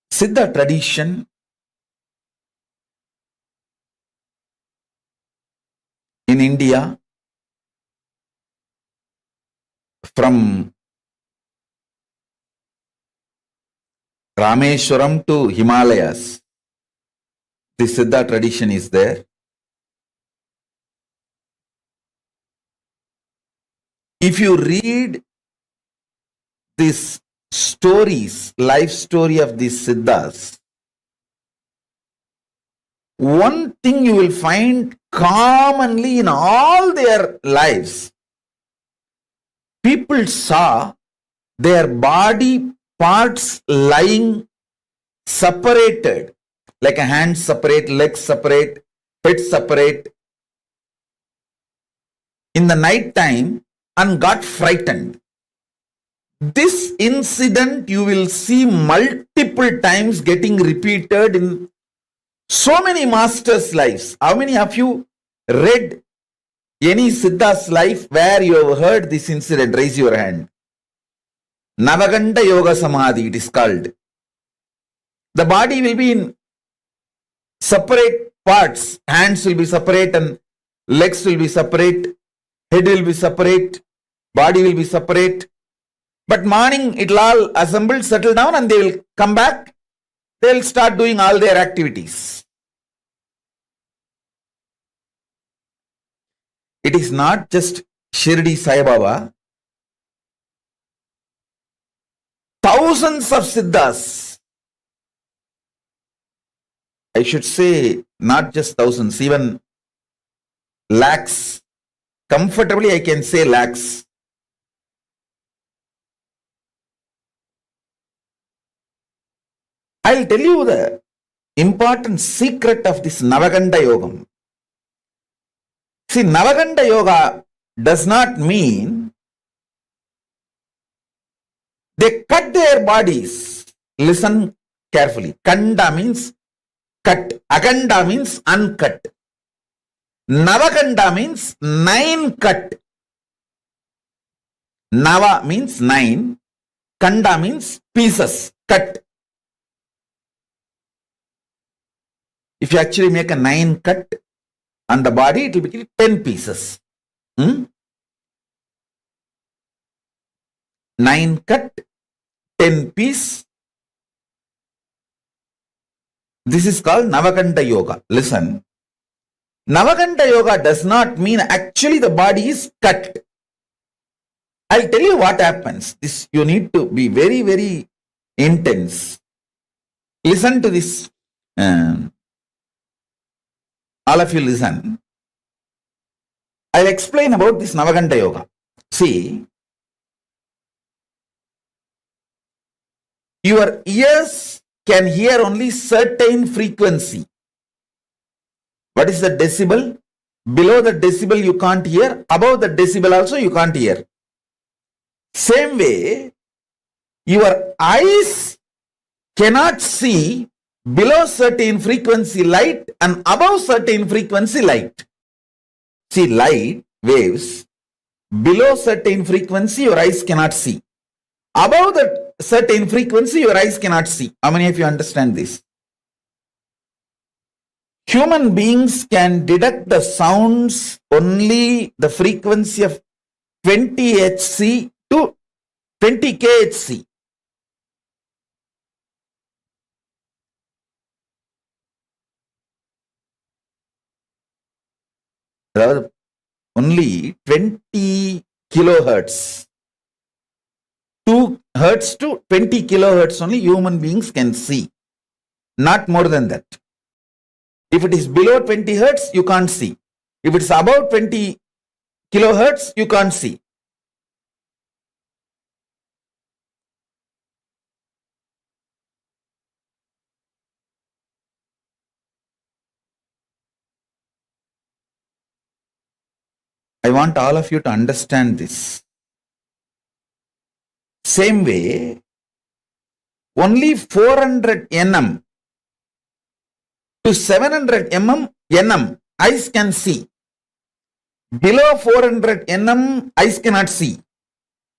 Speaker 10: Siddha tradition in India from Rameshwaram to Himalayas. The Siddha tradition is there. If you read these stories, life story of these Siddhas, one thing you will find commonly in all their lives, people saw their body parts lying separated, like a hand separate, legs separate, head separate, in the night time, and got frightened. This incident you will see multiple times getting repeated in so many masters' lives. How many of you read any Siddha's life where you have heard this incident? Raise your hand. Navaganda Yoga Samadhi, it is called. The body will be in separate parts. Hands will be separate and legs will be separate. Head will be separate. Body will be separate. But morning it will all assemble, settle down, and they will come back. They will start doing all their activities. It is not just Shirdi Sai Baba. Thousands of Siddhas, I should say not just thousands, even lakhs. Comfortably I can say lakhs. I'll tell you the important secret of this Navaganda Yogam. See, Navaganda Yoga does not mean they cut their bodies. Listen carefully. Kanda means cut. Aganda means uncut. Navaganda means 9 cut. Nava means 9. Kanda means pieces, cut. If you actually make a 9 cut on the body, it will be 10 pieces. 9 cut, 10 piece. This is called Navakanta Yoga. Listen. Navakanta Yoga does not mean actually the body is cut. I'll tell you what happens. This you need to be very, very intense. Listen to this. All of you listen. I'll explain about this Navakanta Yoga. See, your ears can hear only certain frequency. What is the decibel? Below the decibel you can't hear. Above the decibel also you can't hear. Same way, your eyes cannot see below certain frequency light and above certain frequency light. See, light waves below certain frequency your eyes cannot see. Above the certain frequency your eyes cannot see. How many of you understand this? Human beings can detect the sounds only the frequency of 20 Hz to 20 kHz. Only 20 kilohertz. 2 hertz to 20 kilohertz only human beings can see. Not more than that. If it is below 20 hertz, you can't see. If it's above 20 kilohertz, you can't see. I want all of you to understand this. Same way, only 400 nm to 700 nm eyes can see. Below 400 nm eyes cannot see.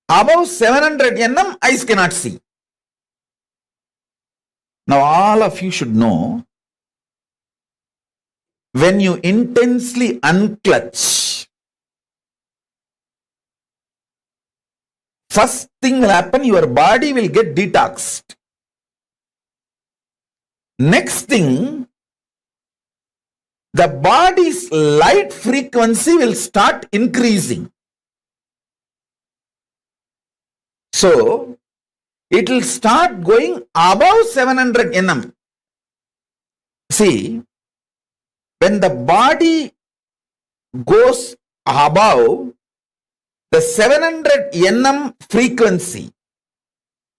Speaker 10: Above 700 nm eyes cannot see. Now all of you should know, when you intensely unclutch, first thing will happen, your body will get detoxed. Next thing, the body's light frequency will start increasing. So, it will start going above 700 nm. See, when the body goes above the 700 nm frequency,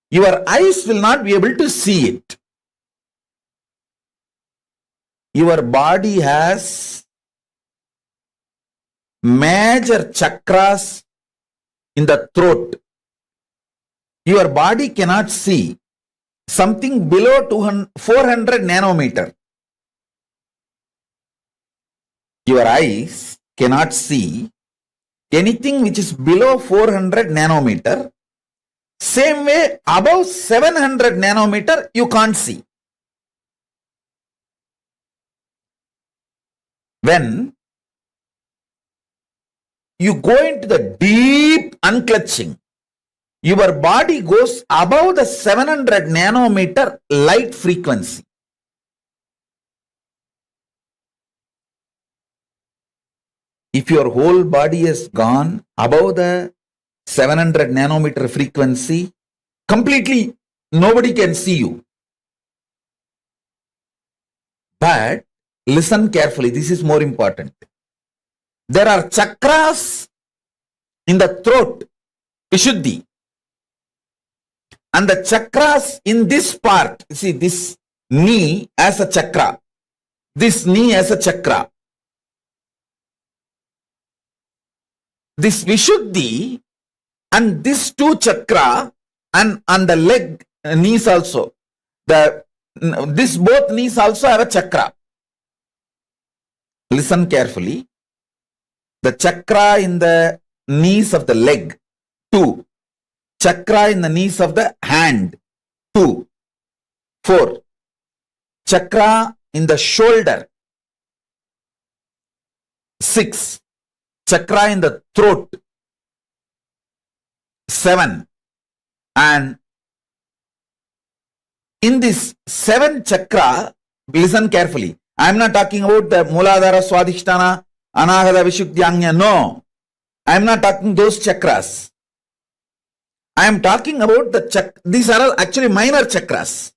Speaker 10: your eyes will not be able to see it. Your body has major chakras in the throat. Your body cannot see something below 400 nanometer. Your eyes cannot see anything which is below 400 nanometer. Same way, above 700 nanometer, you can't see. When you go into the deep unclutching, your body goes above the 700 nanometer light frequency. If your whole body has gone above the 700 nanometer frequency, completely nobody can see you. But listen carefully, this is more important. There are chakras in the throat, Vishuddhi. And the chakras in this part, see this knee as a chakra, this knee as a chakra. This Vishuddhi and this two chakra and on the leg, knees also. This both knees also have a chakra. Listen carefully. The chakra in the knees of the leg, 2. Chakra in the knees of the hand, 2. 4. Chakra in the shoulder, 6. Chakra in the throat, 7. And in this 7 chakra, Listen carefully. I am not talking about the Muladhara, Swadhisthana, Anahata, Vishuddhyanya. No. I am not talking those chakras. I am talking about these are all actually minor chakras.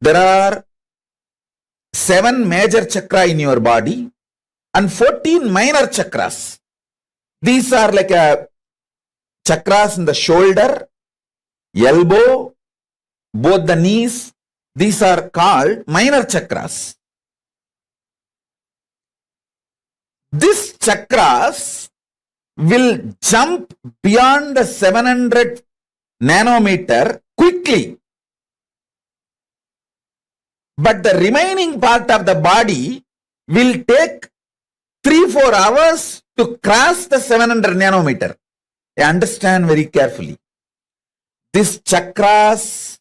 Speaker 10: There are 7 major chakra in your body and 14 minor chakras. These are like chakras in the shoulder, elbow, both the knees. These are called minor chakras. These chakras will jump beyond the 700 nanometer quickly. But the remaining part of the body will take 3-4 hours to cross the 700 nanometer. Understand very carefully. These chakras,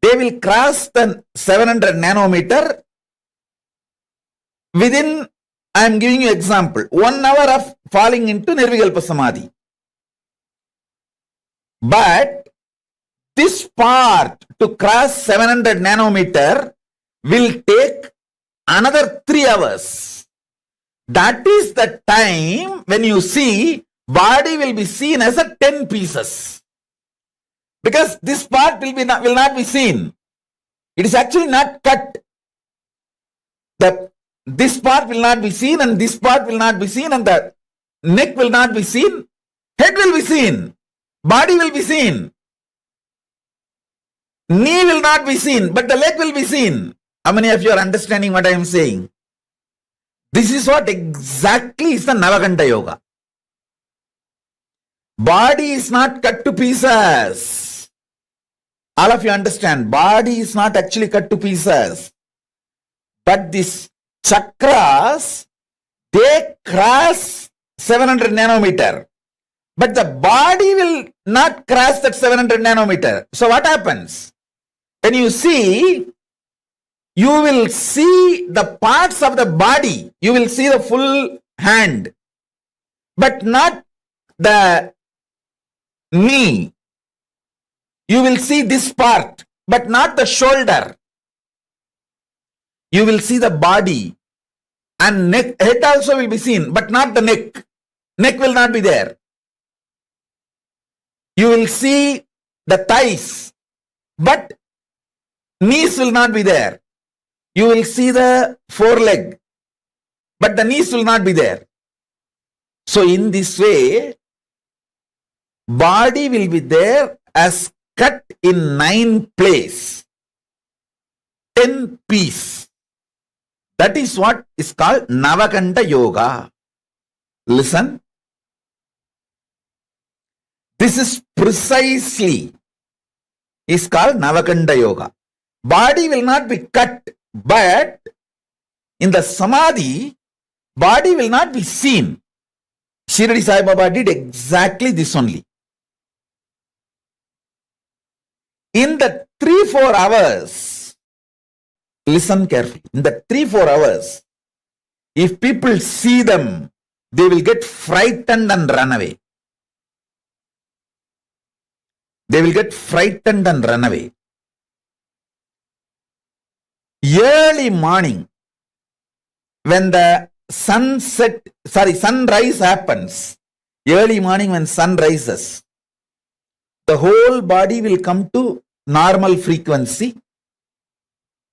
Speaker 10: they will cross the 700 nanometer within, I am giving you example, 1 hour of falling into Nirvikalpa Samadhi. But this part to cross 700 nanometer will take another 3 hours. That is the time when you see body will be seen as a 10 pieces. Because this part will not be seen. It is actually not cut. This part will not be seen and this part will not be seen and the neck will not be seen. Head will be seen. Body will be seen. Knee will not be seen, but the leg will be seen. How many of you are understanding what I am saying? This is what exactly is the Navaganda Yoga. Body is not cut to pieces. All of you understand, body is not actually cut to pieces. But these chakras, they cross 700 nanometer. But the body will not cross that 700 nanometer. So what happens? When you see, you will see the parts of the body. You will see the full hand, but not the knee. You will see this part, but not the shoulder. You will see the body and neck, head also will be seen, but not the neck. Neck will not be there. You will see the thighs, but knees will not be there. You will see the foreleg, but the knees will not be there. So in this way, body will be there as cut in 9 places, 10 pieces. That is what is called Navaganda Yoga. Listen. This is precisely is called Navaganda Yoga. Body will not be cut, but in the Samadhi, body will not be seen. Shirdi Sai Baba did exactly this only. In the 3-4 hours, listen carefully, in the 3-4 hours, if people see them, they will get frightened and run away. They will get frightened and run away. Early morning, when the sunrise happens, early morning when sun rises, the whole body will come to normal frequency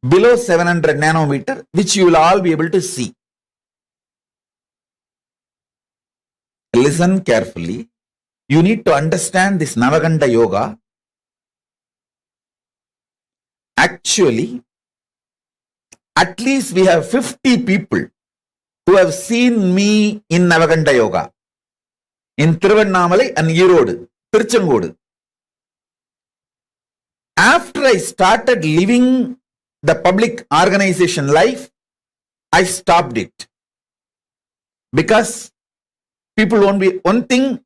Speaker 10: below 700 nanometer, which you will all be able to see. Listen carefully. You need to understand this Navaganda Yoga. Actually, at least we have 50 people who have seen me in Navaganda Yoga. In Thiruvannamalai and Erode, Tiruchengodu. After I started living the public organization life, I stopped it. Because people won't be, one thing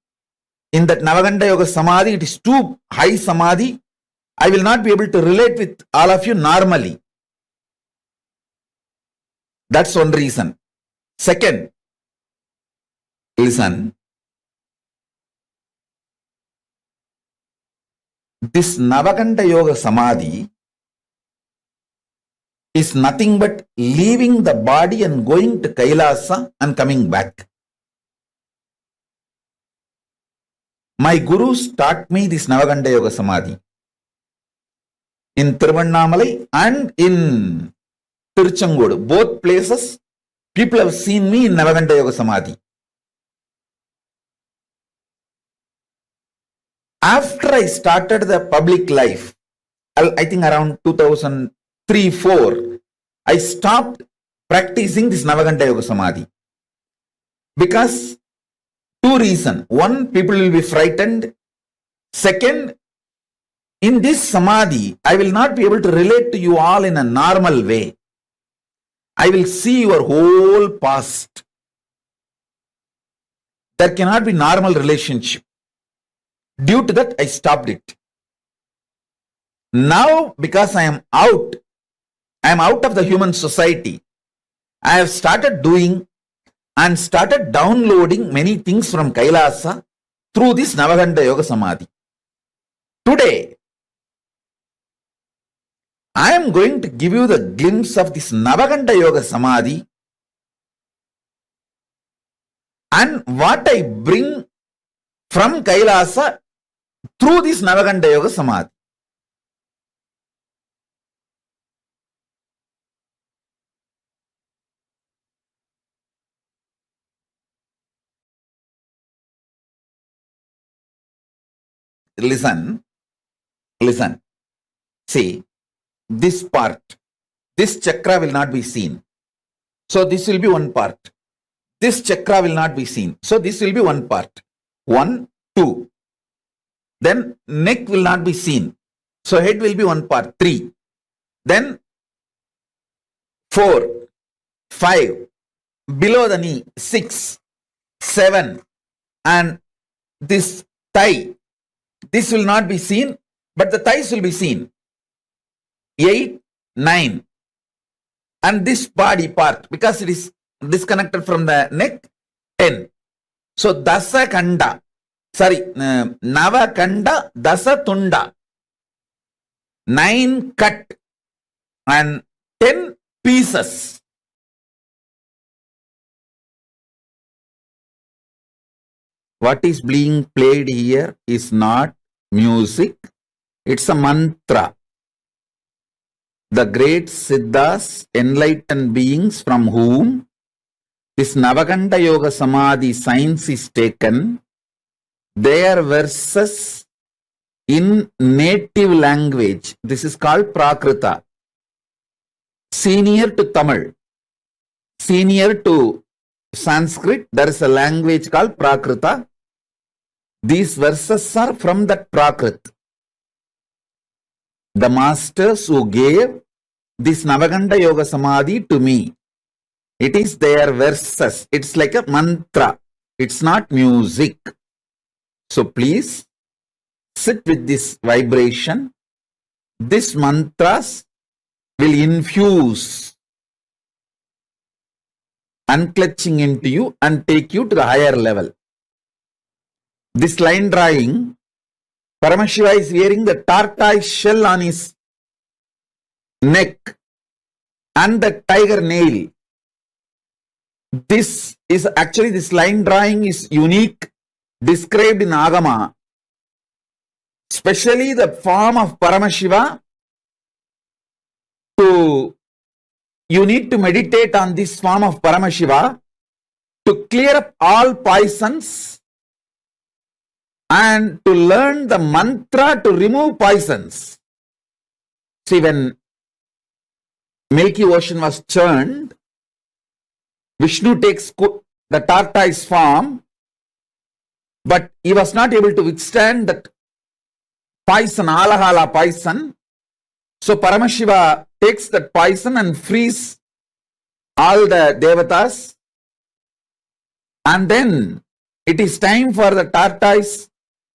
Speaker 10: in that Navaganda Yoga Samadhi, it is too high Samadhi. I will not be able to relate with all of you normally. That's one reason. Second, listen. This Navakanta Yoga Samadhi is nothing but leaving the body and going to Kailasa and coming back. My gurus taught me this Navakanta Yoga Samadhi in Tiruvannamalai and in Tiruchengodu. Both places, people have seen me in Navakanta Yoga Samadhi. After I started the public life, I think around 2003-04, I stopped practicing this Navakanta Yoga Samadhi. Because two reasons. One, people will be frightened. Second, in this Samadhi, I will not be able to relate to you all in a normal way. I will see your whole past. There cannot be normal relationship. Due to that, I stopped it. Now, because I am out of the human society, I have started doing and started downloading many things from Kailasa through this Navakanta Yoga Samadhi. Today, I am going to give you the glimpse of this Navakanta Yoga Samadhi and what I bring from Kailasa through this Navakanta Yoga Samadhi. Listen. See, this part, this chakra will not be seen. So this will be one part. This chakra will not be seen. So this will be one part. 1, 2. Then neck will not be seen. So head will be one part. 3. Then 4, 5. Below the knee. 6, 7. And this thigh. This will not be seen, but the thighs will be seen. 8, 9. And this body part, because it is disconnected from the neck, 10. So Dasa Kanda. Navakanda Dasa Tunda. 9 cut and 10 pieces. What is being played here is not music, it's a mantra. The great Siddhas, enlightened beings from whom this Navakanta Yoga Samadhi science is taken, their verses in native language, this is called Prakrita, senior to Tamil, senior to Sanskrit, there is a language called Prakrita. These verses are from that Prakrit. The masters who gave this Navakanta Yoga Samadhi to me, it is their verses. It's like a mantra. It's not music. So please sit with this vibration. These mantras will infuse unclutching into you and take you to the higher level. This line drawing, Paramashiva is wearing the tortoise shell on his neck and the tiger nail. This line drawing is unique, described in Agama. Especially the form of Paramashiva. You need to meditate on this form of Paramashiva to clear up all poisons and to learn the mantra to remove poisons. See, when Milky Ocean was churned, Vishnu takes the tortoise form, but he was not able to withstand that poison, Alahala poison. So Paramashiva takes that poison and frees all the devatas. And then it is time for the tortoise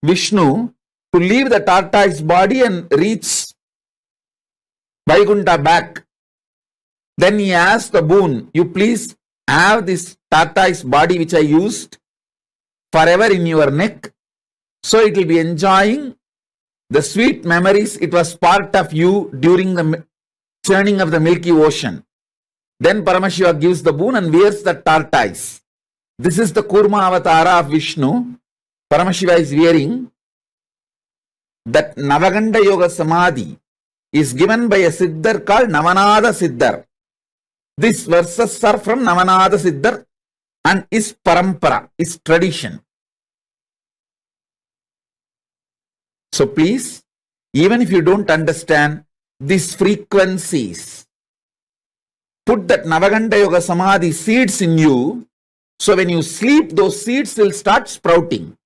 Speaker 10: Vishnu to leave the tortoise body and reach Vaikuntha back. Then he asked the boon, you please have this tortoise body which I used forever in your neck. So it will be enjoying The sweet memories, it was part of you during the churning of the Milky Ocean. Then Paramashiva gives the boon and wears the tortoise. This is the Kurma Avatara of Vishnu. Paramashiva is wearing that Navaganda Yoga Samadhi is given by a Siddhar called Navanada Siddhar. These verses are from Navanada Siddhar and is parampara, is tradition. So please, even if you don't understand these frequencies, put that Navaganda Yoga Samadhi seeds in you, so when you sleep, those seeds will start sprouting.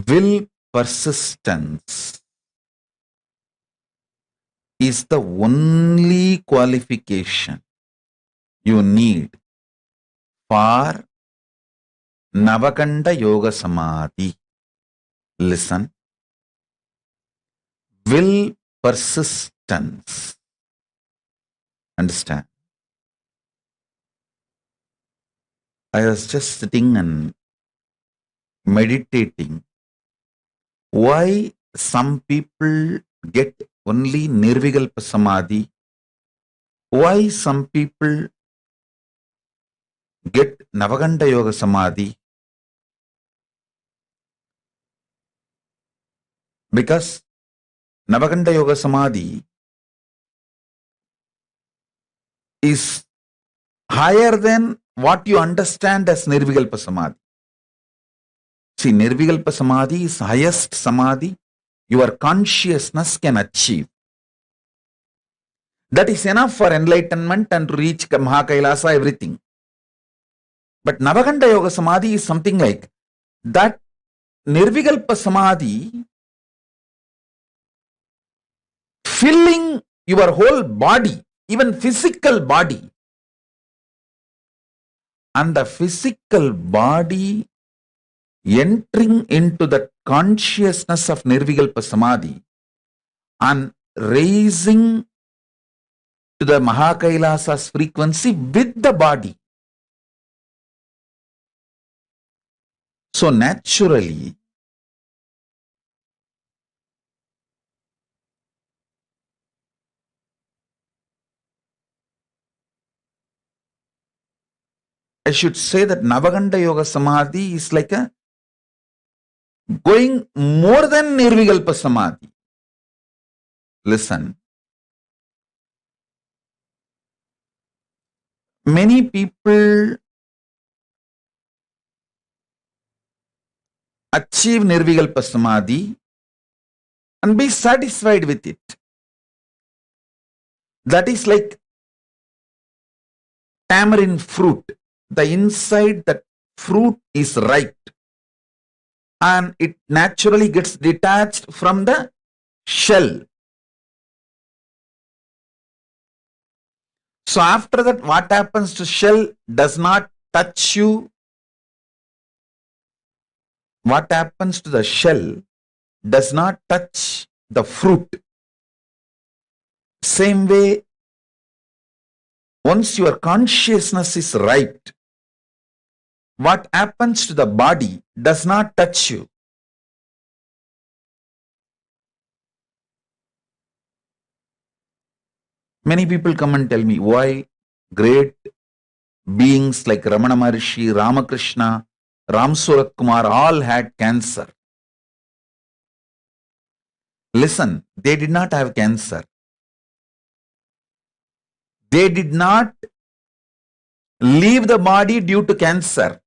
Speaker 10: Will persistence is the only qualification you need for Navaganda Yoga Samadhi. Listen. Will persistence. Understand? I was just sitting and meditating. Why some people get only Nirvikalpa Samadhi? Why some people get Navaganda Yoga Samadhi? Because Navaganda Yoga Samadhi is higher than what you understand as Nirvikalpa Samadhi. See, Nirvikalpa Samadhi is highest Samadhi your consciousness can achieve. That is enough for enlightenment and to reach KAILASA, everything. But Navaganda Yoga Samadhi is something like that. Nirvikalpa Samadhi filling your whole body, even physical body. And the physical body entering into the consciousness of Nirvikalpa Samadhi and raising to the KAILASA's frequency with the body. So naturally, I should say that Navaganda Yoga Samadhi is like a going more than Nirvikalpa Samadhi. Listen. Many people achieve Nirvikalpa Samadhi and be satisfied with it. That is like tamarind fruit. The inside that fruit is ripe and it naturally gets detached from the shell. So after that, what happens to shell does not touch you. What happens to the shell does not touch the fruit. Same way, once your consciousness is ripe, what happens to the body does not touch you. Many people come and tell me why great beings like Ramana Maharshi, Ramakrishna, Ram Surat Kumar all had cancer. Listen, they did not have cancer. They did not leave the body due to cancer.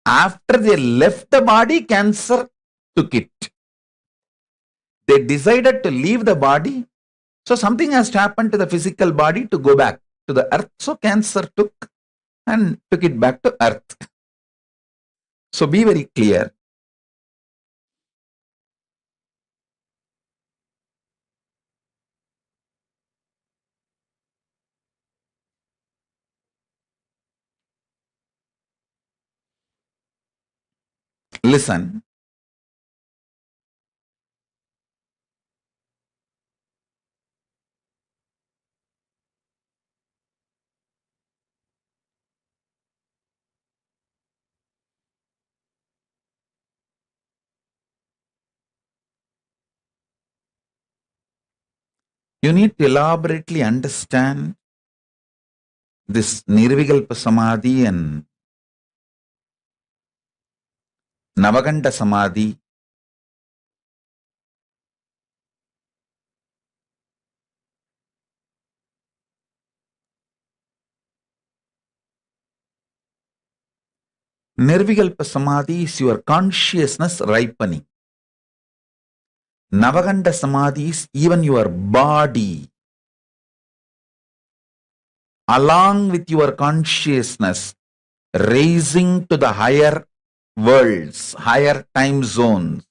Speaker 10: After they left the body, cancer took it. They decided to leave the body. So something has to happen to the physical body to go back to the earth. So cancer took it back to earth. So be very clear. Listen. You need to elaborately understand this Nirvikalpa Samadhi and Navaganda Samadhi. Nirvikalpa Samadhi is your consciousness ripening. Navaganda Samadhi is even your body, along with your consciousness, raising to the higher worlds, higher time zones,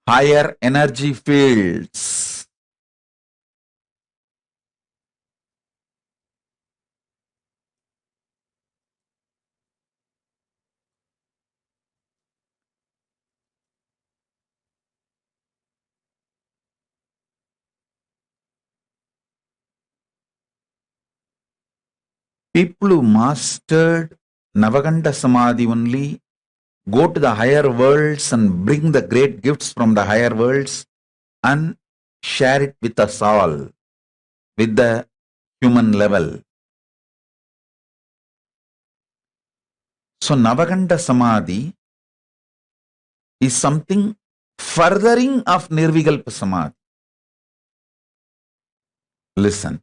Speaker 10: higher energy fields. People who mastered Navaganda Samadhi only go to the higher worlds and bring the great gifts from the higher worlds and share it with us all, with the human level. So Navaganda Samadhi is something furthering of Nirvikalpa Samadhi. Listen.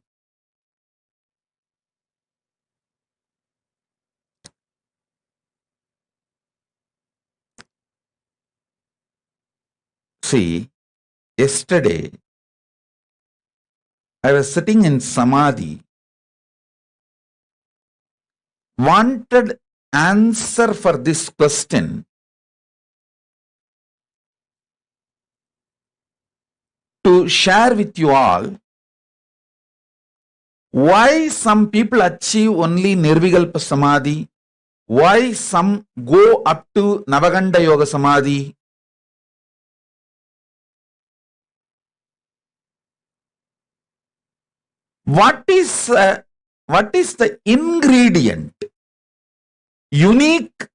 Speaker 10: See, yesterday I was sitting in Samadhi, wanted answer for this question to share with you all. Why some people achieve only Nirvikalpa Samadhi? Why some go up to Navaganda Yoga Samadhi? What is the ingredient, unique,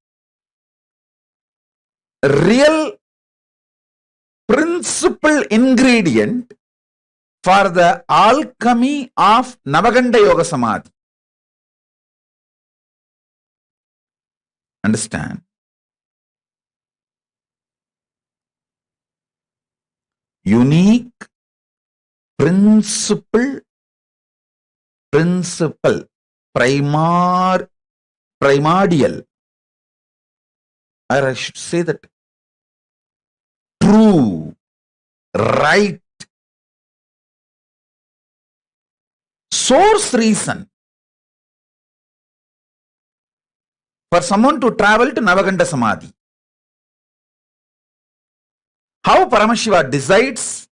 Speaker 10: real, principal ingredient for the alchemy of Navaganda Yoga Samadhi? Understand? Unique, primordial, or I should say that true, right, source reason for someone to travel to Navaganda Samadhi. How Paramashiva decides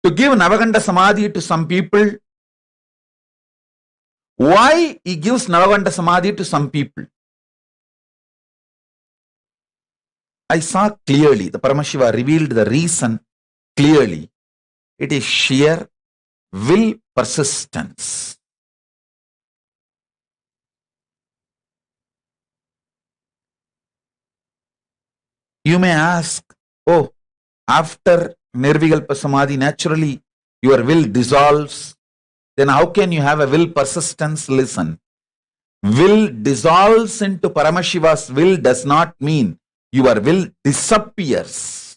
Speaker 10: to give Navaganda Samadhi to some people? Why he gives Navaganda Samadhi to some people? I saw clearly, the Paramashiva revealed the reason clearly. It is sheer will persistence. You may ask, oh, after Nirvikalpa Samadhi, naturally your will dissolves. Then how can you have a will persistence? Listen. Will dissolves into Paramashiva's will does not mean your will disappears.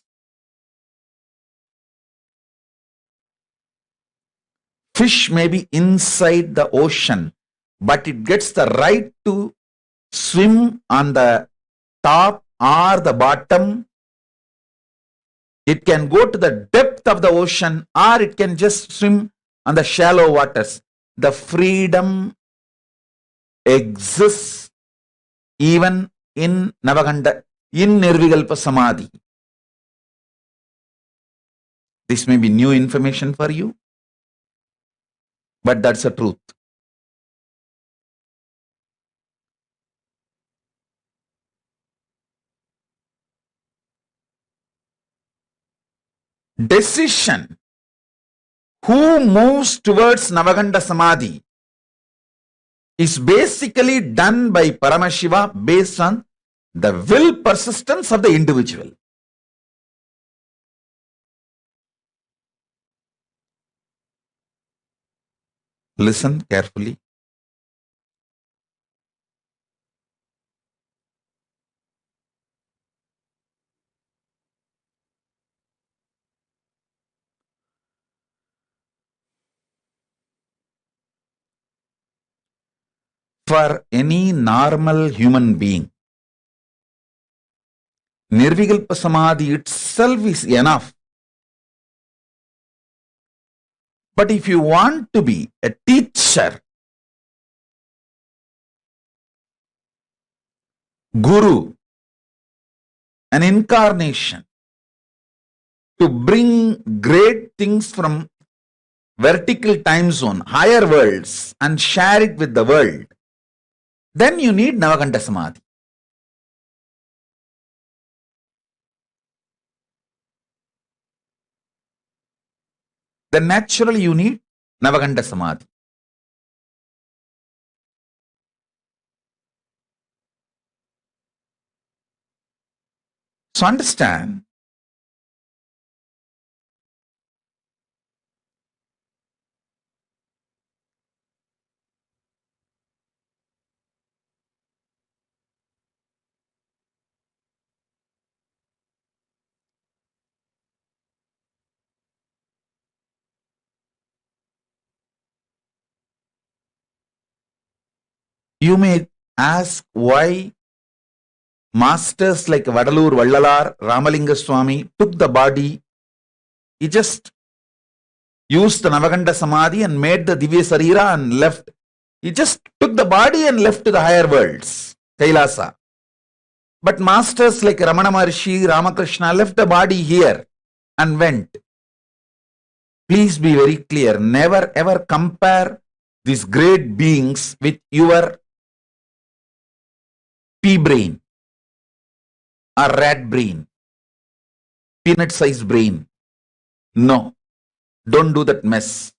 Speaker 10: Fish may be inside the ocean, but it gets the right to swim on the top or the bottom. It can go to the depth of the ocean or it can just swim on the shallow waters. The freedom exists even in Navaganda, in Nirvikalpa Samadhi. This may be new information for you, but that's the truth. Decision. Who moves towards Navaganda Samadhi is basically done by Paramashiva based on the will persistence of the individual. Listen carefully. For any normal human being, Nirvikalpa Samadhi itself is enough. But if you want to be a teacher, guru, an incarnation, to bring great things from vertical time zone, higher worlds, and share it with the world, then you need Navakanta Samadhi. Then naturally you need Navakanta Samadhi. So understand, you may ask why masters like Vadalur Vallalar, Ramalinga Swami took the body. He just used the Navakanta Samadhi and made the Divya Sarira and left. He just took the body and left to the higher worlds, KAILASA. But masters like Ramana Maharshi, Ramakrishna left the body here and went. Please be very clear. Never ever compare these great beings with your pea brain or rat brain, peanut sized brain. No, don't do that mess.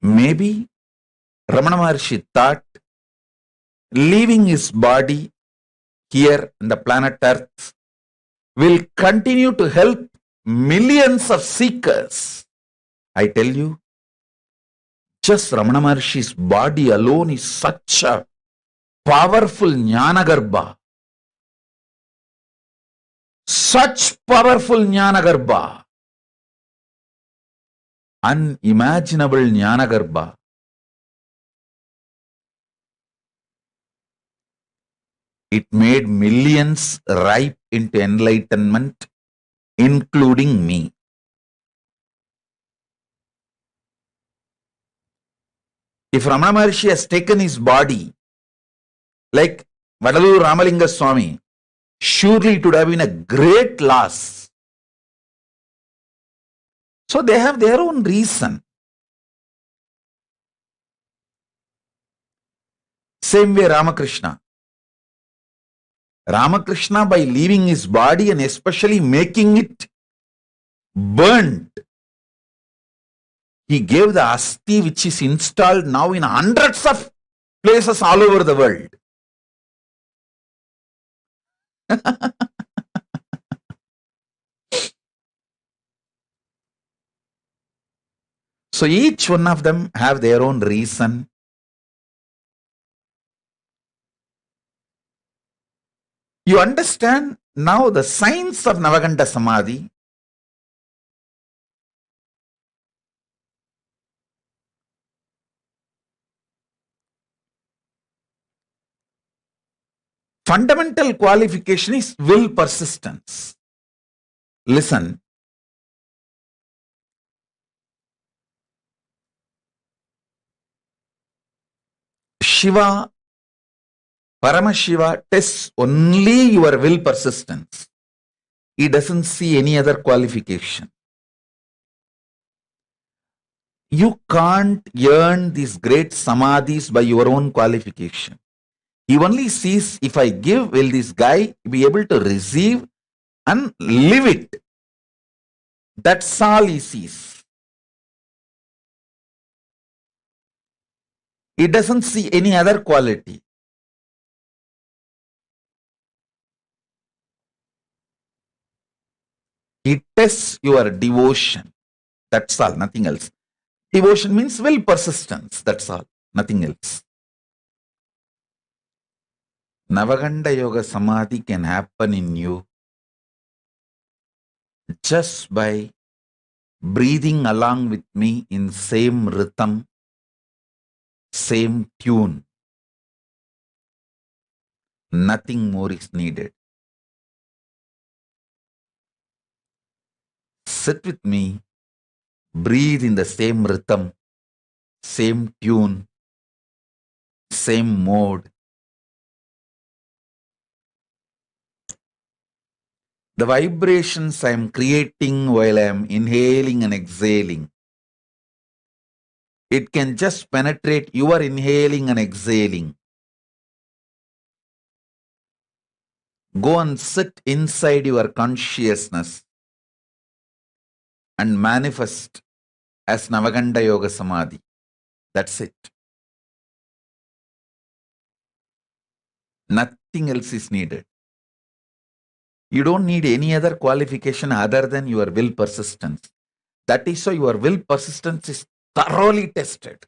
Speaker 10: Maybe Ramana Maharshi thought leaving his body here in the planet Earth will continue to help millions of seekers. I tell you, just Ramana Maharshi's body alone is such a powerful Jnanagarbha. Such powerful Jnanagarbha. Unimaginable Jnanagarbha. It made millions ripe into enlightenment, including me. If Ramana Maharshi has taken his body, like Vadalur Ramalinga Swami, surely it would have been a great loss. So they have their own reason. Same way Ramakrishna. Ramakrishna, by leaving his body and especially making it burnt, he gave the asti which is installed now in hundreds of places all over the world. So each one of them have their own reason. You understand now the science of Navakanta Samadhi. Fundamental qualification is will persistence. Listen. Shiva, Paramashiva tests only your will persistence. He doesn't see any other qualification. You can't earn these great samadhis by your own qualification. He only sees, if I give, will this guy be able to receive and live it? That's all he sees. He doesn't see any other quality. He tests your devotion. That's all, nothing else. Devotion means will persistence, that's all, nothing else. Navaganda Yoga Samadhi can happen in you just by breathing along with me in same rhythm, same tune. Nothing more is needed. Sit with me, breathe in the same rhythm, same tune, same mode. The vibrations I am creating while I am inhaling and exhaling, it can just penetrate your inhaling and exhaling. Go and sit inside your consciousness and manifest as Navaganda Yoga Samadhi. That's it. Nothing else is needed. You don't need any other qualification other than your will persistence. That is why your will persistence is thoroughly tested.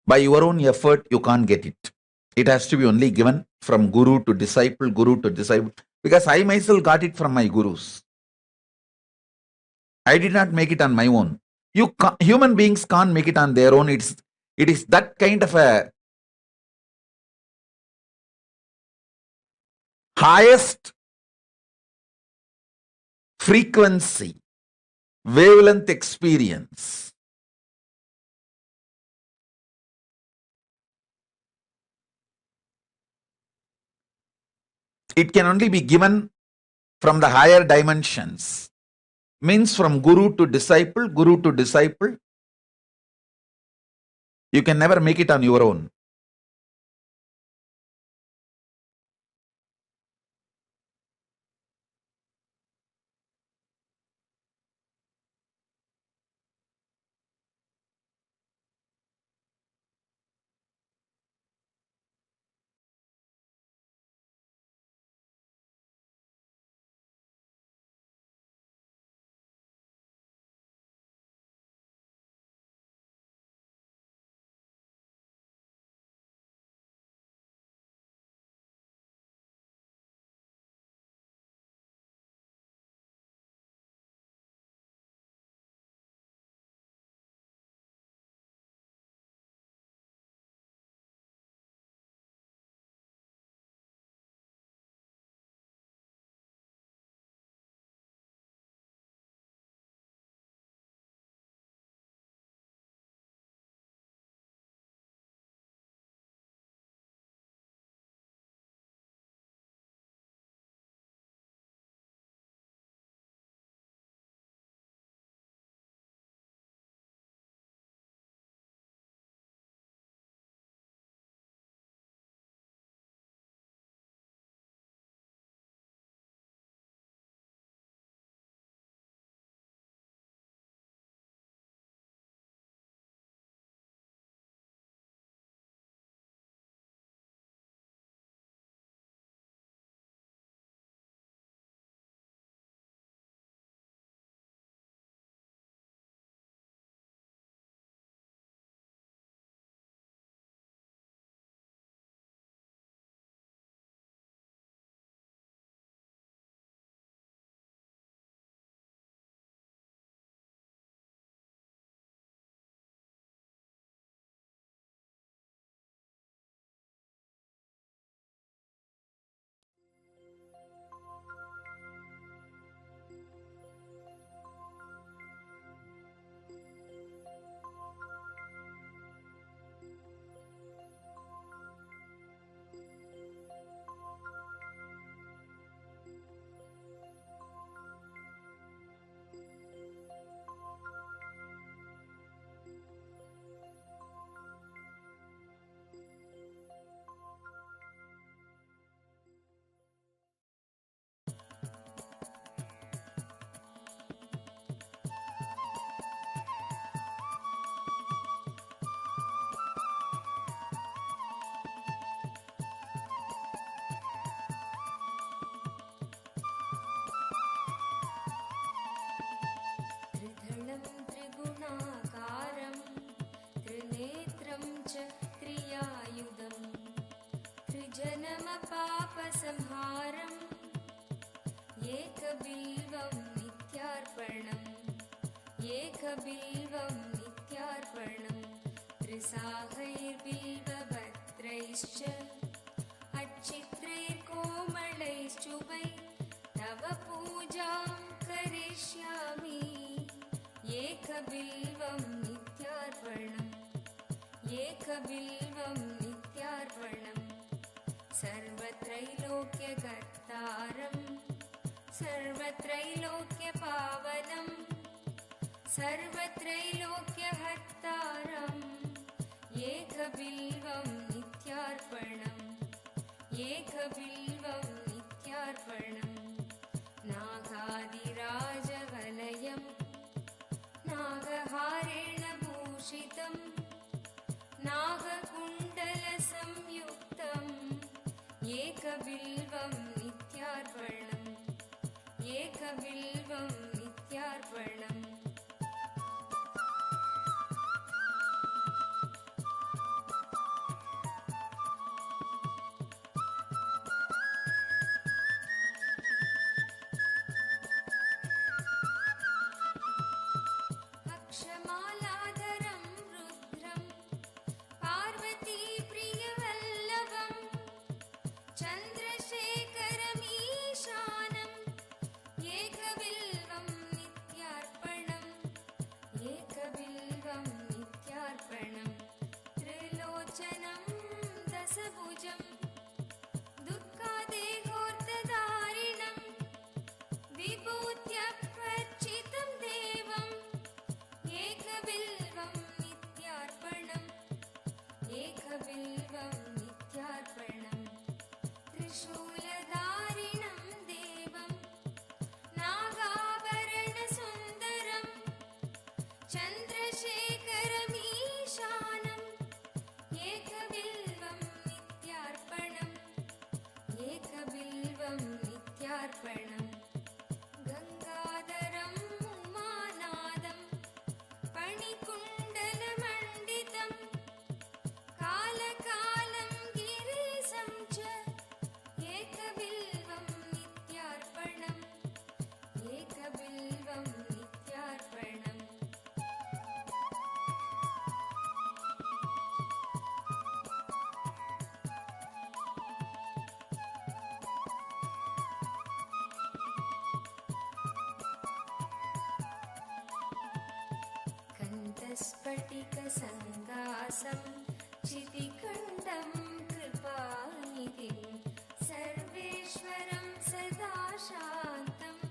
Speaker 10: By your own effort, you can't get it. It has to be only given from guru to disciple, because I myself got it from my gurus. I did not make it on my own. Human beings can't make it on their own. It is that kind of a highest frequency, wavelength experience. It can only be given from the higher dimensions. Means from guru to disciple, you can never make it on your own.
Speaker 13: च क्रियायुधम् त्रिजन्मपापसंहारम् एकबिल्वं नित्यार्पणम् एकबिल्वं नित्यार्पणम् त्रिसाहैर्बिल्वपत्रैश्च अच्छित्रैर्कोमलैश्चुभै तव पूजां करिष्यामि एकबिल्वं नित्यार्पणम् एकबिल्वं नित्यार्पणम् सर्वत्रैलोक्यकर्तारं सर्वत्रैलोक्यपावनं सर्वत्रैलोक्यहर्तारम् एकबिल्वं नित्यार्पणम् एकबिल्वं नित्यार्पणम् नागादिराजवलयं नागहारेण भूषितं नागकुण्डलसंयुक्तम् एकबिल्वं नित्यार्पणम् एकबिल्वं नित्यार्पणम् अक्षमालाधरं रुद्रं पार्वतीप्रियवल्लभं चन्द्रशेखरमीशानम् एकबिल्वं नित्यार्पणम् एकबिल्वं नित्यार्पणम् त्रिलोचनं दशभुजं दुःखादेहोर्तधारिणं विभूत्यपर्चितं देवम् एकबिल्वं नित्यार्पणम् एकबिल्वं नित्यार्पणम् त्रिशूलधारिणं देवं नागाभरणसुन्दरं चन्द्रशेखरमीशानम् एकबिल्वं नित्यार्पणम् एकबिल्वं नित्यार्पणम् गङ्गाधरं उमानादं पणिकुण्डलमण्डितं कालकालं गिरीशं च एकबिल्वं नित्यार्पणम् एकबिल्वं नित्यार्पणम् कण्ठस्फटिकसङ्कासं चितिखण्डं कृपानिधिं सर्वेश्वरं सदा शान्तम्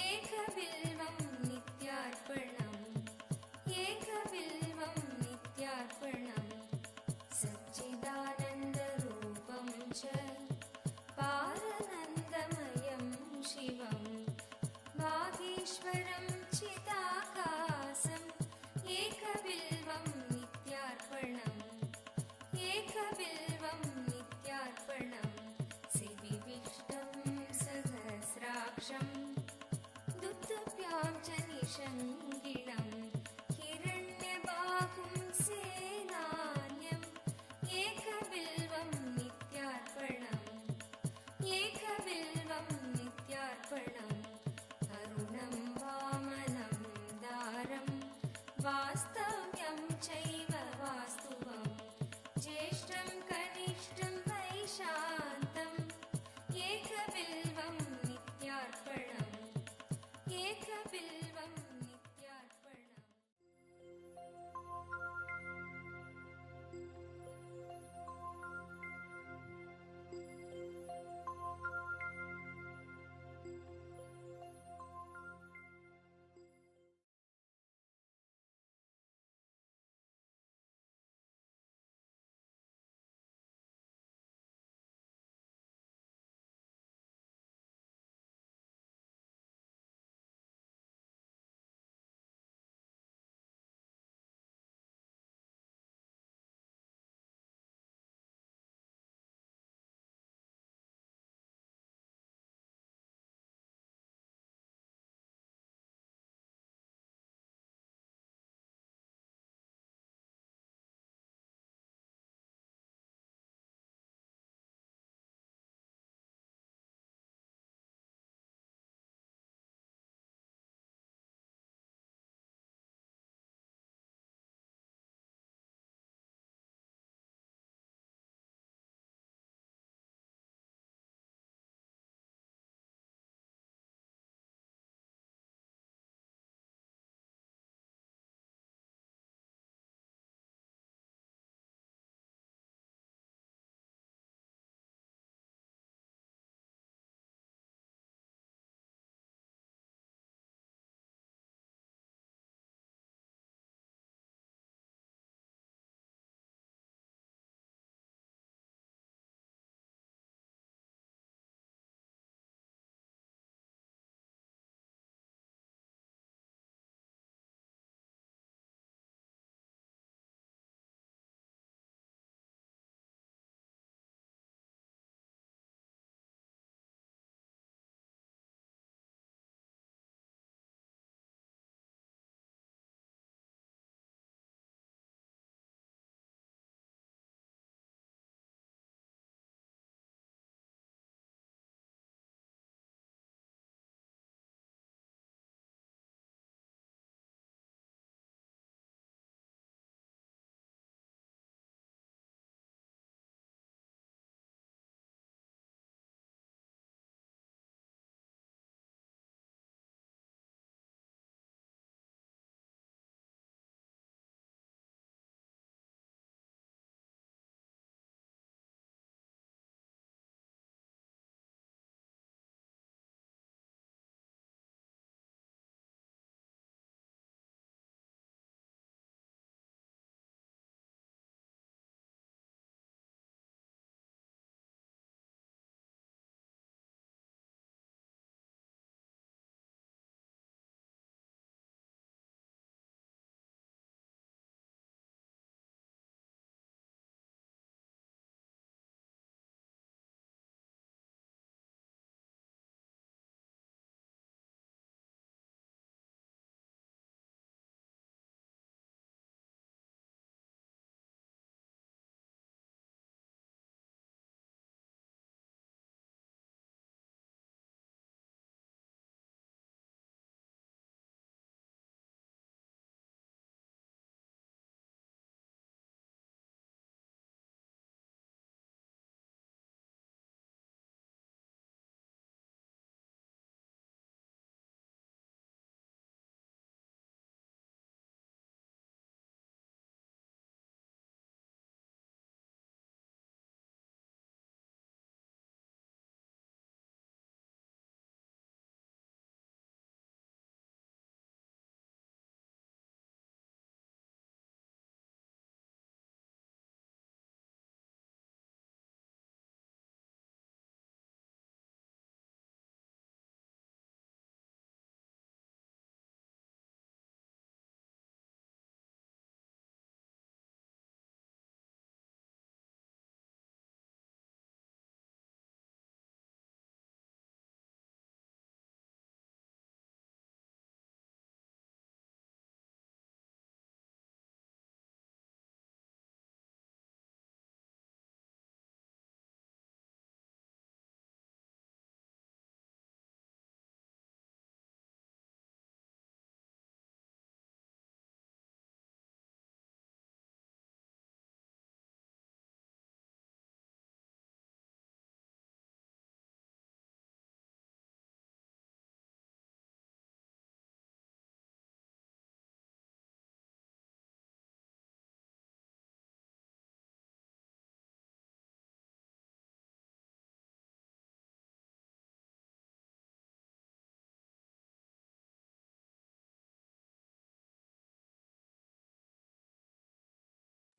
Speaker 13: एकबिल्वं नित्यार्पणम् एकबिल्वं नित्यार्पणम् सच्चिदानन्दरूपं च पारनन्दमयं शिवं वागीश्वरं चिदाकाशम् एकबिल्वं नित्यार्पणम् एकबिल्वं नित्यार्पणम् सिविविष्टं सहस्राक्षं दुत्तुभ्यां च निषङ्गिणं हिरण्यबाहुं सेनान्यम् एकबिल्वं नित्यार्पणम् एकबिल्वं नित्यार्पणम् अरुणं वामनं दारं वास्तव्यं च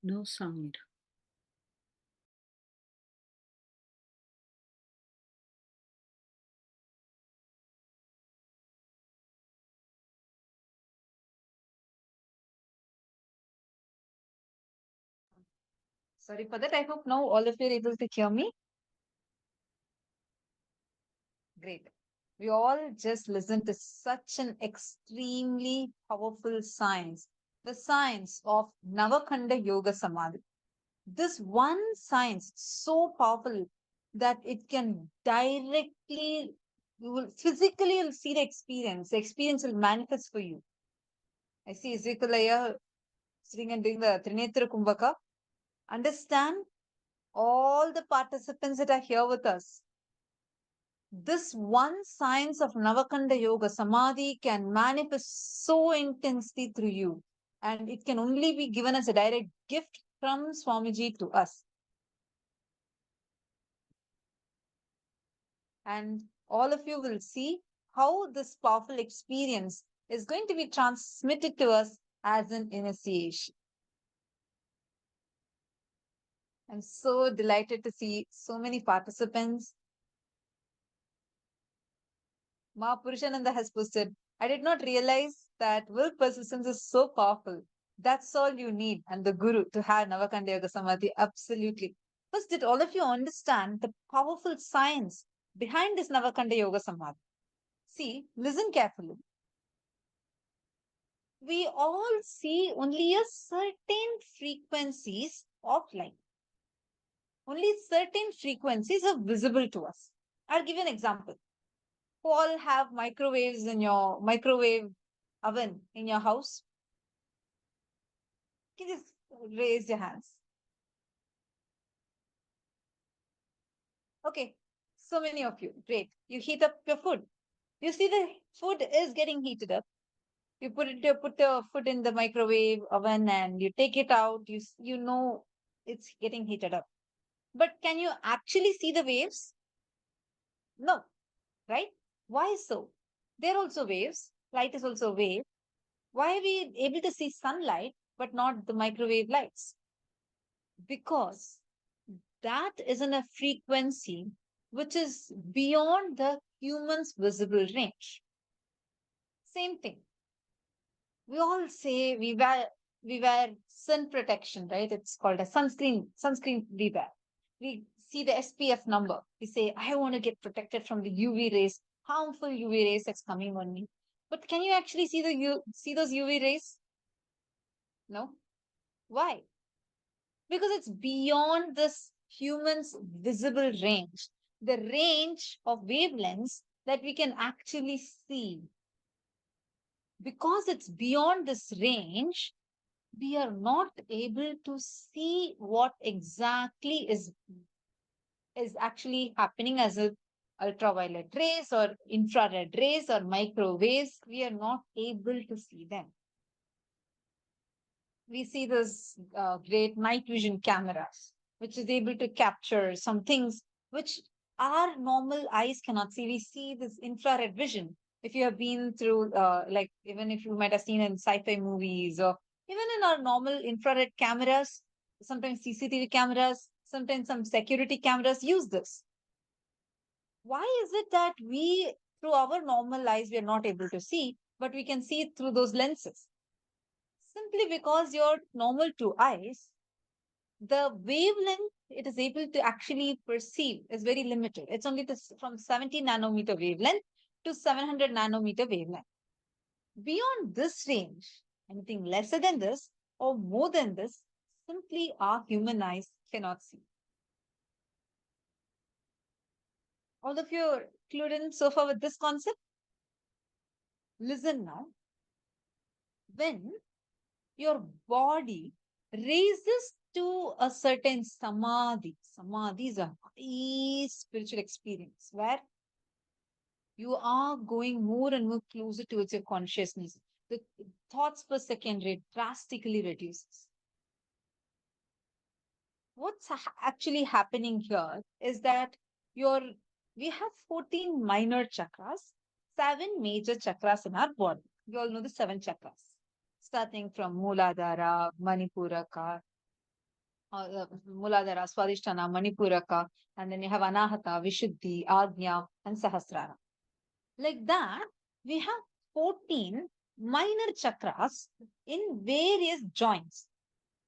Speaker 14: No sound.
Speaker 7: Sorry for that. I hope now all of you are able to hear me. Great. We all just listened to such an extremely powerful science, the science of Navakanda Yoga Samadhi. This one science so powerful that it can directly, you will physically you'll see the experience will manifest for you. I see Ezekiel sitting and doing the Trinetra Kumbhaka. Understand all the participants that are here with us. This one science of Navakanda Yoga Samadhi can manifest so intensely through you, and it can only be given as a direct gift from Swamiji to us. And all of you will see how this powerful experience is going to be transmitted to us as an initiation. I'm so delighted to see so many participants. Ma Purushananda has posted, I did not realize that will persistence is so powerful. That's all you need and the Guru to have Navakanda Yoga Samadhi. Absolutely. First, did all of you understand the powerful science behind this Navakanda Yoga Samadhi? See, listen carefully. We all see only a certain frequencies of light. Only certain frequencies are visible to us. I'll give you an example. Who all have microwaves in your microwave oven in your house? Can you just raise your hands? Okay, so many of you. Great. You heat up your food. You see the food is getting heated up. You put the food in the microwave oven and you take it out. You know it's getting heated up. But can you actually see the waves? No, right? Why so? They're also waves. Light is also a wave. Why are we able to see sunlight but not the microwave lights? Because that is in a frequency which is beyond the human's visible range. Same thing. We all say we wear sun protection, right? It's called a sunscreen we wear. We see the SPF number. We say, I want to get protected from the UV rays, harmful UV rays that's coming on me. But can you actually see those UV rays? No. Why? Because it's beyond this human's visible range, the range of wavelengths that we can actually see. Because it's beyond this range, we are not able to see what exactly is actually happening as a ultraviolet rays or infrared rays or microwaves. We are not able to see them. We see this great night vision cameras, which is able to capture some things which our normal eyes cannot see. We see this infrared vision. If you have been through, like even if you might have seen in sci-fi movies or even in our normal infrared cameras, sometimes CCTV cameras, sometimes some security cameras use this. Why is it that we, through our normal eyes, we are not able to see, but we can see it through those lenses? Simply because your normal two eyes, the wavelength it is able to actually perceive is very limited. It's only from 70 nanometer wavelength to 700 nanometer wavelength. Beyond this range, anything lesser than this or more than this, simply our human eyes cannot see. All of you are clued in so far with this concept? Listen now. When your body raises to a certain samadhi. Samadhi is a high spiritual experience where you are going more and more closer towards your consciousness. The thoughts per second rate drastically reduces. What's actually happening here is that we have 14 minor chakras, 7 major chakras in our body. You all know the 7 chakras, starting from Muladhara, Manipuraka, Muladhara, Swadhisthana, Manipuraka, and then you have Anahata, Vishuddhi, Agnya, and Sahasrara. Like that, we have 14 minor chakras in various joints.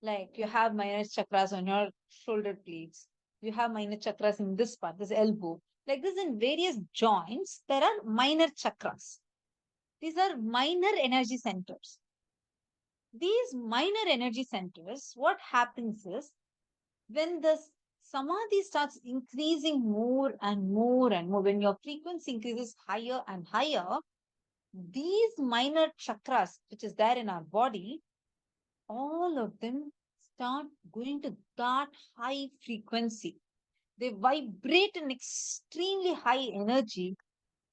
Speaker 7: Like you have minor chakras on your shoulder blades. You have minor chakras in this part, this elbow. Like this, in various joints, there are minor chakras. These are minor energy centers. These minor energy centers, what happens is when the samadhi starts increasing more and more and more, when your frequency increases higher and higher, these minor chakras, which is there in our body, all of them start going to that high frequency. They vibrate an extremely high energy,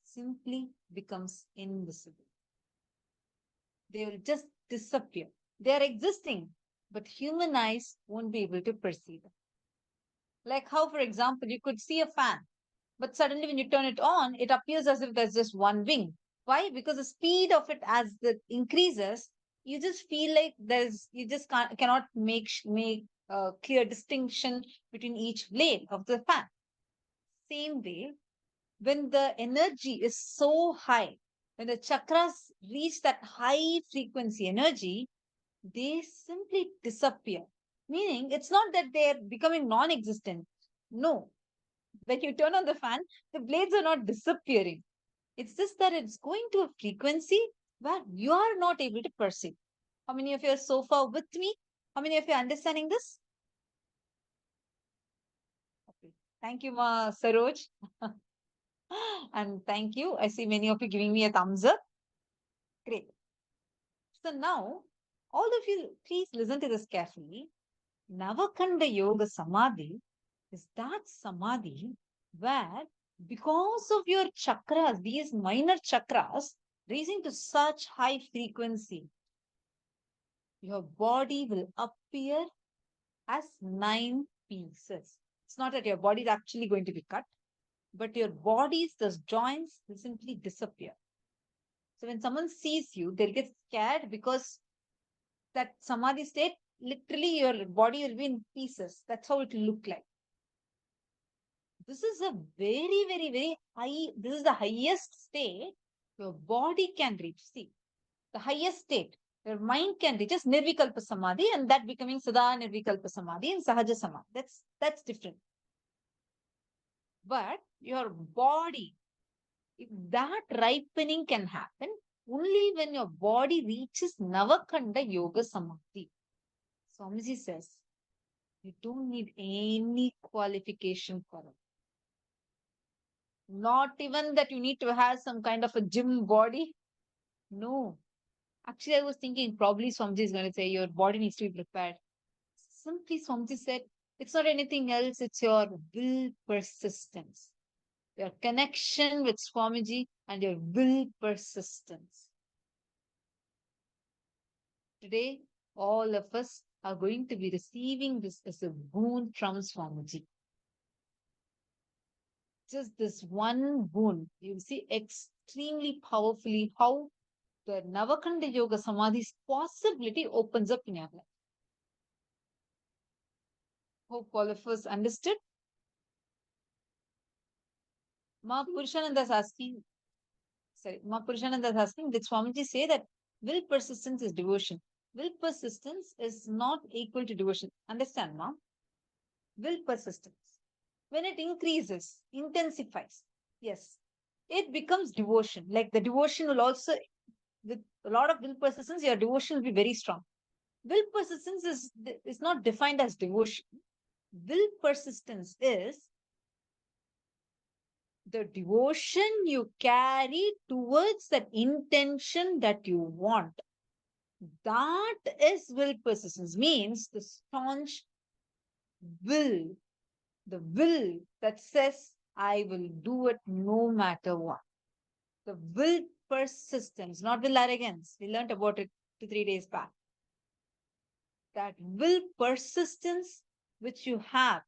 Speaker 7: simply becomes invisible. They will just disappear. They are existing, but human eyes won't be able to perceive them. Like how, for example, you could see a fan, but suddenly when you turn it on, it appears as if there's just one wing. Why? Because the speed of it as it increases, you just feel like you just cannot make a clear distinction between each blade of the fan. Same way, when the energy is so high, when the chakras reach that high frequency energy, they simply disappear. Meaning, it's not that they're becoming non-existent. No. When you turn on the fan, the blades are not disappearing. It's just that it's going to a frequency where you are not able to perceive. How many of you are so far with me? How many of you are understanding this? Okay. Thank you, Ma Saroj. And thank you. I see many of you giving me a thumbs up. Great. So now, all of you, please listen to this carefully. Navakanda Yoga Samadhi is that Samadhi where, because of your chakras, these minor chakras, raising to such high frequency, your body will appear as 9 pieces. It's not that your body is actually going to be cut, but your body's, those joints will simply disappear. So when someone sees you, they'll get scared because that samadhi state, literally your body will be in pieces. That's how it will look like. This is a very, very, very high, this is the highest state your body can reach. See, the highest state your mind can reach is Nirvikalpa Samadhi, and that becoming Sada Nirvikalpa Samadhi and Sahaja Samadhi. That's different. But your body, if that ripening can happen only when your body reaches Navakanda Yoga Samadhi. Swamiji says, you don't need any qualification for it. Not even that you need to have some kind of a gym body. No. Actually, I was thinking probably Swamiji is going to say your body needs to be prepared. Simply Swamiji said, it's not anything else, it's your will persistence. Your connection with Swamiji and your will persistence. Today, all of us are going to be receiving this as a boon from Swamiji. Just this one boon, you see extremely powerfully how the Navakanda Yoga Samadhi's possibility opens up in your life. Hope all of us understood. Ma Purushananda is asking, did Swamiji say that will persistence is devotion? Will persistence is not equal to devotion. Understand, Ma? Will persistence. When it increases, intensifies, yes, it becomes devotion. Like the devotion will also, with a lot of will persistence, your devotion will be very strong. Will persistence is not defined as devotion. Will persistence is the devotion you carry towards that intention that you want. That is will persistence, means the staunch will, the will that says, I will do it no matter what. The will persistence, not will arrogance. We learned about it 2-3 days back. That will persistence which you have,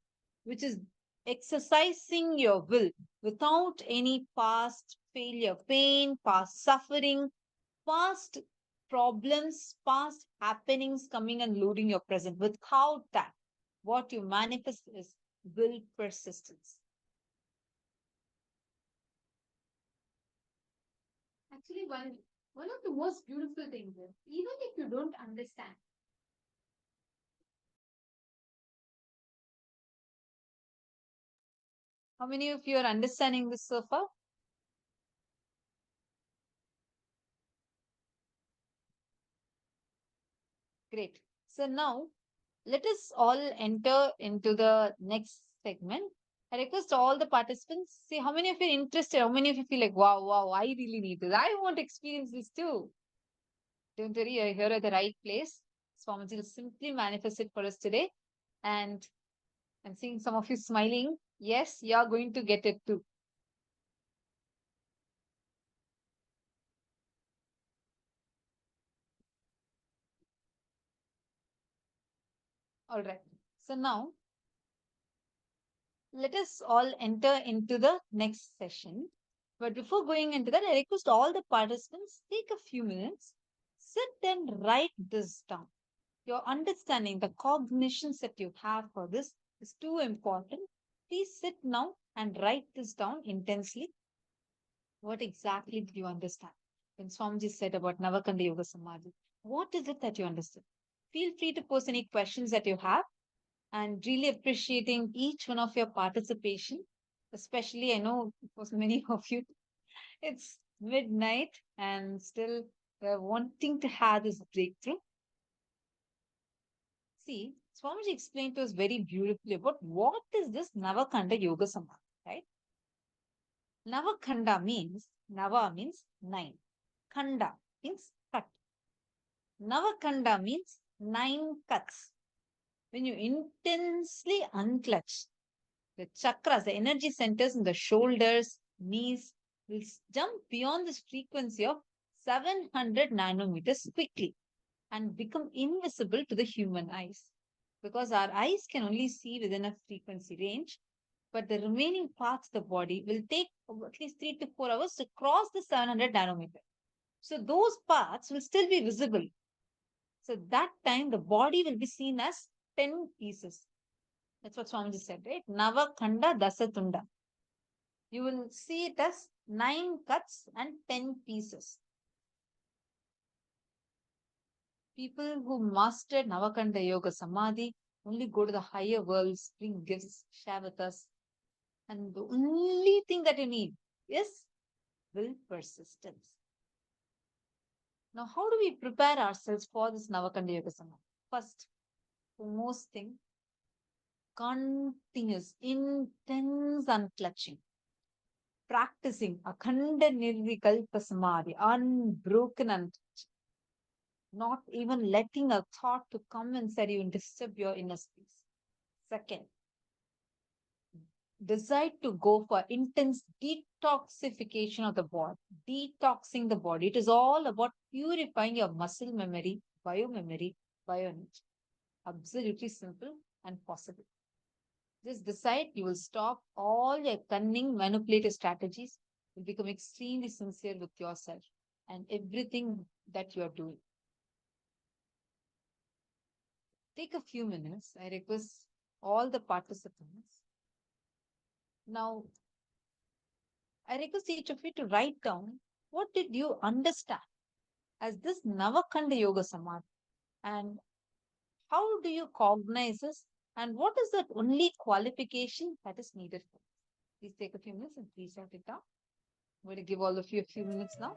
Speaker 7: which is exercising your will without any past failure, pain, past suffering, past problems, past happenings coming and loading your present. Without that, what you manifest is will persistence.
Speaker 6: Actually, one of the most beautiful things is, even if you don't understand,
Speaker 7: How many of you are understanding this so far? Great. So now let us all enter into the next segment. I request all the participants, see how many of you are interested, how many of you feel like, wow, I really need this. I want to experience this too. Don't worry, you're here at the right place. Swamiji will simply manifest it for us today. And I'm seeing some of you smiling. Yes, you're going to get it too. All right. So now let us all enter into the next session. But before going into that, I request all the participants take a few minutes, sit and write this down. Your understanding, the cognitions that you have for this is too important. Please sit now and write this down intensely. What exactly did you understand when Swamiji said about Navakanda Yoga Samadhi? What is it that you understood? Feel free to post any questions that you have, and really appreciating each one of your participation. Especially, I know for many of you, it's midnight and still wanting to have this breakthrough. See, Swamiji explained to us very beautifully about what is this Navakanda Yoga Samadhi, right? Navakanda means, Nava means 9. Kanda means cut. Navakanda means 9 cuts. When you intensely unclutch, the chakras, the energy centers in the shoulders, knees will jump beyond this frequency of 700 nanometers quickly and become invisible to the human eyes. Because our eyes can only see within a frequency range, but the remaining parts of the body will take at least 3 to 4 hours to cross the 700 nanometer. So those parts will still be visible. So that time the body will be seen as 10 pieces. That's what Swamiji said, right? Navakanda Dasatunda. You will see it as 9 cuts and 10 pieces. People who mastered Navakanda Yoga Samadhi only go to the higher worlds, bring gifts, share with us. And the only thing that you need is will persistence. Now, how do we prepare ourselves for this Navakanda Yoga Samadhi? First, foremost thing, continuous, intense unclutching. Practicing Akhanda Nirvikalpa Samadhi, unbroken unclutching. Not even letting a thought to come inside you and disturb your inner space. Second, decide to go for intense detoxification of the body, detoxing the body. It is all about purifying your muscle memory, bioenergy. Absolutely simple and possible. Just decide you will stop all your cunning, manipulative strategies. You'll become extremely sincere with yourself and everything that you are doing. Take a few minutes. I request all the participants. Now, I request each of you to write down what did you understand as this Navakanda Yoga Samadhi, and how do you cognize this, and what is that only qualification that is needed for this? Please take a few minutes and please write it down. I'm going to give all of you a few minutes now.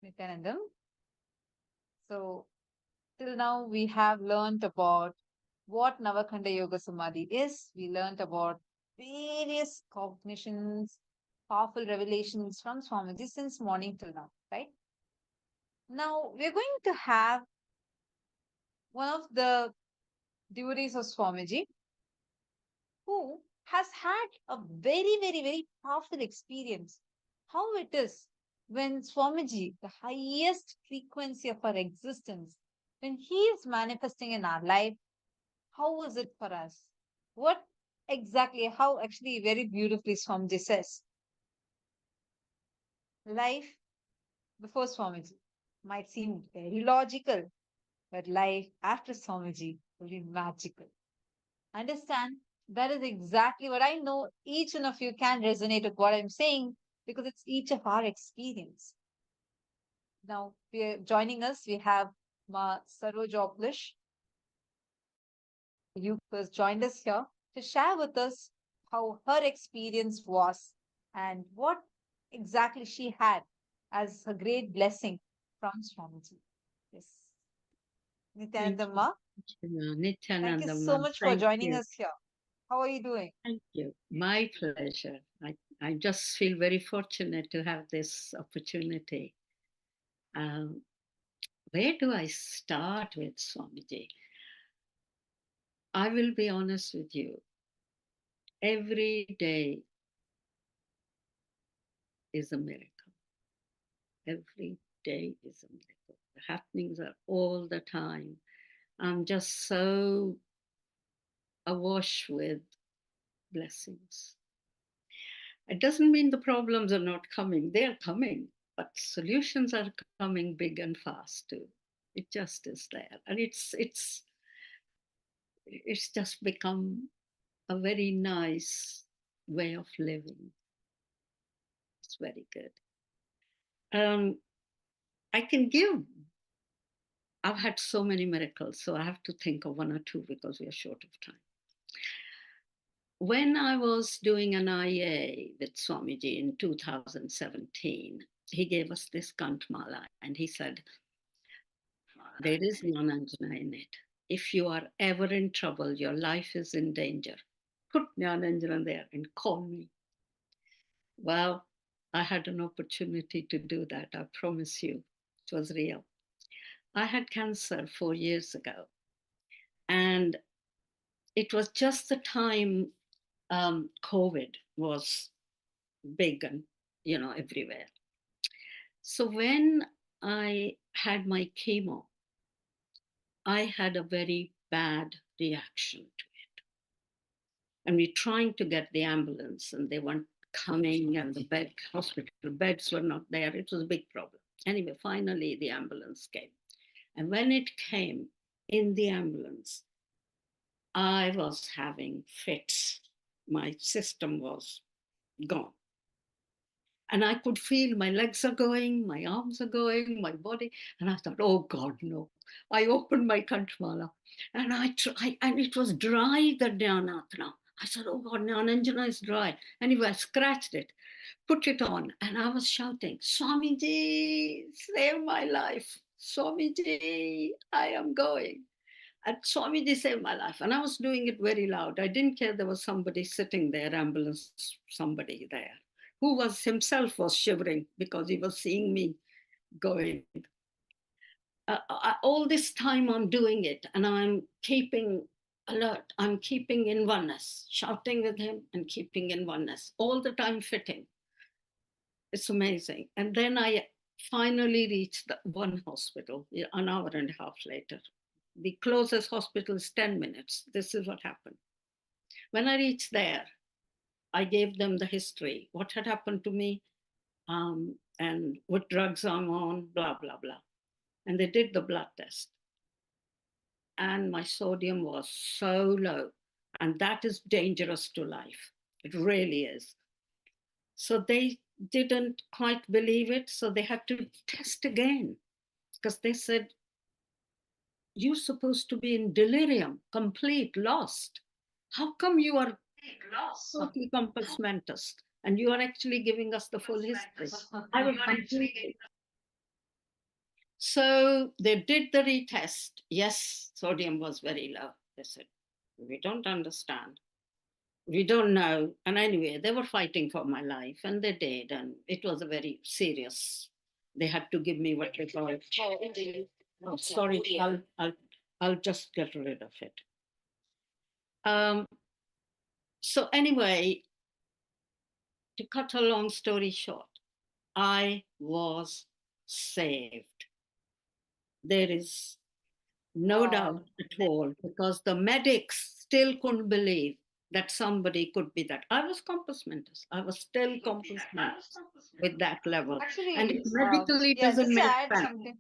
Speaker 7: Nithyanandam. So, till now we have learned about what Navakhanda Yoga Samadhi is. We learned about various cognitions, powerful revelations from Swamiji since morning till now, right? Now we're going to have one of the devotees of Swamiji who has had a very, very, very powerful experience. How it is when Swamiji, the highest frequency of our existence, when he is manifesting in our life, how was it for us? What exactly, how actually very beautifully Swamiji says, life before Swamiji might seem very logical, but life after Swamiji will be magical. Understand? That is exactly what I know. Each one of you can resonate with what I'm saying because it's each of our experience. Now, joining us, we have Ma Saroj Oblish. You has joined us here to share with us how her experience was and what exactly she had as a great blessing from Swamiji. Yes. Nithyananda Ma, thank you so much for joining us here. How are you doing?
Speaker 14: Thank you. My pleasure. I just feel very fortunate to have this opportunity. Where do I start with Swamiji? I will be honest with you. Every day is a miracle. Every day is a miracle. The happenings are all the time. I'm just so awash with blessings. It doesn't mean the problems are not coming. They're coming, but solutions are coming big and fast too. It just is there. And it's just become a very nice way of living. It's very good. I can give, I've had so many miracles, so I have to think of one or two because we are short of time. When I was doing an IA with Swamiji in 2017, he gave us this Kantmala and he said, there is Jnananjana in it. If you are ever in trouble, your life is in danger, put Jnananjana there and call me. Well, I had an opportunity to do that. I promise you, it was real. I had cancer 4 years ago, and it was just the time COVID was big and, everywhere. So when I had my chemo, I had a very bad reaction to it. And we're trying to get the ambulance, and they weren't coming, and the hospital beds were not there. It was a big problem. Anyway, finally the ambulance came. And when it came in the ambulance, I was having fits. My system was gone. And I could feel my legs are going, my arms are going, my body. And I thought, oh God, no. I opened my Kantmala and and it was dry, the Dhyanatana. I said, oh God, Jnananjana is dry. Anyway, I scratched it, put it on, and I was shouting, Swamiji, save my life. Swamiji, I am going. And Swamiji saved my life. And I was doing it very loud. I didn't care there was somebody sitting there, ambulance, somebody there, who was himself was shivering because he was seeing me going. All this time I'm doing it and I'm keeping alert. I'm keeping in oneness, shouting with him and keeping in oneness, all the time fitting. It's amazing. And then I finally reached one hospital an hour and a half later. The closest hospital is 10 minutes. This is what happened. When I reached there, I gave them the history, what had happened to me, and what drugs I'm on, blah, blah, blah. And they did the blood test. And my sodium was so low. And that is dangerous to life. It really is. So they didn't quite believe it. So they had to test again because they said, you're supposed to be in delirium, complete, lost. How come you are totally compass mentis and you are actually giving us the full history? I was completely. So they did the retest. Yes, sodium was very low. They said, we don't understand. We don't know. And anyway, they were fighting for my life, and they did. And it was a very serious. They had to give me what they call. Oh, sorry, I'll just get rid of it. So anyway, to cut a long story short, I was saved. There is no doubt at all, because the medics still couldn't believe that somebody could be that. I was compos mentis. I was still compos mentis with that level.
Speaker 7: Actually,
Speaker 14: And it medically
Speaker 7: yeah,
Speaker 14: doesn't
Speaker 7: just to
Speaker 14: make
Speaker 7: add
Speaker 14: sense.
Speaker 7: something.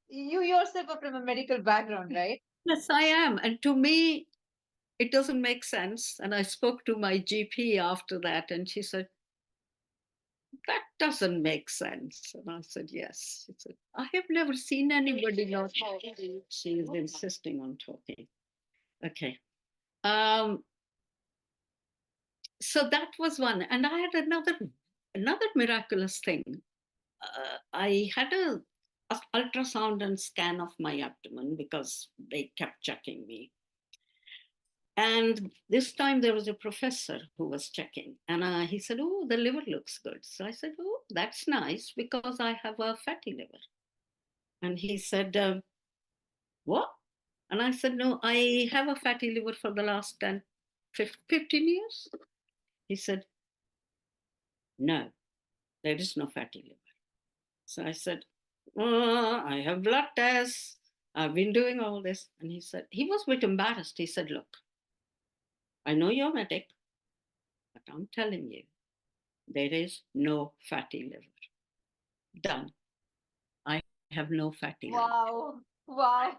Speaker 7: You yourself are from a medical background, right?
Speaker 14: Yes, I am. And to me, it doesn't make sense. And I spoke to my GP after that, and she said, that doesn't make sense. And I said, yes. She said, I have never seen anybody not. She is insisting on talking. Okay. So that was one. And I had another miraculous thing. I had a ultrasound and scan of my abdomen because they kept checking me. And this time there was a professor who was checking, and he said, oh, the liver looks good. So I said, oh, that's nice, because I have a fatty liver. And he said, what? And I said, no, I have a fatty liver for the last 15 years. He said, no, there is no fatty liver. So I said, I have blood tests. I've been doing all this. And he said, he was a bit embarrassed. He said, look, I know you're a medic, but I'm telling you, there is no fatty liver. Done. I have no fatty liver.
Speaker 7: Wow. Wow.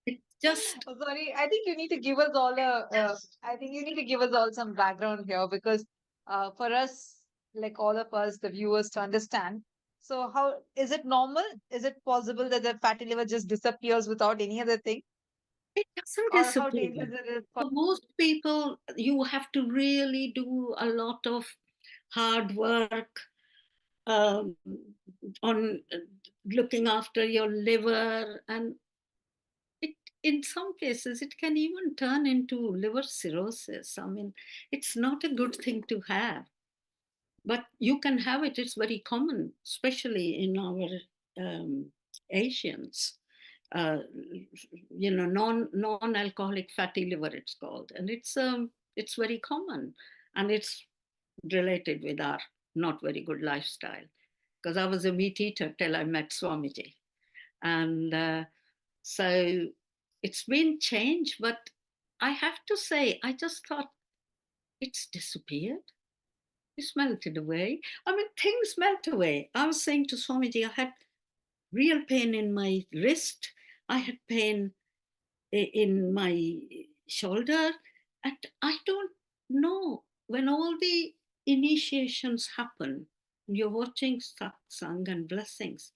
Speaker 14: It's just.
Speaker 7: Sorry, I think you need to give us all I think you need to give us all some background here, because for us, like all of us, the viewers, to understand. So how is it normal? Is it possible that the fatty liver just disappears without any other thing?
Speaker 14: It doesn't
Speaker 7: Or how
Speaker 14: disappear.
Speaker 7: dangerous it is for
Speaker 14: For most people, you have to really do a lot of hard work on looking after your liver, and it, in some cases, it can even turn into liver cirrhosis. I mean, it's not a good thing to have, but you can have it. It's very common, especially in our Asians. Non-alcoholic fatty liver, it's called, and it's very common, and it's related with our not very good lifestyle. Because I was a meat eater till I met Swamiji, and so it's been changed. But I have to say, I just thought it's disappeared. It's melted away. I mean, things melt away. I was saying to Swamiji, I had real pain in my wrist. I had pain in my shoulder. And I don't know, when all the initiations happen, you're watching satsang and blessings,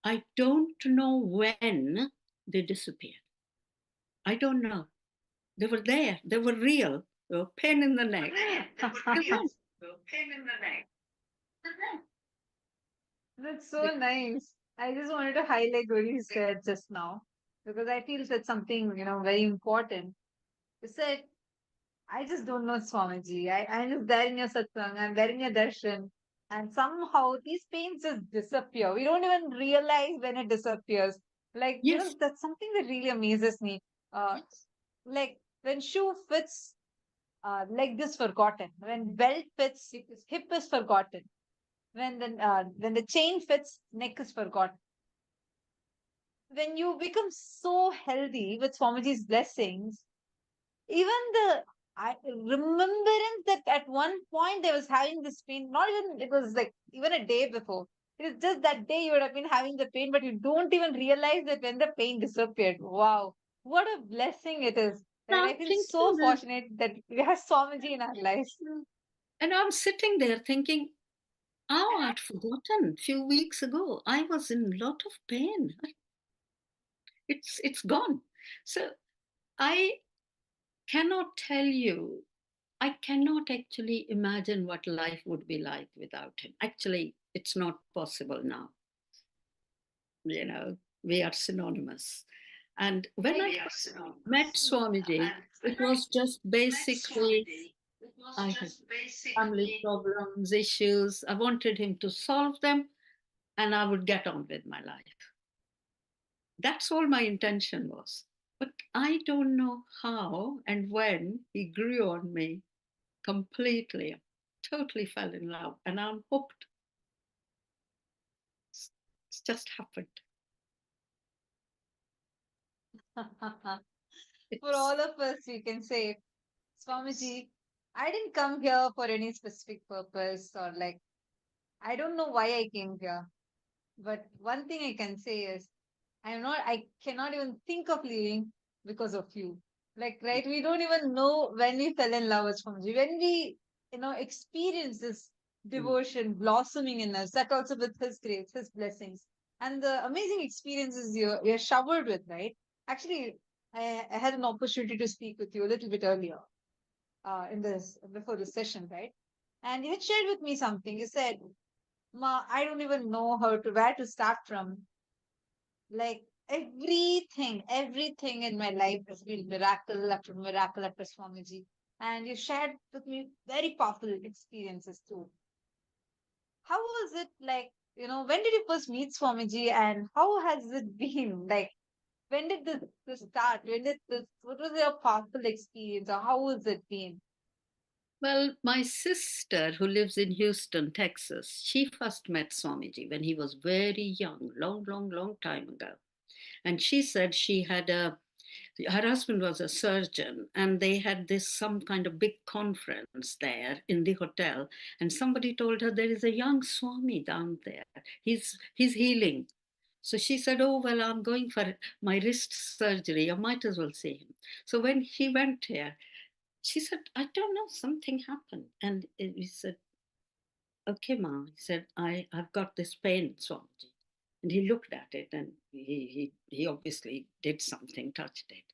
Speaker 14: I don't know when they disappeared. I don't know. They were there. They were real. They were pain in the neck.
Speaker 7: That's so nice. I just wanted to highlight what you said just now, because I feel that's something, very important. You said, I just don't know Swamiji. I'm just there in your satsang, I'm there in your darshan. And somehow these pains just disappear. We don't even realize when it disappears. Like,
Speaker 14: Yes.
Speaker 7: that's something that really amazes me. Like when shoe fits, leg is forgotten. When belt fits, hip is forgotten. When the chain fits, neck is forgotten. When you become so healthy with Swamiji's blessings, even the remembrance that at one point they was having this pain, not even, it was like even a day before. It is just that day you would have been having the pain, but you don't even realize that when the pain disappeared. Wow, what a blessing it is. Right?
Speaker 14: I'm
Speaker 7: I feel
Speaker 14: thinking
Speaker 7: so
Speaker 14: that,
Speaker 7: fortunate that we have Swamiji in our lives.
Speaker 14: and I'm sitting there thinking, oh, I'd forgotten. A few weeks ago, I was in a lot of pain. It's gone. So I cannot tell you I cannot actually imagine what life would be like without him. Actually, it's not possible now. You know, we are synonymous. And when I met Swamiji, it was just basically I had family problems, issues. I wanted him to solve them and I would get on with my life. That's all my intention was. But I don't know how and when he grew on me completely, totally fell in love, and I'm hooked. It's just happened.
Speaker 7: For all of us, we can say, Swamiji, I didn't come here for any specific purpose or like, I don't know why I came here. But one thing I can say is, I cannot even think of leaving because of you. Like, right, we don't even know when we fell in love with Swamiji. When we, experience this devotion blossoming in us, that also with his grace, his blessings, and the amazing experiences you're showered with, right? Actually, I had an opportunity to speak with you a little bit earlier in this before this session, right? And you had shared with me something. You said, Ma, I don't even know where to start from. Like everything in my life has been miracle after Swamiji. And you shared with me very powerful experiences too. How was it like, when did you first meet Swamiji and how has it been? Like, when did this start? What was your powerful experience or how has it been?
Speaker 14: Well, my sister, who lives in Houston, Texas, she first met Swamiji when he was very young, long time ago. And she said her husband was a surgeon and they had some kind of big conference there in the hotel. And somebody told her there is a young Swami down there. He's healing. So she said, oh, well, I'm going for my wrist surgery. I might as well see him. So when he went here, she said, I don't know, something happened. And he said, okay, Ma. He said, I've got this pain, Swamiji. And he looked at it and he obviously did something, touched it.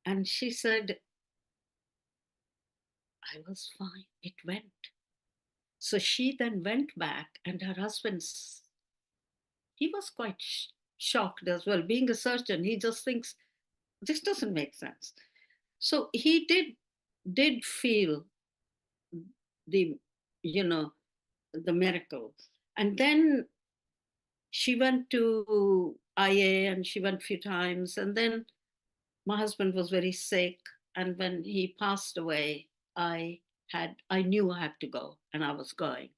Speaker 14: And she said, I was fine. It went. So she then went back and her husband's, he was quite shocked as well. Being a surgeon, he just thinks, this doesn't make sense. So he did feel the, the miracle. And then she went to IA and she went a few times. And then my husband was very sick. And when he passed away, I knew I had to go and I was going.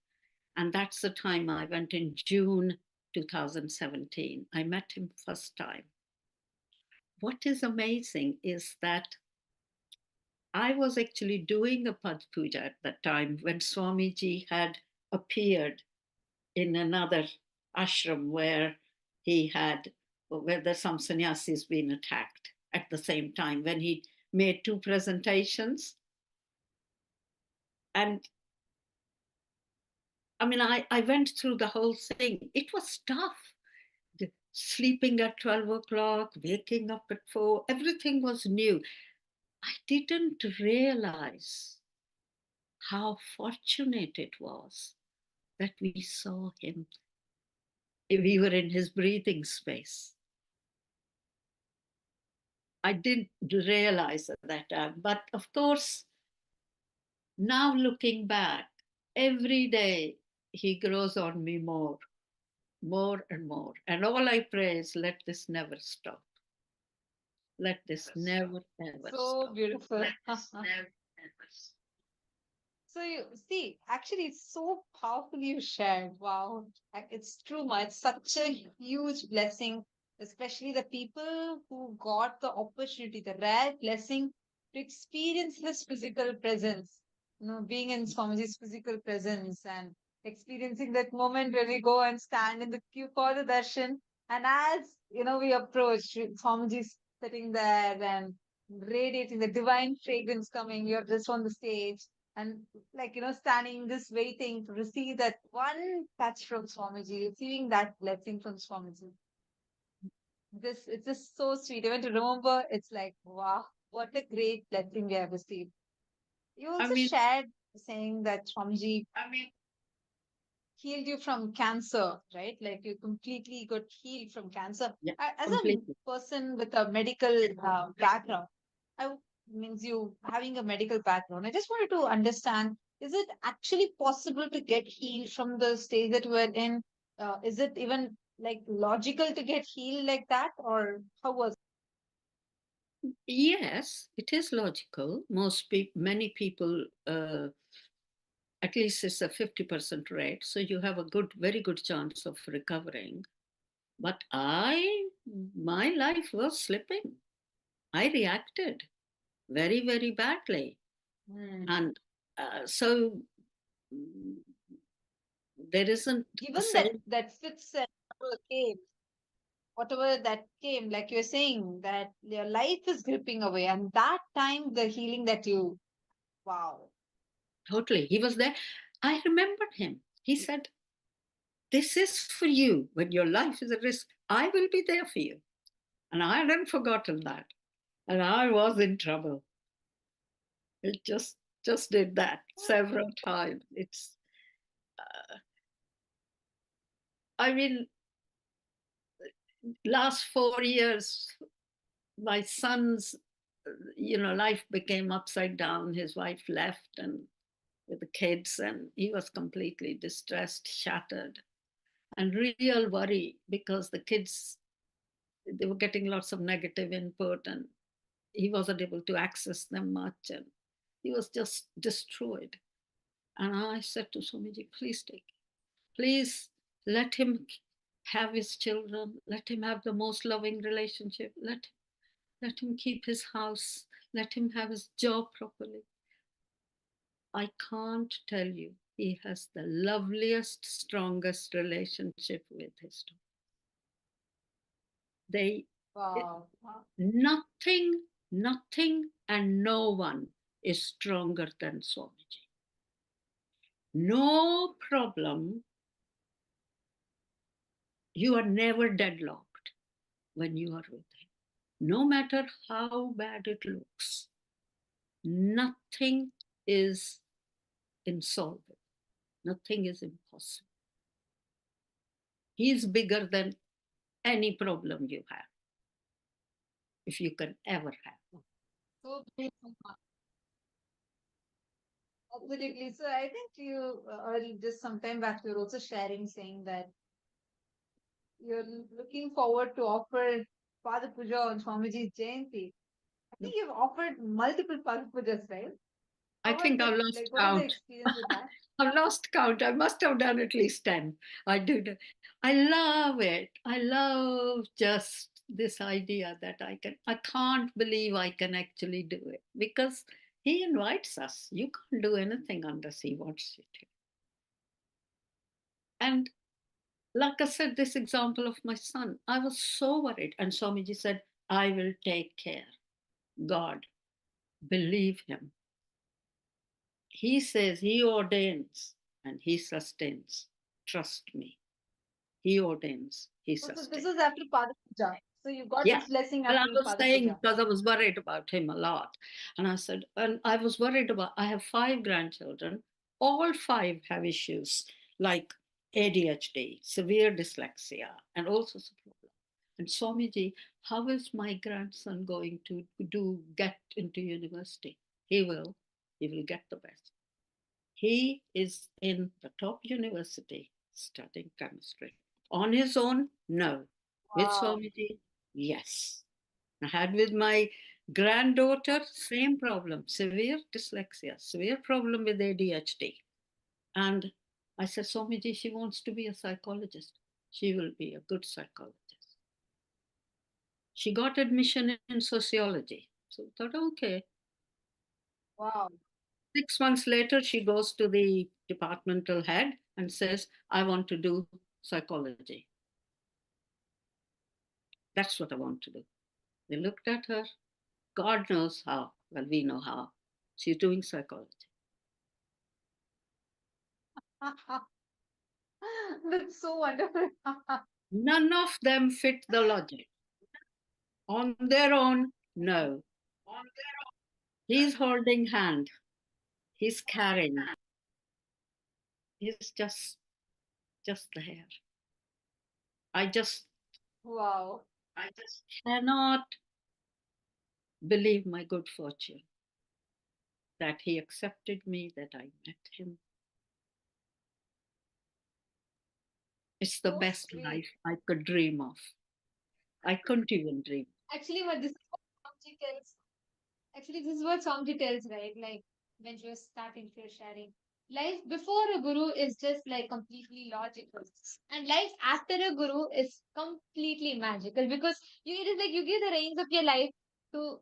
Speaker 14: And that's the time I went in June 2017. I met him first time. What is amazing is that I was actually doing a Pad Puja at that time when Swamiji had appeared in another ashram where some sannyasis been attacked at the same time when he made 2 presentations. And I mean, I went through the whole thing. It was tough. Sleeping at 12 o'clock, waking up at 4, everything was new. I didn't realize how fortunate it was that we saw him. We were in his breathing space. I didn't realize at that time. But of course, now looking back, every day he grows on me more and more. And all I pray is let this never stop. Let this never ever
Speaker 7: So
Speaker 14: stop.
Speaker 7: beautiful. So you see, actually, it's so powerfully you shared. Wow, it's true, ma. It's such a huge blessing, especially the people who got the opportunity, the rare blessing to experience his physical presence. Being in Swamiji's physical presence and experiencing that moment when we go and stand in the queue for the darshan, and as we approach, Swamiji's sitting there and radiating the divine fragrance coming. You're just on the stage and standing just waiting to receive that one touch from Swamiji, receiving that blessing from Swamiji. It's just so sweet. Even to remember, it's like, wow, what a great blessing we have received. You also shared saying that Swamiji healed you from cancer, right? Like you completely got healed from cancer.
Speaker 14: Yeah,
Speaker 7: As
Speaker 14: completely.
Speaker 7: a person with a medical background, means you having a medical background, I just wanted to understand, is it actually possible to get healed from the stage that we're in? Is it even like logical to get healed like that, or how was
Speaker 14: Yes, it is logical. Many people, at least it's a 50% rate. So you have a very good chance of recovering. But my life was slipping. I reacted very, very badly. And so there isn't
Speaker 7: given that fits came, whatever that came, like you're saying, that your life is gripping away, and that time the healing that you, wow.
Speaker 14: Totally. He was there. I remembered him. He said, "This is for you. When your life is at risk, I will be there for you." And I hadn't forgotten that. And I was in trouble. It just did that several times. It's, I mean, last 4 years, my son's, life became upside down. His wife left and with the kids, and he was completely distressed, shattered, and real worry because the kids, they were getting lots of negative input and he wasn't able to access them much, and he was just destroyed. And I said to Swamiji, please let him have his children, let him have the most loving relationship, let him keep his house, let him have his job properly. I can't tell you, he has the loveliest, strongest relationship with his daughter. Nothing and no one is stronger than Swamiji. No problem. You are never deadlocked when you are with him. No matter how bad it looks, nothing is insolvable. Nothing is impossible. He is bigger than any problem you have, if you can ever have.
Speaker 7: So absolutely. So I think you, just some time back, you were also sharing saying that you're looking forward to offer Pada Puja on Swamiji's Jayanti. I think you've offered multiple Pada Pujas, right?
Speaker 14: I think I've lost count.
Speaker 7: Experience with that?
Speaker 14: I've lost count. I must have done at least 10. I did. I love it. I love just this idea that I can't believe I can actually do it because he invites us. You can't do anything unless he wants you to. And like I said, this example of my son, I was so worried. And Swamiji said, I will take care. God, believe him. He says he ordains and he sustains. Trust me. He ordains, he sustains.
Speaker 7: So this is after Pada Puja. So you got
Speaker 14: Yeah.
Speaker 7: his blessing
Speaker 14: Well, I
Speaker 7: after
Speaker 14: was
Speaker 7: Pada
Speaker 14: saying
Speaker 7: Puja.
Speaker 14: because I was worried about him a lot. And I said, and I was worried about, I have 5 grandchildren. All 5 have issues like ADHD, severe dyslexia, and all sorts of problems. And Swamiji, how is my grandson going to get into university? He will get the best. He is in the top university studying chemistry. On his own, no. With Swamiji, yes. I had with my granddaughter, same problem, severe dyslexia, severe problem with ADHD. And I said, Swamiji, she wants to be a psychologist. She will be a good psychologist. She got admission in sociology. So I thought, okay.
Speaker 7: Wow.
Speaker 14: 6 months later, she goes to the departmental head and says, I want to do psychology. That's what I want to do. They looked at her. God knows how. Well, we know how. She's doing psychology.
Speaker 7: That's so wonderful.
Speaker 14: None of them fit the logic. On their own, no. He's holding hand. He's carrying. He's just there. I just
Speaker 7: Wow.
Speaker 14: cannot believe my good fortune that he accepted me, that I met him. It's the
Speaker 7: So
Speaker 14: best
Speaker 7: sweet.
Speaker 14: life I could dream of. I couldn't even dream.
Speaker 6: Actually, what this is what Swamiji tells. Actually, this is what Swamiji tells, right? Like when she was starting to sharing. Life before a guru is just like completely logical, and life after a guru is completely magical because it is like you give the reins of your life to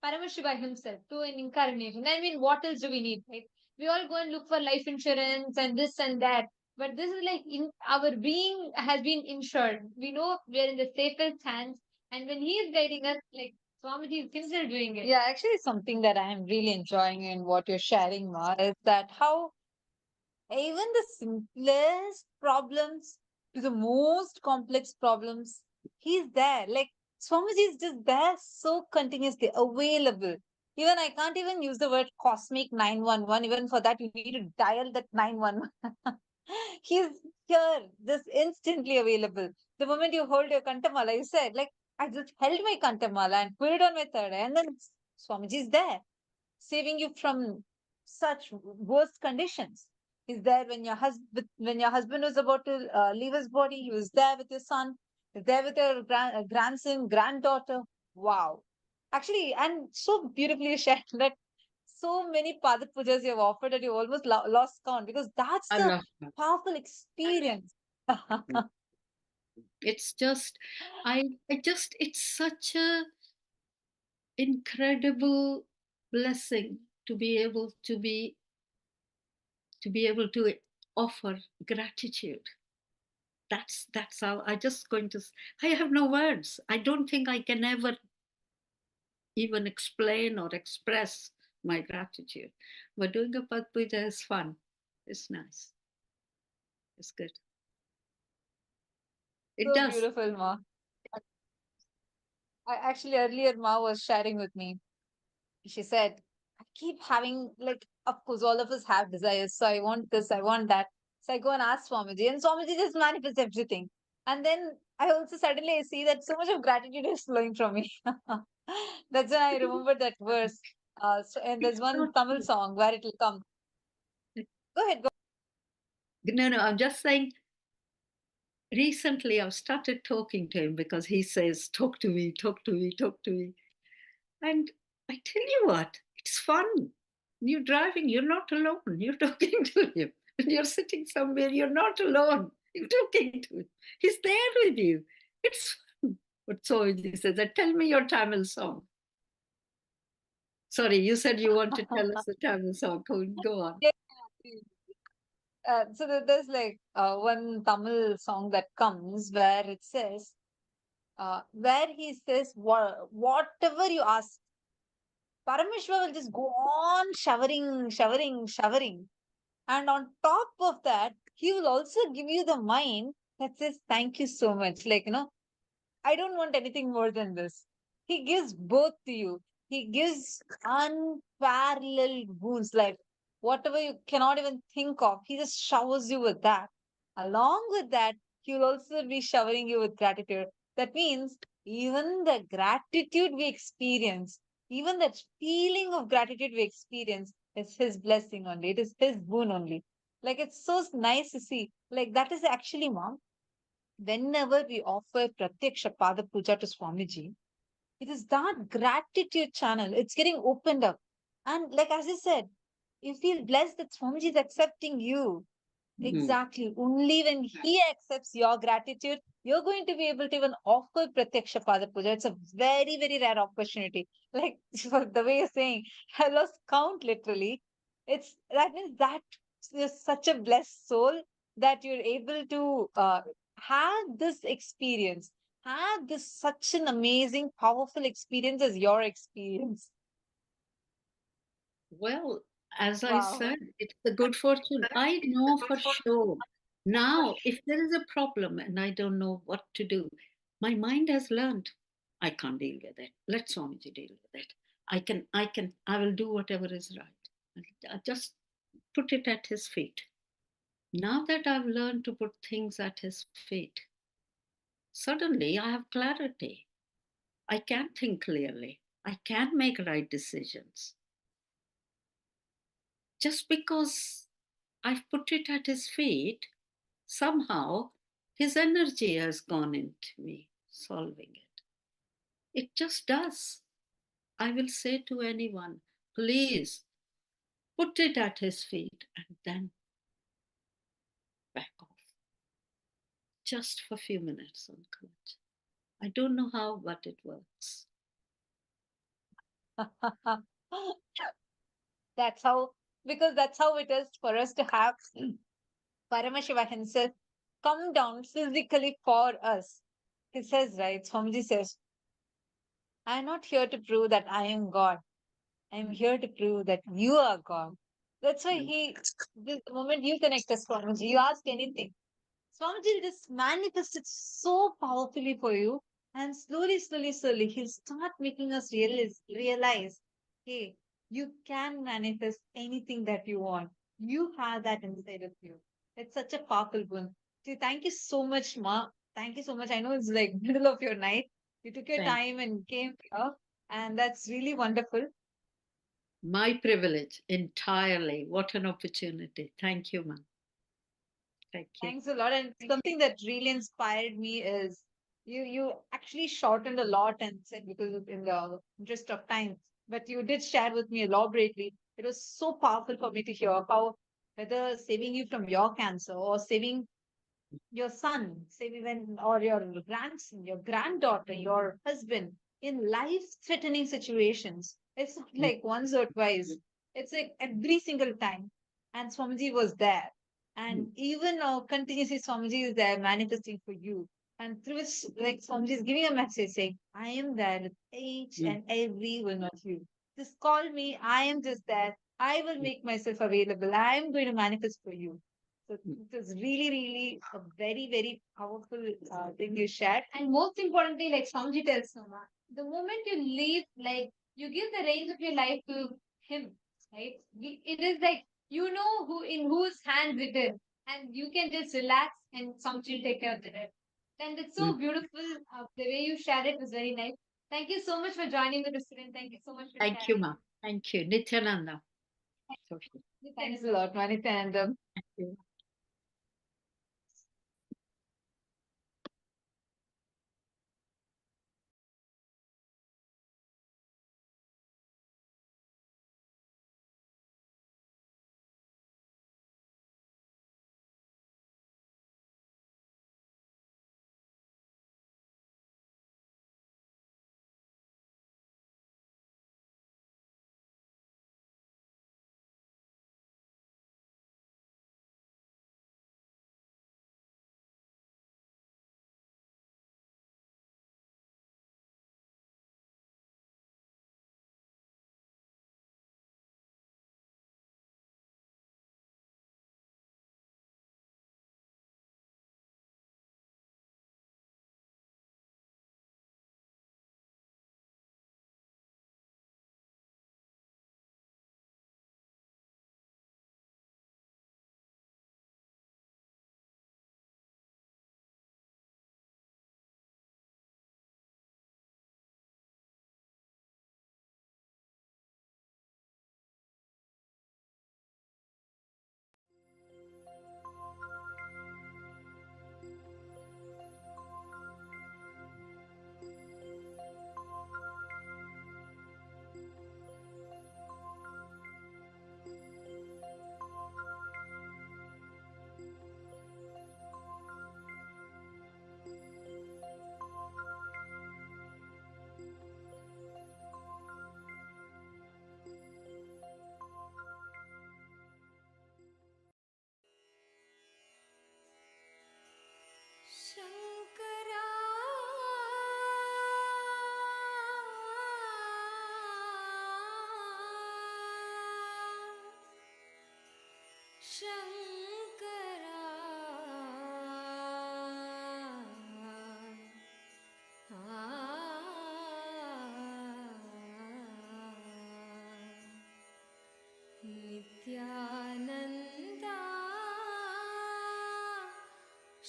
Speaker 6: Paramashiva himself, to an incarnation. I mean, what else do we need, right? We all go and look for life insurance and this and that. But this is like in our being has been insured. We know we are in the safest hands. And when he is guiding us, like Swamiji is himself doing it.
Speaker 7: Yeah, actually, something that I am really enjoying in what you're sharing, Ma, is that how even the simplest problems to the most complex problems, he's there. Like Swamiji is just there, so continuously available. Even I can't even use the word cosmic 911. Even for that, you need to dial that 911. He's here, just instantly available. The moment you hold your kantamala, you said, like, I just held my kantamala and put it on my third eye, and then Swamiji is there, saving you from such worst conditions. He's there when your husband was about to leave his body. He was there with your son. He's there with your grandson, granddaughter. Wow, actually, and so beautifully shared that so many Pada pujas you have offered that you almost lost count because that's
Speaker 14: I
Speaker 7: the
Speaker 14: love that.
Speaker 7: powerful experience.
Speaker 14: It's just, it's such a incredible blessing to be able to offer gratitude. That's how I just going to. I have no words. I don't think I can ever even explain or express my gratitude. But doing a Pad Puja is fun. It's nice. It's good. It
Speaker 7: So
Speaker 14: does.
Speaker 7: beautiful, Ma. I actually earlier Ma was sharing with me. She said, I keep having, like, of course, all of us have desires. So I want this, I want that. So I go and ask Swamiji, and Swamiji just manifests everything. And then I also suddenly see that so much of gratitude is flowing from me. That's when I remember that verse. And there's one Tamil song where it will come. Go ahead, go.
Speaker 14: No, I'm just saying. Recently, I've started talking to him because he says, talk to me, talk to me, talk to me. And I tell you what, it's fun. You're driving, you're not alone. You're talking to him. And you're sitting somewhere, you're not alone. You're talking to him. He's there with you. It's fun. But so he says, tell me your Tamil song. Sorry, you said you want to tell us the Tamil song. Go on.
Speaker 7: Yeah. So there's like one Tamil song that comes where it says, where he says, whatever you ask, Parameshwar will just go on showering, showering, showering. And on top of that, he will also give you the mind that says, thank you so much. Like, I don't want anything more than this. He gives both to you. He gives unparalleled boons, like whatever you cannot even think of. He just showers you with that. Along with that, he will also be showering you with gratitude. That means even the gratitude we experience, even that feeling of gratitude we experience is his blessing only. It is his boon only. Like it's so nice to see. Like that is actually, Mom, whenever we offer Pratyaksha Pada Puja to Swamiji, it is that gratitude channel. It's getting opened up. And like as I said, you feel blessed that Swamiji is accepting you. Exactly. Only when he accepts your gratitude, you're going to be able to even offer Pratyaksha Pada Puja. It's a very, very rare opportunity. Like the way you're saying, I lost count literally. That means that you're such a blessed soul that you're able to have this experience, have this such an amazing, powerful experience as your experience.
Speaker 14: Well, as I
Speaker 7: Wow.
Speaker 14: said, it's a good fortune. I know for sure. Now, if there is a problem and I don't know what to do, my mind has learned I can't deal with it. Let Swamiji deal with it. I will do whatever is right. Just put it at his feet. Now that I've learned to put things at his feet, suddenly I have clarity. I can think clearly. I can make right decisions. Just because I've put it at his feet, somehow his energy has gone into me solving it. It just does. I will say to anyone, please put it at his feet and then back off. Just for a few minutes, Uncle. I don't know how, but it works.
Speaker 7: That's how, because that's how it is for us to have Paramashiva himself come down physically for us. He says, right, Swamiji says, I am not here to prove that I am God. I am here to prove that you are God. That's why the moment you connect us, Swamiji, you ask anything. Swamiji will just manifest it so powerfully for you. And slowly, slowly, slowly, he'll start making us realize, hey, you can manifest anything that you want. You have that inside of you. It's such a powerful boon. See, thank you so much, Ma. Thank you so much. I know it's like middle of your night. You took your time and came here, and that's really wonderful.
Speaker 14: My privilege entirely. What an opportunity. Thank you, ma'am. Thank you.
Speaker 7: Thanks a lot. And something that really inspired me is you actually shortened a lot and said because in the interest of time, but you did share with me elaborately. It was so powerful for me to hear how whether saving you from your cancer or saving your son, saving when or your grandson, your granddaughter, your husband in life-threatening situations. It's not like once or twice. It's like every single time. And Swamiji was there. And even now, continuously, Swamiji is there manifesting for you. And through which, like, Swamiji is giving a message saying, I am there with each and every one of you. Just call me. I am just there. I will make myself available. I am going to manifest for you. So it was really, really a very, very powerful thing you shared.
Speaker 6: And most importantly, like Swamiji tells Soma, the moment you leave, like you give the reins of your life to him, right? It is like you know who in whose hands it is, and you can just relax and Swamiji will take care of the rest. And it's so beautiful. The way you shared it was very nice. Thank you so much for joining the student. Thank you so much for
Speaker 14: Thank you,
Speaker 6: sharing.
Speaker 14: ma'am. Thank you. Nithyananda.
Speaker 7: Thanks a lot, Manita. And
Speaker 14: Thank you.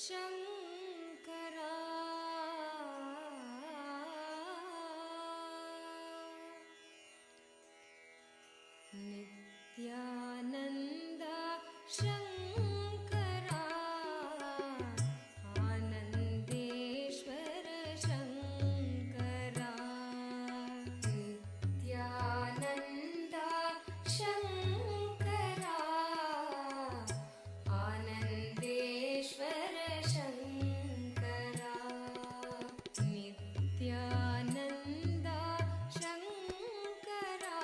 Speaker 13: Shankara Nityananda Shankara Anandeshwar Shankara Nityananda Shankara Anandeshwar Shankara Nityananda Shankara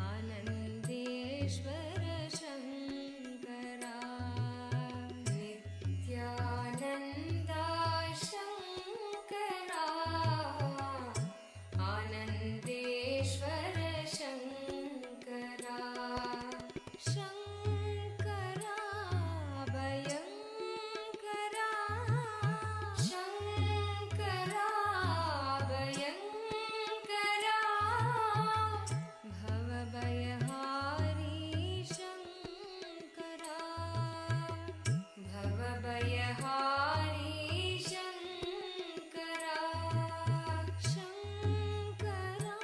Speaker 13: Anandeshwar Shankara Nityananda Shankara Anandeshwar Shankara Shankara भयङ्करा Shankara भयङ्करा भवभयहारी Shankara भवभयहारी Shankara Shankara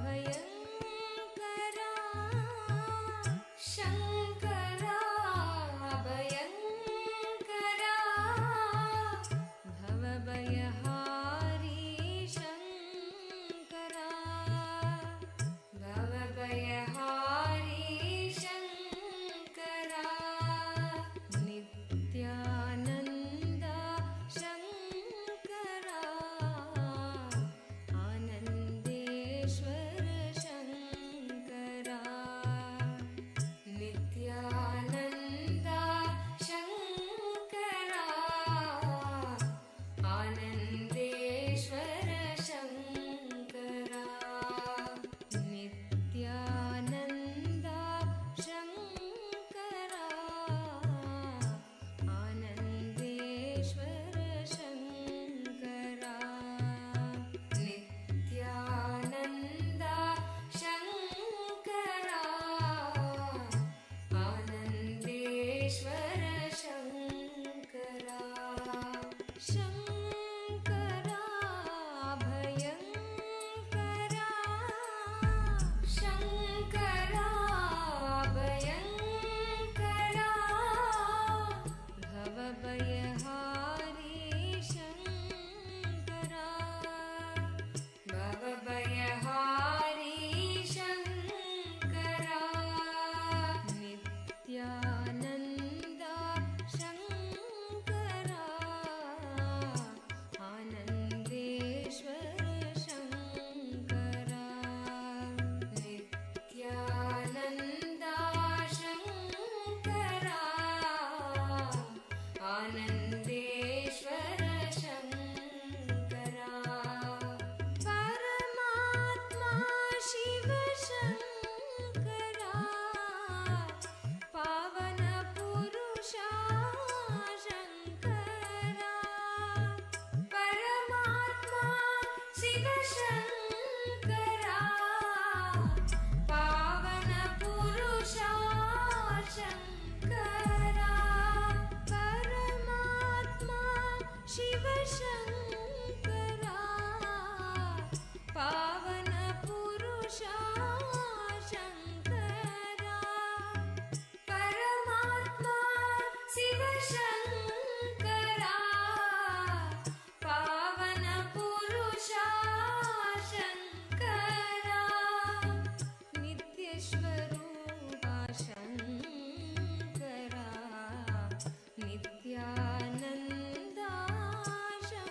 Speaker 13: भयङ्करा Shankara भयङ्करा भवभयहारी Shankara भवभयहारी Shankara Nityananda Shankara Anandeshwar Shankara Nityananda Shankara Anandeshwar Shankara Nityananda Shankara Anandeshwar Shankara Nityananda Shankara Anandeshwar Shankara Shankara भयङ्करा Shankara भयङ्करा भवभयहारी Shankara भवभयहारी Shankara Nityananda Shankara Anandeshwar Shankara Nityananda Shankara Anandeshwar Shankara परमात्मा शिव शङ्करा पावन पुरुषा शङ्करा परमात्मा शिव शङ्करा पावन पुरुषा शङ्करा परमात्मा शिव शङ्करा पावन पुरुषा शङ्करा परमात्मा शिव शङ्करा पावन पुरुषा Shankara नित्यस्वरूपा Shankara Nityananda Shankara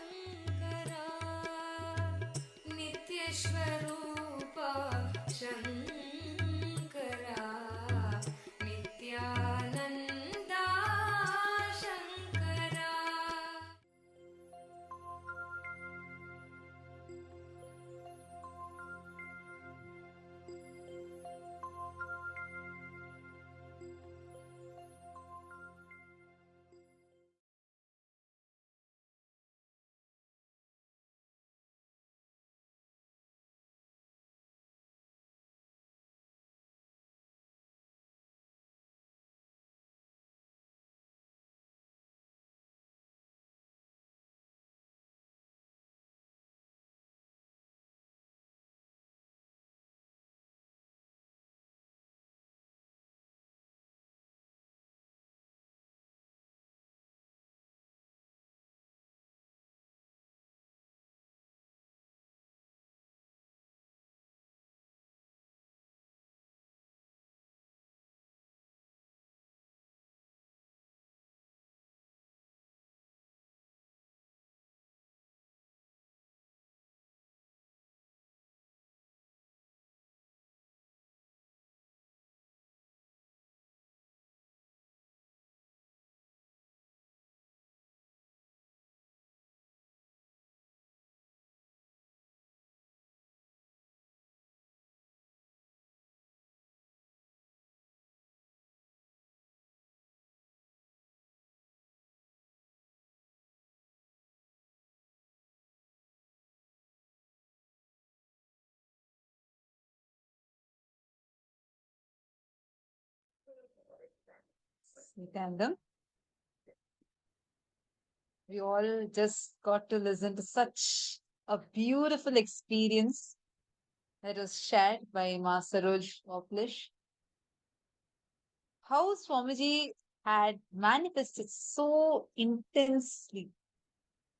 Speaker 7: Nithyananda. We all just got to listen to such a beautiful experience that was shared by Master Oplish. How Swamiji had manifested so intensely,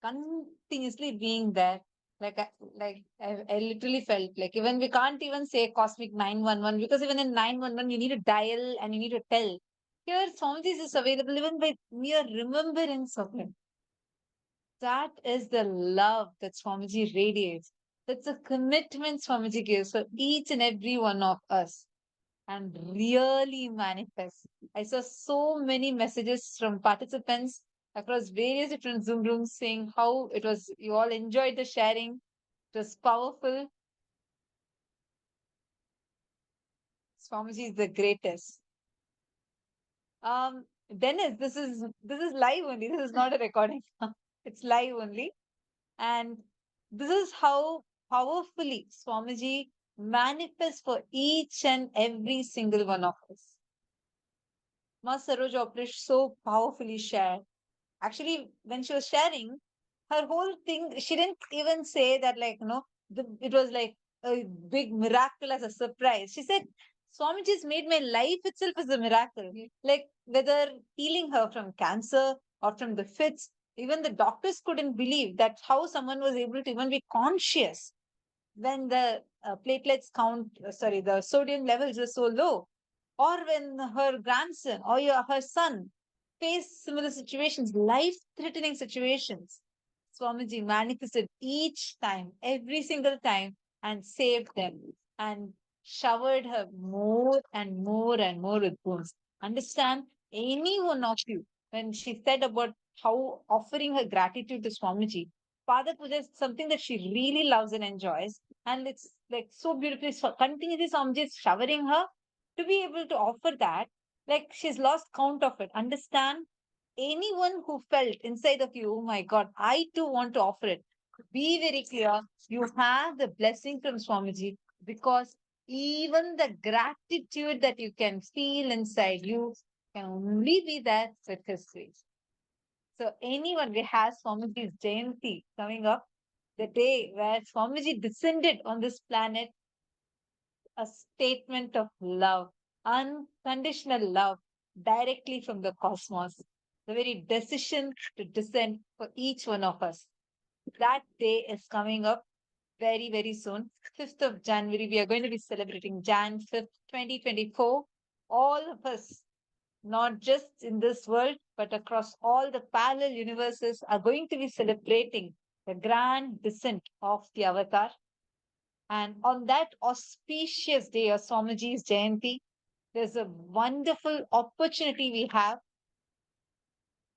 Speaker 7: continuously being there. I literally felt like even we can't even say cosmic 911 because even in 911 you need to dial and you need to tell. Here Swamiji is available even by mere remembrance of him. That is the love that Swamiji radiates. That's a commitment Swamiji gives for each and every one of us and really manifests. I saw so many messages from participants across various different Zoom rooms saying how it was, you all enjoyed the sharing. It was powerful. Swamiji is the greatest. Dennis, this is live only. This is not a recording. It's live only. And this is how powerfully Swamiji manifests for each and every single one of us. Ma Saroj Oprish so powerfully shared. Actually, when she was sharing, her whole thing, she didn't even say that, like, it was like a big miracle as a surprise. She said, Swamiji's made my life itself as a miracle. Like, whether healing her from cancer or from the fits, even the doctors couldn't believe that how someone was able to even be conscious when the platelets count, the sodium levels were so low, or when her grandson or her son faced similar situations, life-threatening situations. Swamiji manifested each time, every single time, and saved them and showered her more and more and more with boons. Understand, any one of you, when she said about how offering her gratitude to Swamiji, Father Puja is something that she really loves and enjoys. And it's like so beautifully, so continuously Swamiji is showering her to be able to offer that. Like she's lost count of it. Understand, anyone who felt inside of you, oh my God, I too want to offer it. Be very clear. You have the blessing from Swamiji because even the gratitude that you can feel inside you can only be there with His grace. So anyone, we have Swamiji's Jayanti coming up, the day where Swamiji descended on this planet, a statement of love, unconditional love, directly from the cosmos. The very decision to descend for each one of us. That day is coming up very, very soon. 5th of January, we are going to be celebrating Jan 5th, 2024. All of us, not just in this world, but across all the parallel universes, are going to be celebrating the grand descent of the Avatar. And on that auspicious day of Swamiji's Jayanti, there's a wonderful opportunity we have.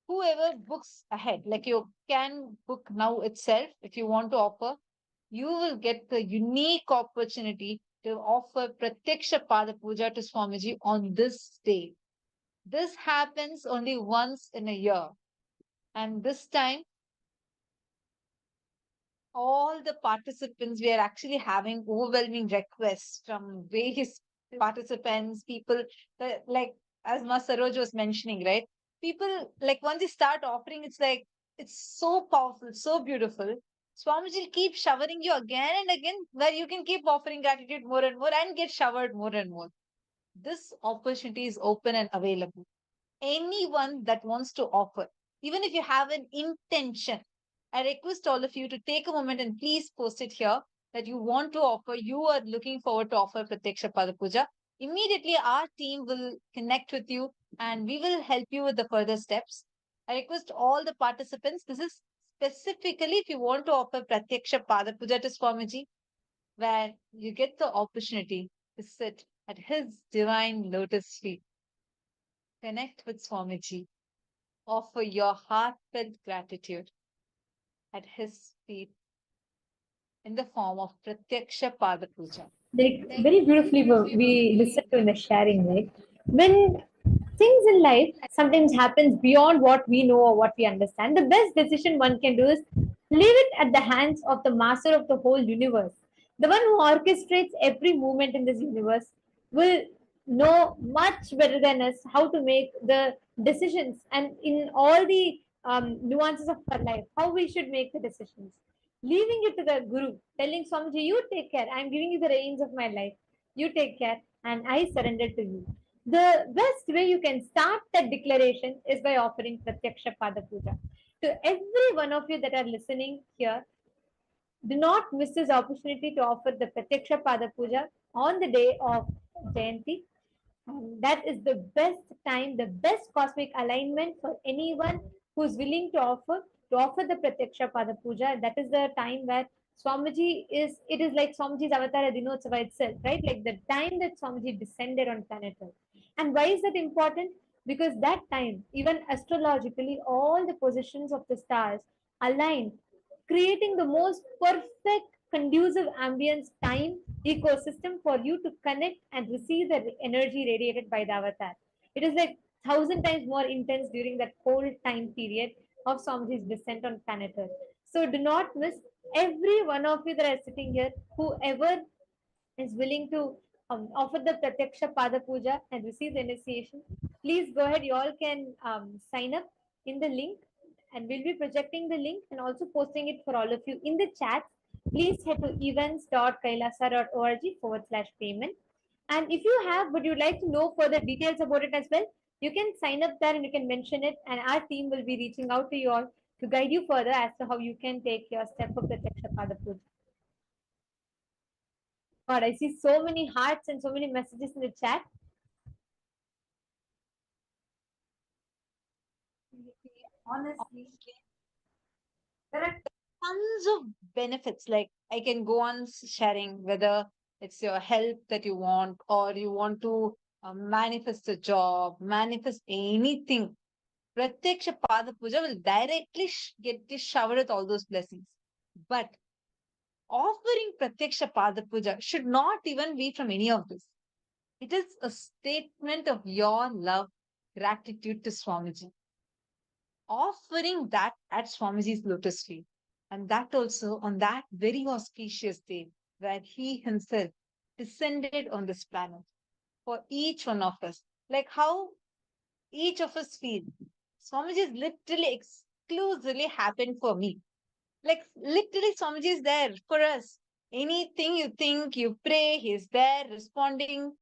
Speaker 7: Whoever books ahead, like you can book now itself if you want to offer, you will get the unique opportunity to offer Pratyaksha Pada Puja to Swamiji on this day. This happens only once in a year. And this time, all the participants, we are actually having overwhelming requests from various participants, people, like as Ma Saroj was mentioning, right? People, like once you start offering, it's like, it's so powerful, so beautiful. Swamiji will keep showering you again and again, where you can keep offering gratitude more and more and get showered more and more. This opportunity is open and available. Anyone that wants to offer, even if you have an intention, I request all of you to take a moment and please post it here that you want to offer, you are looking forward to offer Pratyaksha Pada Puja. Immediately, our team will connect with you and we will help you with the further steps. I request all the participants, this is specifically if you want to offer Pratyaksha Pada Puja to Swamiji, where you get the opportunity to sit at his divine lotus feet. Connect with Swamiji. Offer your heartfelt gratitude at his feet in the form of Pratyaksha Pada Puja.
Speaker 6: Like very beautifully we listen to in the sharing, right? When things in life sometimes happens beyond what we know or what we understand, the best decision one can do is leave it at the hands of the master of the whole universe. The one who orchestrates every movement in this universe will know much better than us how to make the decisions and in all the nuances of our life, how we should make the decisions. Leaving it to the Guru, telling Swamiji, you take care, I'm giving you the reins of my life, you take care, and I surrender to you. The best way you can start that declaration is by offering Pratyaksha Pada Puja. To every one of you that are listening here, do not miss this opportunity to offer the Pratyaksha Pada Puja on the day of Jayanti. That is the best time, the best cosmic alignment for anyone who's willing to offer the Pratyaksha Pada Puja. That is the time where Swamiji is, it is like Swamiji's Avatara Dinotsava itself, right? Like the time that Swamiji descended on planet Earth. And why is that important? Because that time, even astrologically, all the positions of the stars align, creating the most perfect, conducive ambience time ecosystem for you to connect and receive the energy radiated by the avatar. It is like 1,000 times more intense during that whole time period of Swamiji's descent on planet Earth. So do not miss. Every one of you that are sitting here, whoever is willing to offer the Pratyaksha Pada Puja and receive the initiation, please go ahead. You all can sign up in the link, and we'll be projecting the link and also posting it for all of you in the chat. Please head to events.kailasa.org/payment. And if you have, but you'd like to know further details about it as well, you can sign up there and you can mention it, and our team will be reaching out to you all to guide you further as to how you can take your step of Pratyaksha Pada Puja. God, I see so many hearts and so many messages in the chat.
Speaker 8: Honestly, there are
Speaker 7: Tons of benefits. Like I can go on sharing whether it's your health that you want or you want to manifest a job, manifest anything. Pratyaksha Pada Puja will directly get you showered with all those blessings. But offering Pratyaksha Pada Puja should not even be from any of this. It is a statement of your love, gratitude to Swamiji. Offering that at Swamiji's lotus feet. And that also on that very auspicious day where he himself descended on this planet for each one of us. Like how each of us feel. Swamiji is literally exclusively happened for me. Like literally Swamiji is there for us. Anything you think, you pray, he's there responding